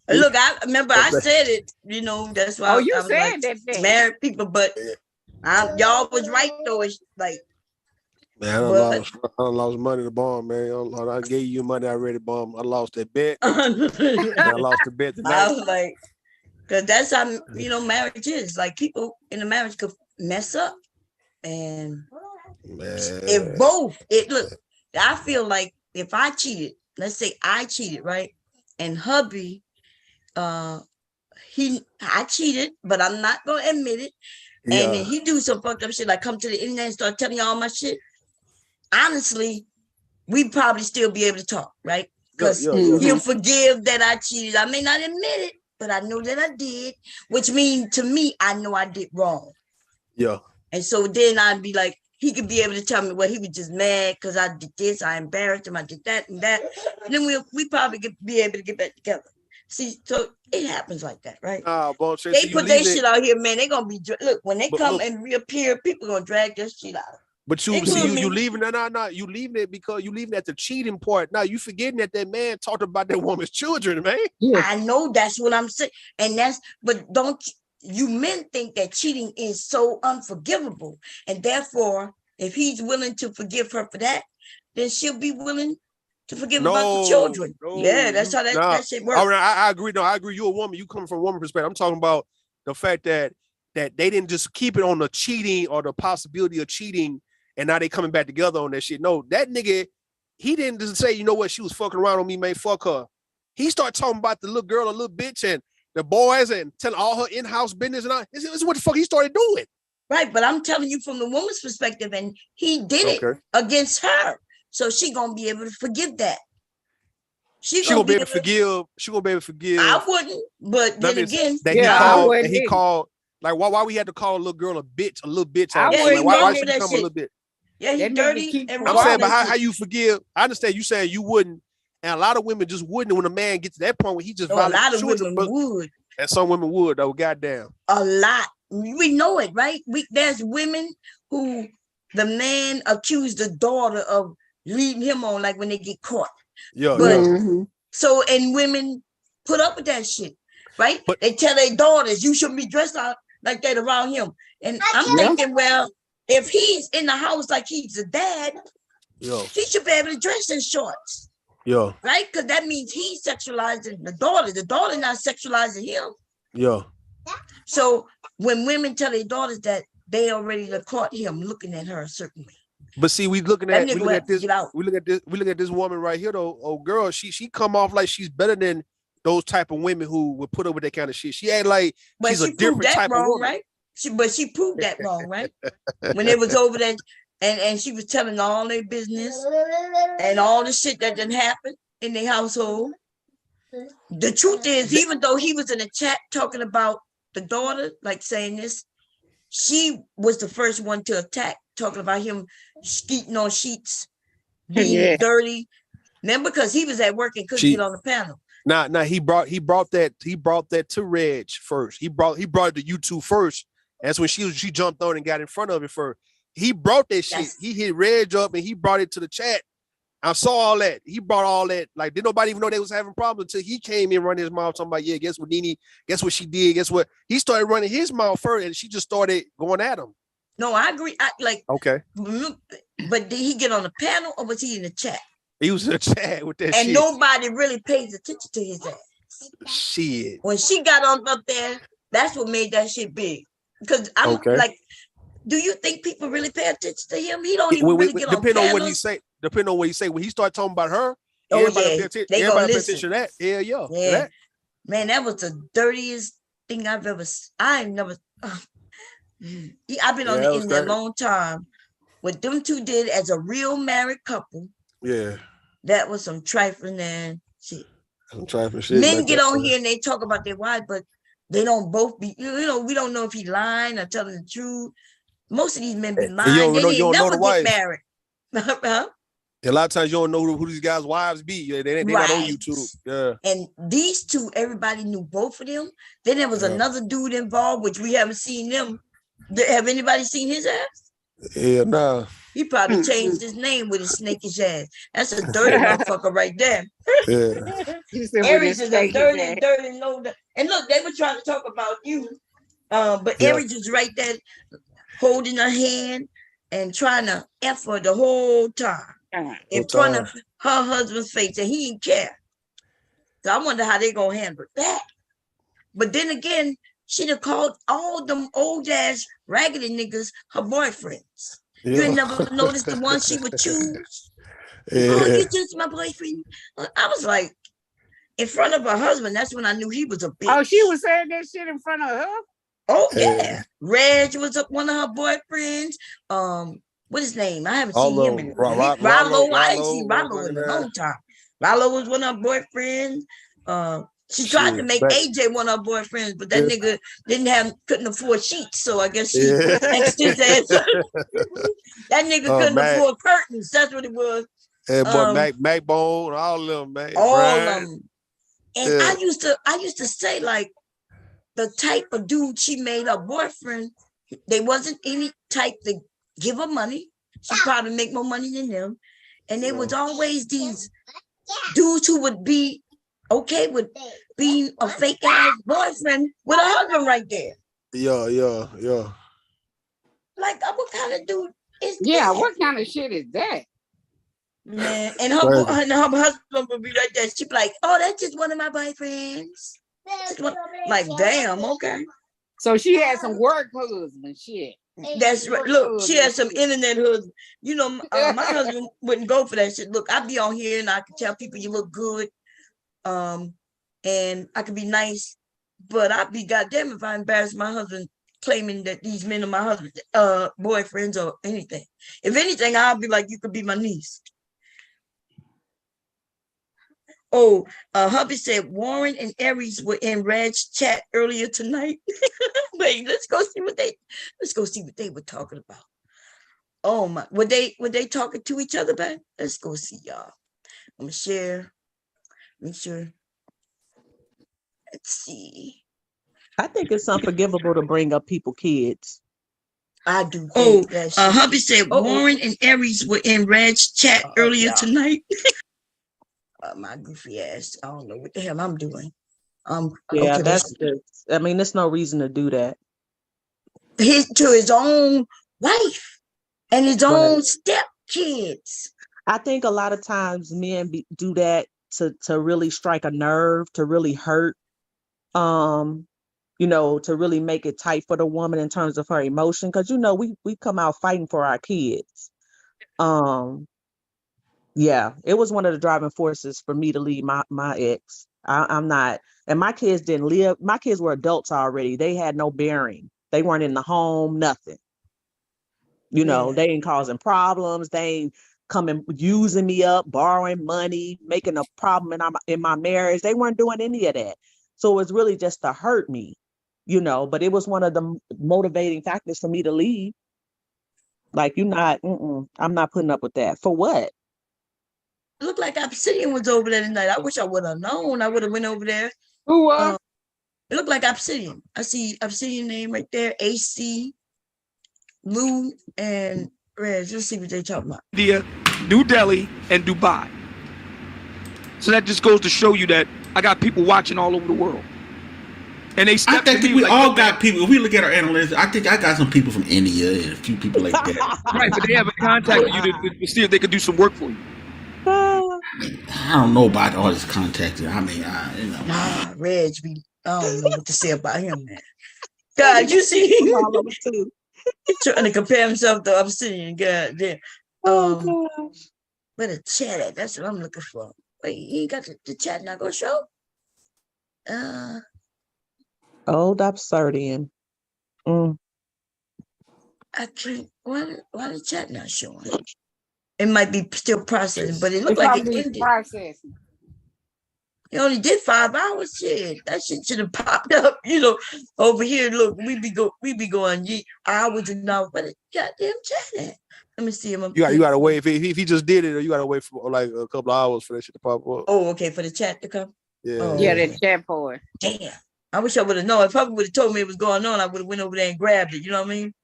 Look, I remember I said it. You know, that's why. Oh, you said that thing. Married people, but y'all was right though. It's like. Man, I lost money to bomb, man. I gave you money already, bomb. I lost that bet. I lost the bet tonight. I was like, because that's how marriage is. Like people in a marriage could mess up, and look. I feel like if I cheated, let's say I cheated, right, and hubby, I cheated, but I'm not gonna admit it, and then he do some fucked up shit, like come to the internet and start telling you all my shit. Honestly, we'd probably still be able to talk, right? Because he'll forgive that I cheated. I may not admit it, but I know that I did, which means to me, I know I did wrong. Yeah. And so then I'd be like, he could be able to tell me, well, he was just mad because I did this, I embarrassed him, I did that and that. And then we probably be able to get back together. See, so it happens like that, right? They put their shit out here, man. They're going to be, look, when they come and reappear, people going to drag their shit out. But you leaving you leaving it because you leaving at the cheating part. Now you forgetting that man talked about that woman's children, man. Yeah. I know that's what I'm saying. But don't you men think that cheating is so unforgivable. And therefore, if he's willing to forgive her for that, then she'll be willing to forgive about the children. Yeah, that's how that shit works. All right, I agree. No, I agree. You're a woman. You come from a woman perspective. I'm talking about the fact that they didn't just keep it on the cheating or the possibility of cheating, and now they coming back together on that shit. No, that nigga he didn't just say, you know what, she was fucking around on me, man, fuck her. He started talking about the little girl, a little bitch, and the boys, and telling all her in-house business and all. This is what the fuck he started doing. Right, but I'm telling you from the woman's perspective, and he did it against her. So she gonna be able to forgive that. She gonna be able to forgive. She gonna be able to forgive. I wouldn't, but then again, he called. Like why we had to call a little girl a bitch, a little bitch. Why she become a little bit? Yeah, he's dirty. And I'm saying, but how you forgive? I understand you saying you wouldn't, and a lot of women just wouldn't. When a man gets to that point where he just a lot of women would, and some women would though. Goddamn, a lot. We know it, right? There's women who the man accused the daughter of leading him on, like when they get caught. Yeah, but so and women put up with that shit, right? But they tell their daughters you shouldn't be dressed out like that around him. And I'm thinking, well, if he's in the house like he's a dad, he should be able to dress in shorts. Yeah. Right? Because that means he's sexualizing the daughter. The daughter not sexualizing him. Yeah. So when women tell their daughters that, they already caught him looking at her a certain way. But see, we look at this woman right here though. Oh girl, she come off like she's better than those type of women who would put up with that kind of shit. She ain't like she's a different type of woman, right? She proved that wrong, right? When it was over there and she was telling all their business and all the shit that didn't happen in their household. The truth is, even though he was in a chat talking about the daughter, like saying this, she was the first one to attack, talking about him skeeting on sheets, being dirty. Then because he was at work and couldn't get on the panel. Nah, he brought that to Reg first. He brought it to you two first. That's when she jumped on and got in front of it first. He brought that shit. He hit Reg up and he brought it to the chat. I saw all that. He brought all that. Like, did nobody even know they was having problems until he came in running his mouth talking about, yeah, guess what, Nene? Guess what she did? Guess what? He started running his mouth first and she just started going at him. No, I agree. Okay. But did he get on the panel or was he in the chat? He was in the chat with that and shit. Nobody really pays attention to his ass. Shit. When she got on up there, that's what made that shit big. Because I'm like, do you think people really pay attention to him? He don't even really get on panels. Depending on what he say. When he started talking about her, everybody pay attention to that. Yeah. That. Man, that was the dirtiest thing I've ever. I've been on the internet a long time. What them two did as a real married couple. Yeah. That was some trifling and shit. Some trifling shit. Men get on here and they talk about their wife, but they don't both be, we don't know if he lying or telling the truth. Most of these men be lying. They didn't never get married. A lot of times you don't know who these guys' wives be. They're not on YouTube. Yeah. And these two, everybody knew both of them. Then there was another dude involved, which we haven't seen them. Have anybody seen his ass? Yeah, nah. He probably changed his name with his snakish ass. That's a dirty motherfucker right there. Yeah. Aries is a dirty, low. And look, they were trying to talk about you. But Aries is right there holding her hand and trying to F her the whole time in front of her husband's face, and he didn't care. So I wonder how they gonna handle that. But then again, she'd have called all them old ass raggedy niggas her boyfriends. Yeah. You ain't never noticed the ones she would choose. Yeah. Oh, you just my boyfriend. I was like, in front of her husband, that's when I knew he was a bitch. Oh, she was saying that shit in front of her? Oh, yeah. Reg was one of her boyfriends. What his name? I haven't seen him in Rollo. I ain't seen Rollo in a long time. Rollo was one of her boyfriends. She tried to make AJ one of her boyfriends, but that nigga couldn't afford sheets, so I guess she X'd his ass. That nigga couldn't afford curtains. That's what it was. Yeah, boy, Macbone, all of them, man. All of them. And I used to say, like, the type of dude she made her boyfriend, they wasn't any type to give her money. She probably make more money than them. And there was always these dudes who would be okay with being a fake ass boyfriend with a husband right there. Yeah. Like, what kind of dude is that? Yeah, what kind of shit is that? Man, and her husband would be right there. She'd be like, oh, that's just one of my boyfriends. Like, damn, okay. So she had some work husband shit. That's right. Look, she has some internet husband. You know, my husband wouldn't go for that shit. Look, I be on here and I can tell people you look good. And I can be nice, but I'd be goddamn if I embarrass my husband claiming that these men are my husband, boyfriends or anything. If anything, I'll be like, you could be my niece. Oh, hubby said Warren and Aries were in Red's chat earlier tonight. Wait, let's go see what they were talking about. Oh my, were they talking to each other back? Let's go see, y'all. I'm gonna share. Make sure. Let's see. I think it's unforgivable to bring up people's kids. I do. Oh, hubby said Warren and Aries were in Red's chat earlier tonight. My goofy ass. I don't know what the hell I'm doing. Yeah, okay, that's just, I mean, there's no reason to do that. To his own wife and his own stepkids. I think a lot of times men do that to really strike a nerve, to really hurt, you know, to really make it tight for the woman in terms of her emotion. Because, you know, we come out fighting for our kids. Yeah, it was one of the driving forces for me to leave my ex. I'm not, and my kids didn't live, my kids were adults already. They had no bearing. They weren't in the home, nothing. You know, they ain't causing problems. They ain't coming using me up, borrowing money, making a problem in my marriage. They weren't doing any of that. So it was really just to hurt me, you know, but it was one of the motivating factors for me to leave. Like, I'm not putting up with that. For what? It looked like Obsidian was over there tonight. I wish I would have known. I would have went over there. Who it looked like Obsidian. I see Obsidian name right there. AC, Lou, and Reg. Let's see what they talking about. India, New Delhi, and Dubai. So that just goes to show you that I got people watching all over the world. And they I think we all got people. If we look at our analysts, I think I got some people from India and a few people like that. Right, but they haven't contacted you to see if they could do some work for you. I don't know about all this contacting. I mean, you know. Nah, Reg, I don't know what to say about him, man. God, you see him trying to compare himself to Obsidian. God damn. Where the chat at? That's what I'm looking for. Wait, he ain't got the chat not gonna show? Old Obsidian. I can't. Why the chat not showing? It might be still processing, but it looked like it ended. Processing. He only did 5 hours. Shit, that shit should have popped up. You know, over here. Look, we be going hours and hours. But it goddamn chat at. Let me see him. You gotta wait if he just did it, or you gotta wait for like a couple of hours for that shit to pop up. Oh, okay, for the chat to come. Yeah, the chat for it. Damn, I wish I would have known. If Papa would have told me it was going on, I would have went over there and grabbed it. You know what I mean?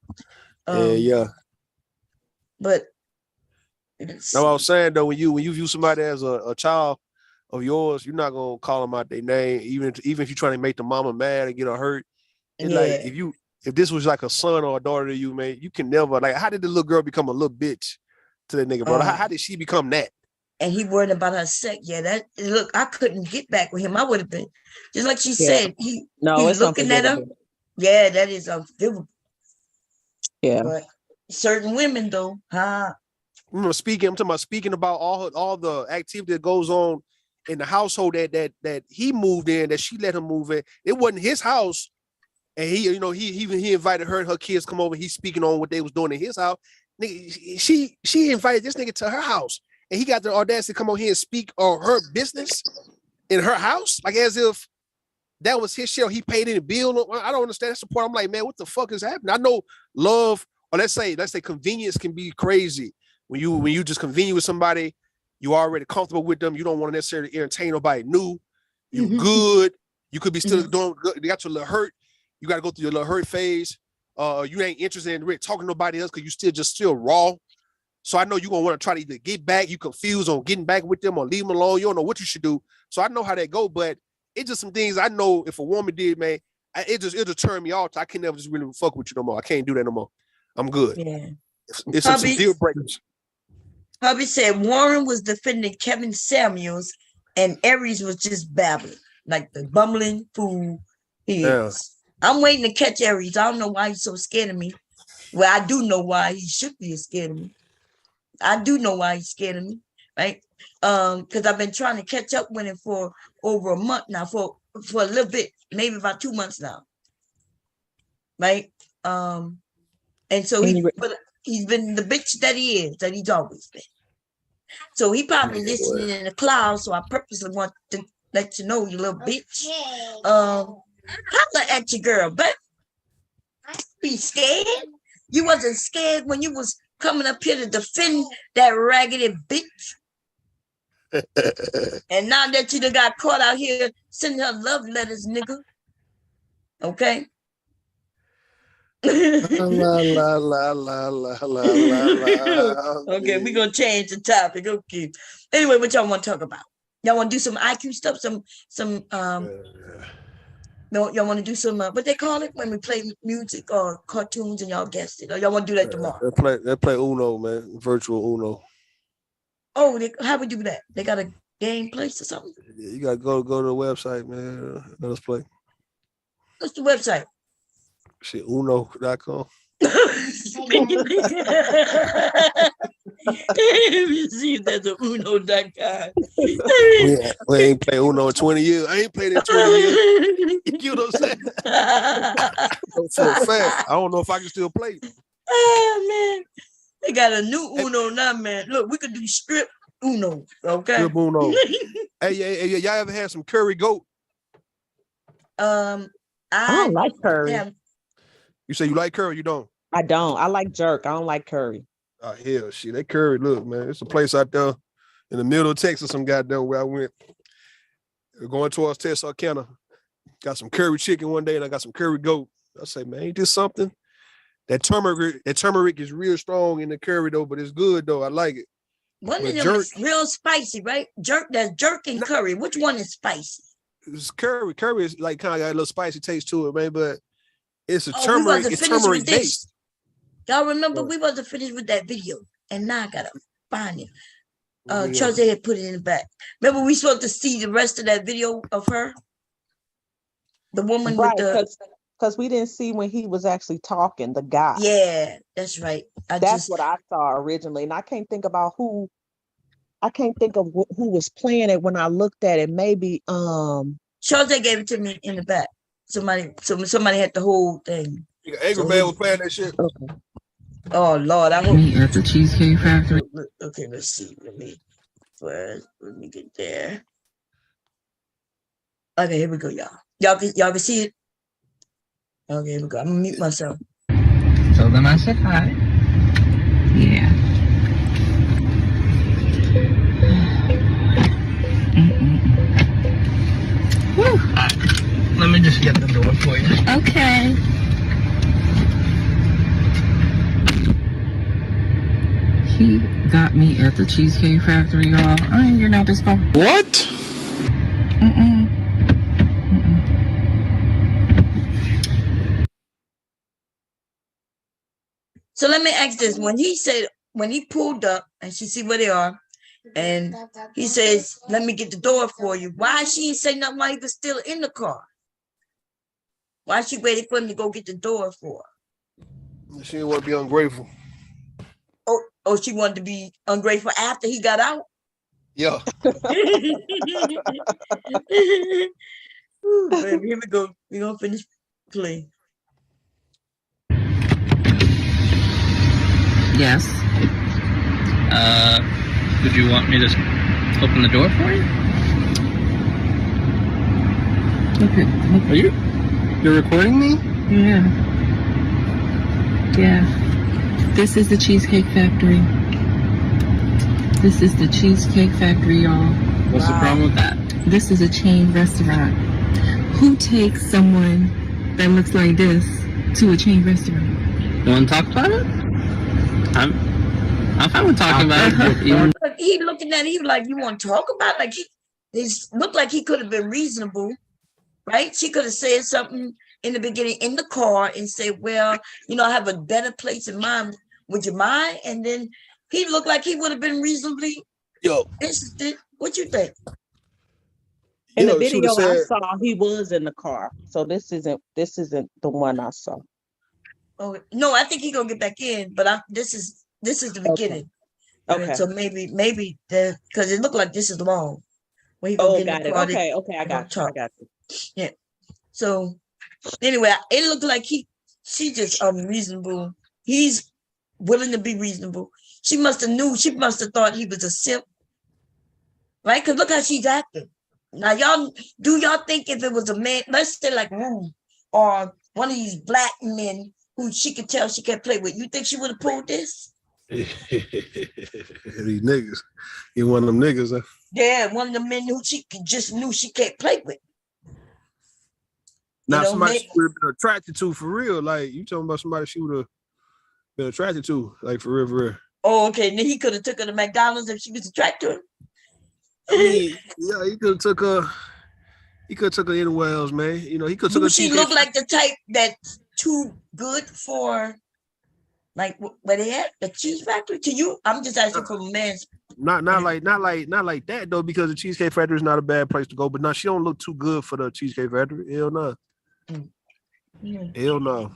Yeah. But no, I was saying though, when you view somebody as a child of yours, you're not gonna call them out their name, even if you're trying to make the mama mad and get her hurt. And like if this was like a son or a daughter to you, man, you can never like. How did the little girl become a little bitch to that nigga, bro? How did she become that? And he worried about her sex. Yeah, look, I couldn't get back with him. I would have been just like she said. He's looking at her. Yeah, that is unforgivable. Yeah, but certain women though, I'm talking about speaking about all the activity that goes on in the household that he moved in, that she let him move in. It wasn't his house. And he invited her and her kids come over. He's speaking on what they was doing in his house. Nigga, she invited this nigga to her house, and he got the audacity to come on here and speak on her business in her house, like as if that was his share. He paid any bill. I don't understand. That's the part. I'm like, man, what the fuck is happening? I know love, or let's say convenience can be crazy. When you just convenient with somebody, you already comfortable with them. You don't want to necessarily entertain nobody new. You good. You could be still doing good. You got your little hurt. You got to go through your little hurt phase. You ain't interested in really talking to nobody else because you still raw. So I know you're going to want to try to either get back. You confused on getting back with them or leave them alone. You don't know what you should do. So I know how that go, but it's just some things I know if a woman did, man, it'll turn me off. I can never just really fuck with you no more. I can't do that no more. I'm good. Yeah. It's some deal breakers. Hubby said Warren was defending Kevin Samuels and Aries was just babbling like the bumbling fool he is. I'm waiting to catch Aries. I don't know why he's so scared of me. Well, I do know why he should be scared of me. I do know why he's scared of me, right? Because I've been trying to catch up with him for over a month now, for a little bit, maybe about 2 months now, right? And so he's been the bitch that he is, that he's always been. So he probably listening in the cloud. So I purposely want to let you know, you little bitch. Holla at your girl, but be scared. You wasn't scared when you was coming up here to defend that raggedy bitch. And now that you done got caught out here sending her love letters, nigga. Okay? La, la, la. Okay, we're gonna change the topic. Okay. Anyway, what y'all want to talk about? Y'all want to do some IQ stuff? No, y'all want to do some what they call it when we play music or cartoons and y'all guessed it? Or y'all want to do that tomorrow? They play Uno, man. Virtual Uno. Oh, how we do that? They got a game place or something? Yeah, you gotta go to the website, man. Let us play. What's the website? Shit, uno.com. You see, that's a uno.com. We ain't played Uno in 20 years. I ain't played it in 20 years. You know what I'm saying? For a fact, I don't know if I can still play. Oh, man. They got a new Uno now, man. Look, we could do strip Uno, okay? Strip Uno. Hey, y'all ever had some curry goat? I don't like curry. You say you like curry, you don't? I don't. I like jerk. I don't like curry. Oh, hell, shit. That curry, look, man. It's a place out there in the middle of Texas, some goddamn where I went. Going towards Texarkana. Got some curry chicken one day, and I got some curry goat. I say, man, ain't this something? That turmeric is real strong in the curry, though, but it's good, though. I like it. One of them is real spicy, right? There's jerk and curry. Which one is spicy? It's curry. Curry is like kind of got a little spicy taste to it, man, but it's a turmeric. It's turmeric based. Y'all remember we wasn't finished with that video, and now I gotta find it. Charlie had put it in the back. Remember we supposed to see the rest of that video of her, the woman with the. Because we didn't see when he was actually talking, the guy. Yeah, that's right. That's what I saw originally, and I can't think about who. I can't think of who was playing it when I looked at it. Maybe Charlie gave it to me in the back. Somebody had the whole thing. Angry Man was playing that shit. Okay. Oh Lord, I hope Me at the Cheesecake Factory. Okay, let's see. Let me get there. Okay, here we go, y'all. Y'all can see it. Okay, here we go. I'm gonna mute myself. So then I said hi. Yeah. Whew. Let me just get the door for you. Okay. He got me at the Cheesecake Factory, y'all. I ain't getting out this car. What? So let me ask this. When he pulled up and she see where they are, and he says, let me get the door for you. Why she ain't say nothing while he was still in the car? Why she waited for him to go get the door for her? She didn't want to be ungrateful. Oh, she wanted to be ungrateful after he got out? Yeah. Ooh, baby, here we go. We're going to finish playing. Yes. Would you want me to open the door for you? Okay. You're recording me? Yeah. Yeah. This is the Cheesecake Factory. This is the Cheesecake Factory, y'all. What's the problem with that? This is a chain restaurant. Who takes someone that looks like this to a chain restaurant? You want to talk about it? I'm fine with talking about it. He looking at it, he was like, you want to talk about it? Like it looked like he could have been reasonable, right? She could have said something in the beginning in the car and said, well, I have a better place in mind. Would you mind? And then he looked like he would have been reasonably interested. What you think? In the video I saw, he was in the car. So this isn't the one I saw. Oh no, I think he gonna get back in, but this is the beginning. Okay. So maybe because it looked like this is long. When he Oh, got it. Okay, I got you. Yeah. So anyway, it looked like she just unreasonable. He's willing to be reasonable. She must have thought he was a simp. Right? Because look how she's acting. Now, do y'all think if it was a man, let's say like or one of these black men who she could tell she can't play with, you think she would have pulled this? These niggas. You one of them niggas, huh? Yeah, one of the men who she just knew she can't play with. Now, somebody she would have been attracted to for real. Like, you talking about somebody she would have been attracted to, like, for real, for real. Oh, okay. And then he could have took her to McDonald's if she was attracted to him. I mean, yeah, he could have took her anywhere else, man. You know, he could have took her. She look like the type that's too good for, like, where they at? The cheese factory? To you? I'm just asking from a man's. Not like that though, because the Cheesecake Factory is not a bad place to go. But no, she don't look too good for the Cheesecake Factory. Hell no. Hell no.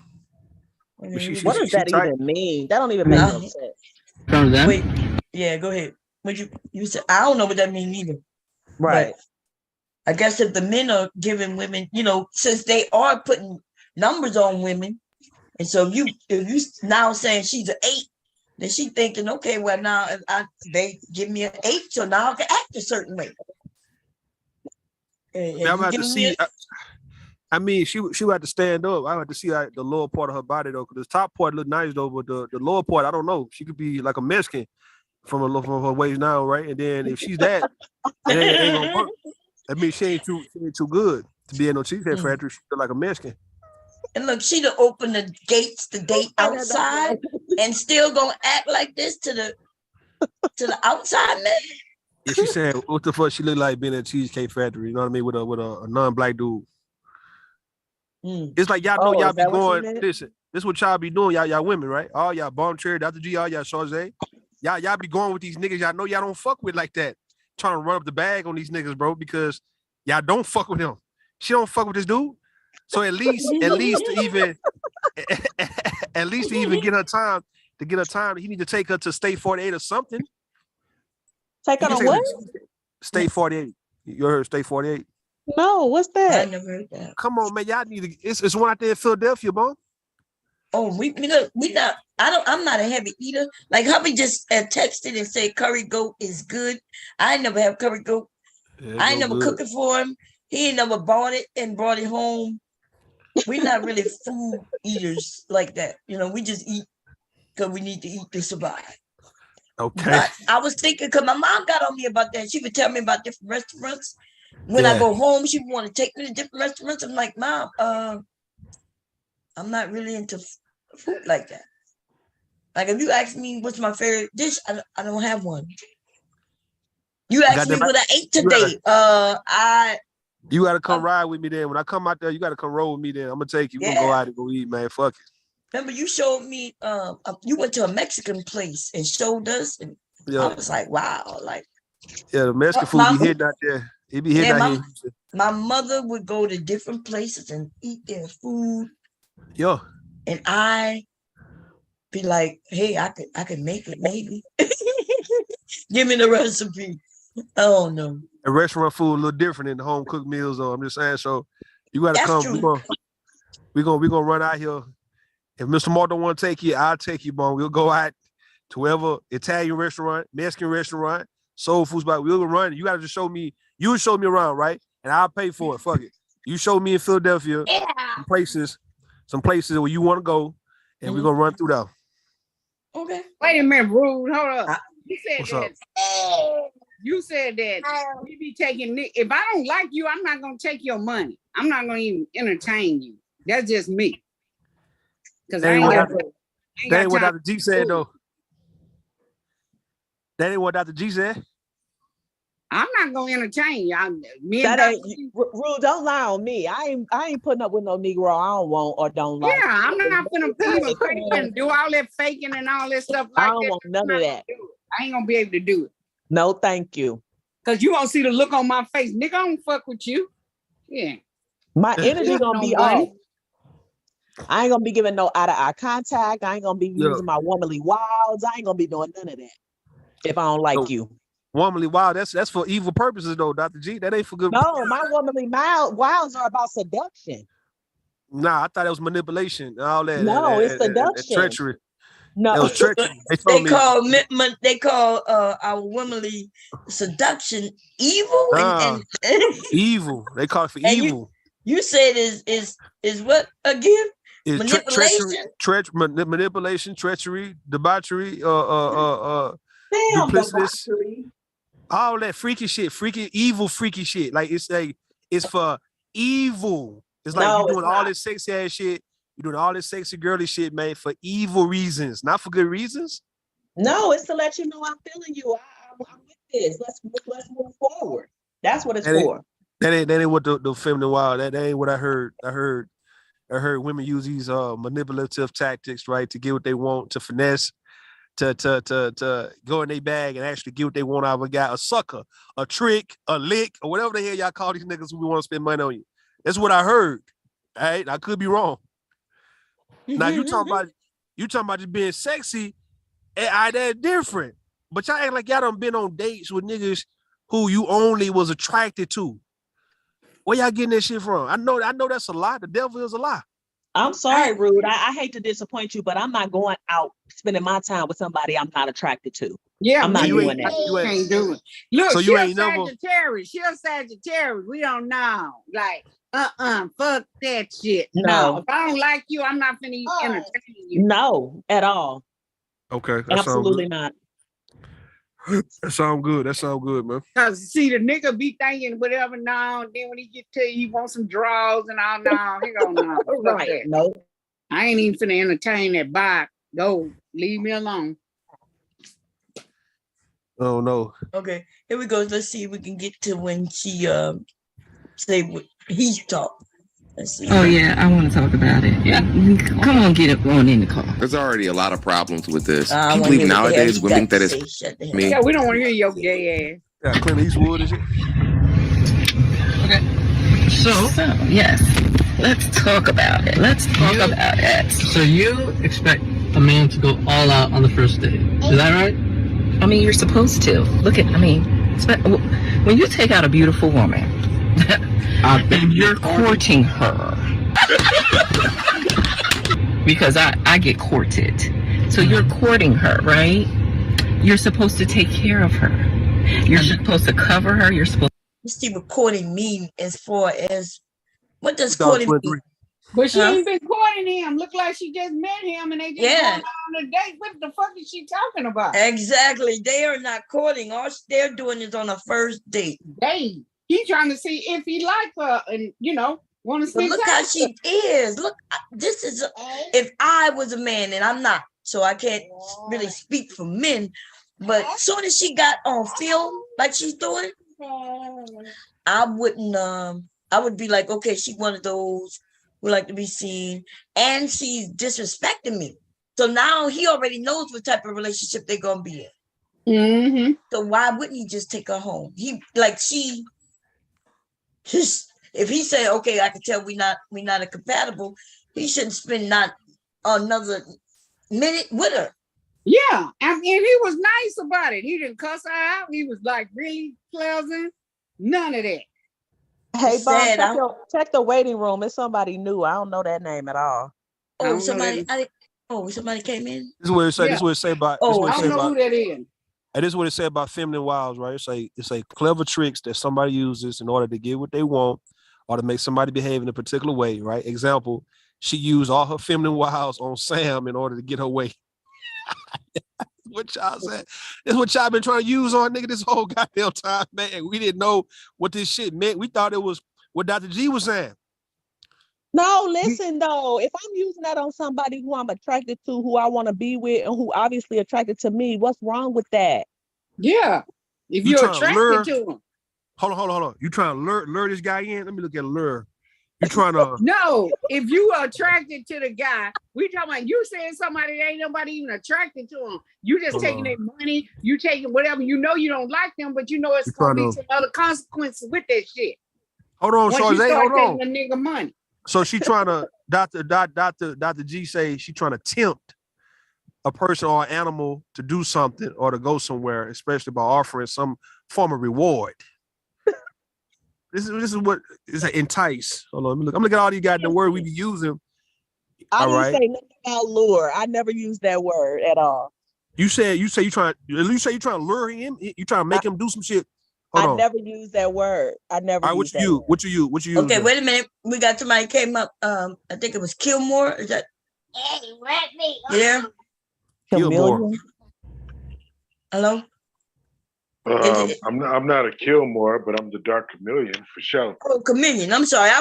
What does that even mean? That don't even make no sense. Wait, yeah, go ahead. What you said? I don't know what that means either. Right. But I guess if the men are giving women, you know, since they are putting numbers on women, and so if you now saying she's an 8. Then she thinking, okay, well now they give me an 8, so now I can act a certain way. I'm about to see. I mean, she would have to stand up. I would have to see like, the lower part of her body though, because the top part look nice though, but the lower part, I don't know. She could be like a Mexican from her waist down, right? And then if she's that, it ain't gonna work. That means she ain't too good to be in no Cheesecake Factory. She feel like a Mexican. And look, she'd have opened the gates to date outside and still gonna act like this to the outside man. Yeah, she said, what the fuck she look like being in a Cheesecake Factory, you know what I mean, with a non-black dude. It's like y'all know y'all be going, listen, this is what y'all be doing, y'all women, right? All y'all Bomb Cherry, Dr. G, all y'all Chauze. Y'all be going with these niggas y'all know y'all don't fuck with like that. Trying to run up the bag on these niggas, bro, because y'all don't fuck with him. She don't fuck with this dude. So at least to even get her time, he need to take her to State 48 or something. Take her to what? State 48. You heard State 48? No, what's that? I never heard that. Come on, man. Y'all need to. It's one out there in Philadelphia, bro. Oh, we not. I'm not a heavy eater. Like hubby just texted and said curry goat is good. I ain't never have curry goat. Yeah, I ain't never cook it for him. He ain't never bought it and brought it home. We're not really food eaters like that. You know, we just eat because we need to eat to survive. Okay. But I was thinking, because my mom got on me about that. She would tell me about different restaurants. When I go home, she would want to take me to different restaurants. I'm like, Mom, I'm not really into food like that. Like, if you ask me what's my favorite dish, I don't have one. You asked me what I ate today. You gotta come ride with me then. When I come out there, you gotta come roll with me then. I'm gonna take you. We're gonna go out and go eat, man. Fuck it. Remember, you showed me, you went to a Mexican place and showed us, and I was like, wow, like. Yeah, the Mexican food be hitting out there. It be hitting out here. My mother would go to different places and eat their food. Yeah. And I be like, hey, I could make it, maybe. Give me the recipe. I don't know. The restaurant food a little different than the home cooked meals, though. I'm just saying. So you gotta come. We're gonna run out here. If Mr. Moore don't want to take you, I'll take you, bro. We'll go out to wherever Italian restaurant, Mexican restaurant, soul food spot. We'll run. You gotta just show me. You show me around, right? And I'll pay for it. Fuck it. You show me in Philadelphia some places where you want to go, and we're gonna run through them. Okay. Wait a minute, Rude. Hold up. You said What's that. up? You said that we be taking. If I don't like you, I'm not gonna take your money. I'm not gonna even entertain you. That's just me. Because I ain't got. That ain't what Dr. G said though. That ain't what Dr. G said. I'm not gonna entertain you. Rule, don't lie on me. I ain't putting up with no Negro I don't want or don't like. Yeah, I'm not gonna put my faking and do all that faking and all that stuff like that. I don't want none of that. I ain't gonna be able to do it. No, thank you. Cause you won't see the look on my face, nigga. I don't fuck with you. Yeah. My energy gonna be off. I ain't gonna be giving no eye-to-eye contact. I ain't gonna be Yeah. using my womanly wilds. I ain't gonna be doing none of that if I don't like No. you. Womanly wild, that's for evil purposes though, Dr. G. That ain't for good. No, my womanly wilds are about seduction. Nah, I thought it was manipulation and all that. No, it's and seduction. treachery. No, That was treachery. They call our womanly seduction evil and evil. They call it for and evil. You said is what again? It's Manipulation. Manipulation, treachery, debauchery, Damn, duplicitous, debauchery. all that freaky shit, evil freaky shit. Like it's for evil. It's like No, you're doing it's all not. this sexy ass shit. You're doing all this sexy girly shit, man, for evil reasons, not for good reasons. No, it's to let you know I'm feeling you. I'm with this. Let's move forward. That's what it's for. That ain't what the feminine wild. That ain't what I heard. I heard women use these manipulative tactics, right, to get what they want, to finesse, to go in their bag and actually get what they want out of a guy, a sucker, a trick, a lick, or whatever the hell y'all call these niggas who want to spend money on you. That's what I heard. All right, I could be wrong. Now you talking about just being sexy, and that's different. But y'all act like y'all done been on dates with niggas who you only was attracted to. Where y'all getting that shit from? I know that's a lie. The devil is a lie. I'm sorry, Rude. I hate to disappoint you, but I'm not going out spending my time with somebody I'm not attracted to. Yeah, I'm not doing that. You can't do it. Look, so she's Sagittarius. She's Sagittarius. We don't know. Like, fuck that shit. No. If I don't like you, I'm not finna entertain you. No, at all. Okay. Absolutely not. That sound good. That sound good, man. Cause see, the nigga be thinking whatever now, and then when he get to you, he wants some draws and all now. He don't know. Right. No. I ain't even finna entertain that vibe. Go, leave me alone. Oh no. Okay, here we go. Let's see if we can get to when she say what he talked. Let's see. Oh yeah, I want to talk about it. Yeah, come on, get it on in the car. There's already a lot of problems with this. I believe nowadays women think that it's me. Yeah, we don't want to hear your gay ass. Yeah, Clint Eastwood is it? Okay. So yes, let's talk about it. Let's talk about it. So you expect a man to go all out on the first date? Is that right? I mean, you're supposed to. When you take out a beautiful woman, and you're courting her. Because I get courted. So you're courting her, right? You're supposed to take care of her. You're supposed to cover her. You're supposed to see what courting mean as far as what does courting mean? But she ain't been courting him. Look like she just met him and they just going on a date. What the fuck is she talking about? Exactly. They are not courting. All they're doing is on a first date. Date. He's trying to see if he like her and, want to see. Look how she is. Look, this is, if I was a man, and I'm not, so I can't really speak for men, but as soon as she got on film like she's doing, I would be like, okay, she's one of those who like to be seen, and she's disrespecting me. So now he already knows what type of relationship they're going to be in. Mm-hmm. So why wouldn't he just take her home? If he said, okay, I can tell we not compatible, he shouldn't spend not another minute with her. Yeah, and he was nice about it. He didn't cuss her out. He was like really pleasant. None of that. Hey, Bob, check the waiting room. It's somebody new. I don't know that name at all. Oh, somebody came in. This is what it say. Yeah. This is what it say about. I don't know who that is. And this is what it said about feminine wiles, right? It's like clever tricks that somebody uses in order to get what they want or to make somebody behave in a particular way, right? Example, she used all her feminine wiles on Sam in order to get her way. What y'all said. That's what y'all been trying to use on nigga this whole goddamn time, man. We didn't know what this shit meant. We thought it was what Dr. G was saying. No, listen though. If I'm using that on somebody who I'm attracted to, who I want to be with, and who obviously attracted to me, what's wrong with that? Yeah, if you're attracted to him. Hold on. You trying to lure this guy in? Let me look at lure. You trying to? No, if you are attracted to the guy, we talking about you saying somebody that ain't nobody even attracted to him. You just taking their money. You taking whatever. You know you don't like them, but you know it's gonna be some other consequences with that shit. Hold on, Once you Shorty. start Hold on. taking a nigga money. So she trying to Dr. G say she trying to tempt a person or an animal to do something or to go somewhere, especially by offering some form of reward. This is what is entice. Hold on, let me look. I'm looking at all these goddamn words we be using. I all didn't right. say nothing about lure. I never used that word at all. You say you trying to lure him. You trying to make him do some shit. Hold on. Never used that word. I never. All right, used that word. What you use? Okay, wait a minute. We got somebody came up. I think it was Kilmore. Is that? Hey, let me. Yeah. Kilmore. Hello. I'm not a Kilmore, but I'm the Dark Chameleon for sure. Oh, Chameleon. I'm sorry. I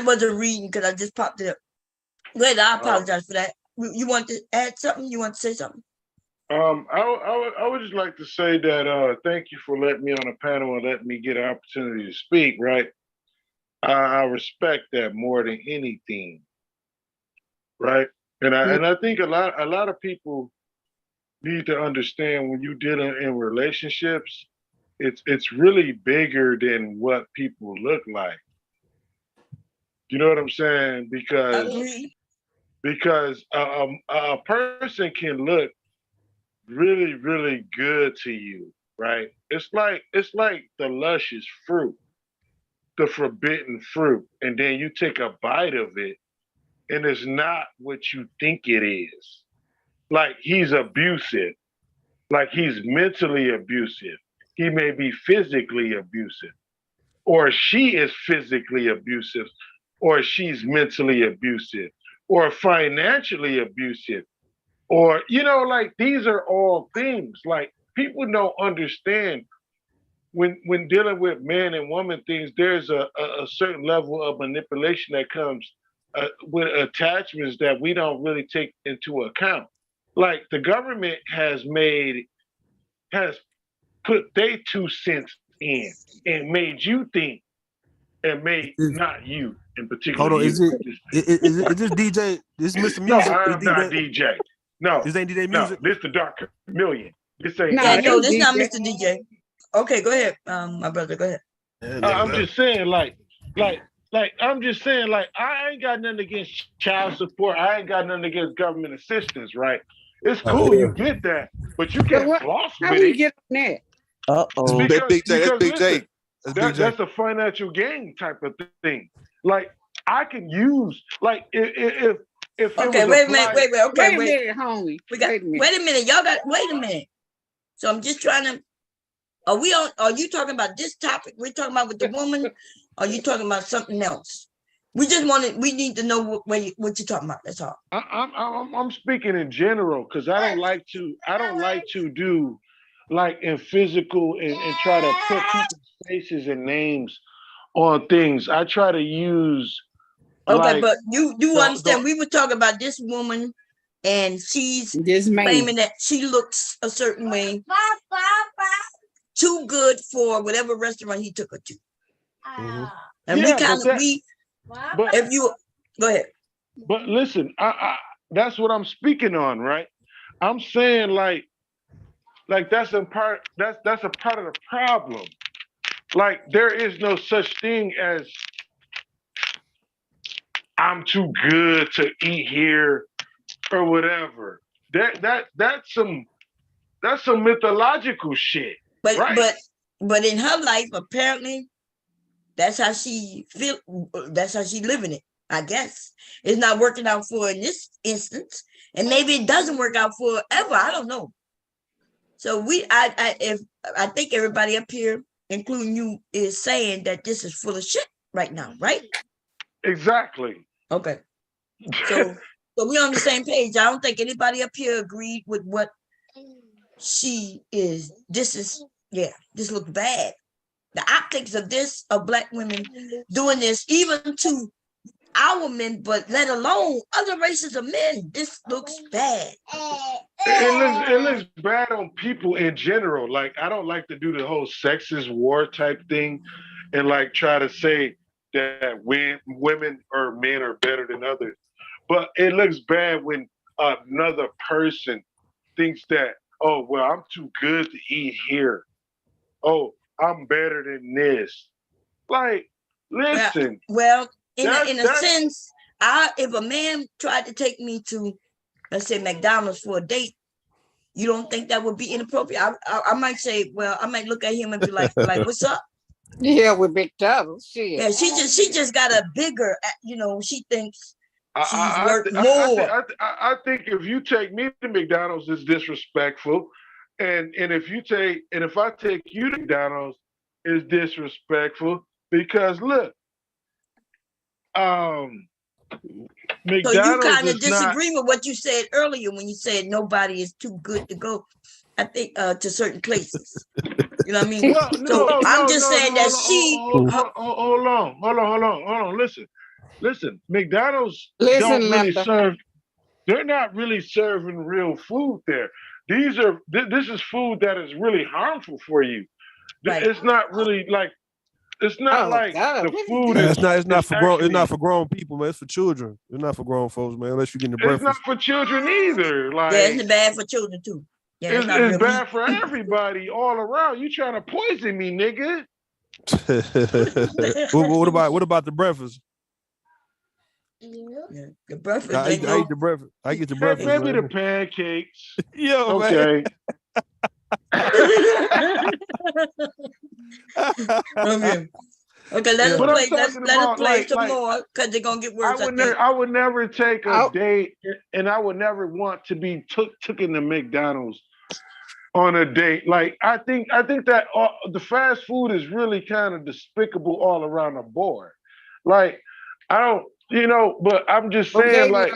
wasn't reading because I just popped it up. Wait, I apologize for that. You want to add something? You want to say something? I would just like to say that thank you for letting me on the panel and letting me get an opportunity to speak. Right, I respect that more than anything. Right, and I think a lot of people need to understand when you're dealing in relationships, it's really bigger than what people look like. You know what I'm saying? Because a person can look really, really good to you, right? It's like the luscious fruit, the forbidden fruit, and then you take a bite of it, and it's not what you think it is. Like he's abusive, like he's mentally abusive. He may be physically abusive, or she is physically abusive, or she's mentally abusive, or financially abusive. Or, like these are all things like people don't understand when dealing with man and woman things, there's a certain level of manipulation that comes with attachments that we don't really take into account. Like the government has put their 2 cents in and made you think and made not you in particular. Hold on, is this DJ? This Mr. Music? No, I'm not DJ. No, this ain't DJ Music. No, this the Dark Chameleon. This ain't. No, this not Mr. DJ. Okay, go ahead, my brother. Go ahead. I'm just saying, I'm just saying, I ain't got nothing against child support. I ain't got nothing against government assistance, right? It's cool you get that, but you can't floss with it. How do you get on that? Uh-oh. That's Big J. That's Big J. That's a financial gain type of thing. Like I can use, like if okay, wait a minute, wait. Okay, wait a minute, homie. Wait a minute, y'all got. Wait a minute. So I'm just trying to. Are you talking about this topic we're talking about with the woman? Or are you talking about something else? We need to know what you're talking about. That's all. I'm speaking in general because I don't like to do like in physical and try to put people's faces and names on things. I try to use. Okay, but you do understand we were talking about this woman and she's claiming that she looks a certain way, too good for whatever restaurant he took her to. Mm-hmm. And if you go ahead. But listen, I that's what I'm speaking on, right? I'm saying like that's a part of the problem. Like there is no such thing as I'm too good to eat here or whatever. That's some mythological shit. But in her life, apparently, that's how she feel. That's how she living it. I guess it's not working out for her in this instance, and maybe it doesn't work out for her ever. I don't know. So I think everybody up here, including you, is saying that this is full of shit right now, right? Exactly. Okay. So we're on the same page. I don't think anybody up here agreed with what she is. This looks bad. The optics of this, of Black women doing this, even to our men, but let alone other races of men, this looks bad. It looks bad on people in general. Like, I don't like to do the whole sexist war type thing and like try to say that women or men are better than others. But it looks bad when another person thinks that, oh, well, I'm too good to eat here. Oh, I'm better than this. Like, listen. Well, in a sense, if a man tried to take me to, let's say, McDonald's for a date, you don't think that would be inappropriate? I might say, well, I might look at him and be like, what's up? Yeah, with McDonald's. Shit. Yeah, she just got a bigger, she thinks she's worth more. I think if you take me to McDonald's, it's disrespectful. And if I take you to McDonald's, it's disrespectful because look, McDonald's. So you kind of disagree with what you said earlier when you said nobody is too good to go. I think to certain places. You know what I mean? I'm just saying that she. Hold on. Listen. McDonald's don't really serve. They're not really serving real food there. This is food that is really harmful for you. Right. It's not really like. It's not the food. It's not for grown. It's not for grown people, man. It's for children. It's not for grown folks, man. Unless you're getting the breakfast. It's not for children either. Like, yeah, it's bad for children too. Yeah, it's bad for everybody all around. You trying to poison me, nigga? What about the breakfast? Yeah, the breakfast. I eat the breakfast. I get the breakfast. Maybe the pancakes. Yo, okay. Okay, let us play some more because they're gonna get worse. I would never take a date, and I would never want to be taken to McDonald's on a date. Like I think that the fast food is really kind of despicable all around the board. Like I don't, but I'm just saying, like.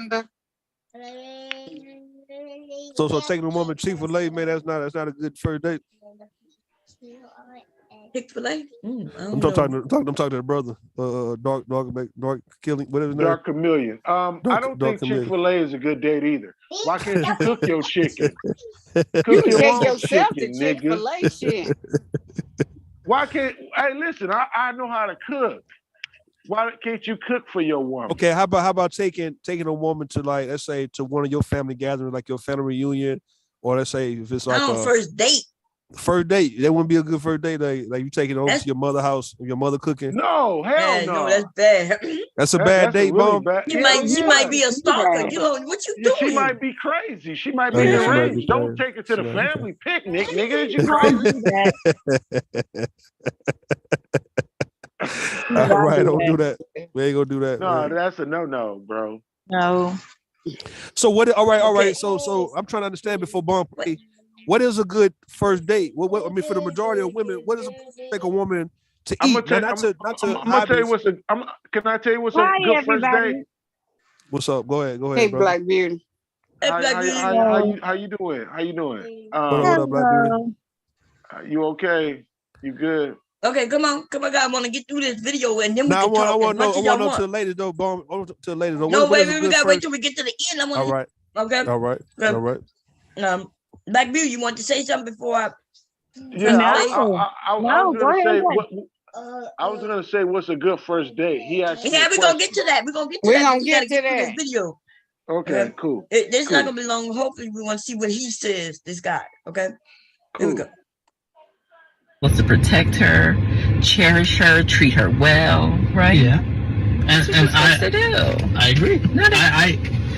So taking a woman Chick-fil-A, man, that's not a good first date. Chick-fil-A? I'm talking to the brother. Dark killing. What is his name? Dark Chameleon. I don't think Chick-fil-A is a good date either. Why can't you cook your chicken? Cook your own chicken, nigga. Shit. Why can't? Hey, listen. I know how to cook. Why can't you cook for your woman? Okay, how about taking a woman to, like, let's say, to one of your family gatherings, like your family reunion, or let's say if it's like a first date. First date, that wouldn't be a good first date. Like you taking over to your mother's house, your mother cooking. No, hell no. That's bad. That's a bad date, really Mom. She might be a stalker. You know what you doing? She might be crazy. She might be deranged. Don't take her to the family picnic, nigga. You crazy? All right, don't do that. We ain't gonna do that. No, man. That's a no, bro. No. So what? All right. So I'm trying to understand before Bomb play. What is a good first date? What I mean, for the majority of women, what does it take a woman to eat? I'm gonna tell you what's a. Can I tell you what's a good first date? What's up? Go ahead. Hey, Black Beauty. Hey, Black Beauty. How you doing? What up, Black Beauty? You okay? You good? Okay, come on, guys. I want to get through this video and then we can talk. I want to know to the ladies though, Bomb. To the ladies though. No, baby, we gotta wait till we get to the end. All right. Okay. All right. Black Beauty, you want to say something before I? Yeah, I was gonna say what's a good first date. We're gonna get to that. We're gonna get to that. This video. Okay, cool. This not gonna be long. Hopefully, we want to see what he says. This guy. Okay. Here we go. Was to protect her, cherish her, treat her well, right? Yeah. And I agree. I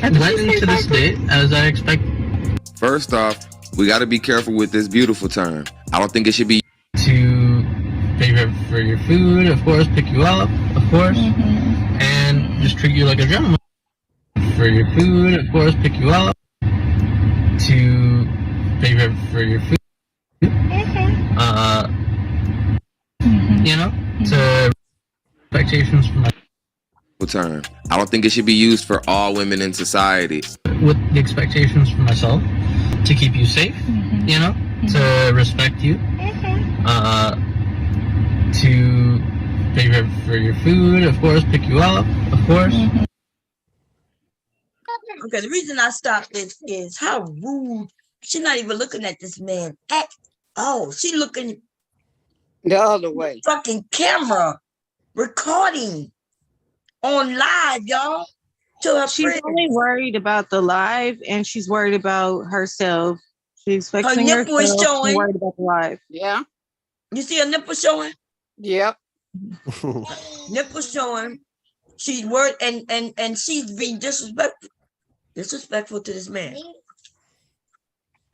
went into this date as I expected. First off, we got to be careful with this beautiful term. I don't think it should be to pay for your food, of course, pick you up, of course, and just treat you like a gentleman. For your food, of course, pick you up, to pay for your food. You know, to expectations from my term. I don't think it should be used for all women in society. With the expectations for myself, to keep you safe, you know, to respect you, to pay for your food, of course, pick you up, of course. Okay, the reason I stopped this is how rude. She's not even looking at this man at all. She looking the other way. Fucking camera recording on live, y'all. She's only worried about the live, and she's worried about herself. She's fixing her nipple is showing. Worried about the live. Yeah. You see a nipple showing? Yep. Nipple showing. she's and she's being disrespectful to this man.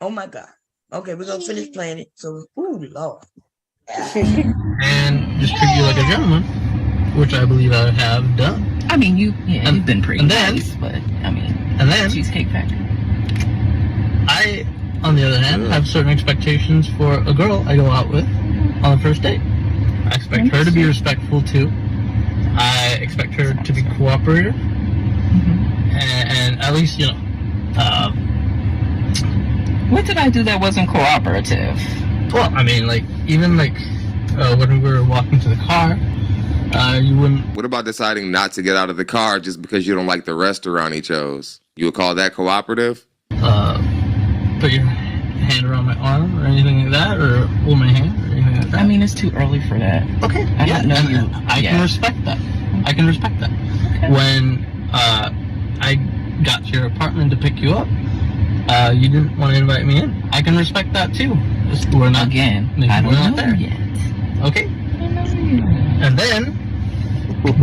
Oh my God. Okay, we're gonna finish playing it. So, ooh, Lord. And just treat you like a gentleman, which I believe I have done. I mean, you've been pretty nice, but I mean, and then Cheesecake Factory. I, on the other hand, have certain expectations for a girl I go out with on the first date. I expect her to be respectful too. I expect her to be cooperative, and at least, you know. What did I do that wasn't cooperative? Well, I mean, like, even like when we were walking to the car, you wouldn't. What about deciding not to get out of the car just because you don't like the restaurant he chose? You would call that cooperative? Put your hand around my arm or anything like that, or hold my hand or anything like that? I mean, it's too early for that. Okay. I don't know you. I can respect that. I can respect that. Okay. When I got to your apartment to pick you up, you didn't want to invite me in. I can respect that too. We're not again. I don't know there yet. Okay. And then, but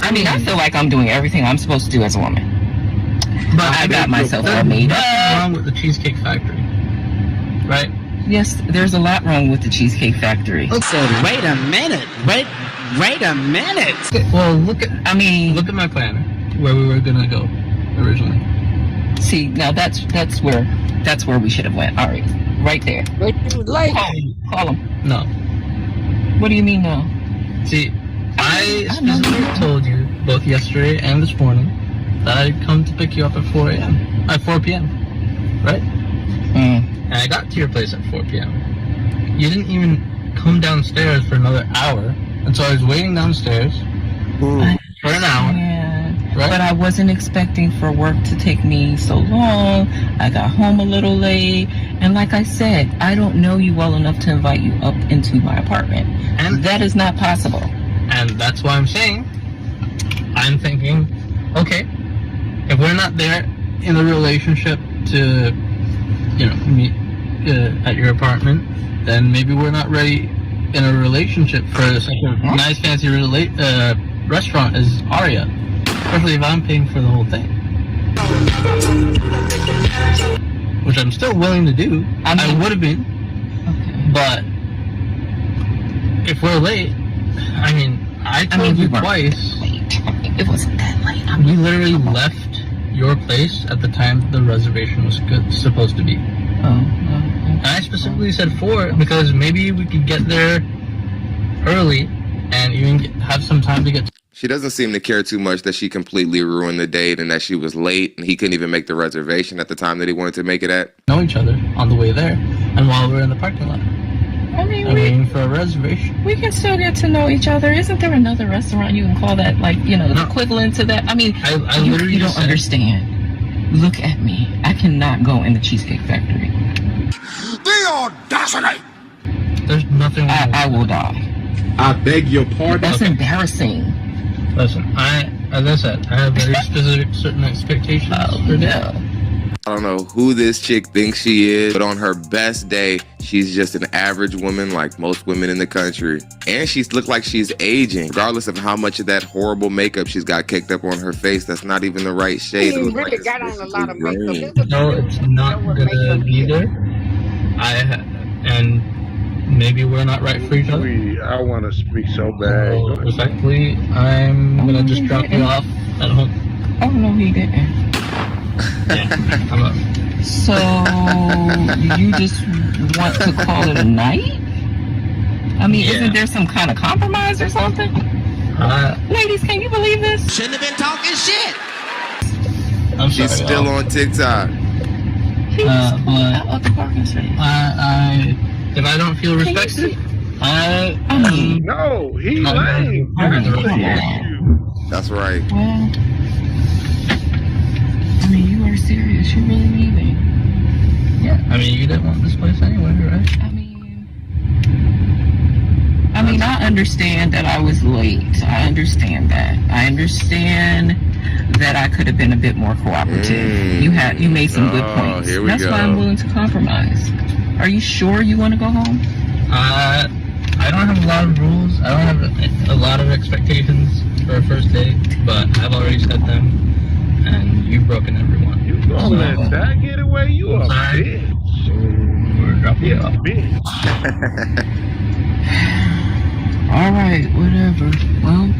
I mean, I feel like I'm doing everything I'm supposed to do as a woman. But I got myself all made up. Nothing wrong with the Cheesecake Factory, right? Yes, there's a lot wrong with the Cheesecake Factory. So wait a minute. Wait a minute. Well, look at my plan where we were gonna go originally. See, now that's where we should have went. All right there. Call him. No. What do you mean no? See, I specifically told you both yesterday and this morning that I'd come to pick you up at 4 p.m. Right? And I got to your place at 4 p.m. You didn't even come downstairs for another hour, and so I was waiting downstairs for an hour. Right? But I wasn't expecting for work to take me so long. I got home a little late, and like I said, I don't know you well enough to invite you up into my apartment, and that is not possible. And that's why I'm saying, I'm thinking, okay, if we're not there in a relationship to, you know, meet at your apartment, then maybe we're not ready in a relationship for such a nice fancy restaurant as Aria, especially if I'm paying for the whole thing, which I'm still willing to do. I would have been, but if we're late, I mean, I told you twice. It wasn't that late. We literally left your place at the time the reservation was supposed to be. And I specifically said 4 because maybe we could get there early and even have some time to get. She doesn't seem to care too much that she completely ruined the date and that she was late and he couldn't even make the reservation at the time that he wanted to make it at. Know each other on the way there and while we're in the parking lot. I mean, I'm waiting for a reservation. We can still get to know each other. Isn't there another restaurant you can call that, like, you know, equivalent to that? I mean, I literally you don't understand. Look at me. I cannot go in the Cheesecake Factory. The audacity! There's nothing wrong. I will die. I beg your pardon. That's embarrassing. Listen, as I said, I have very specific certain expectations for that. I don't know who this chick thinks she is, but on her best day, she's just an average woman like most women in the country. And she's looked like she's aging, regardless of how much of that horrible makeup she's got caked up on her face. That's not even the right shade. She really got on a lot of makeup. No, it's not gonna be there. And maybe we're not right for each other. I want to speak so bad. So, respectfully, I'm gonna just drop you off at home. Oh no, he didn't. So you just want to call it a night? I mean, isn't there some kind of compromise or something? Ladies, can you believe this? Shouldn't have been talking shit. I'm sorry, She's still on TikTok. But if I don't feel respected, no, he lame. That's right. Well, I mean, you are serious. You're really leaving. Yeah. I mean, you didn't want this place anyway, right? I mean, I understand that I was late. I understand that. I understand that I could have been a bit more cooperative. You made some good points. That's why I'm willing to compromise. Are you sure you want to go home? I don't don't have a lot of rules. I don't have a lot of expectations for a first date, but I've already set them, and you've broken everyone. You gonna let that get away? You a bitch. We're dropping Yeah, it off. bitch. All right, whatever. Well,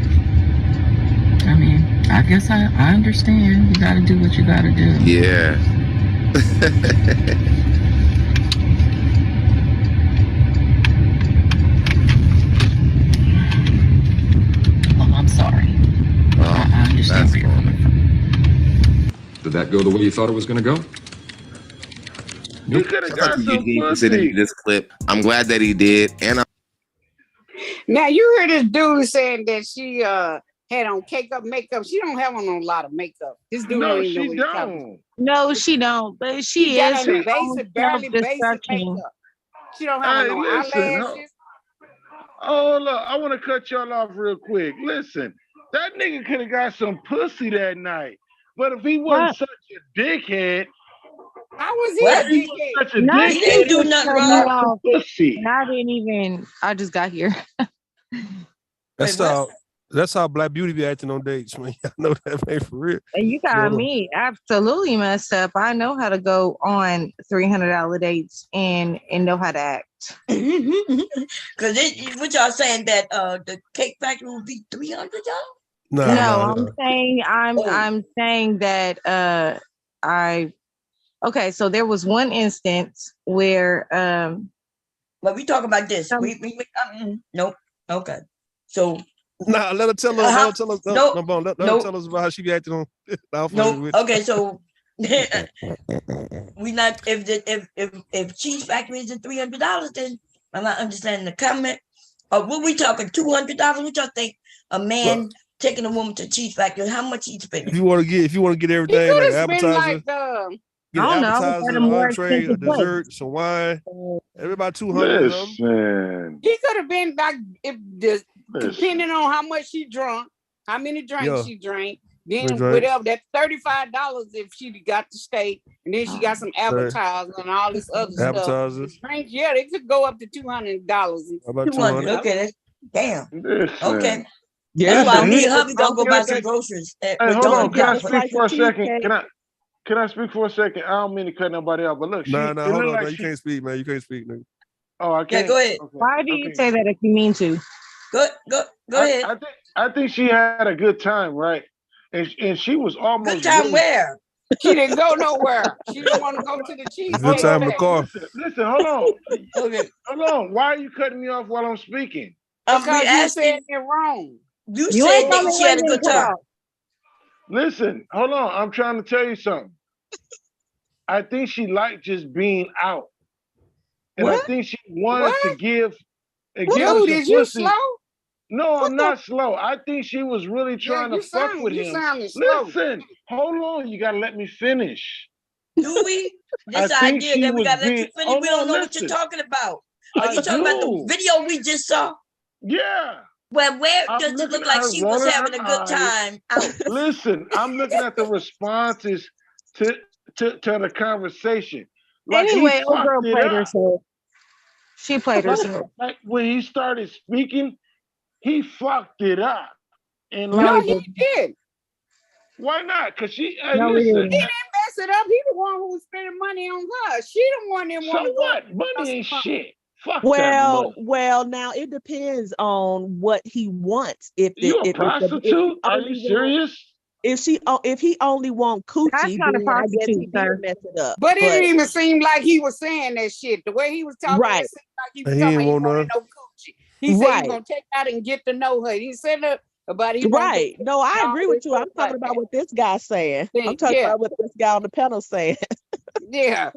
I mean, I guess I understand. You gotta do what you gotta do. Yeah. Oh, I'm sorry. I understand where you're coming from. Did that go the way you thought it was going to go? You could have got some Considering pussy. this clip, I'm glad that he did, and Now you heard this dude saying that she had on makeup. She don't have on a lot of makeup. This dude No, don't even know she what he's talking about. don't. No, she don't, but she got is on her basic, own barely basic self-destruction. makeup. She don't have Hey, on no listen. eyelashes. Oh, look, I want to cut y'all off real quick. Listen, that nigga could have got some pussy that night. But if he wasn't such a dickhead, How was he What? a dickhead? such a dickhead, He didn't do he nothing would've wrong. got some pussy. And I didn't even. I just got here. That's Wait, how that's how Black Beauty be acting on dates, man. I know that, man, for real. And you got So, me absolutely messed up. I know how to go on $300 dates and know how to act. Because what y'all saying that the cake factory would be $300? I'm saying I'm saying that okay, so there was one instance where but we talk about this. Nope. Okay. So nah, let her tell us. Let her tell us. Let her tell us about how she be acting on. Nope. Okay, so we not if Cheese Factory is at $300, then I'm not understanding the comment. Or what we talking $200? What y'all think a man taking a woman to Cheese Factory? How much he spending? If you want to get He everything could like have an spent appetizer, like get an appetizer, an entree, a dessert, some wine. Everybody 200. Listen. He could have been like depending on how much she drunk, how many drinks she drank. Then whatever, that $35 if she got the steak, and then she got some appetizers and all this other Appetizers. stuff. Drinks, yeah, they could go up to $200. About 200. Okay, that's damn. Listen. Okay. Yeah, that's why me and hubby gonna go buy some groceries. Hey, hold on. Can I speak for a second? Can I speak for a second? I don't mean to cut nobody out, but look, hold on. Like you can't speak, man. You can't speak, nigga. Oh, I can't. Yeah, go ahead. Okay. Why do you say that if you mean to? Go ahead. I think she had a good time, right? And she was almost good time where? She didn't go nowhere. She didn't want to go to the cheese. Good time in the car. Listen, hold on. Okay. Hold on. Why are you cutting me off while I'm speaking? Because you said it wrong. You said that she had a good time. Listen, hold on. I'm trying to tell you something. I think she liked just being out. And I think she wanted to give Dude, is you slow? No, I'm not slow. I think she was really trying to fuck with him. Listen, hold on. You gotta let me finish. Do we? This idea that we gotta let you finish. We don't know what you're talking about. Are you talking about the video we just saw? Yeah. Well, where does it look like she was having a good time out? Listen, I'm looking at the responses to the conversation. Like anyway, old girl played herself. She played herself. Like when he started speaking, he fucked it up. And no, he did. Why not? Because she, no, listen. He didn't mess it up. He the one who was spending money on her. She the one that wanted to what? Money ain't shit. Fuck well, now it depends on what he wants. If a prostitute? Are you serious? If he only want coochie, that's not a prostitute, he did mess it up. But it didn't even seem like he was saying that shit. The way he was talking, it seemed like he was talking he wanted no coochie. He said he's gonna take out and get to know her. He said about he right. No, I agree with you. I'm talking about what this guy's saying. I'm talking about what this guy on the panel saying. Yeah,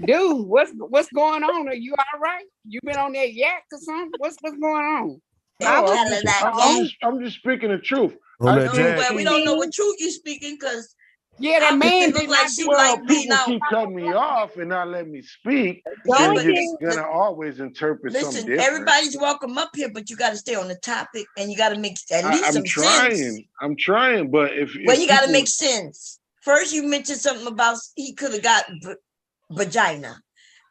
dude, what's going on? Are you all right? You been on that yak or something? What's going on? I'm just speaking the truth. Well, we don't know what truth you're speaking because that man look did like not she do like being people out. keep cutting me off and not letting me speak. Yeah, You're just gonna always interpret something listen, different. everybody's welcome up here, but you got to stay on the topic and you got to make at least some sense. I'm trying, but well, you got to make sense. First, you mentioned something about he could have got vagina.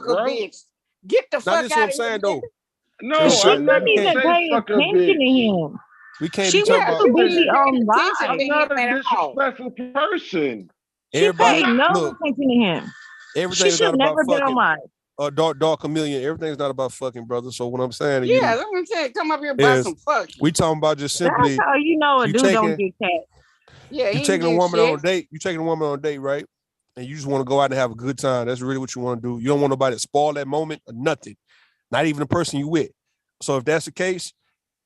fucker bro. bitch. Get the Now fuck this is what out I'm of here. saying though. No, It's I certain never we can't, say fuck a bitch. we can't She be talking was about too You busy ain't paying attention I'm to not him a at all. disrespectful person. She everybody. paid no Look, attention to him. She everything is should not about never been fucking. alive. Dark Chameleon, everything's not about fucking, brother. So what I'm saying to Yeah, you that's what I'm saying. Come up here about is some fucking. we talking about just simply That's how you know a you dude don't taking get cat. Yeah, you he ain't taking a getting woman on a shit. date, you taking a woman on a date, right? And you just want to go out and have a good time. That's really what you want to do. You don't want nobody to spoil that moment or nothing, not even the person you with. So if that's the case,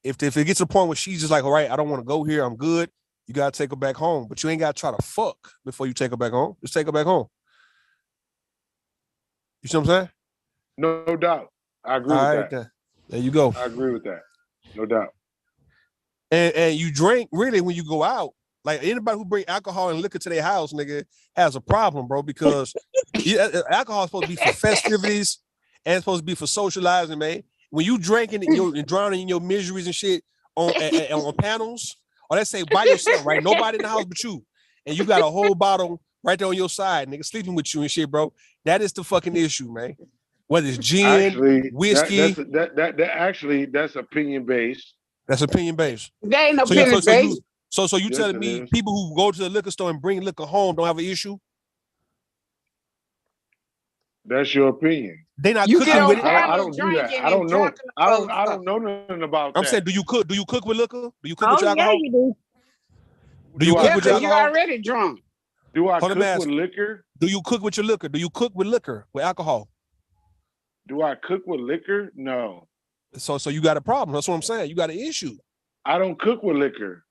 if it gets to a point where she's just like, all right, I don't want to go here, I'm good, you gotta take her back home. But you ain't gotta try to fuck before you take her back home. Just take her back home. You see what I'm saying? No doubt. I agree All with right, that. there you go. I agree with that. No doubt. And you drink really when you go out. Like anybody who bring alcohol and liquor to their house, nigga, has a problem, bro. Because alcohol is supposed to be for festivities and it's supposed to be for socializing, man. When you drinking and drowning in your miseries and shit on panels, or let's say by yourself, right? Nobody in the house but you, and you got a whole bottle right there on your side, nigga, sleeping with you and shit, bro. That is the fucking issue, man. Whether it's gin, whiskey, that's opinion based. That's opinion based. That ain't opinion based. So you telling me people who go to the liquor store and bring liquor home don't have an issue? That's your opinion. They not You cooking get with on it. panel I don't do that. drinking I don't and know. drunk in the I don't know nothing about I'm that. saying, do you cook? Do you cook with liquor? Do you cook Oh with your yeah, alcohol? you do. Do you cook with your you alcohol? already drunk. Do I Hold on, cook ask with you. liquor? Do you cook with your liquor? Do you cook with liquor, with alcohol? Do I cook with liquor? No. So you got a problem. That's what I'm saying. You got an issue. I don't cook with liquor.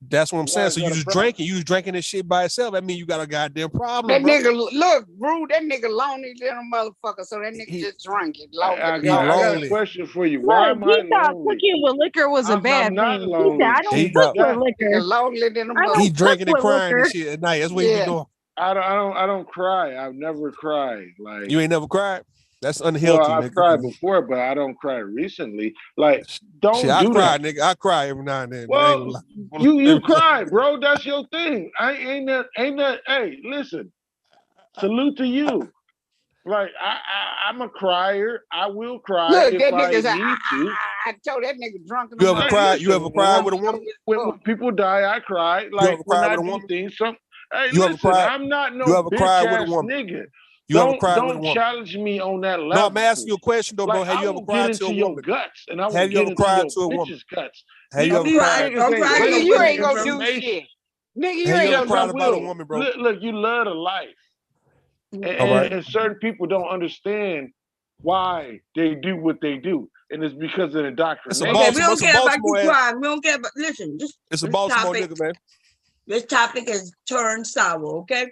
That's what I'm saying. Why So is you that a just problem? drinking. You just drinking this shit by itself. That mean you got a goddamn problem, That bro. nigga, look, Rude, that nigga lonely little motherfucker. So that nigga just drunk it. I got a question for you. Why am I He thought lonely? cooking with liquor was a bad I'm not thing. He lonely. said, I don't cook with liquor. Nigga lonely than a I don't He cook drinking and with crying liquor. and shit at night. That's what he be doing. I don't cry. I've never cried. Like You ain't never cried? That's well, unhealthy, I've nigga. cried before, but I don't cry recently. Like, don't Shit, I do cry, that. nigga. I cry every now and then. Well, you cry, bro. That's your thing. Ain't that. Hey, listen. Salute to you. Like I'm a crier. I will cry Look, if that I nigga said, need to. I told that nigga drunk in You the ever motherfucker. cried? You ever cried with a woman? When people die, I cry. You Like ever when cried I with a do woman? things. Hey, You ever listen. cried? I'm not no You ever bitch cried with a ass woman? nigga. You ever cried with a Don't woman? challenge me on that level. No, I'm asking you a question though, bro. Like, Have I you ever will get cried to a into your woman? guts, and I will Have you get ever into cried your to a woman? bitch's guts. Have you Nigga, ever these cried? niggas ain't Nigga, raised you with ain't gonna do information. shit. Nigga, you Have ain't you ever gonna cried do about a shit. woman, bro? Look, you love the life. All right. And certain people don't understand why they do what they do. And it's because of the indoctrination. Okay, we don't care about you crying. We don't care about, listen, It's a Baltimore nigga, man. This topic has turned sour, okay?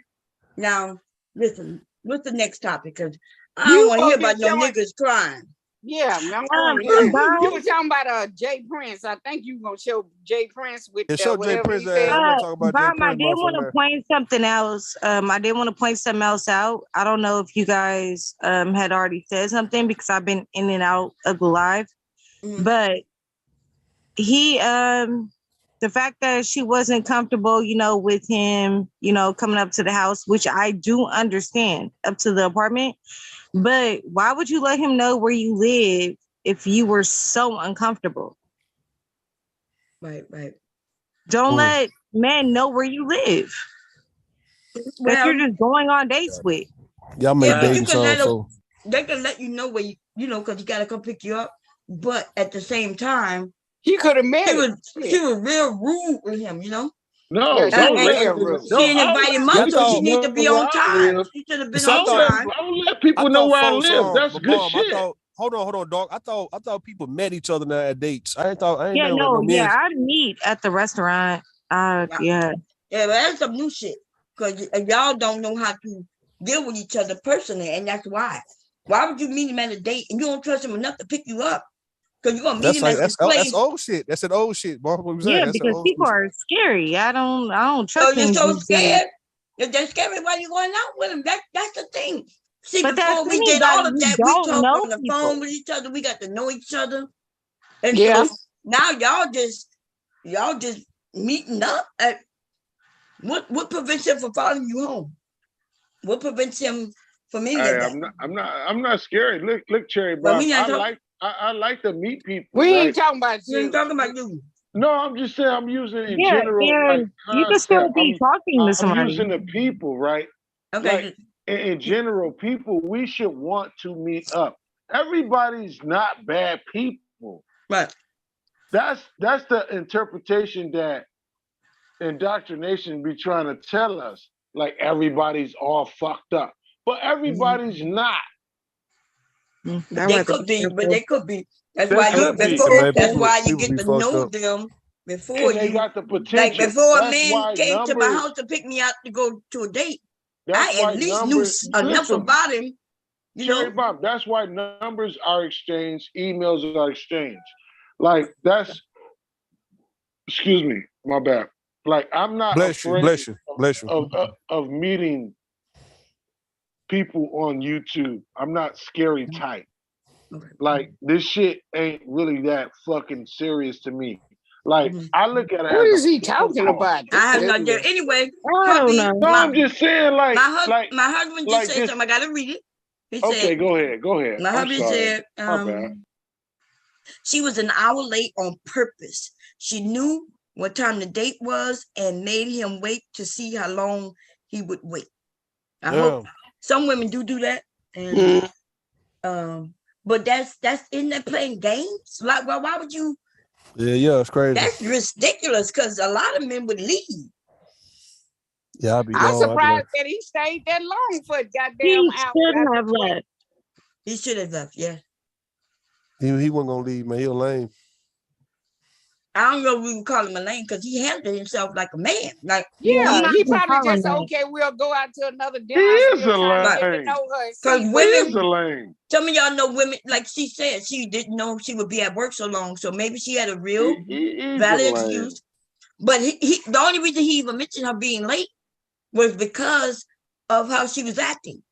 Now, listen, what's the next topic? Because I don't want to hear about no niggas crying. Yeah, man. You were talking about Jay Prince. I think you gonna show Jay Prince with whatever he said. Bob, I did want to point something else. I did want to point something else out. I don't know if you guys had already said something because I've been in and out of the live. But he the fact that she wasn't comfortable, with him, coming up to the house, which I do understand, up to the apartment. But why would you let him know where you live if you were so uncomfortable? Right. Don't let men know where you live. That you're just going on dates with. Y'all make dating so they can let you know where because you gotta come pick you up. But at the same time, he could have met she was real rude with him, No, she didn't invite him up, so she need to be on time. She should have been on time. Don't let people know where I live. That's good shit. Hold on, dog. I thought people met each other now at dates. I ain't I meet at the restaurant. Yeah, but that's some new shit because y'all don't know how to deal with each other personally, and that's why. Why would you meet him at a date and you don't trust him enough to pick you up? Because you're gonna meet him at this place. That's old shit. That's an old shit, bro. Yeah, because people are scary. I don't trust them. So you're so scared. If they're scary, why are you going out with them? That's the thing. See, but before we did all of that, we talked on the phone with each other. We got to know each other. And so now y'all just meeting up. What prevents him from following you home? What prevents him from any of that? I'm not scared. Look, Cherry Bob. I like to meet people. We ain't talking about you. We ain't talking about you. No, I'm just saying I'm using it in general. Yeah, like, you can still be talking to somebody. I'm using the people, right? Okay. in general, people, we should want to meet up. Everybody's not bad people. Right. That's the interpretation that indoctrination be trying to tell us. Like everybody's all fucked up, but everybody's not. They could be, but they could be. That's They why could be. that's why you get to know them before they you got the potential. like before a That's man why came to my numbers- house to pick me out to go to a date. That's I why at least numbers- knew enough listen, about him. You Cherry know, Bomb, that's why numbers are exchanged, emails are exchanged. Like that's, excuse me, my bad. Like I'm not Bless you, afraid bless you, bless you. of meeting people on YouTube. I'm not scary type. Like this shit ain't really that fucking serious to me. Like I look at it. What as is a he talking phone call. about? I have no idea. Anyway, hubby, No, I'm just saying, like, my husband just like said this- something. I gotta read it. He Okay, said, go ahead. my I'm hubby sorry. said, My bad. she was an hour late on purpose. She knew what time the date was and made him wait to see how long he would wait. I hope some women do that. And but that's isn't that playing games? Like, well, why would you? Yeah, it's crazy. That's ridiculous because a lot of men would leave. Yeah, I'll be I'm gone. surprised that he stayed that long for a goddamn He hour. shouldn't have left. He should have left, yeah. He wasn't gonna leave, man. He a lame. I don't know if we can call him a lame because he handled himself like a man. Like, Yeah, he probably just that. okay. We'll go out to another dinner. He I'm is still a trying to get to lame. know her and Because see women, a lame. some of y'all know women, like she said, she didn't know she would be at work so long. So maybe she had a real He's valid a lame. excuse. But he the only reason he even mentioned her being late was because of how she was acting.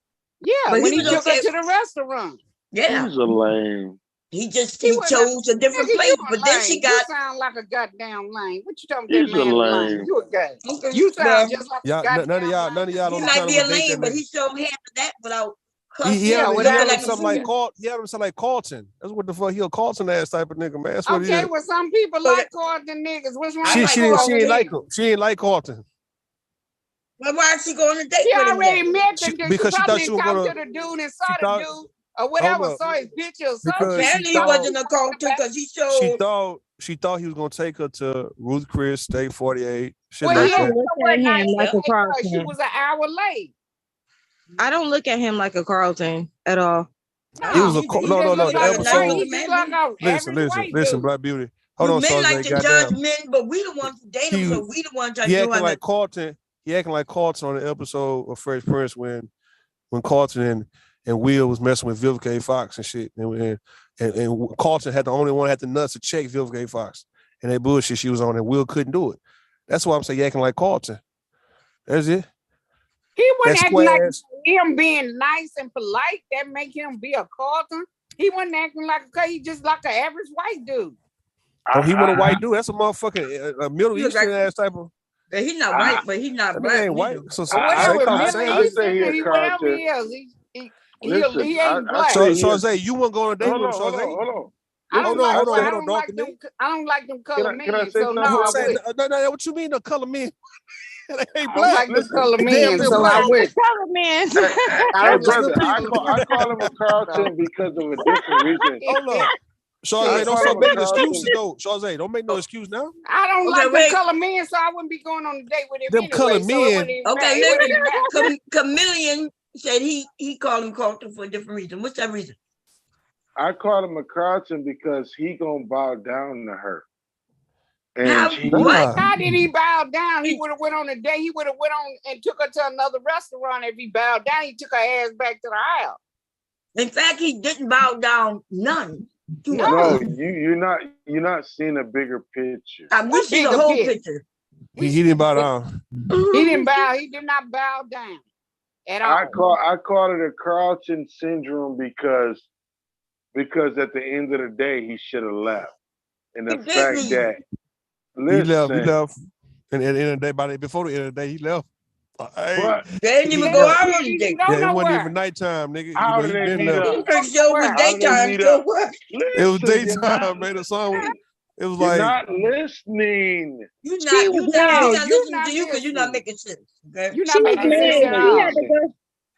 Yeah, But when he he was took okay. her to the restaurant. Yeah. He's a lame. He just He he wasn't chose a different Nigga, place. you a But then lame. she got You sound like a goddamn lame. What you talking about? He's That a man lame. lame. You a guy. Okay, You sound well, just like Y'all, a goddamn none of y'all lame. don't he be might trying be to a date that lame, but nigga. he sure handled that without He cussing. had him looking like a something like fool. Carlton. He had him something like Carlton. That's what the fuck. He a Carlton ass type of nigga, man. That's what he Okay, is. well, some people like Carlton niggas. What's wrong She with she Carlton? ain't like him. She ain't like Carlton. Well, why is she going on a date She with him already then? met the dude. She Because she probably thought she didn't was talk gonna. to the dude and saw She the thought. dude or Hold whatever, up. saw his picture or Because something. Apparently he wasn't a culture because he showed. she thought he was gonna take her to Ruth Chris State 48. Shit Well, like he had that. to Look at him like a she Carlton. was an hour late. I don't look at him like a Carlton at all. It was a he no. just The looked like a nice episode. He just like an average white Listen, dude. Black Beauty. Hold You on, men like Shawzay, to goddamn. judge men, but we the ones who date them, so we the ones that He know acting how like to. Carlton. He acting like Carlton on the episode of Fresh Prince when Carlton and Will was messing with Vivica A. Fox and shit, and Carlton had the only one that had the nuts to check Vivica A. Fox and that bullshit she was on, and Will couldn't do it. That's why I'm saying he acting like Carlton. That's it. He wasn't That acting like squares. him being nice and polite. That make him be a Carlton. He wasn't acting like he just like an average white dude. Oh, he want a white dude. That's a motherfucking Middle He look Eastern like- ass type of. He's not white, but he's not That black. nigga ain't white. neither. So Whatever, call Middle same. I Eastern, say he a whatever Carlton. he is, he Listen, ain't I black. say So he is- Shawzay, you want to go on a date Hold with on, him, hold on, Shawzay? hold on. I don't Hold like on, them. hold I on, don't like darker them. I don't like them color Can I men. say So no, something real I quick? would. No, what you mean the color men? They ain't I don't black. like the color Damn, men, they're so black. I would. Color man. I Hey, don't like brother, the I call him a Carlton because of a different reason. Hold up. Shawzay, I don't call start him a making Carlton. excuses though. Shawzay, don't make no excuse now. I don't Okay, like them wait. color men, so I wouldn't be going on a date with him Them anyway. color So men. it wouldn't even Okay, matter. It wouldn't even matter. Chameleon said he called him Carlton for a different reason. What's that reason? I call him a Carlton because he gonna bow down to her. How- And what? How did he bow down? He would have went on a date. He would have went on and took her to another restaurant. If he bowed down, he took her ass back to the house. In fact, he didn't bow down none. To her. no, you're not seeing a bigger picture. We see the whole picture. He didn't bow down. He didn't bow. He did not bow down at all. I call it a Carlton syndrome because at the end of the day he should have left. And the He fact didn't. that He listen, left. And at the end of the day, before the end of the day, he left. Hey. but They didn't even go out on the date. Yeah, it wasn't even nighttime, nigga. How He did they been meet there. up? Her show was How did they daytime. meet So up? what? It was Listen, daytime, man. The song was, it was you're like not listening. You're She not was listening not to you because you're not listening. making sense. Okay. You're She not was making sense mad. at all.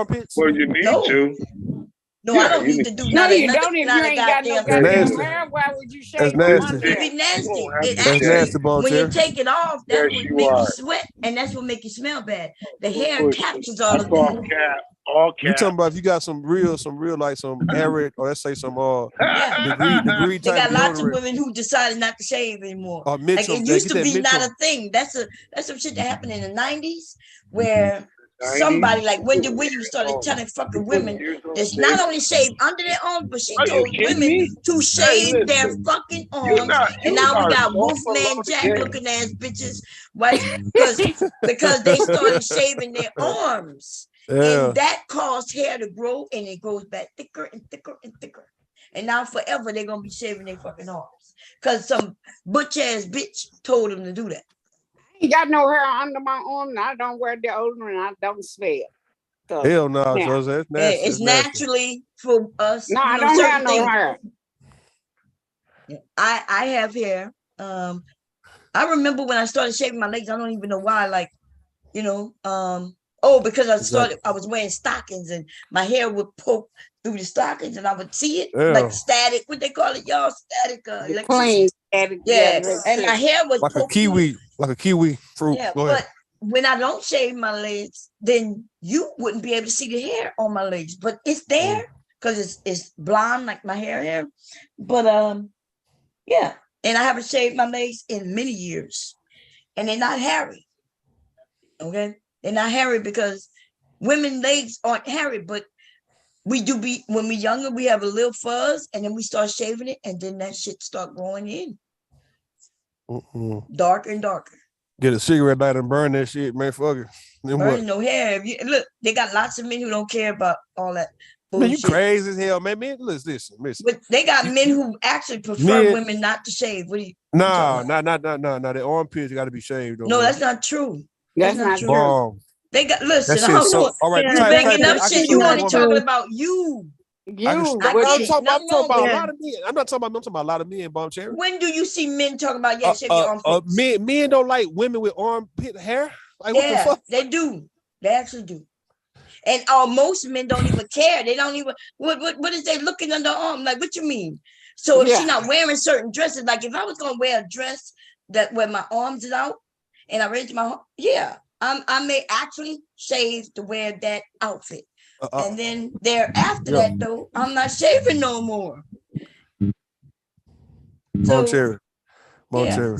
armpits? Well, you need to. No, I don't need to do No, nothing. you don't if you ain't got no That's nasty. goddamn hair. Why would you That's shave them nasty. under It there? be nasty. It That's actually, nasty, Bon when you Terry. take it off, that's Yes, what you make are. you sweat, and that's what make you smell bad. The hair Push. captures I all of saw that. Cap all You caps. talking about if you got some real like some arid or let's say some degree They type got lots of deodorant. women who decided not to shave anymore. Or Like Mitchell, it they used get to that be not Mitchell. a thing. That's some shit that happened in the 90s where somebody like Wendy Williams started telling fucking women that's not only shave under their arms, but she Are you told kidding women me? to Hey, shave their listen, fucking you arms. And are now we got so Wolfman Jack again. looking ass bitches, right? Because they started shaving their arms. Yeah. And that caused hair to grow, and it goes back thicker and thicker and thicker. And now forever they're gonna be shaving their fucking arms because some butch ass bitch told them to do that. I ain't got no hair under my arm, and I don't wear deodorant, and I don't smell. So, Hell no, now, Jose. It's nasty. It's naturally for us. No, I you know, don't certain have no things. hair. I have hair. I remember when I started shaving my legs. I don't even know why. Like, you know, because I was wearing stockings and my hair would poke through the stockings and I would see it like static. What they call it, y'all? Static. Clean static. Yeah, and my hair was like a kiwi fruit. Yeah, Go ahead. but when I don't shave my legs, then you wouldn't be able to see the hair on my legs. But it's there because it's blonde like my hair. But yeah, and I haven't shaved my legs in many years, and they're not hairy. Okay, they're not hairy because women's legs aren't hairy, but we do be when we're younger. We have a little fuzz, and then we start shaving it, and then that shit start growing in darker and darker. Get a cigarette lighter and burn that shit, man. Fuck it. Then what? Burning no hair. Look, they got lots of men who don't care about all that Man, bullshit. you crazy as hell, man. Man, listen. But they got men who actually prefer women not to shave. What do you? Nah. The armpits got to be shaved. Though, No, man. that's not true. That's not true. Bomb. They got listen. That I don't shit know. so- all right, You type- making type- up I shit. can You show only you talking one. about you. I'm I talking get it. about Nothing a wrong with lot it. of men. I'm talking about a lot of men, Bomb Cherry. When do you see men talking about shave your armpits? Men don't like women with armpit hair. Like what the Yeah, fuck? they do. They actually do. And most men don't even care. They don't even what is they looking under arm? Like, what you mean? So if she's not wearing certain dresses, like if I was gonna wear a dress that where my arms is out and I raise my I may actually shave to wear that outfit. And then after that though, I'm not shaving no more. Bomb Cherry. Yeah.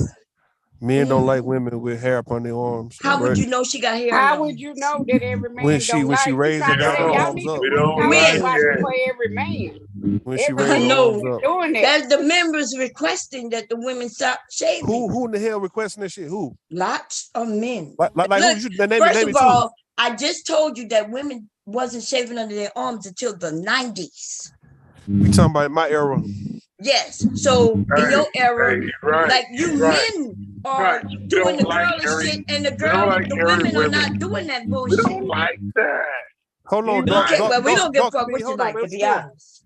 Men don't like women with hair up on their arms. How would you know she got hair? How would you know that every man When she raised her arms up. for every man. When she raised her arms up. Doing it. That's the members requesting that the women stop shaving. Who in the hell requesting that shit? Who? Lots of men. Like Look, who? Name first it of all, I just told you that women wasn't shaving under their arms until the 90s. We talking about my era. Yes. So in your era, like men are doing the girlish shit, and the women are not doing that bullshit. We don't like that. Hold on, we don't give a fuck what you like, to be honest.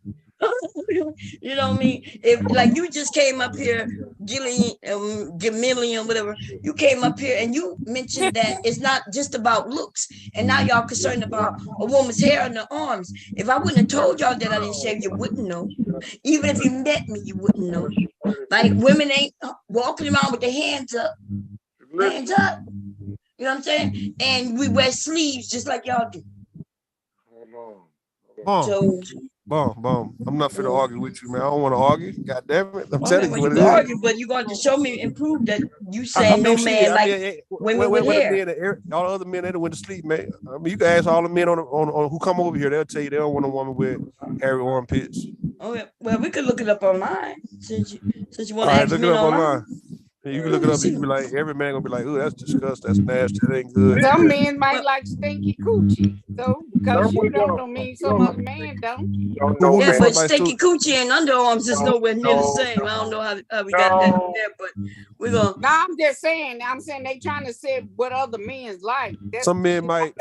You know what I mean? If like you just came up here, Gillian, whatever, you came up here and you mentioned that it's not just about looks, and now y'all concerned about a woman's hair on the arms. If I wouldn't have told y'all that I didn't shave, you wouldn't know. Even if you met me, you wouldn't know. Like women ain't walking around with their hands up. Hands up. You know what I'm saying? And we wear sleeves just like y'all do. Boom. I'm not finna argue with you, man. I don't want to argue. God damn it. I'm telling you what it is. Argue, but you're going to show me and prove that you saying no man like women with hair. All the other men, they done went to sleep, man. I mean, you can ask all the men on who come over here. They'll tell you they don't want a woman with hairy armpits. Oh, yeah. Well, we could look it up online since you want All to right, ask look men it up online. online. You can look it up. You can be like, every man gonna be like, "Ooh, that's disgusting. That's nasty. That ain't good." Some men might like stinky coochie. So because you don't mean some other man don't. Yeah, but stinky coochie and underarms is nowhere near the same. I don't know how we got that in there, but we're gonna. No, I'm just saying. I'm saying they trying to say what other men's like. Some men might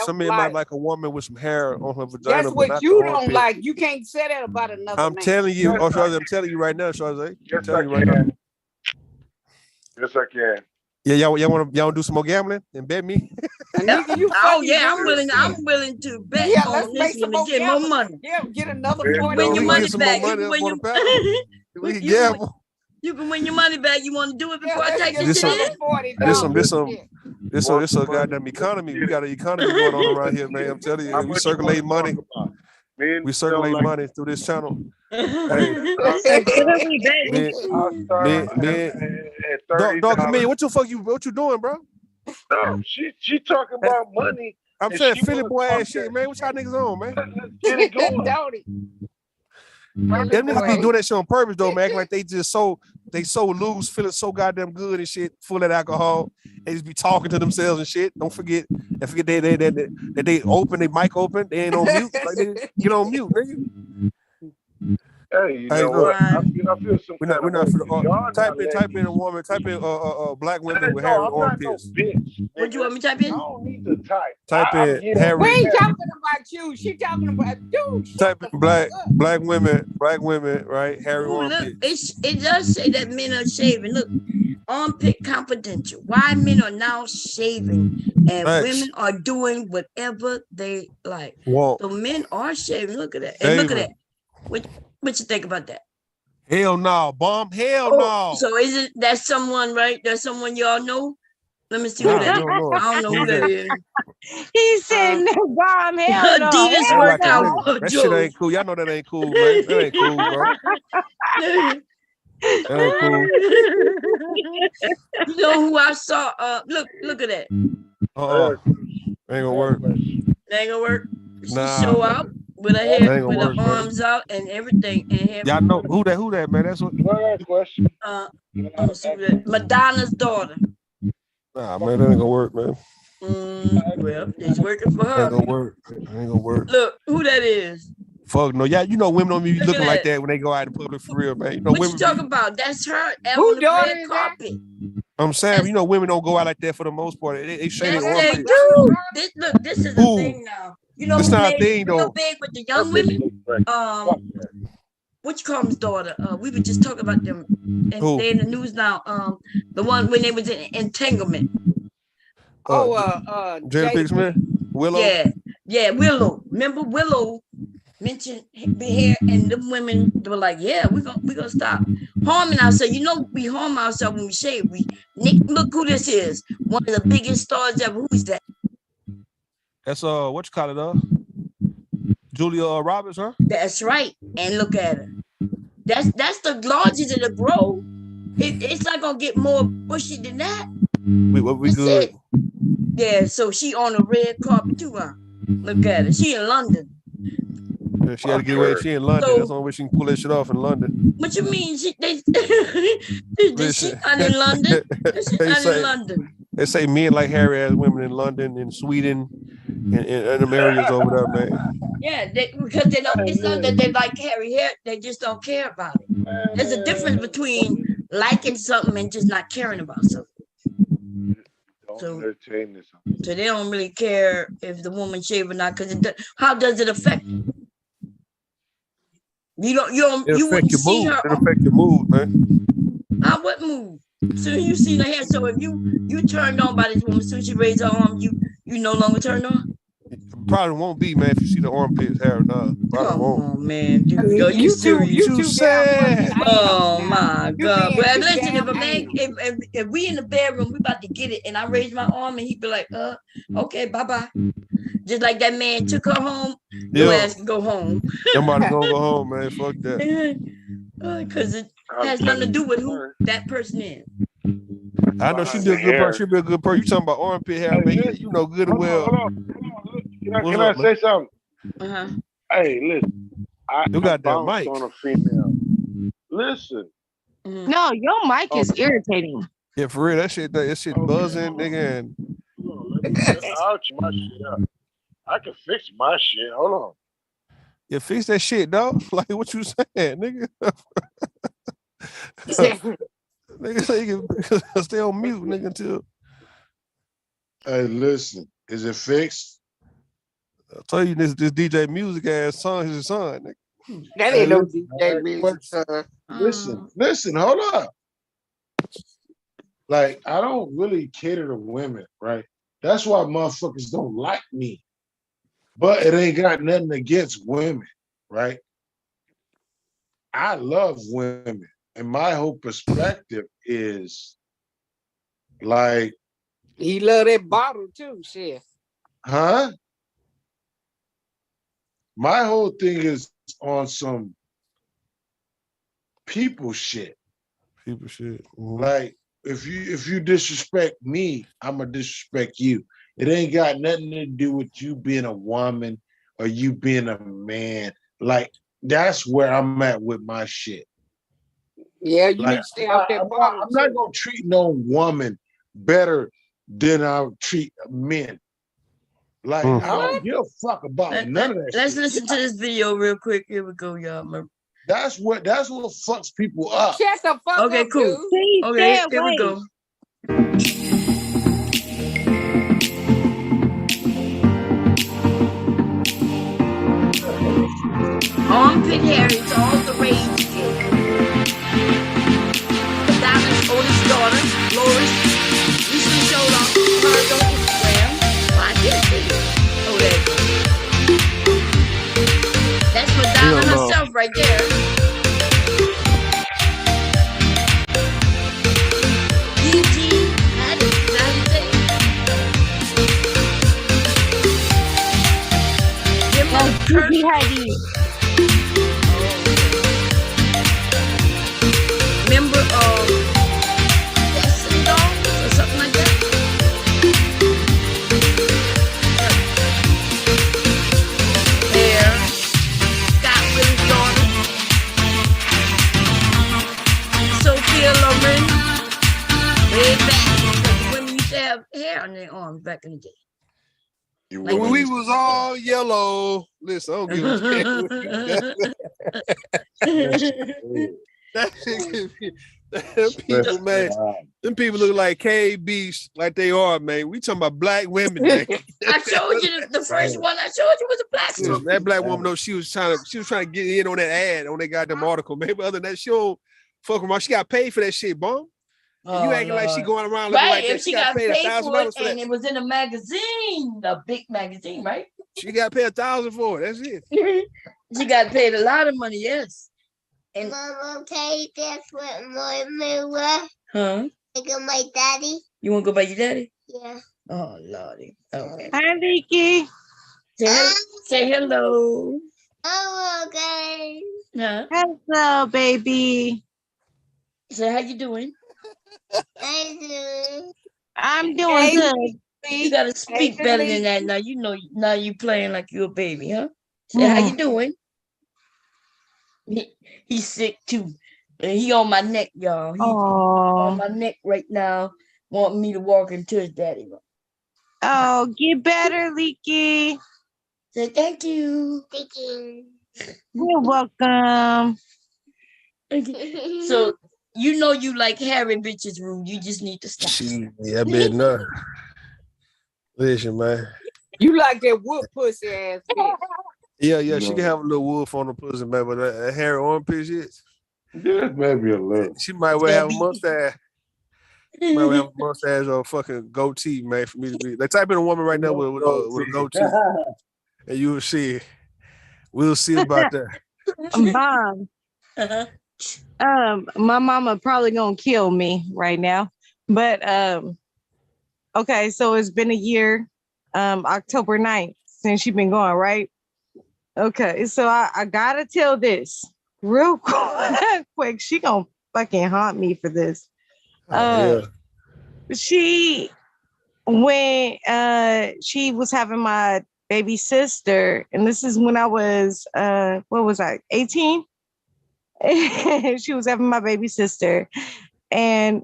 like a woman with some hair on her vagina. That's what you don't like. You can't say that about another man. I'm telling you, Shawzy, I'm telling you right now, Shawzy. I'm telling you right now. Yes, I can. Yeah, y'all want to do some more gambling and bet me? Oh yeah, I'm willing to bet on this one to get more money. Yeah, get another point. Win your money back. We can gamble. You can win your money back. You want to do it before I take This this shit in? some goddamn economy. We got an economy going on around here, man. I'm telling you, we circulate money. We circulate money through this channel. Hey, dog, Camille, what you doing, bro? No, she talking about money. I'm saying Philly boy ass shit, man. What y'all niggas on, man? Get it going. Them niggas be doing that shit on purpose though, man. Acting like they so loose, feeling so goddamn good and shit, full of alcohol. They just be talking to themselves and shit. Don't forget they open, they mic open, they ain't on mute. Like they get on mute, nigga. Hey, you know what? I feel some we're not for the type in a woman, type in black women with hairy armpits. What do you want me to type in? I don't need to type. Type in hairy. We ain't talking about you. She talking about you. Type in black women, right? Hairy armpits. Look, it does say that men are shaving. Look, armpit confidential. Why men are now shaving and women are doing whatever they like. Whoa. So men are shaving. Look at that. And look at that. What you think about that? Hell no, bomb. Hell no. So is it that someone, right? That's someone y'all know? Let me see who that is. I don't know who that is. He said, "No, bomb. Hell no." Adidas workout. That shit ain't cool. Y'all know that ain't cool, man. That ain't cool, bro. That ain't cool. You know who I saw? Look at that. Ain't gonna work. That ain't gonna work. Nah. She show up with her head, with her arms out and everything. And y'all know who that, man? That's what. Question. Let's see that. Madonna's daughter. Nah, man, that ain't gonna work, man. Well, it's working for her. Ain't gonna work. Look, who that is. Fuck no, yeah, you know women don't be looking like that when they go out in public for real, man. You know, what women you talking about? That's her on the red carpet. I'm saying, you know, women don't go out like that for the most part. They shave their armpits. This is a thing now. You know, it's not a thing though. Big with the young women. Which comes daughter? We were just talking about them, and they're in the news now. The one when they was in entanglement. Jada Pinkett Smith, Willow. Yeah, Willow. Remember Willow mentioned hair, and the women they were like, "Yeah, we gonna stop harming ourselves." You know, we harm ourselves when we shave. Look who this is. One of the biggest stars ever. Who is that? That's what you call it, Julia Roberts, huh? That's right. And look at her. That's the largest it'll grow. It's not gonna get more bushy than that. We good. It. Yeah, so she on the red carpet too, huh? Look at her. She in London. Yeah, she had to get away. She in London. So, that's the only way she can pull that shit off in London. What you mean? She not in London. She's not in London. They say men like hairy ass women in London, in Sweden, and them areas over there, man. Yeah, because they don't. It's not that they like hairy hair. They just don't care about it. There's a difference between liking something and just not caring about something. So they don't really care if the woman shave or not, because how does it affect you? You wouldn't see her. It affect your mood, man. How what mood? Soon you see the hair. So if you turned on by this woman, soon she raised her arm, you no longer turned on. Probably won't be, man, if you see the armpits hair. Nah, probably won't. Oh man, you sad. Oh my God. Well, listen, if a man, if we in the bedroom, we about to get it, and I raise my arm, and he be like, okay, bye. Just like that man took her home, your ass can go home. Somebody gonna go home, man. Fuck that. Because it has nothing to do with who that person is. I know she be a good person. She be a good person. You talking about armpit hair, man? You know good and well. Can I say something? Hey, listen. You got that mic on a female. Listen. No, your mic is irritating. Yeah, for real. That shit buzzing, nigga. And I'll check my shit up. I can fix my shit. Hold on. Yeah, fix that shit, dog. Like what you saying, nigga? Nigga say you can stay on mute, nigga, until. Hey, listen. Is it fixed? I tell you, this DJ music ass son is his son, nigga. That ain't no DJ music, son. Listen, hold up. Like, I don't really cater to women, right? That's why motherfuckers don't like me. But it ain't got nothing against women, right? I love women. And my whole perspective is like, he love that bottle too, shit. huh? My whole thing is on some people shit. People shit. Like, if you disrespect me, I'ma disrespect you. It ain't got nothing to do with you being a woman or you being a man. Like, that's where I'm at with my shit. Yeah, you Like, need to stay out that bottle. I'm not gonna treat no woman better than I treat men. Like, I don't give a fuck about none of that Let's shit. listen to this video real quick. Here we go, y'all. That's what fucks people up. Shut the fuck Okay, up, cool. dude. Please Okay, stay here we away. go. Armpit hair is all the rage still. Diamond's oldest daughter, Loris, recently showed off hers on Instagram. Well, I can't see it. Oh, there you go. That's Madonna herself right there. Gigi Hadid. Member of Destiny Dogs or something like that. There, Scott Willis' daughter, Sophia Loren, way back. When we used to have hair on their arms back in the day. Like when we was all yellow. Listen, I don't give a damn. People, man, them people look like cave beasts, like they are, man. We talking about black women, man. I showed you the first one. I showed you was a black woman. That black woman, though, she was trying to get in on that ad, on that goddamn article. Maybe other than that, she don't fuck around. She got paid for that shit, bum. You acting like she going around looking like that. If she got paid $1,000 for it, for that. and it was in a magazine, a big magazine, right? She got paid $1,000 for it. That's it. She got paid a lot of money, yes. And Mama, okay, that's what my was. huh? I got my daddy. You want to go by your daddy? Yeah. Oh, Lordy. Okay. Hi, Vicky. Say hello. Oh, okay. Huh? Hello, baby. Say how you doing? I'm doing good. You gotta speak better than that now. You know, now you playing like you a baby, huh? Say how you doing? He's sick too. And he on my neck, y'all. He on my neck right now, wanting me to walk into his daddy. Oh, get better, Leaky. Say thank you. Thank you. You're welcome. So you know you like hairy bitches, Rude. You just need to stop. Yeah, I bet not. Listen, man. You like that wood pussy ass bitch. Yeah, she can have a little wolf on the pussy, man, but that hairy armpit shit. Yeah, maybe a little. She might well have a mustache. Might well have a mustache or a fucking goatee, man, for me to be. They type in a woman right now with a goatee. And you will see. We'll see about that. Mom. My mama probably gonna kill me right now. But okay, so it's been a year, October 9th, since she's been going, right? Okay, so I gotta tell this real quick. She gonna fucking haunt me for this. She, when she was having my baby sister, and this is when I was 18? She was having my baby sister, and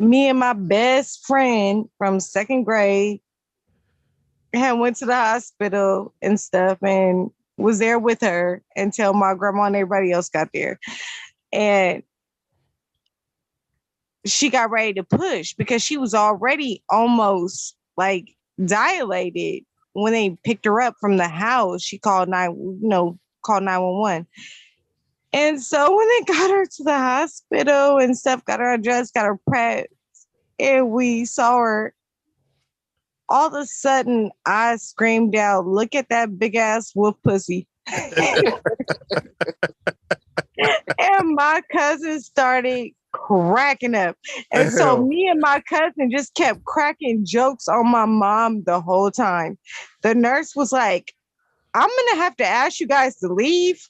me and my best friend from second grade had went to the hospital and stuff, and was there with her until my grandma and everybody else got there. And she got ready to push because she was already almost like dilated when they picked her up from the house. She called 911. And so when they got her to the hospital and stuff, got her addressed, got her prepped, and we saw her, all of a sudden I screamed out, "Look at that big ass wolf pussy." And my cousin started cracking up. And so me and my cousin just kept cracking jokes on my mom the whole time. The nurse was like, I'm going to have to ask you guys to leave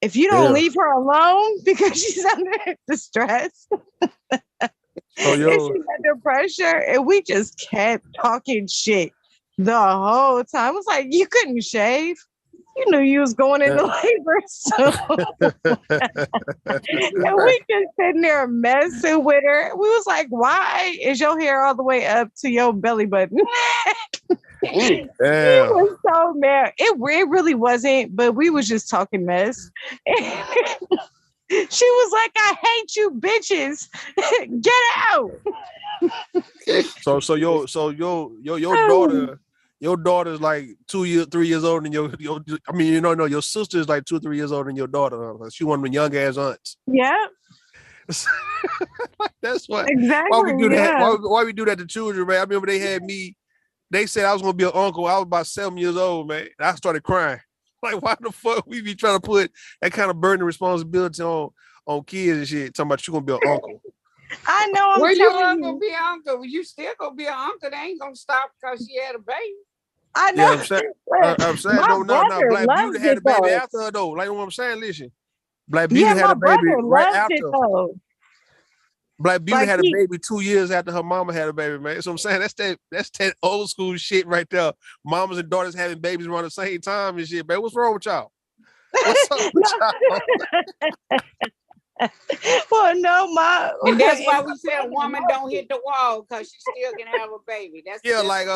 if you don't leave her alone because she's under distress. So and she's under pressure. And we just kept talking shit the whole time. It was like, you couldn't shave. You knew you was going into labor. So and we just sitting there messing with her. We was like, why is your hair all the way up to your belly button? He was so mad. It really wasn't, but we was just talking mess. She was like, I hate you bitches. Get out. So your daughter's like 3 years older than your sister is like 2 or 3 years older than your daughter. Huh? She one of the young ass aunts. Yeah. That's why. Exactly. Why we do that? Why we do that to children, man? I remember they had me. They said I was gonna be an uncle. I was about 7 years old, man. I started crying. Like, why the fuck we be trying to put that kind of burden and responsibility on kids and shit? Talking about you gonna be an uncle. I know. I'm Where you telling gonna be an uncle? You still gonna be an uncle. They ain't gonna stop because she had a baby. I know. Yeah, I'm saying no. Black Beauty had a baby after her though. Like what I'm saying, listen. Black Beauty had a baby right after. Black Beauty had a baby 2 years after her mama had a baby, man. So I'm saying that's that old school shit right there. Mamas and daughters having babies around the same time and shit, man. What's wrong with y'all? What's up with y'all? Well, no, and that's why we say a woman don't hit the wall because she still can have a baby. That's like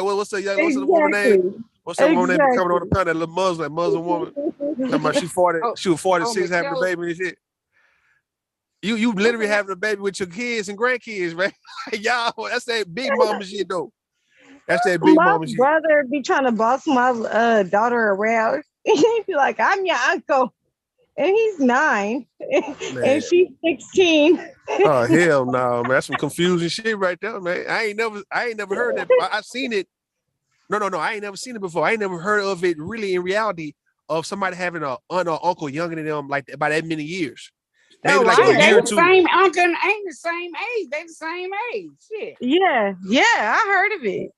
what's the woman name? What's that woman name coming on the panel? That little Muslim woman. Talking about she 40, she was 46 having a baby and shit. You literally having a baby with your kids and grandkids, man. Y'all, that's that big mama shit though. That's that big mama shit. My brother be trying to boss my daughter around. He'd be like, I'm your uncle. And he's 9. And she's 16. Oh, hell no, man. That's some confusing shit right there, man. I ain't never heard that. I seen it. No, I ain't never seen it before. I ain't never heard of it really in reality of somebody having an aunt or uncle younger than them like by that many years. Maybe like a year or two. Same uncle ain't the same age. They the same age. Shit. Yeah, I heard of it.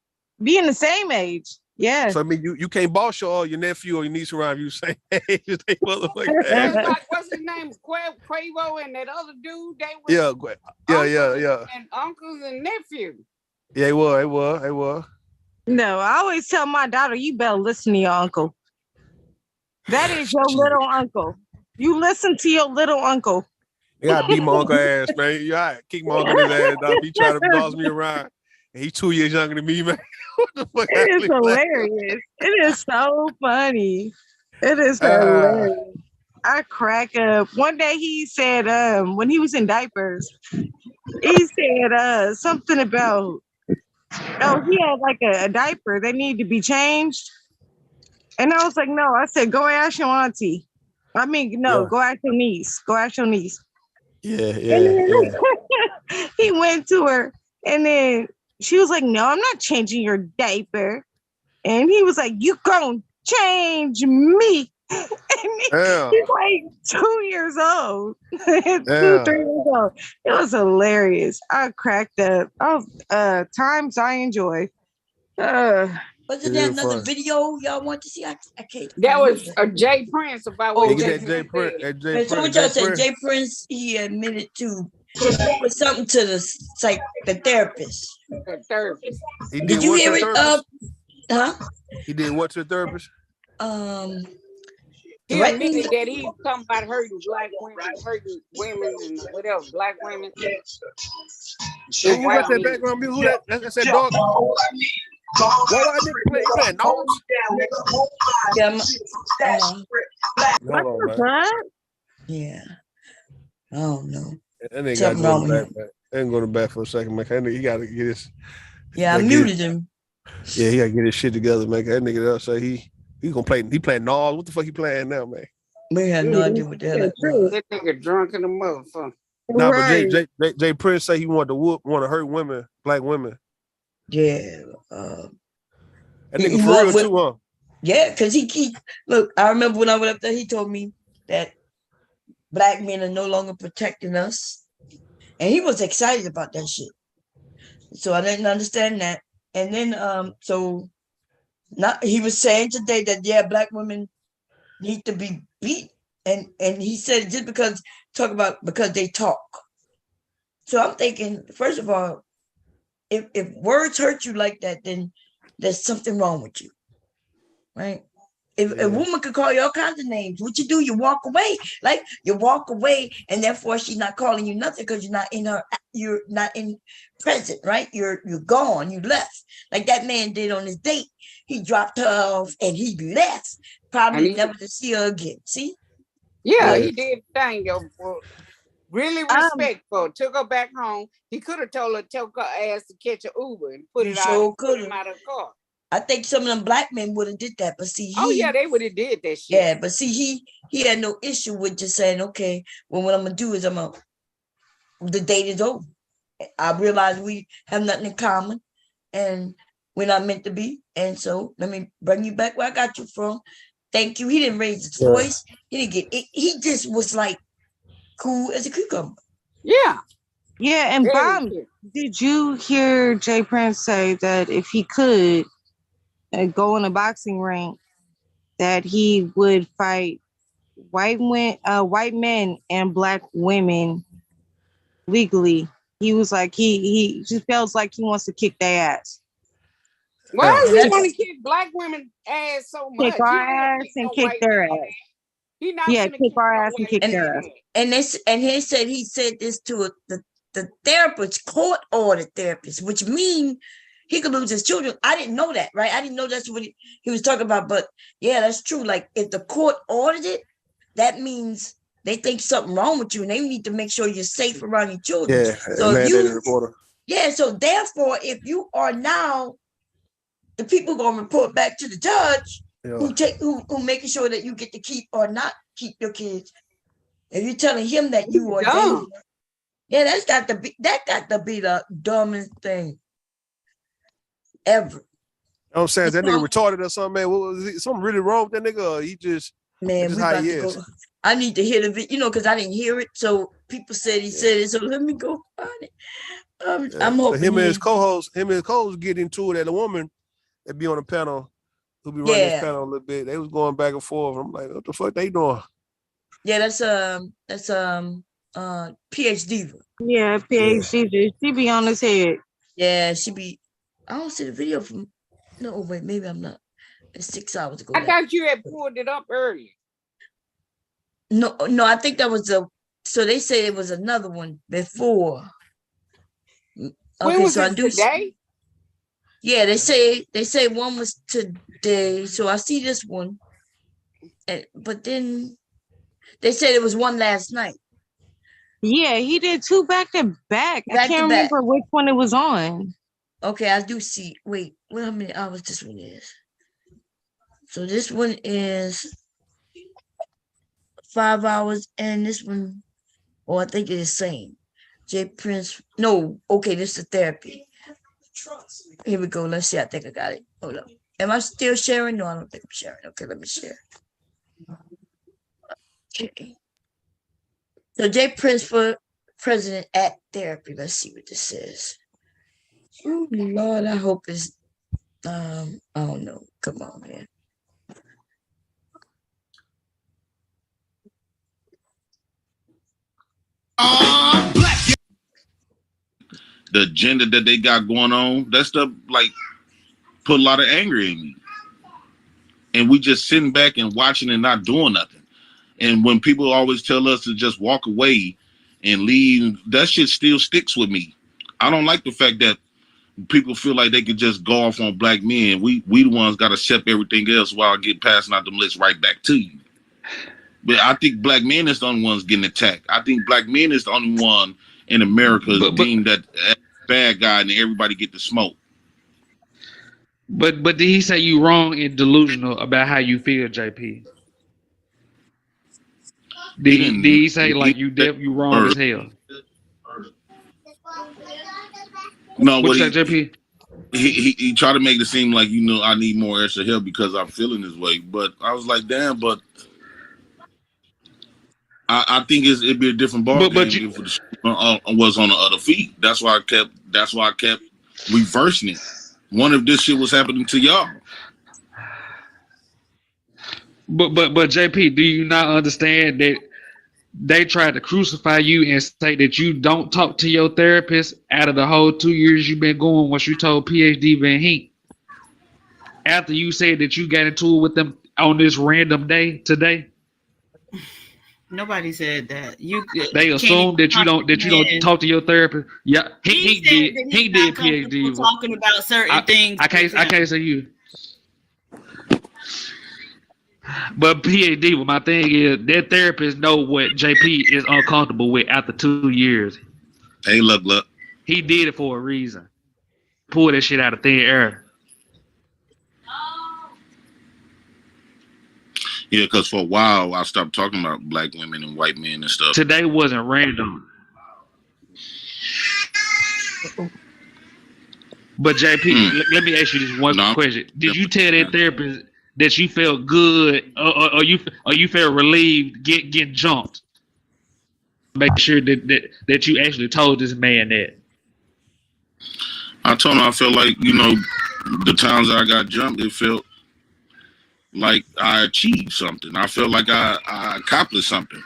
Being the same age. Yeah. So I mean, you can't boss your nephew or your niece around you same age. They That's like, what's his name? Quavo and that other dude. They were yeah. And uncles and nephews. Yeah, it was. No, I always tell my daughter, you better listen to your uncle. That is your little uncle. You listen to your little uncle. You gotta beat my uncle ass, man. You gotta kick my uncle in his ass, dog. He trying to boss me around. And he's 2 years younger than me, man. What the fuck? It is hilarious. It is so funny. It is hilarious. I crack up. One day he said, when he was in diapers, he said something about, he had like a diaper that needed to be changed. And I was like, no. I said, go ask your auntie. I mean, no, go ask your niece. Go ask your niece. Yeah. He went to her and then she was like, no, I'm not changing your diaper. And he was like, you gonna change me. And he's like 2 years old. 2, 3 years old. It was hilarious. I cracked up. Times I enjoy. Wasn't there another video y'all want to see? I can't. That was Jay Prince about what Jay Prince. So what y'all said, Jay Prince, he admitted to put something to the therapist. Did you hear it? He did what to the therapist? He admitted that he's talking about hurting black women, hurting women and whatever, black women. Who got that background music? Who that's that dog? What I nigga play? You playing notes? Yeah. Oh no. That nigga got to go to the back. And go to the back for a second, man. That nigga, he got to get his. Yeah, I muted him. Yeah, he got to get his shit together, man. That nigga else say he gonna play. He playing Nas. What the fuck he playing now, man? We have no idea what the hell that was. That nigga drunk in the motherfucker. Nah, but Jay Prince say he wanted to hurt women, black women. Yeah. That nigga for real too, huh? Yeah, because he look, I remember when I went up there, he told me that black men are no longer protecting us. And he was excited about that shit. So I didn't understand that. And then so not he was saying today that black women need to be beat. And he said just because they talk. So I'm thinking, first of all, if words hurt you like that, then there's something wrong with you. Right? If a woman could call you all kinds of names, what you do, you walk away. Like you walk away, and therefore she's not calling you nothing because you're not in present, right? You're gone, you left. Like that man did on his date. He dropped her off and he left. Probably never to see her again. See? Yeah, he did thing really respectful. Took her back home. He could have told her ass to catch an Uber and put him out of the car. I think some of them black men would have did that, but see, they would have did that shit. Yeah, but see, he had no issue with just saying, okay, well, what I'm gonna do is the date is over. I realize we have nothing in common, and we're not meant to be, and so let me bring you back where I got you from. Thank you. He didn't raise his voice. He didn't get it. He just was like cool as a cucumber. Yeah. Yeah, and Bob, did you hear Jay Prince say that if he could go in a boxing ring, that he would fight white men and black women legally? He was like, he just feels like he wants to kick their ass. Why does he want to kick black women ass so much? Kick our ass and kick their ass. He not kick our ass and kick their ass. And he said this to the therapist, court ordered therapist, which means he could lose his children. I didn't know that, right? I didn't know that's what he was talking about. But yeah, that's true. Like if the court ordered it, that means they think something wrong with you and they need to make sure you're safe around your children. Yeah, so reporter. Yeah, so therefore, if you are now, the people gonna report back to the judge who making sure that you get to keep or not keep your kids. If you're telling him that you are dangerous, that's got to be the dumbest thing ever. You know what I'm saying? That nigga retarded or something, man. What was it? Something really wrong with that nigga? Or he just how he is. I need to hear the video, because I didn't hear it. So people said he said it. So let me go find it. I'm hoping him and his co-host get into it. And the woman that be on the panel, who be running this panel a little bit, they was going back and forth. I'm like, what the fuck they doing? Yeah, that's PhD. Yeah, PhD. She be on his head. Yeah, she be. I don't see the video from. No, wait, maybe I'm not. It's 6 hours ago. I thought you had pulled it up earlier. No, I think that was so they say it was another one before. When was it today? Yeah, they say one was today. So I see this one. But then they said it was one last night. Yeah, he did two back to back. I can't remember which one it was on. Okay, I do see. Wait, how many hours this one is? So this one is 5 hours, and this one, I think it's the same. Jay Prince. No, okay, this is therapy. Here we go. Let's see. I think I got it. Hold up. Am I still sharing? No, I don't think I'm sharing. Okay, let me share. Okay. So Jay Prince for president at therapy. Let's see what this says. Oh Lord, I hope it's I don't know. Come on, man. The agenda that they got going on, that stuff like put a lot of anger in me. And we just sitting back and watching and not doing nothing. And when people always tell us to just walk away and leave, that shit still sticks with me. I don't like the fact that people feel like they could just go off on black men. We the ones got to accept everything else while I get passing out them lists right back to you. But I think black men is the only ones getting attacked. I think black men is the only one in America deemed that bad guy and everybody get the smoke. But did he say you wrong and delusional about how you feel, JP? Did he say like you wrong as hell? No, what you say, JP? He tried to make it seem like, I need more extra help because I'm feeling this way. But I was like, damn, but I think it'd be a different ball game if it was on the other feet. That's why I kept reversing it. What if this shit was happening to y'all? But JP, do you not understand that they tried to crucify you and say that you don't talk to your therapist out of the whole 2 years you've been going once you told PhD Van Hink? After you said that you got into it with them on this random day today? Nobody said that. They assumed that you don't talk to your therapist. Yeah, he did. He did PhD. Talking about certain things. I can't say you. But PhD, well, my thing is that therapists know what JP is uncomfortable with after 2 years. Hey, look. He did it for a reason. Pull that shit out of thin air. Yeah, because for a while I stopped talking about black women and white men and stuff. Today wasn't random. But JP, let me ask you this one question. Did you tell that therapist that you felt good or you felt relieved getting jumped? Make sure that you actually told this man that. I told him I felt like, the times I got jumped, it felt like I achieved something. I felt like I accomplished something.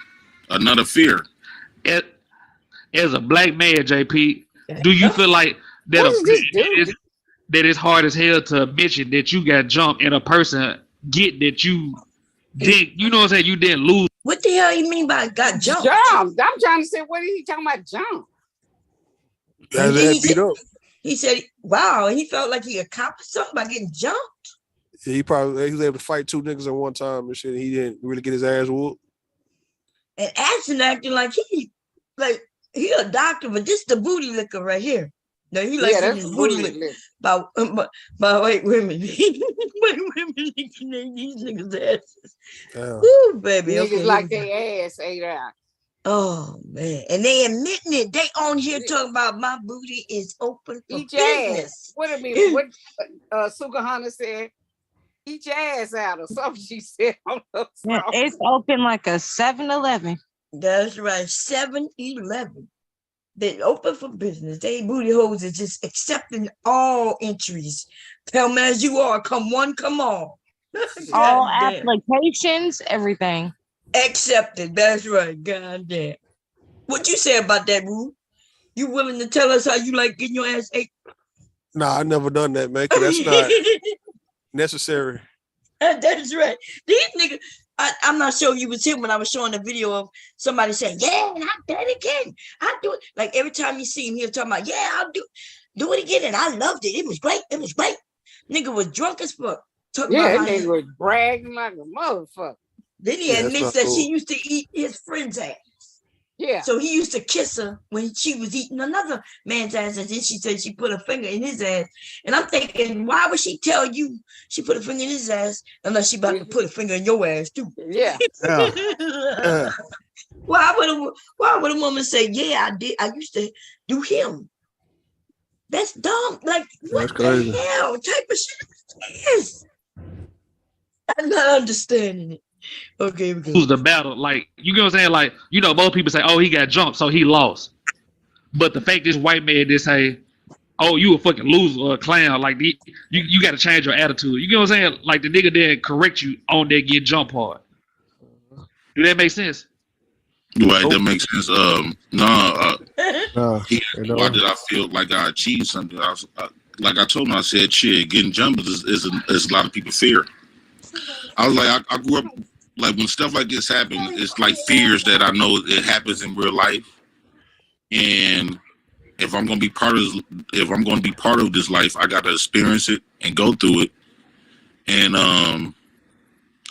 Another fear. As a black man, JP, do you feel like that it's hard as hell to mention that you got jumped and a person get that you did, you know what I'm saying, you didn't lose? What the hell you mean by got jumped? I'm trying to say, what are you talking about jump? He said, wow, he felt like he accomplished something by getting jumped. Yeah, he was able to fight two niggas at one time and shit. He didn't really get his ass whooped. And acting like he a doctor, but this the booty liquor right here. No, he likes his booty liquor by white women. White women licking these niggas' asses. Woo, baby. Niggas like their ass ate out. Oh man, and they admitting it. They on here talking about my booty is open for Eat your business. ass. What I mean, what Sugahana said, eat your ass out or something she said. It's open like a 7-Eleven. That's right, 7-Eleven. They open for business. They booty holes is just accepting all entries. Tell me as you are, come one, come all. All applications, everything. Accepted. That's right. God damn. What you say about that, Rue? You willing to tell us how you like getting your ass ate? Nah, I never done that, man. 'Cause that's not necessary. That's right. These niggas, I'm not sure you was here when I was showing a video of somebody saying, yeah, and I did it again. I do it. Like every time you see him here talking about, yeah, I'll do it again. And I loved it. It was great. It was great. Nigga was drunk as fuck. Yeah, that nigga was bragging like a motherfucker. Then he admits that she used to eat his friend's ass. Yeah. So he used to kiss her when she was eating another man's ass, and then she said she put a finger in his ass. And I'm thinking, why would she tell you she put a finger in his ass unless she about to put a finger in your ass too? Yeah. Why would a woman say, yeah, I did? I used to do him. That's dumb. Like, what the hell type of shit is this? I'm not understanding it. Okay, Lose the battle, like you know what I'm saying, like most people say, oh, he got jumped, so he lost. But the fact this white man did say, oh, you a fucking loser or a clown, like you got to change your attitude. You know what I'm saying? Like the nigga didn't correct you on that get jump part. Do that make sense? Right, that makes sense. Why did I feel like I achieved something? Like I told him, I said, shit, getting jumped is a lot of people fear. I was like, I grew up like when stuff like this happens, it's like fears that I know it happens in real life, and if I'm gonna be part of this life, I got to experience it and go through it. And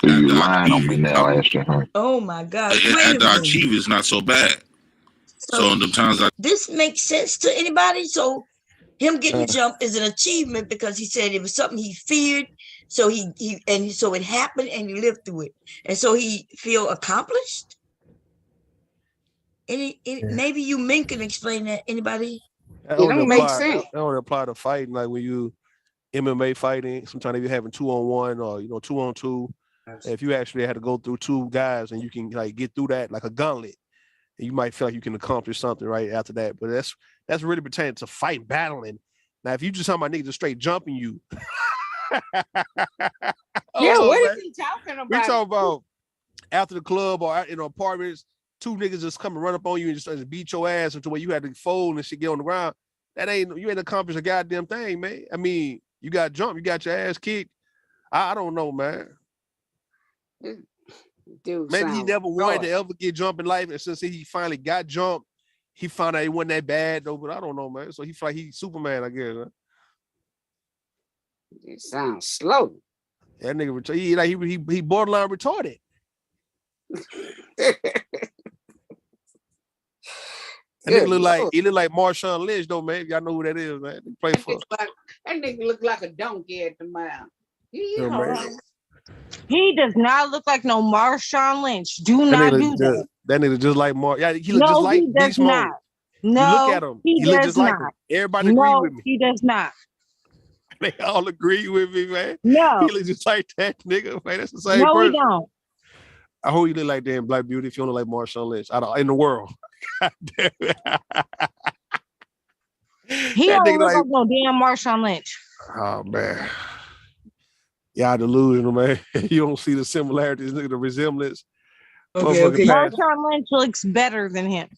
you lying on me now, Ashley. Oh my God! After I achieve, it's not so bad. So in the times this makes sense to anybody. So him getting jumped is an achievement because he said it was something he feared. So so it happened and he lived through it, and so he feel accomplished. Maybe you men can explain that. Anybody? It don't make sense. That don't apply to fighting. Like when you MMA fighting, sometimes if you're having 2-on-1 or 2-on-2, If you actually had to go through 2 guys and you can like get through that like a gauntlet, you might feel like you can accomplish something right after that. But that's really pertaining to fight battling. Now, if you just talking about niggas just straight jumping you, Yeah, what is he talking about? We talking about after the club or in apartments, 2 niggas just come and run up on you and just beat your ass until where you had to fold and shit, get on the ground. You ain't accomplished a goddamn thing, man. I mean, you got jumped, you got your ass kicked. I don't know, man. Dude, maybe he never wanted to ever get jumped in life, and since he finally got jumped, he found out it wasn't that bad though. But I don't know, man. So he feel like he's Superman, I guess. Huh? It sounds slow. That nigga, he borderline retarded. That nigga look like Marshawn Lynch though, man. Y'all know who that is, man. He play for. That nigga look like a donkey at the mouth. He does not look like no Marshawn Lynch. Do not do that. That nigga just like Mark. Yeah, he look just like Beast Mode. No, you look at him. He look just like him. Everybody agree with me. He does not. They all agree with me, man. No. He look just like that nigga, man. That's the same no, person. He don't. I hope you look like damn Black Beauty if you don't look like Marshawn Lynch in the world. God damn it. He don't look like no damn Marshawn Lynch. Oh, man. Y'all delusional, man. You don't see the similarities, the resemblance. Okay. Marshawn Lynch looks better than him.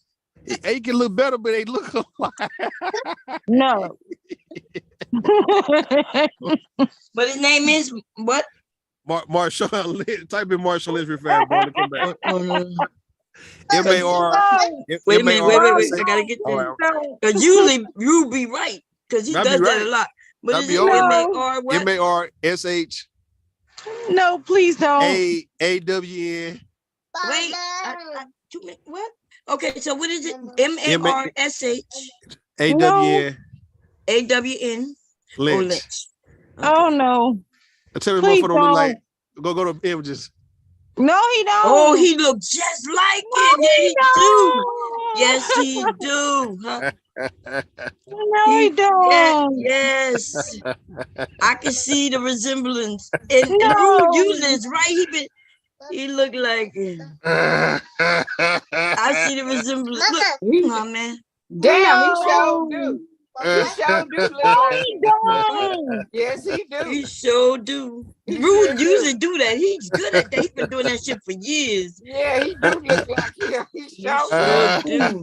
He can look better, but they look alike. No. But his name is what? Marshawn Lynch. Type in Marshawn Lynch real fast, boy. Come back. M-A-R. Wait a minute. I gotta get there. Because usually you be right. Because he does that a lot. But is it M-A-R what? M-A-R-S-H. No, please don't. A-W-N. Wait. What? Okay, so what is it? M-A-R-S-H. A-W-N. A-W-N. Lynch. Oh, no. Tell me what for look like. Go to images. No, he don't. Oh, he look just like him. Yes, he do. Huh? No, he don't. Yes. I can see the resemblance. And Rude usually is right. He look like him. I see the resemblance. Look, oh, man. Damn, he sure do. He sure do. He don't. Yes, he do. He sure do. Rude usually do that. He's good at that. He's been doing that shit for years. Yeah, he do look like him. He sure do.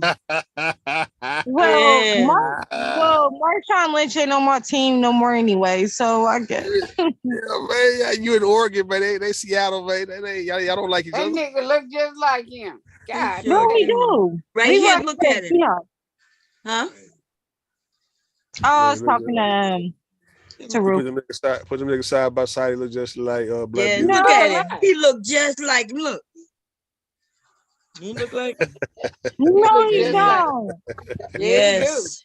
Well, Marshawn Lynch ain't on my team no more anyway, so I guess. Yeah, man, you in Oregon, man. They Seattle, man. Y'all don't like each other. That nigga look just like him. God. No, he do. Right here, look at it. Huh? Oh, I was talking to Ruth. Put them niggas side by side. He look just like Black Beauty. Look at him. He look just like him. Look. He look like no, he don't. Yes.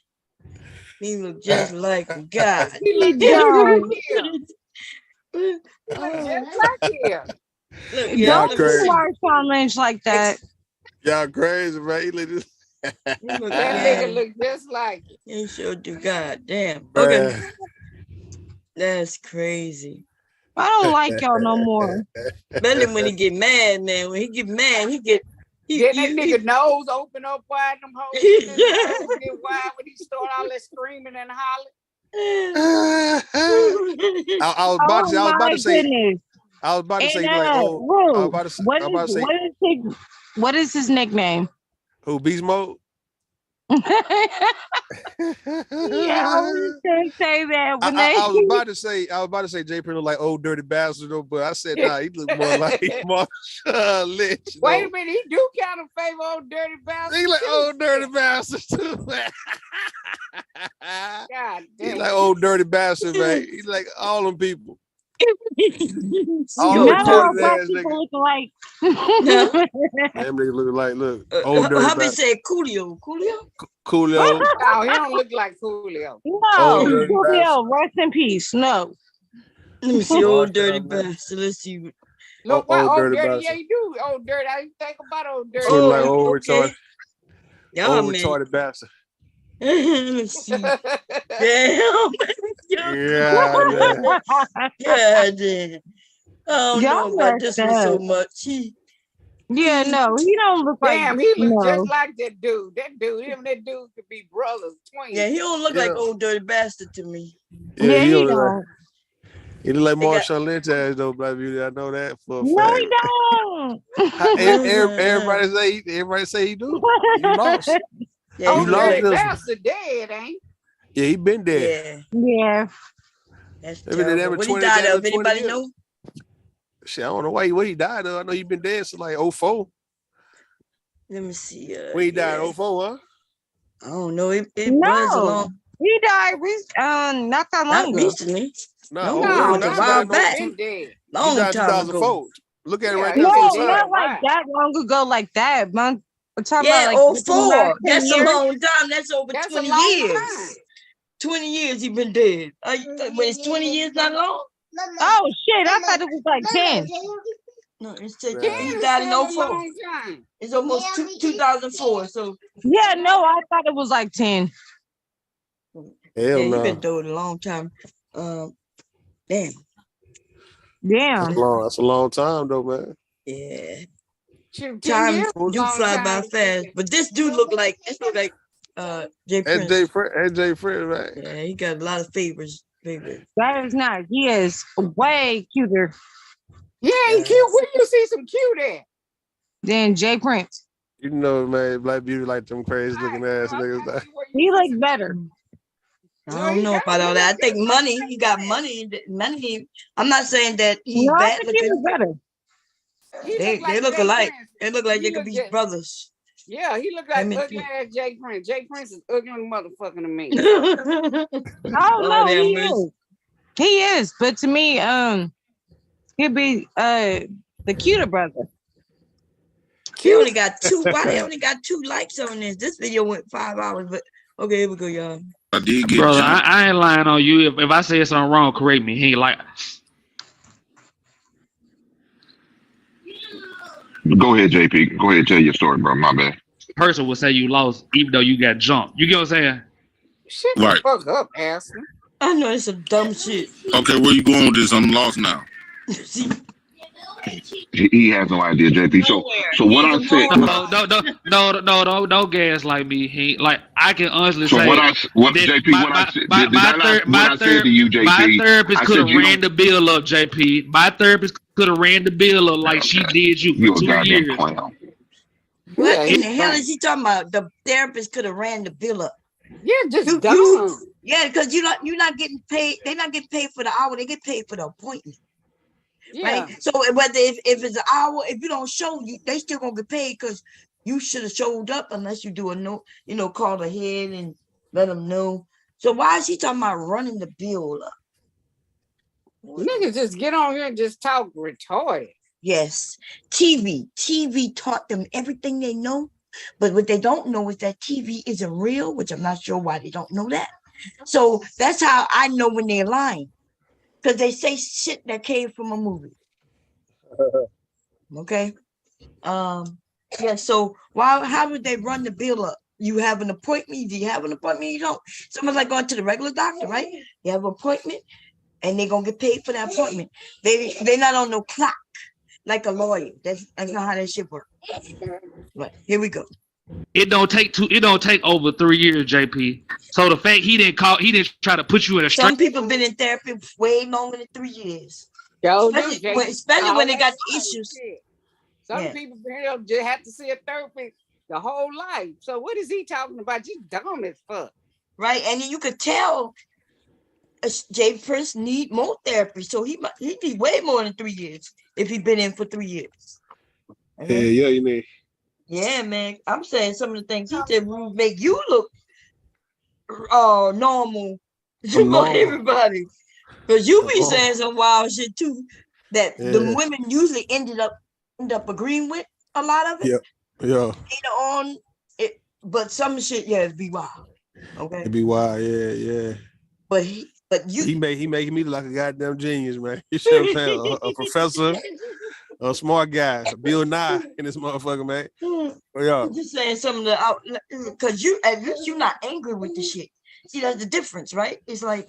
He look just like him. God. He don't. Just like him. Look, don't do Marshawn Lynch like that. Y'all crazy, man. He look just that nigga look just like it. He sure do. God damn. Okay. That's crazy. I don't like y'all no more. Better when he get mad, man. When he get mad, that nigga nose open up wide, them hoes get wide when he start all that screaming and hollering. I was about to say, what is his nickname? Who, Beast Mode? Yeah, I was gonna say that. I was about to say J. Prince look like old dirty bastard, though, but I said nah, he look more like Marshawn Lynch. Wait a minute, he do kind of favor old dirty bastard. He like old dirty bastard too, man. God damn. He like old dirty bastard, man. He's like all them people. All black people look alike. Them niggas look like old dirty. How about say Coolio? Coolio. No, he don't look like Coolio. No, Coolio, rest in peace. No. Let me see old dirty bastard. Let's see. Look what old dirty yeah, you do. Old dirty. I didn't think about old dirty. Look like old retarded. Old retarded bastard. Let's see. Damn. Yeah. God damn. I don't know about this one so much. Yeah, no, he don't look like. Damn, he look no. just like that dude. That dude, him and that dude could be brothers, twins. Yeah, he don't look like old dirty bastard to me. Yeah, he don't. don't. He look like Marshawn Lynch ass though, Black Beauty. I know that for a No, fact. he don't. Everybody say he do. You lost. Yeah, oh, you lost dirty this one. bastard dead, ain't? Yeah, he been dead. Yeah. That's They been dead for what 20, he died of? 20 Anybody years. know? Shit, I don't know why he died of. I know he been dead since like 04. Let me see. When he died, 04, huh? I don't know. It was a No, long. he died not that long Not ago. recently. No, No, it was a while back. Been dead. Long he died in time 2004. ago. Look at it Yeah, right he there. No, to the been side. not like that long ago, like that. Man, I'm talking Yeah, about like within the 04. last 10 That's a years. long time. That's over That's a 20 long years. time. 20 years he been dead. When it's 20 years not long? Oh shit! I thought it was like 10. No, it's Ten he is died in still a 04. long time. It's almost 2004. So Yeah, no, I thought it was like 10. Hell yeah, he no. been dead a long time. Damn. Damn. That's a long time though, man. Yeah. Shoot, 10 Time years was a do long fly by time. fast. But this dude look like Jay Prince. Jay Prince, right? Yeah, he got a lot of favors. That is not. He is way cuter He ain't cute. Where you see some cute at? than Jay Prince. You know, man, Black Beauty like them crazy looking ass niggas. He looks better. I don't know about all that. I think money. He got money. Money. I'm not saying that he's No, I bad think he looking. was better. They look Jay alike. Prince. They look like He they could look be just- brothers. Yeah, he look I like mean, ugly ass Jay Prince. Jay Prince is ugly motherfucker to me. Oh no, damn he mercy. is. He is. But to me, he'd be the cuter brother. He only got 2. Why they only got 2 likes on this? This video went 5 hours, but okay, here we go, y'all. I did get Brother, jumped. I ain't lying on you. If I say something wrong, correct me. He ain't like. Go ahead, JP. Go ahead, tell your story, bro. My bad. Person will say you lost, even though you got jumped. You get what I'm saying? Shut Right. the fuck up, Ashley. I know it's some dumb shit. Okay, where you going with this? I'm lost now. See, He has no idea, JP. So what I said. Don't gas like me. He like I can honestly So say. what JP? What I said? Did I not say to you, JP? My therapist I could said have ran the bill up, JP. My therapist could have ran the bill up like she did you You for a 2 goddamn years. clown. what in the hell is he talking about? The therapist could have ran the bill up. Yeah, just dumb. Yeah, because you're not getting paid. They're not getting paid for the hour. They get paid for the appointment. Yeah. Right. So whether if it's an hour, if you don't show, they still gonna get paid because you should have showed up unless you do a note, call ahead and let them know. So why is he talking about running the bill up? Niggas just get on here and just talk retarded. Yes. TV taught them everything they know, but what they don't know is that TV isn't real, which I'm not sure why they don't know that. So that's how I know when they're lying. Because they say shit that came from a movie. Okay. Yeah, so how would they run the bill up? You have an appointment, do you have an appointment? You don't. Someone's like going to the regular doctor, right? You have an appointment and they're gonna get paid for that appointment. They're not on no clock like a lawyer. That's not how that shit works. But here we go. It don't take over 3 years, JP. So the fact he didn't try to put you in a Some people been in therapy way longer than 3 years. Especially when they got issues. Some people just have to see a therapist the whole life. So what is he talking about? Just dumb as fuck. Right. And you could tell Jay Prince need more therapy. So he need way more than 3 years if he been in for 3 years. Okay? Yeah, you need. Yeah, man. I'm saying some of the things he said will make you look normal to everybody. Because you be saying some wild shit too that the women usually end up agreeing with a lot of it. Yeah. Later on, but some shit, it'd be wild. Okay. It'd be wild, yeah. But he making me look like a goddamn genius, man. You see what I'm saying? A professor, a smart guy, Bill Nye in this motherfucker, man. Yeah. I'm just saying some of the because at least you're not angry with the shit. See, that's the difference, right? It's like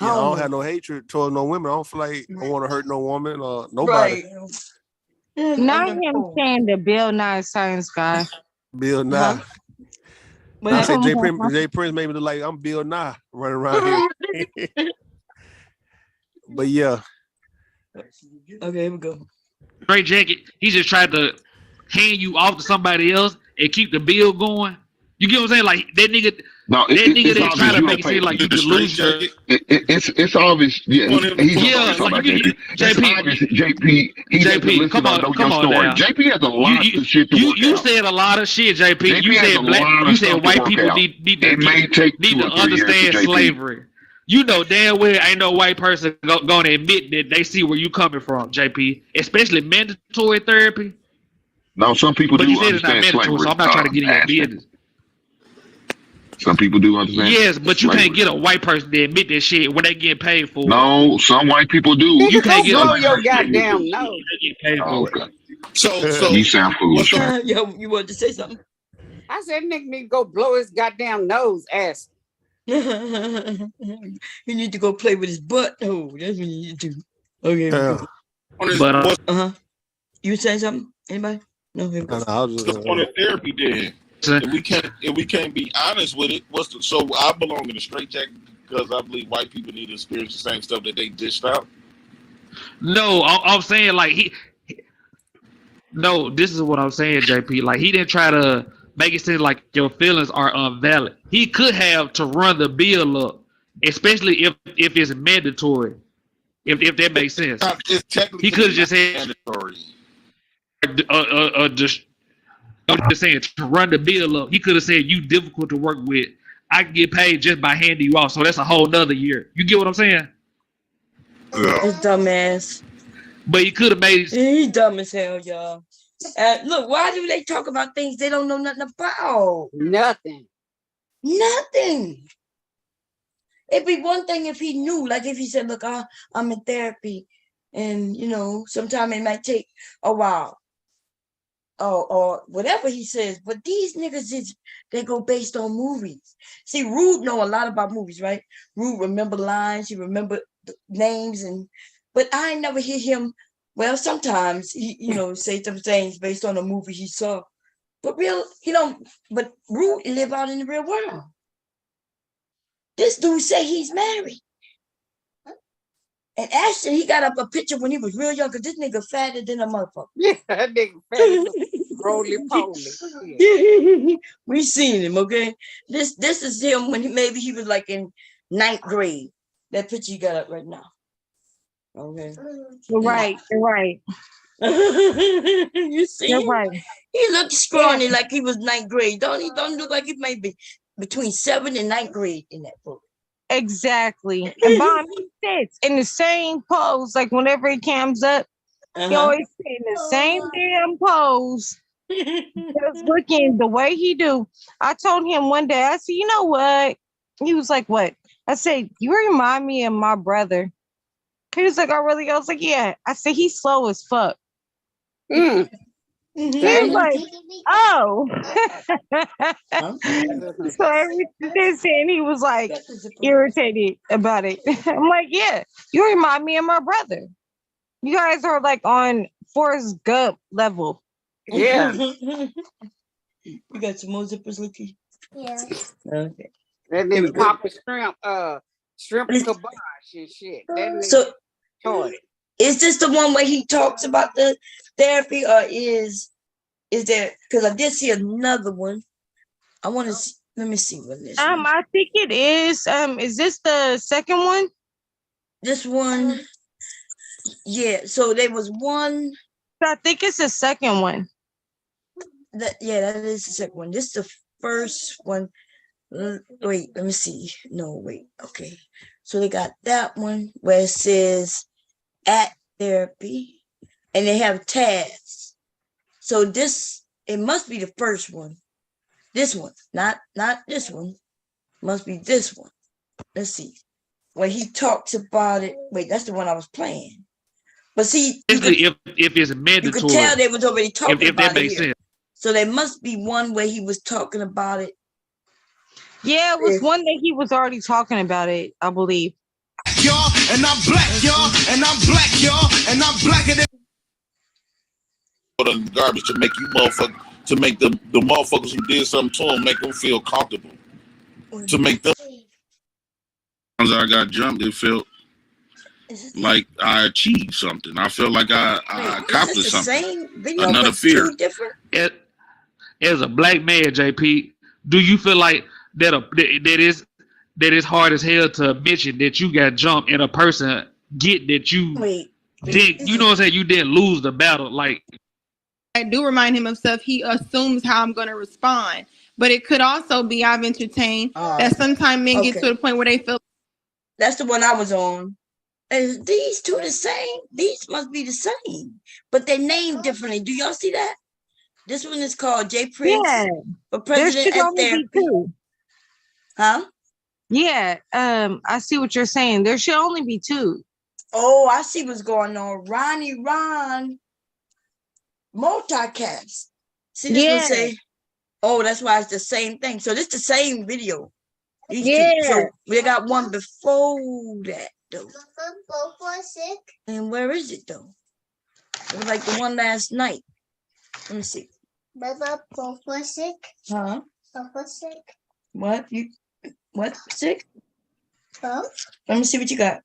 Yeah, I don't have no hatred towards no women. I don't feel like I want to hurt no woman or nobody. Right. Not him saying the Bill Nye Science guy. Bill Nye. I said Jay Prince made me look like I'm Bill Nye running around here. But yeah. Okay, here we go. Straight jacket. He just tried to hand you off to somebody else and keep the bill going. You get what I'm saying? Like that nigga. No, that nigga it's didn't try to make it seem like you delusional. It's obvious. Yeah, he's like JP. JP, come on now. JP has a lot of shit to work You out. said a lot of shit, JP. You said white people need to understand slavery. You know damn well ain't no white person gonna admit that they see where you coming from, JP. Especially mandatory therapy. No, some people do understand slavery. So I'm not trying to get in your business. Some people do understand. Yes, but you can't get a white person to admit that shit when they get paid for it. No, some white people do. You can't get blow your goddamn nose. Okay. So you sound foolish. Yo, you wanted to say something? I said nigga need to go blow his goddamn nose ass. He need to go play with his butt. Oh, that's what you need to do. Okay. But You saying something? Anybody? No, I was just on the therapy then. If we can't be honest with it, so I belong in a straitjacket because I believe white people need to experience the same stuff that they dished out. No, I'm saying like no, this is what I'm saying, JP. Like he didn't try to make it seem like your feelings are invalid. He could have to run the bill up, especially if it's mandatory. If that makes sense. He could have just had mandatory. I'm just saying to run the bill up. He could have said you difficult to work with. I can get paid just by handing you off. So that's a whole nother year. You get what I'm saying? This dumbass. But he could have made. He dumb as hell, y'all. Look, why do they talk about things they don't know nothing about? Nothing. It'd be one thing if he knew, like if he said, "Look, I'm in therapy, and sometimes it might take a while." Or whatever he says, but these niggas they go based on movies. See, Rude know a lot about movies, right? Rude remember lines, he remember names, but I never hear him. Well, sometimes he, say some things based on a movie he saw, but But Rude live out in the real world. This dude say he's married. And Ashton, he got up a picture when he was real young, because this nigga fatter than a motherfucker. Yeah, that nigga fatter roly-poly. We seen him, okay? This is him when maybe he was like in 9th grade. That picture you got up right now. Okay. You're right. You see? You're right. He looked scrawny like he was 9th grade. Don't look like he may be between 7th and 9th grade in that book. Exactly. And Bomb, he sits in the same pose, like whenever he comes up, he always sit in the same damn pose. Just looking the way he do. I told him one day, I said, you know what? He was like, what? I said, you remind me of my brother. He was like, oh, really? I was like, yeah. I said, he's slow as fuck. He was like, oh. So everything saying he was like irritated about it. I'm like, yeah, you remind me of my brother. You guys are like on Forrest Gump level. Yeah. You got some more zippers, Lucky? Yeah. Okay. That nigga Papa Shrimp and kibosh and shit. So is this the one where he talks about the therapy, or is there, because I did see another one. I want to see, let me see what this I think it is. Is this the second one? This one, yeah. So there was one. I think it's the second one. That is the second one. This is the first one. Wait, let me see. No, wait. Okay. So they got that one where it says at therapy, and they have tabs. So it must be the first one. This one, not this one. Must be this one. Let's see. When he talks about it. Wait, that's the one I was playing. But see, if it's mandatory, you could tell they was already talking if about that makes it here. sense. So there must be one where he was talking about it. Yeah, it was one that he was already talking about it, I believe. black, y'all, and I'm black, y'all, and I'm black, y'all, and I'm blacker than the garbage to make you motherfuckers, to make the motherfuckers who did something to them, make them feel comfortable. To make them times I got jumped, it felt like I achieved something. I felt like I accomplished something. Another fear. As a black man, JP, do you feel like that it's hard as hell to mention that you got jumped and a person get that you did, you know what I'm saying, you didn't lose the battle? Like, I do remind him of stuff. He assumes how I'm going to respond. But it could also be, I've entertained that sometimes men get to the point where they feel. That's the one I was on. Is these two the same? These must be the same, but they're named differently. Do y'all see that? This one is called J. Prince for President at Therapy. Huh? Yeah, I see what you're saying. There should only be two. Oh, I see what's going on. Ron multicast. See this one say, oh, that's why it's the same thing. So this the same video. These two. So we got one before that though. And where is it though? It was like the one last night. Let me see. Huh? What? What? Sick? Huh? Let me see what you got.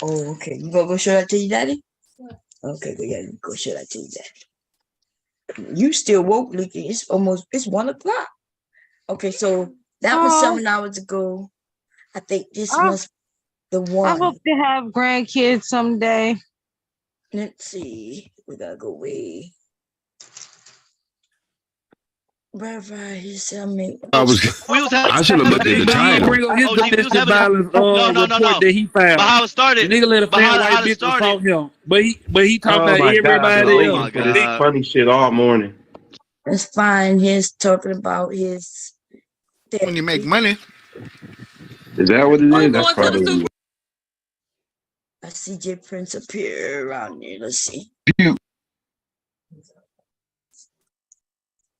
Oh, okay. You gonna go show that to your daddy? Okay, go show that to your daddy. You still woke, Leaky. It's 1 o'clock. Okay, so that was 7 hours ago. I think this must the one. I hope to have grandkids someday. Let's see. We gotta go way. I should have looked at the title. No. That he filed. But how it started? The nigga let a fat white bitch assault him, but he talking about everybody else. God. Funny shit all morning. It's fine. He's talking about his. When you make money, is that what it is? That's probably. I see J. Prince appear around here. Let's see.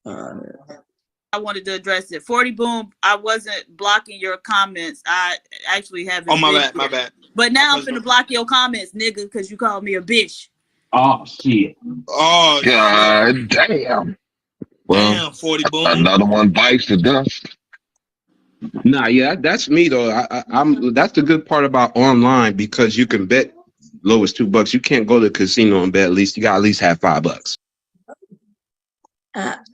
I wanted to address it. 40 Boom, I wasn't blocking your comments. I actually haven't. Oh, my bad. But now I'm finna block your comments, nigga, because you called me a bitch. Oh, shit. Oh, God damn. Well, damn, 40 Boom. Another one bites the dust. Nah, yeah, that's me though. I'm that's the good part about online, because you can bet low as $2. You can't go to the casino and bet. At least you got at least have $5.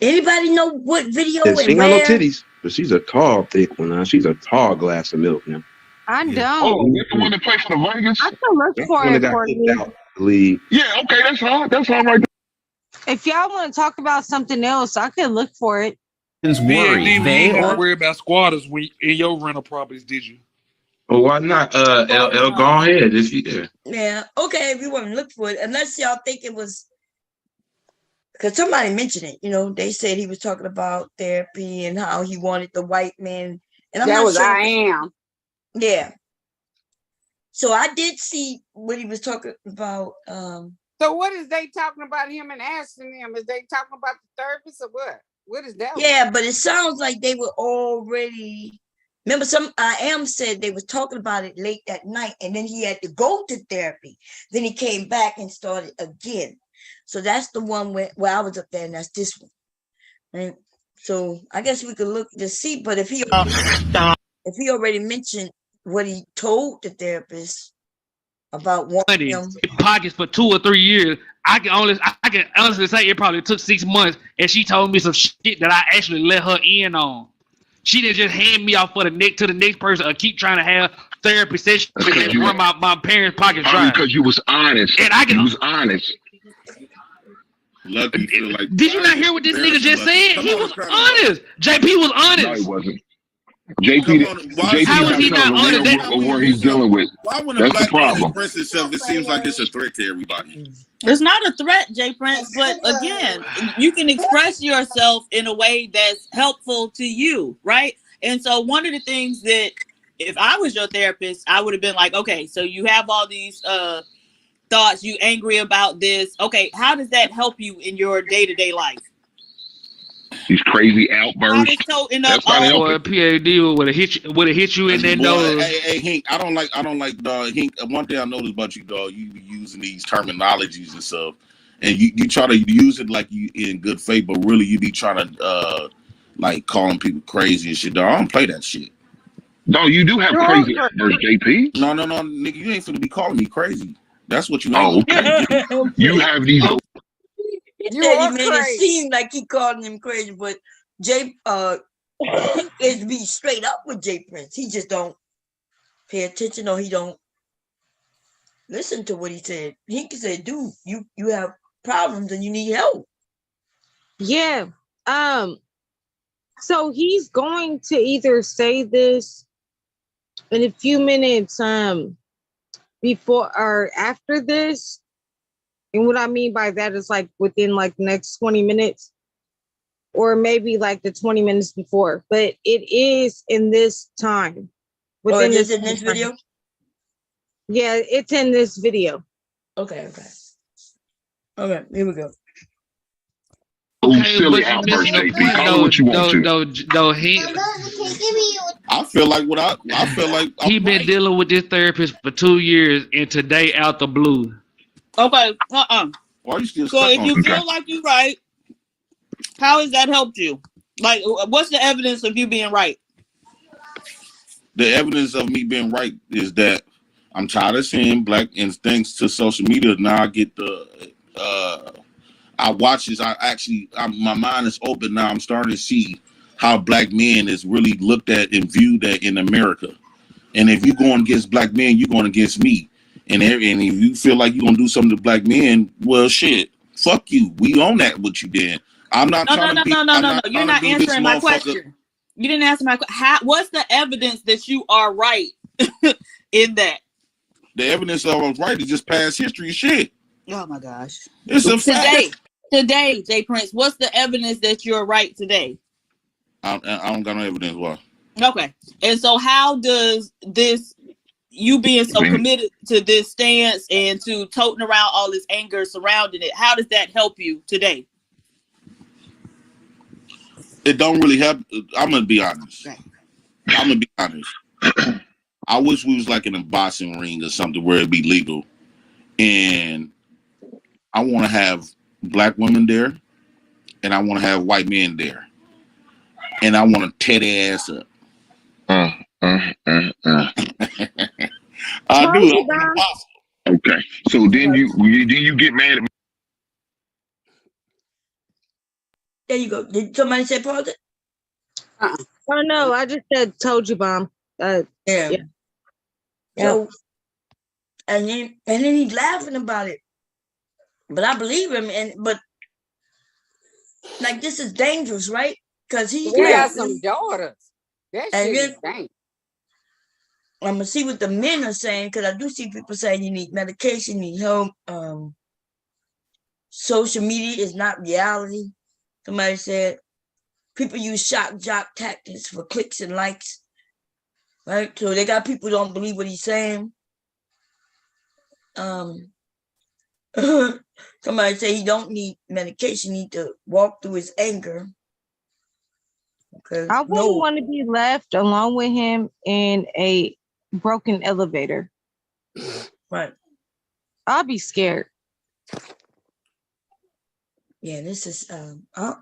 Anybody know what video? She ain't got no titties, but she's a tall, thick one. Now she's a tall glass of milk now. I don't. Oh, that's the one that played for the Vegas? I can look for it for you. League. Yeah, okay, that's all. That's all right. If y'all want to talk about something else, I can look for it. Worry. They don't worry about squatters in your rental properties, did you? Well, why not? L, go ahead if you did. Yeah, okay, if you want to look for it, unless y'all think it was. Because somebody mentioned it, they said he was talking about therapy and how he wanted the white man. And that was I am. Yeah. So I did see what he was talking about. So what is they talking about him and asking him? Is they talking about the therapist or what? What is that? Yeah, but it sounds like they were already. Remember, I am said they was talking about it late that night, and then he had to go to therapy. Then he came back and started again. So that's the one where I was up there, and that's this one. Right? So I guess we could look to see, but if he already mentioned what he told the therapist about wanting him pockets for 2 or 3 years, I can honestly say it probably took 6 months, and she told me some shit that I actually let her in on. She didn't just hand me off to the next person or keep trying to have therapy sessions and run my parents' pockets dry. Because you was honest. And you was honest. Lucky feel like did you not hear what this nigga just said? He was honest. JP was honest. No, he wasn't. JP, how is he not honest? What he's dealing with. Why when a black man express itself, it seems like it's a threat to everybody? It's not a threat, J. Prince, but again, you can express yourself in a way that's helpful to you, right? And so one of the things that if I was your therapist, I would have been like, okay, so you have all these thoughts, you angry about this. Okay, how does that help you in your day-to-day life? These crazy How outbursts. does toting up That's not all? helping. Or PAD would have hit you in that Boy, nose. hey, Hink, I don't like, dog. Hink, one thing I noticed about you, dog, you be using these terminologies and stuff, and you try to use it like you in good faith, but really you be trying to like calling people crazy and shit, dog. I don't play that shit. No, you do have crazy outbursts, JP. No, nigga, you ain't finna be calling me crazy. That's what you Oh, ain't okay. gonna do. You have these. He said he made it seem like he calling him crazy, but Jay is be straight up with Jay Prince. He just don't pay attention, or he don't listen to what he said. He can say, dude, you have problems and you need help. Yeah. So he's going to either say this in a few minutes before or after this. And what I mean by that is like within like the next 20 minutes, or maybe like the 20 minutes before. But it is in this time. Within this in this video? Yeah, it's in this video. Okay. Okay, here we go. Okay, silly outburst, JP. Call it what you want to. I feel like he been dealing with this therapist for 2 years, and today out the blue. Okay. Why are you still So if you feel like you're right, how has that helped you? Like, what's the evidence of you being right? The evidence of me being right is that I'm tired of seeing black, and thanks to social media, now I get the I watch this. My mind is open now. I'm starting to see how black men is really looked at and viewed at in America. And if you're going against black men, you're going against me. And if you feel like you're gonna do something to black men, well, shit, fuck you. We own that what you did. I'm not trying to be. No. You're not answering my question. You didn't answer my question. What's the evidence that you are right in that? The evidence of I was right is just past history shit. Oh my gosh. It's a fact. Today, Jay Prince, what's the evidence that you're right today? I don't got no evidence why. Okay. And so how does this, you being so committed to this stance and to toting around all this anger surrounding it, how does that help you today? It don't really help. I'm gonna be honest. I wish we was like in a boxing ring or something where it'd be legal, and I want to have black women there, and I want to have white men there, and I want to tear their ass up. I do. Okay, so then you get mad at me. There you go. Did somebody say pause it? Oh no, I just said told you, Bomb. Yeah. So, and then he's laughing about it, but I believe him. But like, this is dangerous, right? Because he got some daughters. That shit is dangerous. I'm gonna see what the men are saying, because I do see people saying you need medication, you need help. Social media is not reality. Somebody said people use shock jock tactics for clicks and likes, right? So they got people who don't believe what he's saying. Somebody say he don't need medication, he need to walk through his anger. Okay. I wouldn't want to be left alone with him in a broken elevator. Right. I'll be scared. Yeah, this is I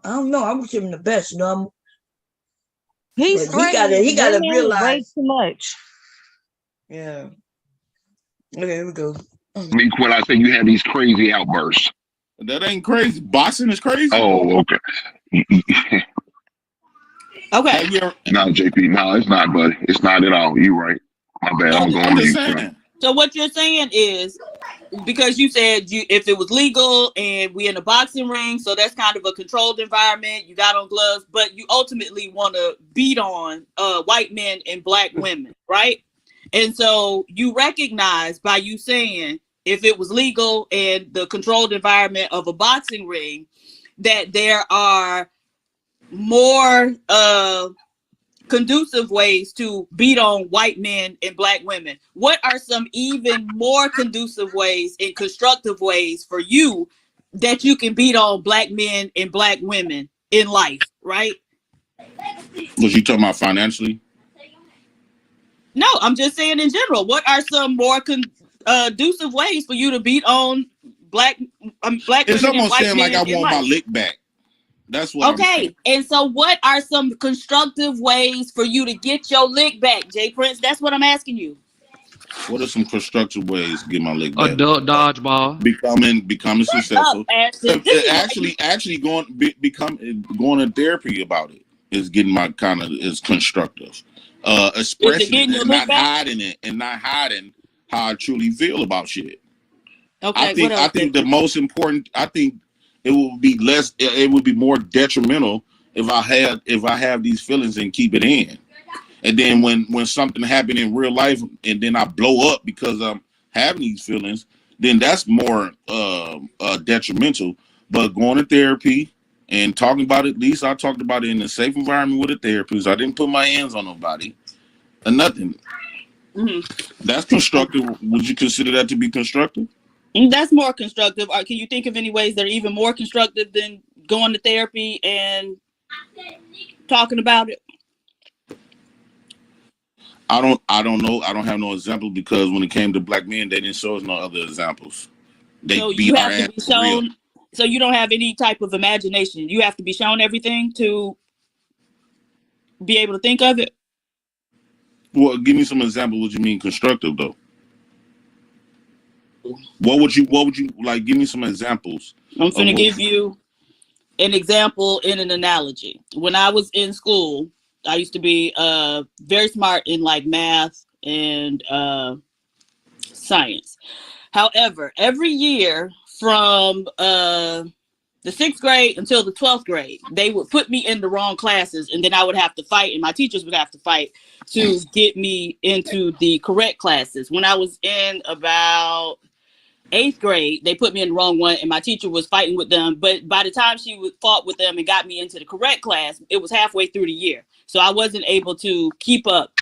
don't know. I wish him the best, you know. He gotta realize way too much. Yeah. Okay, here we go. Me when I say you have these crazy outbursts. That ain't crazy. Boxing is crazy. Oh, okay. Okay. No, JP, no, it's not, buddy. It's not at all. You're right. My bad. I'm going to you. So what you're saying is, because you said if it was legal and we in a boxing ring, so that's kind of a controlled environment, you got on gloves, but you ultimately want to beat on white men and black women, right? And so you recognize by you saying if it was legal and the controlled environment of a boxing ring, that there are more conducive ways to beat on white men and black women. What are some even more conducive ways and constructive ways for you that you can beat on black men and black women in life, right? Was you talking about financially? No, I'm just saying in general. What are some more conducive ways for you to beat on black It's women and almost white saying like men I in want my life? lick back. That's what I'm saying. Okay, and so what are some constructive ways for you to get your lick back, Jay Prince? That's what I'm asking you. What are some constructive ways to get my lick back? Adult dodgeball. Becoming successful. Ashton. This is Actually going to therapy about it is getting my is constructive. Expressing it and not hiding it and not hiding how I truly feel about shit. Okay, I think the most important. I think it would be less. It would be more detrimental if I have these feelings and keep it in. And then when something happened in real life and then I blow up because I'm having these feelings, then that's more detrimental. But going to therapy and talking about it, at least I talked about it in a safe environment with a therapist. I didn't put my hands on nobody or nothing. Mm-hmm. That's constructive. Would you consider that to be constructive? That's more constructive. Can you think of any ways that are even more constructive than going to therapy and talking about it? I don't know. I don't have no example because when it came to black men, they didn't show us no other examples. They So beat you our have to ass be for real. shown. So you don't have any type of imagination. You have to be shown everything to be able to think of it. Well, give me some example. What you mean constructive though? What would you like? Give me some examples. I'm going to give you an example in an analogy. When I was in school, I used to be very smart in like math and science. However, every year from the 6th grade until the 12th grade, they would put me in the wrong classes, and then I would have to fight, and my teachers would have to fight to get me into the correct classes. When I was in about 8th grade, they put me in the wrong one, and my teacher was fighting with them. But by the time she fought with them and got me into the correct class, it was halfway through the year. So I wasn't able to keep up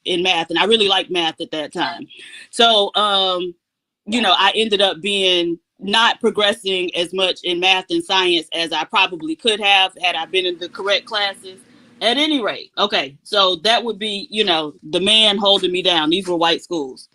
in math, and I really liked math at that time. So, I ended up being not progressing as much in math and science as I probably could have had I been in the correct classes. At any rate, okay, so that would be, the man holding me down. These were white schools.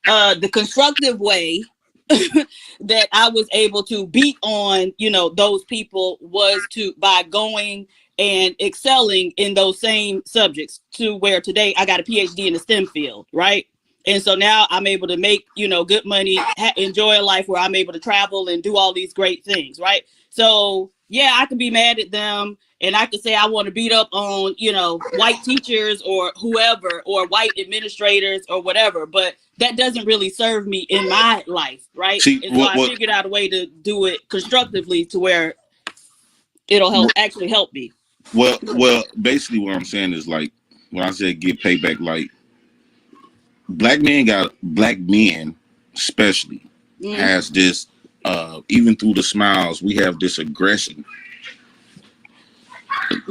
The constructive way that I was able to beat on, those people was by going and excelling in those same subjects to where today I got a PhD in the STEM field, right? And so now I'm able to make, good money, enjoy a life where I'm able to travel and do all these great things, right? So, yeah, I could be mad at them and I could say I want to beat up on, white teachers or whoever or white administrators or whatever, but that doesn't really serve me in my life, right? And so I figured out a way to do it constructively to where it'll actually help me. Well, basically what I'm saying is like, when I said get payback, like, black men especially has this even through the smiles we have this aggression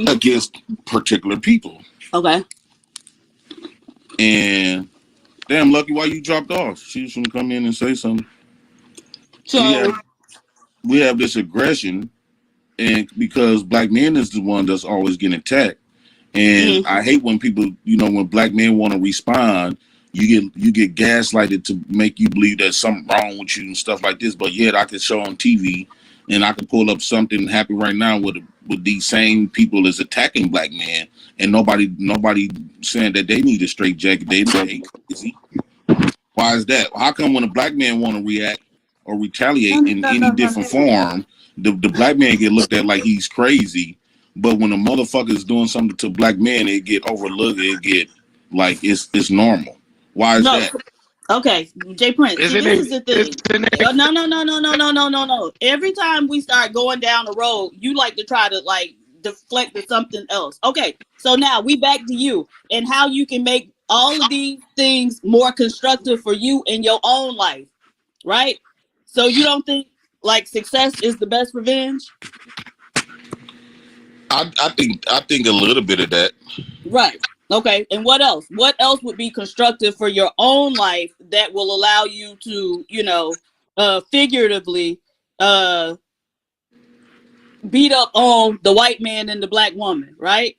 against particular people. Okay. And damn, Lucky, why you dropped off? She was gonna come in and say something. So we have this aggression, and because black men is the one that's always getting attacked. And I hate when people, when black men want to respond, you get gaslighted to make you believe there's something wrong with you and stuff like this. But yet I could show on TV and I could pull up something happy right now with these same people is attacking black men, and nobody saying that they need a straight jacket. They ain't crazy. Why is that? How come when a black man want to react or retaliate in any different form, the black man get looked at like he's crazy? But when a motherfucker is doing something to black men, it get overlooked. It get like it's normal. Why is that? Okay, Jay Prince. This is the thing. No. Every time we start going down the road, you like to try to like deflect to something else. Okay, so now we back to you and how you can make all of these things more constructive for you in your own life, right? So you don't think like success is the best revenge? I think a little bit of that. Right. Okay. And what else? What else would be constructive for your own life that will allow you to, figuratively beat up on the white man and the black woman, right?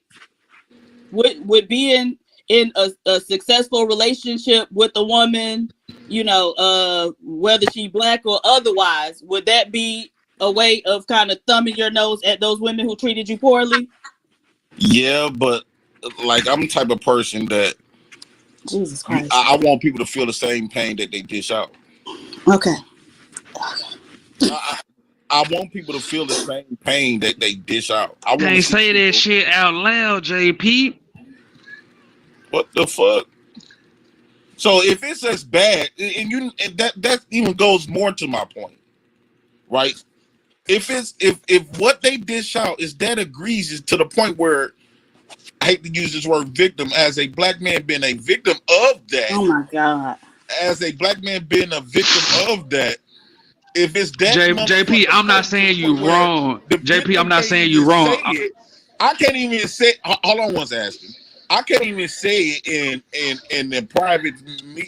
With being in a successful relationship with a woman, you know, whether she black or otherwise, would that be a way of kind of thumbing your nose at those women who treated you poorly? Yeah, but like I'm the type of person that Jesus Christ. I want people to feel the same pain that they dish out. Okay. I want people to feel the same pain that they dish out. I want to Can't say people, that shit out loud, JP. What the fuck? So if it's as bad, and that even goes more to my point, right? If what they dish out is that egregious to the point where, I hate to use this word victim, as a black man being a victim of that. Oh my God. As a black man being a victim of that, if it's that JP, I'm not saying you wrong. JP, I'm not saying you wrong. I can't even say. Hold on, one second. I can't even say it in the private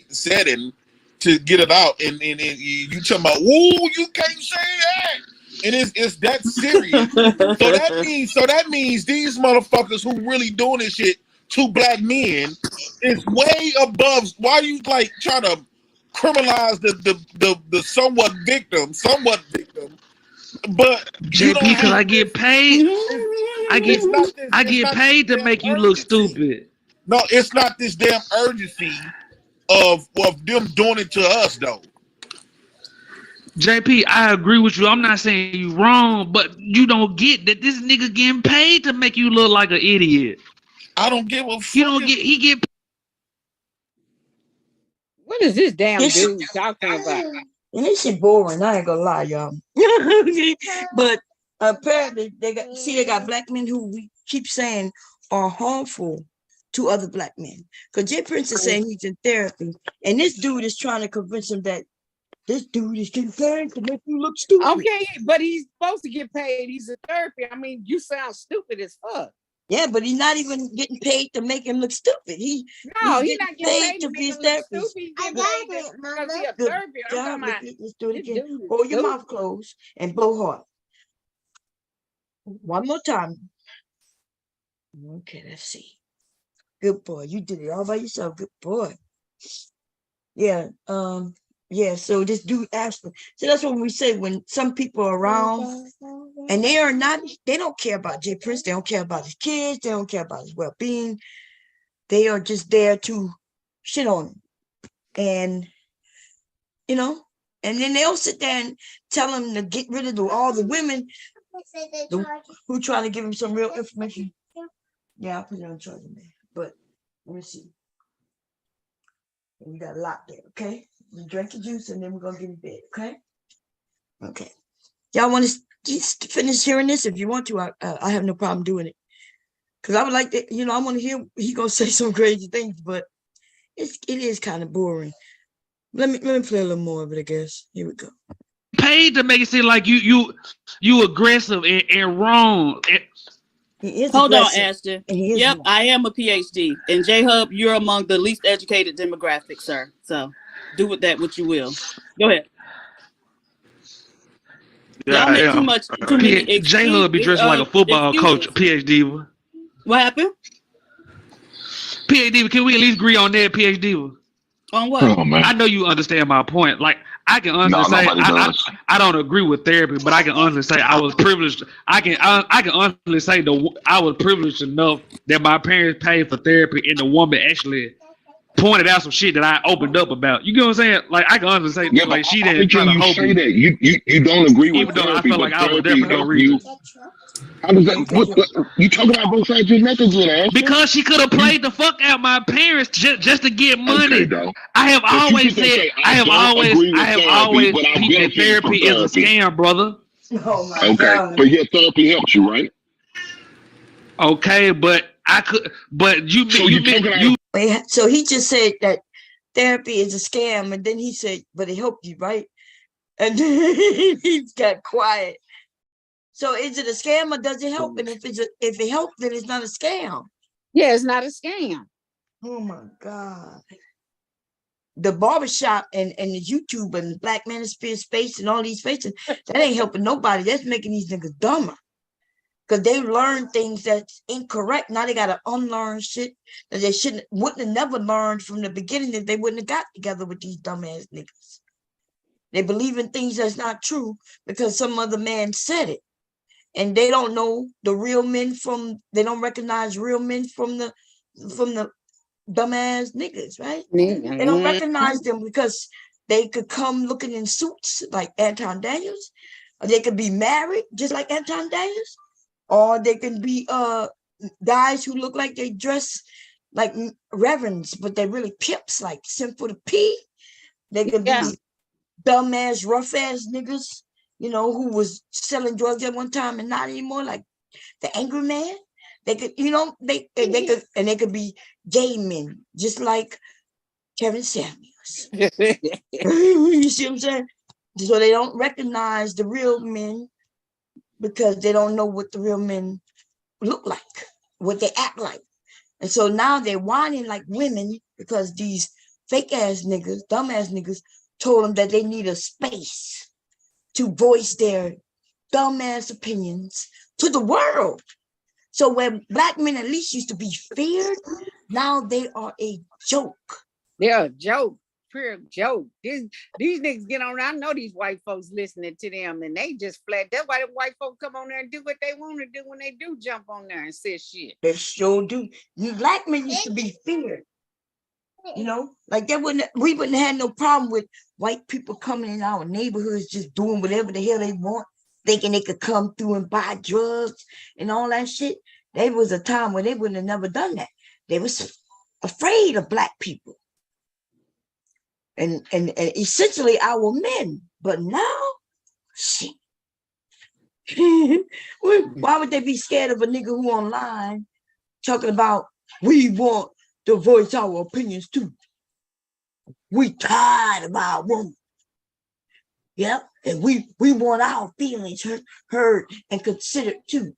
setting to get it out. And you talking about, whoa, you can't say that. And it's that serious. so that means these motherfuckers who really doing this shit to black men is way above. Why you like trying to criminalize the somewhat victim, but JP, because I get paid. I get paid to make you look stupid. No, it's not this damn urgency of them doing it to us though. JP, I agree with you. I'm not saying you wrong, but you don't get that this nigga getting paid to make you look like an idiot. I don't give a fuck. You don't get. He get. What is this damn dude talking about? And this shit boring. I ain't gonna lie, y'all. But apparently they got black men who we keep saying are harmful to other black men. Because Jay Prince is saying he's in therapy, and this dude is trying to convince him that this dude is getting paid to make you look stupid. Okay, but he's supposed to get paid. He's in therapy. I mean, you sound stupid as fuck. Yeah, but he's not even getting paid to make him look stupid. He's not getting paid to be his therapist. Good job. Let's do it again. Hold your mouth closed and blow hard. One more time. Okay, let's see. Good boy. You did it all by yourself. Good boy. Yeah. Yeah, so this dude asked me. So that's what we say when some people are around and they don't care about Jay Prince, they don't care about his kids, they don't care about his well-being. They are just there to shit on him. And you know, and then they'll sit there and tell him to get rid of all the women who trying to give him some real information. Yeah, I'll put it on charger, man. But let me see. You got a lot there, okay? You drink your juice and then we're gonna get in bed, okay? Okay. Y'all want to just finish hearing this? If you want to, I have no problem doing it. Because I would like to, I want to hear he gonna say some crazy things, but it is kind of boring. Let me play a little more of it, I guess. Here we go. Paid to make it seem like you aggressive and wrong. Hold on, Ashton. Yep, I am a PhD. And J-Hub, you're among the least educated demographics, sir. So do with that what you will. Go ahead. Yeah, Y'all make too many J-Hub be dressing like a football coach, PhD. What happened? PhD, can we at least agree on that, PhD? On what? Oh, man. I know you understand my point. Like, I can honestly say I don't agree with therapy, but I can honestly say I was privileged. I can honestly say I was privileged enough that my parents paid for therapy and the woman actually pointed out some shit that I opened up about. You get what I'm saying? Like, I can honestly say like she didn't try to hold me. That you don't agree with even though therapy, I felt like I was there for no reason. How does that? You talking about both sides of your neck again, because she could have played the fuck out my parents just to get money. Okay, I have always said I have always peeped that therapy is a scam, brother. Oh my God. But your therapy helps you, right? Okay, but so he just said that therapy is a scam, and then he said, but it helped you, right? And then he got quiet. So is it a scam or does it help? And if it helps, then it's not a scam. Yeah, it's not a scam. Oh my God. The barbershop and the YouTube and Black Manosphere Space and all these spaces, that ain't helping nobody. That's making these niggas dumber. Because they learned things that's incorrect. Now they gotta unlearn shit that they wouldn't have never learned from the beginning if they wouldn't have got together with these dumbass niggas. They believe in things that's not true because some other man said it. And they don't know the real men they don't recognize real men from the dumbass niggas, right? They don't recognize them because they could come looking in suits like Anton Daniels, or they could be married just like Anton Daniels, or they can be guys who look like they dress like reverends, but they're really pimps like Simple the P. They could be dumbass, rough ass niggas, who was selling drugs at one time and not anymore, like the Angry Man. They could, they could be gay men, just like Kevin Samuels. You see what I'm saying? So they don't recognize the real men because they don't know what the real men look like, what they act like. And so now they're whining like women because these fake ass niggas, dumb ass niggas, told them that they need a space to voice their dumb ass opinions to the world. So where black men at least used to be feared, now they are a joke. They're a joke. Pure joke. These niggas get on. I know these white folks listening to them, and they just flat. That's why the white folks come on there and do what they want to do when they do jump on there and say shit. They sure do. Black men used to be feared. Like we wouldn't have no problem with white people coming in our neighborhoods just doing whatever the hell they want, thinking they could come through and buy drugs and all that shit. There was a time when they wouldn't have never done that. They was afraid of black people. And essentially our men. But now, shit. Why would they be scared of a nigga who online talking about we want to voice our opinions too? We tired of our woman. Yep. And we want our feelings heard and considered too.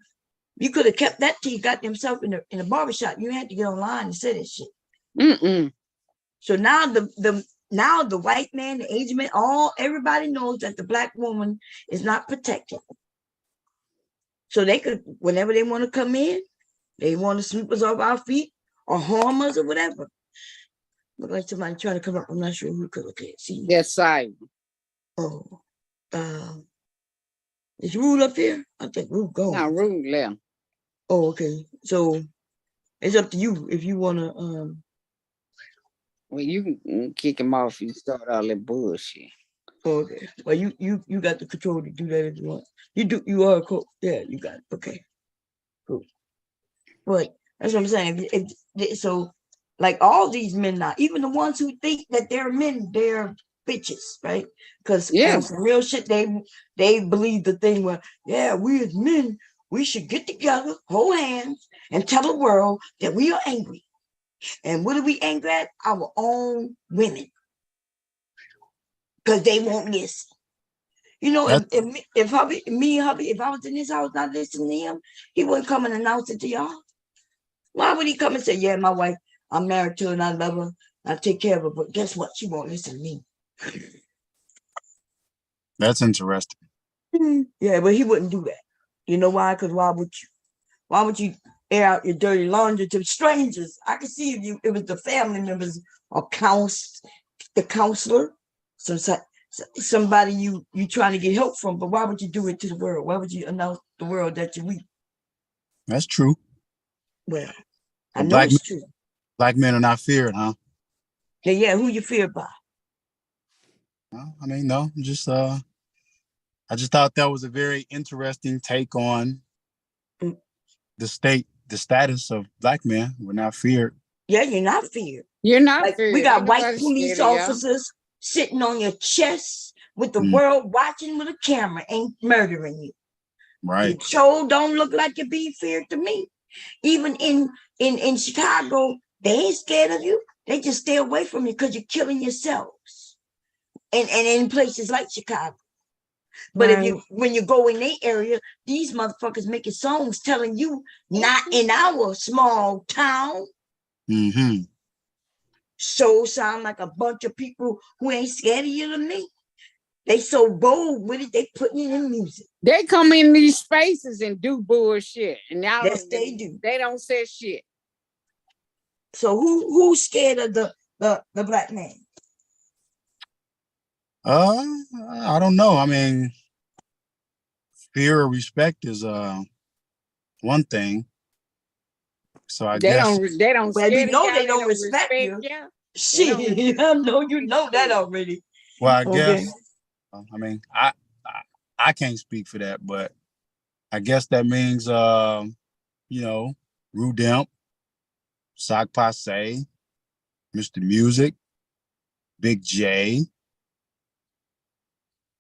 You could have kept that till you got themselves in a barbershop. You had to get online and say that shit. So now the white man, the Asian man, everybody knows that the black woman is not protected. So they could, whenever they want to come in, they want to sweep us off our feet or harm us or whatever. Look like somebody trying to come up. I'm not sure who, because I can't see. Yes, side. Oh, is Rude up here? I think Rude gone. No, Rude left. Oh, okay. So it's up to you if you want to. Well, you can kick him off. You start all that bullshit. Okay. Well, you got the control to do that if you want. You are cool. Yeah, you got it. Okay. Cool. But that's what I'm saying. So, like all these men now, even the ones who think that they're men, they're bitches, right? Because some real shit, they believe the thing where, we as men, we should get together, hold hands, and tell the world that we are angry. And what are we angry at? Our own women. Because they won't listen. If hubby, if I was in his house not listening to him, he wouldn't come and announce it to y'all. Why would he come and say, my wife, I'm married to her and I love her, I take care of her, but guess what? She won't listen to me. That's interesting. Yeah, but he wouldn't do that. You know why? Because why would you air out your dirty laundry to strangers? I could see if it was the family members or the counselor, somebody you trying to get help from, but why would you do it to the world? Why would you announce the world that you're weak? That's true. Well, I know it's true. Black men are not feared, huh? Yeah, who you feared by? Well, I mean, no, I just thought that was a very interesting take on the status of black men. We're not feared. Yeah, you're not feared. You're not feared. We got white police officers sitting on your chest with the world watching with a camera, ain't murdering you. Right. You sure don't look like you're being feared to me. Even in Chicago, they ain't scared of you. They just stay away from you because you're killing yourselves. And in places like Chicago. But when you go in their area, these motherfuckers making songs telling you not in our small town. Mm-hmm. So sound like a bunch of people who ain't scared of you to me. They so bold with it, they putting it in music. They come in these spaces and do bullshit. And now they do. They don't say shit. So who's scared of the black man? I don't know. I mean, fear or respect is one thing. So I guess they don't. Well, we know they don't respect you. Yeah. Shit, I know you know that already. Well, I guess. I mean, I can't speak for that, but I guess that means you know, Rudemp, Sock Passe, Mr. Music, Big J.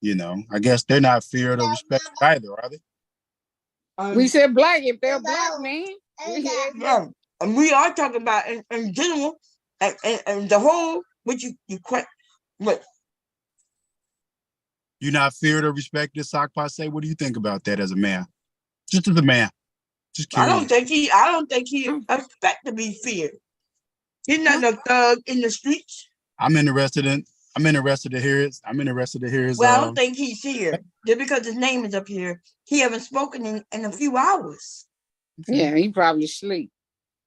You know, I guess they're not feared or respected either, are they? We said black if they're black, man. Yeah. And we are talking about in general and the whole what you're not feared or respected, Sock Passe. What do you think about that as a man? Just as a man. Just curious. I don't think he expect to be feared. He's not a thug in the streets. I'm interested to hear his. Well, I don't think he's here. Just because his name is up here, he haven't spoken in a few hours. Yeah, he probably sleep.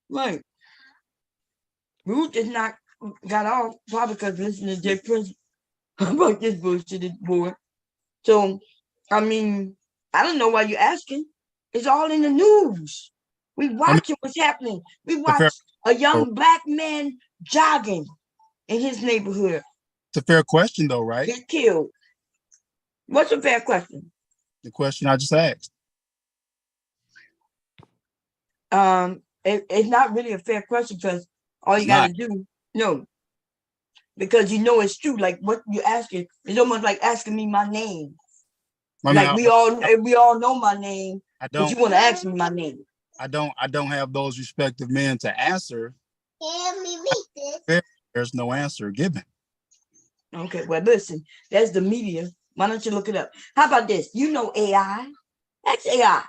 Right. Ruth is not got off probably because listening to Jay Prince about this bullshit boy. So, I mean, I don't know why you're asking. It's all in the news. We watching what's happening. We watch a young black man jogging in his neighborhood. It's a fair question, though, right? Get killed. What's a fair question? The question I just asked. It's not really a fair question because all you got to do, no, because you know it's true. Like what you're asking is almost like asking me my name. Like we all know my name, but you want to ask me my name. I don't have those respective men to answer. There's no answer given. Okay, well, listen, that's the media. Why don't you look it up? How about this? You know AI? Ask AI.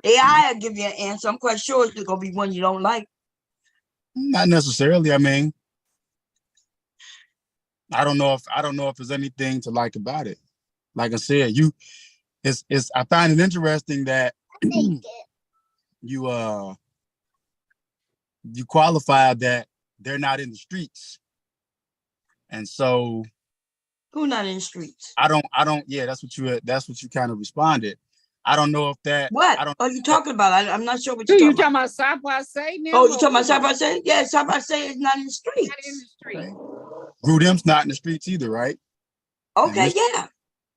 AI will give you an answer. I'm quite sure it's going to be one you don't like. Not necessarily. I mean, I don't know if there's anything to like about it. Like I said, I find it interesting that you qualify that they're not in the streets. And so who not in the streets? I don't yeah, that's what you kind of responded. I don't know if that what are you talking about? I'm not sure what you're talking about. Sock Passe now? Oh, you talking about Sock Passe? Yeah, Sock Passe is not in the streets. Not in the street. Right. Rudemp's not in the streets either, right? Okay, yeah.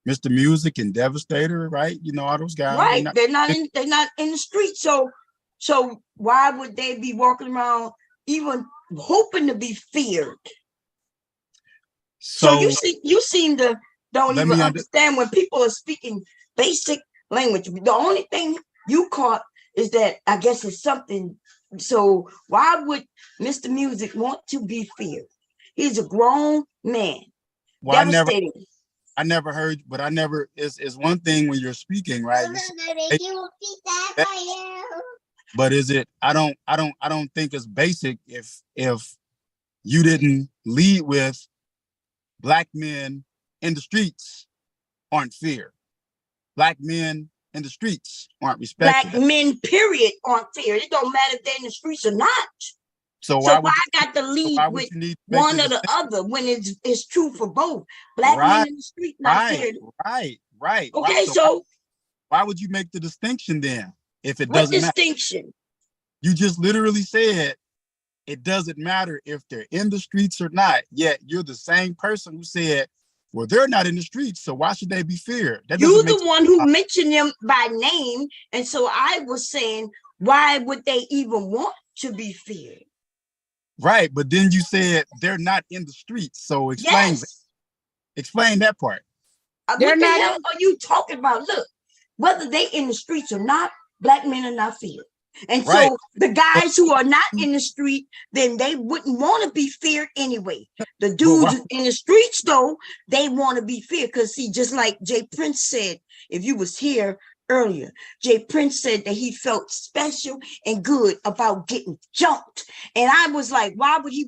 Mr. Music and Devastator, right? You know all those guys. Right, they're not in the streets. So why would they be walking around even hoping to be feared? So you seem to don't even understand when people are speaking basic language. The only thing you caught is that I guess it's something. So why would Mr. Music want to be feared? He's a grown man. Well, I never heard, but I never. It's one thing when you're speaking, right? But is it? I don't think it's basic if you didn't lead with black men in the streets aren't feared. Black men in the streets aren't respected. Black men, period, aren't feared. It don't matter if they're in the streets or not. So why I got to lead with one or the other when it's true for both? Black men in the street not feared. Right. Okay, so why would you make the distinction then if it what doesn't distinction? Matter? You just literally said it doesn't matter if they're in the streets or not, yet you're the same person who said, well, they're not in the streets, so why should they be feared? You're the one who mentioned them by name, and so I was saying, why would they even want to be feared? Right, but then you said they're not in the streets, so explain that part. What the hell are you talking about? Look, whether they in the streets or not, black men are not feared. And so the guys who are not in the street, then they wouldn't want to be feared anyway. The dudes in the streets, though, they want to be feared. Because see, just like Jay Prince said, if you was here earlier, Jay Prince said that he felt special and good about getting jumped. And I was like, why would he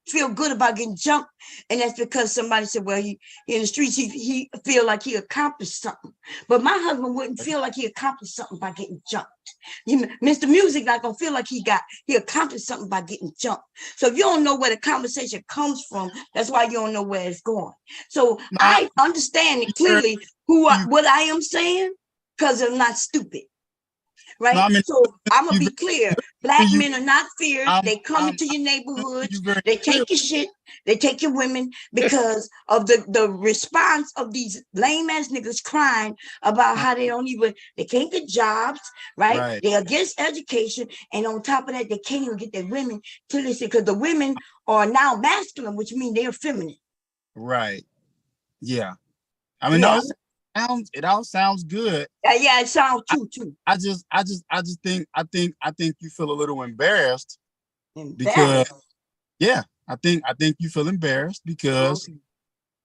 feel good about getting jumped, and that's because somebody said, well, he in the streets, he feel like he accomplished something. But my husband wouldn't feel like he accomplished something by getting jumped. Mr. Music not gonna feel like he accomplished something by getting jumped. So if you don't know where the conversation comes from, that's why you don't know where it's going. So I understand it clearly what I am saying, because I'm not stupid. Right. No, I mean, so I'm gonna be clear. Black men are not feared. They come into your neighborhoods. They take your shit. They take your women because of the response of these lame ass niggas crying about how they can't get jobs. Right. They're against education, and on top of that, they can't even get their women to listen because the women are now masculine, which means they're feminine. Right. Yeah. I mean, no. It all sounds good. Yeah, it sounds true too. I think you feel a little embarrassed. Because I think you feel embarrassed because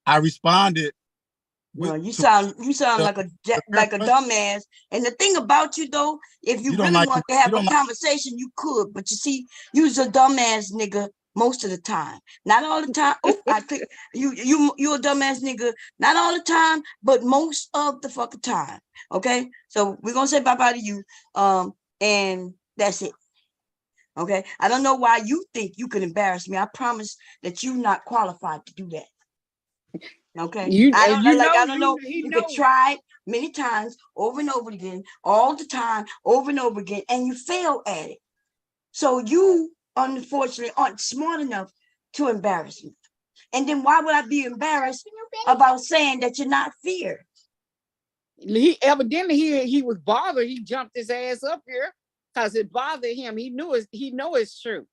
I responded. No, you sound like a dumbass. And the thing about you though, if you really want to have a conversation, you could. But you see, you's a dumbass nigga most of the time. Not all the time. Oh, I think you a dumbass nigga. Not all the time, but most of the fucking time. Okay, so we're gonna say bye-bye to you. And that's it. Okay, I don't know why you think you can embarrass me. I promise that you're not qualified to do that. Okay, I don't know. You could try many times over and over again, all the time, over and over again, and you fail at it. So you unfortunately aren't smart enough to embarrass me. And then why would I be embarrassed about saying that you're not feared? He evidently he was bothered. He jumped his ass up here because it bothered him. He know it's true.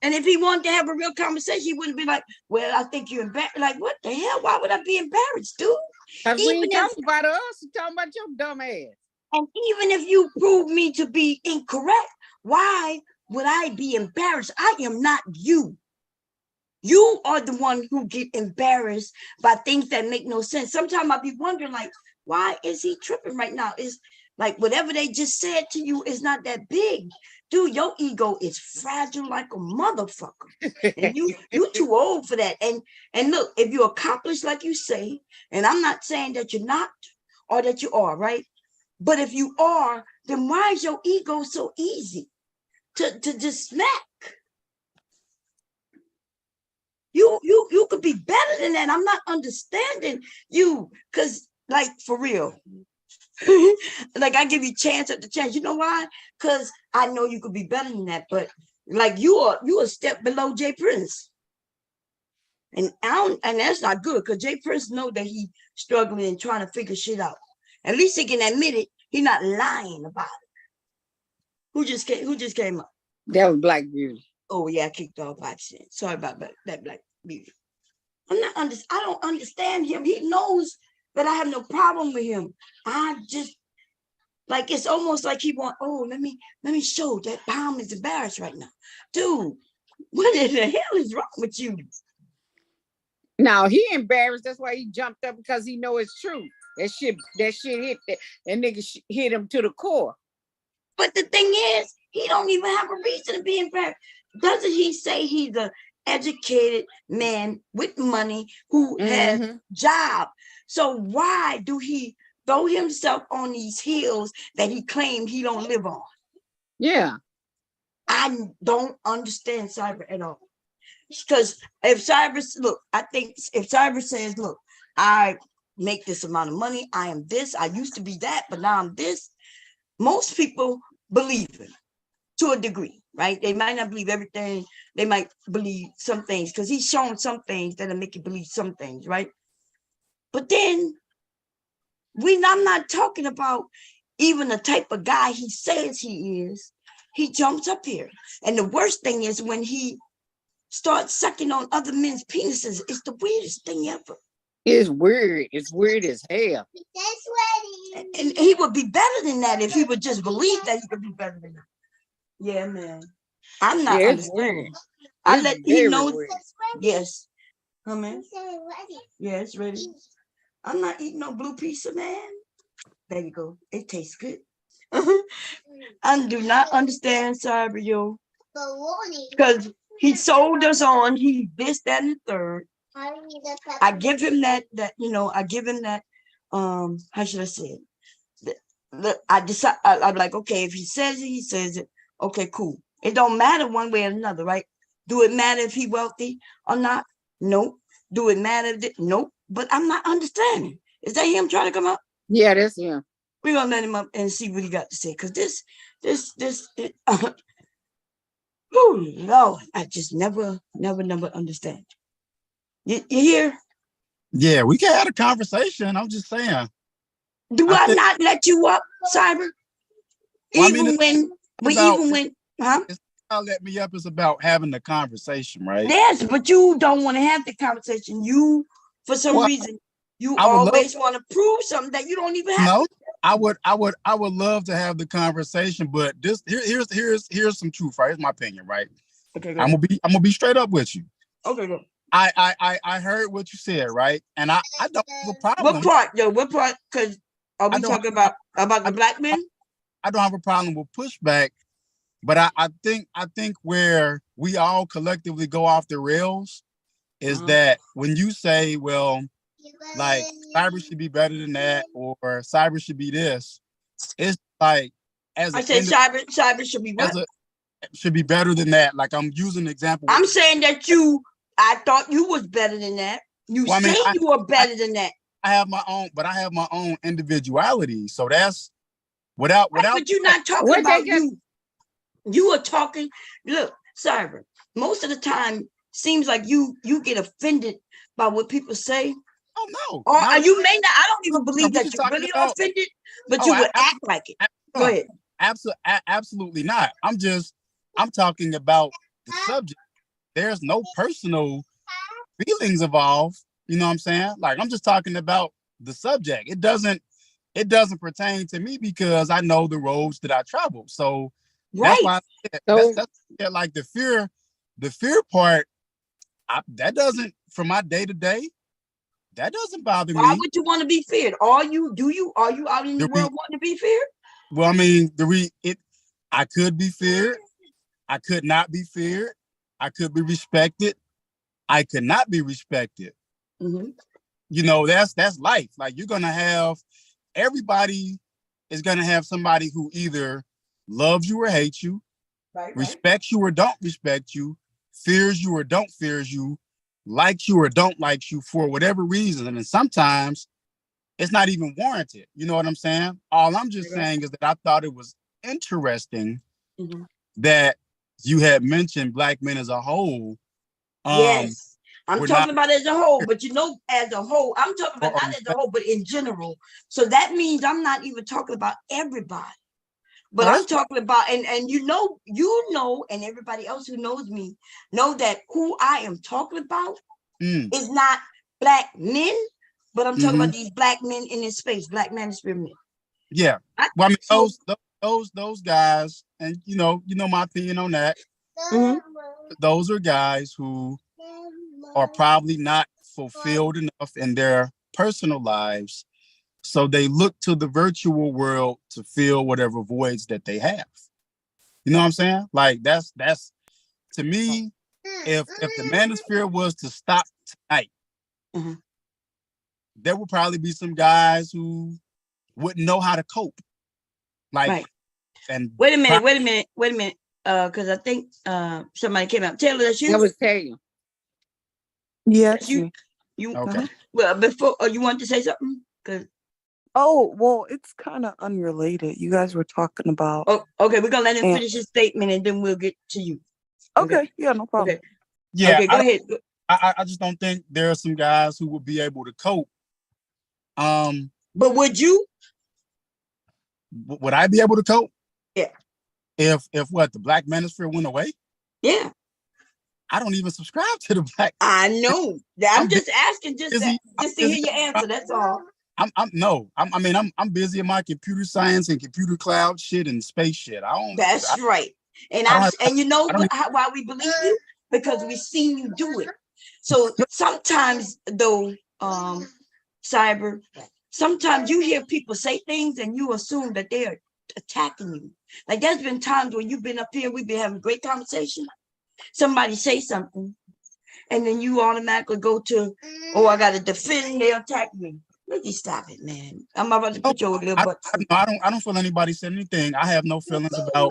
And if he wanted to have a real conversation, he wouldn't be like, well, I think you're embarrassed. Like, what the hell? Why would I be embarrassed, dude? Because we ain't talking about us, we're talking about your dumb ass. And even if you prove me to be incorrect, why would I be embarrassed? I am not you. You are the one who get embarrassed by things that make no sense. Sometimes I'll be wondering, like, why is he tripping right now? It's like whatever they just said to you is not that big. Dude, your ego is fragile like a motherfucker. And you too old for that. And look, if you accomplish like you say, and I'm not saying that you're not or that you are, right? But if you are, then why is your ego so easy to just smack? You could be better than that. I'm not understanding you, because like for real. Like I give you chance after chance. You know why? Because I know you could be better than that. But like you a step below Jay Prince. And that's not good, because Jay Prince know that he struggling and trying to figure shit out. At least he can admit it. He's not lying about it. Who just came up? That was Black Beauty. Oh yeah, I kicked off by accident. Sorry about that, Black Beauty. I don't understand him. He knows that I have no problem with him. I just like, it's almost like he want, let me show that Palm is embarrassed right now. Dude, what in the hell is wrong with you? Now he embarrassed. That's why he jumped up, because he know it's true. That shit hit that nigga hit him to the core. But the thing is, he don't even have a reason to be embarrassed. Doesn't he say he's an educated man with money who has job? So why do he throw himself on these hills that he claimed he don't live on? Yeah. I don't understand Cyber at all. Because if Cyber, look, I think if Cyber says, look, I make this amount of money, I am this, I used to be that, but now I'm this, most people believe him to a degree, right? They might not believe everything. They might believe some things, because he's shown some things that'll make you believe some things, right? But then I'm not talking about even the type of guy he says he is. He jumps up here. And the worst thing is when he starts sucking on other men's penises. It's the weirdest thing ever. It's weird. It's weird as hell. And he would be better than that if he would just believe that he could be better than that. Yeah, man. I'm not understanding. I let he know. Yes. Come in. Yeah, it's ready. I'm not eating no blue pizza, man. There you go. It tastes good. I do not understand Cyber, yo. Because He sold us on. He this, that, and the third. I give him that. I give him that. How should I say it? I decide. I'm like, okay, if he says it, he says it. Okay, cool. It don't matter one way or another, right? Do it matter if he wealthy or not? Nope. Do it matter? Nope. But I'm not understanding. Is that him trying to come up? Yeah, that's him. We're gonna let him up and see what he got to say. Cause this, oh Lord, I just never understand. You hear? Yeah, we can have a conversation. I'm just saying. Do I not let you up, Cyber? Well, even when, huh? It's not let me up. It's about having the conversation, right? Yes, but you don't want to have the conversation. You, for some reason, you always want to prove something that you don't even have. No, I would love to have the conversation, but here's some truth, right? Here's my opinion, right? Okay, I'm gonna be straight up with you. Okay, go. I heard what you said, right? And I don't have a problem. What part, yo? What part? Because are we talking about the black men? I don't have a problem with pushback, but I think where we all collectively go off the rails is that when you say, well, like cyber should be better than that, or cyber should be this, it's like cyber should be what? Should be better than that. Like I'm using an example. I'm saying that I thought you was better than that. You were better than that. I have my own, but I have my own individuality. So that's without. But you're not talking about you. You are talking. Look, Cyber. Most of the time, seems like you get offended by what people say. Oh no. Or you may not. I don't even believe that you're really offended, but you would act like it. Go ahead. Absolutely not. I'm talking about the subject. There's no personal feelings involved. You know what I'm saying? Like I'm just talking about the subject. It doesn't pertain to me because I know the roads that I travel. So that's why that's like the fear part. That doesn't, from my day to day, that doesn't bother me. Why would you want to be feared? Are you out in the world wanting to be feared? Well, I mean, I could be feared. I could not be feared. I could be respected. I could not be respected. Mm-hmm. You know, that's life. Like everybody is gonna have somebody who either loves you or hates you, respects you or don't respect you, fears you or don't fears you, likes you or don't like you for whatever reason. And sometimes it's not even warranted. You know what I'm saying? All I'm just saying is that I thought it was interesting that you had mentioned black men as a whole. Yes, I'm talking about as a whole, but as a whole, I'm talking about not as a whole, but in general. So that means I'm not even talking about everybody, but I'm talking about, and you know, and everybody else who knows me know that who I am talking about is not black men, but I'm talking about these black men in this space, black manosphere men. Yeah, well, I mean, those guys, and you know my opinion on that. Those are guys who are probably not fulfilled enough in their personal lives, so they look to the virtual world to fill whatever voids that they have. You know what I'm saying? Like that's to me, if the manosphere was to stop tonight, there would probably be some guys who wouldn't know how to cope. Like, and wait a minute. Because I think somebody came out. Taylor, that's you? I was Taylor. Yes. You okay. Well, before you want to say something? Oh, well, it's kind of unrelated. You guys were talking about. Oh, okay. We're gonna let him finish his statement and then we'll get to you. Okay. Yeah, no problem. Okay. Yeah. Okay, go ahead. I just don't think there are some guys who will be able to cope. But would you? Would I be able to cope? Yeah. If what, the black manosphere went away? Yeah. I don't even subscribe to the black. I know. I'm just asking just to hear your answer. That's all. I'm busy in my computer science and computer cloud shit and space shit. That's right. And you know why we believe you? Because we've seen you do it. So sometimes though, Cyber, sometimes you hear people say things and you assume that they are attacking you. Like there's been times when you've been up here, we've been having great conversation, somebody say something, and then you automatically go to, oh, I got to defend, they attack me. Let me stop it, man. I'm about to put your little butt. I don't feel anybody said anything. I have no feelings about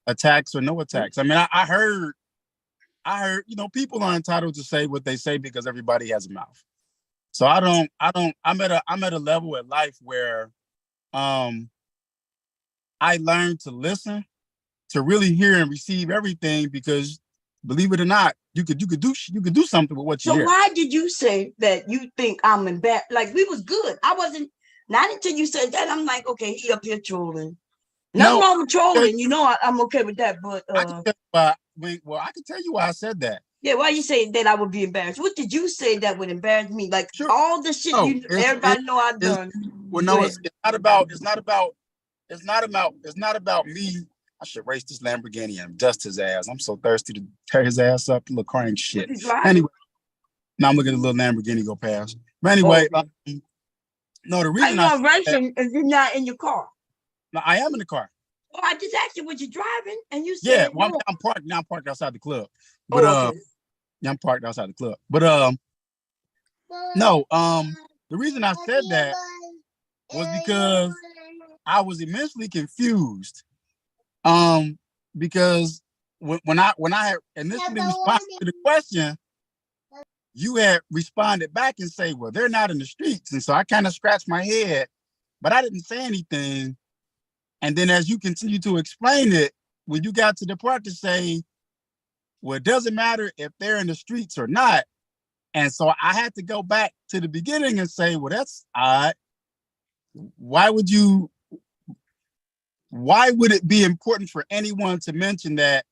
attacks or no attacks. I mean, I heard, you know, people are entitled to say what they say because everybody has a mouth. So I'm at a level in life where I learned to listen, to really hear and receive everything, because believe it or not, you could do something with what you hear. So why did you say that you think I'm embarrassed? Like, we was good. I wasn't, not until you said that, I'm like, okay, he up here trolling. Nothing wrong with trolling, you know, I'm okay with that, but I can tell you why I said that. yeah, why you say that I would be embarrassed? What did you say that would embarrass me? Like, all the shit everybody know I've done. Well, no, it's not about me. I should race this Lamborghini and dust his ass. I'm so thirsty to tear his ass up, little crank shit. Anyway, now I'm looking at a little Lamborghini go past. But anyway, no, the reason I'm racing if you're not in your car. No, I am in the car. Well, I just asked you, was you driving? And you said, well, I'm parked outside the club. But yeah, I'm parked outside the club. But no, the reason I said that was because I was immensely confused. Because when I had initially responded to the question, you had responded back and say, well, they're not in the streets. And so I kind of scratched my head, but I didn't say anything. And then as you continue to explain it, when you got to the part to say, well, it doesn't matter if they're in the streets or not. And so I had to go back to the beginning and say, well, that's odd. Why would it be important for anyone to mention that,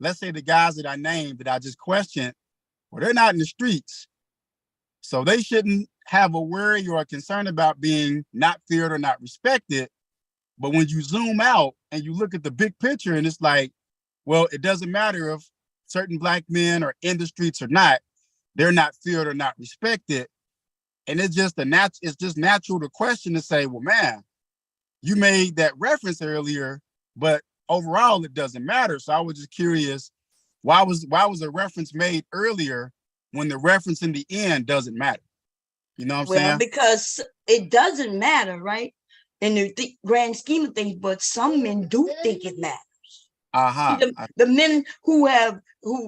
let's say the guys that I named that I just questioned, well, they're not in the streets. So they shouldn't have a worry or a concern about being not feared or not respected. But when you zoom out and you look at the big picture, and it's like, well, it doesn't matter if certain Black men are in the streets or not, they're not feared or not respected. And it's just natural to question to say, well, man, you made that reference earlier, but overall it doesn't matter. So I was just curious, why was a reference made earlier when the reference in the end doesn't matter? You know what I'm saying? Well, because it doesn't matter, right? In the grand scheme of things, but some men do think it matters. The men who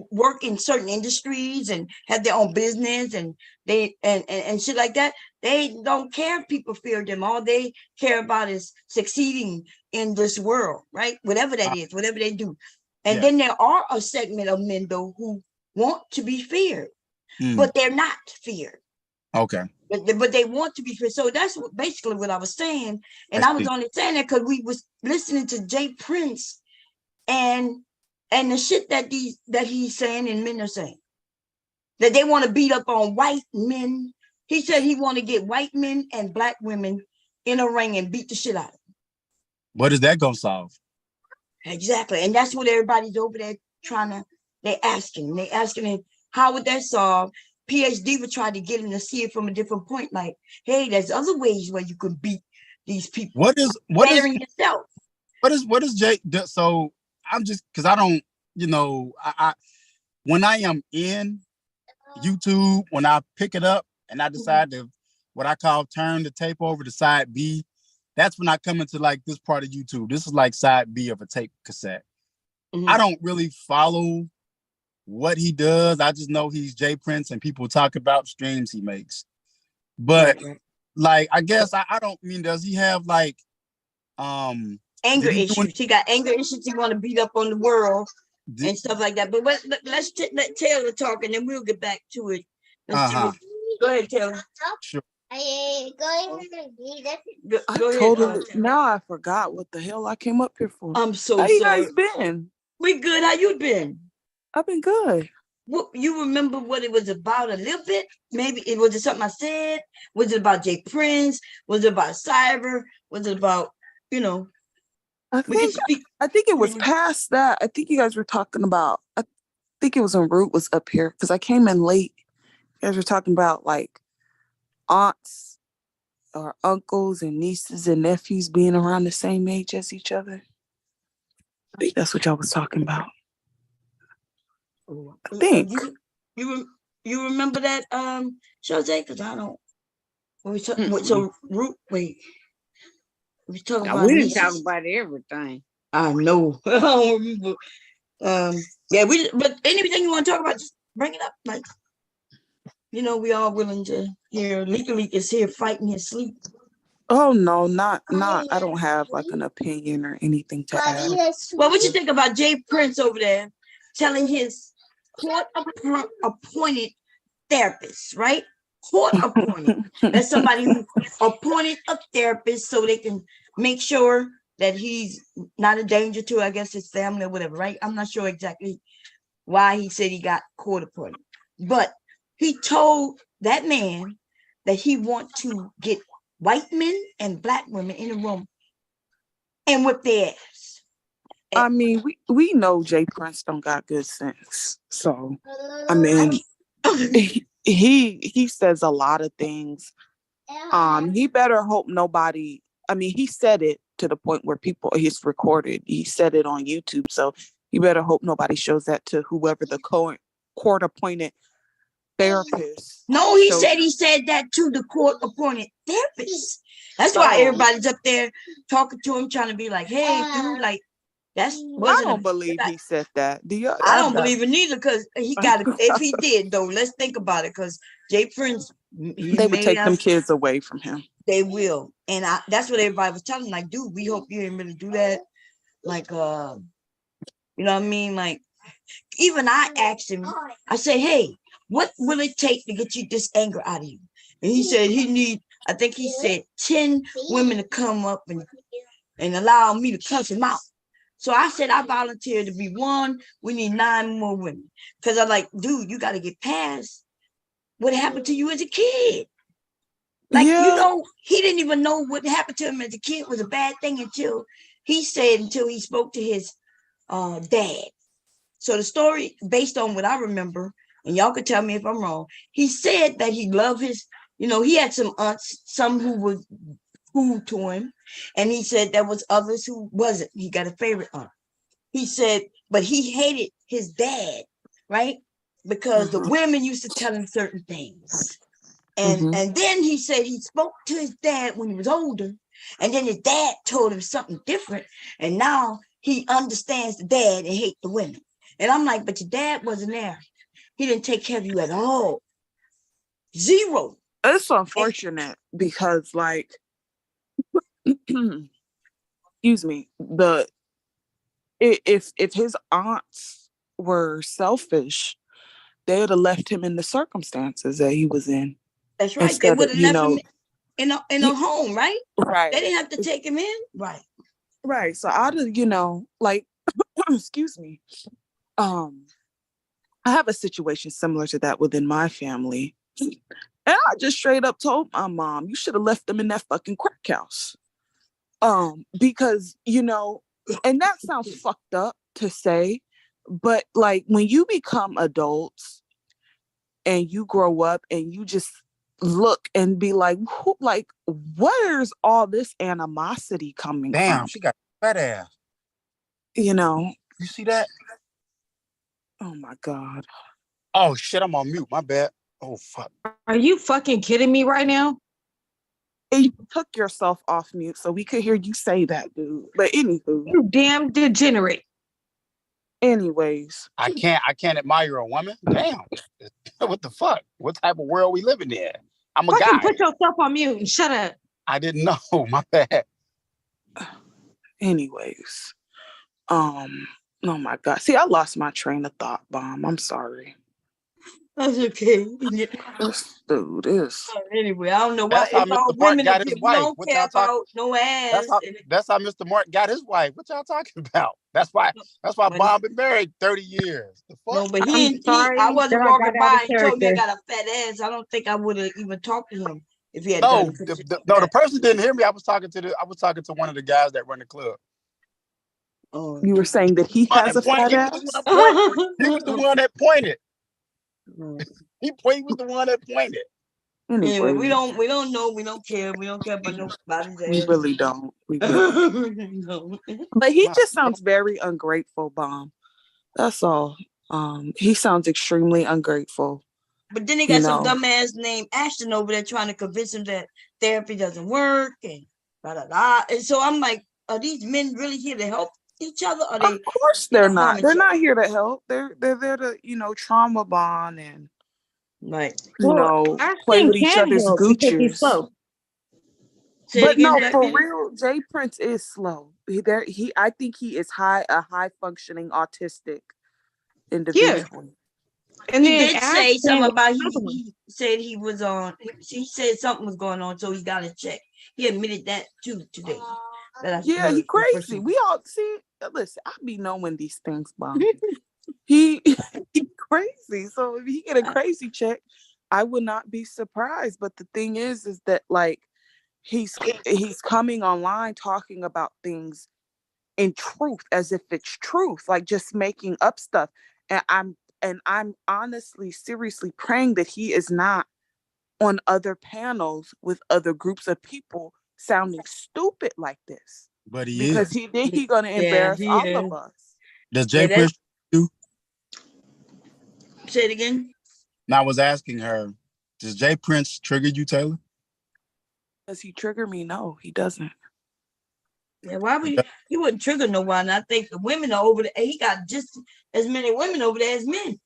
work in certain industries and have their own business and they and shit like that, they don't care if people fear them. All they care about is succeeding in this world, right? Whatever that is, whatever they do. And then there are a segment of men though who want to be feared, but they're not feared. Okay. But they want to be feared. So that's basically what I was saying. And I was only saying that because we was listening to Jay Prince and the shit that he's saying and men are saying. That they want to beat up on white men. He said he want to get white men and Black women in a ring and beat the shit out of them. What is that gonna solve? Exactly. And that's what everybody's over there they're asking him, how would that solve? PhD would try to get him to see it from a different point, like, hey, there's other ways where you can beat these people. What is Jay? So I'm just, because I don't, you know, I when I am in YouTube, when I pick it up and I decide to what I call turn the tape over to side B, that's when I come into like this part of YouTube. This is like side B of a tape cassette. I don't really follow what he does. I just know he's Jay Prince and people talk about streams he makes. But like, I guess I don't mean, does he have like anger issues? He got anger issues. He want to beat up on the world and stuff like that. But let's let Taylor talk and then we'll get back to it. Go ahead, Taylor. Sure. Now I forgot what the hell I came up here for. I'm so sorry. How you guys been? We good. How you been? I've been good. What, you remember what it was about a little bit? Maybe it was something I said. Was it about Jay Prince? Was it about cyber? Was it about, you know? I think it was past that. I think you guys were talking about, I think it was when Root was up here because I came in late. You guys were talking about like aunts or uncles and nieces and nephews being around the same age as each other. I think that's what y'all was talking about. I think. You remember that Jose? Because I don't. So wait. We talking about We didn't nieces? talk about everything. I know. I don't remember. Yeah, but anything you want to talk about, just bring it up. Like, we all willing to hear. Legally is here fighting his sleep. Oh no, not. I don't have like an opinion or anything to add. Well, what you think about Jay Prince over there telling his court-appointed therapist, right? Court-appointed. That's somebody who appointed a therapist so they can make sure that he's not a danger to, I guess, his family or whatever, right? I'm not sure exactly why he said he got court-appointed, but he told that man that he wants to get white men and black women in a room and whip their ass. I mean, we know Jay Prince don't got good sense. So, I mean, he says a lot of things. He better hope nobody. I mean, he said it to the point where he's recorded. He said it on YouTube. So you better hope nobody shows that to whoever the court-appointed therapist. No, he said that to the court-appointed therapist. That's why everybody's up there talking to him, trying to be like, "Hey, dude, like I don't believe he said that. Do you? I don't believe it neither, because he got it. If he did, though, let's think about it. Because Jay Prince, they would take them kids away from him. They will, and that's what everybody was telling. Like, dude, we hope you didn't really do that. Like, you know what I mean? Like, even I asked him. I said, "Hey, what will it take to get you this anger out of you?" And he said I think he said 10 women to come up and allow me to cuss him out. So I said, I volunteered to be one. We need 9 more women. Because I'm like, dude, you got to get past what happened to you as a kid. Like, he didn't even know what happened to him as a kid was a bad thing until he spoke to his dad. So the story, based on what I remember, and y'all could tell me if I'm wrong, he said that he loved he had some aunts, some who were cool to him, and he said there was others who wasn't. He got a favorite aunt. He said, but he hated his dad, right? Because the women used to tell him certain things. And then he said he spoke to his dad when he was older, and then his dad told him something different, and now he understands the dad and hate the women. And I'm like, but your dad wasn't there. He didn't take care of you at all. Zero. It's unfortunate because, like, excuse me, if his aunts were selfish, they would have left him in the circumstances that he was in. That's right. They would have left him in a home, right? Right. They didn't have to take him in. Right. Right. So out of, like, excuse me. I have a situation similar to that within my family. And I just straight up told my mom, you should have left them in that fucking crack house. Because, and that sounds fucked up to say, but like when you become adults and you grow up and you just look and be like, where's all this animosity coming from? Damn, she got a fat ass. You see that? Oh my God. Oh shit, I'm on mute. My bad. Oh fuck. Are you fucking kidding me right now? You took yourself off mute so we could hear you say that, dude. But anywho. You damn degenerate. Anyways. I can't admire a woman? Damn. What the fuck? What type of world we living in? I'm a guy. Put yourself on mute and shut up. I didn't know. My bad. Anyways. Oh my God. See, I lost my train of thought, Bomb. I'm sorry. That's okay. This dude is. Anyway, I don't know why. That's how Mr. Mark got his wife. What y'all talking? No ass. That's how Mr. Mark got his wife. What y'all talking about? That's why Bob been married 30 years. The fuck? No, but I wasn't walking by and told me I got a fat ass. I don't think I would have even talked to him if he had done it. The person didn't hear me. I was talking to one of the guys that run the club. Oh, you were saying that he has a fat ass? He was the one that pointed. He was the one that pointed. Anyway, we don't know. We don't care. We don't care about nobody's ass. We really don't. No. But he just sounds very ungrateful, Bomb. That's all. He sounds extremely ungrateful. But then they got some dumbass named Ashton over there trying to convince him that therapy doesn't work and da da da. And so I'm like, are these men really here to help each other? Are they? Of course they're not. They're not here to help. They're there to, trauma bond and play with each other's goochers. But no, for real, Jay Prince is slow. I think he is a high functioning autistic individual. Yeah. And he did say something about he said he was on. He said something was going on, so he got to check. He admitted that too today. Yeah, he crazy. We all see. Listen, I be knowing these things, Bob. he crazy. So if he get a crazy check, I would not be surprised. But the thing is that like he's coming online talking about things in truth as if it's truth, like just making up stuff. And I'm honestly, seriously praying that he is not on other panels with other groups of people sounding stupid like this. But he because is. He's going to embarrass all of us. Does Jay Prince do? Say it again. And I was asking her, does Jay Prince trigger you, Taylor? Does he trigger me? No, he doesn't. Yeah, why would he wouldn't trigger no one? I think the women are over there. He got just as many women over there as men.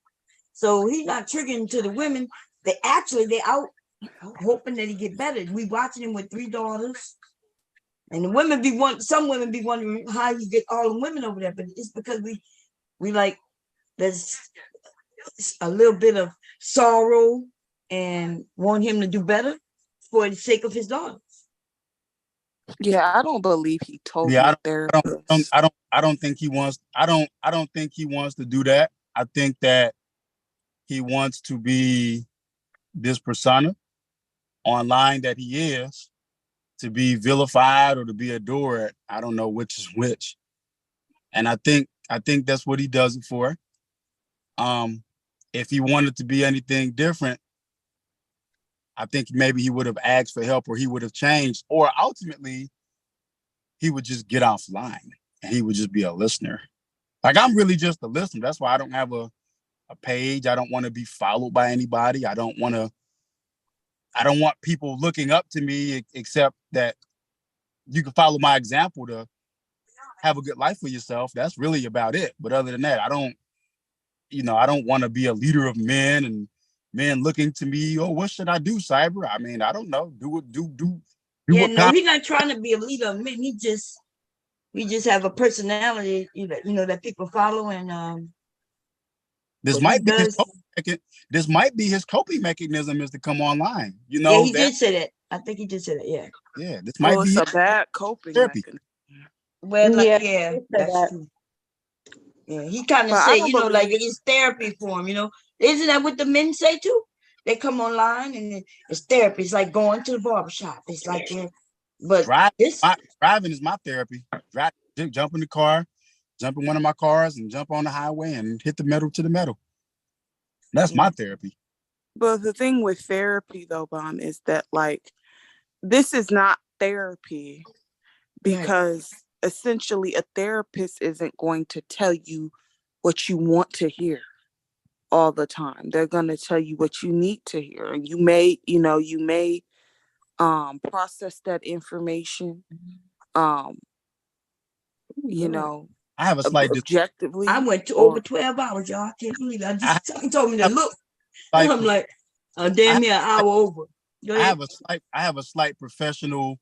So he's not triggering to the women. They out hoping that he get better. We watching him with 3 daughters. And the women some women be wondering how you get all the women over there, but it's because we like there's a little bit of sorrow and want him to do better for the sake of his daughters. Yeah, I don't believe he told I don't think he wants. I don't think he wants to do that. I think that he wants to be this persona online that he is, to be vilified or to be adored. I don't know which is which. And I think that's what he does it for. If he wanted to be anything different, I think maybe he would have asked for help, or he would have changed, or ultimately he would just get offline and he would just be a listener. Like, I'm really just a listener. That's why I don't have a page. I don't want to be followed by anybody. I don't want people looking up to me, except that you can follow my example to have a good life for yourself. That's really about it. But other than that, I don't want to be a leader of men and men looking to me. Oh, what should I do, Cyber? I mean, I don't know. He's not trying to be a leader of men. We just have a personality, that people follow, and this might be his coping mechanism is to come online. Yeah, he did say that. I think he did say that. Yeah. Yeah, this might be a bad coping mechanism. Well, that's true. Yeah, he kind of said, like it's therapy for him. Isn't that what the men say too? They come online and it's therapy. It's like going to the barbershop. It's like but driving is my therapy. Jump in the car, jump in one of my cars, and jump on the highway and hit the metal to the metal. That's my therapy. But the thing with therapy, though, Bon, is that like this is not therapy because essentially a therapist isn't going to tell you what you want to hear all the time. They're going to tell you what you need to hear. And you may process that information. I have a slight objectively. I went to over 12 hours, y'all. I can't believe it. He told me to look. And I'm like, damn near an hour over. I have a slight professional,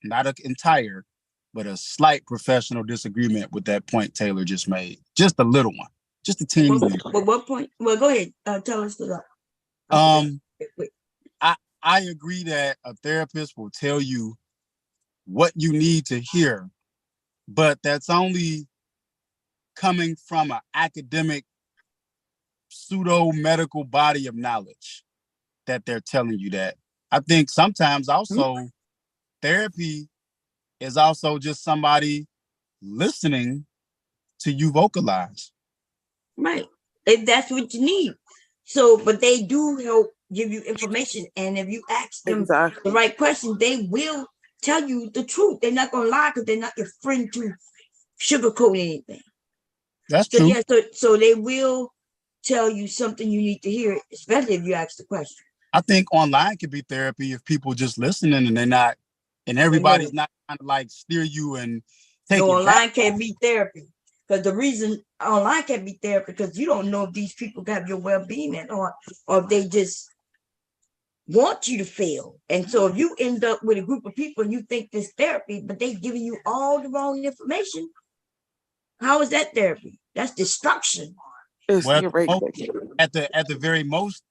not an entire, but a slight professional disagreement with that point Taylor just made. Just a little one. Just a teeny bit. But what point? Well, go ahead. Tell us that. I agree that a therapist will tell you what you need to hear, but that's only coming from an academic pseudo medical body of knowledge that they're telling you that. I think sometimes also therapy is also just somebody listening to you vocalize. Right. If that's what you need. So, but they do help give you information. And if you ask them the right question, they will tell you the truth. They're not going to lie because they're not your friend to sugarcoat anything. That's so true. yeah, so they will tell you something you need to hear, especially if you ask the question. I think online could be therapy if people just listening and they're not, and everybody's not trying to like steer you and take No, it online back. can't be therapy. Because the reason online can't be therapy because you don't know if these people have your well-being at heart or if they just want you to fail. And so if you end up with a group of people and you think this therapy, but they giving you all the wrong information, how is that therapy? That's destruction. Well, at the very most,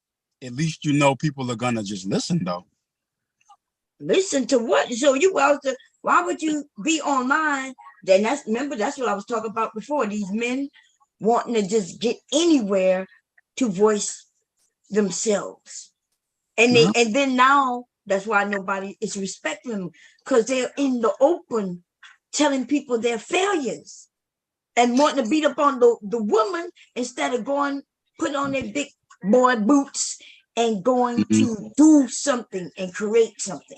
at least you know people are gonna just listen though. Listen to what? So you also, why would you be online? Then that's what I was talking about before. These men wanting to just get anywhere to voice themselves. And they and then now that's why nobody is respecting them, because they're in the open telling people their failures and wanting to beat up on the woman instead of going, put on their big boy boots and going to do something and create something.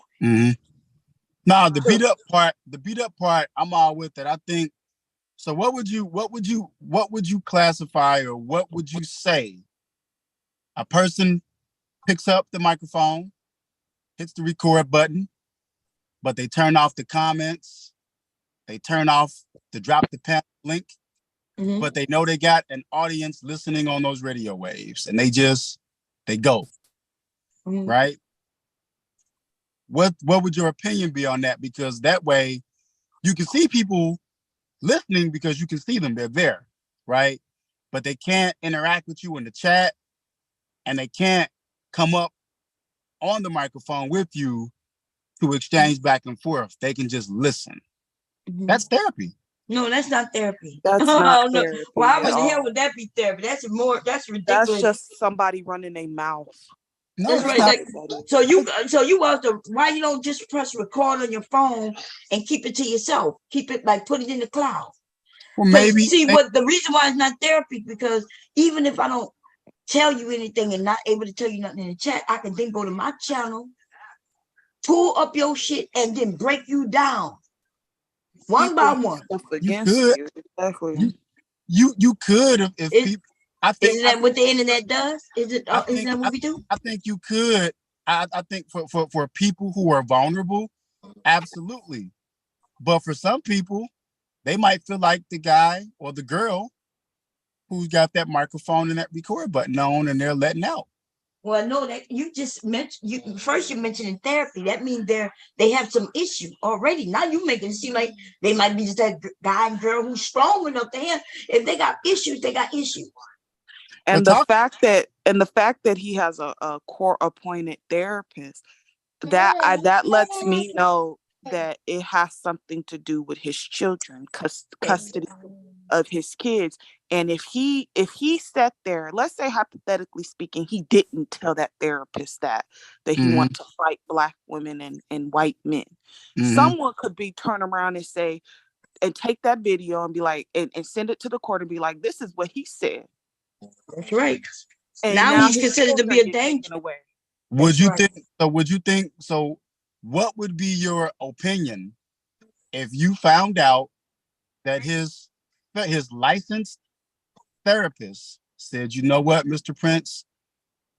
Now the beat up part, I'm all with it. I think so. What would you classify, or what would you say? A person picks up the microphone, hits the record button, but they turn off the comments, they turn off the drop the pen link, but they know they got an audience listening on those radio waves, and they go. Right? What would your opinion be on that? Because that way you can see people listening because you can see them, they're there, right? But they can't interact with you in the chat, and they can't come up on the microphone with you to exchange back and forth. They can just listen. That's therapy. No, that's not therapy. That's not therapy. Why in the hell would that be therapy? That's ridiculous. That's just somebody running their mouth. No, that's right. Like, so you also, why you don't just press record on your phone and keep it to yourself? Keep it, like, put it in the cloud. Well, maybe what the reason why it's not therapy, because even if I don't tell you anything and not able to tell you nothing in the chat, I can then go to my channel, pull up your shit, and then break you down one by one. You could. Exactly. You could if people. Isn't that what the internet does? Isn't that what we do? I think you could. I think for people who are vulnerable, absolutely. But for some people, they might feel like the guy or the girl who's got that microphone and that record button on, and they're letting out. Well, no, that you just mentioned. You mentioned therapy. That means they have some issue already. Now you making it seem like they might be just that guy and girl who's strong enough to handle. If they got issues, they got issues. And the fact that he has a court appointed therapist, that lets me know that it has something to do with his children, custody of his kids. And if he sat there, let's say hypothetically speaking, he didn't tell that therapist that he wants to fight Black women and white men, someone could be turn around and say, and take that video and be like, and send it to the court and be like, this is what he said. That's right. And now he's considered to be a danger. Would you think so? What would be your opinion if you found out that his licensed therapist said, you know what, Mr. Prince,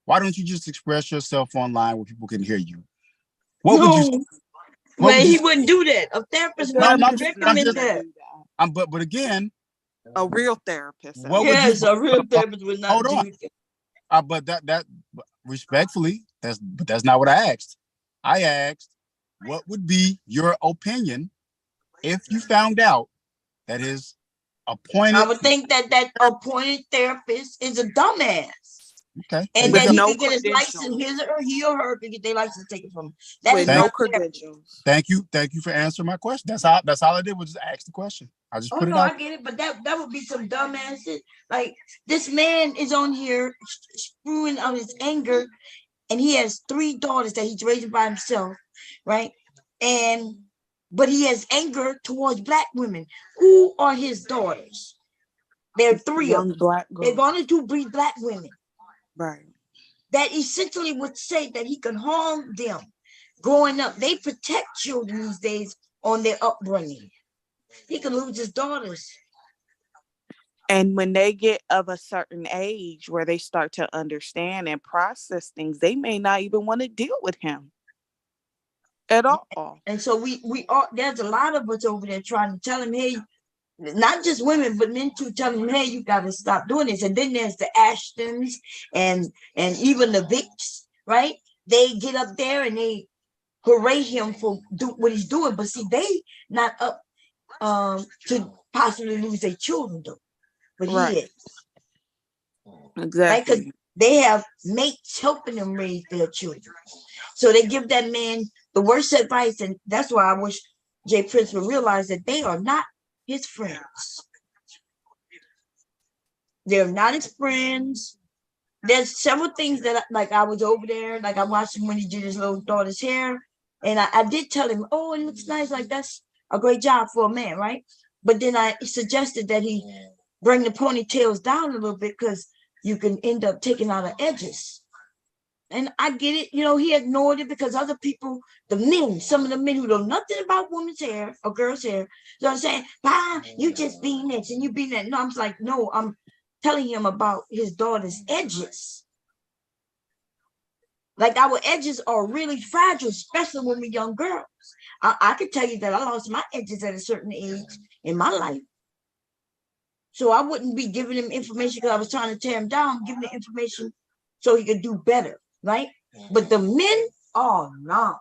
why don't you just express yourself online where people can hear you? What would you? He wouldn't do that. A therapist wouldn't recommend that. But again, a real therapist. A real therapist would not do that. But that respectfully, that's not what I asked. I asked, what would be your opinion if you found out that his appointed? I would think that appointed therapist is a dumbass. Okay. And that he could get his license, he or her could get their license taken from him. That is no credentials. Thank you for answering my question. That's all I did was just ask the question. I just put it out. I get it, but that would be some dumbass shit. Like, this man is on here spewing out his anger, and he has 3 daughters that he's raising by himself, right? But he has anger towards Black women. Who are his daughters? There are 3 of them. They're going to breed Black women. Right. That essentially would say that he can harm them growing up. They protect children these days on their upbringing. He could lose his daughters. And when they get of a certain age where they start to understand and process things, they may not even want to deal with him at all. And so we all, there's a lot of us over there trying to tell him, hey, not just women, but men too, telling him, hey, you got to stop doing this. And then there's the Ashtons and even the Vicks, right? They get up there and they berate him for what he's doing. But see, they not up to possibly lose their children, though. But Right. he is. Exactly. Right? Because they have mates helping them raise their children. So they give that man the worst advice. And that's why I wish Jay Prince would realize that they are not his friends. They're not his friends. There's several things that, like, I was over there, like I watched him when he did his little daughter's hair. And I did tell him, oh, it looks nice. Like, that's a great job for a man, right? But then I suggested that he bring the ponytails down a little bit because you can end up taking out the edges. And I get it, you know, he ignored it because other people, the men, some of the men who know nothing about women's hair or girls' hair, so I'm saying, you just being this and you being that. No, I'm like, no, I'm telling him about his daughter's edges. Like, our edges are really fragile, especially when we're young girls. I can tell you that I lost my edges at a certain age in my life. So I wouldn't be giving him information because I was trying to tear him down, giving the information so he could do better, right? But the men, oh no.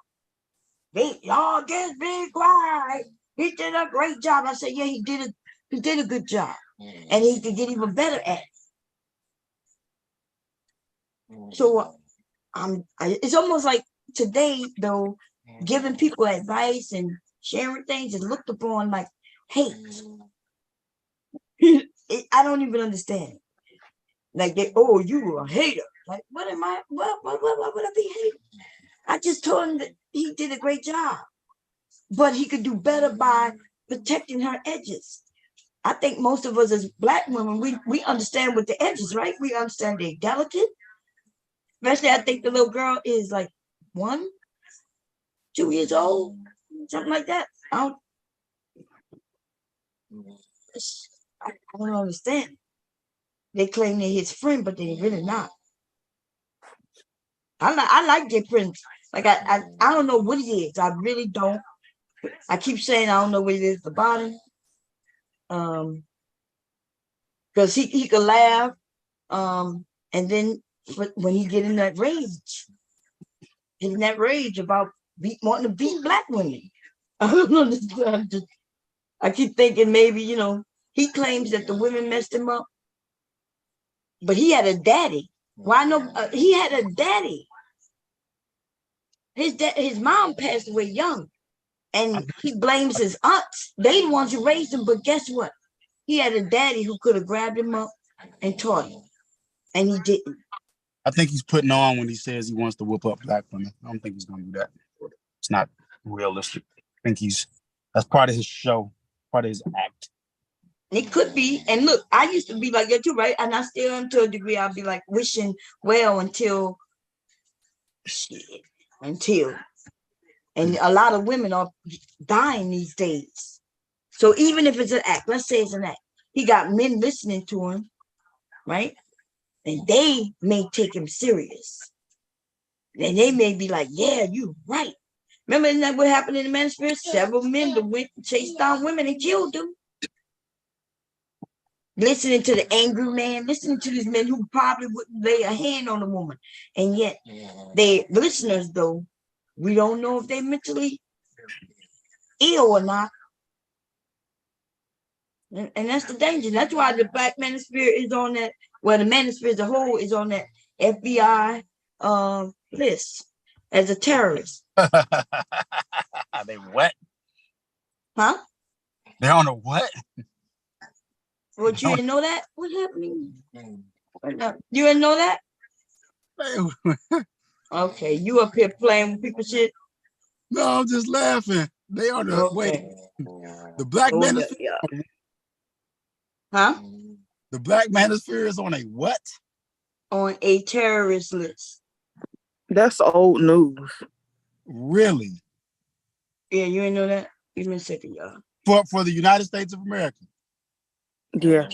Y'all just be quiet. He did a great job. I said, yeah, he did a good job. And he could get even better at it. So it's almost like today, though, giving people advice and sharing things is looked upon like hate. I don't even understand. Like, oh, you a hater. Like, what am I? What would I be hating? I just told him that he did a great job, but he could do better by protecting her edges. I think most of us as Black women, we understand what the edges, right? We understand they're delicate. Especially, I think the little girl is like 1, 2 years old, something like that. I don't understand. They claim they're his friend, but they're really not. I like Jay Prince. Like, I don't know what he is. I really don't. I keep saying I don't know what it is about him. Because he could laugh. And then when he get in that rage about wanting to beat Black women. I don't understand. I keep thinking maybe, you know, he claims that the women messed him up. But he had a daddy. Why no? He had a daddy. His mom passed away young, and he blames his aunts. They the ones who raised him. But guess what? He had a daddy who could have grabbed him up and taught him, and he didn't. I think he's putting on when he says he wants to whoop up Black women. I don't think he's going to do that. It's not realistic. I think that's part of his show, part of his act. It could be. And look, I used to be like that too, right? And I still am to a degree. I'll be like wishing well until. And a lot of women are dying these days. So even if it's an act, let's say it's an act, he got men listening to him, right? And they may take him serious. And they may be like, yeah, you right. Remember, isn't that what happened in the Manosphere? Several men that went and chased down women and killed them. Listening to the angry man, listening to these men who probably wouldn't lay a hand on a woman. And yet, they listeners, though, we don't know if they're mentally ill or not. And that's the danger. That's why the Black Manosphere is on that, well, the Manosphere as a whole is on that FBI list as a terrorist. They what? Huh? They're on a what? What, you didn't know that? What happened? You didn't know that? Okay, you up here playing with people's shit? No, I'm just laughing. They are the wait. The Black Manosphere. Huh? The Black Manosphere is on a what? On a terrorist list. That's old news. Really? Yeah, you didn't know that? Give me a second, y'all. For the United States of America. Yeah.